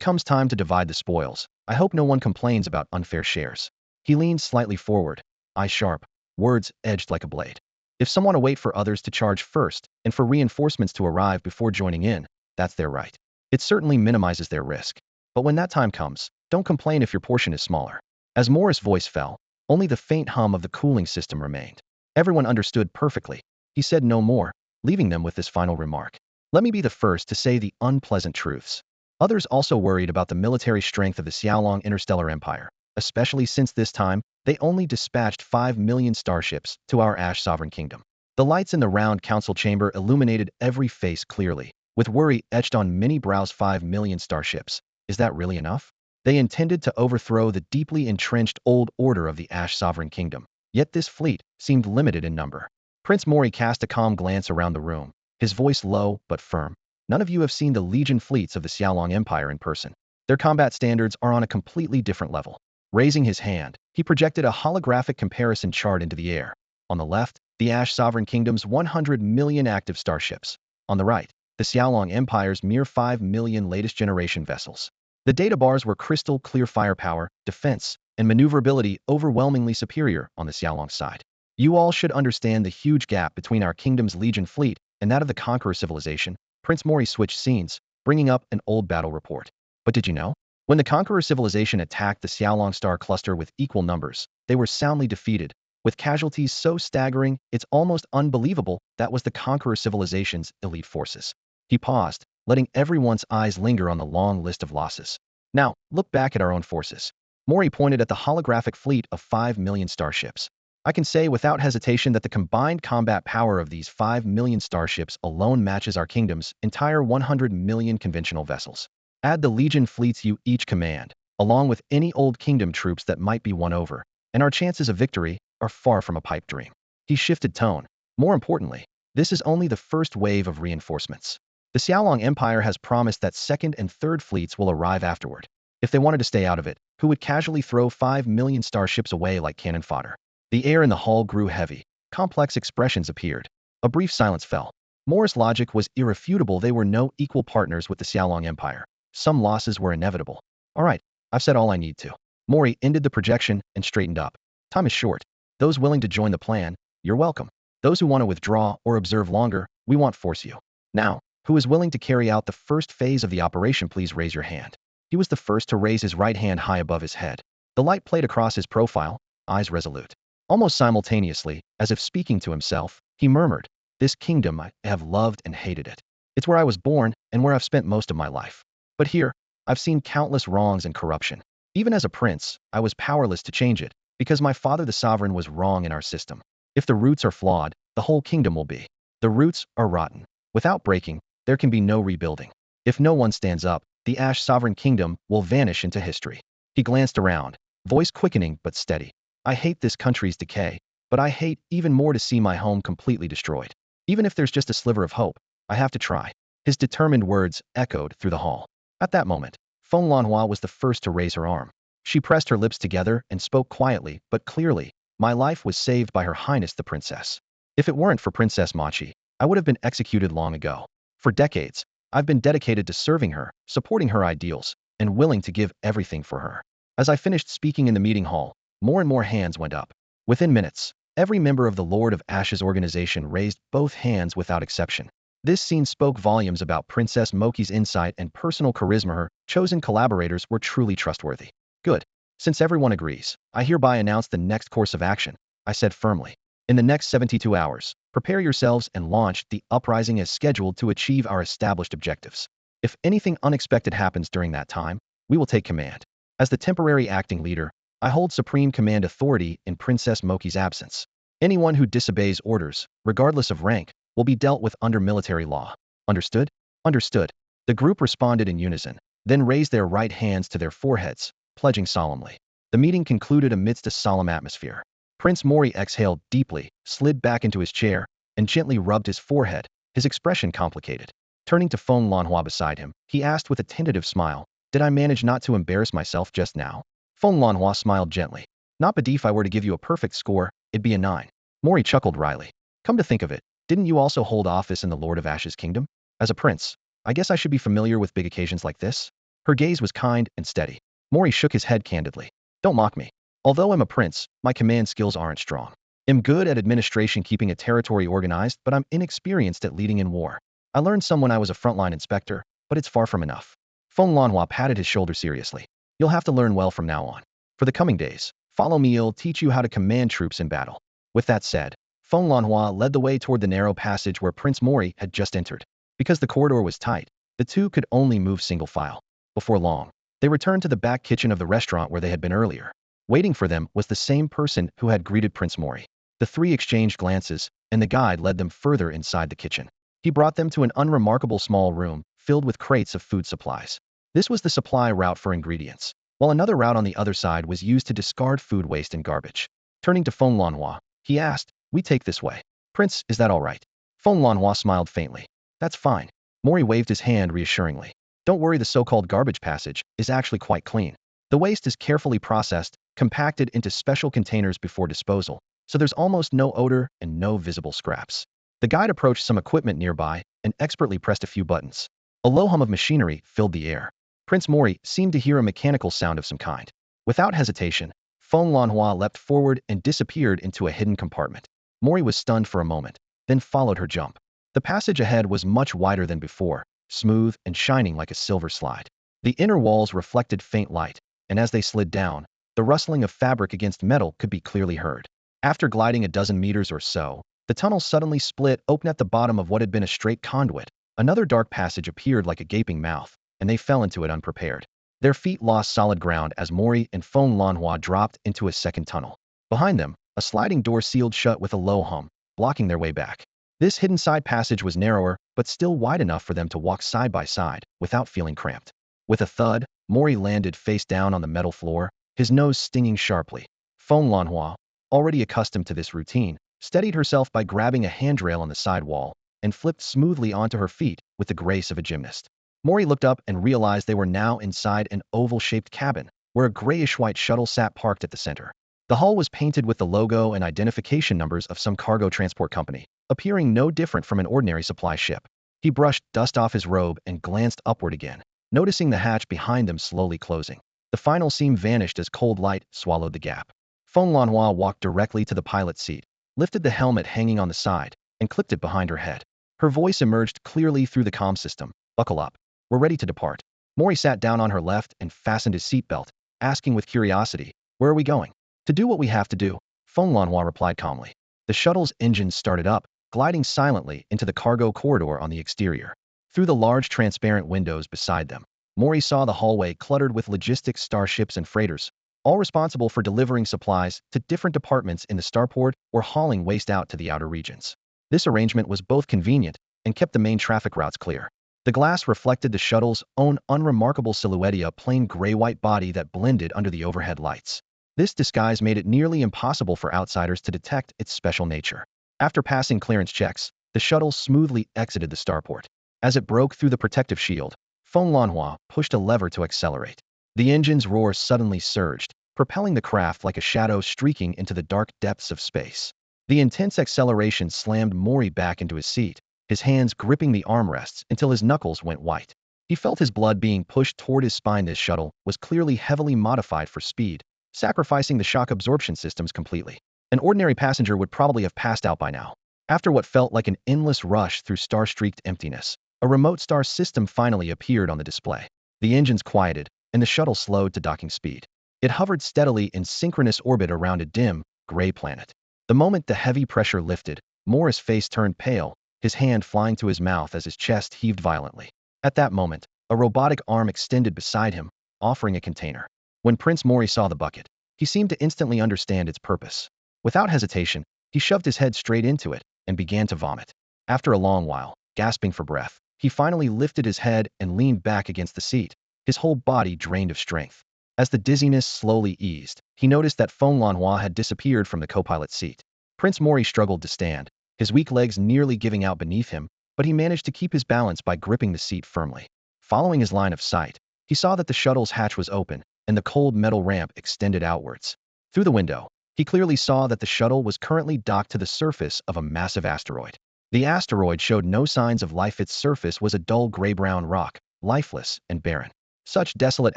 comes time to divide the spoils, I hope no one complains about unfair shares. He leaned slightly forward, eyes sharp, words edged like a blade. If some want to wait for others to charge first and for reinforcements to arrive before joining in, that's their right. It certainly minimizes their risk. But when that time comes, don't complain if your portion is smaller. As Morris' voice fell, only the faint hum of the cooling system remained. Everyone understood perfectly. He said no more, leaving them with this final remark. Let me be the first to say the unpleasant truths. Others also worried about the military strength of the Xiaolong Interstellar Empire, especially since this time, they only dispatched 5 million starships to our Ash Sovereign Kingdom. The lights in the round council chamber illuminated every face clearly, with worry etched on many brows. 5 million starships. Is that really enough? They intended to overthrow the deeply entrenched old order of the Ash Sovereign Kingdom, yet this fleet seemed limited in number. Prince Mori cast a calm glance around the room, his voice low but firm. None of you have seen the legion fleets of the Xiaolong Empire in person. Their combat standards are on a completely different level. Raising his hand, he projected a holographic comparison chart into the air. On the left, the Ash Sovereign Kingdom's 100 million active starships. On the right, the Xiaolong Empire's mere 5 million latest generation vessels. The data bars were crystal clear. Firepower, defense, and maneuverability overwhelmingly superior on the Xiaolong side. You all should understand the huge gap between our kingdom's legion fleet and that of the conqueror civilization. Prince Mori switched scenes, bringing up an old battle report. But did you know? When the conqueror civilization attacked the Xiaolong star cluster with equal numbers, they were soundly defeated, with casualties so staggering it's almost unbelievable that was the conqueror civilization's elite forces. He paused, letting everyone's eyes linger on the long list of losses. Now, look back at our own forces. Mori pointed at the holographic fleet of 5 million starships. I can say without hesitation that the combined combat power of these 5 million starships alone matches our kingdom's entire 100 million conventional vessels. Add the legion fleets you each command, along with any old kingdom troops that might be won over, and our chances of victory are far from a pipe dream. He shifted tone. More importantly, this is only the first wave of reinforcements. The Xiaolong Empire has promised that second and third fleets will arrive afterward. If they wanted to stay out of it, who would casually throw 5 million starships away like cannon fodder? The air in the hall grew heavy. Complex expressions appeared. A brief silence fell. Morris' logic was irrefutable. They were no equal partners with the Xiaolong Empire. Some losses were inevitable. All right, I've said all I need to. Mori ended the projection and straightened up. Time is short. Those willing to join the plan, you're welcome. Those who want to withdraw or observe longer, we won't force you. Now, who is willing to carry out the first phase of the operation? Please raise your hand. He was the first to raise his right hand high above his head. The light played across his profile, eyes resolute. Almost simultaneously, as if speaking to himself, he murmured, "This kingdom, I have loved and hated it. It's where I was born and where I've spent most of my life. But here, I've seen countless wrongs and corruption. Even as a prince, I was powerless to change it, because my father the sovereign was wrong in our system. If the roots are flawed, the whole kingdom will be. The roots are rotten. Without breaking, there can be no rebuilding. If no one stands up, the Ash Sovereign Kingdom will vanish into history." He glanced around, voice quickening but steady. "I hate this country's decay, but I hate even more to see my home completely destroyed. Even if there's just a sliver of hope, I have to try." His determined words echoed through the hall. At that moment, Feng Lanhua was the first to raise her arm. She pressed her lips together and spoke quietly but clearly. "My life was saved by Her Highness the Princess. If it weren't for Princess Machi, I would have been executed long ago. For decades, I've been dedicated to serving her, supporting her ideals, and willing to give everything for her." As I finished speaking in the meeting hall, more and more hands went up. Within minutes, every member of the Lord of Ash's organization raised both hands without exception. This scene spoke volumes about Princess Moki's insight and personal charisma. Her chosen collaborators were truly trustworthy. "Good. Since everyone agrees, I hereby announce the next course of action," I said firmly. "In the next 72 hours, prepare yourselves and launch the uprising as scheduled to achieve our established objectives. If anything unexpected happens during that time, we will take command. As the temporary acting leader, I hold supreme command authority in Princess Moki's absence. Anyone who disobeys orders, regardless of rank, will be dealt with under military law. Understood?" "Understood." The group responded in unison. then raised their right hands to their foreheads, pledging solemnly. The meeting concluded amidst a solemn atmosphere. Prince Mori exhaled deeply, slid back into his chair, and gently rubbed his forehead, his expression complicated. Turning to Feng Lanhua beside him, he asked with a tentative smile, "Did I manage not to embarrass myself just now?" Feng Lanhua smiled gently. "Not but if I were to give you a perfect score, it'd be a 9. Mori chuckled wryly. "Come to think of it, didn't you also hold office in the Lord of Ash's kingdom? As a prince, I guess I should be familiar with big occasions like this?" Her gaze was kind and steady. Mori shook his head candidly. "Don't mock me. Although I'm a prince, my command skills aren't strong. I'm good at administration, keeping a territory organized, but I'm inexperienced at leading in war. I learned some when I was a frontline inspector, but it's far from enough." Feng Lanhua patted his shoulder seriously. "You'll have to learn well from now on. For the coming days, follow me, I'll teach you how to command troops in battle." With that said, Feng Lanhua led the way toward the narrow passage where Prince Mori had just entered. Because the corridor was tight, the two could only move single file. Before long, they returned to the back kitchen of the restaurant where they had been earlier. Waiting for them was the same person who had greeted Prince Mori. The three exchanged glances, and the guide led them further inside the kitchen. He brought them to an unremarkable small room filled with crates of food supplies. This was the supply route for ingredients, while another route on the other side was used to discard food waste and garbage. Turning to Feng Lanhua, he asked, "We take this way. Prince, is that all right?" Feng Lanhua smiled faintly. "That's fine." Mori waved his hand reassuringly. "Don't worry, the so-called garbage passage is actually quite clean. The waste is carefully processed, compacted into special containers before disposal, so there's almost no odor and no visible scraps." The guide approached some equipment nearby and expertly pressed a few buttons. A low hum of machinery filled the air. Prince Mori seemed to hear a mechanical sound of some kind. Without hesitation, Feng Lanhua leapt forward and disappeared into a hidden compartment. Mori was stunned for a moment, then followed her jump. The passage ahead was much wider than before, smooth and shining like a silver slide. The inner walls reflected faint light, and as they slid down, the rustling of fabric against metal could be clearly heard. After gliding a dozen meters or so, the tunnel suddenly split open at the bottom of what had been a straight conduit. Another dark passage appeared like a gaping mouth, and they fell into it unprepared. Their feet lost solid ground as Mori and Feng Lanhua dropped into a second tunnel. Behind them, a sliding door sealed shut with a low hum, blocking their way back. This hidden side passage was narrower, but still wide enough for them to walk side by side without feeling cramped. With a thud, Mori landed face down on the metal floor, his nose stinging sharply. Feng Lanhua, already accustomed to this routine, steadied herself by grabbing a handrail on the side wall and flipped smoothly onto her feet with the grace of a gymnast. Mori looked up and realized they were now inside an oval-shaped cabin, where a grayish-white shuttle sat parked at the center. The hull was painted with the logo and identification numbers of some cargo transport company, appearing no different from an ordinary supply ship. He brushed dust off his robe and glanced upward again, noticing the hatch behind them slowly closing. The final seam vanished as cold light swallowed the gap. Feng Lanhua walked directly to the pilot's seat, lifted the helmet hanging on the side, and clipped it behind her head. Her voice emerged clearly through the comm system. "Buckle up. We're ready to depart." Mori sat down on her left and fastened his seatbelt, asking with curiosity, "Where are we going?" "To do what we have to do," Feng Lanhua replied calmly. The shuttle's engines started up, gliding silently into the cargo corridor on the exterior. Through the large transparent windows beside them, Mori saw the hallway cluttered with logistics starships and freighters, all responsible for delivering supplies to different departments in the starport or hauling waste out to the outer regions. This arrangement was both convenient and kept the main traffic routes clear. The glass reflected the shuttle's own unremarkable silhouette, a plain gray-white body that blended under the overhead lights. This disguise made it nearly impossible for outsiders to detect its special nature. After passing clearance checks, the shuttle smoothly exited the starport. As it broke through the protective shield, Feng Lanhua pushed a lever to accelerate. The engine's roar suddenly surged, propelling the craft like a shadow streaking into the dark depths of space. The intense acceleration slammed Mori back into his seat, his hands gripping the armrests until his knuckles went white. He felt his blood being pushed toward his spine. This shuttle was clearly heavily modified for speed, sacrificing the shock absorption systems completely. An ordinary passenger would probably have passed out by now. After what felt like an endless rush through star-streaked emptiness, a remote star system finally appeared on the display. The engines quieted, and the shuttle slowed to docking speed. It hovered steadily in synchronous orbit around a dim, gray planet. The moment the heavy pressure lifted, Mori's face turned pale, his hand flying to his mouth as his chest heaved violently. At that moment, a robotic arm extended beside him, offering a container. When Prince Mori saw the bucket, he seemed to instantly understand its purpose. Without hesitation, he shoved his head straight into it and began to vomit. After a long while, gasping for breath, he finally lifted his head and leaned back against the seat, his whole body drained of strength. As the dizziness slowly eased, he noticed that Feng Lanhua had disappeared from the co-pilot's seat. Prince Mori struggled to stand, his weak legs nearly giving out beneath him, but he managed to keep his balance by gripping the seat firmly. Following his line of sight, he saw that the shuttle's hatch was open, and the cold metal ramp extended outwards. Through the window, he clearly saw that the shuttle was currently docked to the surface of a massive asteroid. The asteroid showed no signs of life. Its surface was a dull gray-brown rock, lifeless and barren. Such desolate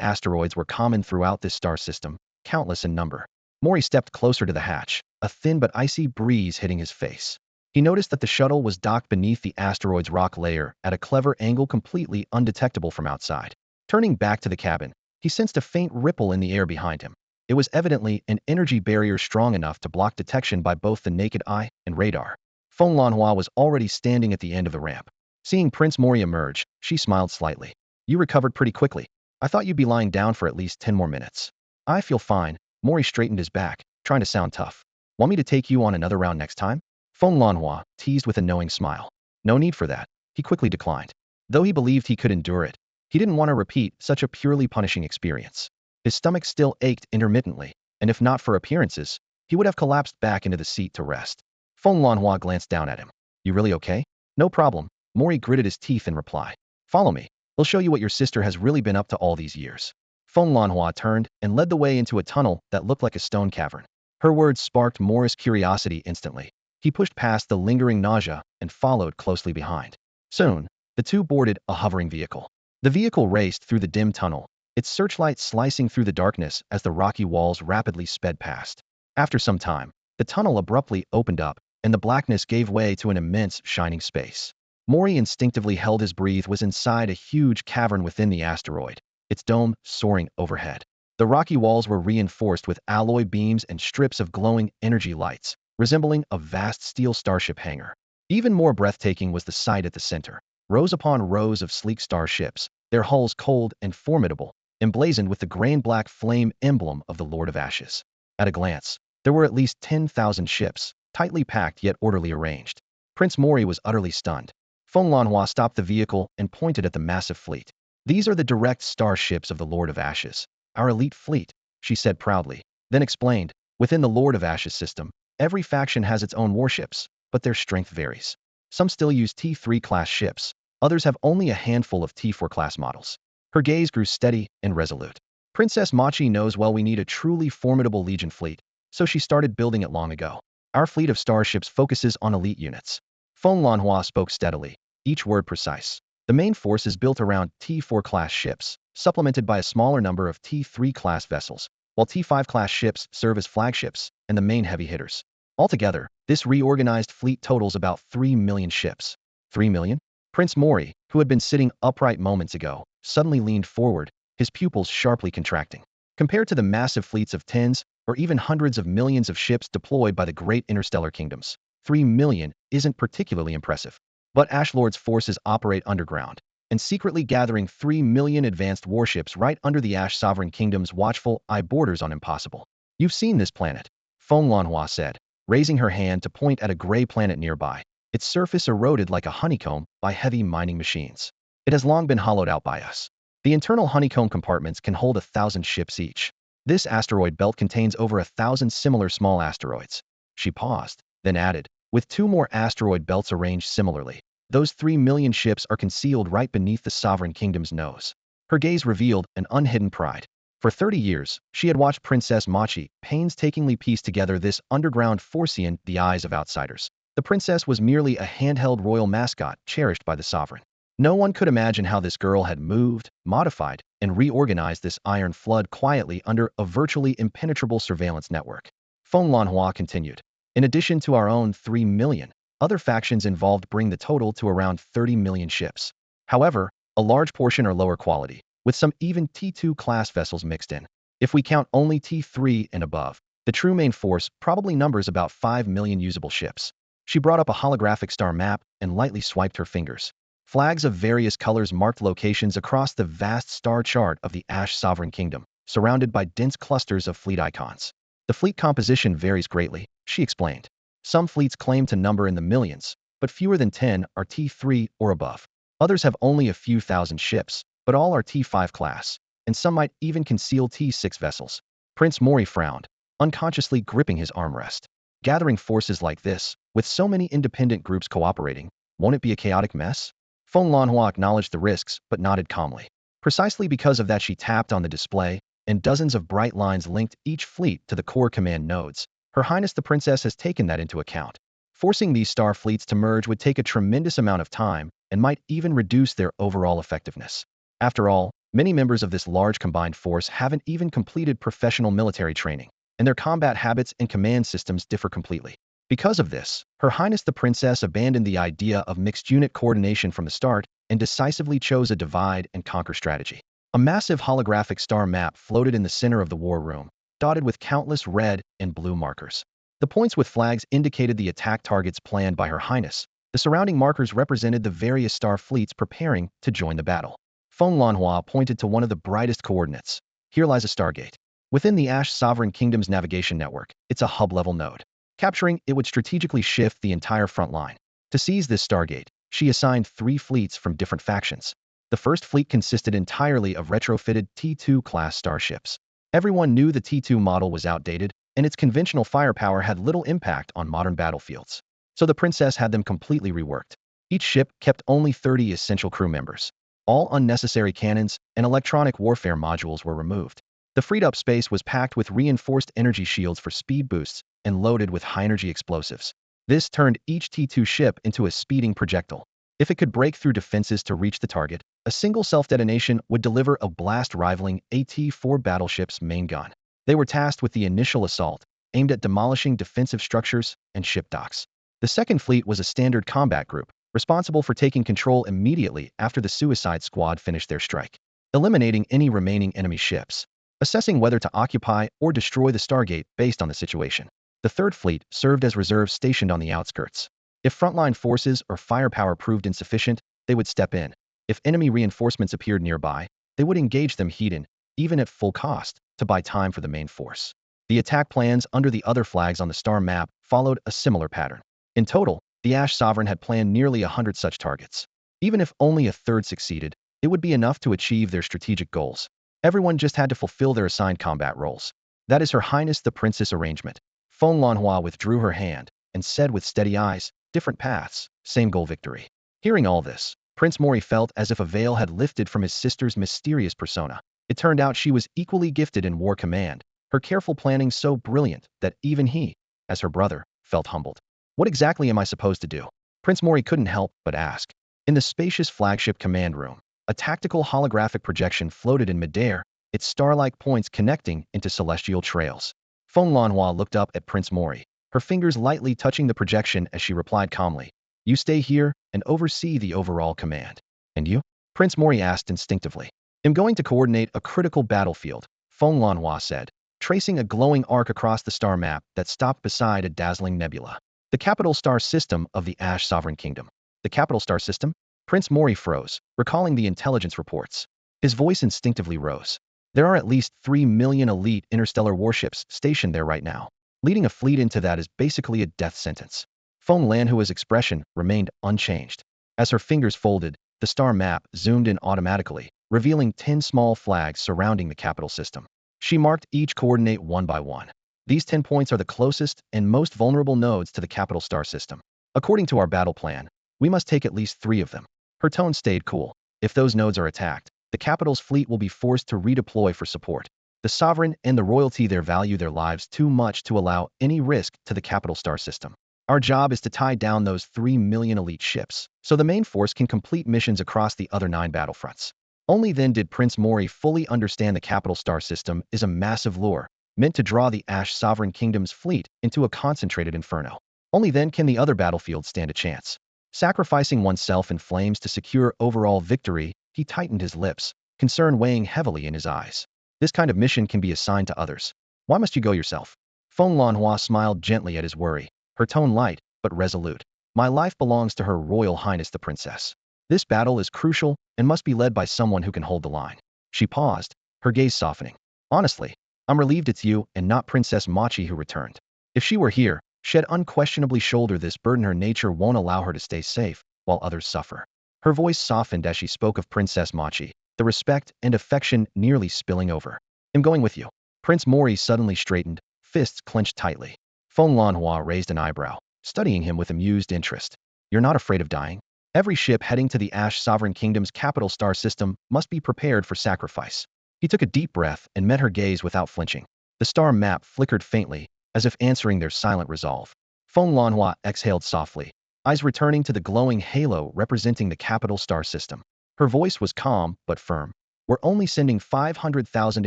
asteroids were common throughout this star system, countless in number. Mori stepped closer to the hatch, a thin but icy breeze hitting his face. He noticed that the shuttle was docked beneath the asteroid's rock layer at a clever angle completely undetectable from outside. Turning back to the cabin, he sensed a faint ripple in the air behind him. It was evidently an energy barrier strong enough to block detection by both the naked eye and radar. Feng Lanhua was already standing at the end of the ramp. Seeing Prince Mori emerge, she smiled slightly. You recovered pretty quickly. I thought you'd be lying down for at least 10 more minutes. I feel fine. Mori straightened his back, trying to sound tough. Want me to take you on another round next time? Feng Lanhua teased with a knowing smile. No need for that. He quickly declined. Though he believed he could endure it, he didn't want to repeat such a purely punishing experience. His stomach still ached intermittently, and if not for appearances, he would have collapsed back into the seat to rest. Feng Lanhua glanced down at him. You really okay? No problem. Mori gritted his teeth in reply. Follow me. We'll show you what your sister has really been up to all these years. Feng Lanhua turned and led the way into a tunnel that looked like a stone cavern. Her words sparked Mori's curiosity instantly. He pushed past the lingering nausea and followed closely behind. Soon, the two boarded a hovering vehicle. The vehicle raced through the dim tunnel, its searchlight slicing through the darkness as the rocky walls rapidly sped past. After some time, the tunnel abruptly opened up, and the blackness gave way to an immense shining space. Mori instinctively held his breath. Was inside a huge cavern within the asteroid, its dome soaring overhead. The rocky walls were reinforced with alloy beams and strips of glowing energy lights, resembling a vast steel starship hangar. Even more breathtaking was the sight at the center. Rows upon rows of sleek starships, their hulls cold and formidable, emblazoned with the grain-black flame emblem of the Lord of Ashes. At a glance, there were at least 10,000 ships, tightly packed yet orderly arranged. Prince Mori was utterly stunned. Feng Lanhua stopped the vehicle and pointed at the massive fleet. These are the direct starships of the Lord of Ashes. Our elite fleet, she said proudly, then explained, within the Lord of Ashes system, every faction has its own warships, but their strength varies. Some still use T3 class ships, others have only a handful of T4 class models. Her gaze grew steady and resolute. Princess Machi knows well we need a truly formidable Legion fleet, so she started building it long ago. Our fleet of starships focuses on elite units. Feng Lanhua spoke steadily, each word precise. The main force is built around T4 class ships, supplemented by a smaller number of T3 class vessels, while T5 class ships serve as flagships and the main heavy hitters. Altogether, this reorganized fleet totals about 3 million ships. 3 million? Prince Mori, who had been sitting upright moments ago, suddenly leaned forward, his pupils sharply contracting. Compared to the massive fleets of tens or even hundreds of millions of ships deployed by the great interstellar kingdoms, 3 million isn't particularly impressive. But Ashlord's forces operate underground, and secretly gathering 3 million advanced warships right under the Ash Sovereign Kingdom's watchful eye borders on impossible. You've seen this planet, Feng Lanhua said, raising her hand to point at a gray planet nearby, its surface eroded like a honeycomb by heavy mining machines. It has long been hollowed out by us. The internal honeycomb compartments can hold 1,000 ships each. This asteroid belt contains over 1,000 similar small asteroids. She paused, then added, with 2 more asteroid belts arranged similarly. Those 3 million ships are concealed right beneath the Sovereign Kingdom's nose. Her gaze revealed an unhidden pride. For 30 years, she had watched Princess Machi painstakingly piece together this underground force in the eyes of outsiders. The princess was merely a handheld royal mascot cherished by the sovereign. No one could imagine how this girl had moved, modified, and reorganized this iron flood quietly under a virtually impenetrable surveillance network. Feng Lanhua continued. In addition to our own 3 million, other factions involved bring the total to around 30 million ships. However, a large portion are lower quality, with some even T2 class vessels mixed in. If we count only T3 and above, the true main force probably numbers about 5 million usable ships. She brought up a holographic star map and lightly swiped her fingers. Flags of various colors marked locations across the vast star chart of the Ash Sovereign Kingdom, surrounded by dense clusters of fleet icons. The fleet composition varies greatly, she explained. Some fleets claim to number in the millions, but fewer than 10 are T3 or above. Others have only a few thousand ships, but all are T5 class, and some might even conceal T6 vessels. Prince Mori frowned, unconsciously gripping his armrest. Gathering forces like this, with so many independent groups cooperating, won't it be a chaotic mess? Feng Lanhua acknowledged the risks, but nodded calmly. Precisely because of that, she tapped on the display, and dozens of bright lines linked each fleet to the core command nodes. Her Highness the Princess has taken that into account. Forcing these star fleets to merge would take a tremendous amount of time and might even reduce their overall effectiveness. After all, many members of this large combined force haven't even completed professional military training, and their combat habits and command systems differ completely. Because of this, Her Highness the Princess abandoned the idea of mixed unit coordination from the start and decisively chose a divide-and-conquer strategy. A massive holographic star map floated in the center of the war room, dotted with countless red and blue markers. The points with flags indicated the attack targets planned by Her Highness. The surrounding markers represented the various star fleets preparing to join the battle. Feng Lanhua pointed to one of the brightest coordinates. Here lies a stargate. Within the Ash Sovereign Kingdom's navigation network, it's a hub-level node. Capturing it would strategically shift the entire front line. To seize this stargate, she assigned 3 fleets from different factions. The first fleet consisted entirely of retrofitted T2-class starships. Everyone knew the T2 model was outdated, and its conventional firepower had little impact on modern battlefields. So the princess had them completely reworked. Each ship kept only 30 essential crew members. All unnecessary cannons and electronic warfare modules were removed. The freed-up space was packed with reinforced energy shields for speed boosts and loaded with high-energy explosives. This turned each T2 ship into a speeding projectile. If it could break through defenses to reach the target, a single self-detonation would deliver a blast rivaling a T4 battleship's main gun. They were tasked with the initial assault, aimed at demolishing defensive structures and ship docks. The second fleet was a standard combat group, responsible for taking control immediately after the Suicide Squad finished their strike, eliminating any remaining enemy ships, assessing whether to occupy or destroy the Stargate based on the situation. The third fleet served as reserves stationed on the outskirts. If frontline forces or firepower proved insufficient, they would step in. If enemy reinforcements appeared nearby, they would engage them head-on, even at full cost, to buy time for the main force. The attack plans under the other flags on the star map followed a similar pattern. In total, the Ash Sovereign had planned nearly 100 such targets. Even if only a third succeeded, it would be enough to achieve their strategic goals. Everyone just had to fulfill their assigned combat roles. That is Her Highness the Princess arrangement. Feng Lanhua withdrew her hand and said with steady eyes, different paths, same goal, victory. Hearing all this, Prince Mori felt as if a veil had lifted from his sister's mysterious persona. It turned out she was equally gifted in war command, her careful planning so brilliant that even he, as her brother, felt humbled. What exactly am I supposed to do? Prince Mori couldn't help but ask. In the spacious flagship command room, a tactical holographic projection floated in midair, its star-like points connecting into celestial trails. Feng Lanhua looked up at Prince Mori, her fingers lightly touching the projection as she replied calmly, "You stay here and oversee the overall command." "And you?" Prince Mori asked instinctively. "I'm going to coordinate a critical battlefield," Feng Lanhua said, tracing a glowing arc across the star map that stopped beside a dazzling nebula. The capital star system of the Ash Sovereign Kingdom. The capital star system? Prince Mori froze, recalling the intelligence reports. His voice instinctively rose. There are at least 3 million elite interstellar warships stationed there right now. Leading a fleet into that is basically a death sentence. Feng Lanhua's expression remained unchanged. As her fingers folded, the star map zoomed in automatically, revealing 10 small flags surrounding the capital system. She marked each coordinate one by one. These 10 points are the closest and most vulnerable nodes to the capital star system. According to our battle plan, we must take at least 3 of them. Her tone stayed cool. If those nodes are attacked, the capital's fleet will be forced to redeploy for support. The sovereign and the royalty there value their lives too much to allow any risk to the capital star system. Our job is to tie down those 3 million elite ships, so the main force can complete missions across the other 9 battlefronts. Only then did Prince Mori fully understand the capital star system is a massive lure, meant to draw the Ash Sovereign Kingdom's fleet into a concentrated inferno. Only then can the other battlefields stand a chance. Sacrificing oneself in flames to secure overall victory, he tightened his lips, concern weighing heavily in his eyes. This kind of mission can be assigned to others. Why must you go yourself? Feng Lanhua smiled gently at his worry, her tone light, but resolute. My life belongs to Her Royal Highness the Princess. This battle is crucial and must be led by someone who can hold the line. She paused, her gaze softening. Honestly, I'm relieved it's you and not Princess Machi who returned. If she were here, she'd unquestionably shoulder this burden. Her nature won't allow her to stay safe, while others suffer. Her voice softened as she spoke of Princess Machi. the respect and affection nearly spilling over. I'm going with you. Prince Mori suddenly straightened, fists clenched tightly. Feng Lanhua raised an eyebrow, studying him with amused interest. You're not afraid of dying? Every ship heading to the Ash Sovereign Kingdom's capital star system must be prepared for sacrifice. He took a deep breath and met her gaze without flinching. The star map flickered faintly, as if answering their silent resolve. Feng Lanhua exhaled softly, eyes returning to the glowing halo representing the capital star system. Her voice was calm but firm. We're only sending 500,000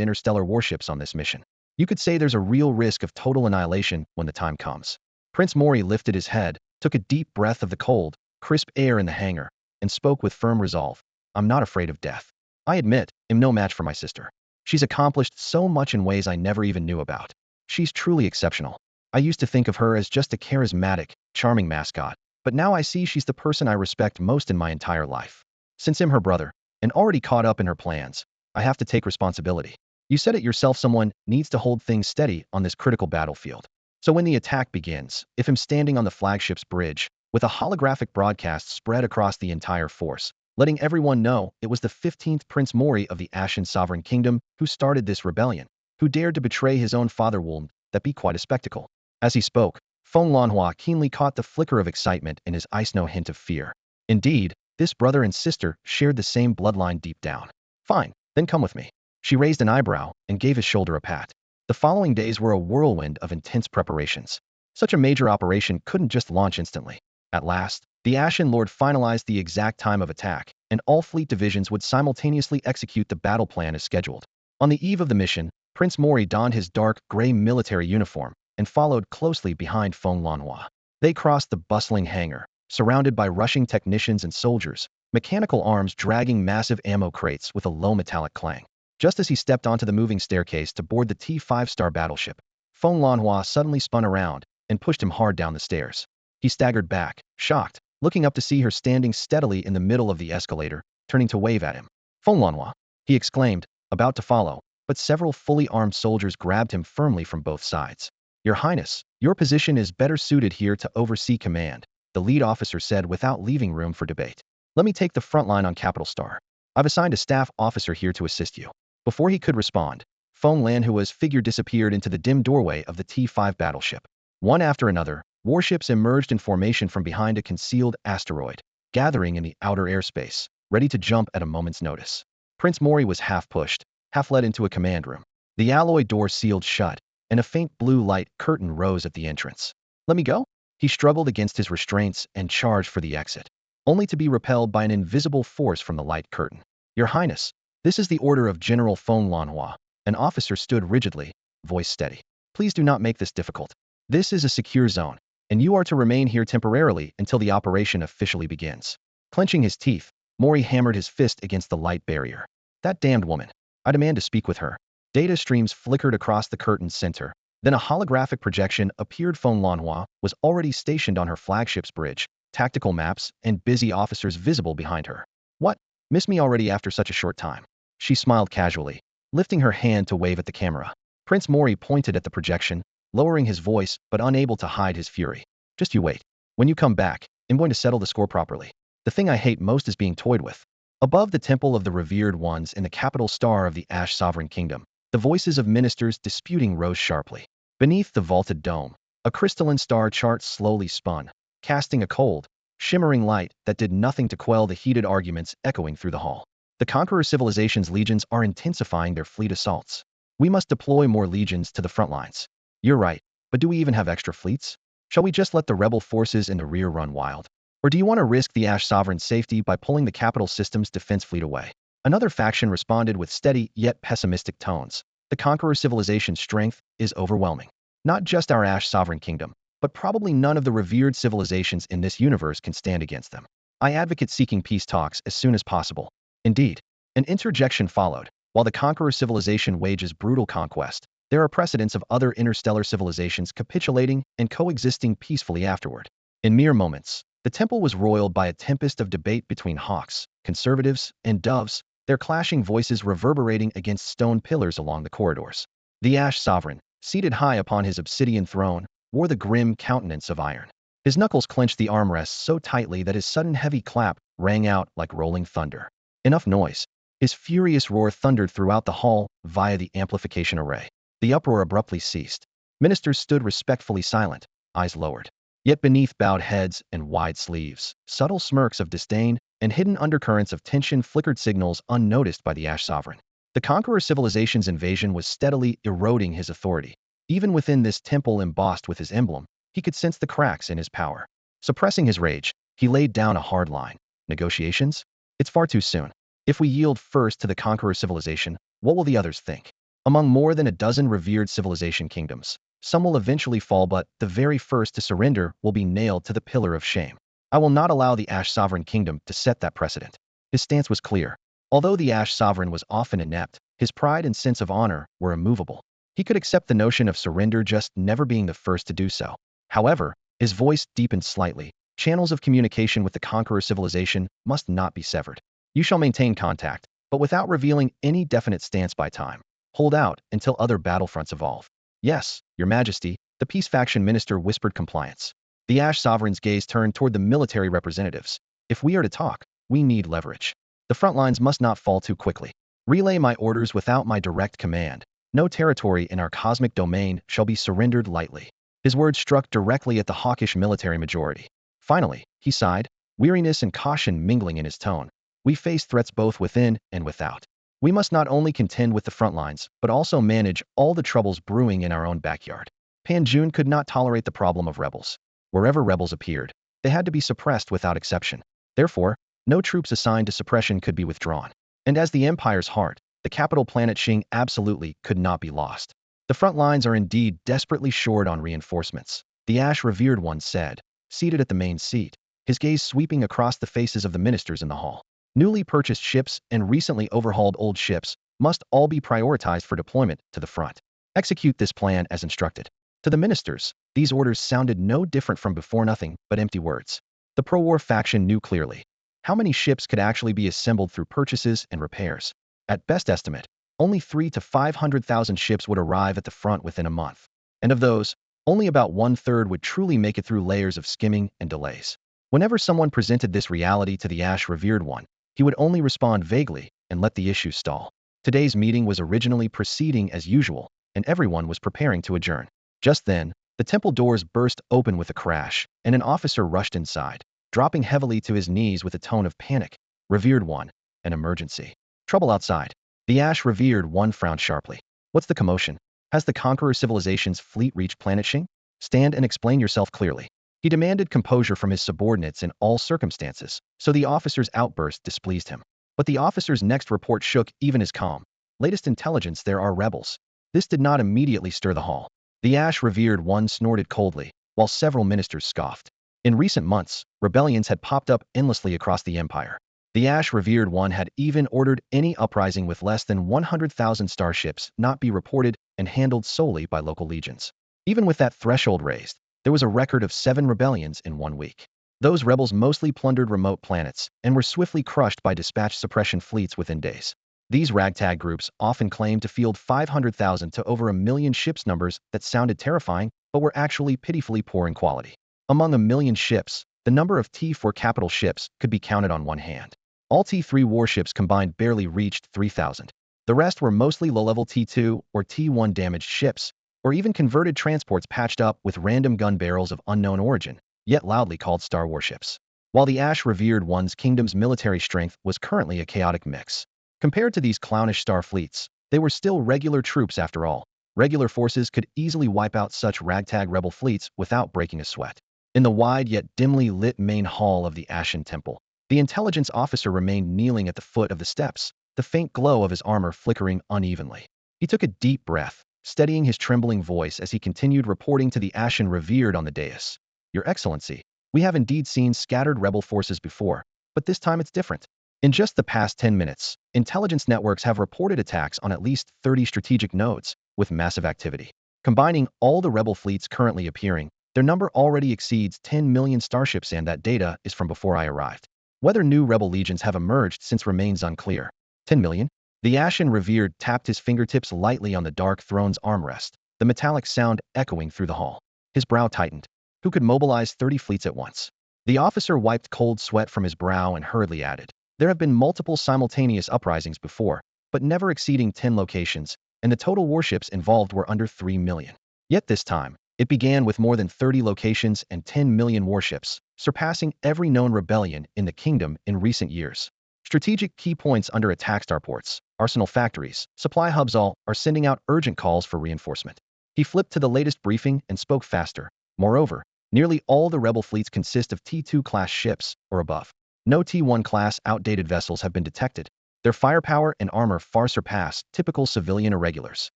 interstellar warships on this mission. You could say there's a real risk of total annihilation when the time comes. Prince Mori lifted his head, took a deep breath of the cold, crisp air in the hangar, and spoke with firm resolve. I'm not afraid of death. I admit, I'm no match for my sister. She's accomplished so much in ways I never even knew about. She's truly exceptional. I used to think of her as just a charismatic, charming mascot, but now I see she's the person I respect most in my entire life. Since I'm her brother, and already caught up in her plans, I have to take responsibility. You said it yourself, someone needs to hold things steady on this critical battlefield. So when the attack begins, if I'm standing on the flagship's bridge, with a holographic broadcast spread across the entire force, letting everyone know it was the 15th Prince Mori of the Ashen Sovereign Kingdom who started this rebellion, who dared to betray his own father, would that be quite a spectacle. As he spoke, Feng Lanhua keenly caught the flicker of excitement in his eyes, no hint of fear. Indeed, this brother and sister shared the same bloodline deep down. Fine, then come with me. She raised an eyebrow and gave his shoulder a pat. The following days were a whirlwind of intense preparations. Such a major operation couldn't just launch instantly. At last, the Ashen Lord finalized the exact time of attack, and all fleet divisions would simultaneously execute the battle plan as scheduled. On the eve of the mission, Prince Mori donned his dark gray military uniform and followed closely behind Feng Lanhua. They crossed the bustling hangar, surrounded by rushing technicians and soldiers, mechanical arms dragging massive ammo crates with a low metallic clang. Just as he stepped onto the moving staircase to board the T-5-star battleship, Feng Lanhua suddenly spun around and pushed him hard down the stairs. He staggered back, shocked, looking up to see her standing steadily in the middle of the escalator, turning to wave at him. Feng Lanhua, he exclaimed, about to follow, but several fully armed soldiers grabbed him firmly from both sides. Your Highness, your position is better suited here to oversee command, the lead officer said without leaving room for debate. Let me take the front line on Capital Star. I've assigned a staff officer here to assist you. Before he could respond, Feng Lanhua's figure disappeared into the dim doorway of the T-5 battleship. One after another, warships emerged in formation from behind a concealed asteroid, gathering in the outer airspace, ready to jump at a moment's notice. Prince Mori was half pushed, half led into a command room. The alloy door sealed shut, and a faint blue light curtain rose at the entrance. Let me go? He struggled against his restraints and charged for the exit, only to be repelled by an invisible force from the light curtain. Your Highness, this is the order of General Feng Lanhua. An officer stood rigidly, voice steady. Please do not make this difficult. This is a secure zone, and you are to remain here temporarily until the operation officially begins. Clenching his teeth, Mori hammered his fist against the light barrier. That damned woman. I demand to speak with her. Data streams flickered across the curtain's center. Then a holographic projection appeared. Feng Lanhua was already stationed on her flagship's bridge, tactical maps and busy officers visible behind her. What? Miss me already after such a short time? She smiled casually, lifting her hand to wave at the camera. Prince Mori pointed at the projection, lowering his voice but unable to hide his fury. Just you wait. When you come back, I'm going to settle the score properly. The thing I hate most is being toyed with. Above the temple of the revered ones in the capital star of the Ash Sovereign Kingdom, the voices of ministers disputing rose sharply. Beneath the vaulted dome, a crystalline star chart slowly spun, casting a cold, shimmering light that did nothing to quell the heated arguments echoing through the hall. The Conqueror Civilization's legions are intensifying their fleet assaults. We must deploy more legions to the front lines. You're right, but do we even have extra fleets? Shall we just let the rebel forces in the rear run wild? Or do you want to risk the Ash Sovereign's safety by pulling the capital system's defense fleet away? Another faction responded with steady yet pessimistic tones. The Conqueror Civilization's strength is overwhelming. Not just our Ash Sovereign Kingdom, but probably none of the revered civilizations in this universe can stand against them. I advocate seeking peace talks as soon as possible. Indeed, an interjection followed. While the Conqueror Civilization wages brutal conquest, there are precedents of other interstellar civilizations capitulating and coexisting peacefully afterward. In mere moments, the temple was roiled by a tempest of debate between hawks, conservatives, and doves, their clashing voices reverberating against stone pillars along the corridors. The Ash Sovereign, seated high upon his obsidian throne, wore the grim countenance of iron. His knuckles clenched the armrests so tightly that his sudden heavy clap rang out like rolling thunder. Enough noise. His furious roar thundered throughout the hall via the amplification array. The uproar abruptly ceased. Ministers stood respectfully silent, eyes lowered. Yet beneath bowed heads and wide sleeves, subtle smirks of disdain and hidden undercurrents of tension flickered signals unnoticed by the Ash Sovereign. The conqueror civilization's invasion was steadily eroding his authority. Even within this temple embossed with his emblem, he could sense the cracks in his power. Suppressing his rage, he laid down a hard line. Negotiations? It's far too soon. If we yield first to the conqueror civilization, what will the others think? Among more than a dozen revered civilization kingdoms, some will eventually fall, but the very first to surrender will be nailed to the pillar of shame. I will not allow the Ash Sovereign Kingdom to set that precedent. His stance was clear. Although the Ash Sovereign was often inept, his pride and sense of honor were immovable. He could accept the notion of surrender, just never being the first to do so. However, his voice deepened slightly. Channels of communication with the conqueror civilization must not be severed. You shall maintain contact, but without revealing any definite stance by time. Hold out until other battlefronts evolve. Yes, Your Majesty, the Peace Faction Minister whispered compliance. The Ash Sovereign's gaze turned toward the military representatives. If we are to talk, we need leverage. The front lines must not fall too quickly. Relay my orders without my direct command. No territory in our cosmic domain shall be surrendered lightly. His words struck directly at the hawkish military majority. Finally, he sighed, weariness and caution mingling in his tone. We face threats both within and without. We must not only contend with the front lines, but also manage all the troubles brewing in our own backyard. Pan Jun could not tolerate the problem of rebels. Wherever rebels appeared, they had to be suppressed without exception. Therefore, no troops assigned to suppression could be withdrawn. And as the Empire's heart, the capital planet Xing absolutely could not be lost. The front lines are indeed desperately short on reinforcements, the Ash Revered One said, seated at the main seat, his gaze sweeping across the faces of the ministers in the hall. Newly purchased ships and recently overhauled old ships must all be prioritized for deployment to the front. Execute this plan as instructed. To the ministers, these orders sounded no different from before, nothing but empty words. The pro-war faction knew clearly. How many ships could actually be assembled through purchases and repairs? At best estimate, only 300,000 to 500,000 ships would arrive at the front within a month. And of those, only about one-third would truly make it through layers of skimming and delays. Whenever someone presented this reality to the Ash Revered One, he would only respond vaguely and let the issue stall. Today's meeting was originally proceeding as usual, and everyone was preparing to adjourn. Just then, the temple doors burst open with a crash, and an officer rushed inside, dropping heavily to his knees with a tone of panic. Revered One, an emergency. Trouble outside. The Ash Revered One frowned sharply. What's the commotion? Has the conqueror civilization's fleet reached planet Xing? Stand and explain yourself clearly. He demanded composure from his subordinates in all circumstances, so the officer's outburst displeased him. But the officer's next report shook even his calm. Latest intelligence: there are rebels. This did not immediately stir the hall. The Ash Revered One snorted coldly, while several ministers scoffed. In recent months, rebellions had popped up endlessly across the Empire. The Ash Revered One had even ordered any uprising with less than 100,000 starships not be reported and handled solely by local legions. Even with that threshold raised, there was a record of 7 rebellions in 1 week. Those rebels mostly plundered remote planets and were swiftly crushed by dispatched suppression fleets within days. These ragtag groups often claimed to field 500,000 to over 1,000,000 ships, numbers that sounded terrifying but were actually pitifully poor in quality. Among 1,000,000 ships, the number of T4 capital ships could be counted on one hand. All T3 warships combined barely reached 3,000. The rest were mostly low-level T2 or T1 damaged ships, or even converted transports patched up with random gun barrels of unknown origin, yet loudly called star warships. While the Ash Revered One's kingdom's military strength was currently a chaotic mix. Compared to these clownish star fleets, they were still regular troops after all. Regular forces could easily wipe out such ragtag rebel fleets without breaking a sweat. In the wide yet dimly lit main hall of the Ashen Temple, the intelligence officer remained kneeling at the foot of the steps, the faint glow of his armor flickering unevenly. He took a deep breath, steadying his trembling voice as he continued reporting to the Ashen Revered on the dais. Your Excellency, we have indeed seen scattered rebel forces before, but this time it's different. In just the past 10 minutes, intelligence networks have reported attacks on at least 30 strategic nodes, with massive activity. Combining all the rebel fleets currently appearing, their number already exceeds 10 million starships, and that data is from before I arrived. Whether new rebel legions have emerged since remains unclear. 10 million? The Ashen Revered tapped his fingertips lightly on the dark throne's armrest, the metallic sound echoing through the hall. His brow tightened. Who could mobilize 30 fleets at once? The officer wiped cold sweat from his brow and hurriedly added, There have been multiple simultaneous uprisings before, but never exceeding 10 locations, and the total warships involved were under 3 million. Yet this time, it began with more than 30 locations and 10 million warships, surpassing every known rebellion in the kingdom in recent years. Strategic key points under attack: starports, arsenal factories, supply hubs all are sending out urgent calls for reinforcement. He flipped to the latest briefing and spoke faster. Moreover, nearly all the rebel fleets consist of T2-class ships or above. No T1-class outdated vessels have been detected. Their firepower and armor far surpass typical civilian irregulars.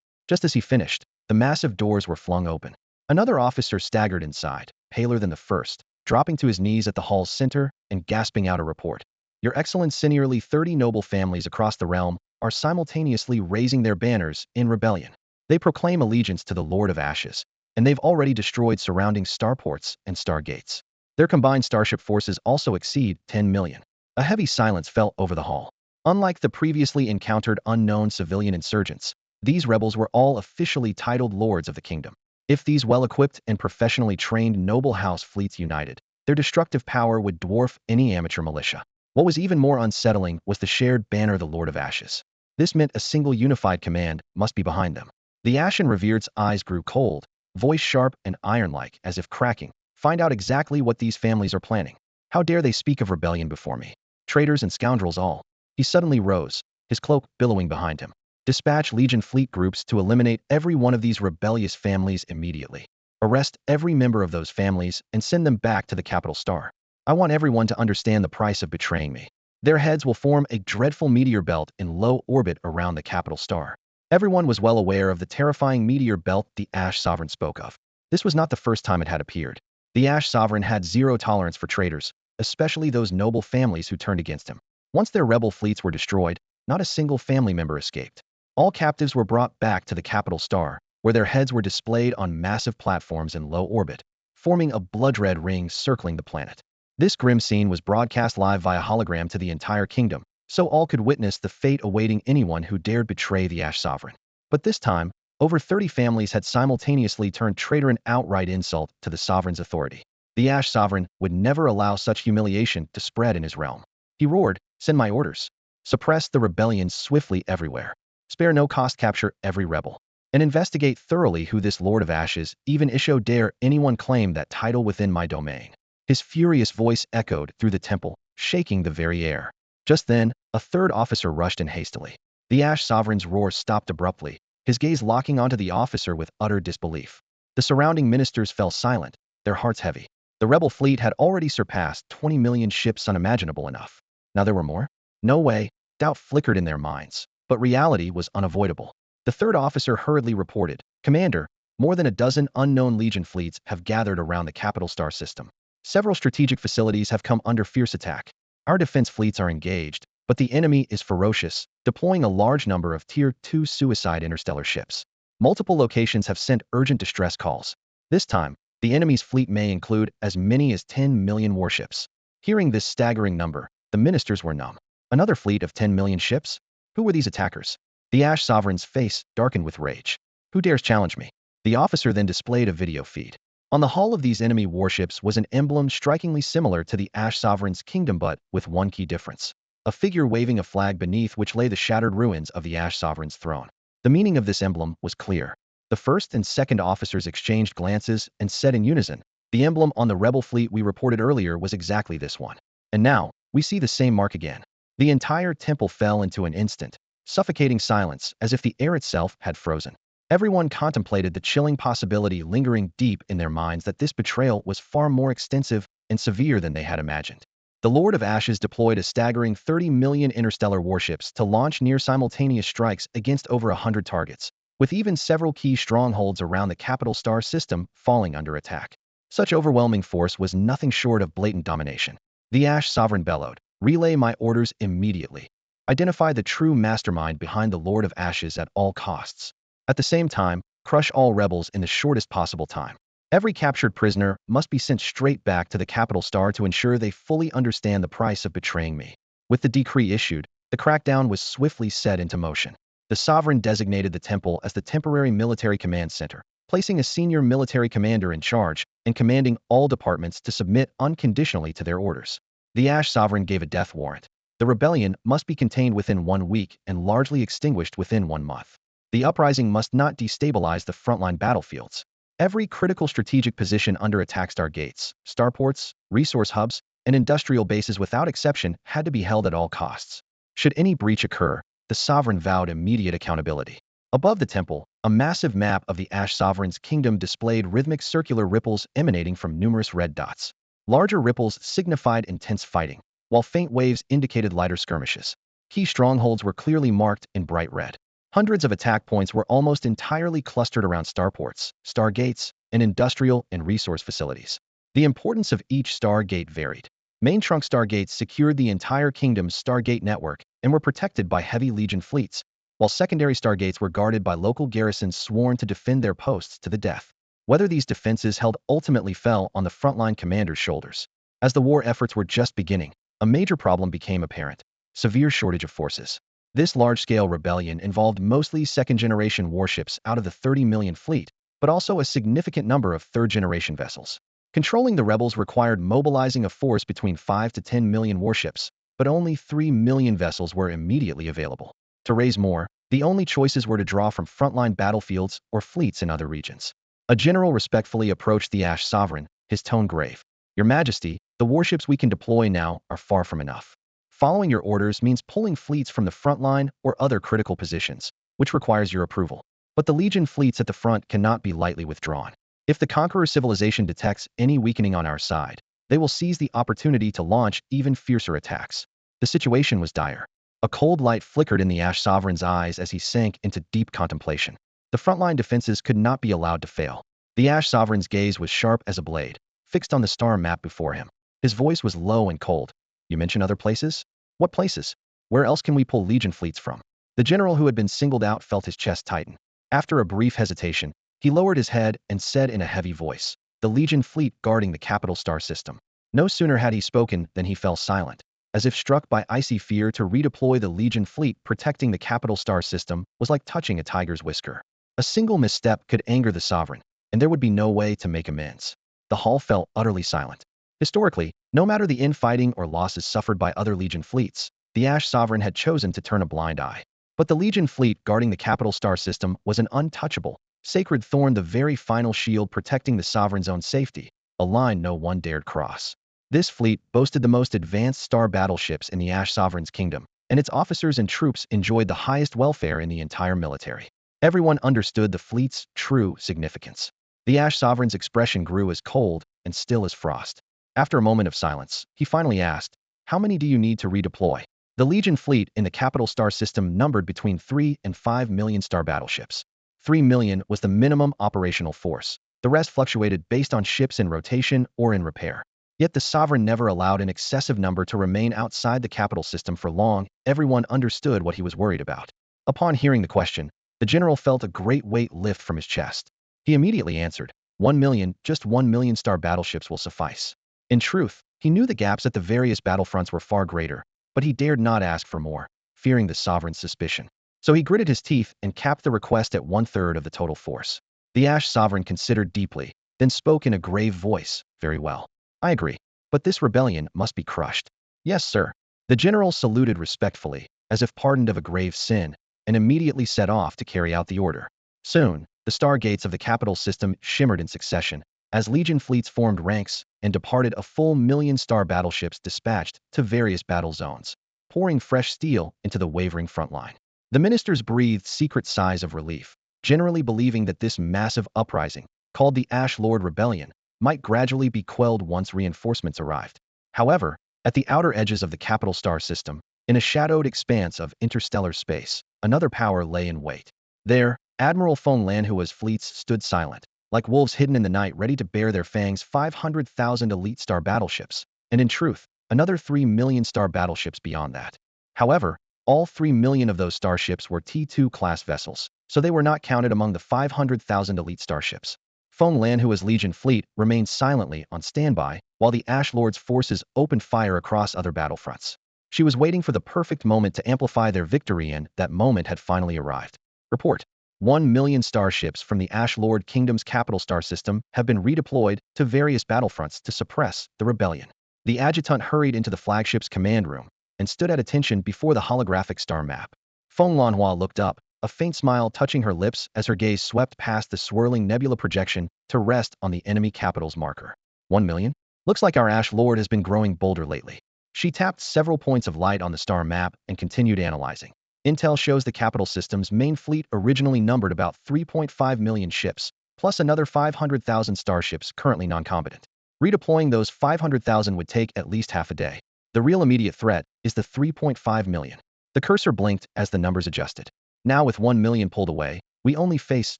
Just as he finished, the massive doors were flung open. Another officer staggered inside, paler than the first, dropping to his knees at the hall's center and gasping out a report. Your Excellency, nearly 30 noble families across the realm are simultaneously raising their banners in rebellion. They proclaim allegiance to the Lord of Ashes, and they've already destroyed surrounding starports and stargates. Their combined starship forces also exceed 10 million. A heavy silence fell over the hall. Unlike the previously encountered unknown civilian insurgents, these rebels were all officially titled lords of the kingdom. If these well-equipped and professionally trained noble house fleets united, their destructive power would dwarf any amateur militia. What was even more unsettling was the shared banner, the Lord of Ashes. This meant a single unified command must be behind them. The Ashen Revered's eyes grew cold, voice sharp and iron-like as if cracking. Find out exactly what these families are planning. How dare they speak of rebellion before me? Traitors and scoundrels all. He suddenly rose, his cloak billowing behind him. Dispatch Legion fleet groups to eliminate every one of these rebellious families immediately. Arrest every member of those families and send them back to the capital star. I want everyone to understand the price of betraying me. Their heads will form a dreadful meteor belt in low orbit around the capital star. Everyone was well aware of the terrifying meteor belt the Ash Sovereign spoke of. This was not the first time it had appeared. The Ash Sovereign had zero tolerance for traitors, especially those noble families who turned against him. Once their rebel fleets were destroyed, not a single family member escaped. All captives were brought back to the capital star, where their heads were displayed on massive platforms in low orbit, forming a blood-red ring circling the planet. This grim scene was broadcast live via hologram to the entire kingdom, so all could witness the fate awaiting anyone who dared betray the Ash Sovereign. But this time, over 30 families had simultaneously turned traitor, an outright insult to the Sovereign's authority. The Ash Sovereign would never allow such humiliation to spread in his realm. He roared, "Send my orders. Suppress the rebellions swiftly everywhere. Spare no cost, capture every rebel. And investigate thoroughly who this Lord of Ashes, even Isho dare anyone claim that title within my domain." His furious voice echoed through the temple, shaking the very air. Just then, a third officer rushed in hastily. The Ash Sovereign's roar stopped abruptly, his gaze locking onto the officer with utter disbelief. The surrounding ministers fell silent, their hearts heavy. The rebel fleet had already surpassed 20 million ships, unimaginable enough. Now there were more? No way. Doubt flickered in their minds, but reality was unavoidable. The third officer hurriedly reported, "Commander, more than a dozen unknown Legion fleets have gathered around the capital star system. Several strategic facilities have come under fierce attack. Our defense fleets are engaged, but the enemy is ferocious, deploying a large number of Tier 2 suicide interstellar ships. Multiple locations have sent urgent distress calls. This time, the enemy's fleet may include as many as 10 million warships." Hearing this staggering number, the ministers were numb. Another fleet of 10 million ships? Who were these attackers? The Ash Sovereign's face darkened with rage. "Who dares challenge me?" The officer then displayed a video feed. On the hull of these enemy warships was an emblem strikingly similar to the Ash Sovereign's kingdom, but with one key difference: a figure waving a flag beneath which lay the shattered ruins of the Ash Sovereign's throne. The meaning of this emblem was clear. The first and second officers exchanged glances and said in unison, "The emblem on the rebel fleet we reported earlier was exactly this one. And now, we see the same mark again." The entire temple fell into an instant, suffocating silence, as if the air itself had frozen. Everyone contemplated the chilling possibility lingering deep in their minds that this betrayal was far more extensive and severe than they had imagined. The Lord of Ashes deployed a staggering 30 million interstellar warships to launch near-simultaneous strikes against over 100 targets, with even several key strongholds around the capital star system falling under attack. Such overwhelming force was nothing short of blatant domination. The Ash Sovereign bellowed, "Relay my orders immediately. Identify the true mastermind behind the Lord of Ashes at all costs. At the same time, crush all rebels in the shortest possible time. Every captured prisoner must be sent straight back to the capital star to ensure they fully understand the price of betraying me." With the decree issued, the crackdown was swiftly set into motion. The sovereign designated the temple as the temporary military command center, placing a senior military commander in charge and commanding all departments to submit unconditionally to their orders. The Ash Sovereign gave a death warrant. The rebellion must be contained within 1 week and largely extinguished within 1 month. The uprising must not destabilize the frontline battlefields. Every critical strategic position under attack, stargates, starports, resource hubs, and industrial bases without exception had to be held at all costs. Should any breach occur, the sovereign vowed immediate accountability. Above the temple, a massive map of the Ash Sovereign's kingdom displayed rhythmic circular ripples emanating from numerous red dots. Larger ripples signified intense fighting, while faint waves indicated lighter skirmishes. Key strongholds were clearly marked in bright red. Hundreds of attack points were almost entirely clustered around starports, stargates, and industrial and resource facilities. The importance of each stargate varied. Main trunk stargates secured the entire kingdom's stargate network and were protected by heavy Legion fleets, while secondary stargates were guarded by local garrisons sworn to defend their posts to the death. Whether these defenses held ultimately fell on the frontline commanders' shoulders. As the war efforts were just beginning, a major problem became apparent: severe shortage of forces. This large-scale rebellion involved mostly second-generation warships out of the 30 million fleet, but also a significant number of third-generation vessels. Controlling the rebels required mobilizing a force between 5 to 10 million warships, but only 3 million vessels were immediately available. To raise more, the only choices were to draw from frontline battlefields or fleets in other regions. A general respectfully approached the Ash Sovereign, his tone grave. "Your Majesty, the warships we can deploy now are far from enough. Following your orders means pulling fleets from the front line or other critical positions, which requires your approval. But the Legion fleets at the front cannot be lightly withdrawn. If the Conqueror civilization detects any weakening on our side, they will seize the opportunity to launch even fiercer attacks." The situation was dire. A cold light flickered in the Ash Sovereign's eyes as he sank into deep contemplation. The frontline defenses could not be allowed to fail. The Ash Sovereign's gaze was sharp as a blade, fixed on the star map before him. His voice was low and cold. "You mention other places? What places? Where else can we pull Legion fleets from?" The general who had been singled out felt his chest tighten. After a brief hesitation, he lowered his head and said in a heavy voice, "The Legion fleet guarding the capital star system." No sooner had he spoken than he fell silent. As if struck by icy fear, to redeploy the Legion fleet protecting the capital star system was like touching a tiger's whisker. A single misstep could anger the sovereign, and there would be no way to make amends. The hall fell utterly silent. Historically, no matter the infighting or losses suffered by other Legion fleets, the Ash Sovereign had chosen to turn a blind eye. But the Legion fleet guarding the capital star system was an untouchable, sacred thorn, the very final shield protecting the sovereign's own safety, a line no one dared cross. This fleet boasted the most advanced star battleships in the Ash Sovereign's kingdom, and its officers and troops enjoyed the highest welfare in the entire military. Everyone understood the fleet's true significance. The Ash Sovereign's expression grew as cold and still as frost. After a moment of silence, he finally asked, "How many do you need to redeploy?" The Legion fleet in the capital star system numbered between 3 and 5 million star battleships. 3 million was the minimum operational force. The rest fluctuated based on ships in rotation or in repair. Yet the sovereign never allowed an excessive number to remain outside the capital system for long. Everyone understood what he was worried about. Upon hearing the question, the general felt a great weight lift from his chest. He immediately answered, 1 million, just 1 million star battleships will suffice. In truth, he knew the gaps at the various battlefronts were far greater, but he dared not ask for more, fearing the sovereign's suspicion. So he gritted his teeth and capped the request at 1/3 of the total force. The Ash Sovereign considered deeply, then spoke in a grave voice, "Very well. I agree. But this rebellion must be crushed." "Yes, sir." The general saluted respectfully, as if pardoned of a grave sin, and immediately set off to carry out the order. Soon, the stargates of the capital system shimmered in succession, as Legion fleets formed ranks and departed. A full million star battleships dispatched to various battle zones, pouring fresh steel into the wavering front line. The ministers breathed secret sighs of relief, generally believing that this massive uprising, called the Ash Lord Rebellion, might gradually be quelled once reinforcements arrived. However, at the outer edges of the capital star system, in a shadowed expanse of interstellar space, another power lay in wait. There, Admiral Feng Lanhua's fleets stood silent, like wolves hidden in the night, ready to bare their fangs. 500,000 elite star battleships, and in truth, another 3 million star battleships beyond that. However, all 3 million of those starships were T2-class vessels, so they were not counted among the 500,000 elite starships. Feng Lanhua's Legion fleet remained silently on standby, while the Ash Lord's forces opened fire across other battlefronts. She was waiting for the perfect moment to amplify their victory, and that moment had finally arrived. Report: 1 million starships from the Ash Lord Kingdom's capital star system have been redeployed to various battlefronts to suppress the rebellion. The adjutant hurried into the flagship's command room, and stood at attention before the holographic star map. Feng Lanhua looked up, a faint smile touching her lips as her gaze swept past the swirling nebula projection to rest on the enemy capital's marker. 1 million? Looks like our Ash Lord has been growing bolder lately. She tapped several points of light on the star map and continued analyzing. Intel shows the capital system's main fleet originally numbered about 3.5 million ships, plus another 500,000 starships currently non-combatant. Redeploying those 500,000 would take at least half a day. The real immediate threat is the 3.5 million. The cursor blinked as the numbers adjusted. Now with 1 million pulled away, we only face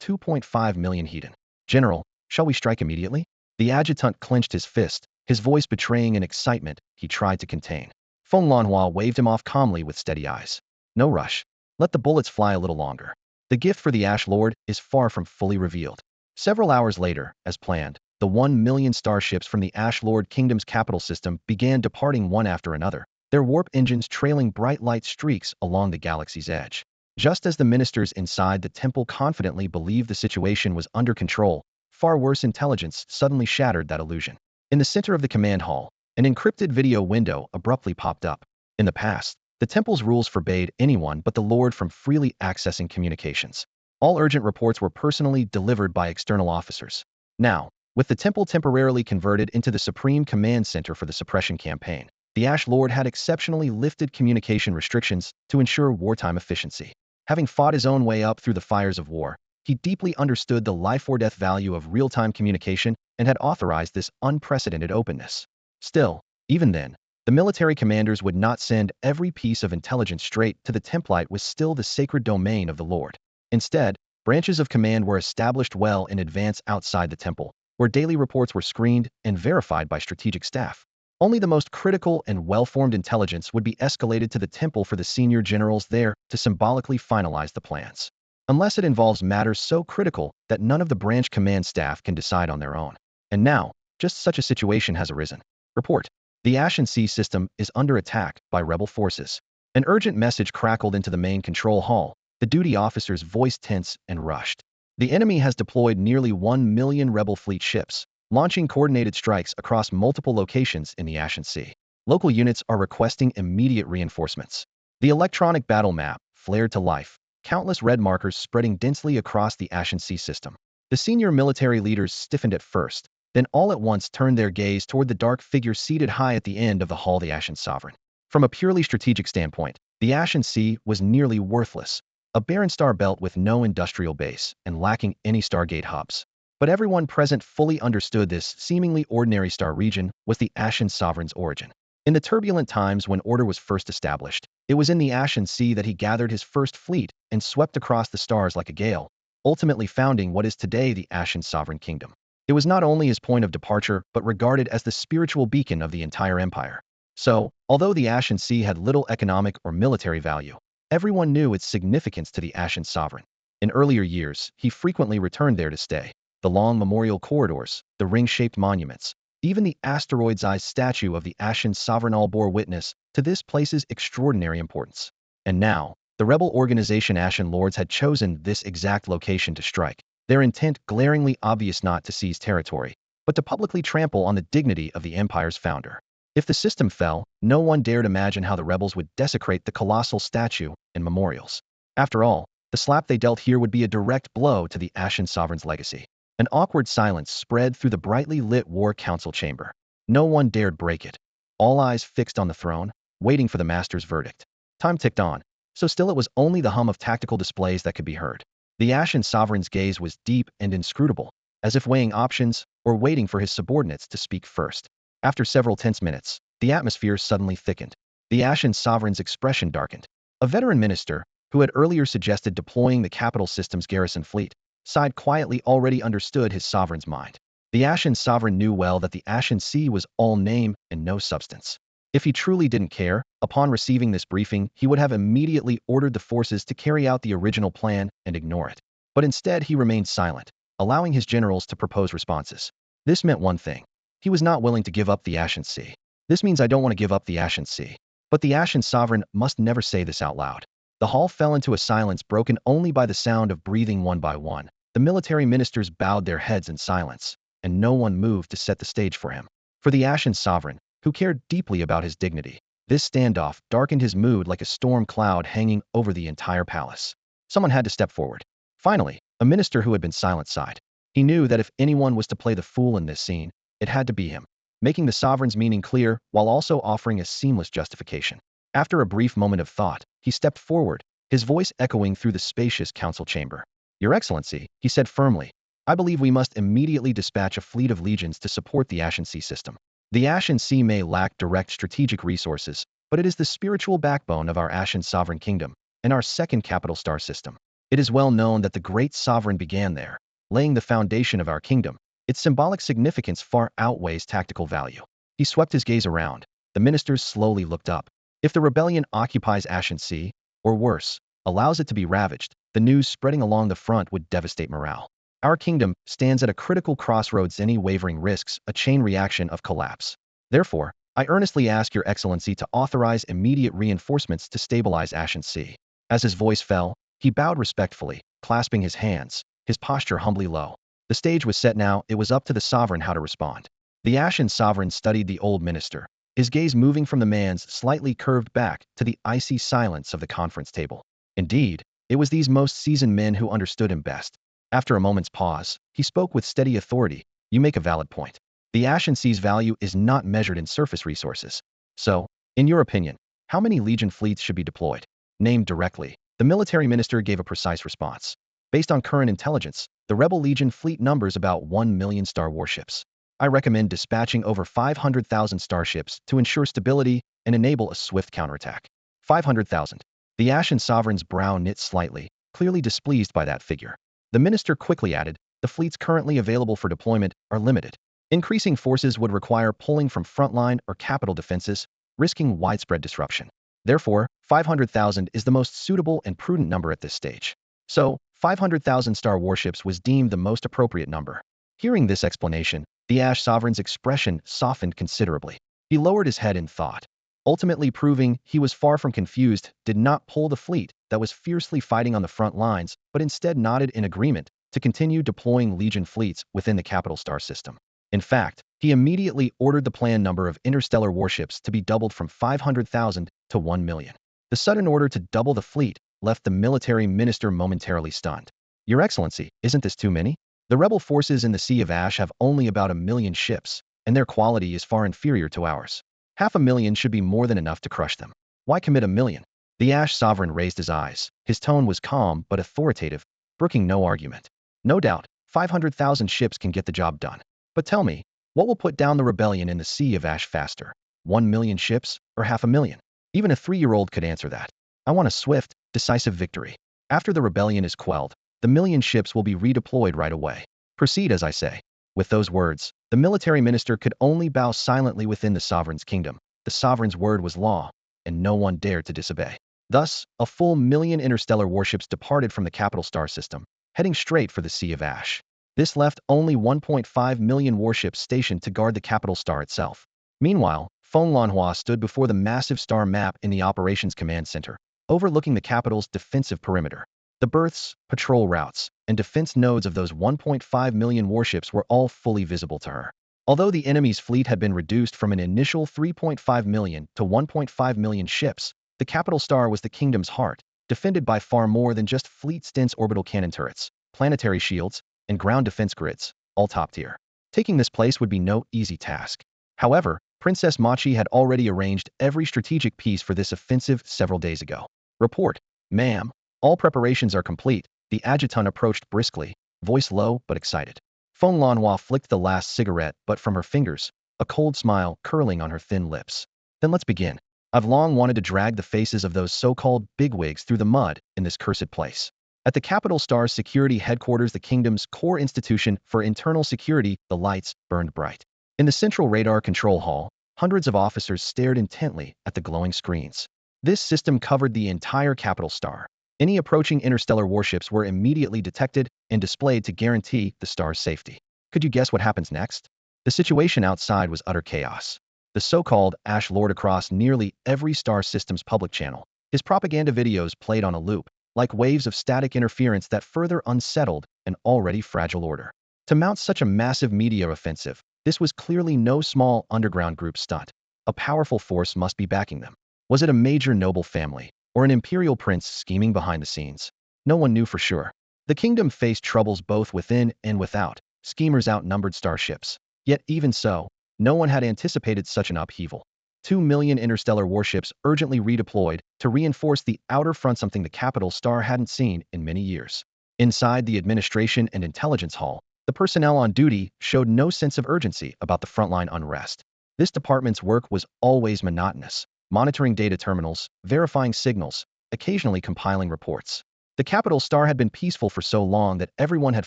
2.5 million Hedon. General, shall we strike immediately? The adjutant clenched his fist, his voice betraying an excitement he tried to contain. Feng Lanhua waved him off calmly with steady eyes. No rush. Let the bullets fly a little longer. The gift for the Ash Lord is far from fully revealed. Several hours later, as planned, the 1 million starships from the Ash Lord Kingdom's capital system began departing one after another, their warp engines trailing bright light streaks along the galaxy's edge. Just as the ministers inside the temple confidently believed the situation was under control, far worse intelligence suddenly shattered that illusion. In the center of the command hall, an encrypted video window abruptly popped up. In the past, the temple's rules forbade anyone but the Lord from freely accessing communications. All urgent reports were personally delivered by external officers. Now, with the temple temporarily converted into the Supreme Command Center for the suppression campaign, the Ash Lord had exceptionally lifted communication restrictions to ensure wartime efficiency. Having fought his own way up through the fires of war, he deeply understood the life-or-death value of real-time communication and had authorized this unprecedented openness. Still, even then, the military commanders would not send every piece of intelligence straight to the template was still the sacred domain of the Lord. Instead, branches of command were established well in advance outside the temple, where daily reports were screened and verified by strategic staff. Only the most critical and well-formed intelligence would be escalated to the temple for the senior generals there to symbolically finalize the plans. Unless it involves matters so critical that none of the branch command staff can decide on their own. And now, just such a situation has arisen. Report. The Ashen Sea system is under attack by rebel forces. An urgent message crackled into the main control hall, the duty officer's voice tense and rushed. The enemy has deployed nearly 1 million rebel fleet ships, launching coordinated strikes across multiple locations in the Ashen Sea. Local units are requesting immediate reinforcements. The electronic battle map flared to life, countless red markers spreading densely across the Ashen Sea system. The senior military leaders stiffened at first, then all at once turned their gaze toward the dark figure seated high at the end of the hall, the Ashen Sovereign. From a purely strategic standpoint, the Ashen Sea was nearly worthless, a barren star belt with no industrial base and lacking any Stargate hubs. But everyone present fully understood this seemingly ordinary star region was the Ashen Sovereign's origin. In the turbulent times when order was first established, it was in the Ashen Sea that he gathered his first fleet and swept across the stars like a gale, ultimately founding what is today the Ashen Sovereign Kingdom. It was not only his point of departure but regarded as the spiritual beacon of the entire empire. So, although the Ashen Sea had little economic or military value, everyone knew its significance to the Ashen Sovereign. In earlier years, he frequently returned there to stay. The long memorial corridors, the ring-shaped monuments, even the asteroid-sized statue of the Ashen Sovereign all bore witness to this place's extraordinary importance. And now, the rebel organization Ashen Lords had chosen this exact location to strike, their intent glaringly obvious: not to seize territory, but to publicly trample on the dignity of the Empire's founder. If the system fell, no one dared imagine how the rebels would desecrate the colossal statue and memorials. After all, the slap they dealt here would be a direct blow to the Ashen Sovereign's legacy. An awkward silence spread through the brightly lit War Council chamber. No one dared break it. All eyes fixed on the throne, waiting for the master's verdict. Time ticked on, so still it was only the hum of tactical displays that could be heard. The Ashen Sovereign's gaze was deep and inscrutable, as if weighing options or waiting for his subordinates to speak first. After several tense minutes, the atmosphere suddenly thickened. The Ashen Sovereign's expression darkened. A veteran minister, who had earlier suggested deploying the capital system's garrison fleet, sighed quietly, already understood his sovereign's mind. The Ashen Sovereign knew well that the Ashen Sea was all name and no substance. If he truly didn't care, upon receiving this briefing, he would have immediately ordered the forces to carry out the original plan and ignore it. But instead he remained silent, allowing his generals to propose responses. This meant one thing. He was not willing to give up the Ashen Sea. This means I don't want to give up the Ashen Sea. But the Ashen Sovereign must never say this out loud. The hall fell into a silence broken only by the sound of breathing one by one. The military ministers bowed their heads in silence, and no one moved to set the stage for him. For the Ashen Sovereign, who cared deeply about his dignity, This standoff darkened his mood like a storm cloud hanging over the entire palace. Someone had to step forward. Finally, a minister who had been silent sighed. He knew that if anyone was to play the fool in this scene, it had to be him, making the sovereign's meaning clear while also offering a seamless justification. After a brief moment of thought, he stepped forward, his voice echoing through the spacious council chamber. Your Excellency, he said firmly, I believe we must immediately dispatch a fleet of legions to support the Ashen Sea system. The Ashen Sea may lack direct strategic resources, but it is the spiritual backbone of our Ashen sovereign kingdom and our second capital star system. It is well known that the great sovereign began there, laying the foundation of our kingdom. Its symbolic significance far outweighs tactical value. He swept his gaze around. The ministers slowly looked up. If the rebellion occupies Ashen Sea, or worse, allows it to be ravaged, the news spreading along the front would devastate morale. Our kingdom stands at a critical crossroads. Any wavering risks a chain reaction of collapse. Therefore, I earnestly ask Your Excellency to authorize immediate reinforcements to stabilize Ashen Sea. As his voice fell, he bowed respectfully, clasping his hands, his posture humbly low. The stage was set now, it was up to the sovereign how to respond. The Ashen sovereign studied the old minister, his gaze moving from the man's slightly curved back to the icy silence of the conference table. Indeed, it was these most seasoned men who understood him best. After a moment's pause, he spoke with steady authority. You make a valid point. The Ashen Sea's value is not measured in surface resources. So, in your opinion, how many Legion fleets should be deployed? Named directly. The military minister gave a precise response. Based on current intelligence, the Rebel Legion fleet numbers about 1 million star warships. I recommend dispatching over 500,000 starships to ensure stability and enable a swift counterattack. 500,000. The Ashen sovereign's brow knit slightly, clearly displeased by that figure. The minister quickly added, the fleets currently available for deployment are limited. Increasing forces would require pulling from frontline or capital defenses, risking widespread disruption. Therefore, 500,000 is the most suitable and prudent number at this stage. So, 500,000 star warships was deemed the most appropriate number. Hearing this explanation, the Ash Sovereign's expression softened considerably. He lowered his head in thought, ultimately proving he was far from confused, did not pull the fleet that was fiercely fighting on the front lines, but instead nodded in agreement to continue deploying Legion fleets within the capital star system. In fact, he immediately ordered the planned number of interstellar warships to be doubled from 500,000 to 1 million. The sudden order to double the fleet left the military minister momentarily stunned. Your Excellency, isn't this too many? The rebel forces in the Sea of Ash have only about 1 million ships, and their quality is far inferior to ours. 500,000 should be more than enough to crush them. Why commit 1 million? The Ash Sovereign raised his eyes. His tone was calm but authoritative, brooking no argument. No doubt, 500,000 ships can get the job done. But tell me, what will put down the rebellion in the Sea of Ash faster? 1 million ships or 500,000? Even a 3-year-old could answer that. I want a swift, decisive victory. After the rebellion is quelled, the 1 million ships will be redeployed right away. Proceed as I say. With those words, the military minister could only bow silently within the sovereign's kingdom. The sovereign's word was law, and no one dared to disobey. Thus, a full 1 million interstellar warships departed from the capital star system, heading straight for the Sea of Ash. This left only 1.5 million warships stationed to guard the capital star itself. Meanwhile, Feng Lanhua stood before the massive star map in the operations command center, overlooking the capital's defensive perimeter. The berths, patrol routes, and defense nodes of those 1.5 million warships were all fully visible to her. Although the enemy's fleet had been reduced from an initial 3.5 million to 1.5 million ships, the capital star was the kingdom's heart, defended by far more than just fleet-dense orbital cannon turrets, planetary shields, and ground defense grids, all top tier. Taking this place would be no easy task. However, Princess Machi had already arranged every strategic piece for this offensive several days ago. Report, ma'am. All preparations are complete. The adjutant approached briskly, voice low but excited. Feng Lanhua flicked the last cigarette, but from her fingers, a cold smile curling on her thin lips. Then let's begin. I've long wanted to drag the faces of those so-called bigwigs through the mud in this cursed place. At the Capital Star's security headquarters, the kingdom's core institution for internal security, the lights burned bright. In the central radar control hall, hundreds of officers stared intently at the glowing screens. This system covered the entire Capital Star. Any approaching interstellar warships were immediately detected and displayed to guarantee the star's safety. Could you guess what happens next? The situation outside was utter chaos. The so-called Ash Lord across nearly every star system's public channel. His propaganda videos played on a loop, like waves of static interference that further unsettled an already fragile order. To mount such a massive media offensive, this was clearly no small underground group stunt. A powerful force must be backing them. Was it a major noble family, or an imperial prince scheming behind the scenes? No one knew for sure. The kingdom faced troubles both within and without. Schemers outnumbered starships. Yet even so, no one had anticipated such an upheaval. 2 million interstellar warships urgently redeployed to reinforce the outer front, something the capital star hadn't seen in many years. Inside the administration and intelligence hall, the personnel on duty showed no sense of urgency about the frontline unrest. This department's work was always monotonous, monitoring data terminals, verifying signals, occasionally compiling reports. The capital star had been peaceful for so long that everyone had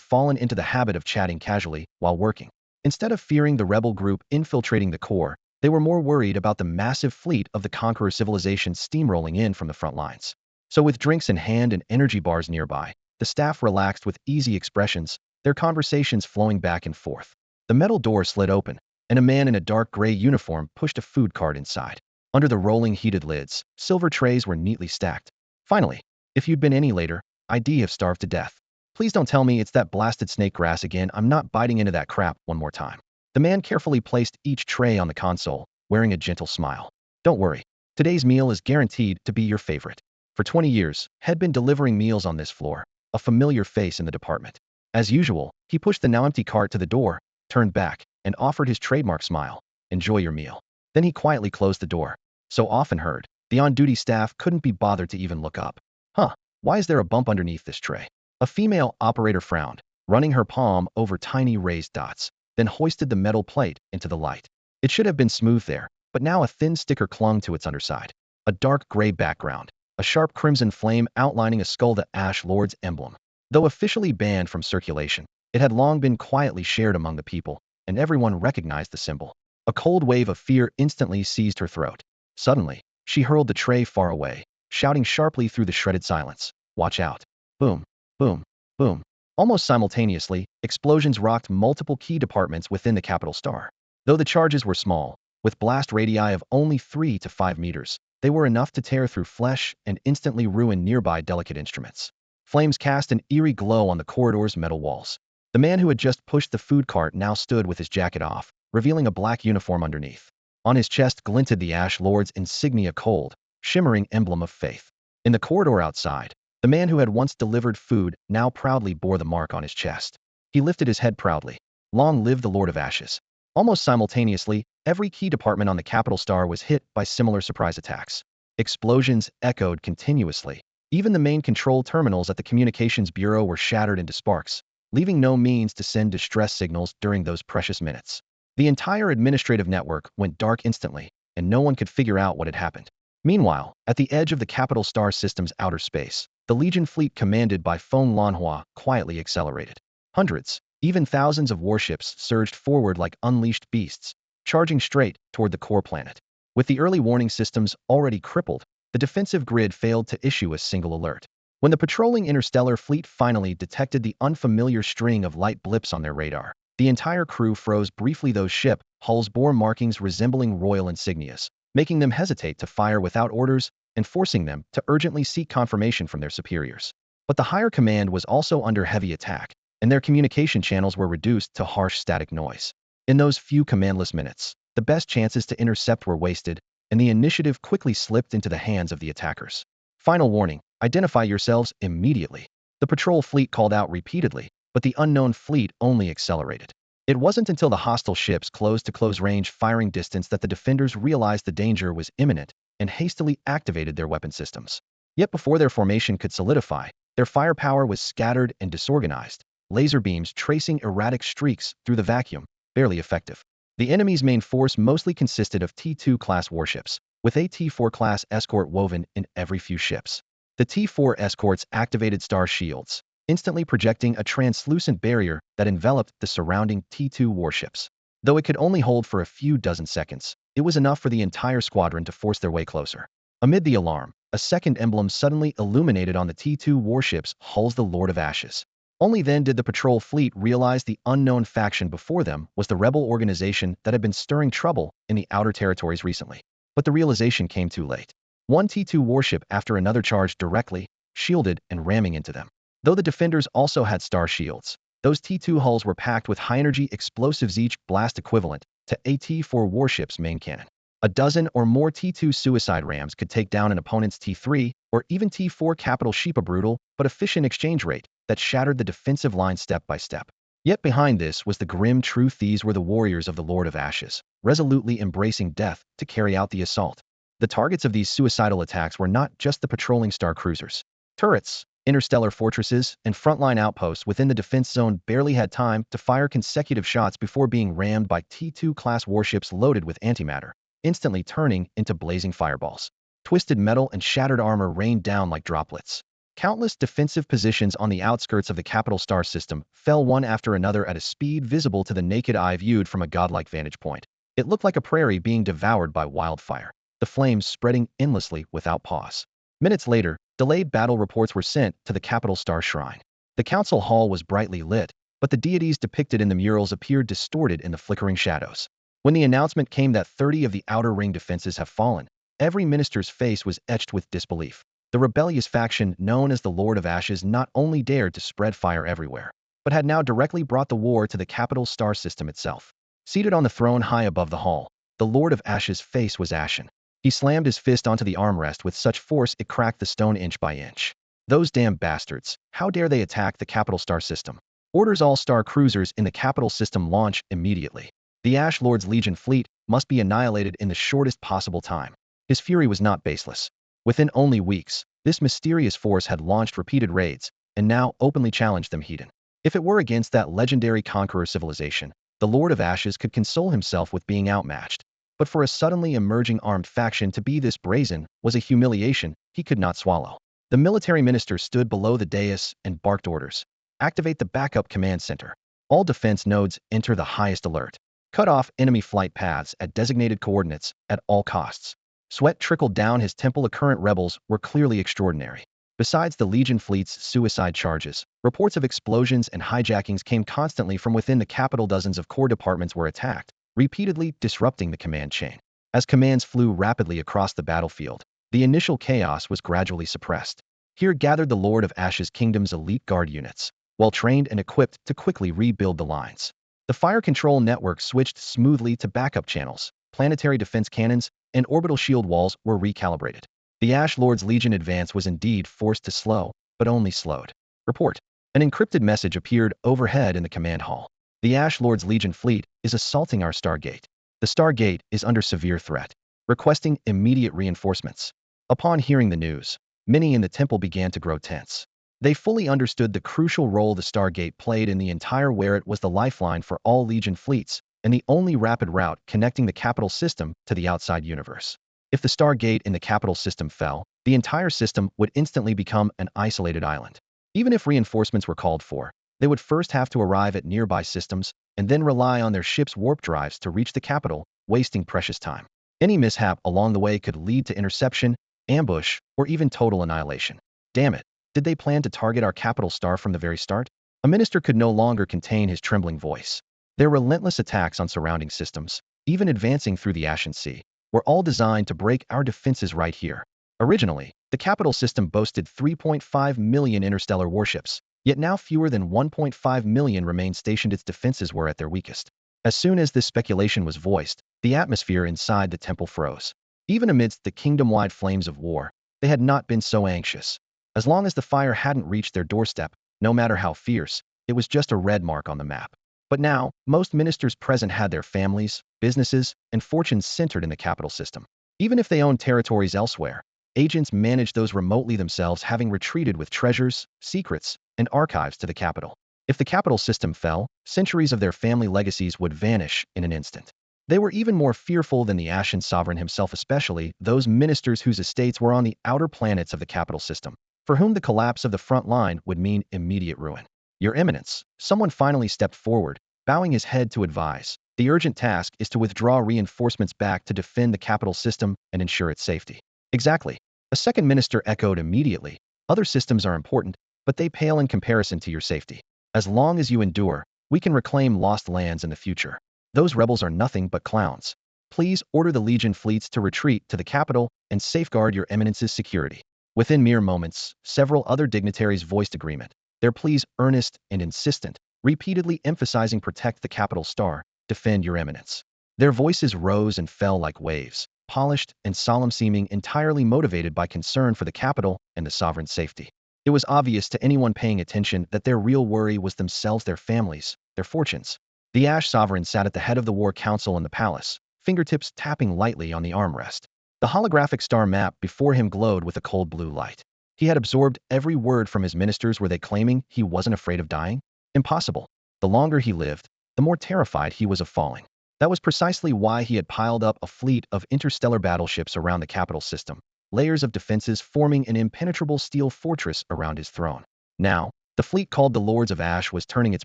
fallen into the habit of chatting casually while working. Instead of fearing the rebel group infiltrating the core, they were more worried about the massive fleet of the conqueror civilization steamrolling in from the front lines. So with drinks in hand and energy bars nearby, the staff relaxed with easy expressions, their conversations flowing back and forth. The metal door slid open, and a man in a dark gray uniform pushed a food cart inside. Under the rolling heated lids, silver trays were neatly stacked. Finally, if you'd been any later, I'd have starved to death. Please don't tell me it's that blasted snake grass again. I'm not biting into that crap one more time. The man carefully placed each tray on the console, wearing a gentle smile. Don't worry, today's meal is guaranteed to be your favorite. For 20 years, had been delivering meals on this floor, a familiar face in the department. As usual, he pushed the now empty cart to the door, turned back, and offered his trademark smile. Enjoy your meal. Then he quietly closed the door. So often heard, the on-duty staff couldn't be bothered to even look up. Huh, why is there a bump underneath this tray? A female operator frowned, running her palm over tiny raised dots, then hoisted the metal plate into the light. It should have been smooth there, but now a thin sticker clung to its underside. A dark gray background, a sharp crimson flame outlining a skull, the Ash Lord's emblem. Though officially banned from circulation, it had long been quietly shared among the people, and everyone recognized the symbol. A cold wave of fear instantly seized her throat. Suddenly, she hurled the tray far away, shouting sharply through the shredded silence, "Watch out!" Boom, boom, boom. Almost simultaneously, explosions rocked multiple key departments within the capital star. Though the charges were small, with blast radii of only 3 to 5 meters, they were enough to tear through flesh and instantly ruin nearby delicate instruments. Flames cast an eerie glow on the corridor's metal walls. The man who had just pushed the food cart now stood with his jacket off, revealing a black uniform underneath. On his chest glinted the Ash Lord's insignia, cold, shimmering emblem of faith. In the corridor outside, the man who had once delivered food now proudly bore the mark on his chest. He lifted his head proudly. Long live the Lord of Ashes. Almost simultaneously, every key department on the capital star was hit by similar surprise attacks. Explosions echoed continuously. Even the main control terminals at the Communications Bureau were shattered into sparks, leaving no means to send distress signals during those precious minutes. The entire administrative network went dark instantly, and no one could figure out what had happened. Meanwhile, at the edge of the capital star system's outer space, the Legion fleet commanded by Feng Lanhua quietly accelerated. Hundreds, even thousands of warships surged forward like unleashed beasts, charging straight toward the core planet. With the early warning systems already crippled, the defensive grid failed to issue a single alert. When the patrolling interstellar fleet finally detected the unfamiliar string of light blips on their radar, the entire crew froze briefly. Those ship hulls bore markings resembling royal insignias, making them hesitate to fire without orders and forcing them to urgently seek confirmation from their superiors. But the higher command was also under heavy attack, and their communication channels were reduced to harsh static noise. In those few commandless minutes, the best chances to intercept were wasted, and the initiative quickly slipped into the hands of the attackers. Final warning, identify yourselves immediately. The patrol fleet called out repeatedly, but the unknown fleet only accelerated. It wasn't until the hostile ships closed to close range firing distance that the defenders realized the danger was imminent and hastily activated their weapon systems. Yet before their formation could solidify, their firepower was scattered and disorganized, laser beams tracing erratic streaks through the vacuum, barely effective. The enemy's main force mostly consisted of T-2 class warships, with a T-4 class escort woven in every few ships. The T-4 escorts activated star shields, instantly projecting a translucent barrier that enveloped the surrounding T-2 warships. Though it could only hold for a few dozen seconds, it was enough for the entire squadron to force their way closer. Amid the alarm, a second emblem suddenly illuminated on the T-2 warship's hulls, the Lord of Ashes. Only then did the patrol fleet realize the unknown faction before them was the rebel organization that had been stirring trouble in the outer territories recently. But the realization came too late. One T-2 warship after another charged directly, shielded and ramming into them. Though the defenders also had star shields, those T-2 hulls were packed with high-energy explosives, each blast equivalent to a T-4 warship's main cannon. A dozen or more T2 suicide rams could take down an opponent's T3 or even T4 capital ship, a brutal but efficient exchange rate that shattered the defensive line step by step. Yet behind this was the grim truth: these were the warriors of the Lord of Ashes, resolutely embracing death to carry out the assault. The targets of these suicidal attacks were not just the patrolling star cruisers. Turrets, interstellar fortresses, and frontline outposts within the defense zone barely had time to fire consecutive shots before being rammed by T2-class warships loaded with antimatter, instantly turning into blazing fireballs. Twisted metal and shattered armor rained down like droplets. Countless defensive positions on the outskirts of the capital star system fell one after another at a speed visible to the naked eye viewed from a godlike vantage point. It looked like a prairie being devoured by wildfire, the flames spreading endlessly without pause. Minutes later, delayed battle reports were sent to the capital star shrine. The council hall was brightly lit, but the deities depicted in the murals appeared distorted in the flickering shadows. When the announcement came that 30 of the outer ring defenses have fallen, every minister's face was etched with disbelief. The rebellious faction known as the Lord of Ashes not only dared to spread fire everywhere, but had now directly brought the war to the capital star system itself. Seated on the throne high above the hall, the Lord of Ashes' face was ashen. He slammed his fist onto the armrest with such force it cracked the stone inch by inch. Those damn bastards, how dare they attack the capital star system? Orders all star cruisers in the capital system launch immediately. The Ash Lord's Legion fleet must be annihilated in the shortest possible time. His fury was not baseless. Within only weeks, this mysterious force had launched repeated raids, and now openly challenged them heathen. If it were against that legendary conqueror civilization, the Lord of Ashes could console himself with being outmatched. But for a suddenly emerging armed faction to be this brazen was a humiliation he could not swallow. The military minister stood below the dais and barked orders. Activate the backup command center. All defense nodes enter the highest alert. Cut off enemy flight paths at designated coordinates at all costs. Sweat trickled down his temple. The current rebels were clearly extraordinary. Besides the Legion fleet's suicide charges, reports of explosions and hijackings came constantly from within the capital. Dozens of core departments were attacked, repeatedly disrupting the command chain. As commands flew rapidly across the battlefield, the initial chaos was gradually suppressed. Here gathered the Lord of Ashes Kingdom's elite guard units, well trained and equipped to quickly rebuild the lines. The fire control network switched smoothly to backup channels, planetary defense cannons, and orbital shield walls were recalibrated. The Ash Lord's Legion advance was indeed forced to slow, but only slowed. Report. An encrypted message appeared overhead in the command hall. The Ash Lord's Legion fleet is assaulting our Stargate. The Stargate is under severe threat, requesting immediate reinforcements. Upon hearing the news, many in the temple began to grow tense. They fully understood the crucial role the Stargate played in the entire war. It was the lifeline for all Legion fleets, and the only rapid route connecting the capital system to the outside universe. If the Stargate in the capital system fell, the entire system would instantly become an isolated island. Even if reinforcements were called for, they would first have to arrive at nearby systems and then rely on their ship's warp drives to reach the capital, wasting precious time. Any mishap along the way could lead to interception, ambush, or even total annihilation. Damn it, did they plan to target our capital star from the very start? A minister could no longer contain his trembling voice. Their relentless attacks on surrounding systems, even advancing through the Ashen Sea, were all designed to break our defenses right here. Originally, the capital system boasted 3.5 million interstellar warships, yet now fewer than 1.5 million remained stationed. Its defenses were at their weakest. As soon as this speculation was voiced, the atmosphere inside the temple froze. Even amidst the kingdom-wide flames of war, they had not been so anxious. As long as the fire hadn't reached their doorstep, no matter how fierce, it was just a red mark on the map. But now, most ministers present had their families, businesses, and fortunes centered in the capital system. Even if they owned territories elsewhere, agents managed those remotely themselves, having retreated with treasures, secrets, and archives to the capital. If the capital system fell, centuries of their family legacies would vanish in an instant. They were even more fearful than the Ashen Sovereign himself, especially those ministers whose estates were on the outer planets of the capital system, for whom the collapse of the front line would mean immediate ruin. Your Eminence, someone finally stepped forward, bowing his head to advise. The urgent task is to withdraw reinforcements back to defend the capital system and ensure its safety. Exactly. A second minister echoed immediately. Other systems are important, but they pale in comparison to your safety. As long as you endure, we can reclaim lost lands in the future. Those rebels are nothing but clowns. Please order the Legion fleets to retreat to the capital and safeguard your Eminence's security. Within mere moments, several other dignitaries voiced agreement, their pleas earnest and insistent, repeatedly emphasizing protect the capital star, defend your Eminence. Their voices rose and fell like waves, polished and solemn, seeming entirely motivated by concern for the capital and the sovereign's safety. It was obvious to anyone paying attention that their real worry was themselves, their families, their fortunes. The Ash Sovereign sat at the head of the war council in the palace, fingertips tapping lightly on the armrest. The holographic star map before him glowed with a cold blue light. He had absorbed every word from his ministers. Were they claiming he wasn't afraid of dying? Impossible. The longer he lived, the more terrified he was of falling. That was precisely why he had piled up a fleet of interstellar battleships around the capital system, layers of defenses forming an impenetrable steel fortress around his throne. Now, the fleet called the Lords of Ash was turning its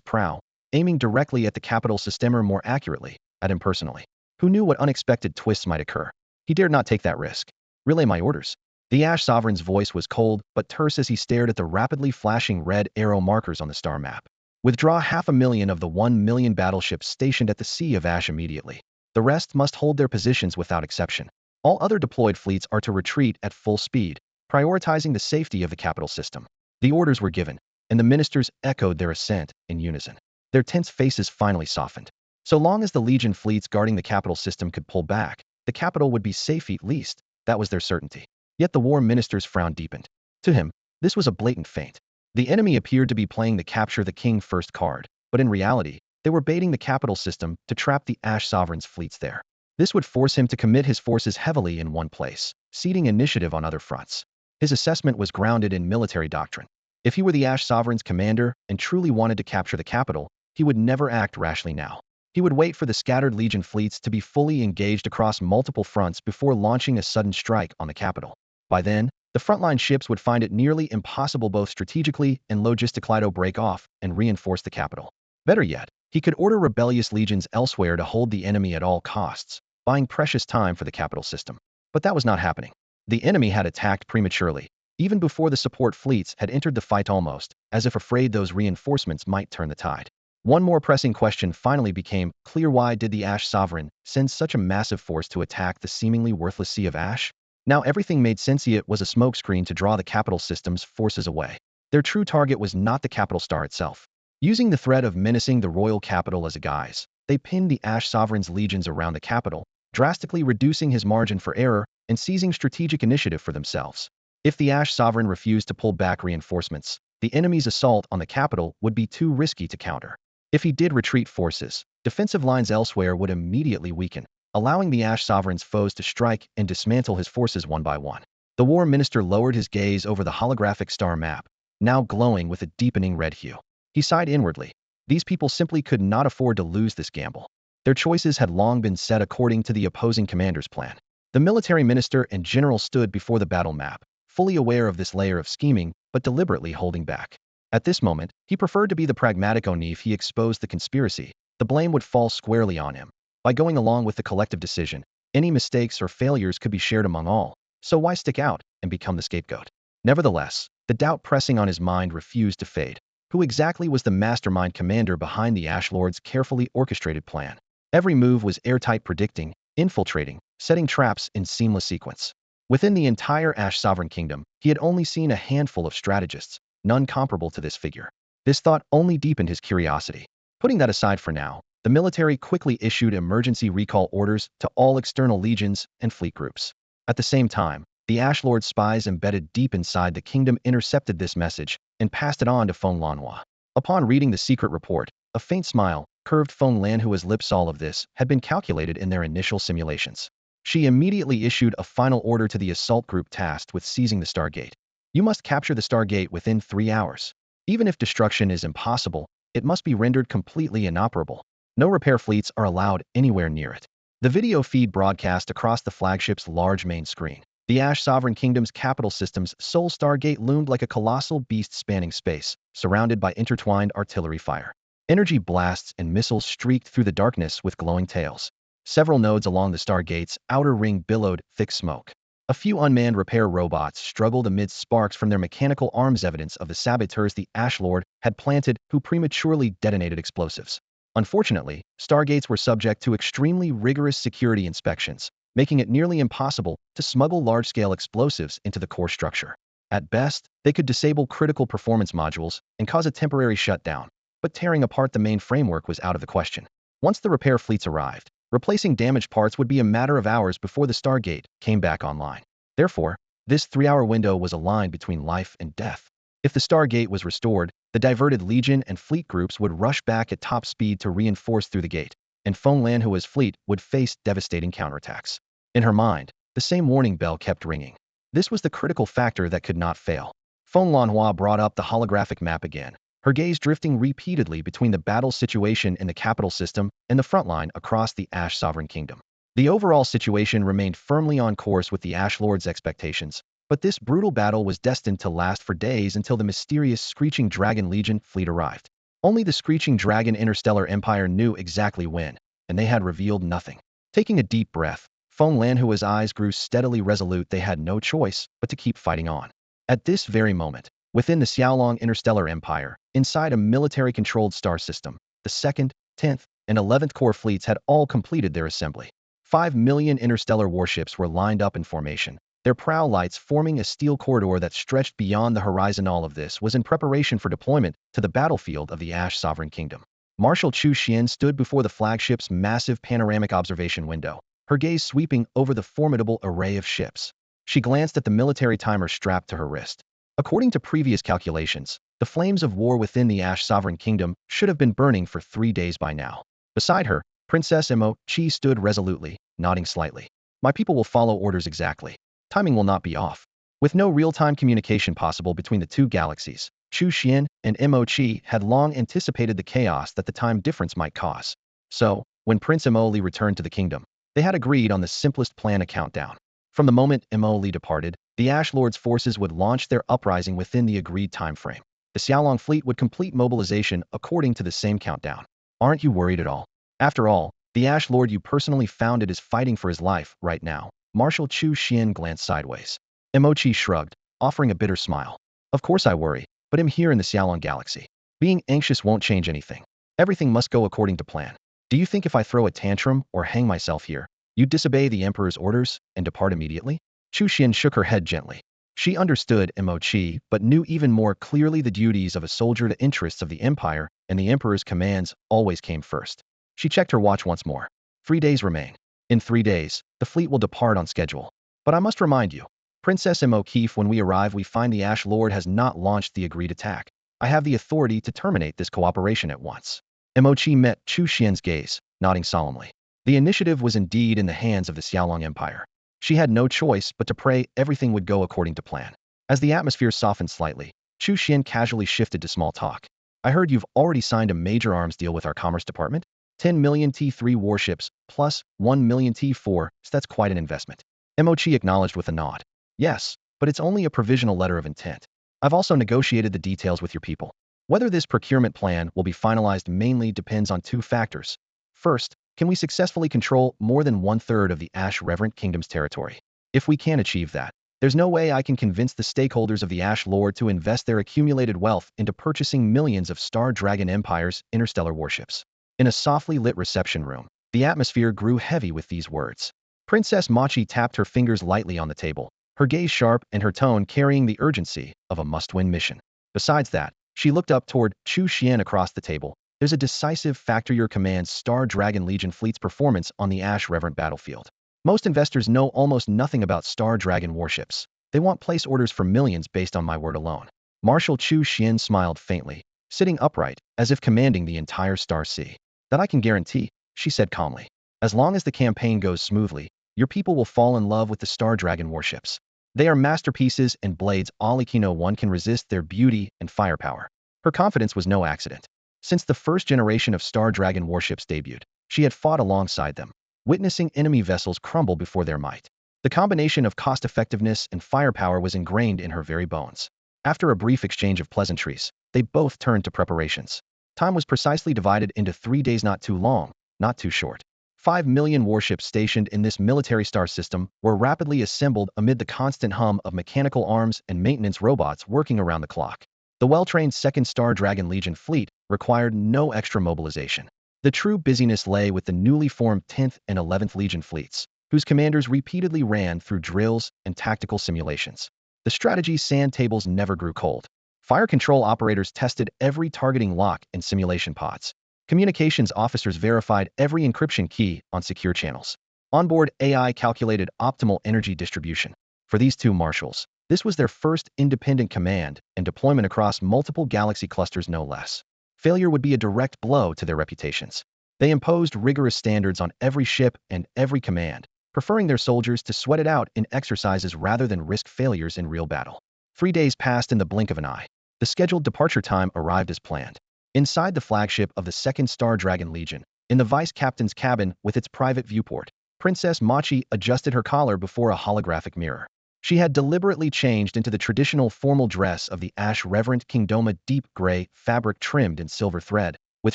prow, aiming directly at the capital system, or more accurately, at him personally. Who knew what unexpected twists might occur? He dared not take that risk. Relay my orders. The Ash Sovereign's voice was cold but terse as he stared at the rapidly flashing red arrow markers on the star map. Withdraw 500,000 of the 1,000,000 battleships stationed at the Sea of Ash immediately. The rest must hold their positions without exception. All other deployed fleets are to retreat at full speed, prioritizing the safety of the capital system. The orders were given, and the ministers echoed their assent in unison. Their tense faces finally softened. So long as the Legion fleets guarding the capital system could pull back, the capital would be safe, at least. That was their certainty. Yet the war minister's frown deepened. To him, this was a blatant feint. The enemy appeared to be playing the capture the king first card, but in reality, they were baiting the capital system to trap the Ash Sovereign's fleets there. This would force him to commit his forces heavily in one place, ceding initiative on other fronts. His assessment was grounded in military doctrine. If he were the Ash Sovereign's commander and truly wanted to capture the capital, he would never act rashly now. He would wait for the scattered Legion fleets to be fully engaged across multiple fronts before launching a sudden strike on the capital. By then, the frontline ships would find it nearly impossible both strategically and logistically to break off and reinforce the capital. Better yet, he could order rebellious legions elsewhere to hold the enemy at all costs, buying precious time for the capital system. But that was not happening. The enemy had attacked prematurely, even before the support fleets had entered the fight, almost as if afraid those reinforcements might turn the tide. One more pressing question finally became clear. Why did the Ash Sovereign send such a massive force to attack the seemingly worthless Sea of Ash? Now everything made sense. It was a smokescreen to draw the capital system's forces away. Their true target was not the capital star itself. Using the threat of menacing the royal capital as a guise, they pinned the Ash Sovereign's legions around the capital, drastically reducing his margin for error and seizing strategic initiative for themselves. If the Ash Sovereign refused to pull back reinforcements, the enemy's assault on the capital would be too risky to counter. If he did retreat forces, defensive lines elsewhere would immediately weaken, allowing the Ash Sovereign's foes to strike and dismantle his forces one by one. The war minister lowered his gaze over the holographic star map, now glowing with a deepening red hue. He sighed inwardly. These people simply could not afford to lose this gamble. Their choices had long been set according to the opposing commander's plan. The military minister and general stood before the battle map, fully aware of this layer of scheming, but deliberately holding back. At this moment, he preferred to be the pragmatic one. If he exposed the conspiracy, the blame would fall squarely on him. By going along with the collective decision, any mistakes or failures could be shared among all, so why stick out and become the scapegoat? Nevertheless, the doubt pressing on his mind refused to fade. Who exactly was the mastermind commander behind the Ash Lord's carefully orchestrated plan? Every move was airtight, predicting, infiltrating, setting traps in seamless sequence. Within the entire Ash Sovereign Kingdom, he had only seen a handful of strategists, none comparable to this figure. This thought only deepened his curiosity. Putting that aside for now, the military quickly issued emergency recall orders to all external legions and fleet groups. At the same time, the Ash Lord's spies embedded deep inside the kingdom intercepted this message and passed it on to Feng Lanhua. Upon reading the secret report, a faint smile curved Feng Lanhua's lips. All of this had been calculated in their initial simulations. She immediately issued a final order to the assault group tasked with seizing the Stargate. You must capture the Stargate within 3 hours. Even if destruction is impossible, it must be rendered completely inoperable. No repair fleets are allowed anywhere near it. The video feed broadcast across the flagship's large main screen. The Ash Sovereign Kingdom's capital system's sole Stargate loomed like a colossal beast spanning space, surrounded by intertwined artillery fire. Energy blasts and missiles streaked through the darkness with glowing tails. Several nodes along the Stargate's outer ring billowed thick smoke. A few unmanned repair robots struggled amidst sparks from their mechanical arms, evidence of the saboteurs the Ash Lord had planted, who prematurely detonated explosives. Unfortunately, Stargates were subject to extremely rigorous security inspections, making it nearly impossible to smuggle large-scale explosives into the core structure. At best, they could disable critical performance modules and cause a temporary shutdown, but tearing apart the main framework was out of the question. Once the repair fleets arrived, Replacing damaged parts would be a matter of hours before the Stargate came back online. Therefore, this 3-hour window was a line between life and death. If the Stargate was restored, the diverted Legion and fleet groups would rush back at top speed to reinforce through the gate, and Feng Lanhua's fleet would face devastating counterattacks. In her mind, the same warning bell kept ringing. This was the critical factor that could not fail. Feng Lanhua brought up the holographic map again, her gaze drifting repeatedly between the battle situation in the capital system and the front line across the Ash Sovereign Kingdom. The overall situation remained firmly on course with the Ash Lord's expectations, but this brutal battle was destined to last for days until the mysterious Screeching Dragon Legion fleet arrived. Only the Screeching Dragon Interstellar Empire knew exactly when, and they had revealed nothing. Taking a deep breath, Feng Lanhua's eyes grew steadily resolute. They had no choice but to keep fighting on. At this very moment, within the Xiaolong Interstellar Empire, inside a military-controlled star system, the 2nd, 10th, and 11th Corps fleets had all completed their assembly. 5 million interstellar warships were lined up in formation, their prow lights forming a steel corridor that stretched beyond the horizon. All of this was in preparation for deployment to the battlefield of the Ash Sovereign Kingdom. Marshal Chu Xian stood before the flagship's massive panoramic observation window, her gaze sweeping over the formidable array of ships. She glanced at the military timer strapped to her wrist. According to previous calculations, the flames of war within the Ash Sovereign Kingdom should have been burning for 3 days by now. Beside her, Princess Imo Chi stood resolutely, nodding slightly. My people will follow orders exactly. Timing will not be off. With no real-time communication possible between the two galaxies, Chu Xian and Imo Chi had long anticipated the chaos that the time difference might cause. So, when Prince Imo Li returned to the kingdom, they had agreed on the simplest plan: a countdown. From the moment Imo Li departed, the Ash Lord's forces would launch their uprising within the agreed time frame. The Xiaolong fleet would complete mobilization according to the same countdown. Aren't you worried at all? After all, the Ash Lord you personally founded is fighting for his life right now. Marshal Chu Xian glanced sideways. Imo Chi shrugged, offering a bitter smile. Of course I worry, but I'm here in the Xiaolong galaxy. Being anxious won't change anything. Everything must go according to plan. Do you think if I throw a tantrum or hang myself here, you'd disobey the Emperor's orders and depart immediately? Chu Xian shook her head gently. She understood Imo Chi, but knew even more clearly the duties of a soldier. The interests of the Empire and the Emperor's commands always came first. She checked her watch once more. 3 days remain. In 3 days, the fleet will depart on schedule. But I must remind you, Princess Imo Keef, when we arrive we find the Ash Lord has not launched the agreed attack. I have the authority to terminate this cooperation at once. Imo Chi met Chu Xian's gaze, nodding solemnly. The initiative was indeed in the hands of the Xiaolong Empire. She had no choice but to pray everything would go according to plan. As the atmosphere softened slightly, Chu Xian casually shifted to small talk. I heard you've already signed a major arms deal with our Commerce Department? 10 million T3 warships, plus 1 million T4, so that's quite an investment. Imo Chi acknowledged with a nod. Yes, but it's only a provisional letter of intent. I've also negotiated the details with your people. Whether this procurement plan will be finalized mainly depends on 2 factors. First, can we successfully control more than 1/3 of the Ash Reverent Kingdom's territory? If we can achieve that, there's no way I can convince the stakeholders of the Ash Lord to invest their accumulated wealth into purchasing millions of Star Dragon Empire's interstellar warships. In a softly lit reception room, the atmosphere grew heavy with these words. Princess Machi tapped her fingers lightly on the table, her gaze sharp and her tone carrying the urgency of a must-win mission. Besides that, she looked up toward Chu Xian across the table. There's a decisive factor: your command's Star Dragon Legion fleet's performance on the Ash Reverent battlefield. Most investors know almost nothing about Star Dragon warships. They won't place orders for millions based on my word alone. Marshal Chu Xian smiled faintly, sitting upright, as if commanding the entire Star Sea. That I can guarantee, she said calmly. As long as the campaign goes smoothly, your people will fall in love with the Star Dragon warships. They are masterpieces and blades Aliki. No one can resist their beauty and firepower. Her confidence was no accident. Since the first generation of Star Dragon warships debuted, she had fought alongside them, witnessing enemy vessels crumble before their might. The combination of cost-effectiveness and firepower was ingrained in her very bones. After a brief exchange of pleasantries, they both turned to preparations. Time was precisely divided into 3 days, not too long, not too short. 5 million warships stationed in this military star system were rapidly assembled amid the constant hum of mechanical arms and maintenance robots working around the clock. The well-trained 2nd Star Dragon Legion fleet required no extra mobilization. The true busyness lay with the newly formed 10th and 11th Legion fleets, whose commanders repeatedly ran through drills and tactical simulations. The strategy sand tables never grew cold. Fire control operators tested every targeting lock and simulation pods. Communications officers verified every encryption key on secure channels. Onboard AI calculated optimal energy distribution. For these two marshals, this was their first independent command and deployment across multiple galaxy clusters no less. Failure would be a direct blow to their reputations. They imposed rigorous standards on every ship and every command, preferring their soldiers to sweat it out in exercises rather than risk failures in real battle. 3 days passed in the blink of an eye. The scheduled departure time arrived as planned. Inside the flagship of the 2nd Star Dragon Legion, in the vice captain's cabin with its private viewport, Princess Machi adjusted her collar before a holographic mirror. She had deliberately changed into the traditional formal dress of the Ash Reverent Kingdom, a deep gray fabric trimmed in silver thread, with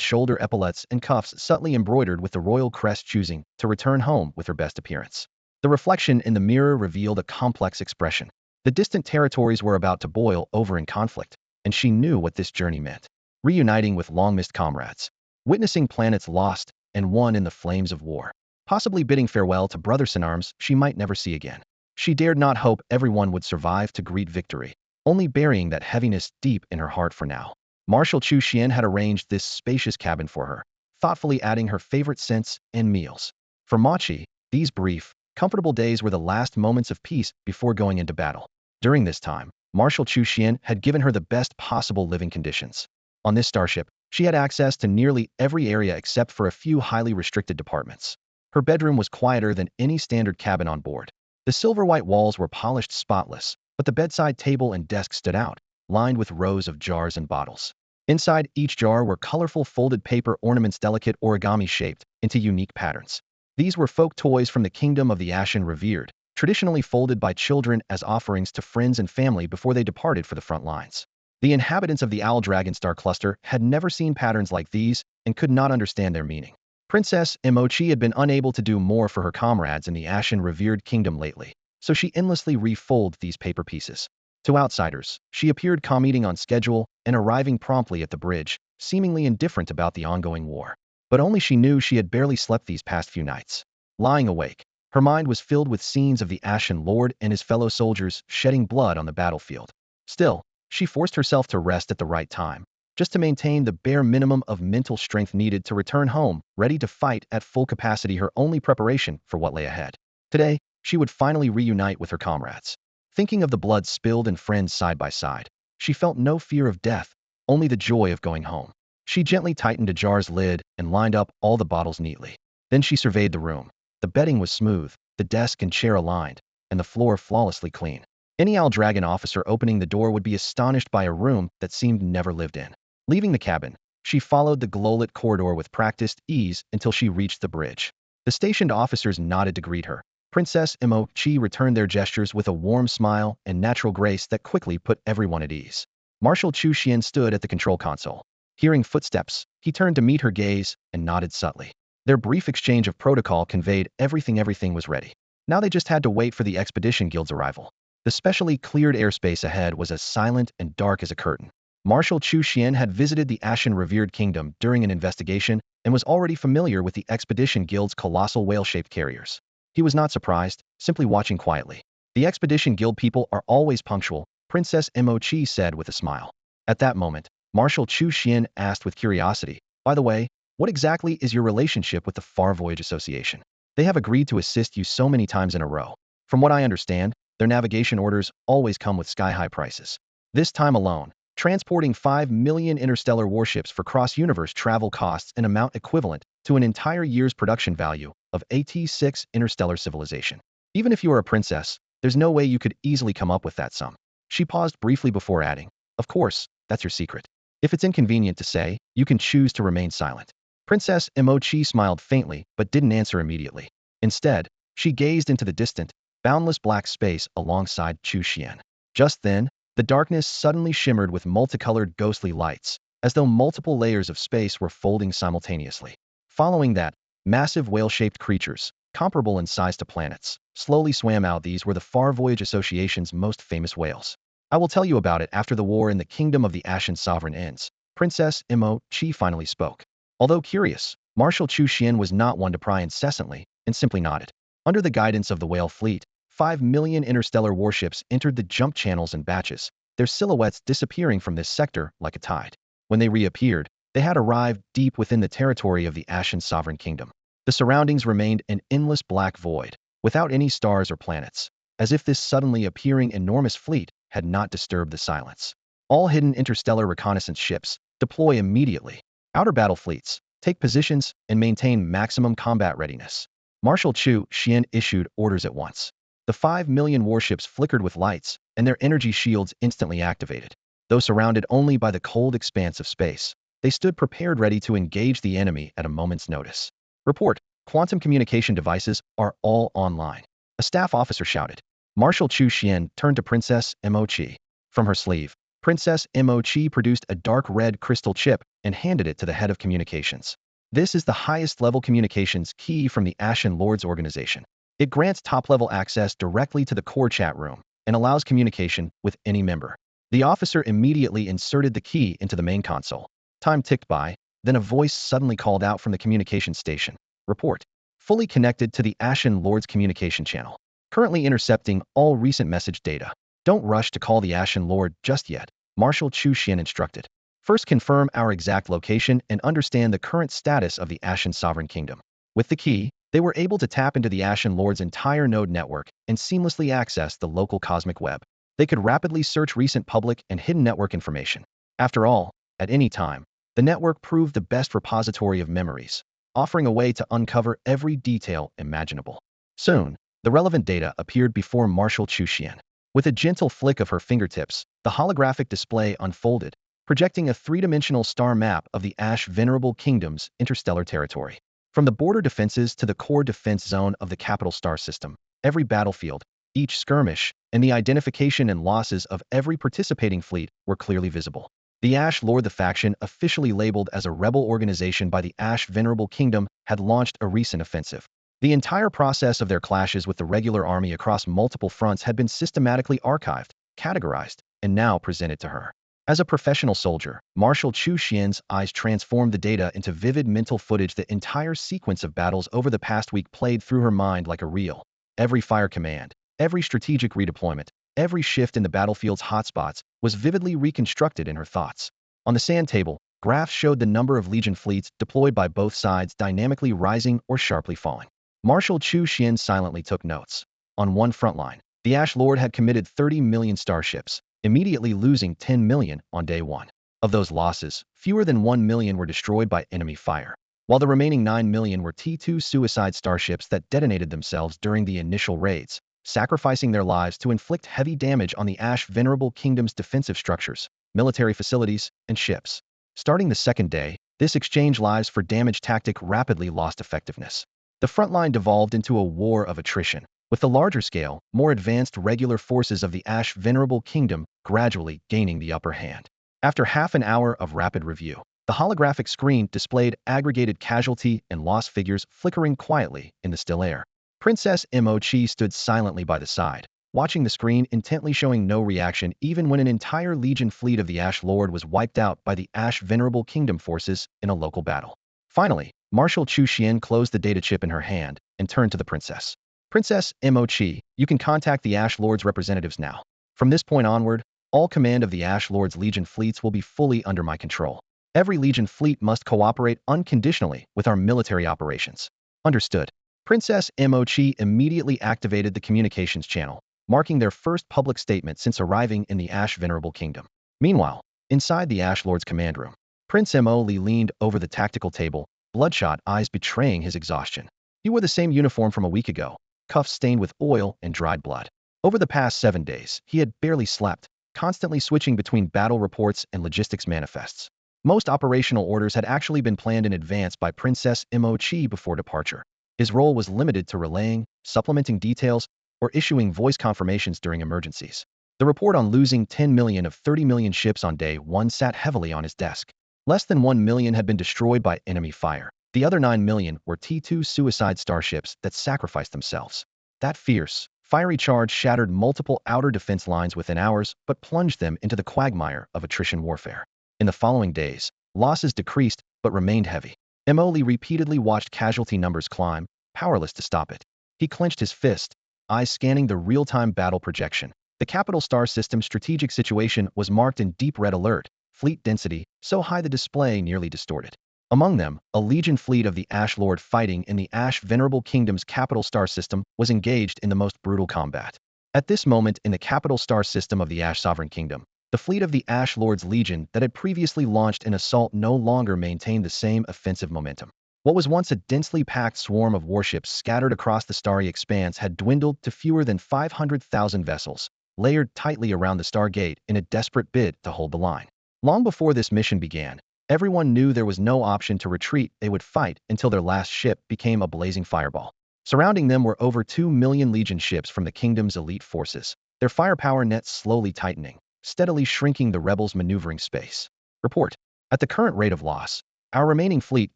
shoulder epaulets and cuffs subtly embroidered with the royal crest, choosing to return home with her best appearance. The reflection in the mirror revealed a complex expression. The distant territories were about to boil over in conflict, and she knew what this journey meant. Reuniting with long-missed comrades, witnessing planets lost and won in the flames of war, possibly bidding farewell to brothers-in-arms she might never see again. She dared not hope everyone would survive to greet victory, only burying that heaviness deep in her heart for now. Marshal Chu Xian had arranged this spacious cabin for her, thoughtfully adding her favorite scents and meals. For Machi, these brief, comfortable days were the last moments of peace before going into battle. During this time, Marshal Chu Xian had given her the best possible living conditions. On this starship, she had access to nearly every area except for a few highly restricted departments. Her bedroom was quieter than any standard cabin on board. The silver-white walls were polished spotless, but the bedside table and desk stood out, lined with rows of jars and bottles. Inside each jar were colorful folded paper ornaments, delicate origami shaped into unique patterns. These were folk toys from the kingdom of the Ashen revered, traditionally folded by children as offerings to friends and family before they departed for the front lines. The inhabitants of the Owl Dragon Star cluster had never seen patterns like these and could not understand their meaning. Princess Emochi had been unable to do more for her comrades in the Ashen revered kingdom lately, so she endlessly refolded these paper pieces. To outsiders, she appeared calm, eating on schedule and arriving promptly at the bridge, seemingly indifferent about the ongoing war. But only she knew she had barely slept these past few nights. Lying awake, her mind was filled with scenes of the Ashen Lord and his fellow soldiers shedding blood on the battlefield. Still, she forced herself to rest at the right time, just to maintain the bare minimum of mental strength needed to return home, ready to fight at full capacity, her only preparation for what lay ahead. Today, she would finally reunite with her comrades. Thinking of the blood spilled and friends side by side, she felt no fear of death, only the joy of going home. She gently tightened a jar's lid and lined up all the bottles neatly. Then she surveyed the room. The bedding was smooth, the desk and chair aligned, and the floor flawlessly clean. Any Owl Dragon officer opening the door would be astonished by a room that seemed never lived in. Leaving the cabin, she followed the glowlit corridor with practiced ease until she reached the bridge. The stationed officers nodded to greet her. Princess Emochi returned their gestures with a warm smile and natural grace that quickly put everyone at ease. Marshal Chu Xian stood at the control console. Hearing footsteps, he turned to meet her gaze and nodded subtly. Their brief exchange of protocol conveyed everything was ready. Now they just had to wait for the Expedition Guild's arrival. The specially cleared airspace ahead was as silent and dark as a curtain. Marshal Chu Xian had visited the Ashen revered kingdom during an investigation and was already familiar with the Expedition Guild's colossal whale-shaped carriers. He was not surprised, simply watching quietly. The Expedition Guild people are always punctual, Princess Emochi said with a smile. At that moment, Marshal Chu Xian asked with curiosity, "By the way, what exactly is your relationship with the Far Voyage Association? They have agreed to assist you so many times in a row. From what I understand, their navigation orders always come with sky-high prices. This time alone, transporting 5 million interstellar warships for cross-universe travel costs an amount equivalent to an entire year's production value of AT-6 interstellar civilization. Even if you are a princess, there's no way you could easily come up with that sum." She paused briefly before adding, "Of course, that's your secret. If it's inconvenient to say, you can choose to remain silent." Princess Emochi smiled faintly but didn't answer immediately. Instead, she gazed into the distant, boundless black space alongside Chu Xian. Just then, the darkness suddenly shimmered with multicolored ghostly lights, as though multiple layers of space were folding simultaneously. Following that, massive whale-shaped creatures, comparable in size to planets, slowly swam out. These were the Far Voyage Association's most famous whales. "I will tell you about it after the war in the Kingdom of the Ashen Sovereign ends," Princess Emochi finally spoke. Although curious, Marshal Chu Xian was not one to pry incessantly, and simply nodded. Under the guidance of the whale fleet, 5 million interstellar warships entered the jump channels in batches, their silhouettes disappearing from this sector like a tide. When they reappeared, They had arrived deep within the territory of the Ashen Sovereign Kingdom. The surroundings remained an endless black void, without any stars or planets, as if this suddenly appearing enormous fleet had not disturbed the silence. All hidden interstellar reconnaissance ships, deploy immediately. Outer battle fleets, take positions and maintain maximum combat readiness. Marshal Chu Xian issued orders at once. The 5 million warships flickered with lights, and their energy shields instantly activated. Though surrounded only by the cold expanse of space, they stood prepared ready to engage the enemy at a moment's notice. Report, quantum communication devices are all online. A staff officer shouted. Marshal Chu Xian turned to Princess Mo Qi. From her sleeve, Princess Mo Qi produced a dark red crystal chip and handed it to the head of communications. This is the highest level communications key from the Ashen Lords organization. It grants top-level access directly to the core chat room and allows communication with any member. The officer immediately inserted the key into the main console. Time ticked by, then a voice suddenly called out from the communication station. Report. Fully connected to the Ashen Lord's communication channel. Currently intercepting all recent message data. Don't rush to call the Ashen Lord just yet, Marshal Chu Xian instructed. First confirm our exact location and understand the current status of the Ashen Sovereign Kingdom. With the key, they were able to tap into the Ashen Lord's entire node network and seamlessly access the local cosmic web. They could rapidly search recent public and hidden network information. After all, at any time, the network proved the best repository of memories, offering a way to uncover every detail imaginable. Soon, the relevant data appeared before Marshal Chu Xian. With a gentle flick of her fingertips, the holographic display unfolded, projecting a three-dimensional star map of the Ash Venerable Kingdom's interstellar territory. From the border defenses to the core defense zone of the capital star system, every battlefield, each skirmish, and the identification and losses of every participating fleet were clearly visible. The Ash Lord, the faction officially labeled as a rebel organization by the Ash Venerable Kingdom, had launched a recent offensive. The entire process of their clashes with the regular army across multiple fronts had been systematically archived, categorized, and now presented to her. As a professional soldier, Marshal Chu Xian's eyes transformed the data into vivid mental footage. The entire sequence of battles over the past week played through her mind like a reel. Every fire command, every strategic redeployment, every shift in the battlefield's hotspots was vividly reconstructed in her thoughts. On the sand table, graphs showed the number of Legion fleets deployed by both sides dynamically rising or sharply falling. Marshal Chu Xian silently took notes. On one front line, the Ash Lord had committed 30 million starships, immediately losing 10 million on day one. Of those losses, fewer than 1 million were destroyed by enemy fire, while the remaining 9 million were T2 suicide starships that detonated themselves during the initial raids, sacrificing their lives to inflict heavy damage on the Ash Venerable Kingdom's defensive structures, military facilities, and ships. Starting the second day, this exchange lives for damage tactic rapidly lost effectiveness. The front line devolved into a war of attrition, with the larger scale, more advanced regular forces of the Ash Venerable Kingdom gradually gaining the upper hand. After half an hour of rapid review, the holographic screen displayed aggregated casualty and loss figures flickering quietly in the still air. Princess Mo Qi stood silently by the side, watching the screen intently, showing no reaction even when an entire Legion fleet of the Ash Lord was wiped out by the Ash Venerable Kingdom forces in a local battle. Finally, Marshal Chu Xian closed the data chip in her hand and turned to the princess. Princess Mo Qi, you can contact the Ash Lord's representatives now. From this point onward, all command of the Ash Lord's Legion fleets will be fully under my control. Every Legion fleet must cooperate unconditionally with our military operations. Understood. Princess Mo Qi immediately activated the communications channel, marking their first public statement since arriving in the Ash Venerable Kingdom. Meanwhile, inside the Ash Lord's command room, Prince Mo Li leaned over the tactical table, bloodshot eyes betraying his exhaustion. He wore the same uniform from a week ago, cuffs stained with oil and dried blood. Over the past 7 days, he had barely slept, constantly switching between battle reports and logistics manifests. Most operational orders had actually been planned in advance by Princess Mo Qi before departure. His role was limited to relaying, supplementing details, or issuing voice confirmations during emergencies. The report on losing 10 million of 30 million ships on day 1 sat heavily on his desk. Less than 1 million had been destroyed by enemy fire. The other 9 million were T2 suicide starships that sacrificed themselves. That fierce, fiery charge shattered multiple outer defense lines within hours, but plunged them into the quagmire of attrition warfare. In the following days, losses decreased but remained heavy. Mo Li repeatedly watched casualty numbers climb, powerless to stop it. He clenched his fist, eyes scanning the real-time battle projection. The capital star system strategic situation was marked in deep red alert, fleet density so high the display nearly distorted. Among them, a legion fleet of the Ash Lord fighting in the Ash Venerable Kingdom's capital star system was engaged in the most brutal combat. At this moment in the capital star system of the Ash Sovereign Kingdom, the fleet of the Ash Lord's Legion that had previously launched an assault no longer maintained the same offensive momentum. What was once a densely packed swarm of warships scattered across the starry expanse had dwindled to fewer than 500,000 vessels, layered tightly around the Stargate in a desperate bid to hold the line. Long before this mission began, everyone knew there was no option to retreat. They would fight until their last ship became a blazing fireball. Surrounding them were over 2 million Legion ships from the kingdom's elite forces, their firepower nets slowly tightening, steadily shrinking the rebels' maneuvering space. Report. At the current rate of loss, our remaining fleet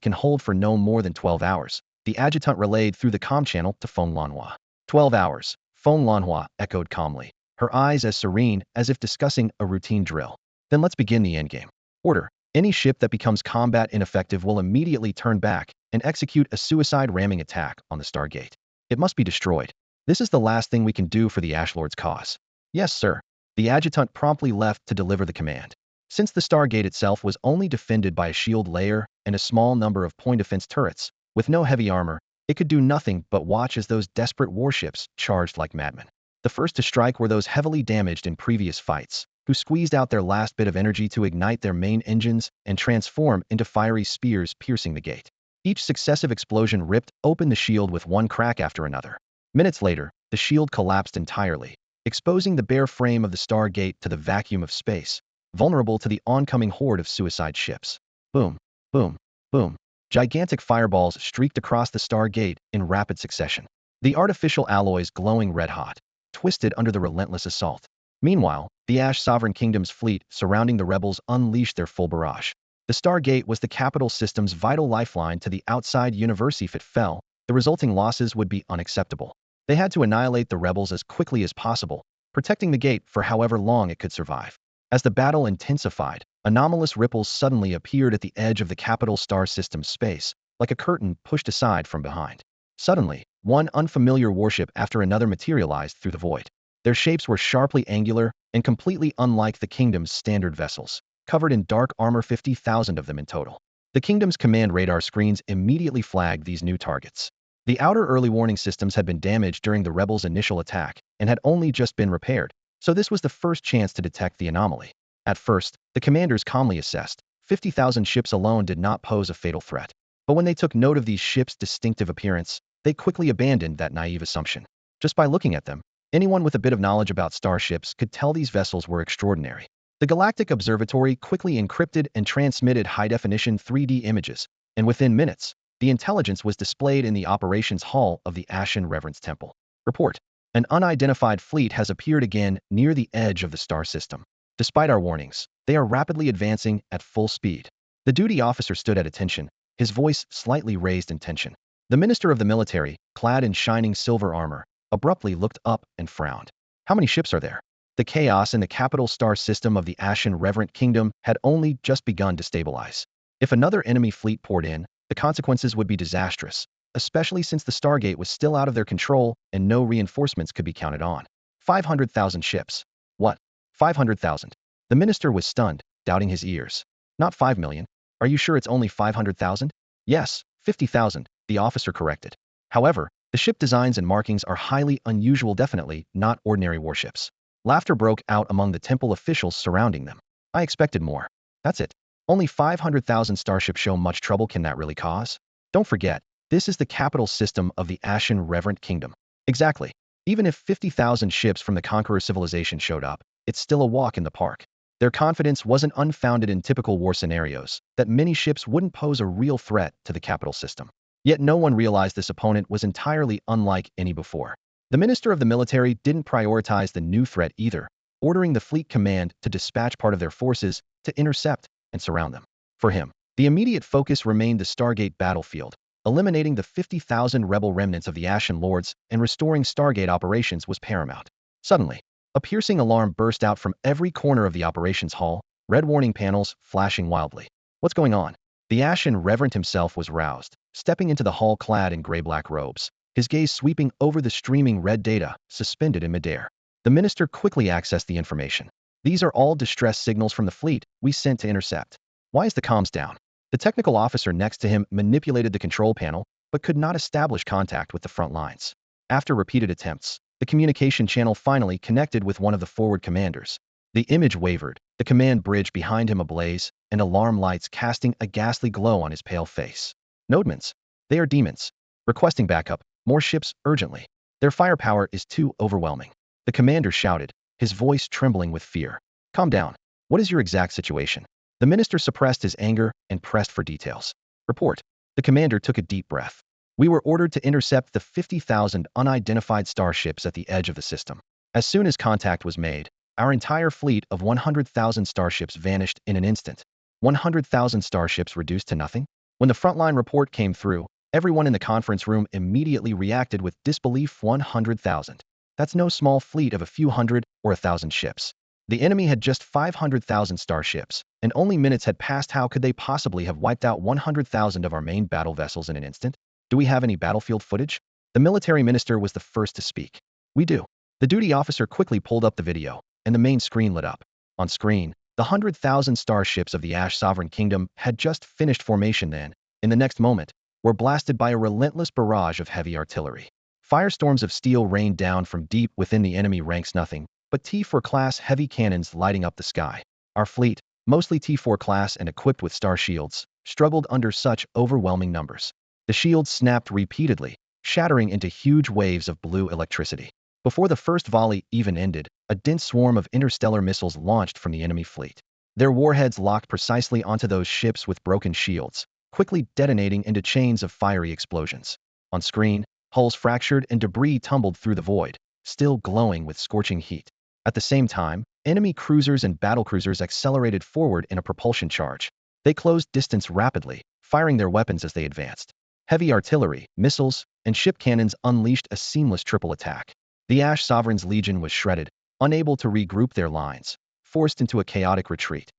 can hold for no more than 12 hours, the adjutant relayed through the comm channel to Feng Lanhua. 12 hours, Feng Lanhua echoed calmly, her eyes as serene as if discussing a routine drill. Then let's begin the endgame. Order. Any ship that becomes combat ineffective will immediately turn back and execute a suicide ramming attack on the Stargate. It must be destroyed. This is the last thing we can do for the Ash Lord's cause. Yes, sir. The adjutant promptly left to deliver the command. Since the Stargate itself was only defended by a shield layer and a small number of point defense turrets, with no heavy armor, it could do nothing but watch as those desperate warships charged like madmen. The first to strike were those heavily damaged in previous fights, who squeezed out their last bit of energy to ignite their main engines and transform into fiery spears piercing the gate. Each successive explosion ripped open the shield with one crack after another. Minutes later, the shield collapsed entirely, exposing the bare frame of the Stargate to the vacuum of space, vulnerable to the oncoming horde of suicide ships. Boom, boom, boom. Gigantic fireballs streaked across the Stargate in rapid succession, the artificial alloys glowing red-hot, twisted under the relentless assault. Meanwhile, the Ash Sovereign Kingdom's fleet surrounding the rebels unleashed their full barrage. The Stargate was the capital system's vital lifeline to the outside universe. If it fell, the resulting losses would be unacceptable. They had to annihilate the rebels as quickly as possible, protecting the gate for however long it could survive. As the battle intensified, anomalous ripples suddenly appeared at the edge of the capital star system's space, like a curtain pushed aside from behind. Suddenly, one unfamiliar warship after another materialized through the void. Their shapes were sharply angular and completely unlike the kingdom's standard vessels, covered in dark armor, 50,000 of them in total. The kingdom's command radar screens immediately flagged these new targets. The outer early warning systems had been damaged during the rebels' initial attack and had only just been repaired, so this was the first chance to detect the anomaly. At first, the commanders calmly assessed 50,000 ships alone did not pose a fatal threat. But when they took note of these ships' distinctive appearance, they quickly abandoned that naive assumption. Just by looking at them, anyone with a bit of knowledge about starships could tell these vessels were extraordinary. The Galactic Observatory quickly encrypted and transmitted high-definition 3D images, and within minutes, the intelligence was displayed in the operations hall of the Ashen Reverence Temple. Report. An unidentified fleet has appeared again near the edge of the star system. Despite our warnings, they are rapidly advancing at full speed. The duty officer stood at attention, his voice slightly raised in tension. The minister of the military, clad in shining silver armor, abruptly looked up and frowned. How many ships are there? The chaos in the capital star system of the Ashen Reverent Kingdom had only just begun to stabilize. If another enemy fleet poured in, the consequences would be disastrous, especially since the Stargate was still out of their control and no reinforcements could be counted on. 500,000 ships. What? 500,000. The minister was stunned, doubting his ears. Not 5 million. Are you sure it's only 500,000? Yes, 50,000, the officer corrected. However, the ship designs and markings are highly unusual, definitely not ordinary warships. Laughter broke out among the temple officials surrounding them. I expected more. That's it. Only 500,000 starships show much trouble can that really cause? Don't forget, this is the capital system of the Ashen Reverent Kingdom. Exactly. Even if 50,000 ships from the Conqueror civilization showed up, it's still a walk in the park. Their confidence wasn't unfounded in typical war scenarios, that many ships wouldn't pose a real threat to the capital system. Yet no one realized this opponent was entirely unlike any before. The minister of the military didn't prioritize the new threat either, ordering the fleet command to dispatch part of their forces to intercept and surround them. For him, the immediate focus remained the Stargate battlefield, eliminating the 50,000 rebel remnants of the Ashen Lords and restoring Stargate operations was paramount. Suddenly, a piercing alarm burst out from every corner of the operations hall, red warning panels flashing wildly. What's going on? The Ashen Reverend himself was roused, stepping into the hall clad in gray-black robes, his gaze sweeping over the streaming red data suspended in midair. The minister quickly accessed the information. These are all distress signals from the fleet we sent to intercept. Why is the comms down? The technical officer next to him manipulated the control panel, but could not establish contact with the front lines. After repeated attempts, the communication channel finally connected with one of the forward commanders. The image wavered, the command bridge behind him ablaze, and alarm lights casting a ghastly glow on his pale face. Nodemans. They are demons. Requesting backup, more ships, urgently. Their firepower is too overwhelming. The commander shouted, his voice trembling with fear. Calm down. What is your exact situation? The minister suppressed his anger and pressed for details. Report. The commander took a deep breath. We were ordered to intercept the 50,000 unidentified starships at the edge of the system. As soon as contact was made, our entire fleet of 100,000 starships vanished in an instant. 100,000 starships reduced to nothing? When the frontline report came through, everyone in the conference room immediately reacted with disbelief. 100,000. That's no small fleet of a few hundred or 1,000 ships. The enemy had just 500,000 starships, and only minutes had passed. How could they possibly have wiped out 100,000 of our main battle vessels in an instant? Do we have any battlefield footage? The military minister was the first to speak. We do. The duty officer quickly pulled up the video, and the main screen lit up. On screen, the 100,000 starships of the Ash Sovereign Kingdom had just finished formation then, in the next moment, were blasted by a relentless barrage of heavy artillery. Firestorms of steel rained down from deep within the enemy ranks, nothing but T4 class heavy cannons lighting up the sky. Our fleet, mostly T4 class and equipped with star shields, struggled under such overwhelming numbers. The shields snapped repeatedly, shattering into huge waves of blue electricity. Before the first volley even ended, a dense swarm of interstellar missiles launched from the enemy fleet. Their warheads locked precisely onto those ships with broken shields, quickly detonating into chains of fiery explosions. On screen, hulls fractured and debris tumbled through the void, still glowing with scorching heat. At the same time, enemy cruisers and battlecruisers accelerated forward in a propulsion charge. They closed distance rapidly, firing their weapons as they advanced. Heavy artillery, missiles, and ship cannons unleashed a seamless triple attack. The Ash Sovereign's legion was shredded, unable to regroup their lines, forced into a chaotic retreat.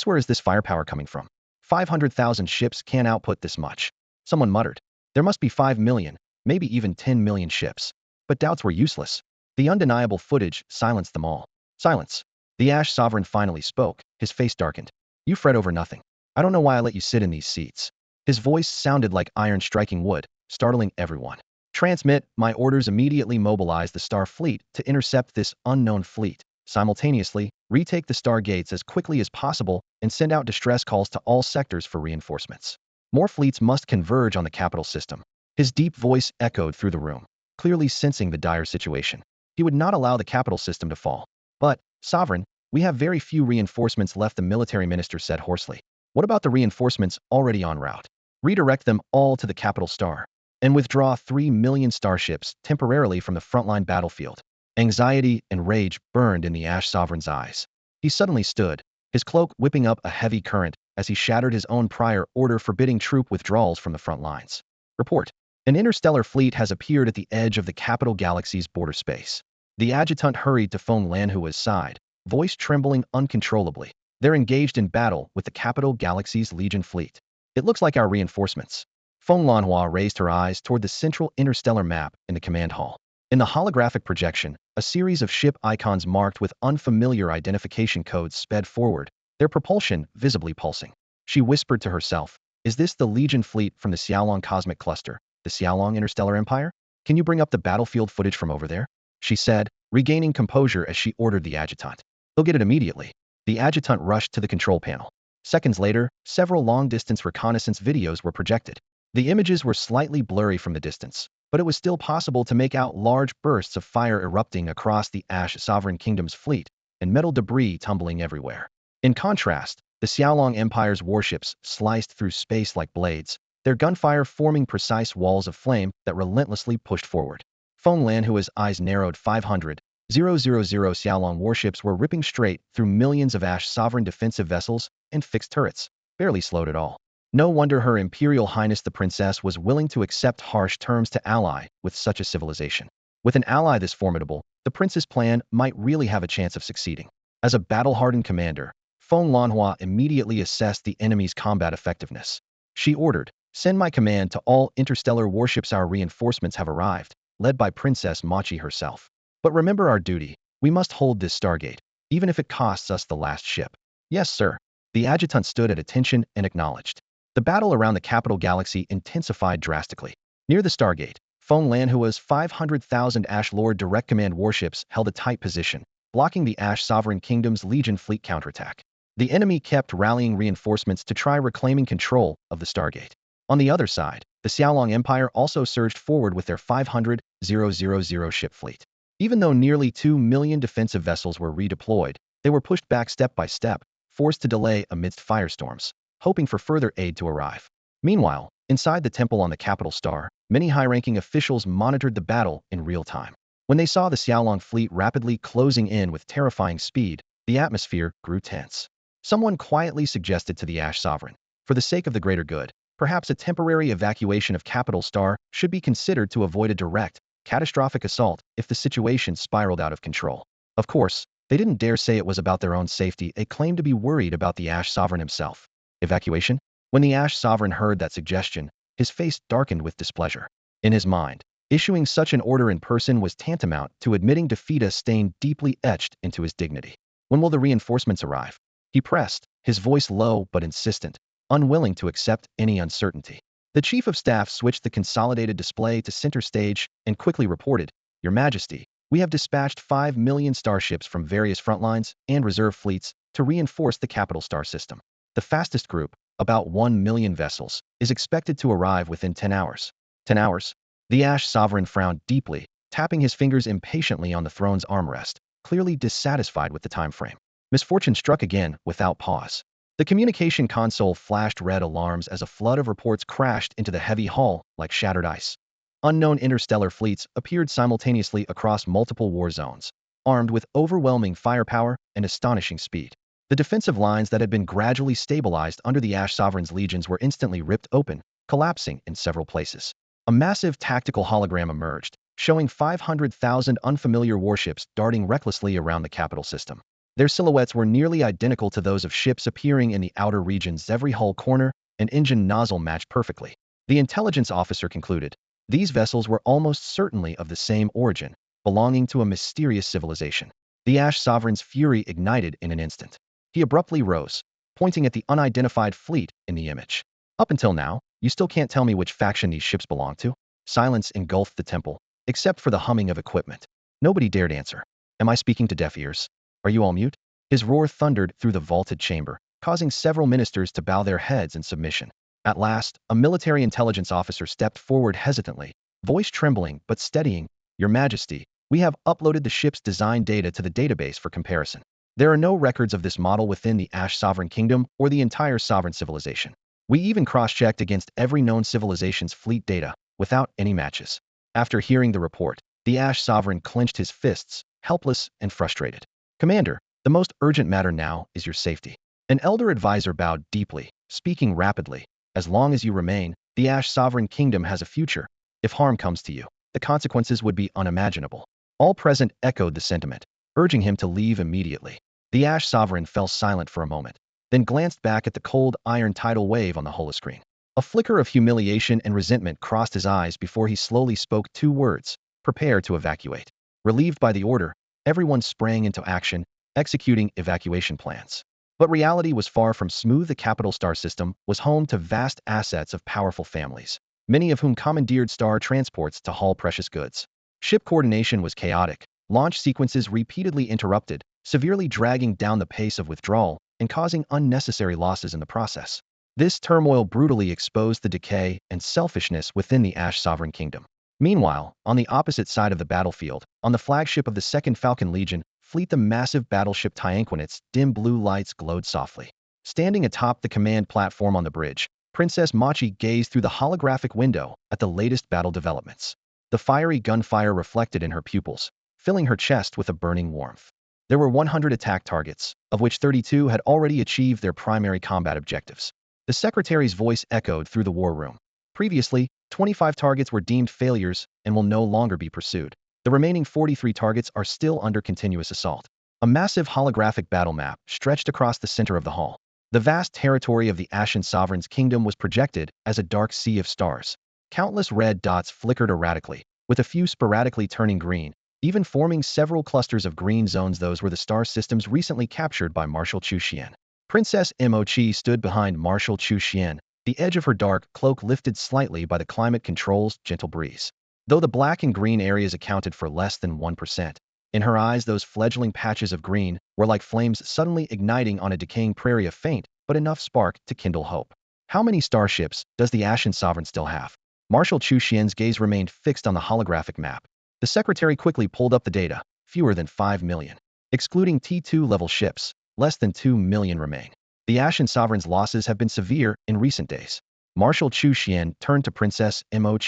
Where is this firepower coming from? 500,000 ships can't output this much. Someone muttered. There must be 5 million, maybe even 10 million ships. But doubts were useless. The undeniable footage silenced them all. Silence. The Ash Sovereign finally spoke, his face darkened. You fret over nothing. I don't know why I let you sit in these seats. His voice sounded like iron striking wood, startling everyone. Transmit my orders. Immediately mobilize the Star Fleet to intercept this unknown fleet. Simultaneously, retake the Star Gates as quickly as possible and send out distress calls to all sectors for reinforcements. More fleets must converge on the capital system. His deep voice echoed through the room, clearly sensing the dire situation. He would not allow the capital system to fall. But, Sovereign, we have very few reinforcements left, the military minister said hoarsely. What about the reinforcements already en route? Redirect them all to the capital star, and withdraw 3 million starships temporarily from the frontline battlefield. Anxiety and rage burned in the Ash Sovereign's eyes. He suddenly stood, his cloak whipping up a heavy current as he shattered his own prior order forbidding troop withdrawals from the front lines. Report. An interstellar fleet has appeared at the edge of the capital galaxy's border space. The adjutant hurried to Feng Lanhua's side, voice trembling uncontrollably. They're engaged in battle with the capital galaxy's Legion fleet. It looks like our reinforcements. Feng Lanhua raised her eyes toward the central interstellar map in the command hall. In the holographic projection, a series of ship icons marked with unfamiliar identification codes sped forward, their propulsion visibly pulsing. She whispered to herself, is this the Legion fleet from the Xiaolong Cosmic Cluster, the Xiaolong Interstellar Empire? Can you bring up the battlefield footage from over there? She said, regaining composure as she ordered the adjutant. He'll get it immediately. The adjutant rushed to the control panel. Seconds later, several long-distance reconnaissance videos were projected. The images were slightly blurry from the distance, but it was still possible to make out large bursts of fire erupting across the Ash Sovereign Kingdom's fleet, and metal debris tumbling everywhere. In contrast, the Xiaolong Empire's warships sliced through space like blades, their gunfire forming precise walls of flame that relentlessly pushed forward. Feng Lanhua's eyes narrowed. 500,000 Xiaolong warships were ripping straight through millions of Ash Sovereign defensive vessels and fixed turrets, barely slowed at all. No wonder Her Imperial Highness the Princess was willing to accept harsh terms to ally with such a civilization. With an ally this formidable, the prince's plan might really have a chance of succeeding. As a battle-hardened commander, Feng Lanhua immediately assessed the enemy's combat effectiveness. She ordered, send my command to all interstellar warships. Our reinforcements have arrived, led by Princess Machi herself. But remember our duty. We must hold this Stargate. even if it costs us the last ship. Yes, sir. The adjutant stood at attention and acknowledged. The battle around the capital galaxy intensified drastically. Near the Stargate, Feng Lanhua's 500,000 Ash Lord direct command warships held a tight position, blocking the Ash Sovereign Kingdom's Legion fleet counterattack. The enemy kept rallying reinforcements to try reclaiming control of the Stargate. On the other side, the Xiaolong Empire also surged forward with their 500,000 ship fleet. Even though nearly 2 million defensive vessels were redeployed, they were pushed back step by step, forced to delay amidst firestorms, hoping for further aid to arrive. Meanwhile, inside the temple on the capital star, many high-ranking officials monitored the battle in real time. When they saw the Xiaolong fleet rapidly closing in with terrifying speed, the atmosphere grew tense. Someone quietly suggested to the Ash Sovereign, for the sake of the greater good, perhaps a temporary evacuation of Capital Star should be considered to avoid a direct, catastrophic assault if the situation spiraled out of control. Of course, they didn't dare say it was about their own safety. They claimed to be worried about the Ash Sovereign himself. Evacuation? When the Ash Sovereign heard that suggestion, his face darkened with displeasure. In his mind, issuing such an order in person was tantamount to admitting defeat, a stain deeply etched into his dignity. When will the reinforcements arrive? He pressed, his voice low but insistent, unwilling to accept any uncertainty. The Chief of Staff switched the consolidated display to center stage and quickly reported, "Your Majesty, we have dispatched 5 million starships from various frontlines and reserve fleets to reinforce the capital star system. The fastest group, about 1 million vessels, is expected to arrive within 10 hours. 10 hours? The Ash Sovereign frowned deeply, tapping his fingers impatiently on the throne's armrest, clearly dissatisfied with the time frame. Misfortune struck again, without pause. The communication console flashed red alarms as a flood of reports crashed into the heavy hull like shattered ice. Unknown interstellar fleets appeared simultaneously across multiple war zones, armed with overwhelming firepower and astonishing speed. The defensive lines that had been gradually stabilized under the Ash Sovereign's legions were instantly ripped open, collapsing in several places. A massive tactical hologram emerged, showing 500,000 unfamiliar warships darting recklessly around the capital system. Their silhouettes were nearly identical to those of ships appearing in the outer regions. Every hull corner and engine nozzle matched perfectly. The intelligence officer concluded, these vessels were almost certainly of the same origin, belonging to a mysterious civilization. The Ash Sovereign's fury ignited in an instant. He abruptly rose, pointing at the unidentified fleet in the image. Up until now, you still can't tell me which faction these ships belong to? Silence engulfed the temple, except for the humming of equipment. Nobody dared answer. Am I speaking to deaf ears? Are you all mute? His roar thundered through the vaulted chamber, causing several ministers to bow their heads in submission. At last, a military intelligence officer stepped forward hesitantly, voice trembling but steadying. Your Majesty, we have uploaded the ship's design data to the database for comparison. There are no records of this model within the Ash Sovereign Kingdom or the entire sovereign civilization. We even cross-checked against every known civilization's fleet data, without any matches. After hearing the report, the Ash Sovereign clenched his fists, helpless and frustrated. Commander, the most urgent matter now is your safety. An elder advisor bowed deeply, speaking rapidly. As long as you remain, the Ash Sovereign Kingdom has a future. If harm comes to you, the consequences would be unimaginable. All present echoed the sentiment, urging him to leave immediately. The Ash Sovereign fell silent for a moment, then glanced back at the cold iron tidal wave on the holoscreen. A flicker of humiliation and resentment crossed his eyes before he slowly spoke 2 words, prepare to evacuate. Relieved by the order, everyone sprang into action, executing evacuation plans. But reality was far from smooth. The capital star system was home to vast assets of powerful families, many of whom commandeered star transports to haul precious goods. Ship coordination was chaotic, launch sequences repeatedly interrupted, severely dragging down the pace of withdrawal and causing unnecessary losses in the process. This turmoil brutally exposed the decay and selfishness within the Ash Sovereign Kingdom. Meanwhile, on the opposite side of the battlefield, on the flagship of the 2nd Falcon Legion, fleet the massive battleship Tianquinet's dim blue lights glowed softly. Standing atop the command platform on the bridge, Princess Machi gazed through the holographic window at the latest battle developments. The fiery gunfire reflected in her pupils, filling her chest with a burning warmth. There were 100 attack targets, of which 32 had already achieved their primary combat objectives. The secretary's voice echoed through the war room. Previously, 25 targets were deemed failures and will no longer be pursued. The remaining 43 targets are still under continuous assault. A massive holographic battle map stretched across the center of the hall. The vast territory of the Ashen Sovereign's kingdom was projected as a dark sea of stars. Countless red dots flickered erratically, with a few sporadically turning green, even forming several clusters of green zones. Those were the star systems recently captured by Marshal Chu Xian. Princess Mo stood behind Marshal Chu Xian, the edge of her dark cloak lifted slightly by the climate control's gentle breeze. Though the black and green areas accounted for less than 1%, in her eyes those fledgling patches of green were like flames suddenly igniting on a decaying prairie, a faint but enough spark to kindle hope. How many starships does the Ashen Sovereign still have? Marshal Chu Xian's gaze remained fixed on the holographic map. The secretary quickly pulled up the data. Fewer than 5 million. Excluding T2 level ships, less than 2 million remain. The Ashen Sovereign's losses have been severe in recent days. Marshal Chu Xian turned to Princess Mo.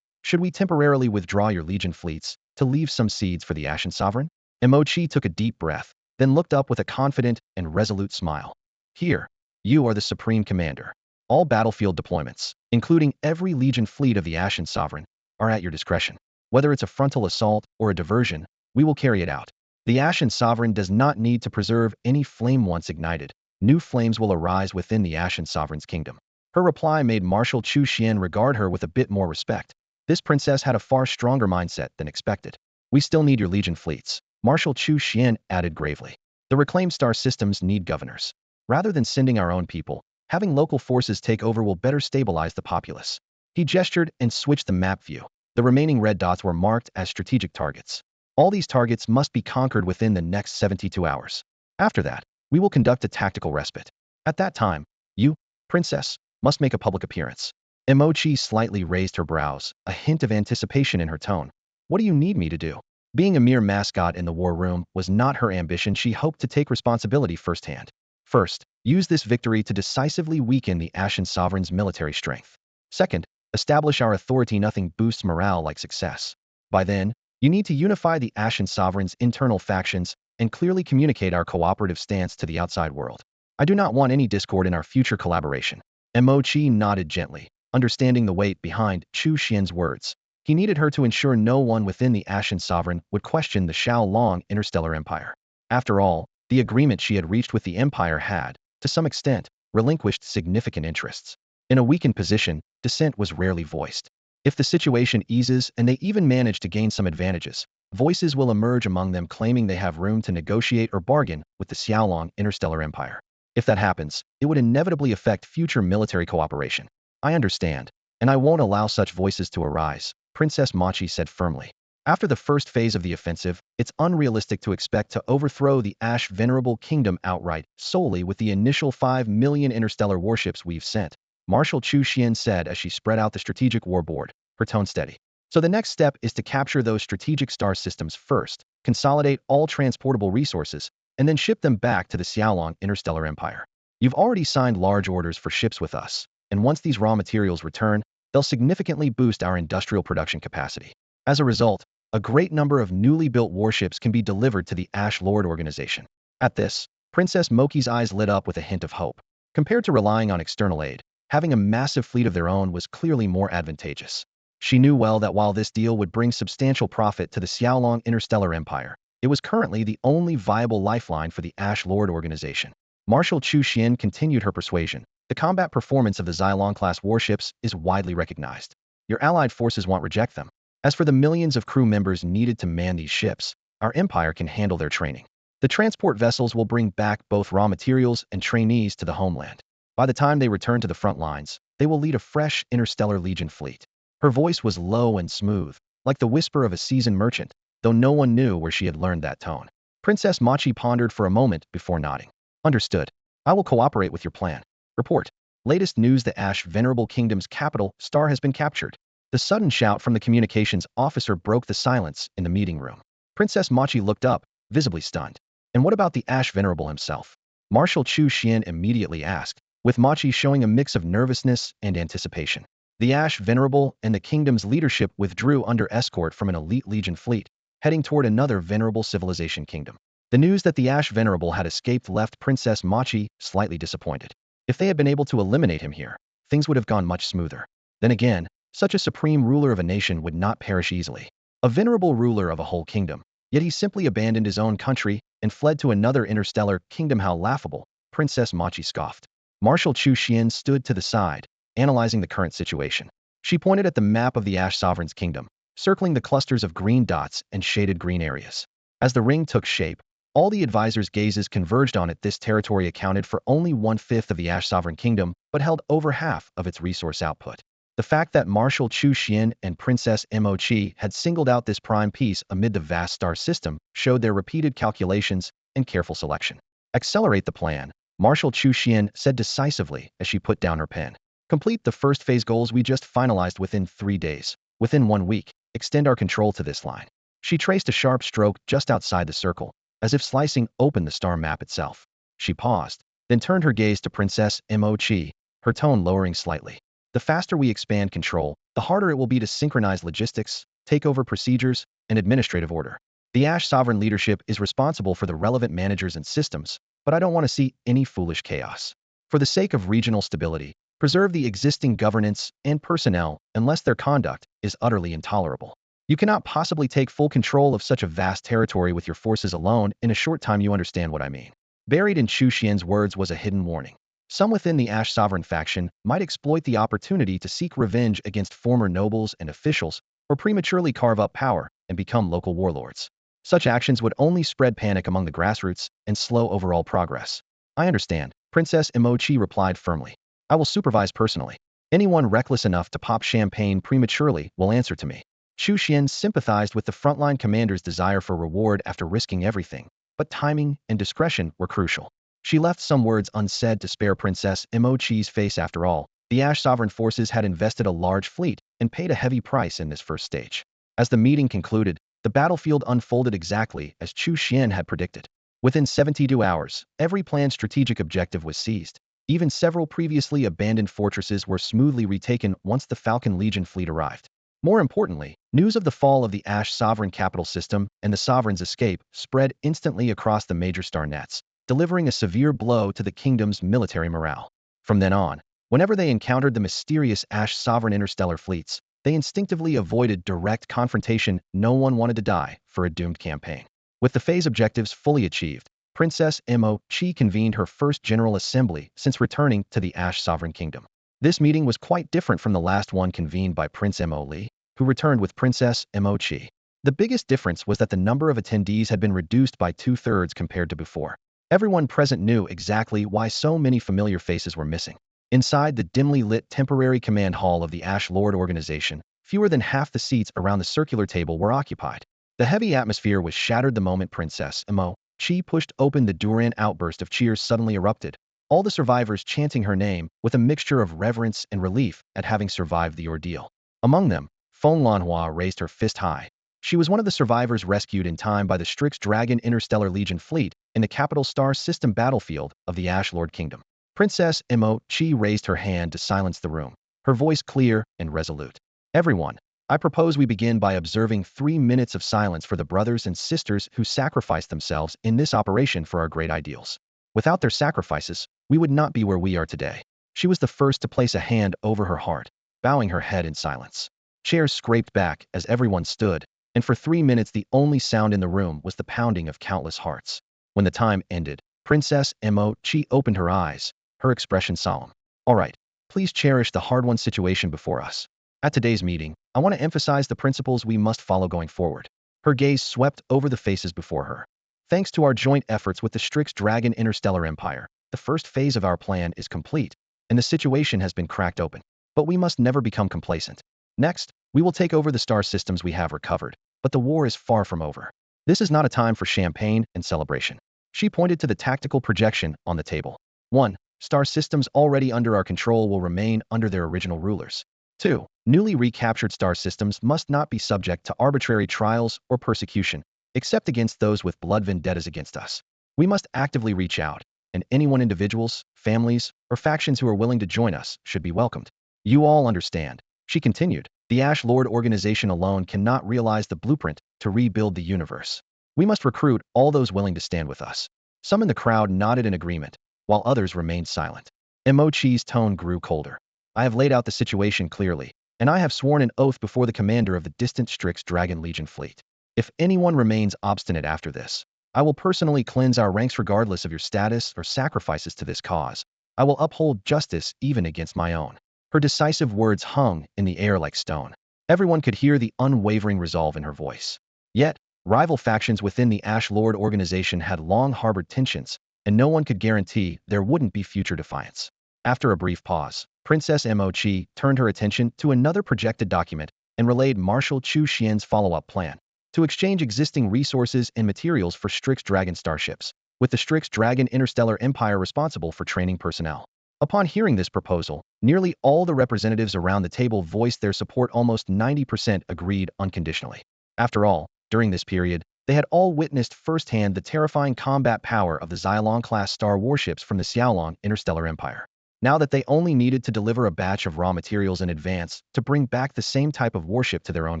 Should we temporarily withdraw your legion fleets to leave some seeds for the Ashen Sovereign? Mo took a deep breath, then looked up with a confident and resolute smile. Here, you are the supreme commander. All battlefield deployments, including every legion fleet of the Ashen Sovereign, are at your discretion. Whether it's a frontal assault or a diversion, we will carry it out. The Ashen Sovereign does not need to preserve any flame once ignited. New flames will arise within the Ashen Sovereign's kingdom. Her reply made Marshal Chu Xian regard her with a bit more respect. This princess had a far stronger mindset than expected. We still need your legion fleets, Marshal Chu Xian added gravely. The reclaimed star systems need governors. Rather than sending our own people, having local forces take over will better stabilize the populace. He gestured and switched the map view. The remaining red dots were marked as strategic targets. All these targets must be conquered within the next 72 hours. After that, we will conduct a tactical respite. At that time, you, princess, must make a public appearance. Mo slightly raised her brows, a hint of anticipation in her tone. What do you need me to do? Being a mere mascot in the war room was not her ambition. She hoped to take responsibility firsthand. First, use this victory to decisively weaken the Ashen Sovereign's military strength. Second, establish our authority. Nothing boosts morale like success. By then, you need to unify the Ashen Sovereign's internal factions and clearly communicate our cooperative stance to the outside world. I do not want any discord in our future collaboration. Mo nodded gently, understanding the weight behind Chu Xian's words. He needed her to ensure no one within the Ashen Sovereign would question the Xiaolong interstellar empire. After all, the agreement she had reached with the empire had, to some extent, relinquished significant interests. In a weakened position, dissent was rarely voiced. If the situation eases and they even manage to gain some advantages, voices will emerge among them claiming they have room to negotiate or bargain with the Xiaolong interstellar empire. If that happens, it would inevitably affect future military cooperation. I understand, and I won't allow such voices to arise, Princess Machi said firmly. After the first phase of the offensive, it's unrealistic to expect to overthrow the Ash Venerable Kingdom outright, solely with the initial 5 million interstellar warships we've sent, Marshal Chu Xian said as she spread out the strategic war board, her tone steady. So the next step is to capture those strategic star systems first, consolidate all transportable resources, and then ship them back to the Xiaolong interstellar empire. You've already signed large orders for ships with us, and once these raw materials return, they'll significantly boost our industrial production capacity. As a result, a great number of newly built warships can be delivered to the Ash Lord organization. At this, Princess Moki's eyes lit up with a hint of hope. Compared to relying on external aid, having a massive fleet of their own was clearly more advantageous. She knew well that while this deal would bring substantial profit to the Xiaolong interstellar empire, it was currently the only viable lifeline for the Ash Lord organization. Marshal Chu Xian continued her persuasion. The combat performance of the Xilong-class warships is widely recognized. Your allied forces won't reject them. As for the millions of crew members needed to man these ships, our empire can handle their training. The transport vessels will bring back both raw materials and trainees to the homeland. By the time they return to the front lines, they will lead a fresh interstellar legion fleet. Her voice was low and smooth, like the whisper of a seasoned merchant, though no one knew where she had learned that tone. Princess Machi pondered for a moment before nodding. Understood. I will cooperate with your plan. Report. Latest news: the Ash Venerable Kingdom's capital, Star, has been captured. The sudden shout from the communications officer broke the silence in the meeting room. Princess Machi looked up, visibly stunned. And what about the Ash Venerable himself? Marshal Chu Xian immediately asked, with Machi showing a mix of nervousness and anticipation. The Ash Venerable and the kingdom's leadership withdrew under escort from an elite legion fleet, heading toward another venerable civilization kingdom. The news that the Ash Venerable had escaped left Princess Machi slightly disappointed. If they had been able to eliminate him here, things would have gone much smoother. Then again, such a supreme ruler of a nation would not perish easily. A venerable ruler of a whole kingdom, yet he simply abandoned his own country and fled to another interstellar kingdom. How laughable, Princess Machi scoffed. Marshal Chu Xian stood to the side, analyzing the current situation. She pointed at the map of the Ash Sovereign's kingdom. circling the clusters of green dots and shaded green areas. As the ring took shape, all the advisors' gazes converged on it. This territory accounted for only 1/5 of the Ash Sovereign Kingdom, but held over half of its resource output. The fact that Marshal Chu Xian and Princess Mo Qi had singled out this prime piece amid the vast star system showed their repeated calculations and careful selection. Accelerate the plan, Marshal Chu Xian said decisively as she put down her pen. Complete the first phase goals we just finalized within 3 days. Within 1 week, extend our control to this line. She traced a sharp stroke just outside the circle, as if slicing open the star map itself. She paused, then turned her gaze to Princess Mo Qi, her tone lowering slightly. The faster we expand control, the harder it will be to synchronize logistics, takeover procedures, and administrative order. The Ash Sovereign leadership is responsible for the relevant managers and systems, but I don't want to see any foolish chaos. For the sake of regional stability, preserve the existing governance and personnel unless their conduct is utterly intolerable. You cannot possibly take full control of such a vast territory with your forces alone in a short time. You understand what I mean. Buried in Chu Xian's words was a hidden warning. Some within the Ash Sovereign faction might exploit the opportunity to seek revenge against former nobles and officials, or prematurely carve up power and become local warlords. Such actions would only spread panic among the grassroots and slow overall progress. I understand, Princess Mo Qi replied firmly. I will supervise personally. Anyone reckless enough to pop champagne prematurely will answer to me. Chu Xian sympathized with the frontline commander's desire for reward after risking everything, but timing and discretion were crucial. She left some words unsaid to spare Princess Mo Qi's face. After all, the Ash Sovereign forces had invested a large fleet and paid a heavy price in this first stage. As the meeting concluded, the battlefield unfolded exactly as Chu Xian had predicted. Within 72 hours, every planned strategic objective was seized. Even several previously abandoned fortresses were smoothly retaken once the Falcon Legion fleet arrived. More importantly, news of the fall of the Ash Sovereign capital system and the Sovereign's escape spread instantly across the major star nets, delivering a severe blow to the kingdom's military morale. From then on, whenever they encountered the mysterious Ash Sovereign interstellar fleets, they instinctively avoided direct confrontation. No one wanted to die for a doomed campaign. With the phase objectives fully achieved, Princess Mo Qi convened her first General Assembly since returning to the Ash Sovereign Kingdom. This meeting was quite different from the last one convened by Prince Mo Li, who returned with Princess Mo Qi. The biggest difference was that the number of attendees had been reduced by 2/3 compared to before. Everyone present knew exactly why so many familiar faces were missing. Inside the dimly lit temporary command hall of the Ash Lord organization, fewer than half the seats around the circular table were occupied. The heavy atmosphere was shattered the moment Princess Mo Qi pushed open the door. An outburst of cheers suddenly erupted, all the survivors chanting her name with a mixture of reverence and relief at having survived the ordeal. Among them, Feng Lanhua raised her fist high. She was one of the survivors rescued in time by the Strix Dragon Interstellar Legion fleet in the capital star system battlefield of the Ash Lord Kingdom. Princess Mo Qi raised her hand to silence the room, her voice clear and resolute. Everyone, I propose we begin by observing 3 minutes of silence for the brothers and sisters who sacrificed themselves in this operation for our great ideals. Without their sacrifices, we would not be where we are today. She was the first to place a hand over her heart, bowing her head in silence. Chairs scraped back as everyone stood, and for 3 minutes the only sound in the room was the pounding of countless hearts. When the time ended, Princess Mo Qi opened her eyes, her expression solemn. All right, please cherish the hard-won situation before us. At today's meeting, I want to emphasize the principles we must follow going forward. Her gaze swept over the faces before her. Thanks to our joint efforts with the Strix Dragon Interstellar Empire, the first phase of our plan is complete, and the situation has been cracked open. But we must never become complacent. Next, we will take over the star systems we have recovered, but the war is far from over. This is not a time for champagne and celebration. She pointed to the tactical projection on the table. 1. Star systems already under our control will remain under their original rulers. 2. Newly recaptured star systems must not be subject to arbitrary trials or persecution, except against those with blood vendettas against us. We must actively reach out, and anyone, individuals, families, or factions who are willing to join us should be welcomed. You all understand, she continued. The Ash Lord organization alone cannot realize the blueprint to rebuild the universe. We must recruit all those willing to stand with us. Some in the crowd nodded in agreement, while others remained silent. Mo Qi's tone grew colder. I have laid out the situation clearly, and I have sworn an oath before the commander of the distant Strix Dragon Legion fleet. If anyone remains obstinate after this, I will personally cleanse our ranks regardless of your status or sacrifices to this cause. I will uphold justice even against my own. Her decisive words hung in the air like stone. Everyone could hear the unwavering resolve in her voice. Yet, rival factions within the Ash Lord organization had long harbored tensions, and no one could guarantee there wouldn't be future defiance. After a brief pause, Princess Mo-Chi turned her attention to another projected document and relayed Marshal Chu Xian's follow-up plan to exchange existing resources and materials for Strix Dragon starships, with the Strix Dragon Interstellar Empire responsible for training personnel. Upon hearing this proposal, nearly all the representatives around the table voiced their support. Almost 90% agreed unconditionally. After all, during this period, they had all witnessed firsthand the terrifying combat power of the Xilong-class star warships from the Xiaolong Interstellar Empire. Now that they only needed to deliver a batch of raw materials in advance to bring back the same type of warship to their own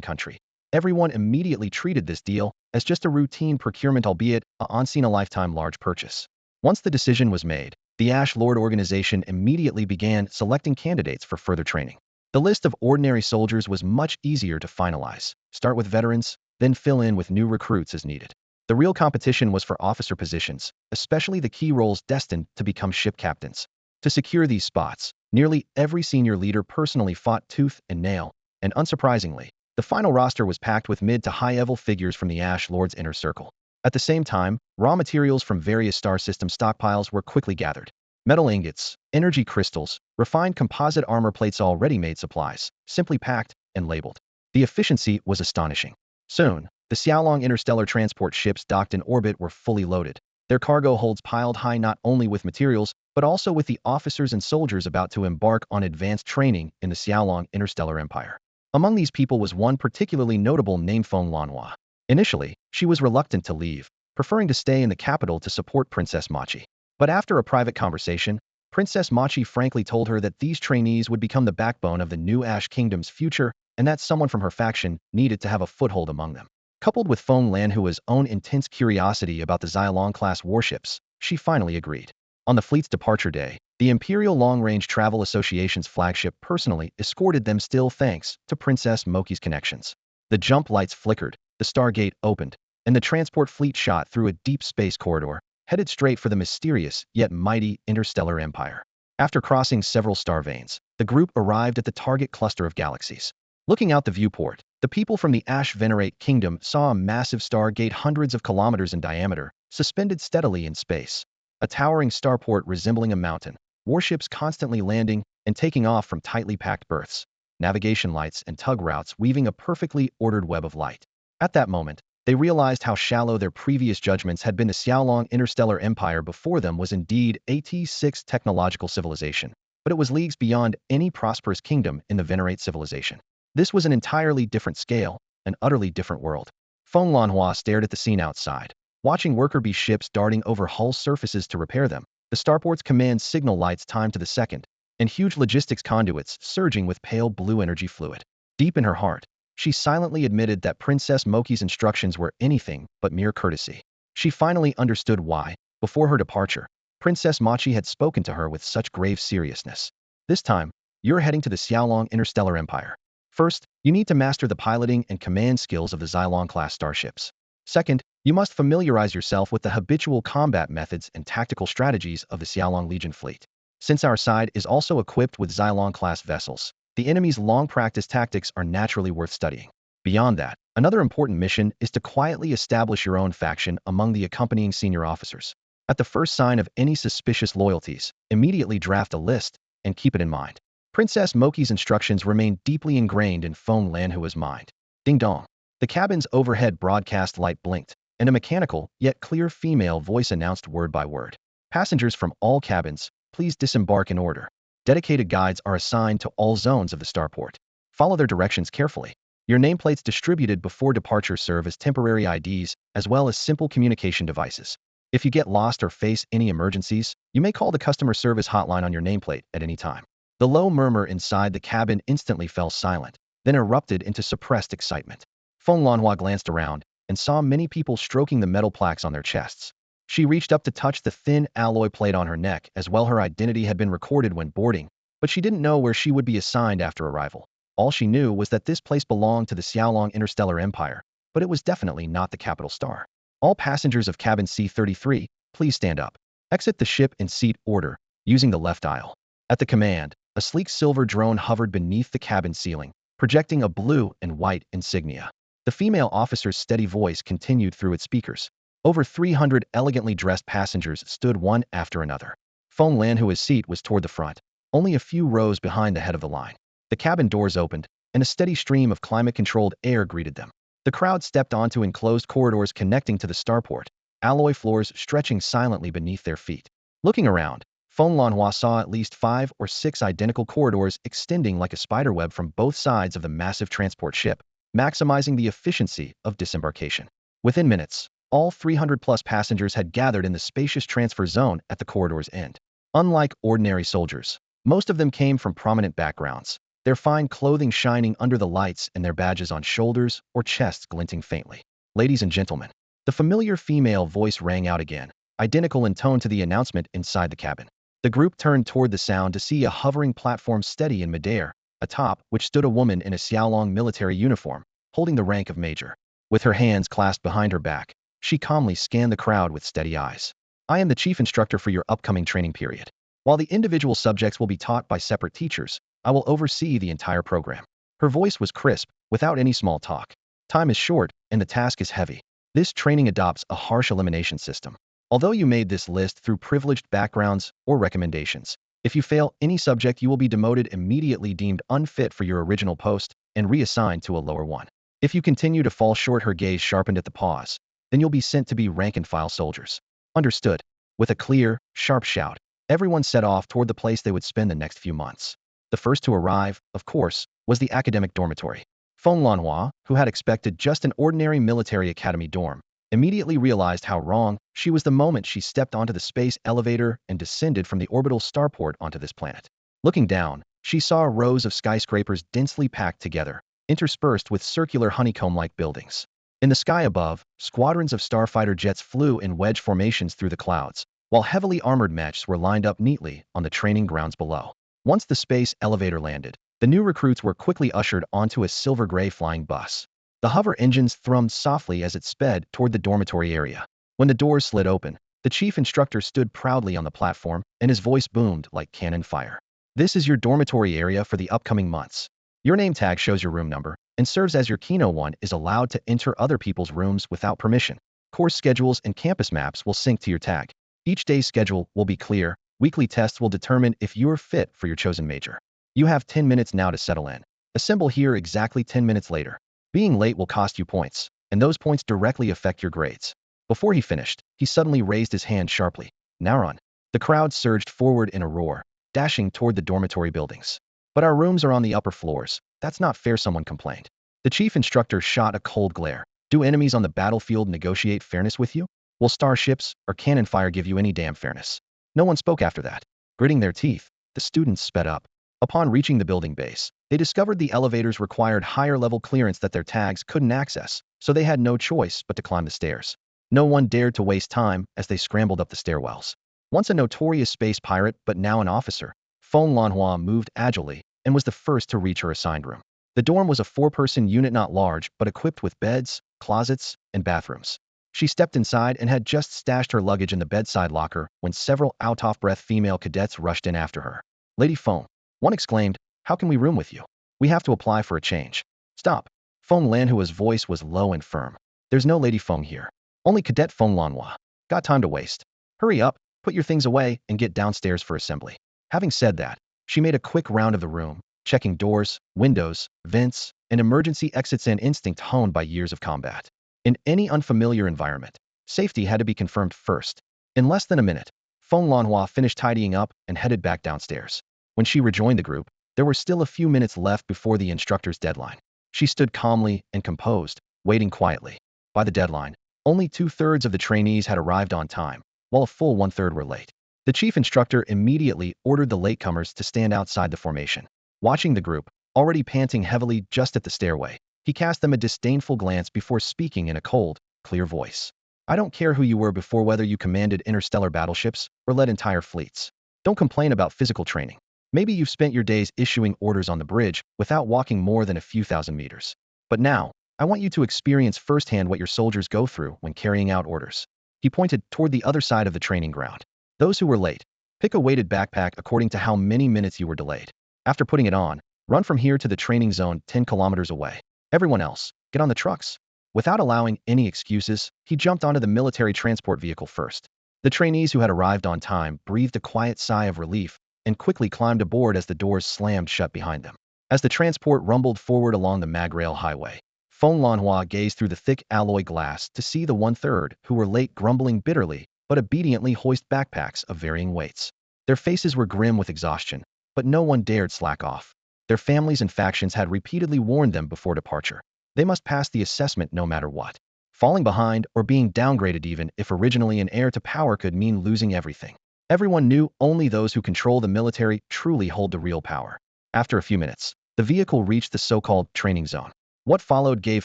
country, everyone immediately treated this deal as just a routine procurement, albeit a once-in-a-lifetime large purchase. Once the decision was made, the Ash Lord organization immediately began selecting candidates for further training. The list of ordinary soldiers was much easier to finalize. Start with veterans, then fill in with new recruits as needed. The real competition was for officer positions, especially the key roles destined to become ship captains. To secure these spots, nearly every senior leader personally fought tooth and nail, and unsurprisingly, the final roster was packed with mid to high-level figures from the Ash Lord's inner circle. At the same time, raw materials from various star system stockpiles were quickly gathered. Metal ingots, energy crystals, refined composite armor plates, all ready-made supplies, simply packed and labeled. The efficiency was astonishing. Soon, the Xiaolong interstellar transport ships docked in orbit were fully loaded, their cargo holds piled high not only with materials, but also with the officers and soldiers about to embark on advanced training in the Xiaolong Interstellar Empire. Among these people was one particularly notable named Feng Lanhua. Initially, she was reluctant to leave, preferring to stay in the capital to support Princess Machi. But after a private conversation, Princess Machi frankly told her that these trainees would become the backbone of the new Ash Kingdom's future, and that someone from her faction needed to have a foothold among them. Coupled with Feng Lanhua's own intense curiosity about the Xilong-class warships, she finally agreed. On the fleet's departure day, the Imperial Long-Range Travel Association's flagship personally escorted them, still thanks to Princess Moki's connections. The jump lights flickered, the Stargate opened, and the transport fleet shot through a deep space corridor, headed straight for the mysterious yet mighty Interstellar Empire. After crossing several star veins, the group arrived at the target cluster of galaxies. Looking out the viewport, the people from the Ash Venerate Kingdom saw a massive stargate hundreds of kilometers in diameter, suspended steadily in space. A towering starport resembling a mountain, warships constantly landing and taking off from tightly packed berths, navigation lights and tug routes weaving a perfectly ordered web of light. At that moment, they realized how shallow their previous judgments had been. The Xiaolong Interstellar Empire before them was indeed a T6 technological civilization, but it was leagues beyond any prosperous kingdom in the Venerate civilization. This was an entirely different scale, an utterly different world. Feng Lanhua stared at the scene outside, watching worker bee ships darting over hull surfaces to repair them, the starport's command signal lights timed to the second, and huge logistics conduits surging with pale blue energy fluid. Deep in her heart, she silently admitted that Princess Moki's instructions were anything but mere courtesy. She finally understood why, before her departure, Princess Machi had spoken to her with such grave seriousness. This time, you're heading to the Xiaolong Interstellar Empire. First, you need to master the piloting and command skills of the Xilong-class starships. Second, you must familiarize yourself with the habitual combat methods and tactical strategies of the Xiaolong Legion fleet. Since our side is also equipped with Xilong-class vessels, the enemy's long-practiced tactics are naturally worth studying. Beyond that, another important mission is to quietly establish your own faction among the accompanying senior officers. At the first sign of any suspicious loyalties, immediately draft a list and keep it in mind. Princess Moki's instructions remained deeply ingrained in Feng Lanhua's mind. Ding dong. The cabin's overhead broadcast light blinked, and a mechanical, yet clear female voice announced word by word. Passengers from all cabins, please disembark in order. Dedicated guides are assigned to all zones of the starport. Follow their directions carefully. Your nameplates distributed before departure serve as temporary IDs, as well as simple communication devices. If you get lost or face any emergencies, you may call the customer service hotline on your nameplate at any time. The low murmur inside the cabin instantly fell silent, then erupted into suppressed excitement. Feng Lanhua glanced around and saw many people stroking the metal plaques on their chests. She reached up to touch the thin alloy plate on her neck, as well her identity had been recorded when boarding, but she didn't know where she would be assigned after arrival. All she knew was that this place belonged to the Xiaolong Interstellar Empire, but it was definitely not the capital star. All passengers of cabin C-33, please stand up. Exit the ship in seat order, using the left aisle. At the command, a sleek silver drone hovered beneath the cabin ceiling, projecting a blue and white insignia. The female officer's steady voice continued through its speakers. Over 300 elegantly dressed passengers stood one after another. Feng Lanhua's seat was toward the front, only a few rows behind the head of the line. The cabin doors opened, and a steady stream of climate-controlled air greeted them. The crowd stepped onto enclosed corridors connecting to the starport, alloy floors stretching silently beneath their feet. Looking around, Feng Lanhua saw at least 5 or 6 identical corridors extending like a spiderweb from both sides of the massive transport ship, maximizing the efficiency of disembarkation. Within minutes, all 300-plus passengers had gathered in the spacious transfer zone at the corridor's end. Unlike ordinary soldiers, most of them came from prominent backgrounds, their fine clothing shining under the lights and their badges on shoulders or chests glinting faintly. Ladies and gentlemen, the familiar female voice rang out again, identical in tone to the announcement inside the cabin. The group turned toward the sound to see a hovering platform steady in midair, atop which stood a woman in a Xiaolong military uniform, holding the rank of major. With her hands clasped behind her back, she calmly scanned the crowd with steady eyes. I am the chief instructor for your upcoming training period. While the individual subjects will be taught by separate teachers, I will oversee the entire program. Her voice was crisp, without any small talk. Time is short, and the task is heavy. This training adopts a harsh elimination system. Although you made this list through privileged backgrounds or recommendations, if you fail any subject, you will be demoted immediately, deemed unfit for your original post, and reassigned to a lower one. If you continue to fall short, her gaze sharpened at the pause, then you'll be sent to be rank-and-file soldiers. Understood. With a clear, sharp shout, everyone set off toward the place they would spend the next few months. The first to arrive, of course, was the academic dormitory. Feng Lanhua, who had expected just an ordinary military academy dorm, immediately realized how wrong she was the moment she stepped onto the space elevator and descended from the orbital starport onto this planet. Looking down, she saw rows of skyscrapers densely packed together, interspersed with circular honeycomb-like buildings. In the sky above, squadrons of starfighter jets flew in wedge formations through the clouds, while heavily armored mechs were lined up neatly on the training grounds below. Once the space elevator landed, the new recruits were quickly ushered onto a silver-gray flying bus. The hover engines thrummed softly as it sped toward the dormitory area. When the doors slid open, the chief instructor stood proudly on the platform, and his voice boomed like cannon fire. This is your dormitory area for the upcoming months. Your name tag shows your room number and serves as your key. No one is allowed to enter other people's rooms without permission. Course schedules and campus maps will sync to your tag. Each day's schedule will be clear. Weekly tests will determine if you are fit for your chosen major. You have 10 minutes now to settle in. Assemble here exactly 10 minutes later. Being late will cost you points, and those points directly affect your grades. Before he finished, he suddenly raised his hand sharply. Now run. The crowd surged forward in a roar, dashing toward the dormitory buildings. But our rooms are on the upper floors. That's not fair, someone complained. The chief instructor shot a cold glare. Do enemies on the battlefield negotiate fairness with you? Will starships or cannon fire give you any damn fairness? No one spoke after that. Gritting their teeth, the students sped up. Upon reaching the building base, they discovered the elevators required higher-level clearance that their tags couldn't access, so they had no choice but to climb the stairs. No one dared to waste time as they scrambled up the stairwells. Once a notorious space pirate but now an officer, Feng Lanhua moved agilely and was the first to reach her assigned room. The dorm was a 4-person unit, not large, but equipped with beds, closets, and bathrooms. She stepped inside and had just stashed her luggage in the bedside locker when several out-of-breath female cadets rushed in after her. Lady Feng, one exclaimed, how can we room with you? We have to apply for a change. Stop. Feng Lanhua's voice was low and firm. There's no Lady Feng here. Only Cadet Feng Lanhua. Got time to waste. Hurry up, put your things away, and get downstairs for assembly. Having said that, she made a quick round of the room, checking doors, windows, vents, and emergency exits, an instinct honed by years of combat. In any unfamiliar environment, safety had to be confirmed first. In less than a minute, Feng Lanhua finished tidying up and headed back downstairs. When she rejoined the group, there were still a few minutes left before the instructor's deadline. She stood calmly and composed, waiting quietly. By the deadline, only 2/3 of the trainees had arrived on time, while a full 1/3 were late. The chief instructor immediately ordered the latecomers to stand outside the formation. Watching the group, already panting heavily just at the stairway, he cast them a disdainful glance before speaking in a cold, clear voice. I don't care who you were before, whether you commanded interstellar battleships or led entire fleets. Don't complain about physical training. Maybe you've spent your days issuing orders on the bridge without walking more than a few thousand meters. But now, I want you to experience firsthand what your soldiers go through when carrying out orders. He pointed toward the other side of the training ground. Those who were late, pick a weighted backpack according to how many minutes you were delayed. After putting it on, Run from here to the training zone 10 kilometers away. Everyone else, get on the trucks. Without allowing any excuses, he jumped onto the military transport vehicle first. The trainees who had arrived on time breathed a quiet sigh of relief and quickly climbed aboard as the doors slammed shut behind them. As the transport rumbled forward along the magrail highway, Feng Lanhua gazed through the thick alloy glass to see the one-third who were late grumbling bitterly but obediently hoist backpacks of varying weights. Their faces were grim with exhaustion, but no one dared slack off. Their families and factions had repeatedly warned them before departure. They must pass the assessment no matter what. Falling behind or being downgraded even if originally an heir to power could mean losing everything. Everyone knew only those who control the military truly hold the real power. After a few minutes, the vehicle reached the so-called training zone. What followed gave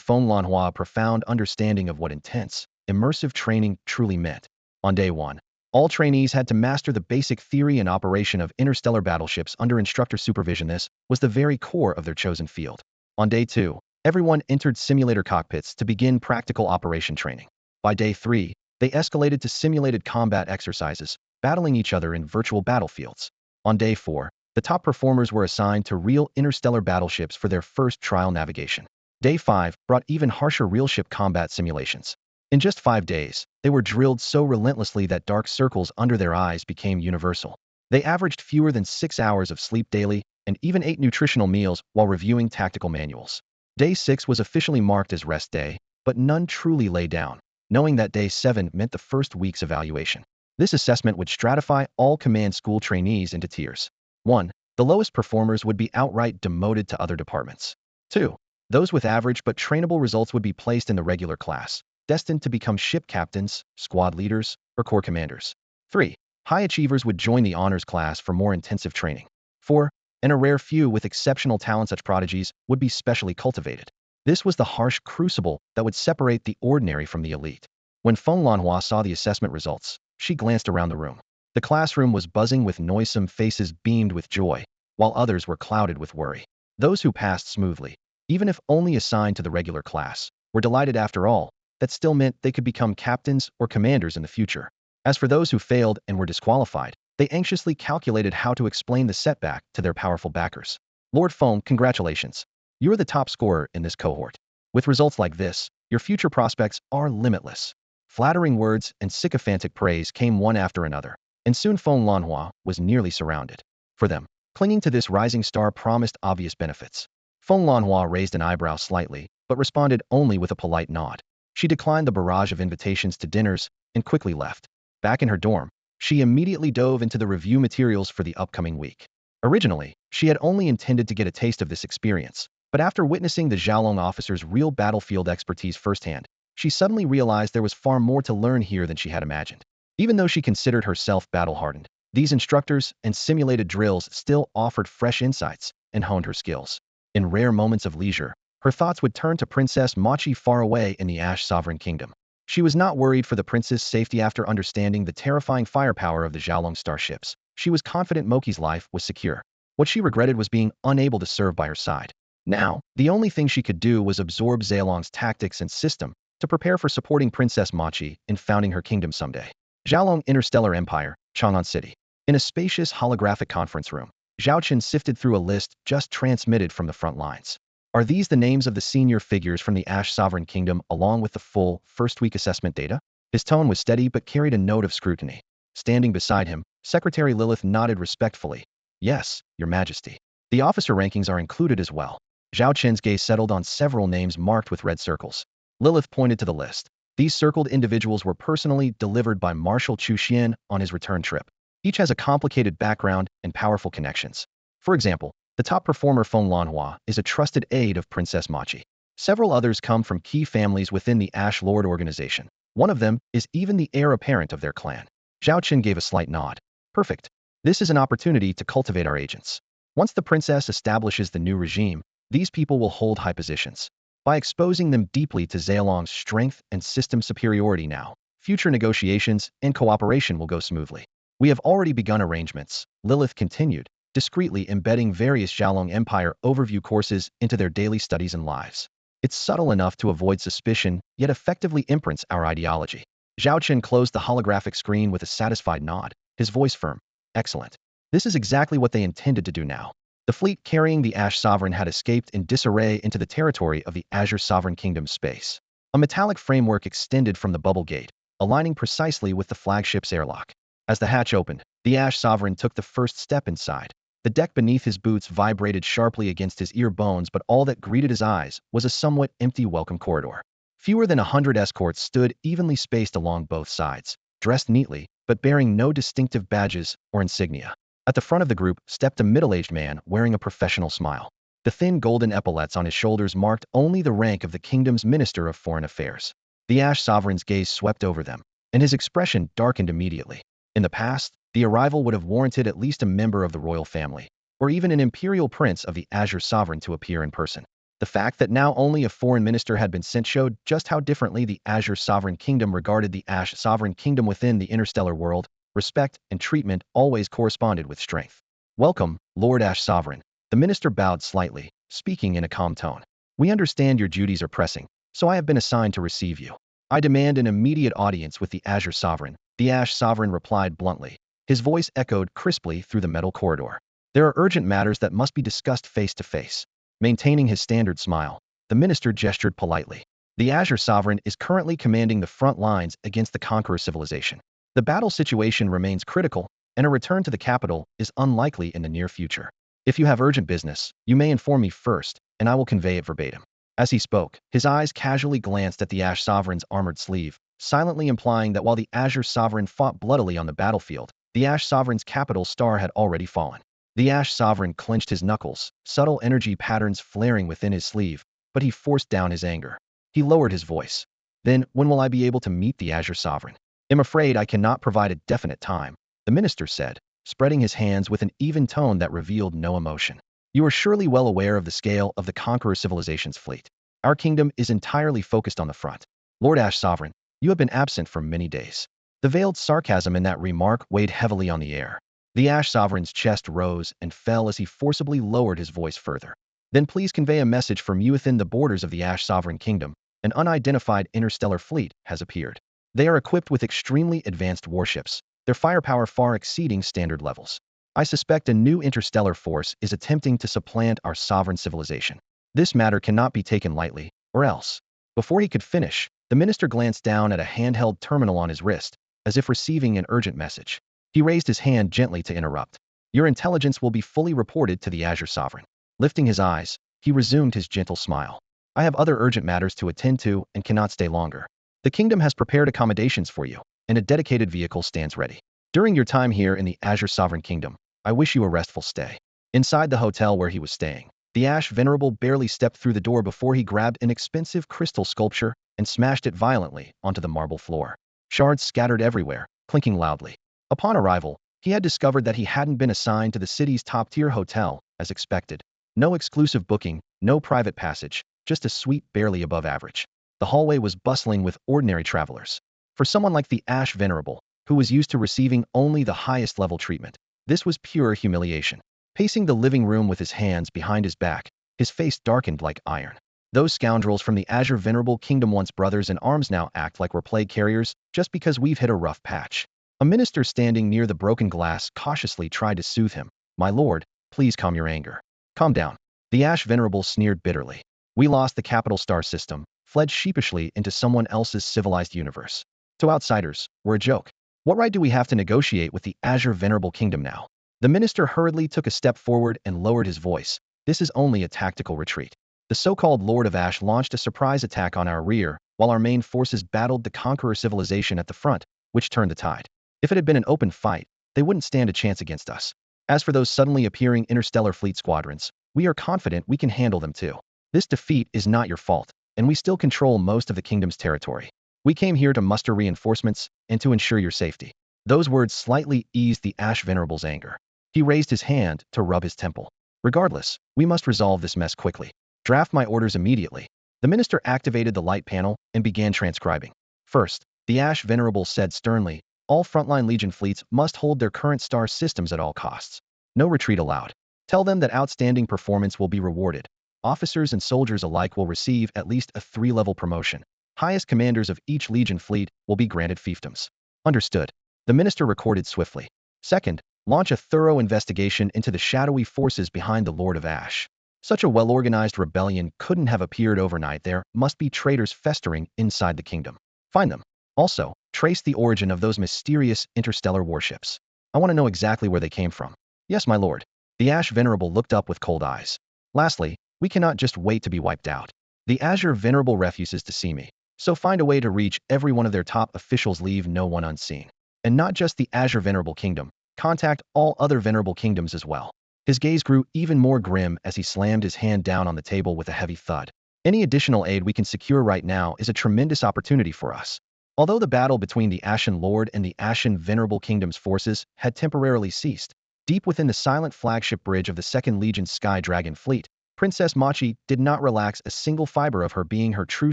Feng Lanhua a profound understanding of what intense, immersive training truly meant. On day 1, all trainees had to master the basic theory and operation of interstellar battleships under instructor supervision. This was the very core of their chosen field. On day 2, everyone entered simulator cockpits to begin practical operation training. By day 3, they escalated to simulated combat exercises, battling each other in virtual battlefields. On day 4, the top performers were assigned to real interstellar battleships for their first trial navigation. Day 5 brought even harsher realship combat simulations. In just 5 days, they were drilled so relentlessly that dark circles under their eyes became universal. They averaged fewer than 6 hours of sleep daily and even ate nutritional meals while reviewing tactical manuals. Day 6 was officially marked as rest day, but none truly lay down, knowing that day 7 meant the first week's evaluation. This assessment would stratify all command school trainees into tiers. 1. The lowest performers would be outright demoted to other departments. 2. Those with average but trainable results would be placed in the regular class, destined to become ship captains, squad leaders, or corps commanders. 3. High achievers would join the honors class for more intensive training. 4. And a rare few with exceptional talent, such prodigies, would be specially cultivated. This was the harsh crucible that would separate the ordinary from the elite. When Feng Lanhua saw the assessment results, she glanced around the room. The classroom was buzzing with noisome faces beamed with joy, while others were clouded with worry. Those who passed smoothly, even if only assigned to the regular class, were delighted. After all, that still meant they could become captains or commanders in the future. As for those who failed and were disqualified, they anxiously calculated how to explain the setback to their powerful backers. Lord Feng, congratulations. You're the top scorer in this cohort. With results like this, your future prospects are limitless. Flattering words and sycophantic praise came one after another, and soon Feng Lanhua was nearly surrounded. For them, clinging to this rising star promised obvious benefits. Feng Lanhua raised an eyebrow slightly, but responded only with a polite nod. She declined the barrage of invitations to dinners and quickly left. Back in her dorm, she immediately dove into the review materials for the upcoming week. Originally, she had only intended to get a taste of this experience, but after witnessing the Zhaolong officer's real battlefield expertise firsthand, she suddenly realized there was far more to learn here than she had imagined. Even though she considered herself battle-hardened, these instructors and simulated drills still offered fresh insights and honed her skills. In rare moments of leisure, her thoughts would turn to Princess Machi far away in the Ash Sovereign Kingdom. She was not worried for the prince's safety after understanding the terrifying firepower of the Zhaolong starships. She was confident Moki's life was secure. What she regretted was being unable to serve by her side. Now, the only thing she could do was absorb Zhaolong's tactics and system to prepare for supporting Princess Machi in founding her kingdom someday. Zhaolong Interstellar Empire, Chang'an City. In a spacious holographic conference room, Zhao Chen sifted through a list just transmitted from the front lines. Are these the names of the senior figures from the Ash Sovereign Kingdom along with the full first-week assessment data? His tone was steady but carried a note of scrutiny. Standing beside him, Secretary Lilith nodded respectfully. Yes, Your Majesty. The officer rankings are included as well. Zhao Chen's gaze settled on several names marked with red circles. Lilith pointed to the list. These circled individuals were personally delivered by Marshal Chu Xian on his return trip. Each has a complicated background and powerful connections. For example, the top performer Feng Lanhua is a trusted aide of Princess Machi. Several others come from key families within the Ash Lord organization. One of them is even the heir apparent of their clan. Zhao Chen gave a slight nod. Perfect. This is an opportunity to cultivate our agents. Once the princess establishes the new regime, these people will hold high positions. By exposing them deeply to Zhaolong's strength and system superiority now, future negotiations and cooperation will go smoothly. We have already begun arrangements, Lilith continued, discreetly embedding various Zhaolong Empire overview courses into their daily studies and lives. It's subtle enough to avoid suspicion, yet effectively imprints our ideology. Zhao Chen closed the holographic screen with a satisfied nod, his voice firm. Excellent. This is exactly what they intended to do now. The fleet carrying the Ash Sovereign had escaped in disarray into the territory of the Azure Sovereign Kingdom's space. A metallic framework extended from the bubble gate, aligning precisely with the flagship's airlock. As the hatch opened, the Ash Sovereign took the first step inside. The deck beneath his boots vibrated sharply against his ear bones, but all that greeted his eyes was a somewhat empty welcome corridor. Fewer than 100 escorts stood evenly spaced along both sides, dressed neatly, but bearing no distinctive badges or insignia. At the front of the group stepped a middle-aged man wearing a professional smile. The thin golden epaulets on his shoulders marked only the rank of the kingdom's Minister of Foreign Affairs. The Ash Sovereign's gaze swept over them, and his expression darkened immediately. In the past, the arrival would have warranted at least a member of the royal family, or even an imperial prince of the Azure Sovereign to appear in person. The fact that now only a foreign minister had been sent showed just how differently the Azure Sovereign Kingdom regarded the Ash Sovereign Kingdom within the interstellar world. Respect and treatment always corresponded with strength. "Welcome, Lord Ash Sovereign." The minister bowed slightly, speaking in a calm tone. "We understand your duties are pressing, so I have been assigned to receive you. I demand an immediate audience with the Azure Sovereign." The Ash Sovereign replied bluntly. His voice echoed crisply through the metal corridor. "There are urgent matters that must be discussed face to face." Maintaining his standard smile, the minister gestured politely. "The Azure Sovereign is currently commanding the front lines against the Conqueror civilization. The battle situation remains critical, and a return to the capital is unlikely in the near future. If you have urgent business, you may inform me first, and I will convey it verbatim." As he spoke, his eyes casually glanced at the Ash Sovereign's armored sleeve, silently implying that while the Azure Sovereign fought bloodily on the battlefield, the Ash Sovereign's capital star had already fallen. The Ash Sovereign clenched his knuckles, subtle energy patterns flaring within his sleeve, but he forced down his anger. He lowered his voice. "Then, when will I be able to meet the Azure Sovereign?" "I'm afraid I cannot provide a definite time," the minister said, spreading his hands with an even tone that revealed no emotion. "You are surely well aware of the scale of the Conqueror civilization's fleet. Our kingdom is entirely focused on the front. Lord Ash Sovereign, you have been absent for many days." The veiled sarcasm in that remark weighed heavily on the air. The Ash Sovereign's chest rose and fell as he forcibly lowered his voice further. "Then please convey a message from you within the borders of the Ash Sovereign Kingdom. An unidentified interstellar fleet has appeared. They are equipped with extremely advanced warships, their firepower far exceeding standard levels. I suspect a new interstellar force is attempting to supplant our sovereign civilization. This matter cannot be taken lightly, or else." Before he could finish, the minister glanced down at a handheld terminal on his wrist, as if receiving an urgent message. He raised his hand gently to interrupt. "Your intelligence will be fully reported to the Azure Sovereign." Lifting his eyes, he resumed his gentle smile. "I have other urgent matters to attend to and cannot stay longer. The kingdom has prepared accommodations for you, and a dedicated vehicle stands ready. During your time here in the Azure Sovereign Kingdom, I wish you a restful stay." Inside the hotel where he was staying, the Ash Venerable barely stepped through the door before he grabbed an expensive crystal sculpture and smashed it violently onto the marble floor. Shards scattered everywhere, clinking loudly. Upon arrival, he had discovered that he hadn't been assigned to the city's top-tier hotel, as expected. No exclusive booking, no private passage, just a suite barely above average. The hallway was bustling with ordinary travelers. For someone like the Ash Venerable, who was used to receiving only the highest level treatment, this was pure humiliation. Pacing the living room with his hands behind his back, his face darkened like iron. "Those scoundrels from the Azure Venerable Kingdom, once brothers in arms, now act like we're plague carriers just because we've hit a rough patch." A minister standing near the broken glass cautiously tried to soothe him. "My lord, please calm your anger. Calm down." The Ash Venerable sneered bitterly. "We lost the capital star system, fled sheepishly into someone else's civilized universe. To outsiders, we're a joke. What right do we have to negotiate with the Azure Venerable Kingdom now?" The minister hurriedly took a step forward and lowered his voice. "This is only a tactical retreat. The so-called Lord of Ash launched a surprise attack on our rear, while our main forces battled the Conqueror civilization at the front, which turned the tide. If it had been an open fight, they wouldn't stand a chance against us. As for those suddenly appearing interstellar fleet squadrons, we are confident we can handle them too. This defeat is not your fault, and we still control most of the kingdom's territory. We came here to muster reinforcements and to ensure your safety." Those words slightly eased the Ash Venerable's anger. He raised his hand to rub his temple. "Regardless, we must resolve this mess quickly. Draft my orders immediately." The minister activated the light panel and began transcribing. "First," the Ash Venerable said sternly, "all frontline Legion fleets must hold their current star systems at all costs. No retreat allowed. Tell them that outstanding performance will be rewarded. Officers and soldiers alike will receive at least a 3-level promotion. Highest commanders of each Legion fleet will be granted fiefdoms." "Understood," the minister recorded swiftly. "Second, launch a thorough investigation into the shadowy forces behind the Lord of Ash. Such a well-organized rebellion couldn't have appeared overnight. There must be traitors festering inside the kingdom. Find them. Also, trace the origin of those mysterious interstellar warships. I want to know exactly where they came from. Yes, my lord. The Ash Venerable looked up with cold eyes. Lastly, we cannot just wait to be wiped out. The Azure Venerable refuses to see me. So find a way to reach every one of their top officials. Leave no one unseen. And not just the Azure Venerable Kingdom. Contact all other Venerable Kingdoms as well. His gaze grew even more grim as he slammed his hand down on the table with a heavy thud. Any additional aid we can secure right now is a tremendous opportunity for us. Although the battle between the Ashen Lord and the Ashen Venerable Kingdom's forces had temporarily ceased, deep within the silent flagship bridge of the Second Legion's Sky Dragon fleet, Princess Machi did not relax a single fiber of her being. Her true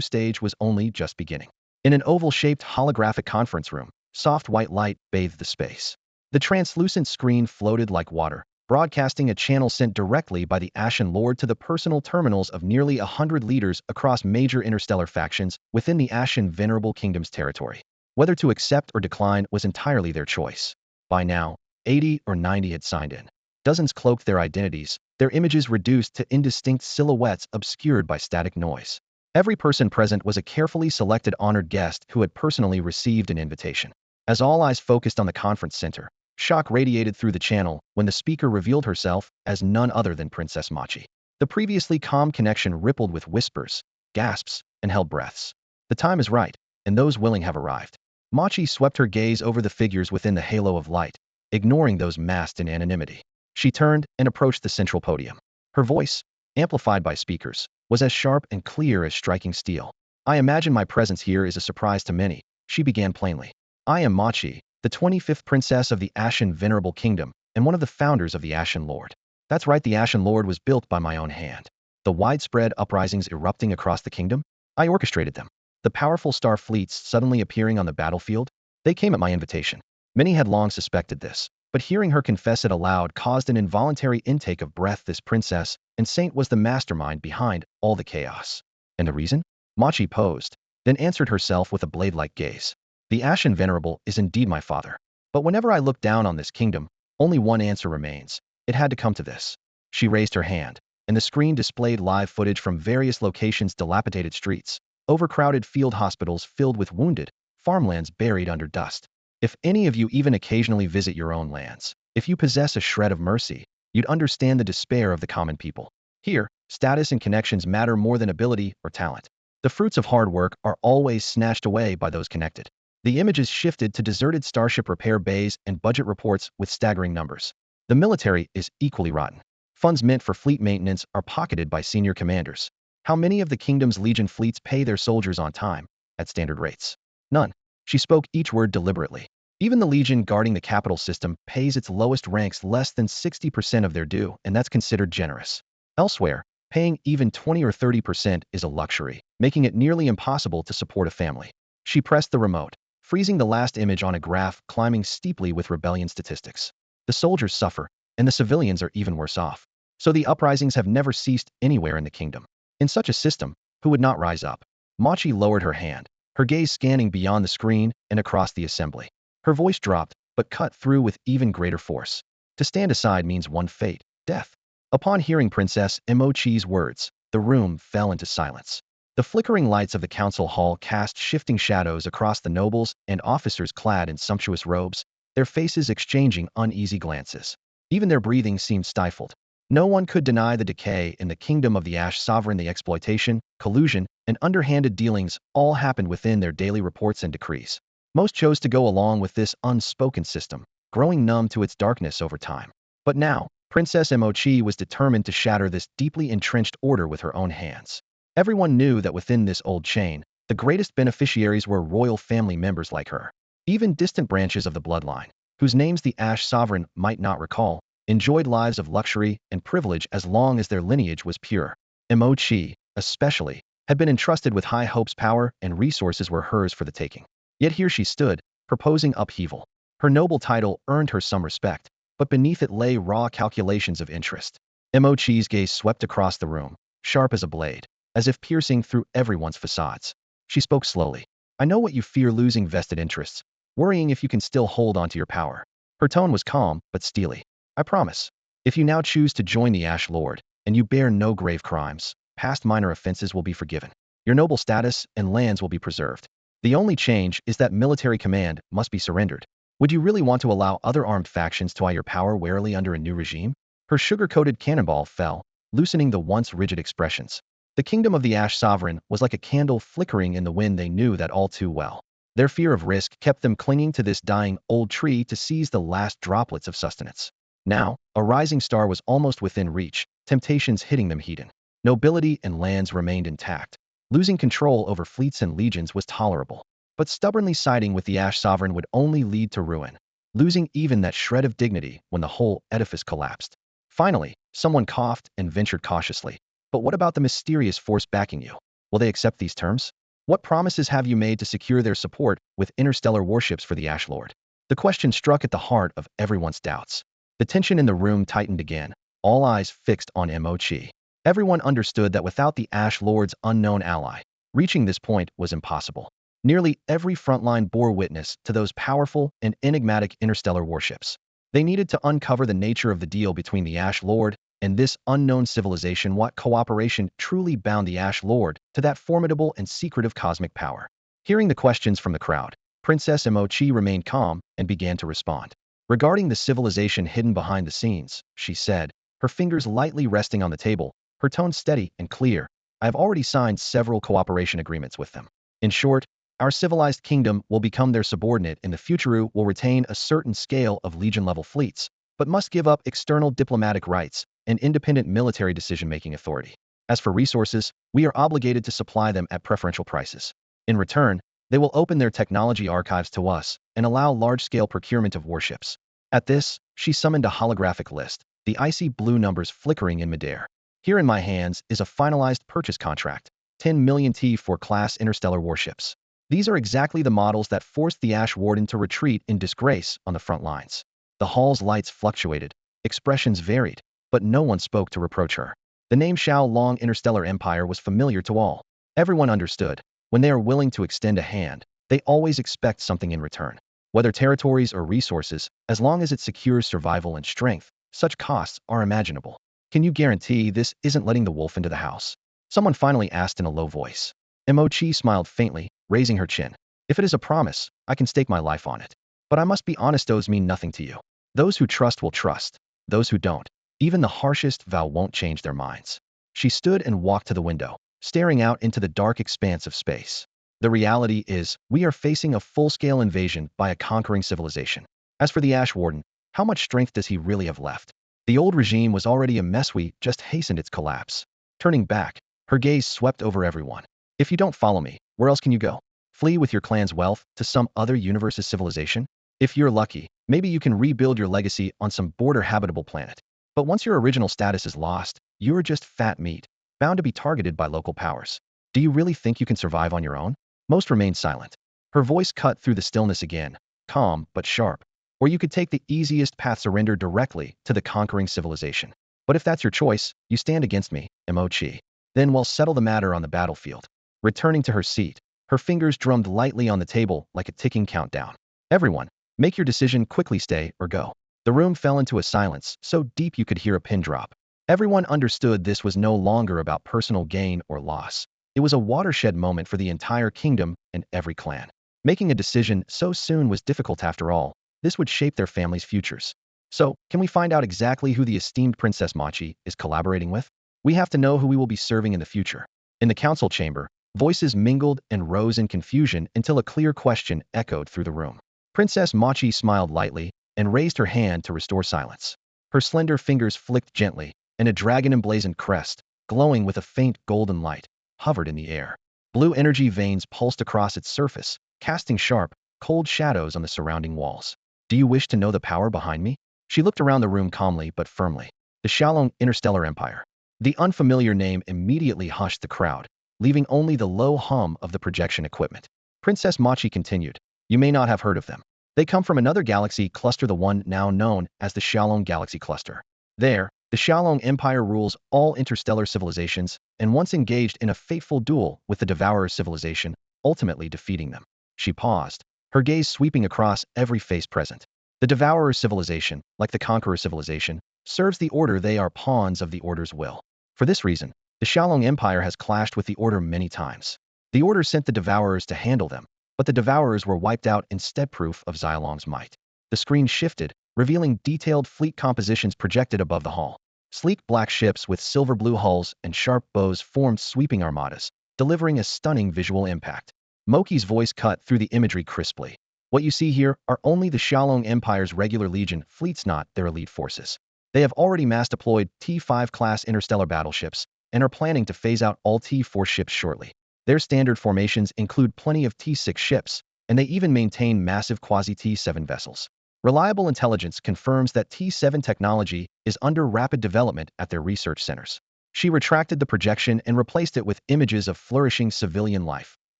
stage was only just beginning. In an oval-shaped holographic conference room, soft white light bathed the space. The translucent screen floated like water, broadcasting a channel sent directly by the Ashen Lord to the personal terminals of nearly 100 leaders across major interstellar factions within the Ashen Venerable Kingdom's territory. Whether to accept or decline was entirely their choice. By now, 80 or 90 had signed in. Dozens cloaked their identities, their images reduced to indistinct silhouettes obscured by static noise. Every person present was a carefully selected honored guest who had personally received an invitation. As all eyes focused on the conference center, shock radiated through the channel when the speaker revealed herself as none other than Princess Machi. The previously calm connection rippled with whispers, gasps, and held breaths. The time is right, and those willing have arrived. Machi swept her gaze over the figures within the halo of light, ignoring those masked in anonymity. She turned and approached the central podium. Her voice, amplified by speakers, was as sharp and clear as striking steel. I imagine my presence here is a surprise to many, she began plainly. I am Machi, the 25th princess of the Ashen Venerable Kingdom, and one of the founders of the Ashen Lord. That's right, the Ashen Lord was built by my own hand. The widespread uprisings erupting across the kingdom, I orchestrated them. The powerful star fleets suddenly appearing on the battlefield, they came at my invitation. Many had long suspected this, but hearing her confess it aloud caused an involuntary intake of breath. This princess and saint was the mastermind behind all the chaos. And the reason? Machi posed, then answered herself with a blade-like gaze. The Ashen Venerable is indeed my father. But whenever I look down on this kingdom, only one answer remains. It had to come to this. She raised her hand, and the screen displayed live footage from various locations: dilapidated streets, overcrowded field hospitals filled with wounded, farmlands buried under dust. If any of you even occasionally visit your own lands, if you possess a shred of mercy, you'd understand the despair of the common people. Here, status and connections matter more than ability or talent. The fruits of hard work are always snatched away by those connected. The images shifted to deserted starship repair bays and budget reports with staggering numbers. The military is equally rotten. Funds meant for fleet maintenance are pocketed by senior commanders. How many of the kingdom's legion fleets pay their soldiers on time, at standard rates? None. She spoke each word deliberately. Even the legion guarding the capital system pays its lowest ranks less than 60% of their due, and that's considered generous. Elsewhere, paying even 20 or 30% is a luxury, making it nearly impossible to support a family. She pressed the remote, freezing the last image on a graph climbing steeply with rebellion statistics. The soldiers suffer, and the civilians are even worse off. So the uprisings have never ceased anywhere in the kingdom. In such a system, who would not rise up? Machi lowered her hand, her gaze scanning beyond the screen and across the assembly. Her voice dropped, but cut through with even greater force. To stand aside means one fate, death. Upon hearing Princess Mochi's words, the room fell into silence. The flickering lights of the council hall cast shifting shadows across the nobles and officers clad in sumptuous robes, their faces exchanging uneasy glances. Even their breathing seemed stifled. No one could deny the decay in the kingdom of the Ash Sovereign. The exploitation, collusion, and underhanded dealings all happened within their daily reports and decrees. Most chose to go along with this unspoken system, growing numb to its darkness over time. But now, Princess Mochi was determined to shatter this deeply entrenched order with her own hands. Everyone knew that within this old chain, the greatest beneficiaries were royal family members like her. Even distant branches of the bloodline, whose names the Ash Sovereign might not recall, enjoyed lives of luxury and privilege as long as their lineage was pure. Mochi, especially, had been entrusted with high hopes. Power and resources were hers for the taking. Yet here she stood, proposing upheaval. Her noble title earned her some respect, but beneath it lay raw calculations of interest. Mochi's gaze swept across the room, sharp as a blade, as if piercing through everyone's facades. She spoke slowly. I know what you fear: losing vested interests, worrying if you can still hold onto your power. Her tone was calm, but steely. I promise. If you now choose to join the Ash Lord, and you bear no grave crimes, past minor offenses will be forgiven. Your noble status and lands will be preserved. The only change is that military command must be surrendered. Would you really want to allow other armed factions to eye your power warily under a new regime? Her sugar-coated cannonball fell, loosening the once rigid expressions. The kingdom of the Ash Sovereign was like a candle flickering in the wind. They knew that all too well. Their fear of risk kept them clinging to this dying old tree to seize the last droplets of sustenance. Now, a rising star was almost within reach, temptations hitting them heeding. Nobility and lands remained intact. Losing control over fleets and legions was tolerable. But stubbornly siding with the Ash Sovereign would only lead to ruin, losing even that shred of dignity when the whole edifice collapsed. Finally, someone coughed and ventured cautiously. But what about the mysterious force backing you? Will they accept these terms? What promises have you made to secure their support with interstellar warships for the Ash Lord? The question struck at the heart of everyone's doubts. The tension in the room tightened again, all eyes fixed on Mo-Chi. Everyone understood that without the Ash Lord's unknown ally, reaching this point was impossible. Nearly every frontline bore witness to those powerful and enigmatic interstellar warships. They needed to uncover the nature of the deal between the Ash Lord and this unknown civilization. What cooperation truly bound the Ash Lord to that formidable and secretive cosmic power? Hearing the questions from the crowd, Princess Mo-Chi remained calm and began to respond. Regarding the civilization hidden behind the scenes, she said, her fingers lightly resting on the table, her tone steady and clear, I have already signed several cooperation agreements with them. In short, our civilized kingdom will become their subordinate in the future, will retain a certain scale of legion-level fleets, but must give up external diplomatic rights and independent military decision-making authority. As for resources, we are obligated to supply them at preferential prices. In return, they will open their technology archives to us and allow large-scale procurement of warships. At this, she summoned a holographic list, the icy blue numbers flickering in midair. Here in my hands is a finalized purchase contract, 10 million T4 class interstellar warships. These are exactly the models that forced the Ash Warden to retreat in disgrace on the front lines. The hall's lights fluctuated, expressions varied, but no one spoke to reproach her. The name Shao Long Interstellar Empire was familiar to all. Everyone understood. When they are willing to extend a hand, they always expect something in return. Whether territories or resources, as long as it secures survival and strength, such costs are imaginable. Can you guarantee this isn't letting the wolf into the house? Someone finally asked in a low voice. Mo-Chi smiled faintly, raising her chin. If it is a promise, I can stake my life on it. But I must be honest, those mean nothing to you. Those who trust will trust. Those who don't, even the harshest vow won't change their minds. She stood and walked to the window, staring out into the dark expanse of space. The reality is, we are facing a full-scale invasion by a conquering civilization. As for the Ash Warden, how much strength does he really have left? The old regime was already a mess, we just hastened its collapse. Turning back, her gaze swept over everyone. If you don't follow me, where else can you go? Flee with your clan's wealth to some other universe's civilization? If you're lucky, maybe you can rebuild your legacy on some border habitable planet. But once your original status is lost, you're just fat meat, bound to be targeted by local powers. Do you really think you can survive on your own? Most remained silent. Her voice cut through the stillness again, calm but sharp. Or you could take the easiest path, surrender directly to the conquering civilization. But if that's your choice, you stand against me, Mo-Chi. Then we'll settle the matter on the battlefield. Returning to her seat, her fingers drummed lightly on the table like a ticking countdown. Everyone, make your decision quickly, stay or go. The room fell into a silence so deep you could hear a pin drop. Everyone understood this was no longer about personal gain or loss. It was a watershed moment for the entire kingdom and every clan. Making a decision so soon was difficult after all. This would shape their families' futures. So, can we find out exactly who the esteemed Princess Mo-Chi is collaborating with? We have to know who we will be serving in the future. In the council chamber, voices mingled and rose in confusion until a clear question echoed through the room. Princess Mo-Chi smiled lightly and raised her hand to restore silence. Her slender fingers flicked gently, and a dragon-emblazoned crest, glowing with a faint golden light, hovered in the air. Blue energy veins pulsed across its surface, casting sharp, cold shadows on the surrounding walls. Do you wish to know the power behind me? She looked around the room calmly but firmly. The Xiaolong Interstellar Empire. The unfamiliar name immediately hushed the crowd, leaving only the low hum of the projection equipment. Princess Mo-Chi continued, you may not have heard of them. They come from another galaxy cluster, the one now known as the Xiaolong Galaxy Cluster. There, the Xiaolong Empire rules all interstellar civilizations and once engaged in a fateful duel with the Devourer civilization, ultimately defeating them. She paused, her gaze sweeping across every face present. The Devourer civilization, like the Conqueror civilization, serves the Order. They are pawns of the Order's will. For this reason, the Xiaolong Empire has clashed with the Order many times. The Order sent the Devourers to handle them, but the Devourers were wiped out instead. Proof of Xiaolong's might. The screen shifted, revealing detailed fleet compositions projected above the hall. Sleek black ships with silver-blue hulls and sharp bows formed sweeping armadas, delivering a stunning visual impact. Moki's voice cut through the imagery crisply. What you see here are only the Xiaolong Empire's regular legion fleets, not their elite forces. They have already mass-deployed T5 class interstellar battleships and are planning to phase out all T4 ships shortly. Their standard formations include plenty of T6 ships, and they even maintain massive quasi-T7 vessels. Reliable intelligence confirms that T7 technology is under rapid development at their research centers. She retracted the projection and replaced it with images of flourishing civilian life,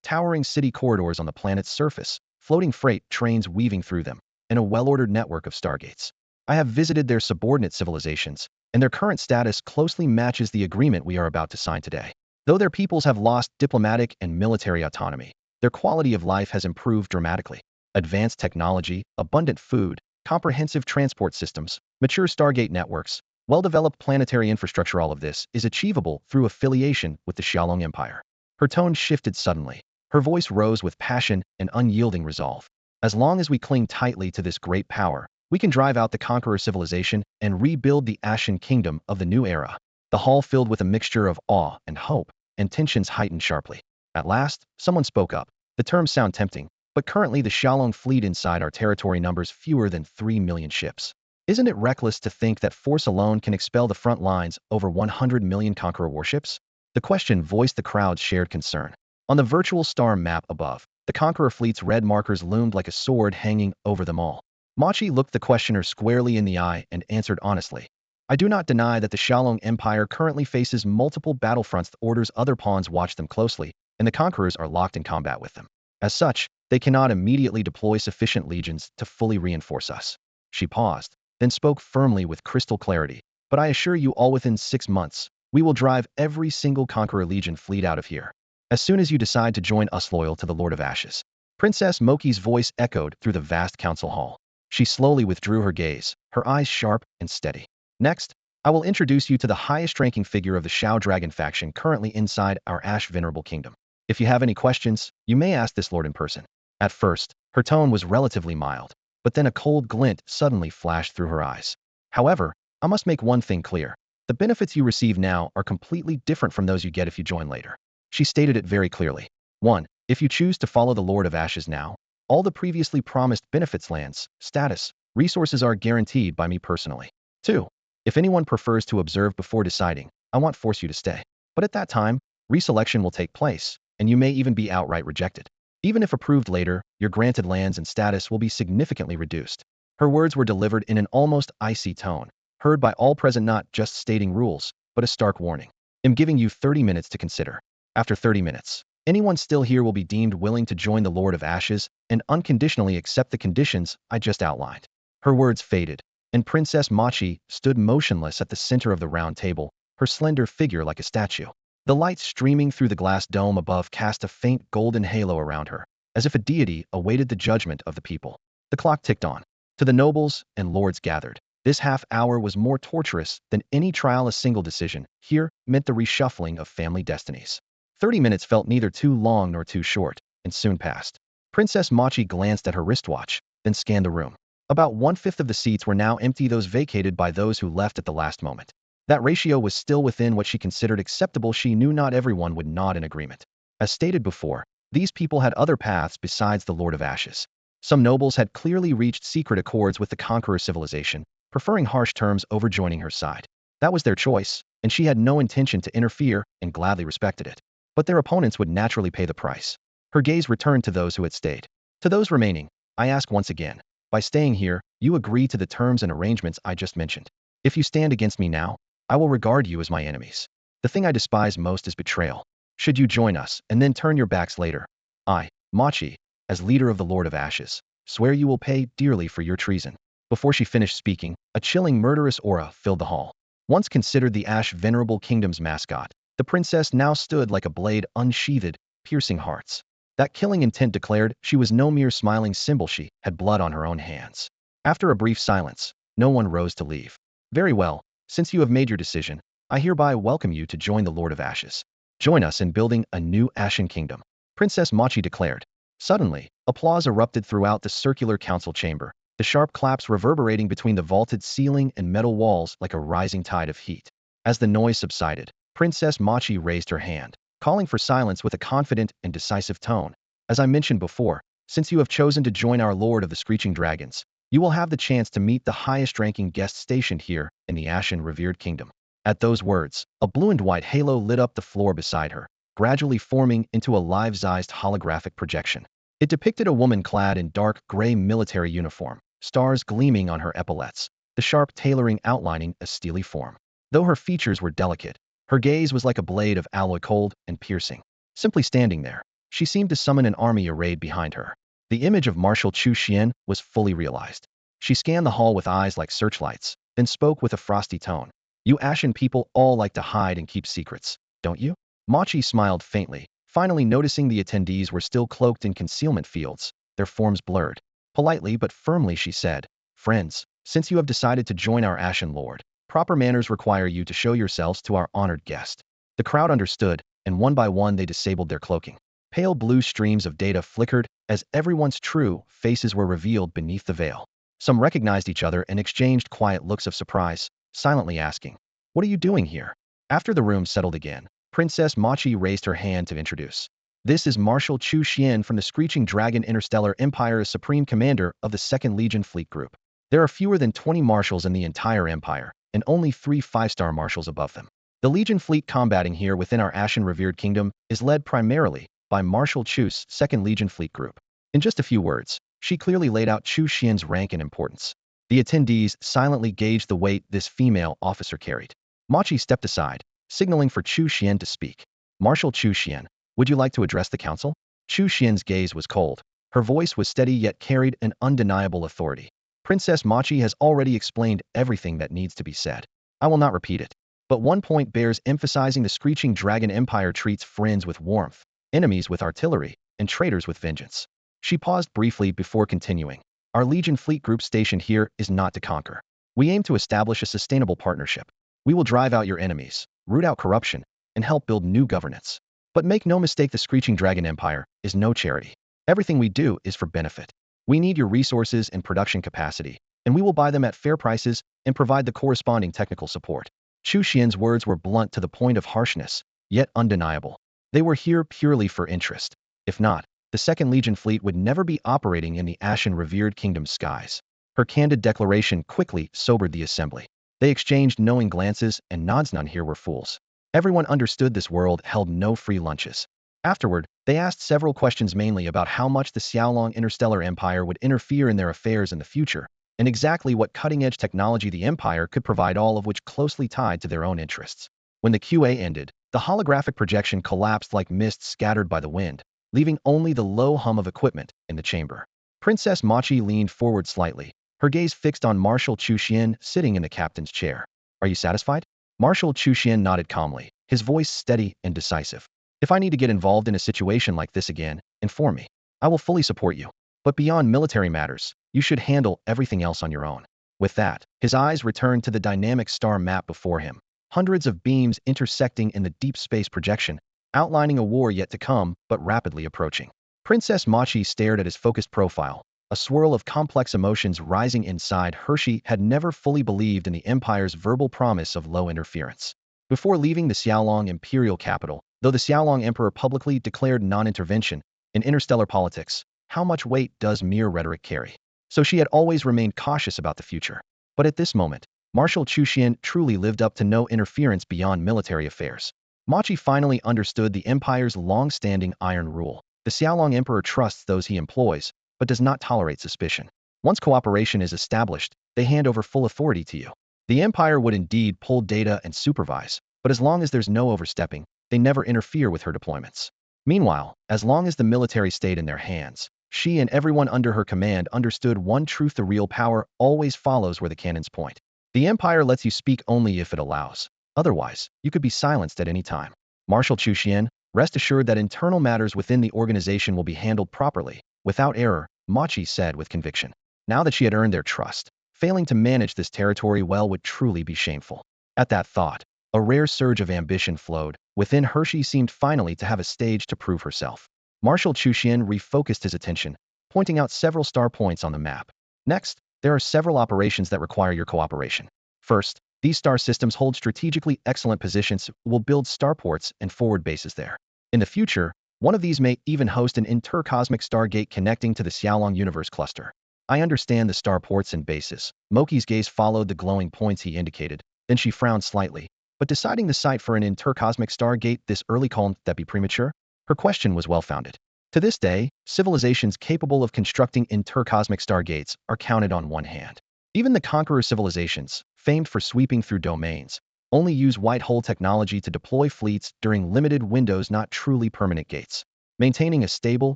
towering city corridors on the planet's surface, floating freight trains weaving through them, and a well-ordered network of stargates. I have visited their subordinate civilizations, and their current status closely matches the agreement we are about to sign today. Though their peoples have lost diplomatic and military autonomy, their quality of life has improved dramatically. Advanced technology, abundant food, comprehensive transport systems, mature Stargate networks, well-developed planetary infrastructure. All of this is achievable through affiliation with the Xiaolong Empire. Her tone shifted suddenly. Her voice rose with passion and unyielding resolve. As long as we cling tightly to this great power, we can drive out the Conqueror civilization and rebuild the Ashen Kingdom of the new era. The hall filled with a mixture of awe and hope, and tensions heightened sharply. At last, someone spoke up. The terms sound tempting, but currently the Xiaolong fleet inside our territory numbers fewer than 3 million ships. Isn't it reckless to think that force alone can expel the front lines over 100 million Conqueror warships? The question voiced the crowd's shared concern. On the virtual star map above, the Conqueror fleet's red markers loomed like a sword hanging over them all. Machi looked the questioner squarely in the eye and answered honestly. I do not deny that the Xiaolong Empire currently faces multiple battlefronts. The Order's other pawns watch them closely, and the Conquerors are locked in combat with them. As such, they cannot immediately deploy sufficient legions to fully reinforce us. She paused, then spoke firmly with crystal clarity. But I assure you all, within 6 months, we will drive every single Conqueror Legion fleet out of here. As soon as you decide to join us, loyal to the Lord of Ashes. Princess Moki's voice echoed through the vast council hall. She slowly withdrew her gaze, her eyes sharp and steady. Next, I will introduce you to the highest-ranking figure of the Shao Dragon faction currently inside our Ash Venerable Kingdom. If you have any questions, you may ask this lord in person. At first, her tone was relatively mild, but then a cold glint suddenly flashed through her eyes. However, I must make one thing clear. The benefits you receive now are completely different from those you get if you join later. She stated it very clearly. 1. If you choose to follow the Lord of Ashes now, all the previously promised benefits, lands, status, resources are guaranteed by me personally. 2. If anyone prefers to observe before deciding, I won't force you to stay. But at that time, reselection will take place, and you may even be outright rejected. Even if approved later, your granted lands and status will be significantly reduced. Her words were delivered in an almost icy tone, heard by all present, not just stating rules, but a stark warning. I'm giving you 30 minutes to consider. After 30 minutes, anyone still here will be deemed willing to join the Lord of Ashes and unconditionally accept the conditions I just outlined. Her words faded, and Princess Machi stood motionless at the center of the round table, her slender figure like a statue. The light streaming through the glass dome above cast a faint golden halo around her, as if a deity awaited the judgment of the people. The clock ticked on. To the nobles and lords gathered, this half-hour was more torturous than any trial. A single decision here meant the reshuffling of family destinies. 30 minutes felt neither too long nor too short, and soon passed. Princess Machi glanced at her wristwatch, then scanned the room. About 1/5 of the seats were now empty, those vacated by those who left at the last moment. That ratio was still within what she considered acceptable. She knew not everyone would nod in agreement. As stated before, these people had other paths besides the Lord of Ashes. Some nobles had clearly reached secret accords with the Conqueror civilization, preferring harsh terms over joining her side. That was their choice, and she had no intention to interfere and gladly respected it. But their opponents would naturally pay the price. Her gaze returned to those who had stayed. To those remaining, I ask once again, by staying here, you agree to the terms and arrangements I just mentioned. If you stand against me now, I will regard you as my enemies. The thing I despise most is betrayal. Should you join us and then turn your backs later, I, Machi, as leader of the Lord of Ashes, swear you will pay dearly for your treason. Before she finished speaking, a chilling murderous aura filled the hall. Once considered the Ash Venerable Kingdom's mascot, the princess now stood like a blade unsheathed, piercing hearts. That killing intent declared she was no mere smiling symbol, she had blood on her own hands. After a brief silence, no one rose to leave. Very well, since you have made your decision, I hereby welcome you to join the Lord of Ashes. Join us in building a new Ashen kingdom, Princess Machi declared. Suddenly, applause erupted throughout the circular council chamber, the sharp claps reverberating between the vaulted ceiling and metal walls like a rising tide of heat. As the noise subsided, Princess Machi raised her hand, calling for silence with a confident and decisive tone. As I mentioned before, since you have chosen to join our Lord of the Screeching Dragons, you will have the chance to meet the highest-ranking guest stationed here in the Ashen Revered Kingdom. At those words, a blue and white halo lit up the floor beside her, gradually forming into a life-sized holographic projection. It depicted a woman clad in dark gray military uniform, stars gleaming on her epaulettes, the sharp tailoring outlining a steely form. Though her features were delicate, her gaze was like a blade of alloy cold and piercing. Simply standing there, she seemed to summon an army arrayed behind her. The image of Marshal Chu Xian was fully realized. She scanned the hall with eyes like searchlights, then spoke with a frosty tone. You Ashen people all like to hide and keep secrets, don't you? Machi smiled faintly, finally noticing the attendees were still cloaked in concealment fields, their forms blurred. Politely but firmly she said, Friends, since you have decided to join our Ashen Lord, proper manners require you to show yourselves to our honored guest. The crowd understood, and one by one they disabled their cloaking. Pale blue streams of data flickered as everyone's true faces were revealed beneath the veil. Some recognized each other and exchanged quiet looks of surprise, silently asking, What are you doing here? After the room settled again, Princess Machi raised her hand to introduce. This is Marshal Chu Xian from the Screeching Dragon Interstellar Empire as Supreme Commander of the 2nd Legion Fleet Group. There are fewer than 20 marshals in the entire empire, and only 3 5-star marshals above them. The Legion fleet combating here within our Ashen Revered Kingdom is led primarily by Marshal Chu's 2nd Legion Fleet Group. In just a few words, she clearly laid out Chu Xian's rank and importance. The attendees silently gauged the weight this female officer carried. Machi stepped aside, signaling for Chu Xian to speak. Marshal Chu Xian, would you like to address the council? Chu Xian's gaze was cold. Her voice was steady yet carried an undeniable authority. Princess Machi has already explained everything that needs to be said. I will not repeat it. But one point bears emphasizing: the Screeching Dragon Empire treats friends with warmth, enemies with artillery, and traitors with vengeance. She paused briefly before continuing. Our Legion fleet group stationed here is not to conquer. We aim to establish a sustainable partnership. We will drive out your enemies, root out corruption, and help build new governance. But make no mistake, the Screeching Dragon Empire is no charity. Everything we do is for benefit. We need your resources and production capacity, and we will buy them at fair prices and provide the corresponding technical support. Chu Xian's words were blunt to the point of harshness, yet undeniable. They were here purely for interest. If not, the 2nd Legion fleet would never be operating in the Ashen Revered Kingdom's skies. Her candid declaration quickly sobered the assembly. They exchanged knowing glances and nods. None here were fools. Everyone understood this world held no free lunches. Afterward, they asked several questions, mainly about how much the Xiaolong Interstellar Empire would interfere in their affairs in the future, and exactly what cutting-edge technology the Empire could provide, all of which closely tied to their own interests. When the QA ended, the holographic projection collapsed like mist scattered by the wind, leaving only the low hum of equipment in the chamber. Princess Machi leaned forward slightly, her gaze fixed on Marshal Chu Xian sitting in the captain's chair. Are you satisfied? Marshal Chu Xian nodded calmly, his voice steady and decisive. If I need to get involved in a situation like this again, inform me. I will fully support you. But beyond military matters, you should handle everything else on your own. With that, his eyes returned to the dynamic star map before him. Hundreds of beams intersecting in the deep space projection, outlining a war yet to come, but rapidly approaching. Princess Machi stared at his focused profile, a swirl of complex emotions rising inside her. She had never fully believed in the Empire's verbal promise of low interference. Before leaving the Xiaolong imperial capital, though the Xiaolong Emperor publicly declared non-intervention in interstellar politics, how much weight does mere rhetoric carry? So she had always remained cautious about the future. But at this moment, Marshal Chu Xian truly lived up to no interference beyond military affairs. Machi finally understood the Empire's long-standing iron rule. The Xiaolong Emperor trusts those he employs, but does not tolerate suspicion. Once cooperation is established, they hand over full authority to you. The Empire would indeed pull data and supervise, but as long as there's no overstepping, they never interfere with her deployments. Meanwhile, as long as the military stayed in their hands, she and everyone under her command understood one truth: the real power always follows where the cannons point. The Empire lets you speak only if it allows. Otherwise, you could be silenced at any time. Marshal Chu Xian, rest assured that internal matters within the organization will be handled properly, without error, Machi said with conviction. Now that she had earned their trust, failing to manage this territory well would truly be shameful. At that thought, a rare surge of ambition flowed. Within her, she seemed finally to have a stage to prove herself. Marshal Chu Xian refocused his attention, pointing out several star points on the map. Next, there are several operations that require your cooperation. First, these star systems hold strategically excellent positions. We'll build starports and forward bases there. In the future, one of these may even host an intercosmic stargate connecting to the Xiaolong universe cluster. I understand the starports and bases. Moki's gaze followed the glowing points he indicated. Then she frowned slightly. But deciding the site for an intercosmic stargate this early, can't that be premature? Her question was well-founded. To this day, civilizations capable of constructing intercosmic stargates are counted on one hand. Even the conqueror civilizations, famed for sweeping through domains, only use white hole technology to deploy fleets during limited windows, not truly permanent gates. Maintaining a stable,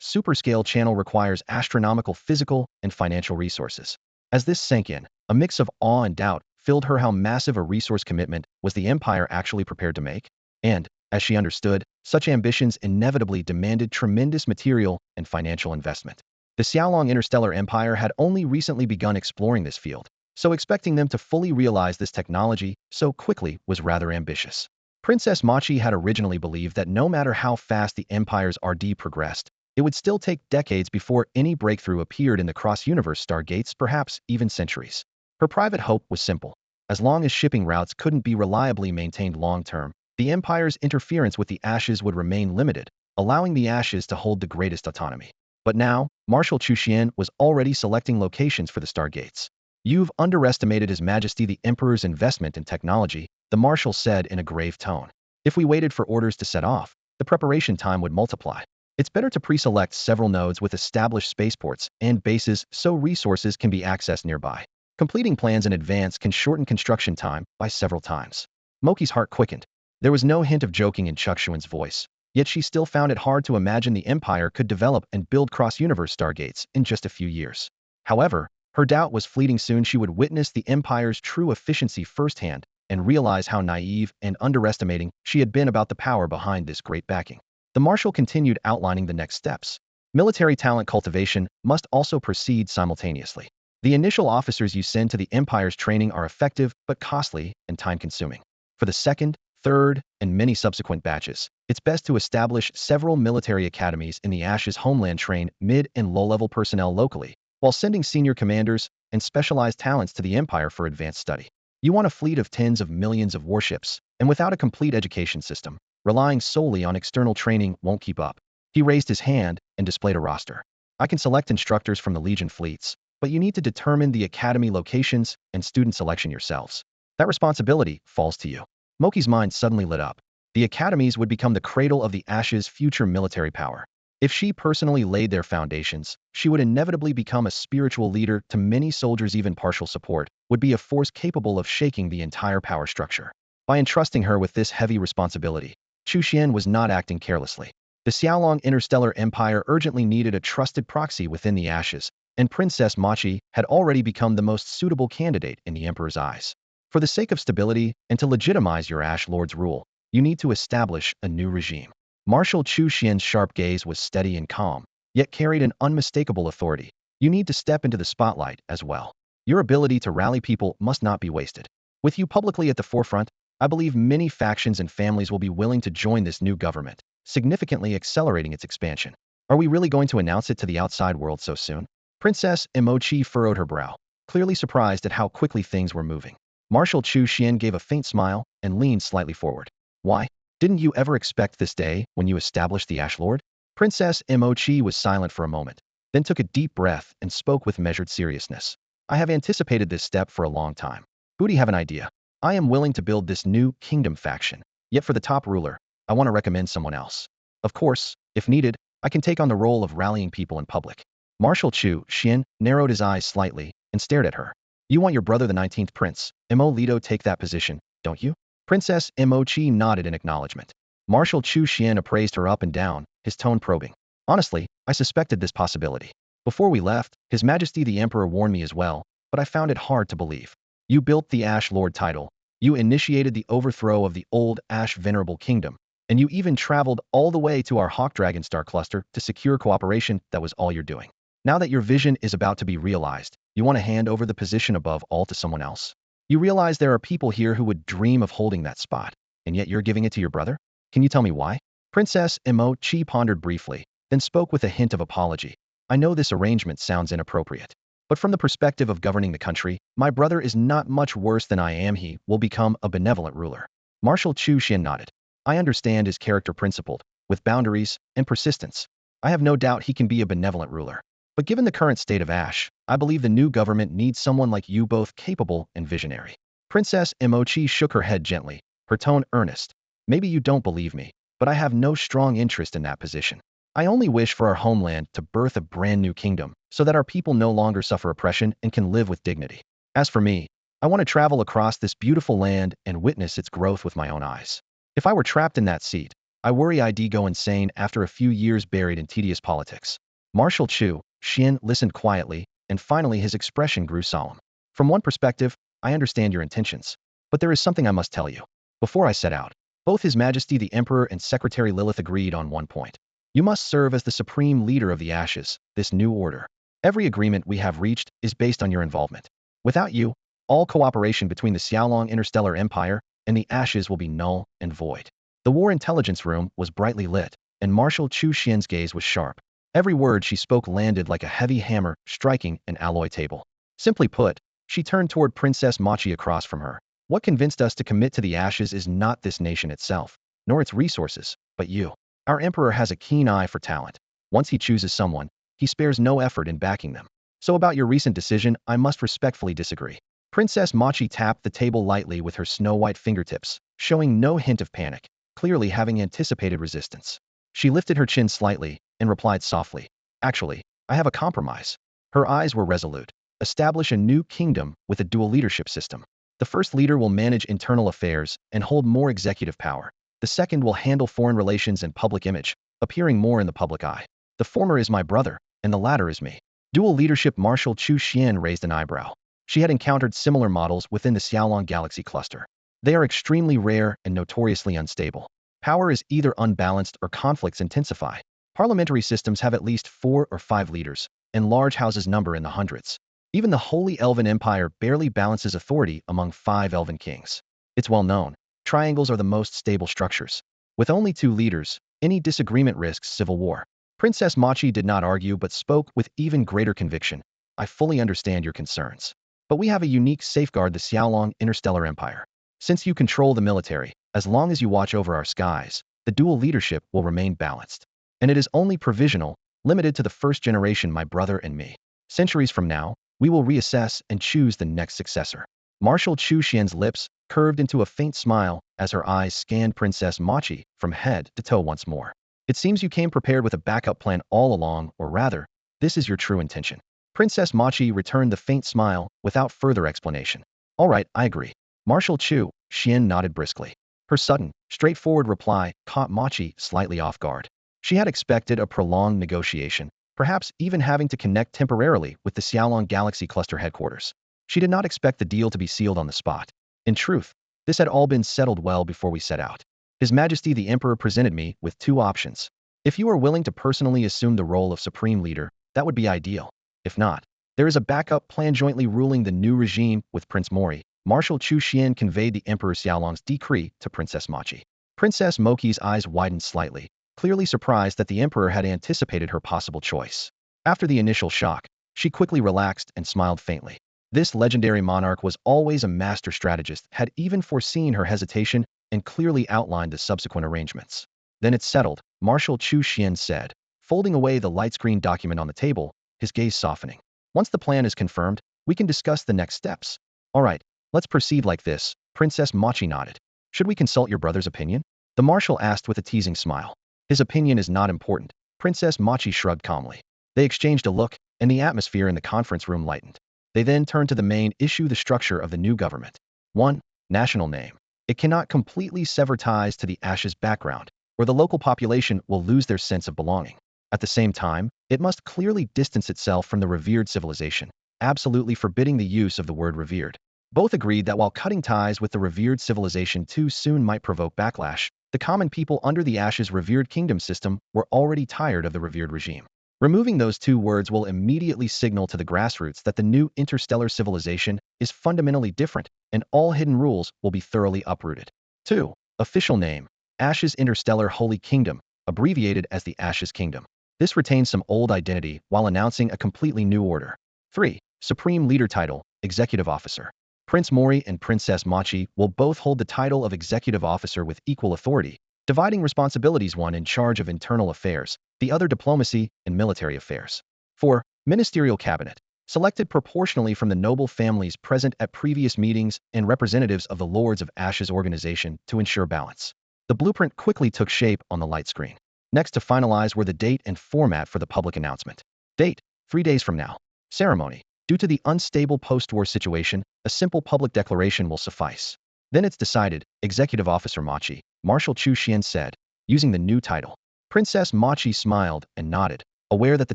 superscale channel requires astronomical physical and financial resources. As this sank in, a mix of awe and doubt filled her. How massive a resource commitment was the Empire actually prepared to make? And, as she understood, such ambitions inevitably demanded tremendous material and financial investment. The Xiaolong Interstellar Empire had only recently begun exploring this field, so expecting them to fully realize this technology so quickly was rather ambitious. Princess Machi had originally believed that no matter how fast the Empire's RD progressed, it would still take decades before any breakthrough appeared in the cross-universe stargates, perhaps even centuries. Her private hope was simple. As long as shipping routes couldn't be reliably maintained long-term, the Empire's interference with the Ashes would remain limited, allowing the Ashes to hold the greatest autonomy. But now, Marshal Chu Xian was already selecting locations for the stargates. You've underestimated His Majesty the Emperor's investment in technology, the Marshal said in a grave tone. If we waited for orders to set off, the preparation time would multiply. It's better to pre-select several nodes with established spaceports and bases so resources can be accessed nearby. Completing plans in advance can shorten construction time by several times. Moki's heart quickened. There was no hint of joking in Chukshuan's voice, yet she still found it hard to imagine the Empire could develop and build cross-universe stargates in just a few years. However, her doubt was fleeting. Soon she would witness the Empire's true efficiency firsthand and realize how naive and underestimating she had been about the power behind this great backing. The Marshal continued outlining the next steps. Military talent cultivation must also proceed simultaneously. The initial officers you send to the Empire's training are effective but costly and time-consuming. For the second, third, and many subsequent batches, it's best to establish several military academies in the Ashes homeland, train mid- and low-level personnel locally, while sending senior commanders and specialized talents to the Empire for advanced study. You want a fleet of tens of millions of warships, and without a complete education system, relying solely on external training won't keep up. He raised his hand and displayed a roster. I can select instructors from the Legion fleets, but you need to determine the academy locations and student selection yourselves. That responsibility falls to you. Moki's mind suddenly lit up. The academies would become the cradle of the Ashes' future military power. If she personally laid their foundations, she would inevitably become a spiritual leader to many soldiers. Even partial support would be a force capable of shaking the entire power structure. By entrusting her with this heavy responsibility, Chu Xian was not acting carelessly. The Xiaolong Interstellar Empire urgently needed a trusted proxy within the Ashes, and Princess Machi had already become the most suitable candidate in the Emperor's eyes. For the sake of stability and to legitimize your Ash Lord's rule, you need to establish a new regime. Marshal Chu Xian's sharp gaze was steady and calm, yet carried an unmistakable authority. You need to step into the spotlight as well. Your ability to rally people must not be wasted. With you publicly at the forefront, I believe many factions and families will be willing to join this new government, significantly accelerating its expansion. Are we really going to announce it to the outside world so soon? Princess Emochi furrowed her brow, clearly surprised at how quickly things were moving. Marshal Chu Xian gave a faint smile and leaned slightly forward. Why? Didn't you ever expect this day when you established the Ash Lord? Princess Emochi was silent for a moment, then took a deep breath and spoke with measured seriousness. I have anticipated this step for a long time. Who do you have an idea? I am willing to build this new kingdom faction, yet for the top ruler, I want to recommend someone else. Of course, if needed, I can take on the role of rallying people in public. Marshal Chu Xian narrowed his eyes slightly and stared at her. You want your brother the 19th Prince, Mo Lido, take that position, don't you? Princess Emochi nodded in acknowledgement. Marshal Chu Xian appraised her up and down, his tone probing. Honestly, I suspected this possibility. Before we left, His Majesty the Emperor warned me as well, but I found it hard to believe. You built the Ash Lord title, you initiated the overthrow of the old Ash Venerable Kingdom, and you even traveled all the way to our Hawk Dragon Star cluster to secure cooperation. That was all you're doing. Now that your vision is about to be realized, you want to hand over the position above all to someone else. You realize there are people here who would dream of holding that spot, and yet you're giving it to your brother? Can you tell me why? Princess Chi pondered briefly, then spoke with a hint of apology. I know this arrangement sounds inappropriate, but from the perspective of governing the country, my brother is not much worse than I am. He will become a benevolent ruler. Marshal Chu Xian nodded. I understand his character principled, with boundaries and persistence. I have no doubt he can be a benevolent ruler. But given the current state of Ash, I believe the new government needs someone like you, both capable and visionary. Princess Chi shook her head gently, her tone earnest. Maybe you don't believe me, but I have no strong interest in that position. I only wish for our homeland to birth a brand new kingdom, so that our people no longer suffer oppression and can live with dignity. As for me, I want to travel across this beautiful land and witness its growth with my own eyes. If I were trapped in that seat, I worry I'd go insane after a few years buried in tedious politics. Marshal Chu Xian listened quietly, and finally his expression grew solemn. From one perspective, I understand your intentions, but there is something I must tell you. Before I set out, both His Majesty the Emperor and Secretary Lilith agreed on one point. You must serve as the supreme leader of the Ashes, this new order. Every agreement we have reached is based on your involvement. Without you, all cooperation between the Xiaolong Interstellar Empire and the Ashes will be null and void. The War Intelligence Room was brightly lit, and Marshal Chu Xian's gaze was sharp. Every word she spoke landed like a heavy hammer striking an alloy table. Simply put, she turned toward Princess Machi across from her. What convinced us to commit to the Ashes is not this nation itself, nor its resources, but you. Our emperor has a keen eye for talent. Once he chooses someone, he spares no effort in backing them. So about your recent decision, I must respectfully disagree. Princess Machi tapped the table lightly with her snow-white fingertips, showing no hint of panic, clearly having anticipated resistance. She lifted her chin slightly and replied softly, Actually, I have a compromise. Her eyes were resolute. Establish a new kingdom with a dual leadership system. The first leader will manage internal affairs and hold more executive power. The second will handle foreign relations and public image, appearing more in the public eye. The former is my brother, and the latter is me. Dual leadership. Marshal Chu Xian raised an eyebrow. She had encountered similar models within the Xiaolong galaxy cluster. They are extremely rare and notoriously unstable. Power is either unbalanced or conflicts intensify. Parliamentary systems have at least 4 or 5 leaders, and large houses number in the hundreds. Even the Holy Elven Empire barely balances authority among 5 elven kings. It's well known, triangles are the most stable structures. With only 2 leaders, any disagreement risks civil war. Princess Machi did not argue but spoke with even greater conviction. I fully understand your concerns. But we have a unique safeguard: the Xiaolong Interstellar Empire. Since you control the military, as long as you watch over our skies, the dual leadership will remain balanced. And it is only provisional, limited to the first generation, my brother and me. Centuries from now, we will reassess and choose the next successor. Marshal Chu Xian's lips curved into a faint smile as her eyes scanned Princess Machi from head to toe once more. It seems you came prepared with a backup plan all along, or rather, this is your true intention. Princess Machi returned the faint smile without further explanation. All right, I agree. Marshal Chu Xian nodded briskly. Her sudden, straightforward reply caught Machi slightly off guard. She had expected a prolonged negotiation, perhaps even having to connect temporarily with the Xiaolong Galaxy Cluster headquarters. She did not expect the deal to be sealed on the spot. In truth, this had all been settled well before we set out. His Majesty the Emperor presented me with 2 options. If you are willing to personally assume the role of Supreme Leader, that would be ideal. If not, there is a backup plan: jointly ruling the new regime with Prince Mori. Marshal Chu Xian conveyed the Emperor Xiaolong's decree to Princess Machi. Princess Moki's eyes widened slightly, clearly surprised that the Emperor had anticipated her possible choice. After the initial shock, she quickly relaxed and smiled faintly. This legendary monarch was always a master strategist, had even foreseen her hesitation and clearly outlined the subsequent arrangements. Then it's settled, Marshal Chu Xian said, folding away the light screen document on the table, his gaze softening. Once the plan is confirmed, we can discuss the next steps. All right, let's proceed like this. Princess Machi nodded. Should we consult your brother's opinion? The marshal asked with a teasing smile. His opinion is not important. Princess Machi shrugged calmly. They exchanged a look, and the atmosphere in the conference room lightened. They then turned to the main issue: the structure of the new government. 1. National name. It cannot completely sever ties to the Ashes background, or the local population will lose their sense of belonging. At the same time, it must clearly distance itself from the revered civilization, absolutely forbidding the use of the word revered. Both agreed that while cutting ties with the revered civilization too soon might provoke backlash, the common people under the Ashes' revered kingdom system were already tired of the revered regime. Removing those two words will immediately signal to the grassroots that the new interstellar civilization is fundamentally different, and all hidden rules will be thoroughly uprooted. 2. Official name: Ashes Interstellar Holy Kingdom, abbreviated as the Ashes Kingdom. This retains some old identity while announcing a completely new order. 3. Supreme Leader title: Executive Officer. Prince Mori and Princess Machi will both hold the title of Executive Officer with equal authority, dividing responsibilities: one in charge of internal affairs, the other diplomacy and military affairs. 4. Ministerial Cabinet. Selected proportionally from the noble families present at previous meetings and representatives of the Lords of Ashes organization to ensure balance. The blueprint quickly took shape on the light screen. Next to finalize were the date and format for the public announcement. Date: 3 days from now. Ceremony: due to the unstable post-war situation, a simple public declaration will suffice. Then it's decided, Executive Officer Machi, Marshal Chu Xian said, using the new title. Princess Machi smiled and nodded, aware that the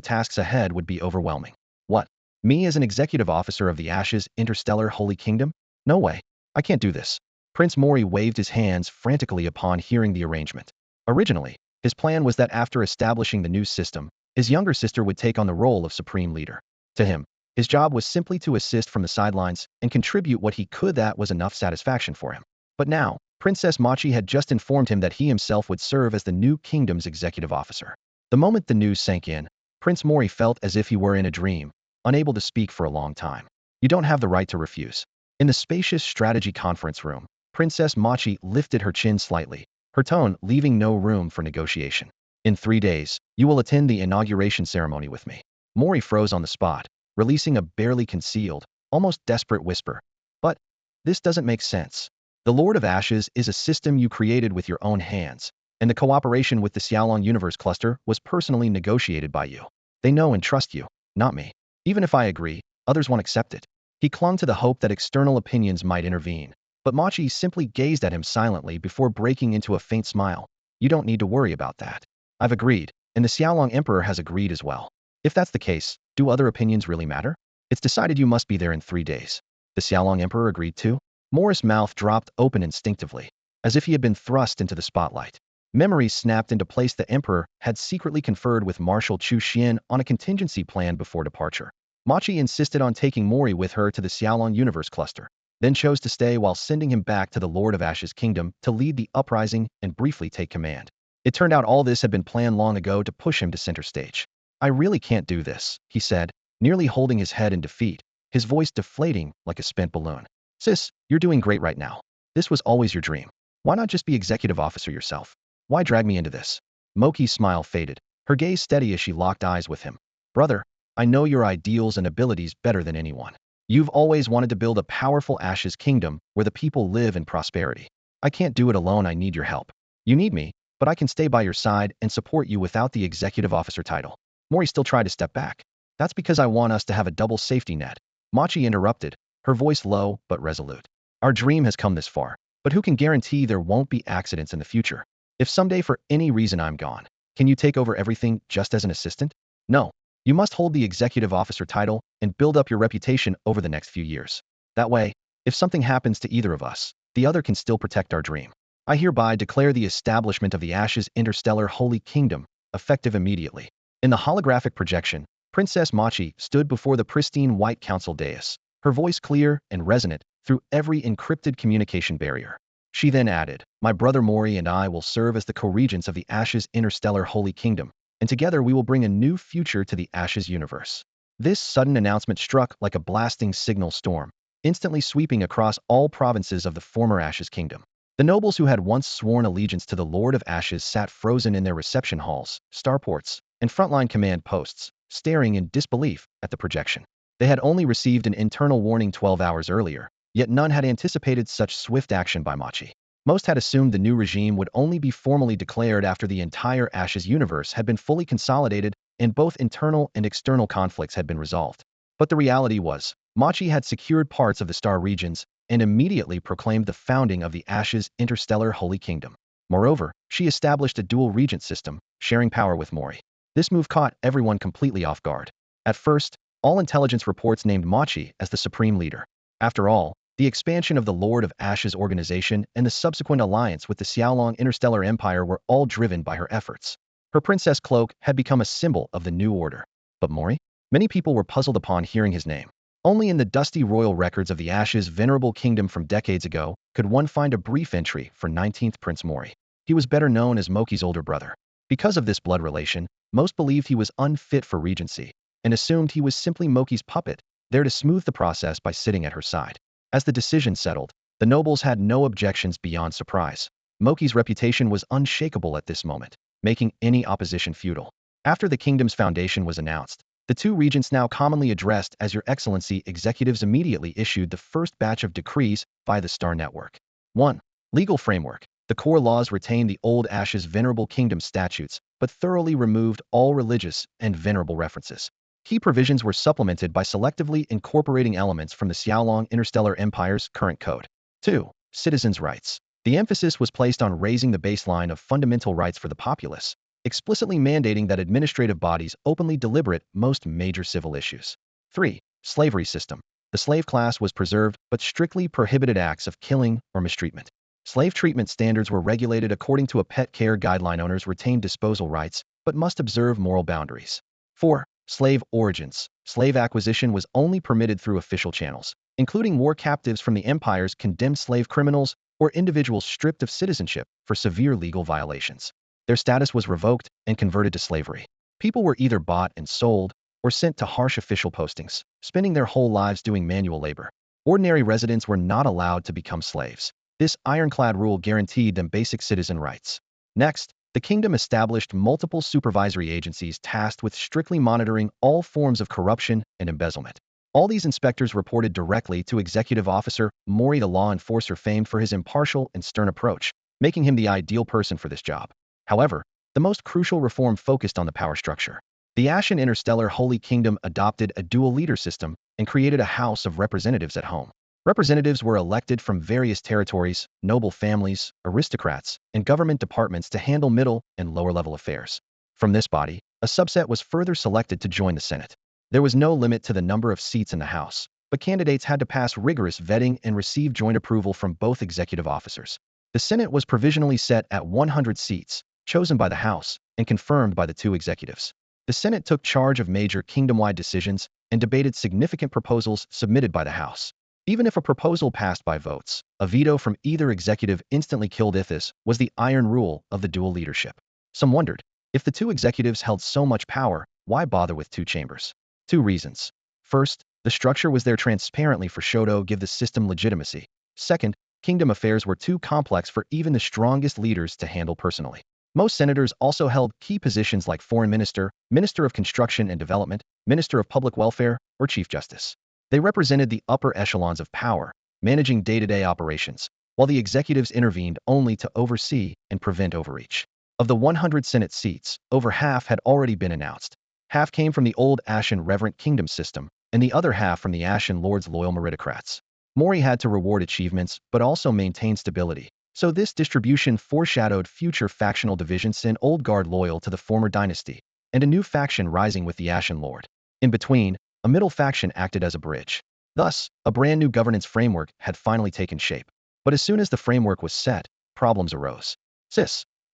tasks ahead would be overwhelming. What? Me as an executive officer of the Ashes Interstellar Holy Kingdom? No way. I can't do this. Prince Mori waved his hands frantically upon hearing the arrangement. Originally, his plan was that after establishing the new system, his younger sister would take on the role of supreme leader. To him, his job was simply to assist from the sidelines and contribute what he could. That was enough satisfaction for him. But now, Princess Machi had just informed him that he himself would serve as the new kingdom's executive officer. The moment the news sank in, Prince Mori felt as if he were in a dream, unable to speak for a long time. You don't have the right to refuse. In the spacious strategy conference room, Princess Machi lifted her chin slightly, her tone leaving no room for negotiation. In 3 days, you will attend the inauguration ceremony with me. Mori froze on the spot, releasing a barely concealed, almost desperate whisper. But this doesn't make sense. The Lord of Ashes is a system you created with your own hands, and the cooperation with the Xiaolong Universe Cluster was personally negotiated by you. They know and trust you, not me. Even if I agree, others won't accept it. He clung to the hope that external opinions might intervene, but Machi simply gazed at him silently before breaking into a faint smile. You don't need to worry about that. I've agreed, and the Xiaolong Emperor has agreed as well. If that's the case, do other opinions really matter? It's decided you must be there in 3 days. The Xiaolong Emperor agreed too? Morris' mouth dropped open instinctively, as if he had been thrust into the spotlight. Memories snapped into place. The Emperor had secretly conferred with Marshal Chu Xian on a contingency plan before departure. Machi insisted on taking Mori with her to the Xiaolong Universe Cluster, then chose to stay while sending him back to the Lord of Ashes Kingdom to lead the uprising and briefly take command. It turned out all this had been planned long ago to push him to center stage. I really can't do this, he said, nearly holding his head in defeat, his voice deflating like a spent balloon. Sis, you're doing great right now. This was always your dream. Why not just be executive officer yourself? Why drag me into this? Moki's smile faded, her gaze steady as she locked eyes with him. Brother, I know your ideals and abilities better than anyone. You've always wanted to build a powerful Ashes kingdom where the people live in prosperity. I can't do it alone. I need your help. You need me, but I can stay by your side and support you without the executive officer title. Mori still tried to step back. That's because I want us to have a double safety net. Machi interrupted, her voice low but resolute. Our dream has come this far, but who can guarantee there won't be accidents in the future? If someday for any reason I'm gone, can you take over everything just as an assistant? No. You must hold the executive officer title and build up your reputation over the next few years. That way, if something happens to either of us, the other can still protect our dream. I hereby declare the establishment of the Ashes Interstellar Holy Kingdom, effective immediately. In the holographic projection, Princess Machi stood before the pristine white council dais, her voice clear and resonant through every encrypted communication barrier. She then added, my brother Mori and I will serve as the co-regents of the Ashes Interstellar Holy Kingdom, and together we will bring a new future to the Ashes universe. This sudden announcement struck like a blasting signal storm, instantly sweeping across all provinces of the former Ashes Kingdom. The nobles who had once sworn allegiance to the Lord of Ashes sat frozen in their reception halls, starports, and frontline command posts, staring in disbelief at the projection. They had only received an internal warning 12 hours earlier, yet none had anticipated such swift action by Machi. Most had assumed the new regime would only be formally declared after the entire Ashes universe had been fully consolidated and both internal and external conflicts had been resolved. But the reality was, Machi had secured parts of the star regions and immediately proclaimed the founding of the Ashes Interstellar Holy Kingdom. Moreover, she established a dual regent system, sharing power with Mori. This move caught everyone completely off guard. At first, all intelligence reports named Machi as the supreme leader. After all, the expansion of the Lord of Ashes organization and the subsequent alliance with the Xiaolong Interstellar Empire were all driven by her efforts. Her princess cloak had become a symbol of the new order. But Mori? Many people were puzzled upon hearing his name. Only in the dusty royal records of the Ashes' venerable kingdom from decades ago could one find a brief entry for 19th Prince Mori. He was better known as Moki's older brother. Because of this blood relation, most believed he was unfit for regency, and assumed he was simply Moki's puppet, there to smooth the process by sitting at her side. As the decision settled, the nobles had no objections beyond surprise. Moki's reputation was unshakable at this moment, making any opposition futile. After the kingdom's foundation was announced, the two regents, now commonly addressed as Your Excellency, executives immediately issued the first batch of decrees via the Star Network. 1. Legal framework. The core laws retained the old Ashes venerable kingdom statutes, but thoroughly removed all religious and venerable references. Key provisions were supplemented by selectively incorporating elements from the Xiaolong Interstellar Empire's current code. 2. Citizens' rights. The emphasis was placed on raising the baseline of fundamental rights for the populace, explicitly mandating that administrative bodies openly deliberate most major civil issues. 3. Slavery system. The slave class was preserved, but strictly prohibited acts of killing or mistreatment. Slave treatment standards were regulated according to a pet care guideline. Owners retained disposal rights, but must observe moral boundaries. 4. Slave origins. Slave acquisition was only permitted through official channels, including war captives from the empire's condemned slave criminals or individuals stripped of citizenship for severe legal violations. Their status was revoked and converted to slavery. People were either bought and sold or sent to harsh official postings, spending their whole lives doing manual labor. Ordinary residents were not allowed to become slaves. This ironclad rule guaranteed them basic citizen rights. Next, the kingdom established multiple supervisory agencies tasked with strictly monitoring all forms of corruption and embezzlement. All these inspectors reported directly to Executive Officer Mori, the law enforcer famed for his impartial and stern approach, making him the ideal person for this job. However, the most crucial reform focused on the power structure. The Ashen Interstellar Holy Kingdom adopted a dual leader system and created a House of Representatives at home. Representatives were elected from various territories, noble families, aristocrats, and government departments to handle middle and lower-level affairs. From this body, a subset was further selected to join the Senate. There was no limit to the number of seats in the House, but candidates had to pass rigorous vetting and receive joint approval from both executive officers. The Senate was provisionally set at 100 seats, chosen by the House and confirmed by the two executives. The Senate took charge of major kingdom-wide decisions and debated significant proposals submitted by the House. Even if a proposal passed by votes, a veto from either executive instantly killed it. This was the iron rule of the dual leadership. Some wondered, if the two executives held so much power, why bother with two chambers? 2 reasons. First, the structure was there transparently for Shoto give the system legitimacy. Second, kingdom affairs were too complex for even the strongest leaders to handle personally. Most senators also held key positions like Foreign Minister, Minister of Construction and Development, Minister of Public Welfare, or Chief Justice. They represented the upper echelons of power, managing day-to-day operations, while the executives intervened only to oversee and prevent overreach. Of the 100 Senate seats, over half had already been announced. Half came from the old Ashen Reverent Kingdom system, and the other half from the Ashen Lord's loyal meritocrats. Mori had to reward achievements, but also maintain stability. So this distribution foreshadowed future factional divisions: an old guard loyal to the former dynasty, and a new faction rising with the Ashen Lord. In between, a middle faction acted as a bridge. Thus, a brand new governance framework had finally taken shape. But as soon as the framework was set, problems arose.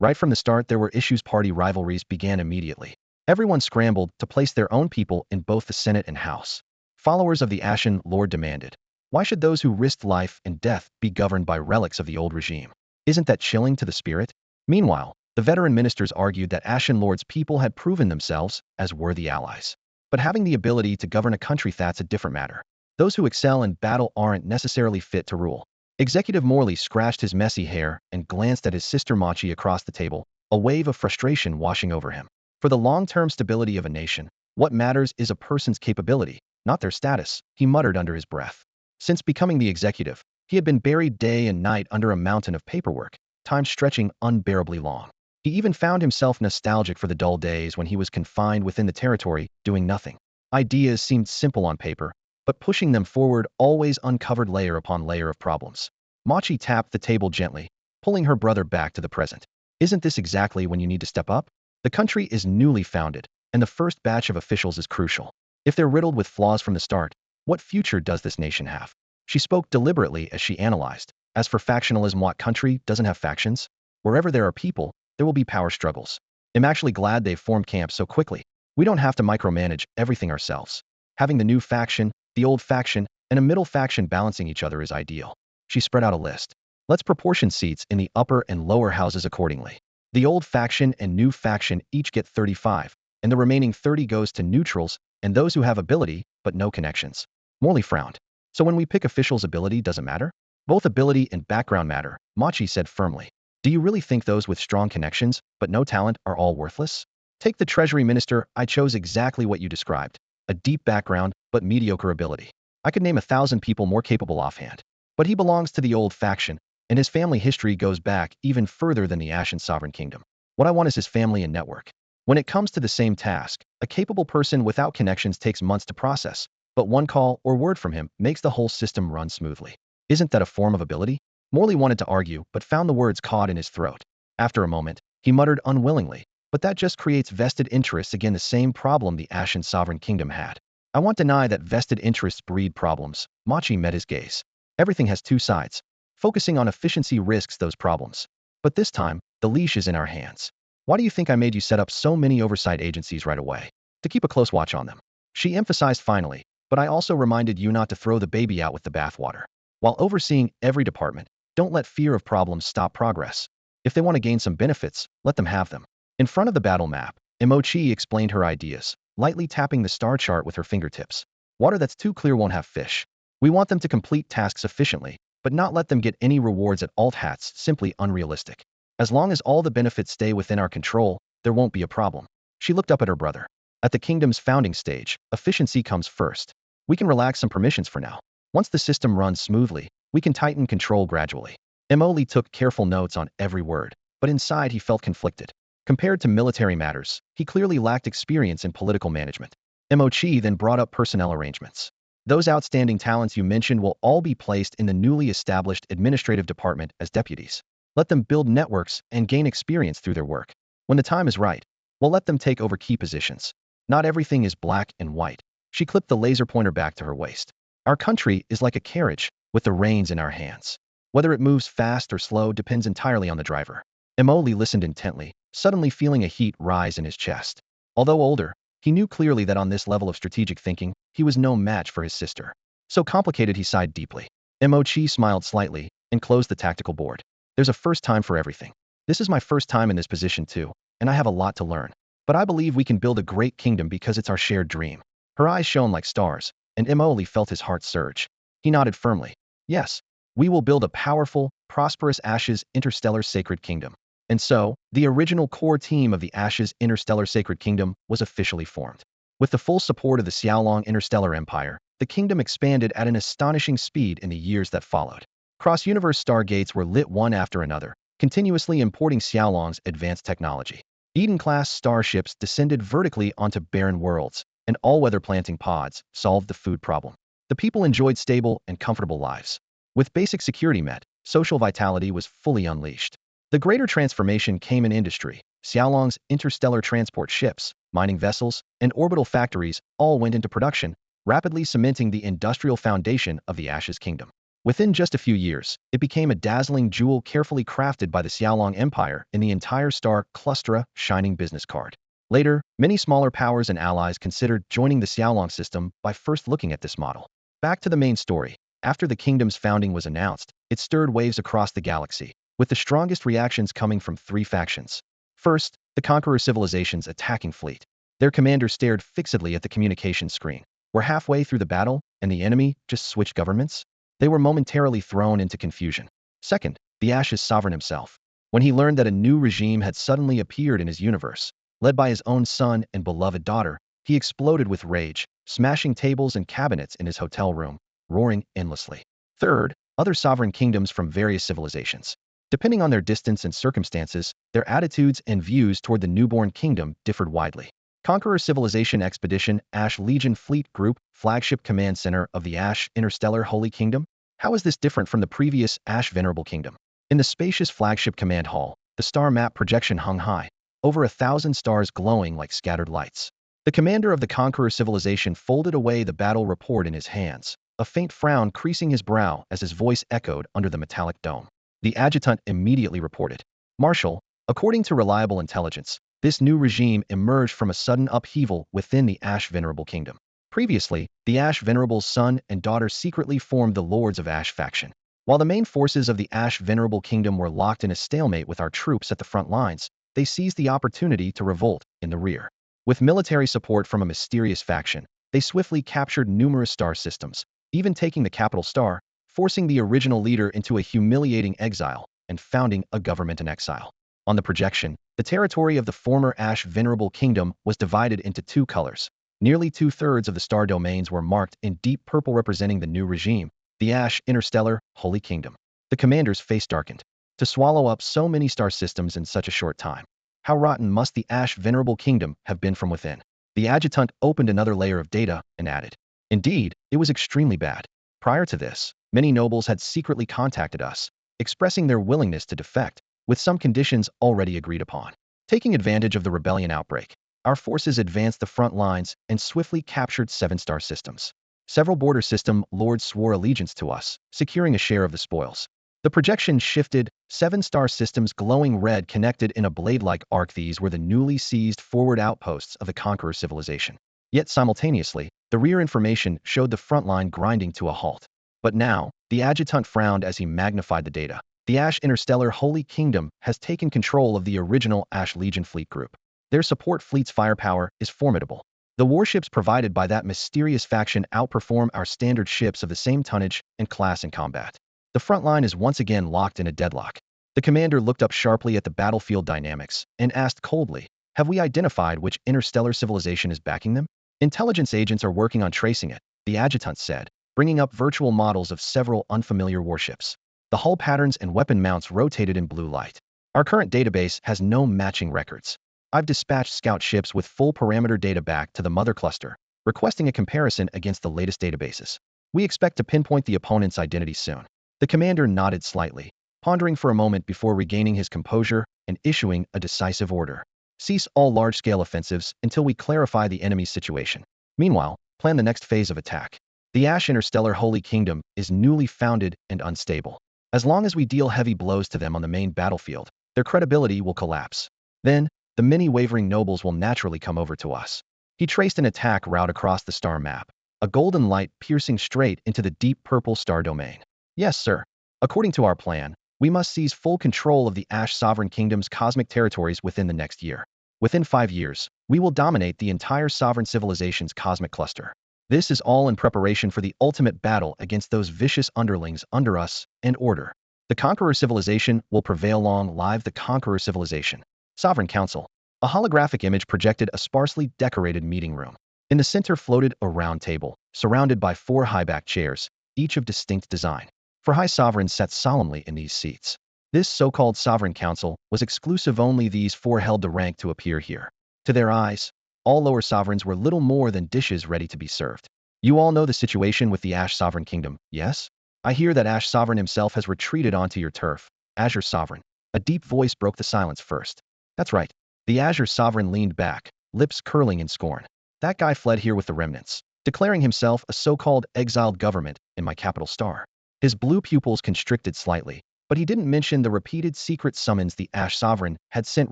Right from the start, there were issues. Party rivalries began immediately. Everyone scrambled to place their own people in both the Senate and House. Followers of the Ashen Lord demanded, why should those who risked life and death be governed by relics of the old regime? Isn't that chilling to the spirit? Meanwhile, the veteran ministers argued that Ashen Lord's people had proven themselves as worthy allies. But having the ability to govern a country, that's a different matter. Those who excel in battle aren't necessarily fit to rule. Executive Morley scratched his messy hair and glanced at his sister Machi across the table, a wave of frustration washing over him. For the long-term stability of a nation, what matters is a person's capability, not their status, he muttered under his breath. Since becoming the executive, he had been buried day and night under a mountain of paperwork, time stretching unbearably long. He even found himself nostalgic for the dull days when he was confined within the territory, doing nothing. Ideas seemed simple on paper, but pushing them forward always uncovered layer upon layer of problems. Machi tapped the table gently, pulling her brother back to the present. Isn't this exactly when you need to step up? The country is newly founded, and the first batch of officials is crucial. If they're riddled with flaws from the start, what future does this nation have? She spoke deliberately as she analyzed. As for factionalism, what country doesn't have factions? Wherever there are people, there will be power struggles. I'm actually glad they've formed camp so quickly. We don't have to micromanage everything ourselves. Having the new faction, the old faction, and a middle faction balancing each other is ideal. She spread out a list. Let's proportion seats in the upper and lower houses accordingly. The old faction and new faction each get 35, and the remaining 30 goes to neutrals and those who have ability but no connections. Morley frowned. So when we pick officials, ability doesn't matter? Both ability and background matter, Machi said firmly. Do you really think those with strong connections but no talent are all worthless? Take the Treasury Minister. I chose exactly what you described. A deep background but mediocre ability. I could name 1,000 people more capable offhand. But he belongs to the old faction, and his family history goes back even further than the Ashen Sovereign Kingdom. What I want is his family and network. When it comes to the same task, a capable person without connections takes months to process, but one call or word from him makes the whole system run smoothly. Isn't that a form of ability? Morley wanted to argue, but found the words caught in his throat. After a moment, he muttered unwillingly, but that just creates vested interests, again the same problem the Ashen Sovereign Kingdom had. I won't deny that vested interests breed problems. Machi met his gaze. Everything has two sides. Focusing on efficiency risks those problems. But this time, the leash is in our hands. Why do you think I made you set up so many oversight agencies right away? To keep a close watch on them. She emphasized finally, but I also reminded you not to throw the baby out with the bathwater. While overseeing every department, don't let fear of problems stop progress. If they want to gain some benefits, let them have them. In front of the battle map, Imochi explained her ideas, lightly tapping the star chart with her fingertips. Water that's too clear won't have fish. We want them to complete tasks efficiently, but not let them get any rewards at alt hats, simply unrealistic. As long as all the benefits stay within our control, there won't be a problem. She looked up at her brother. At the kingdom's founding stage, efficiency comes first. We can relax some permissions for now. Once the system runs smoothly, we can tighten control gradually. Emoli took careful notes on every word, but inside he felt conflicted. Compared to military matters, he clearly lacked experience in political management. Mochi then brought up personnel arrangements. Those outstanding talents you mentioned will all be placed in the newly established administrative department as deputies. Let them build networks and gain experience through their work. When the time is right, we'll let them take over key positions. Not everything is black and white. She clipped the laser pointer back to her waist. Our country is like a carriage, with the reins in our hands. Whether it moves fast or slow depends entirely on the driver. Emoli listened intently, suddenly feeling a heat rise in his chest. Although older, he knew clearly that on this level of strategic thinking, he was no match for his sister. So complicated, he sighed deeply. Emochi smiled slightly and closed the tactical board. There's a first time for everything. This is my first time in this position too, and I have a lot to learn. But I believe we can build a great kingdom because it's our shared dream. Her eyes shone like stars, and Emoli felt his heart surge. He nodded firmly. Yes, we will build a powerful, prosperous Ashes Interstellar Sacred Kingdom. And so, the original core team of the Ashes Interstellar Sacred Kingdom was officially formed. With the full support of the Xiaolong Interstellar Empire, the kingdom expanded at an astonishing speed in the years that followed. Cross-universe stargates were lit one after another, continuously importing Xiaolong's advanced technology. Eden-class starships descended vertically onto barren worlds, and all-weather planting pods solved the food problem. The people enjoyed stable and comfortable lives. With basic security met, social vitality was fully unleashed. The greater transformation came in industry. Xiaolong's interstellar transport ships, mining vessels, and orbital factories all went into production, rapidly cementing the industrial foundation of the Ashes Kingdom. Within just a few years, it became a dazzling jewel carefully crafted by the Xiaolong Empire in the entire star cluster, shining business card. Later, many smaller powers and allies considered joining the Xiaolong system by first looking at this model. Back to the main story. After the kingdom's founding was announced, it stirred waves across the galaxy, with the strongest reactions coming from three factions. First, the Conqueror Civilization's attacking fleet. Their commander stared fixedly at the communications screen. We're halfway through the battle, and the enemy just switched governments? They were momentarily thrown into confusion. Second, the Ashes Sovereign himself. When he learned that a new regime had suddenly appeared in his universe, led by his own son and beloved daughter, he exploded with rage, smashing tables and cabinets in his hotel room, roaring endlessly. Third, other sovereign kingdoms from various civilizations. Depending on their distance and circumstances, their attitudes and views toward the newborn kingdom differed widely. Conqueror Civilization Expedition Ash Legion Fleet Group, flagship command center of the Ash Interstellar Holy Kingdom? How is this different from the previous Ash Venerable Kingdom? In the spacious flagship command hall, the star map projection hung high, over 1,000 stars glowing like scattered lights. The commander of the Conqueror Civilization folded away the battle report in his hands, a faint frown creasing his brow as his voice echoed under the metallic dome. The adjutant immediately reported. Marshal, according to reliable intelligence, This new regime emerged from a sudden upheaval within the Ash Venerable Kingdom. Previously, the Ash Venerable's son and daughter secretly formed the Lords of Ash faction. While the main forces of the Ash Venerable Kingdom were locked in a stalemate with our troops at the front lines, they seized the opportunity to revolt in the rear. With military support from a mysterious faction, they swiftly captured numerous star systems, even taking the capital star, forcing the original leader into a humiliating exile and founding a government in exile. On the projection, the territory of the former Ash Venerable Kingdom was divided into two colors. Nearly two-thirds of the star domains were marked in deep purple representing the new regime, the Ash Interstellar Holy Kingdom. The commander's face darkened. To swallow up so many star systems in such a short time. How rotten must the Ash Venerable Kingdom have been from within? The adjutant opened another layer of data and added. Indeed, it was extremely bad. Prior to this, many nobles had secretly contacted us, expressing their willingness to defect, with some conditions already agreed upon. Taking advantage of the rebellion outbreak, our forces advanced the front lines and swiftly captured 7 star systems. Several border system lords swore allegiance to us, securing a share of the spoils. The projection shifted, 7 star systems glowing red connected in a blade-like arc. These were the newly seized forward outposts of the Conqueror civilization. Yet simultaneously, the rear information showed the front line grinding to a halt. But now, the adjutant frowned as he magnified the data. The Ash Interstellar Holy Kingdom has taken control of the original Ash Legion fleet group. Their support fleet's firepower is formidable. The warships provided by that mysterious faction outperform our standard ships of the same tonnage and class in combat. The front line is once again locked in a deadlock. The commander looked up sharply at the battlefield dynamics and asked coldly, have we identified which interstellar civilization is backing them? Intelligence agents are working on tracing it, the adjutant said, bringing up virtual models of several unfamiliar warships. The hull patterns and weapon mounts rotated in blue light. Our current database has no matching records. I've dispatched scout ships with full parameter data back to the mother cluster, requesting a comparison against the latest databases. We expect to pinpoint the opponent's identity soon. The commander nodded slightly, pondering for a moment before regaining his composure and issuing a decisive order. Cease all large-scale offensives until we clarify the enemy's situation. Meanwhile, plan the next phase of attack. The Ash Interstellar Holy Kingdom is newly founded and unstable. As long as we deal heavy blows to them on the main battlefield, their credibility will collapse. Then, the many wavering nobles will naturally come over to us. He traced an attack route across the star map, a golden light piercing straight into the deep purple star domain. Yes, sir. According to our plan, we must seize full control of the Ash Sovereign Kingdom's cosmic territories within the next year. Within 5 years, we will dominate the entire sovereign civilization's cosmic cluster. This is all in preparation for the ultimate battle against those vicious underlings under us and order. The Conqueror civilization will prevail. Long live the Conqueror civilization. Sovereign Council. A holographic image projected a sparsely decorated meeting room. In the center floated a round table, surrounded by 4 high-backed chairs, each of distinct design. 4 high sovereigns sat solemnly in these seats. This so-called Sovereign Council was exclusive. Only these 4 held the rank to appear here. To their eyes, all lower sovereigns were little more than dishes ready to be served. You all know the situation with the Ash Sovereign Kingdom, yes? I hear that Ash Sovereign himself has retreated onto your turf. Azure Sovereign. A deep voice broke the silence first. That's right. The Azure Sovereign leaned back, lips curling in scorn. That guy fled here with the remnants, declaring himself a so-called exiled government in my capital star. His blue pupils constricted slightly, but he didn't mention the repeated secret summons the Ash Sovereign had sent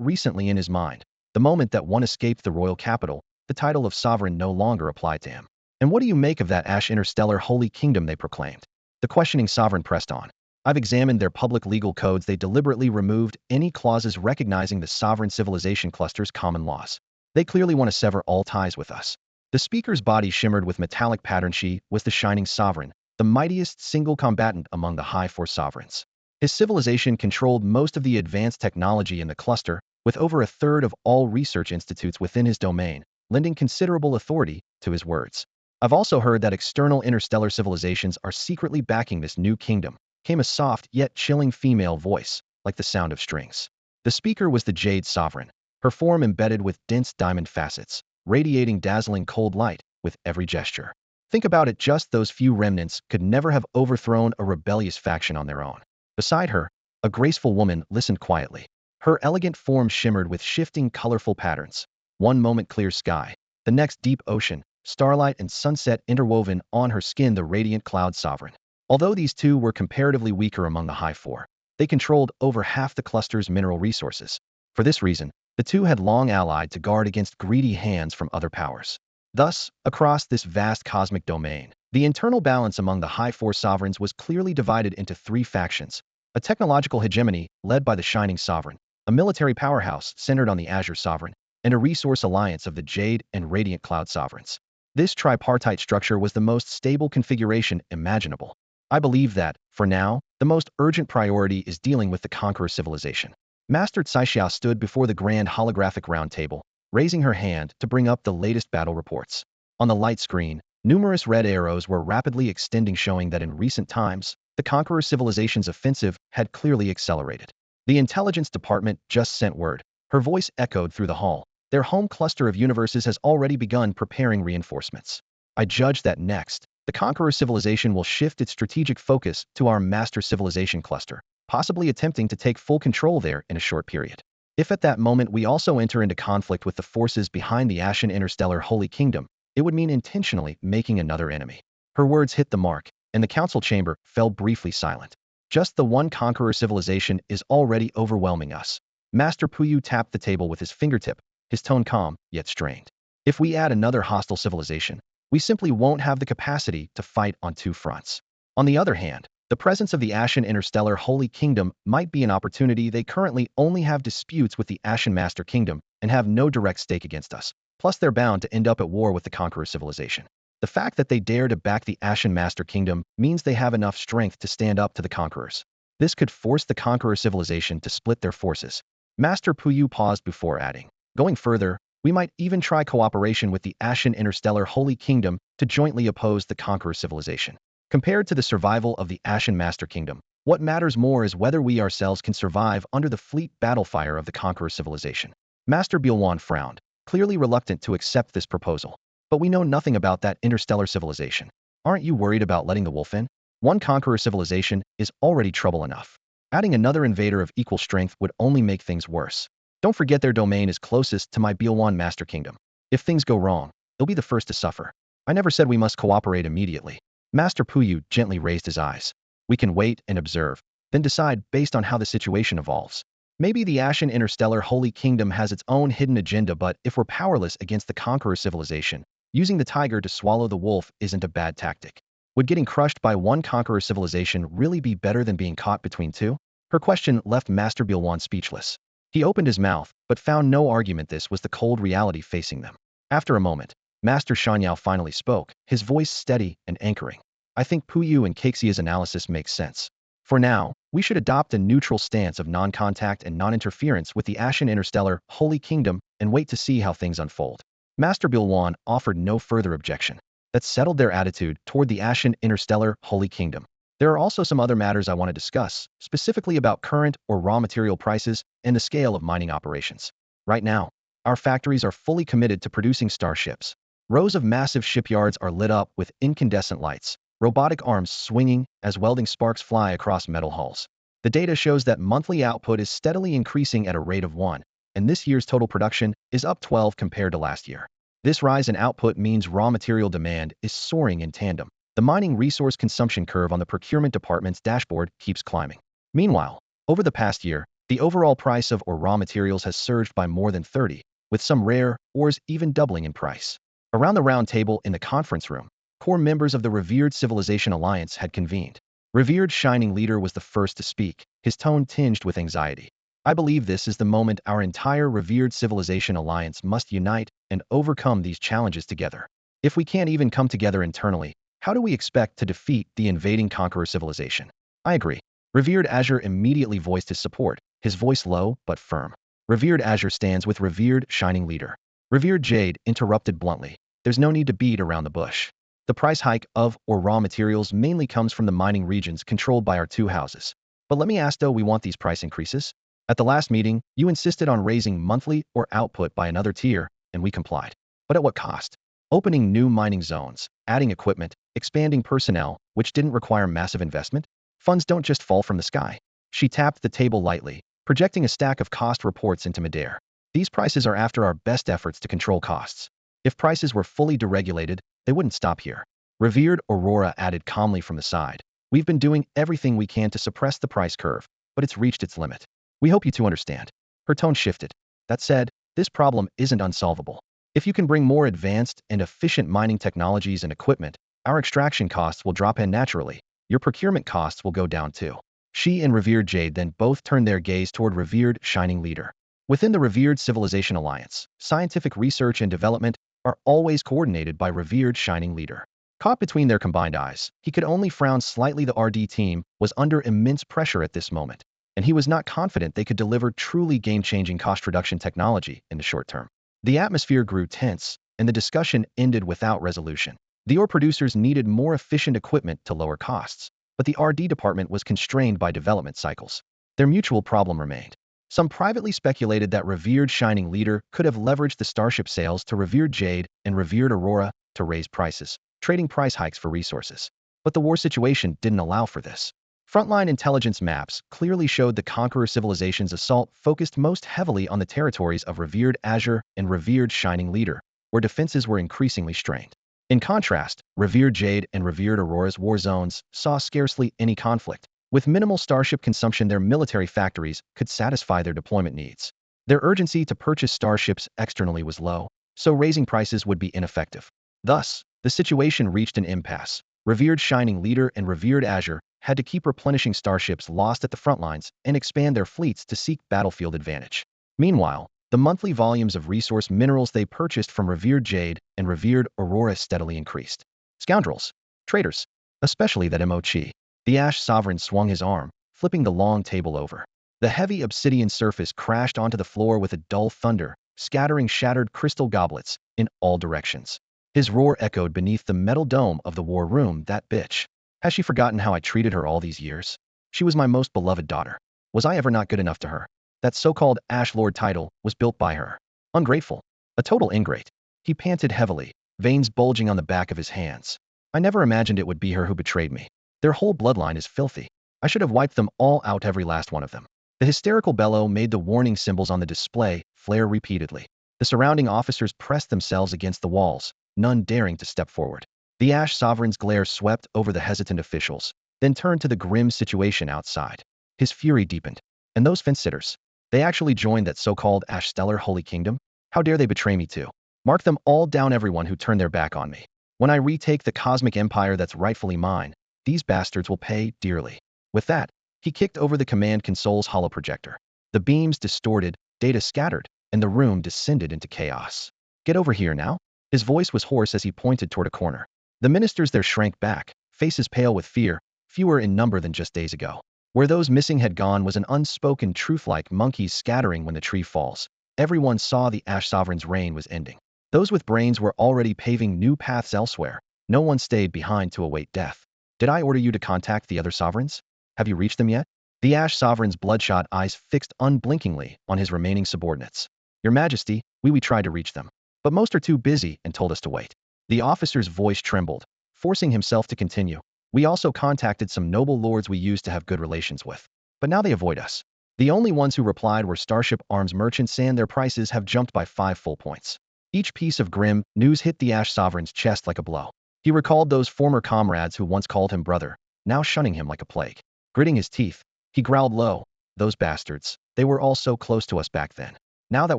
recently in his mind. The moment that one escaped the royal capital, the title of sovereign no longer applied to him. And what do you make of that Ash Interstellar Holy Kingdom they proclaimed? The questioning sovereign pressed on. I've examined their public legal codes. They deliberately removed any clauses recognizing the sovereign civilization cluster's common laws. They clearly want to sever all ties with us. The speaker's body shimmered with metallic pattern. She was the shining sovereign, the mightiest single combatant among the high 4 sovereigns. His civilization controlled most of the advanced technology in the cluster, with over a third of all research institutes within his domain, lending considerable authority to his words. I've also heard that external interstellar civilizations are secretly backing this new kingdom, came a soft yet chilling female voice, like the sound of strings. The speaker was the Jade Sovereign, her form embedded with dense diamond facets, radiating dazzling cold light with every gesture. Think about it, just those few remnants could never have overthrown a rebellious faction on their own. Beside her, a graceful woman listened quietly. Her elegant form shimmered with shifting colorful patterns. One moment clear sky, the next deep ocean, starlight and sunset interwoven on her skin. The radiant Cloud Sovereign. Although these two were comparatively weaker among the high 4, they controlled over half the cluster's mineral resources. For this reason, The two had long allied to guard against greedy hands from other powers. Thus, across this vast cosmic domain, the internal balance among the High Four sovereigns was clearly divided into three factions: a technological hegemony led by the Shining Sovereign, a military powerhouse centered on the Azure Sovereign, and a resource alliance of the Jade and Radiant Cloud sovereigns. This tripartite structure was the most stable configuration imaginable. I believe that, for now, the most urgent priority is dealing with the Conqueror civilization. Master Caixiao stood before the grand holographic round table, raising her hand to bring up the latest battle reports. On the light screen, numerous red arrows were rapidly extending, showing that in recent times, the Conqueror civilization's offensive had clearly accelerated. The intelligence department just sent word. Her voice echoed through the hall. Their home cluster of universes has already begun preparing reinforcements. I judge that next, the Conqueror civilization will shift its strategic focus to our Master Civilization cluster, possibly attempting to take full control there in a short period. If at that moment we also enter into conflict with the forces behind the Ashen Interstellar Holy Kingdom, it would mean intentionally making another enemy. Her words hit the mark, and the council chamber fell briefly silent. Just the one Conqueror civilization is already overwhelming us. Master Puyu tapped the table with his fingertip, his tone calm, yet strained. If we add another hostile civilization, we simply won't have the capacity to fight on two fronts. On the other hand, the presence of the Ashen Interstellar Holy Kingdom might be an opportunity. They currently only have disputes with the Ashen Master Kingdom and have no direct stake against us. Plus, they're bound to end up at war with the Conqueror civilization. The fact that they dare to back the Ashen Master Kingdom means they have enough strength to stand up to the Conquerors. This could force the Conqueror civilization to split their forces. Master Puyu paused before adding, going further, we might even try cooperation with the Ashen Interstellar Holy Kingdom to jointly oppose the Conqueror civilization. Compared to the survival of the Ashen Master Kingdom, what matters more is whether we ourselves can survive under the fleet battlefire of the Conqueror civilization. Master Bielwan frowned, clearly reluctant to accept this proposal. But we know nothing about that interstellar civilization. Aren't you worried about letting the wolf in? One Conqueror civilization is already trouble enough. Adding another invader of equal strength would only make things worse. Don't forget their domain is closest to my Bielwan Master Kingdom. If things go wrong, they'll be the first to suffer. I never said we must cooperate immediately. Master Puyu gently raised his eyes. We can wait and observe, then decide based on how the situation evolves. Maybe the Ashen Interstellar Holy Kingdom has its own hidden agenda, but if we're powerless against the Conqueror civilization, using the tiger to swallow the wolf isn't a bad tactic. Would getting crushed by one Conqueror civilization really be better than being caught between two? Her question left Master Bielwan speechless. He opened his mouth, but found no argument. This was the cold reality facing them. After a moment, Master Shanyao finally spoke, his voice steady and anchoring. I think Puyu and Keixia's analysis makes sense. For now, we should adopt a neutral stance of non-contact and non-interference with the Ashen Interstellar Holy Kingdom and wait to see how things unfold. Master Bielwan offered no further objection. That settled their attitude toward the Ashen Interstellar Holy Kingdom. There are also some other matters I want to discuss, specifically about current or raw material prices and the scale of mining operations. Right now, our factories are fully committed to producing starships. Rows of massive shipyards are lit up with incandescent lights, robotic arms swinging as welding sparks fly across metal hulls. The data shows that monthly output is steadily increasing at a rate of 1, and this year's total production is up 12 compared to last year. This rise in output means raw material demand is soaring in tandem. The mining resource consumption curve on the procurement department's dashboard keeps climbing. Meanwhile, over the past year, the overall price of raw materials has surged by more than 30, with some rare ores even doubling in price. Around the round table in the conference room, core members of the Revered Civilization Alliance had convened. Revered Shining Leader was the first to speak, his tone tinged with anxiety. I believe this is the moment our entire Revered Civilization Alliance must unite and overcome these challenges together. If we can't even come together internally, how do we expect to defeat the invading Conqueror civilization? I agree. Revered Azure immediately voiced his support, his voice low but firm. Revered Azure stands with Revered Shining Leader. Revered Jade interrupted bluntly. There's no need to beat around the bush. The price hike of raw materials mainly comes from the mining regions controlled by our two houses. But let me ask, do we want these price increases? At the last meeting, you insisted on raising monthly output by another tier, and we complied. But at what cost? Opening new mining zones, adding equipment, expanding personnel, which didn't require massive investment? Funds don't just fall from the sky. She tapped the table lightly, projecting a stack of cost reports into midair. These prices are after our best efforts to control costs. If prices were fully deregulated, they wouldn't stop here. Revered Aurora added calmly from the side. We've been doing everything we can to suppress the price curve, but it's reached its limit. We hope you two understand. Her tone shifted. That said, this problem isn't unsolvable. If you can bring more advanced and efficient mining technologies and equipment, our extraction costs will drop in naturally. Your procurement costs will go down too. She and revered Jade then both turned their gaze toward revered Shining Leader. Within the Revered Civilization Alliance, scientific research and development are always coordinated by revered Shining Leader. Caught between their combined eyes, he could only frown slightly. The RD team was under immense pressure at this moment, and he was not confident they could deliver truly game-changing cost reduction technology in the short term. The atmosphere grew tense, and the discussion ended without resolution. The ore producers needed more efficient equipment to lower costs, but the RD department was constrained by development cycles. Their mutual problem remained. Some privately speculated that revered Shining Leader could have leveraged the Starship sales to revered Jade and revered Aurora to raise prices, trading price hikes for resources. But the war situation didn't allow for this. Frontline intelligence maps clearly showed the Conqueror civilization's assault focused most heavily on the territories of revered Azure and revered Shining Leader, where defenses were increasingly strained. In contrast, revered Jade and revered Aurora's war zones saw scarcely any conflict. With minimal starship consumption, their military factories could satisfy their deployment needs. Their urgency to purchase starships externally was low, so raising prices would be ineffective. Thus, the situation reached an impasse. Revered Shining Leader and revered Azure had to keep replenishing starships lost at the front lines and expand their fleets to seek battlefield advantage. Meanwhile, the monthly volumes of resource minerals they purchased from revered Jade and revered Aurora steadily increased. Scoundrels. Traitors. Especially that Mo-Chi. The Ash Sovereign swung his arm, flipping the long table over. The heavy obsidian surface crashed onto the floor with a dull thunder, scattering shattered crystal goblets in all directions. His roar echoed beneath the metal dome of the war room. That bitch. Has she forgotten how I treated her all these years? She was my most beloved daughter. Was I ever not good enough to her? That so-called Ash Lord title was built by her. Ungrateful. A total ingrate. He panted heavily, veins bulging on the back of his hands. I never imagined it would be her who betrayed me. Their whole bloodline is filthy. I should have wiped them all out, every last one of them. The hysterical bellow made the warning symbols on the display flare repeatedly. The surrounding officers pressed themselves against the walls, none daring to step forward. The Ash Sovereign's glare swept over the hesitant officials, then turned to the grim situation outside. His fury deepened. And those fence-sitters? They actually joined that so-called Ashstellar Holy Kingdom? How dare they betray me too? Mark them all down, everyone who turned their back on me. When I retake the cosmic empire that's rightfully mine, these bastards will pay dearly. With that, he kicked over the command console's holoprojector. The beams distorted, data scattered, and the room descended into chaos. Get over here now? His voice was hoarse as he pointed toward a corner. The ministers there shrank back, faces pale with fear, fewer in number than just days ago. Where those missing had gone was an unspoken truth, like monkeys scattering when the tree falls. Everyone saw the Ash Sovereign's reign was ending. Those with brains were already paving new paths elsewhere. No one stayed behind to await death. Did I order you to contact the other sovereigns? Have you reached them yet? The Ash Sovereign's bloodshot eyes fixed unblinkingly on his remaining subordinates. Your Majesty, we tried to reach them, but most are too busy and told us to wait. The officer's voice trembled, forcing himself to continue. We also contacted some noble lords we used to have good relations with, but now they avoid us. The only ones who replied were Starship arms merchants, and their prices have jumped by 5 full points. Each piece of grim news hit the Ash Sovereign's chest like a blow. He recalled those former comrades who once called him brother, now shunning him like a plague. Gritting his teeth, he growled low, those bastards, they were all so close to us back then. Now that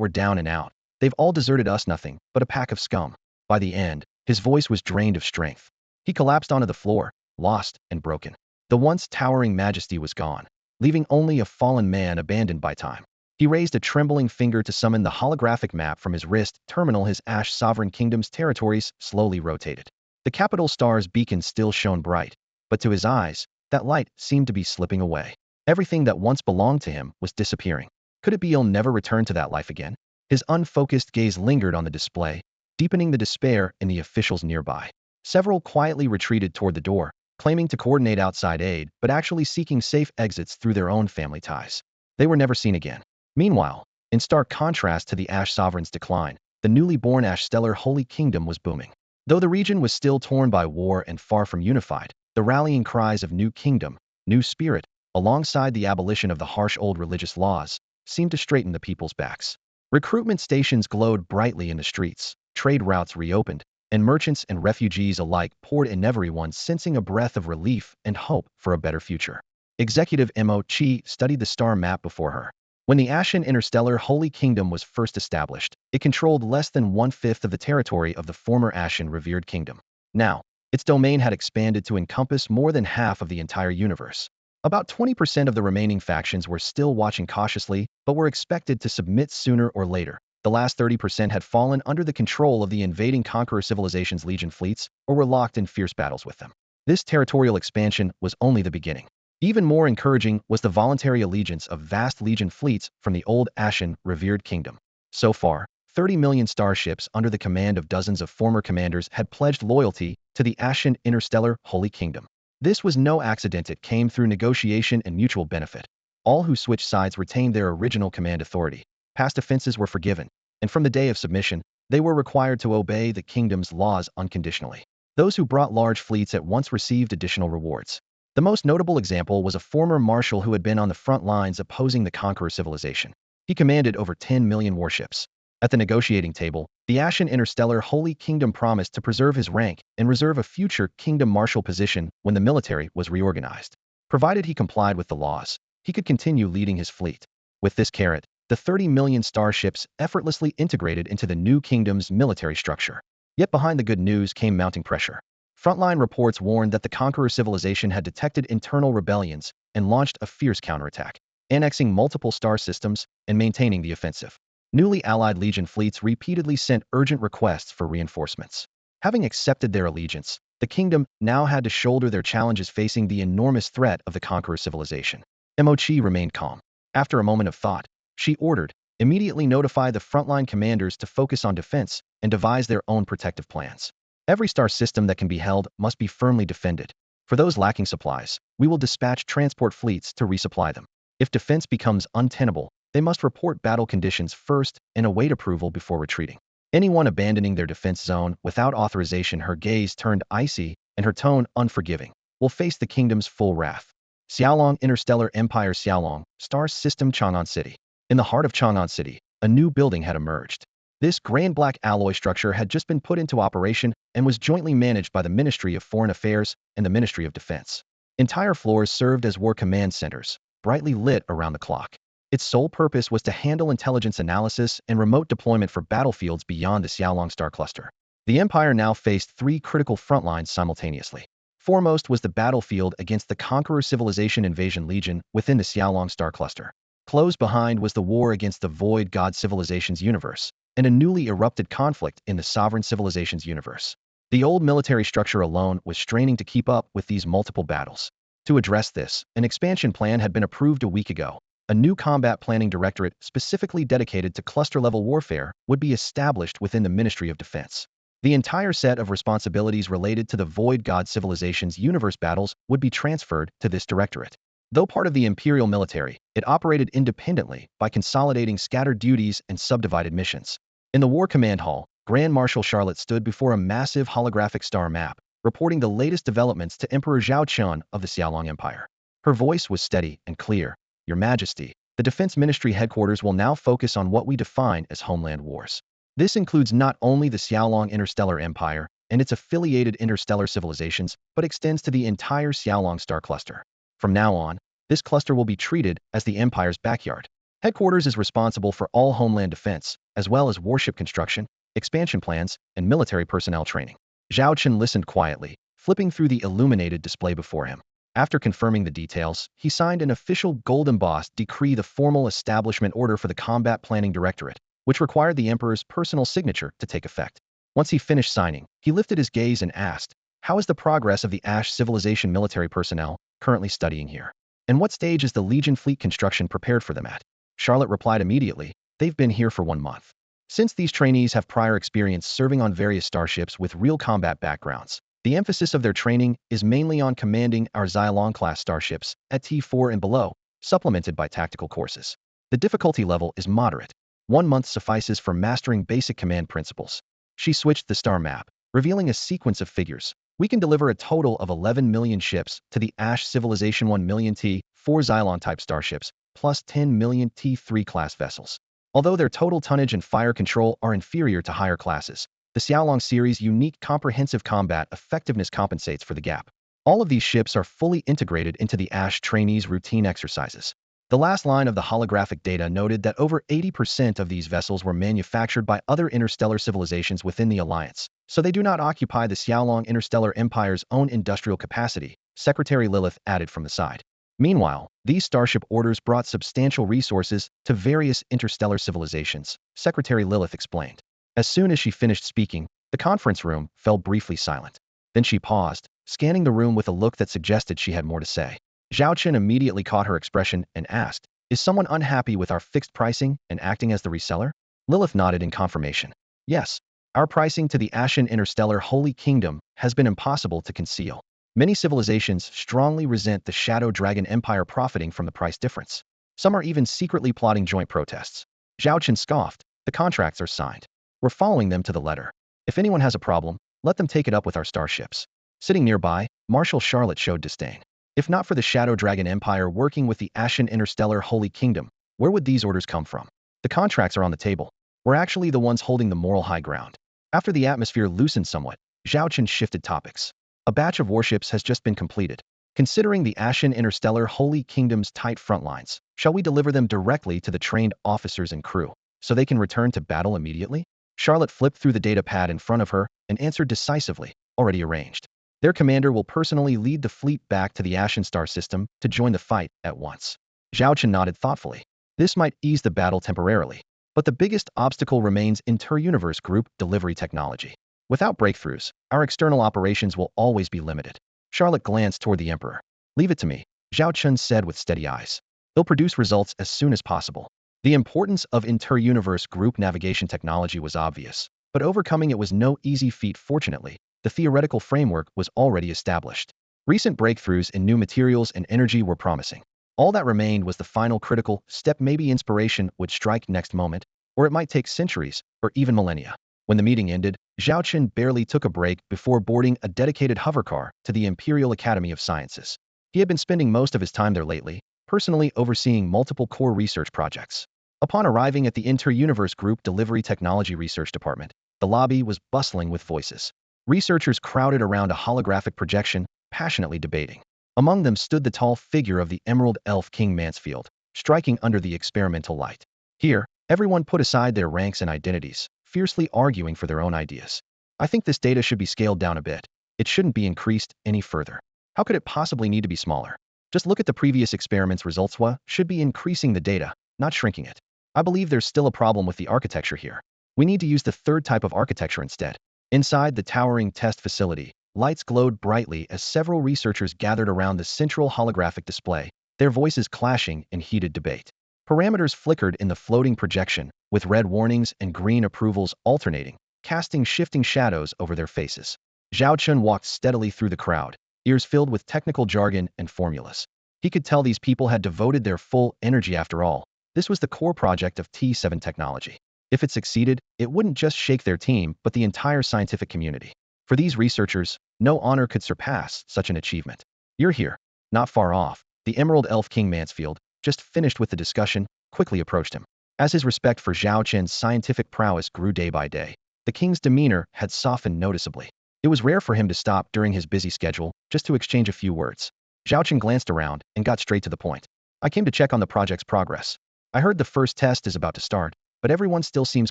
we're down and out, they've all deserted us, nothing but a pack of scum. By the end, his voice was drained of strength. He collapsed onto the floor, lost and broken. The once towering majesty was gone, leaving only a fallen man abandoned by time. He raised a trembling finger to summon the holographic map from his wrist terminal. His Ash Sovereign Kingdom's territories slowly rotated. The capital star's beacon still shone bright, but to his eyes, that light seemed to be slipping away. Everything that once belonged to him was disappearing. Could it be he'll never return to that life again? His unfocused gaze lingered on the display, deepening the despair in the officials nearby. Several quietly retreated toward the door, claiming to coordinate outside aid, but actually seeking safe exits through their own family ties. They were never seen again. Meanwhile, in stark contrast to the Ash Sovereign's decline, the newly born Ashstellar Holy Kingdom was booming. Though the region was still torn by war and far from unified, the rallying cries of new kingdom, new spirit, alongside the abolition of the harsh old religious laws, seemed to straighten the people's backs. Recruitment stations glowed brightly in the streets, trade routes reopened, and merchants and refugees alike poured in, everyone sensing a breath of relief and hope for a better future. Executive Mo-Chi studied the star map before her. When the Ashen Interstellar Holy Kingdom was first established, it controlled less than one-fifth of the territory of the former Ashen Revered Kingdom. Now, its domain had expanded to encompass more than half of the entire universe. About 20% of the remaining factions were still watching cautiously, but were expected to submit sooner or later. The last 30% had fallen under the control of the invading conqueror civilization's legion fleets, or were locked in fierce battles with them. This territorial expansion was only the beginning. Even more encouraging was the voluntary allegiance of vast legion fleets from the old Ashen Revered Kingdom. So far, 30 million starships under the command of dozens of former commanders had pledged loyalty to the Ashen Interstellar Holy Kingdom. This was no accident. It came through negotiation and mutual benefit. All who switched sides retained their original command authority. Past offenses were forgiven, and from the day of submission, they were required to obey the kingdom's laws unconditionally. Those who brought large fleets at once received additional rewards. The most notable example was a former marshal who had been on the front lines opposing the conqueror civilization. He commanded over 10 million warships. At the negotiating table, the Ashen Interstellar Holy Kingdom promised to preserve his rank and reserve a future kingdom marshal position when the military was reorganized. Provided he complied with the laws, he could continue leading his fleet. With this carrot, the 30 million starships effortlessly integrated into the new kingdom's military structure. Yet behind the good news came mounting pressure. Frontline reports warned that the conqueror civilization had detected internal rebellions and launched a fierce counterattack, annexing multiple star systems and maintaining the offensive. Newly allied legion fleets repeatedly sent urgent requests for reinforcements. Having accepted their allegiance, the kingdom now had to shoulder their challenges facing the enormous threat of the conqueror civilization. Mochi remained calm. After a moment of thought, she ordered, immediately notify the frontline commanders to focus on defense and devise their own protective plans. Every star system that can be held must be firmly defended. For those lacking supplies, we will dispatch transport fleets to resupply them. If defense becomes untenable, they must report battle conditions first and await approval before retreating. Anyone abandoning their defense zone without authorization, her gaze turned icy and her tone unforgiving, will face the kingdom's full wrath. Xiaolong Interstellar Empire Xiaolong, Star System Chang'an City. In the heart of Chang'an City, a new building had emerged. This grand black alloy structure had just been put into operation and was jointly managed by the Ministry of Foreign Affairs and the Ministry of Defense. Entire floors served as war command centers, brightly lit around the clock. Its sole purpose was to handle intelligence analysis and remote deployment for battlefields beyond the Xiaolong star cluster. The Empire now faced three critical front lines simultaneously. Foremost was the battlefield against the Conqueror Civilization Invasion Legion within the Xiaolong star cluster. Close behind was the war against the Void God Civilization's universe, and a newly erupted conflict in the Sovereign Civilization's universe. The old military structure alone was straining to keep up with these multiple battles. To address this, an expansion plan had been approved a week ago. A new combat planning directorate specifically dedicated to cluster-level warfare would be established within the Ministry of Defense. The entire set of responsibilities related to the Void God Civilization's universe battles would be transferred to this directorate. Though part of the Imperial military, it operated independently by consolidating scattered duties and subdivided missions. In the War Command Hall, Grand Marshal Charlotte stood before a massive holographic star map, reporting the latest developments to Emperor Zhao Chen of the Xiaolong Empire. Her voice was steady and clear. Your Majesty, the Defense Ministry headquarters will now focus on what we define as homeland wars. This includes not only the Xiaolong Interstellar Empire and its affiliated interstellar civilizations, but extends to the entire Xiaolong star cluster. From now on, this cluster will be treated as the Empire's backyard. Headquarters is responsible for all homeland defense, as well as warship construction, expansion plans, and military personnel training. Zhao Chen listened quietly, flipping through the illuminated display before him. After confirming the details, he signed an official gold-embossed decree, the formal establishment order for the Combat Planning Directorate, which required the Emperor's personal signature to take effect. Once he finished signing, he lifted his gaze and asked, "How is the progress of the Ash Civilization military personnel currently studying here? And what stage is the Legion fleet construction prepared for them at?" Charlotte replied immediately, "They've been here for 1 month." Since these trainees have prior experience serving on various starships with real combat backgrounds, the emphasis of their training is mainly on commanding our Xiaolong-class starships at T4 and below, supplemented by tactical courses. The difficulty level is moderate. 1 month suffices for mastering basic command principles. She switched the star map, revealing a sequence of figures. We can deliver a total of 11 million ships to the Ash Civilization, 1 million T4 Xylon-type starships, plus 10 million T3-class vessels. Although their total tonnage and fire control are inferior to higher classes, the Xiaolong series' unique comprehensive combat effectiveness compensates for the gap. All of these ships are fully integrated into the Ash trainees' routine exercises. The last line of the holographic data noted that over 80% of these vessels were manufactured by other interstellar civilizations within the Alliance, so they do not occupy the Xiaolong Interstellar Empire's own industrial capacity, Secretary Lilith added from the side. Meanwhile, these starship orders brought substantial resources to various interstellar civilizations, Secretary Lilith explained. As soon as she finished speaking, the conference room fell briefly silent. Then she paused, scanning the room with a look that suggested she had more to say. Zhao Chen immediately caught her expression and asked, "Is someone unhappy with our fixed pricing and acting as the reseller?" Lilith nodded in confirmation. "Yes, our pricing to the Ashen Interstellar Holy Kingdom has been impossible to conceal. Many civilizations strongly resent the Shadow Dragon Empire profiting from the price difference. Some are even secretly plotting joint protests." Zhao Chen scoffed. "The contracts are signed. We're following them to the letter. If anyone has a problem, let them take it up with our starships." Sitting nearby, Marshal Charlotte showed disdain. If not for the Shadow Dragon Empire working with the Ashen Interstellar Holy Kingdom, where would these orders come from? The contracts are on the table. We're actually the ones holding the moral high ground. After the atmosphere loosened somewhat, Zhao Chen shifted topics. A batch of warships has just been completed. Considering the Ashen Interstellar Holy Kingdom's tight front lines, shall we deliver them directly to the trained officers and crew, so they can return to battle immediately? Charlotte flipped through the data pad in front of her and answered decisively, "Already arranged. Their commander will personally lead the fleet back to the Ashen Star system to join the fight at once." Zhao Chen nodded thoughtfully. This might ease the battle temporarily, but the biggest obstacle remains inter-universe group delivery technology. Without breakthroughs, our external operations will always be limited. Charlotte glanced toward the Emperor. "Leave it to me," Zhao Chen said with steady eyes. "They'll produce results as soon as possible." The importance of inter-universe group navigation technology was obvious, but overcoming it was no easy feat. Fortunately, the theoretical framework was already established. Recent breakthroughs in new materials and energy were promising. All that remained was the final critical step. Maybe inspiration would strike next moment, or it might take centuries, or even millennia. When the meeting ended, Zhao Chen barely took a break before boarding a dedicated hovercar to the Imperial Academy of Sciences. He had been spending most of his time there lately, personally overseeing multiple core research projects. Upon arriving at the Inter-Universe Group Delivery Technology Research Department, the lobby was bustling with voices. Researchers crowded around a holographic projection, passionately debating. Among them stood the tall figure of the Emerald Elf King Mansfield, striking under the experimental light. Here, everyone put aside their ranks and identities, fiercely arguing for their own ideas. "I think this data should be scaled down a bit. It shouldn't be increased any further. How could it possibly need to be smaller? Just look at the previous experiment's results. Should be increasing the data, not shrinking it. I believe there's still a problem with the architecture here. We need to use the third type of architecture instead." Inside the towering test facility, lights glowed brightly as several researchers gathered around the central holographic display, their voices clashing in heated debate. Parameters flickered in the floating projection, with red warnings and green approvals alternating, casting shifting shadows over their faces. Zhao Chen walked steadily through the crowd, ears filled with technical jargon and formulas. He could tell these people had devoted their full energy. After all, this was the core project of T7 technology. If it succeeded, it wouldn't just shake their team, but the entire scientific community. For these researchers, no honor could surpass such an achievement. "You're here." Not far off, the Emerald Elf King Mansfield, just finished with the discussion, quickly approached him. As his respect for Zhao Chen's scientific prowess grew day by day, the king's demeanor had softened noticeably. It was rare for him to stop during his busy schedule just to exchange a few words. Zhao Chen glanced around and got straight to the point. "I came to check on the project's progress. I heard the first test is about to start, but everyone still seems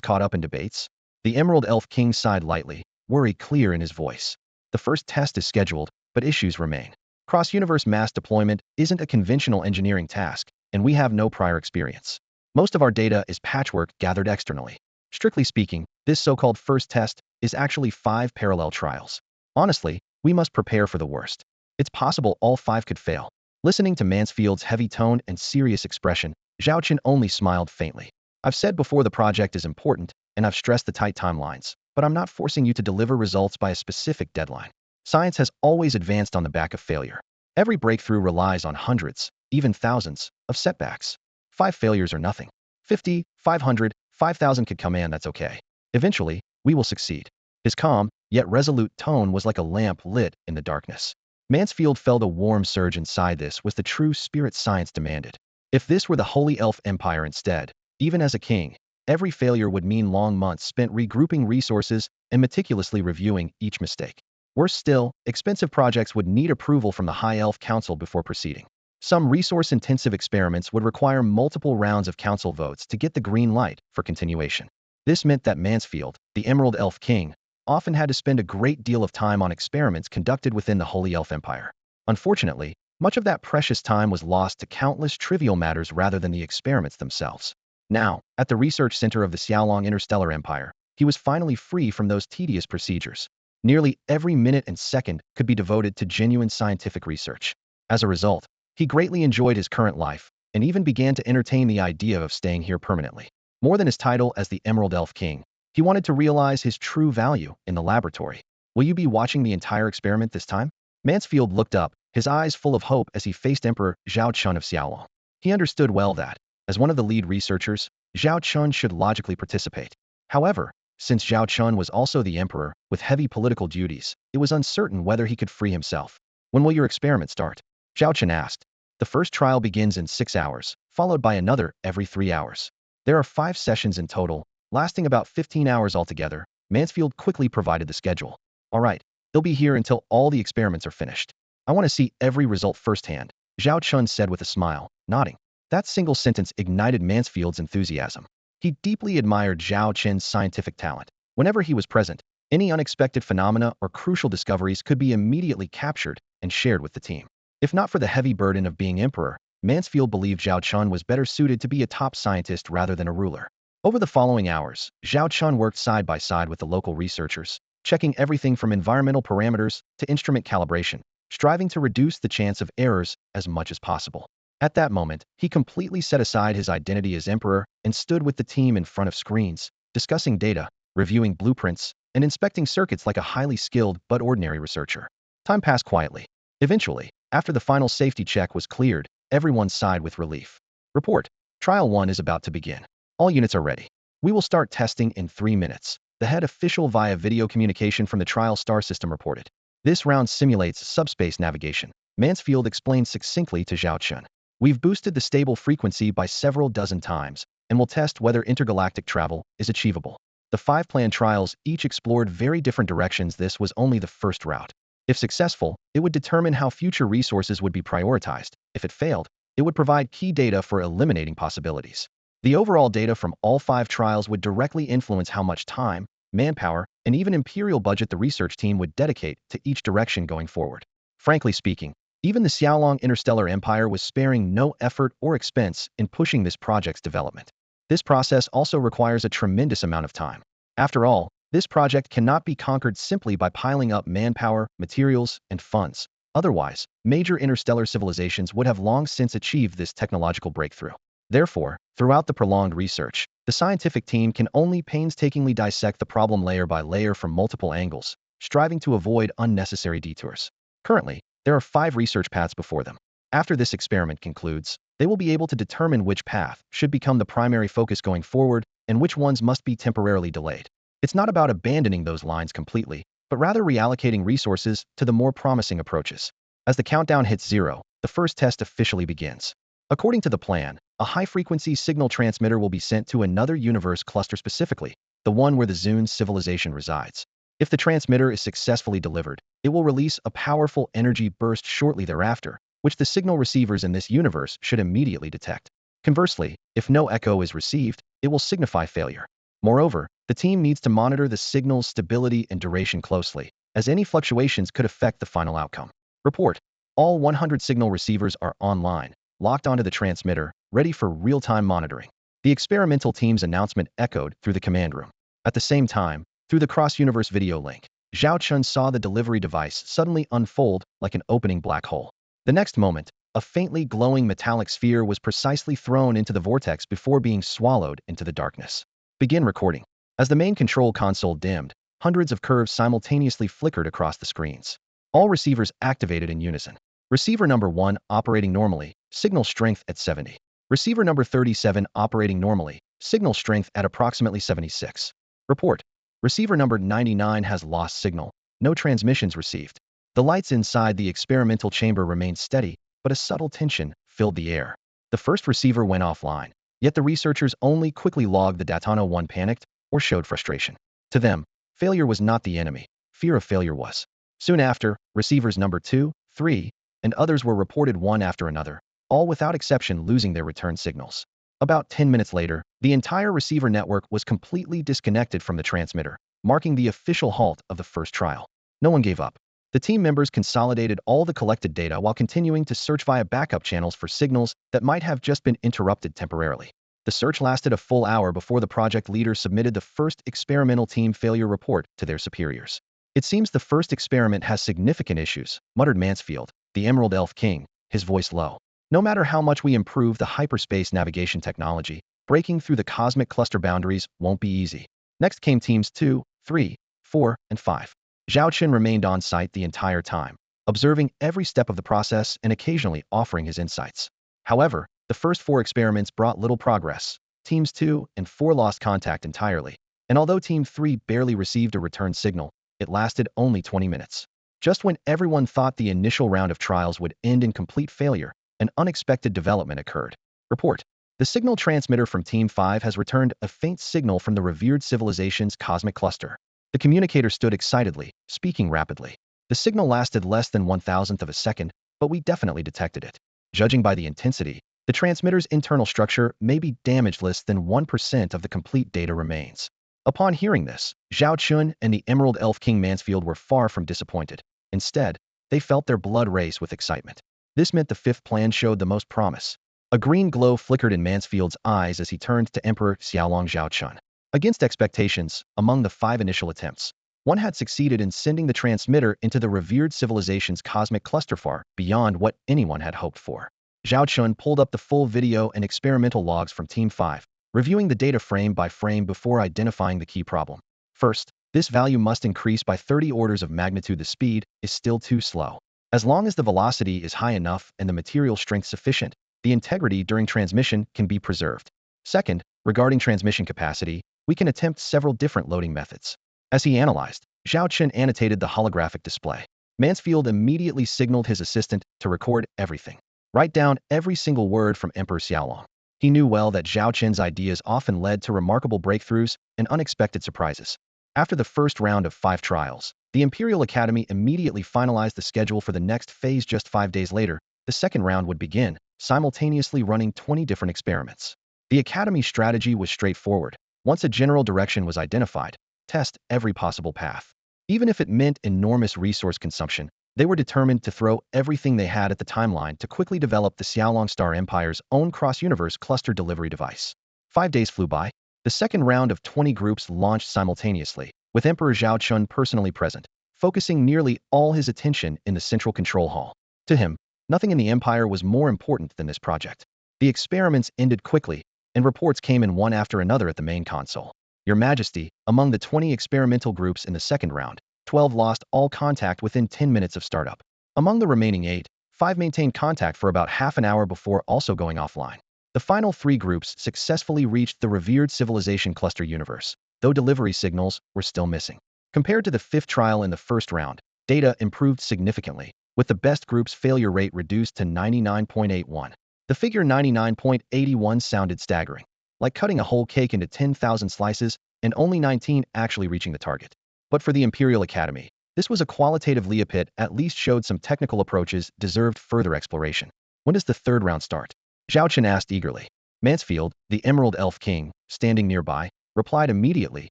caught up in debates." The Emerald Elf King sighed lightly, worry clear in his voice. "The first test is scheduled, but issues remain. Cross-universe mass deployment isn't a conventional engineering task, and we have no prior experience. Most of our data is patchwork gathered externally. Strictly speaking, this so-called first test is actually 5 parallel trials. Honestly, we must prepare for the worst. It's possible all 5 could fail." Listening to Mansfield's heavy tone and serious expression, Zhao Chen only smiled faintly. "I've said before the project is important, and I've stressed the tight timelines, but I'm not forcing you to deliver results by a specific deadline. Science has always advanced on the back of failure. Every breakthrough relies on hundreds, even thousands, of setbacks. 5 failures are nothing. 50, 500, 5,000 could come in, that's okay. Eventually, we will succeed." His calm, yet resolute tone was like a lamp lit in the darkness. Mansfield felt a warm surge inside. This was the true spirit science demanded. If this were the Holy Elf Empire instead, even as a king, every failure would mean long months spent regrouping resources and meticulously reviewing each mistake. Worse still, expensive projects would need approval from the High Elf Council before proceeding. Some resource-intensive experiments would require multiple rounds of council votes to get the green light for continuation. This meant that Mansfield, the Emerald Elf King, often had to spend a great deal of time on experiments conducted within the Holy Elf Empire. Unfortunately, much of that precious time was lost to countless trivial matters rather than the experiments themselves. Now, at the research center of the Xiaolong Interstellar Empire, he was finally free from those tedious procedures. Nearly every minute and second could be devoted to genuine scientific research. As a result, he greatly enjoyed his current life, and even began to entertain the idea of staying here permanently. More than his title as the Emerald Elf King, he wanted to realize his true value in the laboratory. Will you be watching the entire experiment this time? Mansfield looked up, his eyes full of hope as he faced Emperor Zhao Chen of Xiaolong. He understood well that, as one of the lead researchers, Zhao Chen should logically participate. However, since Zhao Chen was also the emperor, with heavy political duties, it was uncertain whether he could free himself. When will your experiment start? Zhao Chen asked. The first trial begins in 6 hours, followed by another every 3 hours. There are 5 sessions in total, lasting about 15 hours altogether. Mansfield quickly provided the schedule. All right, they'll be here until all the experiments are finished. I want to see every result firsthand, Zhao Chen said with a smile, nodding. That single sentence ignited Mansfield's enthusiasm. He deeply admired Zhao Chen's scientific talent. Whenever he was present, any unexpected phenomena or crucial discoveries could be immediately captured and shared with the team. If not for the heavy burden of being emperor, Mansfield believed Zhao Chen was better suited to be a top scientist rather than a ruler. Over the following hours, Zhao Chen worked side by side with the local researchers, checking everything from environmental parameters to instrument calibration, striving to reduce the chance of errors as much as possible. At that moment, he completely set aside his identity as emperor and stood with the team in front of screens, discussing data, reviewing blueprints, and inspecting circuits like a highly skilled but ordinary researcher. Time passed quietly. Eventually, after the final safety check was cleared, everyone sighed with relief. Report. Trial 1 is about to begin. All units are ready. We will start testing in 3 minutes. The head official via video communication from the trial star system reported. This round simulates subspace navigation, Mansfield explained succinctly to Zhao Chen. We've boosted the stable frequency by several dozen times, and will test whether intergalactic travel is achievable. The 5 planned trials each explored very different directions. This was only the first route. If successful, it would determine how future resources would be prioritized. If it failed, it would provide key data for eliminating possibilities. The overall data from all 5 trials would directly influence how much time, manpower, and even imperial budget the research team would dedicate to each direction going forward. Frankly speaking, even the Xiaolong Interstellar Empire was sparing no effort or expense in pushing this project's development. This process also requires a tremendous amount of time. After all, this project cannot be conquered simply by piling up manpower, materials, and funds. Otherwise, major interstellar civilizations would have long since achieved this technological breakthrough. Therefore, throughout the prolonged research, the scientific team can only painstakingly dissect the problem layer by layer from multiple angles, striving to avoid unnecessary detours. Currently, there are 5 research paths before them. After this experiment concludes, they will be able to determine which path should become the primary focus going forward and which ones must be temporarily delayed. It's not about abandoning those lines completely, but rather reallocating resources to the more promising approaches. As the countdown hits 0, the first test officially begins. According to the plan, a high-frequency signal transmitter will be sent to another universe cluster, specifically the one where the Zune civilization resides. If the transmitter is successfully delivered, it will release a powerful energy burst shortly thereafter, which the signal receivers in this universe should immediately detect. Conversely, if no echo is received, it will signify failure. Moreover, the team needs to monitor the signal's stability and duration closely, as any fluctuations could affect the final outcome. Report. All 100 signal receivers are online, locked onto the transmitter, ready for real-time monitoring. The experimental team's announcement echoed through the command room. At the same time, through the cross-universe video link, Zhao Chen saw the delivery device suddenly unfold like an opening black hole. The next moment, a faintly glowing metallic sphere was precisely thrown into the vortex before being swallowed into the darkness. Begin recording. As the main control console dimmed, hundreds of curves simultaneously flickered across the screens. All receivers activated in unison. Receiver number 1 operating normally, signal strength at 70. Receiver number 37 operating normally, signal strength at approximately 76. Report. Receiver number 99 has lost signal. No transmissions received. The lights inside the experimental chamber remained steady, but a subtle tension filled the air. The first receiver went offline, yet the researchers only quickly logged the data. No one panicked or showed frustration. To them, failure was not the enemy, fear of failure was. Soon after, receivers number 2, 3, and others were reported one after another, all without exception losing their return signals. About 10 minutes later, the entire receiver network was completely disconnected from the transmitter, marking the official halt of the first trial. No one gave up. The team members consolidated all the collected data while continuing to search via backup channels for signals that might have just been interrupted temporarily. The search lasted a full hour before the project leader submitted the first experimental team failure report to their superiors. "It seems the first experiment has significant issues," muttered Mansfield, the Emerald Elf King, his voice low. "No matter how much we improve the hyperspace navigation technology, breaking through the cosmic cluster boundaries won't be easy." Next came teams 2, 3, 4, and 5. Zhao Chen remained on site the entire time, observing every step of the process and occasionally offering his insights. However, the first 4 experiments brought little progress. Teams 2 and 4 lost contact entirely, and although Team 3 barely received a return signal, it lasted only 20 minutes. Just when everyone thought the initial round of trials would end in complete failure, an unexpected development occurred. Report: the signal transmitter from Team 5 has returned a faint signal from the revered civilization's cosmic cluster. The communicator stood excitedly, speaking rapidly. "The signal lasted less than 1,000th of a second, but we definitely detected it. Judging by the intensity, the transmitter's internal structure may be damaged. Less than 1% of the complete data remains." Upon hearing this, Zhao Chen and the Emerald Elf King Mansfield were far from disappointed. Instead, they felt their blood race with excitement. This meant the 5th plan showed the most promise. A green glow flickered in Mansfield's eyes as he turned to Emperor Xiaolong Zhao Chen. Against expectations, among the 5 initial attempts, one had succeeded in sending the transmitter into the revered civilization's cosmic cluster far beyond what anyone had hoped for. Zhao Chen pulled up the full video and experimental logs from Team 5, reviewing the data frame by frame before identifying the key problem. First, this value must increase by 30 orders of magnitude. The speed is still too slow. As long as the velocity is high enough and the material strength sufficient, the integrity during transmission can be preserved. Second, regarding transmission capacity, we can attempt several different loading methods. As he analyzed, Zhao Chen annotated the holographic display. Mansfield immediately signaled his assistant to record everything. Write down every single word from Emperor Xiaolong. He knew well that Zhao Chen's ideas often led to remarkable breakthroughs and unexpected surprises. After the first round of 5 trials, the Imperial Academy immediately finalized the schedule for the next phase. Just 5 days later, the second round would begin, simultaneously running 20 different experiments. The Academy's strategy was straightforward. Once a general direction was identified, test every possible path. Even if it meant enormous resource consumption, they were determined to throw everything they had at the timeline to quickly develop the Xiaolong Star Empire's own cross-universe cluster delivery device. 5 days flew by. The second round of 20 groups launched simultaneously, with Emperor Zhao Chen personally present, focusing nearly all his attention in the central control hall. To him, nothing in the Empire was more important than this project. The experiments ended quickly, and reports came in one after another at the main console. "Your Majesty, among the 20 experimental groups in the second round, 12 lost all contact within 10 minutes of startup. Among the remaining 8, 5 maintained contact for about half an hour before also going offline. The final 3 groups successfully reached the revered civilization cluster universe, though delivery signals were still missing. Compared to the 5th trial in the first round, data improved significantly, with the best group's failure rate reduced to 99.81. The figure 99.81 sounded staggering, like cutting a whole cake into 10,000 slices and only 19 actually reaching the target. But for the Imperial Academy, this was a qualitative leap. It at least showed some technical approaches deserved further exploration. "When does the third round start?" Zhao Chen asked eagerly. Mansfield, the Emerald Elf King, standing nearby, replied immediately,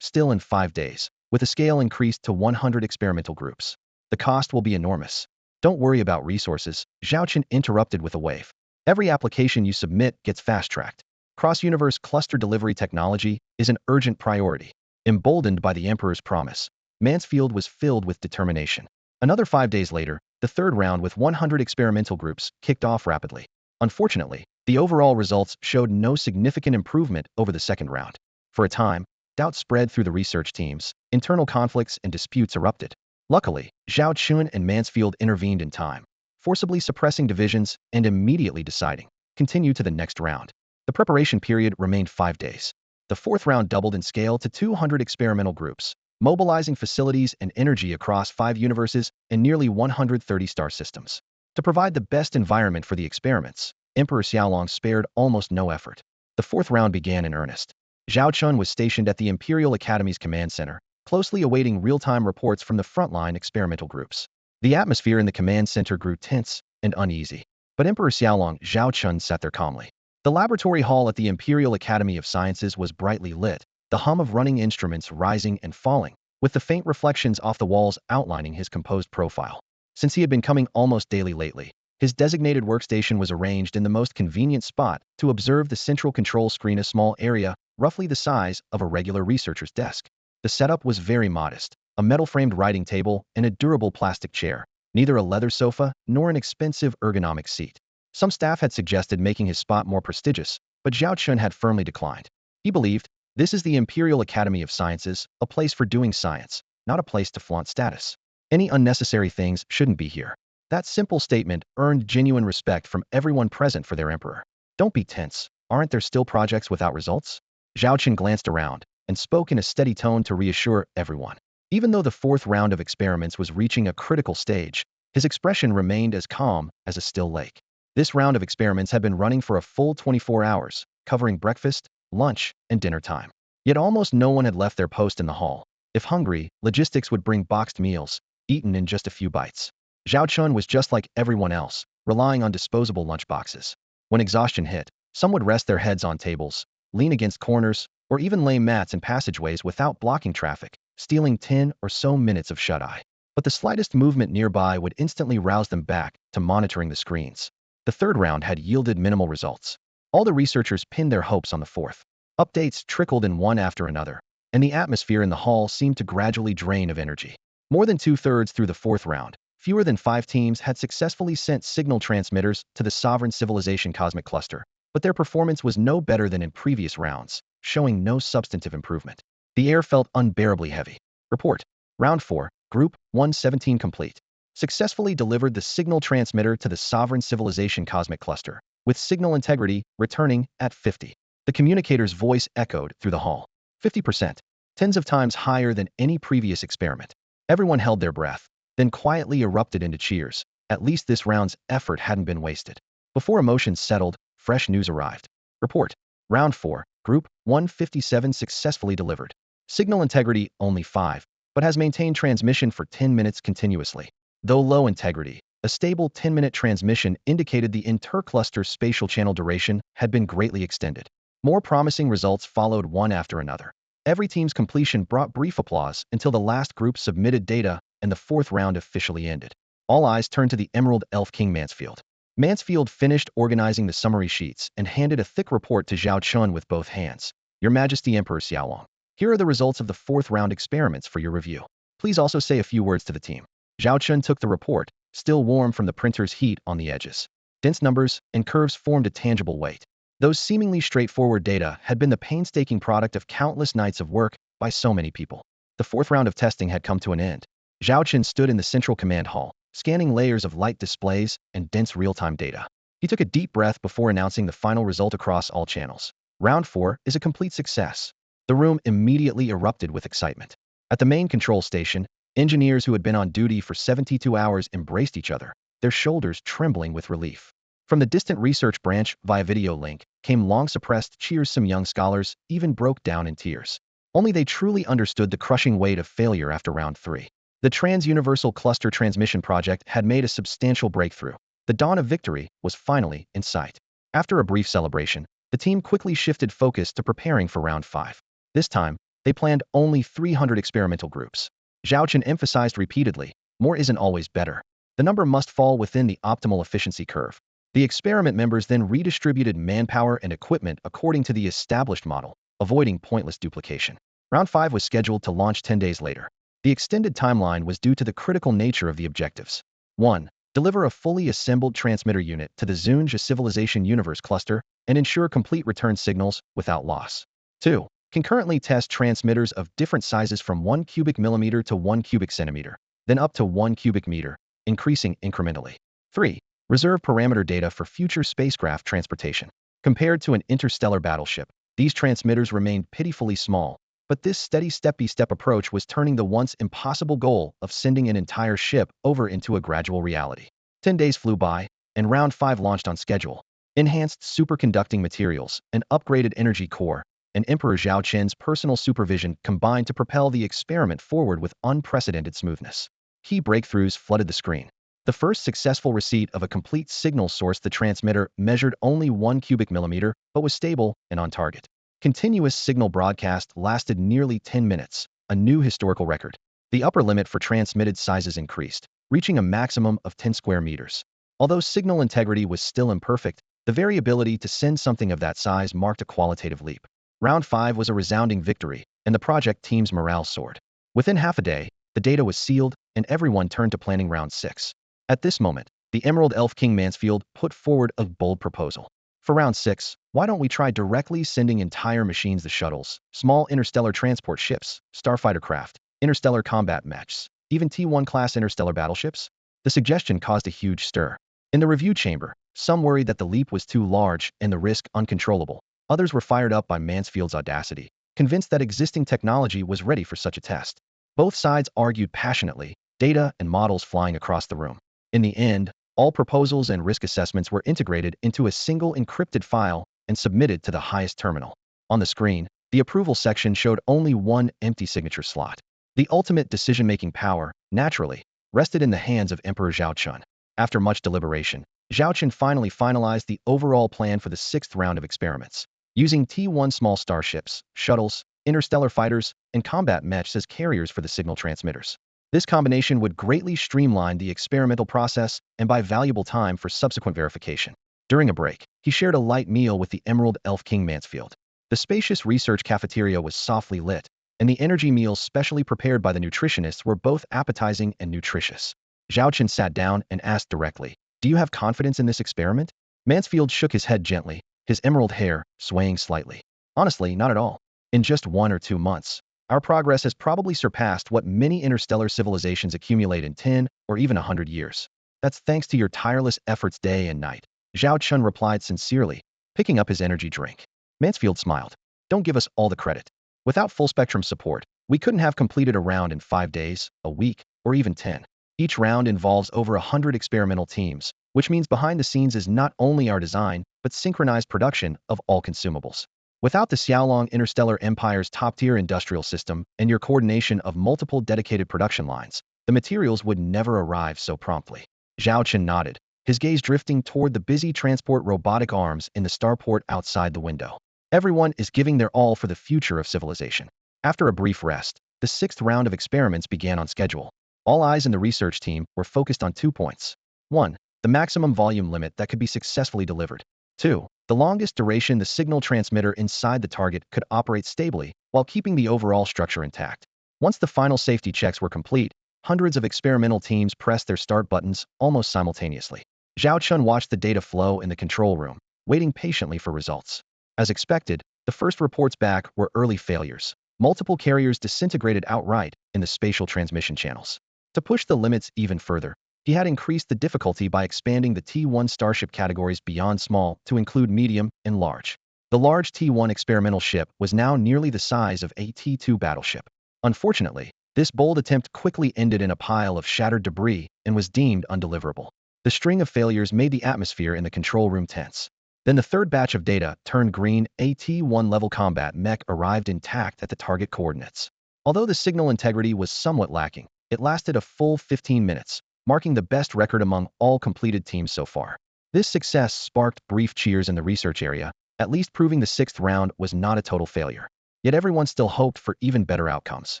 "Still in 5 days, with the scale increased to 100 experimental groups. The cost will be enormous." "Don't worry about resources," Zhao Chen interrupted with a wave. "Every application you submit gets fast-tracked. Cross-universe cluster delivery technology is an urgent priority." Emboldened by the Emperor's promise, Mansfield was filled with determination. Another 5 days later, the third round with 100 experimental groups kicked off rapidly. Unfortunately, the overall results showed no significant improvement over the second round. For a time, doubt spread through the research teams, internal conflicts and disputes erupted. Luckily, Zhao Chen and Mansfield intervened in time, forcibly suppressing divisions and immediately deciding, continue to the next round. The preparation period remained 5 days. The fourth round doubled in scale to 200 experimental groups, mobilizing facilities and energy across 5 universes and nearly 130 star systems. To provide the best environment for the experiments, Emperor Xiaolong spared almost no effort. The fourth round began in earnest. Zhao Chen was stationed at the Imperial Academy's command center, closely awaiting real-time reports from the frontline experimental groups. The atmosphere in the command center grew tense and uneasy. But Emperor Xiaolong Zhao Chen sat there calmly. The laboratory hall at the Imperial Academy of Sciences was brightly lit, the hum of running instruments rising and falling, with the faint reflections off the walls outlining his composed profile. Since he had been coming almost daily lately, his designated workstation was arranged in the most convenient spot to observe the central control screen, a small area, roughly the size of a regular researcher's desk. The setup was very modest, a metal-framed writing table and a durable plastic chair, neither a leather sofa nor an expensive ergonomic seat. Some staff had suggested making his spot more prestigious, but Zhao Chen had firmly declined. He believed, this is the Imperial Academy of Sciences, a place for doing science, not a place to flaunt status. Any unnecessary things shouldn't be here. That simple statement earned genuine respect from everyone present for their emperor. Don't be tense. Aren't there still projects without results? Zhao Chen glanced around and spoke in a steady tone to reassure everyone. Even though the fourth round of experiments was reaching a critical stage, his expression remained as calm as a still lake. This round of experiments had been running for a full 24 hours, covering breakfast, lunch, and dinner time. Yet almost no one had left their post in the hall. If hungry, logistics would bring boxed meals, eaten in just a few bites. Zhao Chen was just like everyone else, relying on disposable lunchboxes. When exhaustion hit, some would rest their heads on tables, lean against corners, or even lay mats in passageways without blocking traffic, stealing 10 or so minutes of shut-eye. But the slightest movement nearby would instantly rouse them back to monitoring the screens. The third round had yielded minimal results. All the researchers pinned their hopes on the fourth. Updates trickled in one after another, and the atmosphere in the hall seemed to gradually drain of energy. More than two-thirds through the fourth round, fewer than 5 teams had successfully sent signal transmitters to the sovereign civilization cosmic cluster, but their performance was no better than in previous rounds, showing no substantive improvement. The air felt unbearably heavy. Report. Round 4, Group 117 complete. Successfully delivered the signal transmitter to the sovereign civilization cosmic cluster, with signal integrity returning at 50. The communicator's voice echoed through the hall. 50%. Tens of times higher than any previous experiment. Everyone held their breath, then quietly erupted into cheers. At least this round's effort hadn't been wasted. Before emotions settled, fresh news arrived. Report. Round 4, Group 157 successfully delivered. Signal integrity only 5, but has maintained transmission for 10 minutes continuously. Though low integrity, a stable 10-minute transmission indicated the intercluster spatial channel duration had been greatly extended. More promising results followed one after another. Every team's completion brought brief applause until the last group submitted data and the fourth round officially ended. All eyes turned to the Emerald Elf King Mansfield. Mansfield finished organizing the summary sheets and handed a thick report to Zhao Chen with both hands. Your Majesty Emperor Xiaolong, here are the results of the fourth round experiments for your review. Please also say a few words to the team. Zhao Chen took the report, still warm from the printer's heat on the edges. Dense numbers and curves formed a tangible weight. Those seemingly straightforward data had been the painstaking product of countless nights of work by so many people. The fourth round of testing had come to an end. Zhao Chen stood in the central command hall, scanning layers of light displays and dense real-time data. He took a deep breath before announcing the final result across all channels. Round 4 is a complete success. The room immediately erupted with excitement. At the main control station, engineers who had been on duty for 72 hours embraced each other, their shoulders trembling with relief. From the distant research branch via video link came long-suppressed cheers. Some young scholars even broke down in tears. Only they truly understood the crushing weight of failure after round 3. The Trans-Universal Cluster Transmission Project had made a substantial breakthrough. The dawn of victory was finally in sight. After a brief celebration, the team quickly shifted focus to preparing for round 5. This time, they planned only 300 experimental groups. Zhao Chen emphasized repeatedly, more isn't always better. The number must fall within the optimal efficiency curve. The experiment members then redistributed manpower and equipment according to the established model, avoiding pointless duplication. Round 5 was scheduled to launch 10 days later. The extended timeline was due to the critical nature of the objectives. 1. Deliver a fully assembled transmitter unit to the Zunja Civilization Universe cluster and ensure complete return signals without loss. 2. Concurrently test transmitters of different sizes from 1 cubic millimeter to 1 cubic centimeter, then up to 1 cubic meter, increasing incrementally. 3. Reserve parameter data for future spacecraft transportation. Compared to an interstellar battleship, these transmitters remained pitifully small, but this steady step-by-step approach was turning the once impossible goal of sending an entire ship over into a gradual reality. 10 days flew by, and round 5 launched on schedule. Enhanced superconducting materials, an upgraded energy core, and Emperor Zhao Chen's personal supervision combined to propel the experiment forward with unprecedented smoothness. Key breakthroughs flooded the screen. The first successful receipt of a complete signal source, the transmitter measured only 1 cubic millimeter, but was stable and on target. Continuous signal broadcast lasted nearly 10 minutes, a new historical record. The upper limit for transmitted sizes increased, reaching a maximum of 10 square meters. Although signal integrity was still imperfect, the variability to send something of that size marked a qualitative leap. Round 5 was a resounding victory, and the project team's morale soared. Within half a day, the data was sealed, and everyone turned to planning round 6. At this moment, the Emerald Elf King Mansfield put forward a bold proposal. For round 6, why don't we try directly sending entire machines, the shuttles, small interstellar transport ships, starfighter craft, interstellar combat mechs, even T-1 class interstellar battleships? The suggestion caused a huge stir. In the review chamber, some worried that the leap was too large and the risk uncontrollable. Others were fired up by Mansfield's audacity, convinced that existing technology was ready for such a test. Both sides argued passionately, data and models flying across the room. In the end, all proposals and risk assessments were integrated into a single encrypted file and submitted to the highest terminal. On the screen, the approval section showed only one empty signature slot. The ultimate decision-making power, naturally, rested in the hands of Emperor Zhao Chen. After much deliberation, Zhao Chen finally finalized the overall plan for the 6th round of experiments. Using T-1 small starships, shuttles, interstellar fighters, and combat mechs as carriers for the signal transmitters. This combination would greatly streamline the experimental process and buy valuable time for subsequent verification. During a break, he shared a light meal with the Emerald Elf King Mansfield. The spacious research cafeteria was softly lit, and the energy meals specially prepared by the nutritionists were both appetizing and nutritious. Zhao Chen sat down and asked directly, "Do you have confidence in this experiment?" Mansfield shook his head gently, his emerald hair swaying slightly. "Honestly, not at all. In just 1 or 2 months, our progress has probably surpassed what many interstellar civilizations accumulate in 10 or even 100 years. That's thanks to your tireless efforts day and night," Zhao Chen replied sincerely, picking up his energy drink. Mansfield smiled. "Don't give us all the credit. Without full-spectrum support, we couldn't have completed a round in 5 days, a week, or even 10. Each round involves over 100 experimental teams, which means behind the scenes is not only our design, but synchronized production of all consumables. Without the Xiaolong Interstellar Empire's top-tier industrial system and your coordination of multiple dedicated production lines, the materials would never arrive so promptly." Zhao Chen nodded, his gaze drifting toward the busy transport robotic arms in the starport outside the window. Everyone is giving their all for the future of civilization. After a brief rest, the 6th round of experiments began on schedule. All eyes in the research team were focused on 2 points. 1. The maximum volume limit that could be successfully delivered. 2. The longest duration the signal transmitter inside the target could operate stably while keeping the overall structure intact. Once the final safety checks were complete, hundreds of experimental teams pressed their start buttons almost simultaneously. Zhao Chen watched the data flow in the control room, waiting patiently for results. As expected, the first reports back were early failures. Multiple carriers disintegrated outright in the spatial transmission channels. To push the limits even further, he had increased the difficulty by expanding the T-1 starship categories beyond small to include medium and large. The large T-1 experimental ship was now nearly the size of a T-2 battleship. Unfortunately, this bold attempt quickly ended in a pile of shattered debris and was deemed undeliverable. The string of failures made the atmosphere in the control room tense. Then the third batch of data turned green. A T-1 level combat mech arrived intact at the target coordinates. Although the signal integrity was somewhat lacking, it lasted a full 15 minutes, marking the best record among all completed teams so far. This success sparked brief cheers in the research area, at least proving the 6th round was not a total failure. Yet everyone still hoped for even better outcomes.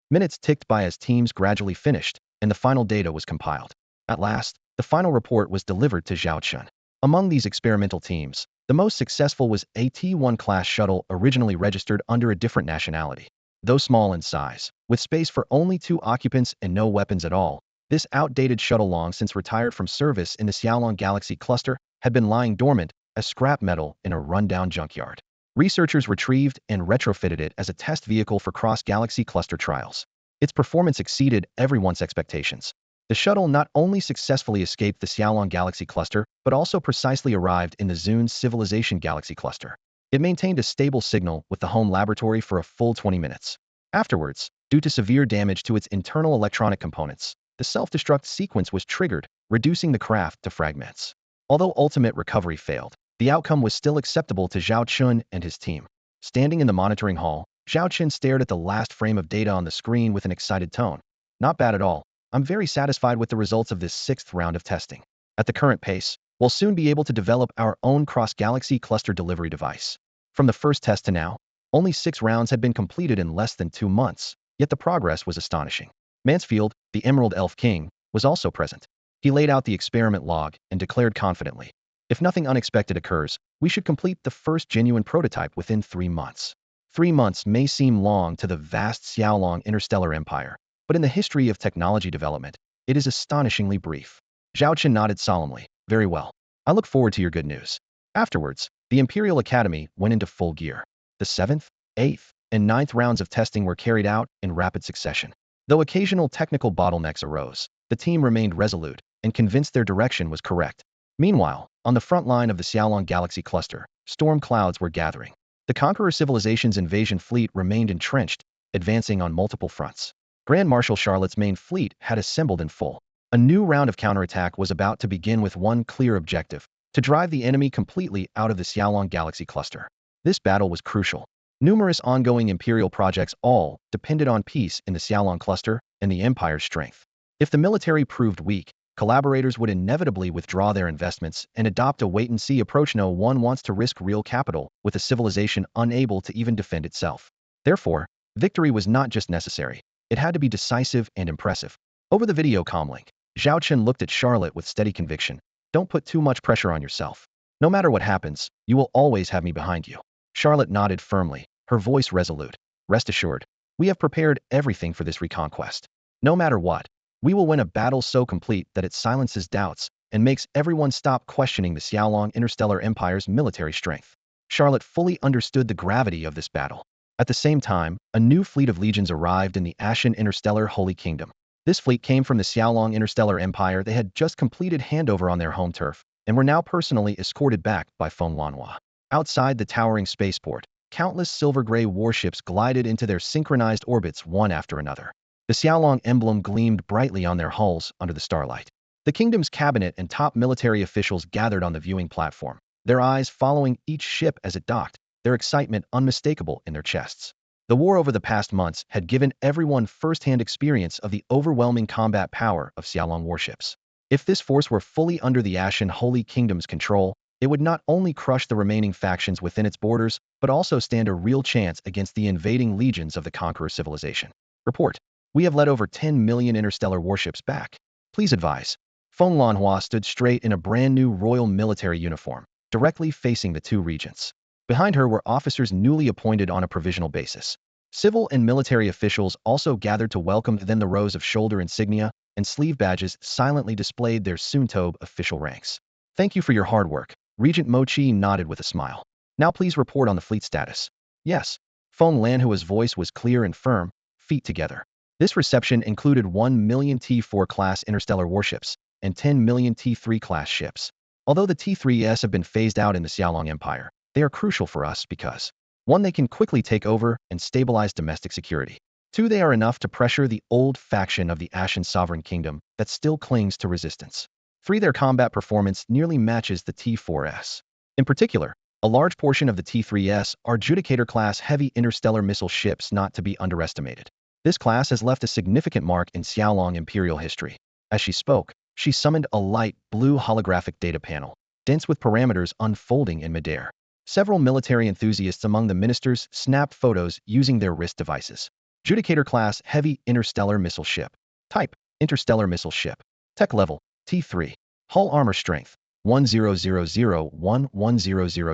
Minutes ticked by as teams gradually finished, and the final data was compiled. At last, the final report was delivered to Zhao Chen. Among these experimental teams, the most successful was a T-1 class shuttle originally registered under a different nationality. Though small in size, with space for only 2 occupants and no weapons at all, this outdated shuttle, long since retired from service in the Xiaolong Galaxy cluster, had been lying dormant as scrap metal in a rundown junkyard. Researchers retrieved and retrofitted it as a test vehicle for cross-galaxy cluster trials. Its performance exceeded everyone's expectations. The shuttle not only successfully escaped the Xiaolong Galaxy cluster, but also precisely arrived in the Zune Civilization Galaxy cluster. It maintained a stable signal with the home laboratory for a full 20 minutes. Afterwards, due to severe damage to its internal electronic components, the self-destruct sequence was triggered, reducing the craft to fragments. Although ultimate recovery failed, the outcome was still acceptable to Zhao Chen and his team. Standing in the monitoring hall, Zhao Chen stared at the last frame of data on the screen with an excited tone. "Not bad at all. I'm very satisfied with the results of this sixth round of testing. At the current pace, we'll soon be able to develop our own cross-galaxy cluster delivery device. From the first test to now, only 6 rounds had been completed in less than 2 months, yet the progress was astonishing. Mansfield, the Emerald Elf King, was also present. He laid out the experiment log and declared confidently, "If nothing unexpected occurs, we should complete the first genuine prototype within 3 months." 3 months may seem long to the vast Xiaolong interstellar empire, but in the history of technology development, it is astonishingly brief. Zhao Chen nodded solemnly. "Very well. I look forward to your good news." Afterwards, the Imperial Academy went into full gear. The 7th, 8th, and 9th rounds of testing were carried out in rapid succession. Though occasional technical bottlenecks arose, the team remained resolute and convinced their direction was correct. Meanwhile, on the front line of the Xiaolong Galaxy cluster, storm clouds were gathering. The Conqueror Civilization's invasion fleet remained entrenched, advancing on multiple fronts. Grand Marshal Charlotte's main fleet had assembled in full. A new round of counterattack was about to begin with one clear objective: to drive the enemy completely out of the Xiaolong Galaxy cluster. This battle was crucial. Numerous ongoing Imperial projects all depended on peace in the Xiaolong cluster and the Empire's strength. If the military proved weak, collaborators would inevitably withdraw their investments and adopt a wait-and-see approach. No one wants to risk real capital with a civilization unable to even defend itself. Therefore, victory was not just necessary, it had to be decisive and impressive. Over the video comlink, Zhao Chen looked at Charlotte with steady conviction. "Don't put too much pressure on yourself. No matter what happens, you will always have me behind you." Charlotte nodded firmly, her voice resolute. "Rest assured, we have prepared everything for this reconquest. No matter what, we will win a battle so complete that it silences doubts and makes everyone stop questioning the Xiaolong Interstellar Empire's military strength." Charlotte fully understood the gravity of this battle. At the same time, a new fleet of legions arrived in the Ashen Interstellar Holy Kingdom. This fleet came from the Xiaolong Interstellar Empire. They had just completed handover on their home turf and were now personally escorted back by Feng Lanhua. Outside the towering spaceport, countless silver-gray warships glided into their synchronized orbits one after another. The Xiaolong emblem gleamed brightly on their hulls under the starlight. The kingdom's cabinet and top military officials gathered on the viewing platform, their eyes following each ship as it docked, their excitement unmistakable in their chests. The war over the past months had given everyone first-hand experience of the overwhelming combat power of Xiaolong warships. If this force were fully under the Ashen Holy Kingdom's control, it would not only crush the remaining factions within its borders, but also stand a real chance against the invading legions of the Conqueror Civilization. Report: "We have led over 10 million interstellar warships back. Please advise." Feng Lanhua stood straight in a brand new royal military uniform, directly facing the two regents. Behind her were officers newly appointed on a provisional basis. Civil and military officials also gathered to welcome them. The rows of shoulder insignia and sleeve badges silently displayed their soon-to be official ranks. "Thank you for your hard work." Regent Mochi nodded with a smile. "Now please report on the fleet status." "Yes." Feng Lanhua's voice was clear and firm, feet together. This reception included 1 million T4-class interstellar warships and 10 million T3-class ships. Although the T3s have been phased out in the Xiaolong Empire, they are crucial for us because 1. They can quickly take over and stabilize domestic security. 2. They are enough to pressure the old faction of the Ashen Sovereign Kingdom that still clings to resistance. 3. Their combat performance nearly matches the T4s. In particular, a large portion of the T3s are Judicator-class heavy interstellar missile ships, not to be underestimated. This class has left a significant mark in Xiaolong Imperial history. As she spoke, she summoned a light blue holographic data panel, dense with parameters unfolding in midair. Several military enthusiasts among the ministers snapped photos using their wrist devices. Judicator-class heavy interstellar missile ship. Type: interstellar missile ship. Tech level: T3. Hull armor strength: 1000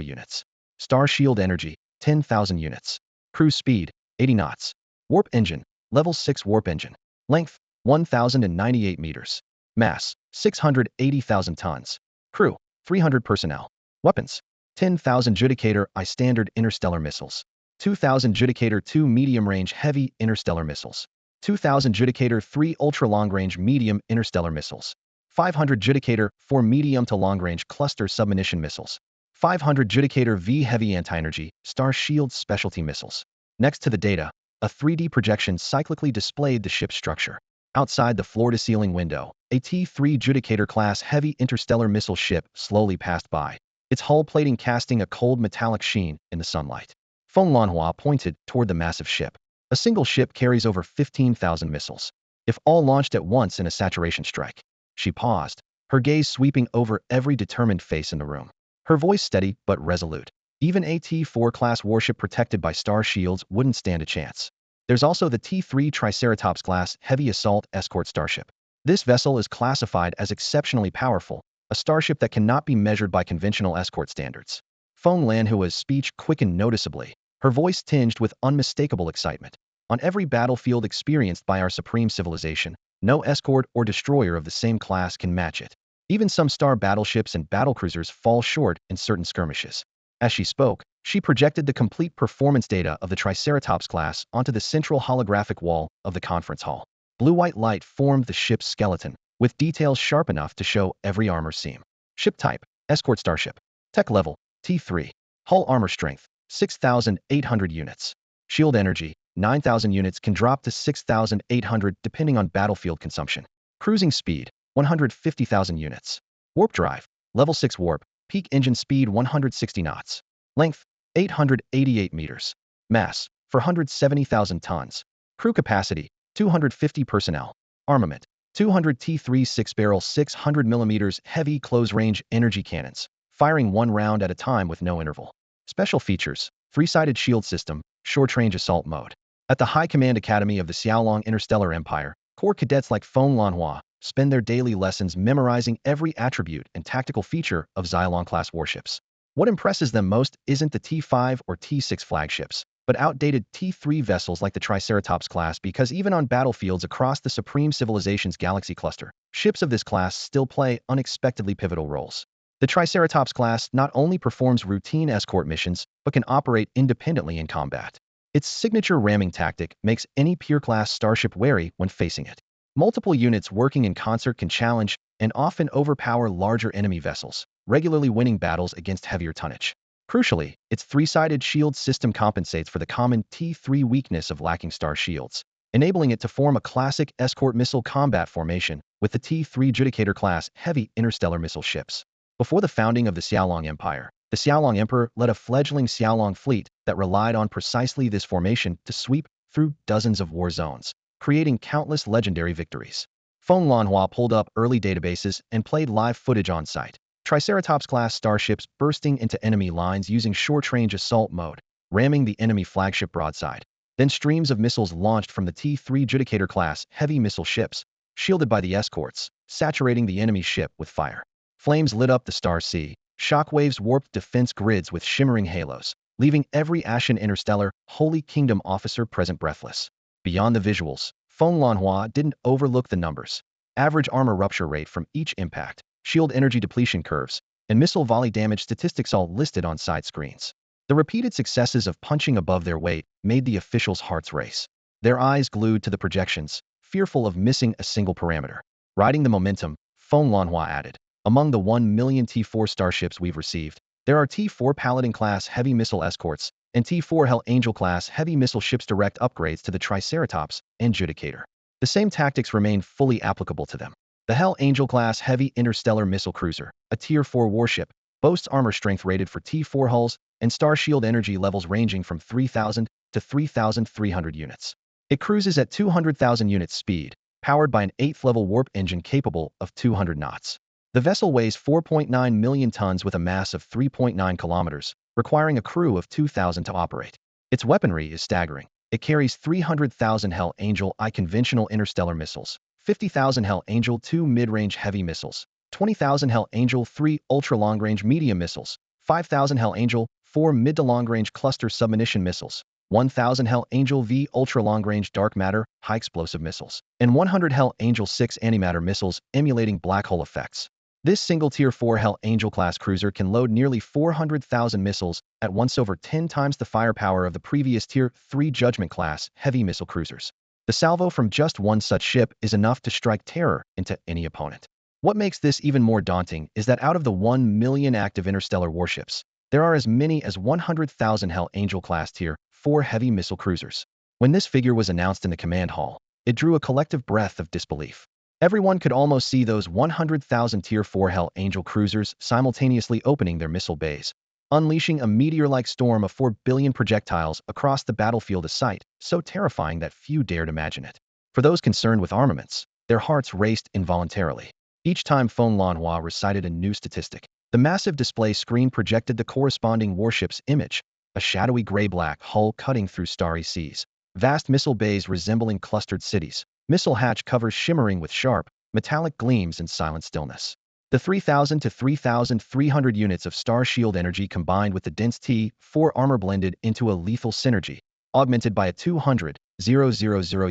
units. Star shield energy: 10,000 units. Cruise speed: 80 knots. Warp engine: level 6 warp engine. Length: 1,098 meters. Mass: 680,000 tons. Crew: 300 personnel. Weapons: 10,000 Judicator I standard interstellar missiles. 2,000 Judicator 2 medium-range heavy interstellar missiles. 2,000 Judicator 3 ultra-long-range medium interstellar missiles. 500 Judicator 4 medium to long-range cluster submunition missiles. 500 Judicator V heavy anti-energy star shield specialty missiles. Next to the data, a 3D projection cyclically displayed the ship's structure. Outside the floor-to-ceiling window, a T3 Judicator-class heavy interstellar missile ship slowly passed by, its hull plating casting a cold metallic sheen in the sunlight. Feng Lanhua pointed toward the massive ship. A single ship carries over 15,000 missiles. if all launched at once in a saturation strike. She paused, her gaze sweeping over every determined face in the room. Her voice steady but resolute. Even a T-4 class warship protected by star shields wouldn't stand a chance. There's also the T-3 Triceratops class heavy assault escort starship. This vessel is classified as exceptionally powerful, a starship that cannot be measured by conventional escort standards. Feng Lanhua's speech quickened noticeably, her voice tinged with unmistakable excitement. On every battlefield experienced by our supreme civilization, no escort or destroyer of the same class can match it. Even some star battleships and battlecruisers fall short in certain skirmishes. As she spoke, she projected the complete performance data of the Triceratops class onto the central holographic wall of the conference hall. Blue-white light formed the ship's skeleton, with details sharp enough to show every armor seam. Ship type, escort starship. Tech level, T3. Hull armor strength, 6,800 units. Shield energy, 9,000 units can drop to 6,800 depending on battlefield consumption. Cruising speed, 150,000 units. Warp drive, level 6 warp, peak engine speed 160 knots. Length, 888 meters. Mass, 470,000 tons. Crew capacity, 250 personnel. Armament, 200 T3 6-barrel 600 mm heavy close-range energy cannons, firing one round at a time with no interval. Special features, 3-sided shield system, short-range assault mode. At the High Command Academy of the Xiaolong Interstellar Empire, Corps cadets like Feng Lanhua spend their daily lessons memorizing every attribute and tactical feature of Xiaolong-class warships. What impresses them most isn't the T5 or T6 flagships, but outdated T3 vessels like the Triceratops class, because even on battlefields across the Supreme Civilization's galaxy cluster, ships of this class still play unexpectedly pivotal roles. The Triceratops class not only performs routine escort missions, but can operate independently in combat. Its signature ramming tactic makes any peer-class starship wary when facing it. Multiple units working in concert can challenge and often overpower larger enemy vessels, regularly winning battles against heavier tonnage. Crucially, its 3-sided shield system compensates for the common T3 weakness of lacking star shields, enabling it to form a classic escort missile combat formation with the T3 Judicator-class heavy interstellar missile ships. Before the founding of the Xiaolong Empire, the Xiaolong Emperor led a fledgling Xiaolong fleet that relied on precisely this formation to sweep through dozens of war zones, creating countless legendary victories. Feng Lanhua pulled up early databases and played live footage on site. Triceratops-class starships bursting into enemy lines using short-range assault mode, ramming the enemy flagship broadside. Then streams of missiles launched from the T3 Judicator-class heavy missile ships, shielded by the escorts, saturating the enemy ship with fire. Flames lit up the Star Sea. Shockwaves warped defense grids with shimmering halos, leaving every Ashen Interstellar Holy Kingdom officer present breathless. Beyond the visuals, Feng Lanhua didn't overlook the numbers. Average armor rupture rate from each impact, shield energy depletion curves, and missile volley damage statistics all listed on side screens. The repeated successes of punching above their weight made the officials' hearts race. Their eyes glued to the projections, fearful of missing a single parameter. Riding the momentum, Feng Lanhua added, among the 1 million T4 starships we've received, there are T4 Paladin-class heavy missile escorts and T4 Hell Angel-class heavy missile ships, direct upgrades to the Triceratops and Judicator. The same tactics remain fully applicable to them. The Hell Angel-class heavy interstellar missile cruiser, a Tier 4 warship, boasts armor strength rated for T4 hulls and star shield energy levels ranging from 3,000 to 3,300 units. It cruises at 200,000 units speed, powered by an 8th-level warp engine capable of 200 knots. The vessel weighs 4.9 million tons with a mass of 3.9 kilometers, requiring a crew of 2,000 to operate. Its weaponry is staggering. It carries 300,000 Hell Angel I conventional interstellar missiles, 50,000 Hell Angel II mid-range heavy missiles, 20,000 Hell Angel III ultra-long-range medium missiles, 5,000 Hell Angel IV mid to long-range cluster submunition missiles, 1,000 Hell Angel V ultra-long-range dark matter high explosive missiles, and 100 Hell Angel VI antimatter missiles emulating black hole effects. This single Tier 4 Hell Angel-class cruiser can load nearly 400,000 missiles at once, over 10 times the firepower of the previous Tier 3 Judgment-class heavy missile cruisers. The salvo from just one such ship is enough to strike terror into any opponent. What makes this even more daunting is that out of the 1 million active interstellar warships, there are as many as 100,000 Hell Angel-class Tier 4 heavy missile cruisers. When this figure was announced in the command hall, it drew a collective breath of disbelief. Everyone could almost see those 100,000 Tier 4 Hell Angel cruisers simultaneously opening their missile bays, unleashing a meteor-like storm of 4 billion projectiles across the battlefield, a sight so terrifying that few dared imagine it. For those concerned with armaments, their hearts raced involuntarily. Each time Feng Lanhua recited a new statistic, the massive display screen projected the corresponding warship's image, a shadowy gray-black hull cutting through starry seas, vast missile bays resembling clustered cities, missile hatch covers shimmering with sharp, metallic gleams in silent stillness. The 3,000 to 3,300 units of star shield energy combined with the dense T-4 armor blended into a lethal synergy, augmented by a 200,000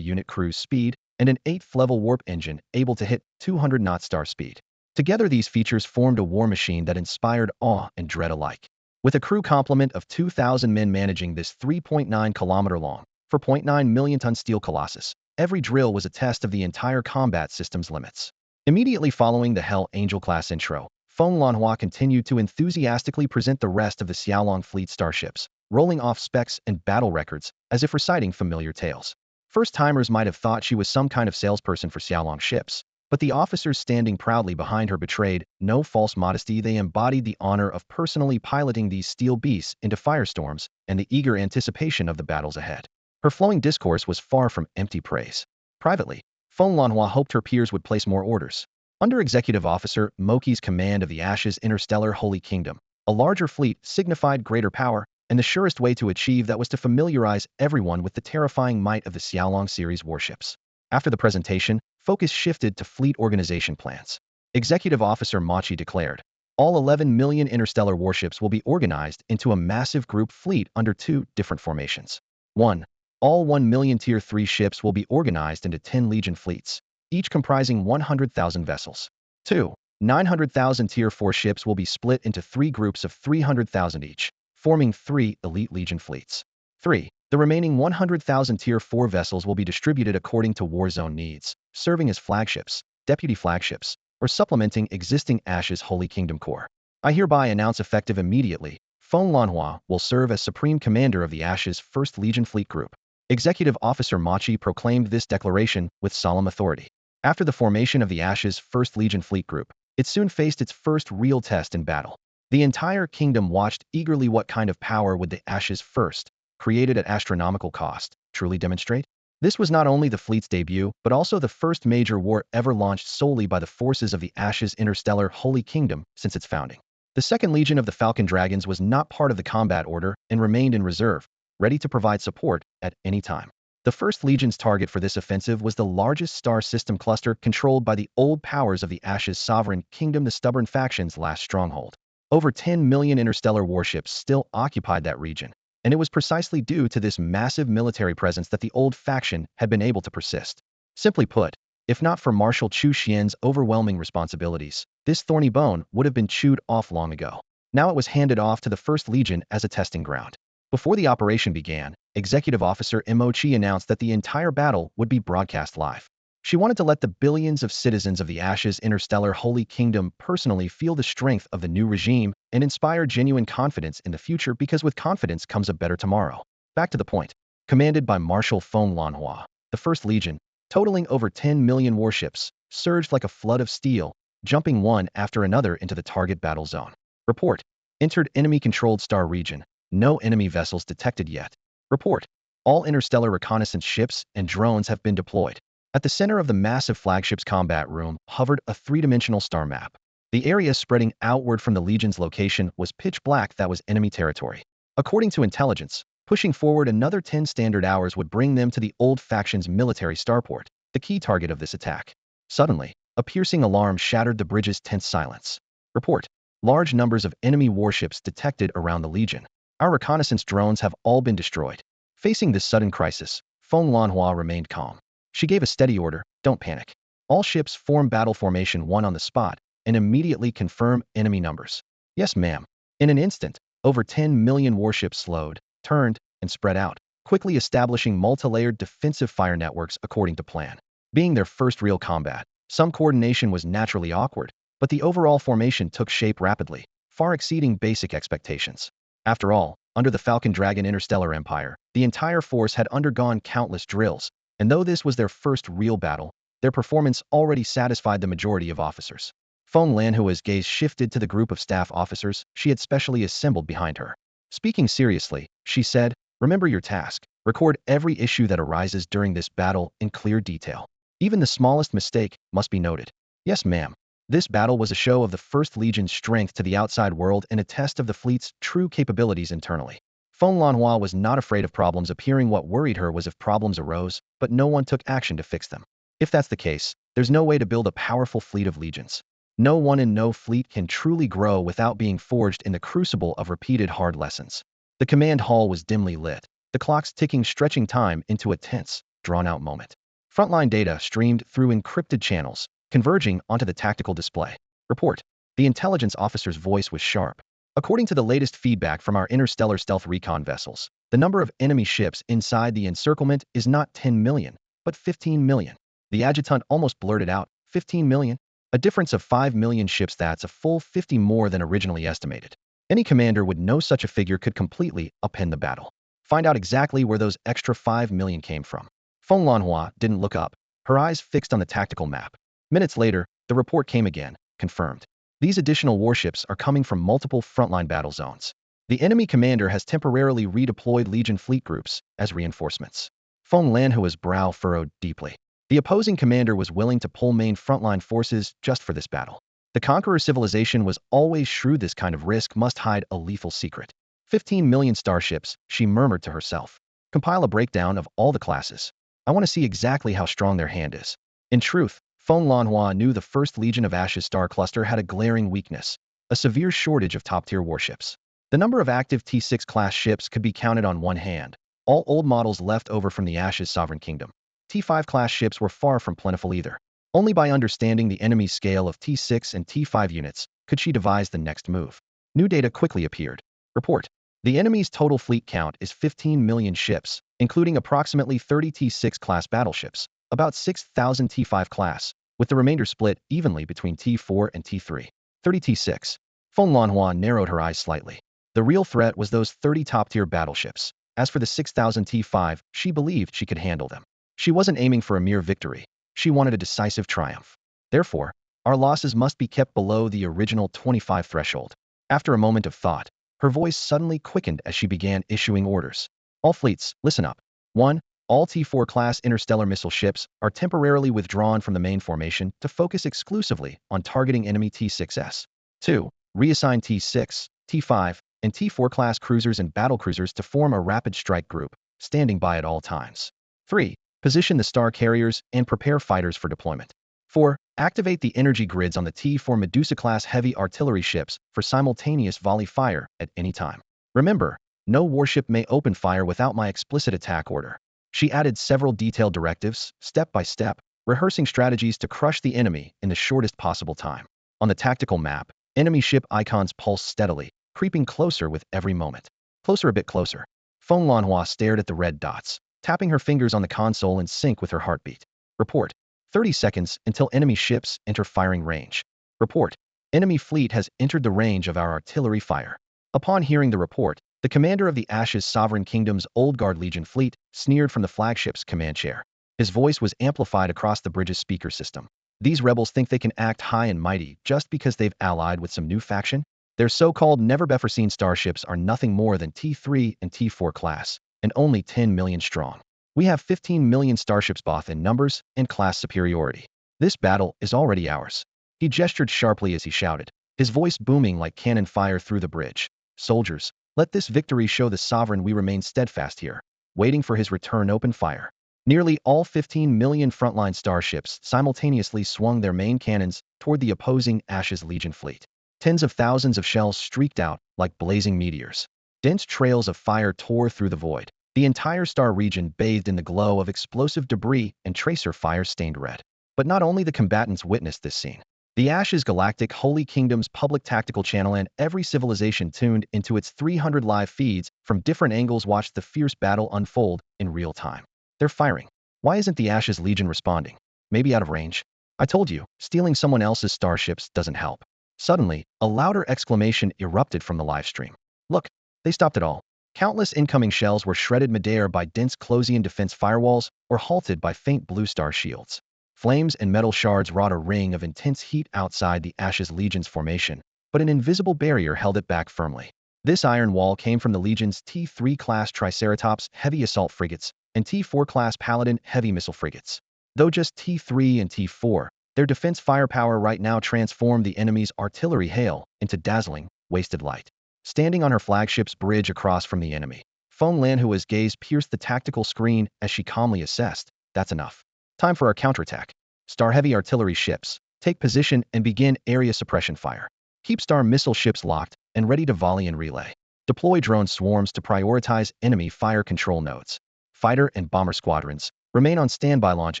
unit cruise speed and an 8th level warp engine able to hit 200 knot star speed. Together these features formed a war machine that inspired awe and dread alike. With a crew complement of 2,000 men managing this 3.9-kilometer-long, 4.9 million-ton steel colossus, every drill was a test of the entire combat system's limits. Immediately following the Hell Angel-class intro, Feng Lanhua continued to enthusiastically present the rest of the Xiaolong fleet starships, rolling off specs and battle records as if reciting familiar tales. First-timers might have thought she was some kind of salesperson for Xiaolong ships, but the officers standing proudly behind her betrayed no false modesty. They embodied the honor of personally piloting these steel beasts into firestorms and the eager anticipation of the battles ahead. Her flowing discourse was far from empty praise. Privately, Feng Lanhua hoped her peers would place more orders. Under Executive Officer Moki's command of the Ashes Interstellar Holy Kingdom, a larger fleet signified greater power, and the surest way to achieve that was to familiarize everyone with the terrifying might of the Xiaolong series warships. After the presentation, focus shifted to fleet organization plans. Executive Officer Machi declared, all 11 million interstellar warships will be organized into a massive group fleet under 2 different formations. 1. All 1 million Tier 3 ships will be organized into 10 Legion fleets, each comprising 100,000 vessels. 2. 900,000 Tier 4 ships will be split into 3 groups of 300,000 each, forming 3 elite Legion fleets. 3. The remaining 100,000 Tier 4 vessels will be distributed according to war zone needs, serving as flagships, deputy flagships, or supplementing existing Ashes Holy Kingdom Corps. I hereby announce effective immediately, Feng Lanhua will serve as Supreme Commander of the Ashes 1st Legion Fleet Group. Executive Officer Machi proclaimed this declaration with solemn authority. After the formation of the Ashes 1st Legion Fleet Group, it soon faced its first real test in battle. The entire kingdom watched eagerly what kind of power would the Ashes 1st, created at astronomical cost, truly demonstrate. This was not only the fleet's debut, but also the first major war ever launched solely by the forces of the Ashes Interstellar Holy Kingdom since its founding. The 2nd Legion of the Falcon Dragons was not part of the combat order and remained in reserve, ready to provide support at any time. The 1st Legion's target for this offensive was the largest star system cluster controlled by the old powers of the Ashes Sovereign Kingdom, the stubborn faction's last stronghold. Over 10 million interstellar warships still occupied that region, and it was precisely due to this massive military presence that the old faction had been able to persist. Simply put, if not for Marshal Chu Xian's overwhelming responsibilities, this thorny bone would have been chewed off long ago. Now it was handed off to the 1st Legion as a testing ground. Before the operation began, Executive Officer Imochi announced that the entire battle would be broadcast live. She wanted to let the billions of citizens of the Ashes Interstellar Holy Kingdom personally feel the strength of the new regime and inspire genuine confidence in the future, because with confidence comes a better tomorrow. Back to the point. Commanded by Marshal Feng Lanhua, the 1st Legion, totaling over 10 million warships, surged like a flood of steel, jumping one after another into the target battle zone. Report. Entered enemy-controlled star region. No enemy vessels detected yet. Report. All interstellar reconnaissance ships and drones have been deployed. At the center of the massive flagship's combat room hovered a 3-dimensional star map. The area spreading outward from the Legion's location was pitch black. That was enemy territory. According to intelligence, pushing forward another 10 standard hours would bring them to the old faction's military starport, the key target of this attack. Suddenly, a piercing alarm shattered the bridge's tense silence. Report. Large numbers of enemy warships detected around the Legion. Our reconnaissance drones have all been destroyed. Facing this sudden crisis, Feng Lanhua remained calm. She gave a steady order, don't panic. All ships form battle formation 1 on the spot, and immediately confirm enemy numbers. Yes, ma'am. In an instant, over 10 million warships slowed, turned, and spread out, quickly establishing multi-layered defensive fire networks according to plan. Being their first real combat, some coordination was naturally awkward, but the overall formation took shape rapidly, far exceeding basic expectations. After all, under the Falcon Dragon Interstellar Empire, the entire force had undergone countless drills, and though this was their first real battle, their performance already satisfied the majority of officers. Feng Lanhua's gaze shifted to the group of staff officers she had specially assembled behind her. Speaking seriously, she said, Remember your task. Record every issue that arises during this battle in clear detail. Even the smallest mistake must be noted. Yes, ma'am. This battle was a show of the First Legion's strength to the outside world and a test of the fleet's true capabilities internally. Feng Lanhua was not afraid of problems appearing. What worried her was if problems arose, but no one took action to fix them. If that's the case, there's no way to build a powerful fleet of legions. No one and no fleet can truly grow without being forged in the crucible of repeated hard lessons. The command hall was dimly lit, the clocks ticking, stretching time into a tense, drawn-out moment. Frontline data streamed through encrypted channels, converging onto the tactical display. Report. The intelligence officer's voice was sharp. According to the latest feedback from our interstellar stealth recon vessels, the number of enemy ships inside the encirclement is not 10 million, but 15 million. The adjutant almost blurted out, 15 million? A difference of 5 million ships. That's a full 50 more than originally estimated. Any commander would know such a figure could completely upend the battle. Find out exactly where those extra 5 million came from. Feng Lanhua didn't look up, her eyes fixed on the tactical map. Minutes later, the report came again, confirmed. These additional warships are coming from multiple frontline battle zones. The enemy commander has temporarily redeployed Legion fleet groups as reinforcements. Feng Lanhua's brow furrowed deeply. The opposing commander was willing to pull main frontline forces just for this battle. The Conqueror civilization was always shrewd. This kind of risk must hide a lethal secret. 15 million starships, she murmured to herself. Compile a breakdown of all the classes. I want to see exactly how strong their hand is. In truth, Feng Lanhua knew the First Legion of Ash's star cluster had a glaring weakness, a severe shortage of top-tier warships. The number of active T6-class ships could be counted on one hand, all old models left over from the Ash's sovereign kingdom. T5-class ships were far from plentiful either. Only by understanding the enemy's scale of T6 and T5 units could she devise the next move. New data quickly appeared. Report. The enemy's total fleet count is 15 million ships, including approximately 30 T6-class battleships, about 6,000 T5 class, with the remainder split evenly between T4 and T3. 30 T6. Feng Lanhua narrowed her eyes slightly. The real threat was those 30 top-tier battleships. As for the 6,000 T5, she believed she could handle them. She wasn't aiming for a mere victory. She wanted a decisive triumph. Therefore, our losses must be kept below the original 25 threshold. After a moment of thought, her voice suddenly quickened as she began issuing orders. All fleets, listen up. 1. All T4-class interstellar missile ships are temporarily withdrawn from the main formation to focus exclusively on targeting enemy T6s. 2. Reassign T6, T5, and T4-class cruisers and battlecruisers to form a rapid strike group, standing by at all times. 3. Position the star carriers and prepare fighters for deployment. 4. Activate the energy grids on the T4 Medusa-class heavy artillery ships for simultaneous volley fire at any time. Remember, no warship may open fire without my explicit attack order. She added several detailed directives, step by step, rehearsing strategies to crush the enemy in the shortest possible time. On the tactical map, enemy ship icons pulsed steadily, creeping closer with every moment. Closer, a bit closer. Feng Lanhua stared at the red dots, tapping her fingers on the console in sync with her heartbeat. Report. 30 seconds until enemy ships enter firing range. Report. Enemy fleet has entered the range of our artillery fire. Upon hearing the report, the commander of the Ash's Sovereign Kingdom's Old Guard Legion fleet sneered from the flagship's command chair. His voice was amplified across the bridge's speaker system. These rebels think they can act high and mighty just because they've allied with some new faction? Their so-called never-before-seen starships are nothing more than T3 and T4 class, and only 10 million strong. We have 15 million starships both in numbers and class superiority. This battle is already ours. He gestured sharply as he shouted, his voice booming like cannon fire through the bridge. Soldiers, let this victory show the sovereign we remain steadfast here. Waiting for his return, open fire. Nearly all 15 million frontline starships simultaneously swung their main cannons toward the opposing Ash's Legion fleet. Tens of thousands of shells streaked out like blazing meteors. Dense trails of fire tore through the void. The entire star region bathed in the glow of explosive debris and tracer fire stained red. But not only the combatants witnessed this scene. The Ash's Galactic Holy Kingdom's public tactical channel and every civilization tuned into its 300 live feeds from different angles watched the fierce battle unfold in real time. They're firing. Why isn't the Ash's Legion responding? Maybe out of range? I told you, stealing someone else's starships doesn't help. Suddenly, a louder exclamation erupted from the live stream. Look, they stopped it all. Countless incoming shells were shredded midair by dense Closian defense firewalls or halted by faint blue star shields. Flames and metal shards wrought a ring of intense heat outside the Ash's Legion's formation, but an invisible barrier held it back firmly. This iron wall came from the Legion's T-3 class Triceratops heavy assault frigates and T-4 class Paladin heavy missile frigates. Though just T-3 and T-4, their defense firepower right now transformed the enemy's artillery hail into dazzling, wasted light. Standing on her flagship's bridge across from the enemy, Feng Lanhua's gaze pierced the tactical screen as she calmly assessed, "That's enough. Time for our counterattack. Star heavy artillery ships, take position and begin area suppression fire. Keep star missile ships locked and ready to volley and relay. Deploy drone swarms to prioritize enemy fire control nodes. Fighter and bomber squadrons, remain on standby launch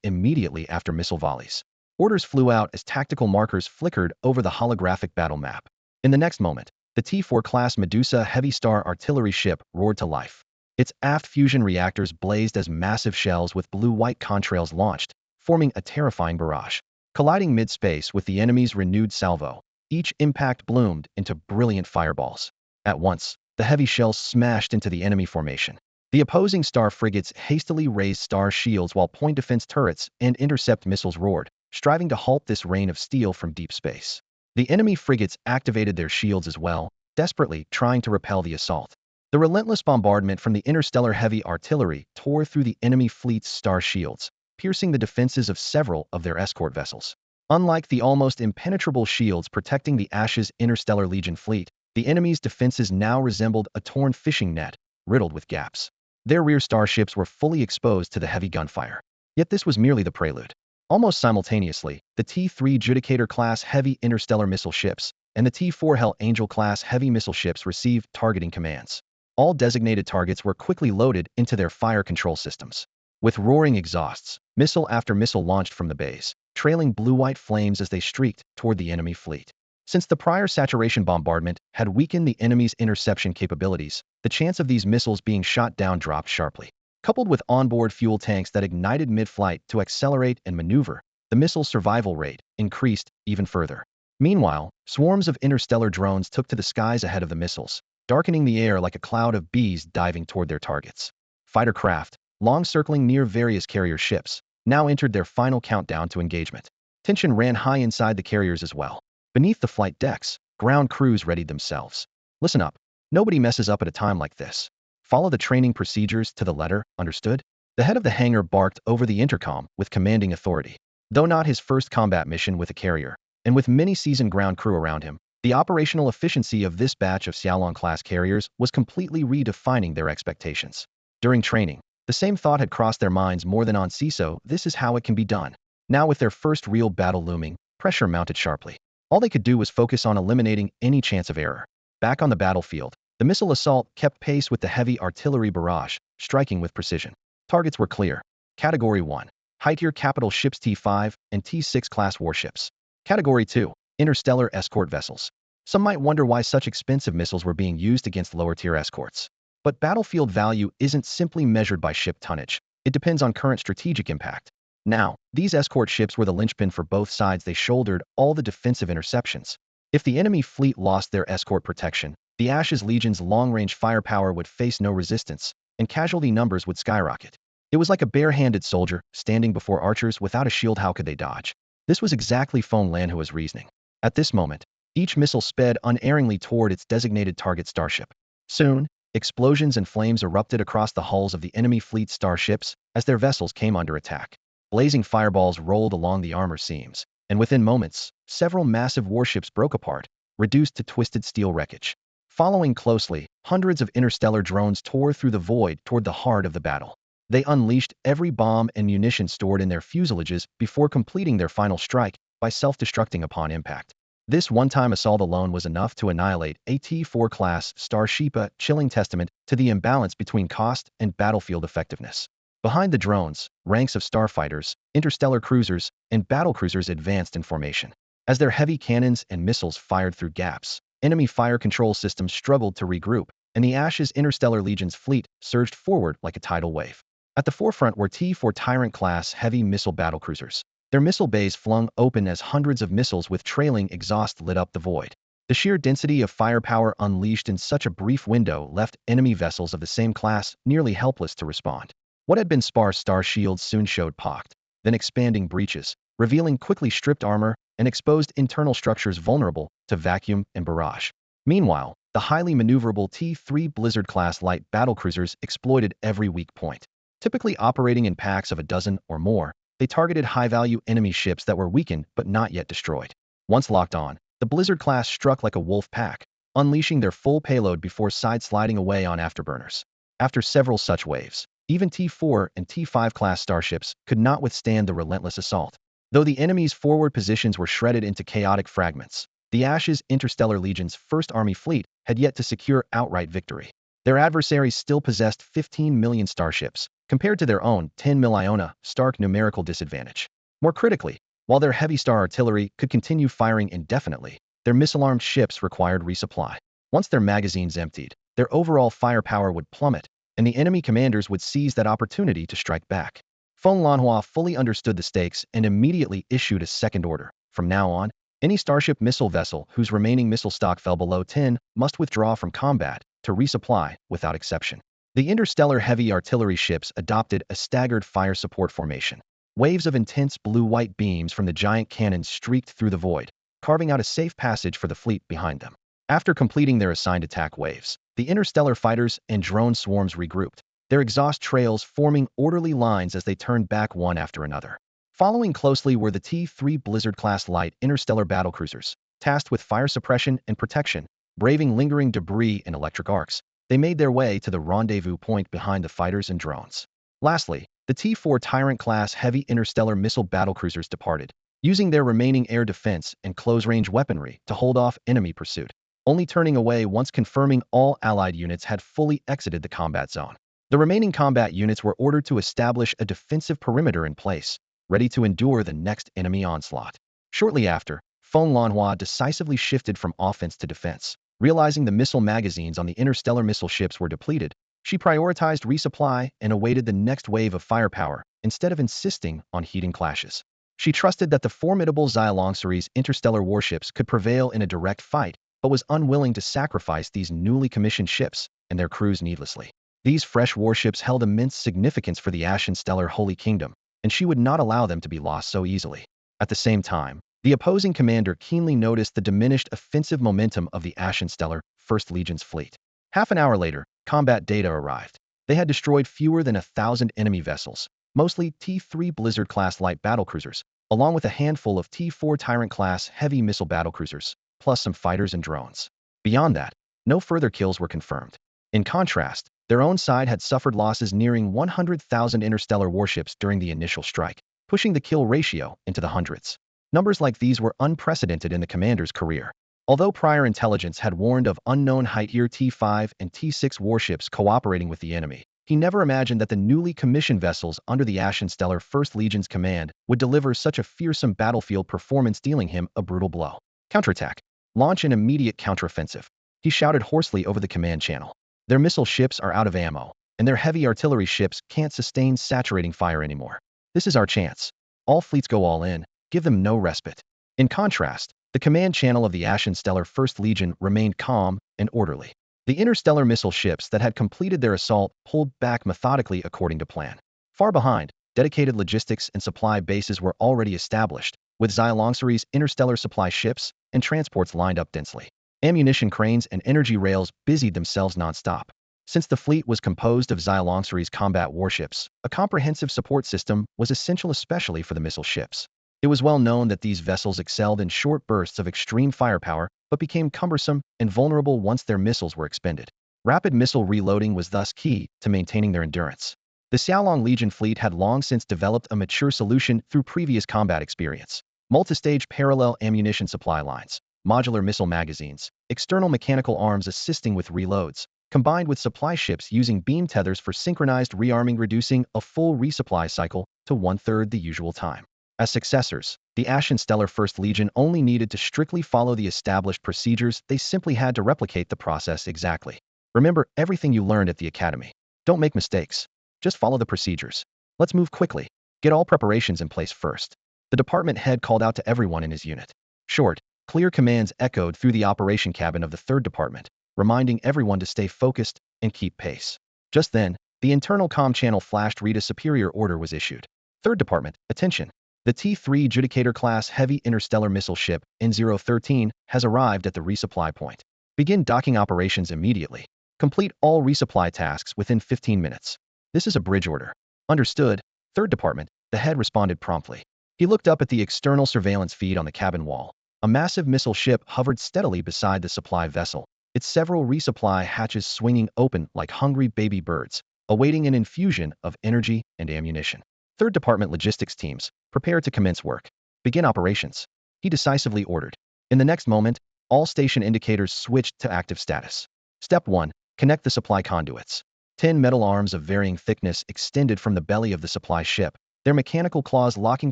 immediately after missile volleys." Orders flew out as tactical markers flickered over the holographic battle map. In the next moment, the T-4 class Medusa heavy star artillery ship roared to life. Its aft fusion reactors blazed as massive shells with blue-white contrails launched, forming a terrifying barrage. Colliding mid-space with the enemy's renewed salvo, each impact bloomed into brilliant fireballs. At once, the heavy shells smashed into the enemy formation. The opposing star frigates hastily raised star shields while point defense turrets and intercept missiles roared, striving to halt this rain of steel from deep space. The enemy frigates activated their shields as well, desperately trying to repel the assault. The relentless bombardment from the interstellar heavy artillery tore through the enemy fleet's star shields, piercing the defenses of several of their escort vessels. Unlike the almost impenetrable shields protecting the Ash's Interstellar Legion fleet, the enemy's defenses now resembled a torn fishing net, riddled with gaps. Their rear starships were fully exposed to the heavy gunfire. Yet this was merely the prelude. Almost simultaneously, the T-3 Judicator-class heavy interstellar missile ships and the T-4 Hell Angel-class heavy missile ships received targeting commands. All designated targets were quickly loaded into their fire control systems. With roaring exhausts, missile after missile launched from the bays, trailing blue-white flames as they streaked toward the enemy fleet. Since the prior saturation bombardment had weakened the enemy's interception capabilities, the chance of these missiles being shot down dropped sharply. Coupled with onboard fuel tanks that ignited mid-flight to accelerate and maneuver, the missile's survival rate increased even further. Meanwhile, swarms of interstellar drones took to the skies ahead of the missiles, darkening the air like a cloud of bees diving toward their targets. Fighter craft, long circling near various carrier ships, now entered their final countdown to engagement. Tension ran high inside the carriers as well. Beneath the flight decks, ground crews readied themselves. "Listen up. Nobody messes up at a time like this. Follow the training procedures to the letter, understood?" The head of the hangar barked over the intercom with commanding authority. Though not his first combat mission with a carrier, and with many seasoned ground crew around him, the operational efficiency of this batch of Xiaolong-class carriers was completely redefining their expectations. During training, the same thought had crossed their minds more than on CISO, this is how it can be done. Now with their first real battle looming, pressure mounted sharply. All they could do was focus on eliminating any chance of error. Back on the battlefield, the missile assault kept pace with the heavy artillery barrage, striking with precision. Targets were clear. Category 1. High-tier capital ships T5 and T6 class warships. Category 2. Interstellar escort vessels. Some might wonder why such expensive missiles were being used against lower-tier escorts. But battlefield value isn't simply measured by ship tonnage. It depends on current strategic impact. Now, these escort ships were the linchpin for both sides. They shouldered all the defensive interceptions. If the enemy fleet lost their escort protection, the Ash's Legion's long-range firepower would face no resistance, and casualty numbers would skyrocket. It was like a bare-handed soldier standing before archers without a shield. How could they dodge? This was exactly Feng Lanhua's reasoning. At this moment, each missile sped unerringly toward its designated target starship. Soon, explosions and flames erupted across the hulls of the enemy fleet's starships as their vessels came under attack. Blazing fireballs rolled along the armor seams, and within moments, several massive warships broke apart, reduced to twisted steel wreckage. Following closely, hundreds of interstellar drones tore through the void toward the heart of the battle. They unleashed every bomb and munition stored in their fuselages before completing their final strike by self-destructing upon impact. This one-time assault alone was enough to annihilate a T-4 class starship, a chilling testament to the imbalance between cost and battlefield effectiveness. Behind the drones, ranks of starfighters, interstellar cruisers, and battlecruisers advanced in formation. As their heavy cannons and missiles fired through gaps, enemy fire control systems struggled to regroup, and the Ash's Interstellar Legion's fleet surged forward like a tidal wave. At the forefront were T-4 Tyrant-class heavy missile battlecruisers. Their missile bays flung open as hundreds of missiles with trailing exhaust lit up the void. The sheer density of firepower unleashed in such a brief window left enemy vessels of the same class nearly helpless to respond. What had been sparse star shields soon showed pocked, then expanding breaches, revealing quickly stripped armor and exposed internal structures vulnerable to vacuum and barrage. Meanwhile, the highly maneuverable T-3 Blizzard-class light battlecruisers exploited every weak point. Typically operating in packs of a dozen or more, they targeted high-value enemy ships that were weakened but not yet destroyed. Once locked on, the Blizzard-class struck like a wolf pack, unleashing their full payload before side-sliding away on afterburners. After several such waves, even T-4 and T-5 class starships could not withstand the relentless assault. Though the enemy's forward positions were shredded into chaotic fragments, the Ash's Interstellar Legion's First Army fleet had yet to secure outright victory. Their adversaries still possessed 15 million starships, compared to their own 10 million, stark numerical disadvantage. More critically, while their heavy star artillery could continue firing indefinitely, their missile-armed ships required resupply. Once their magazines emptied, their overall firepower would plummet, and the enemy commanders would seize that opportunity to strike back. Feng Lanhua fully understood the stakes and immediately issued a second order. From now on, any starship missile vessel whose remaining missile stock fell below 10 must withdraw from combat to resupply without exception. The interstellar heavy artillery ships adopted a staggered fire support formation. Waves of intense blue-white beams from the giant cannons streaked through the void, carving out a safe passage for the fleet behind them. After completing their assigned attack waves, the interstellar fighters and drone swarms regrouped, their exhaust trails forming orderly lines as they turned back one after another. Following closely were the T-3 Blizzard-class light interstellar battlecruisers, tasked with fire suppression and protection. Braving lingering debris and electric arcs, they made their way to the rendezvous point behind the fighters and drones. Lastly, the T-4 Tyrant-class heavy interstellar missile battlecruisers departed, using their remaining air defense and close-range weaponry to hold off enemy pursuit, only turning away once confirming all Allied units had fully exited the combat zone. The remaining combat units were ordered to establish a defensive perimeter in place, ready to endure the next enemy onslaught. Shortly after, Feng Lanhua decisively shifted from offense to defense. Realizing the missile magazines on the interstellar missile ships were depleted, she prioritized resupply and awaited the next wave of firepower, instead of insisting on heating clashes. She trusted that the formidable Xialong series interstellar warships could prevail in a direct fight, but was unwilling to sacrifice these newly commissioned ships and their crews needlessly. These fresh warships held immense significance for the Ashen Stellar Holy Kingdom, and she would not allow them to be lost so easily. At the same time, the opposing commander keenly noticed the diminished offensive momentum of the Ashen Stellar First Legion's fleet. Half an hour later, combat data arrived. They had destroyed fewer than 1,000 enemy vessels, mostly T-3 Blizzard-class light battlecruisers, along with a handful of T-4 Tyrant-class heavy missile battlecruisers, plus some fighters and drones. Beyond that, no further kills were confirmed. In contrast, their own side had suffered losses nearing 100,000 interstellar warships during the initial strike, pushing the kill ratio into the hundreds. Numbers like these were unprecedented in the commander's career. Although prior intelligence had warned of unknown high-tier T-5 and T-6 warships cooperating with the enemy, he never imagined that the newly commissioned vessels under the Ashen Stellar First Legion's command would deliver such a fearsome battlefield performance, dealing him a brutal blow. Counterattack. Launch an immediate counteroffensive, he shouted hoarsely over the command channel. Their missile ships are out of ammo, and their heavy artillery ships can't sustain saturating fire anymore. This is our chance. All fleets go all in, give them no respite. In contrast, the command channel of the Ashen Stellar First Legion remained calm and orderly. The interstellar missile ships that had completed their assault pulled back methodically according to plan. Far behind, dedicated logistics and supply bases were already established, with Xialong interstellar supply ships and transports lined up densely. Ammunition cranes and energy rails busied themselves non-stop. Since the fleet was composed of Xialong combat warships, a comprehensive support system was essential, especially for the missile ships. It was well known that these vessels excelled in short bursts of extreme firepower, but became cumbersome and vulnerable once their missiles were expended. Rapid missile reloading was thus key to maintaining their endurance. The Xiaolong Legion fleet had long since developed a mature solution through previous combat experience. Multi-stage parallel ammunition supply lines, modular missile magazines, external mechanical arms assisting with reloads, combined with supply ships using beam tethers for synchronized rearming, reducing a full resupply cycle to one-third the usual time. As successors, the Ashen Stellar First Legion only needed to strictly follow the established procedures. They simply had to replicate the process exactly. Remember everything you learned at the academy. Don't make mistakes. Just follow the procedures. Let's move quickly. Get all preparations in place first. The department head called out to everyone in his unit. Short, clear commands echoed through the operation cabin of the 3rd Department, reminding everyone to stay focused and keep pace. Just then, the internal comm channel flashed. Read a superior order was issued. 3rd Department, attention. The T-3 Judicator-class heavy interstellar missile ship N013 has arrived at the resupply point. Begin docking operations immediately. Complete all resupply tasks within 15 minutes. This is a bridge order. Understood. Third department, the head responded promptly. He looked up at the external surveillance feed on the cabin wall. A massive missile ship hovered steadily beside the supply vessel, its several resupply hatches swinging open like hungry baby birds, awaiting an infusion of energy and ammunition. Third department logistics teams, prepare to commence work. Begin operations. He decisively ordered. In the next moment, all station indicators switched to active status. Step 1. Connect the supply conduits. 10 metal arms of varying thickness extended from the belly of the supply ship, their mechanical claws locking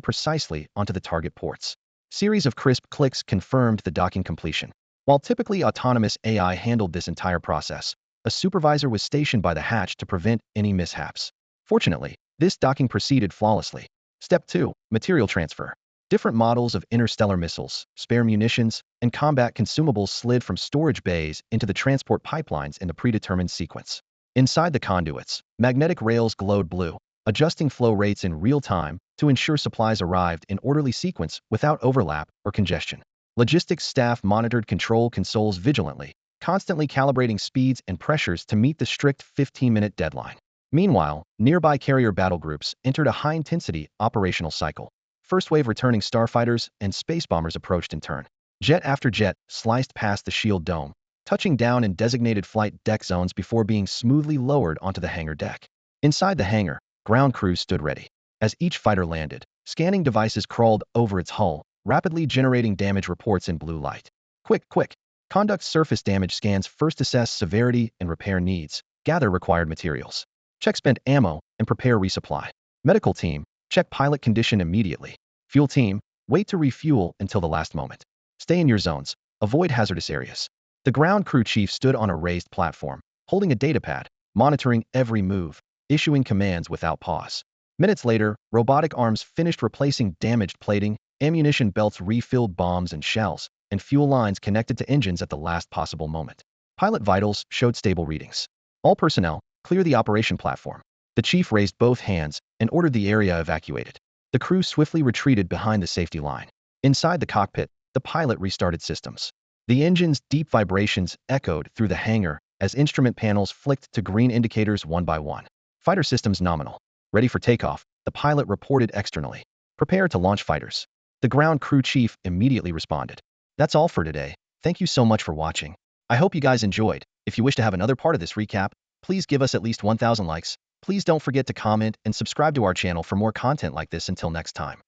precisely onto the target ports. Series of crisp clicks confirmed the docking completion. While typically autonomous AI handled this entire process, a supervisor was stationed by the hatch to prevent any mishaps. Fortunately, this docking proceeded flawlessly. Step 2. Material transfer. Different models of interstellar missiles, spare munitions, and combat consumables slid from storage bays into the transport pipelines in the predetermined sequence. Inside the conduits, magnetic rails glowed blue, adjusting flow rates in real time to ensure supplies arrived in orderly sequence without overlap or congestion. Logistics staff monitored control consoles vigilantly, constantly calibrating speeds and pressures to meet the strict 15-minute deadline. Meanwhile, nearby carrier battle groups entered a high-intensity operational cycle. First wave returning starfighters and space bombers approached in turn. Jet after jet sliced past the shield dome, touching down in designated flight deck zones before being smoothly lowered onto the hangar deck. Inside the hangar, ground crews stood ready. As each fighter landed, scanning devices crawled over its hull, rapidly generating damage reports in blue light. Quick! Conduct surface damage scans, first assess severity and repair needs, gather required materials. Check spent ammo and prepare resupply. Medical team, check pilot condition immediately. Fuel team, wait to refuel until the last moment. Stay in your zones, avoid hazardous areas. The ground crew chief stood on a raised platform, holding a datapad, monitoring every move, issuing commands without pause. Minutes later, robotic arms finished replacing damaged plating, ammunition belts refilled bombs and shells, and fuel lines connected to engines at the last possible moment. Pilot vitals showed stable readings. All personnel, clear the operation platform. The chief raised both hands and ordered the area evacuated. The crew swiftly retreated behind the safety line. Inside the cockpit, the pilot restarted systems. The engine's deep vibrations echoed through the hangar as instrument panels flicked to green indicators one by one. Fighter systems nominal. Ready for takeoff, the pilot reported externally. Prepare to launch fighters. The ground crew chief immediately responded. That's all for today. Thank you so much for watching. I hope you guys enjoyed. If you wish to have another part of this recap, please give us at least 1,000 likes. Please don't forget to comment and subscribe to our channel for more content like this. Until next time.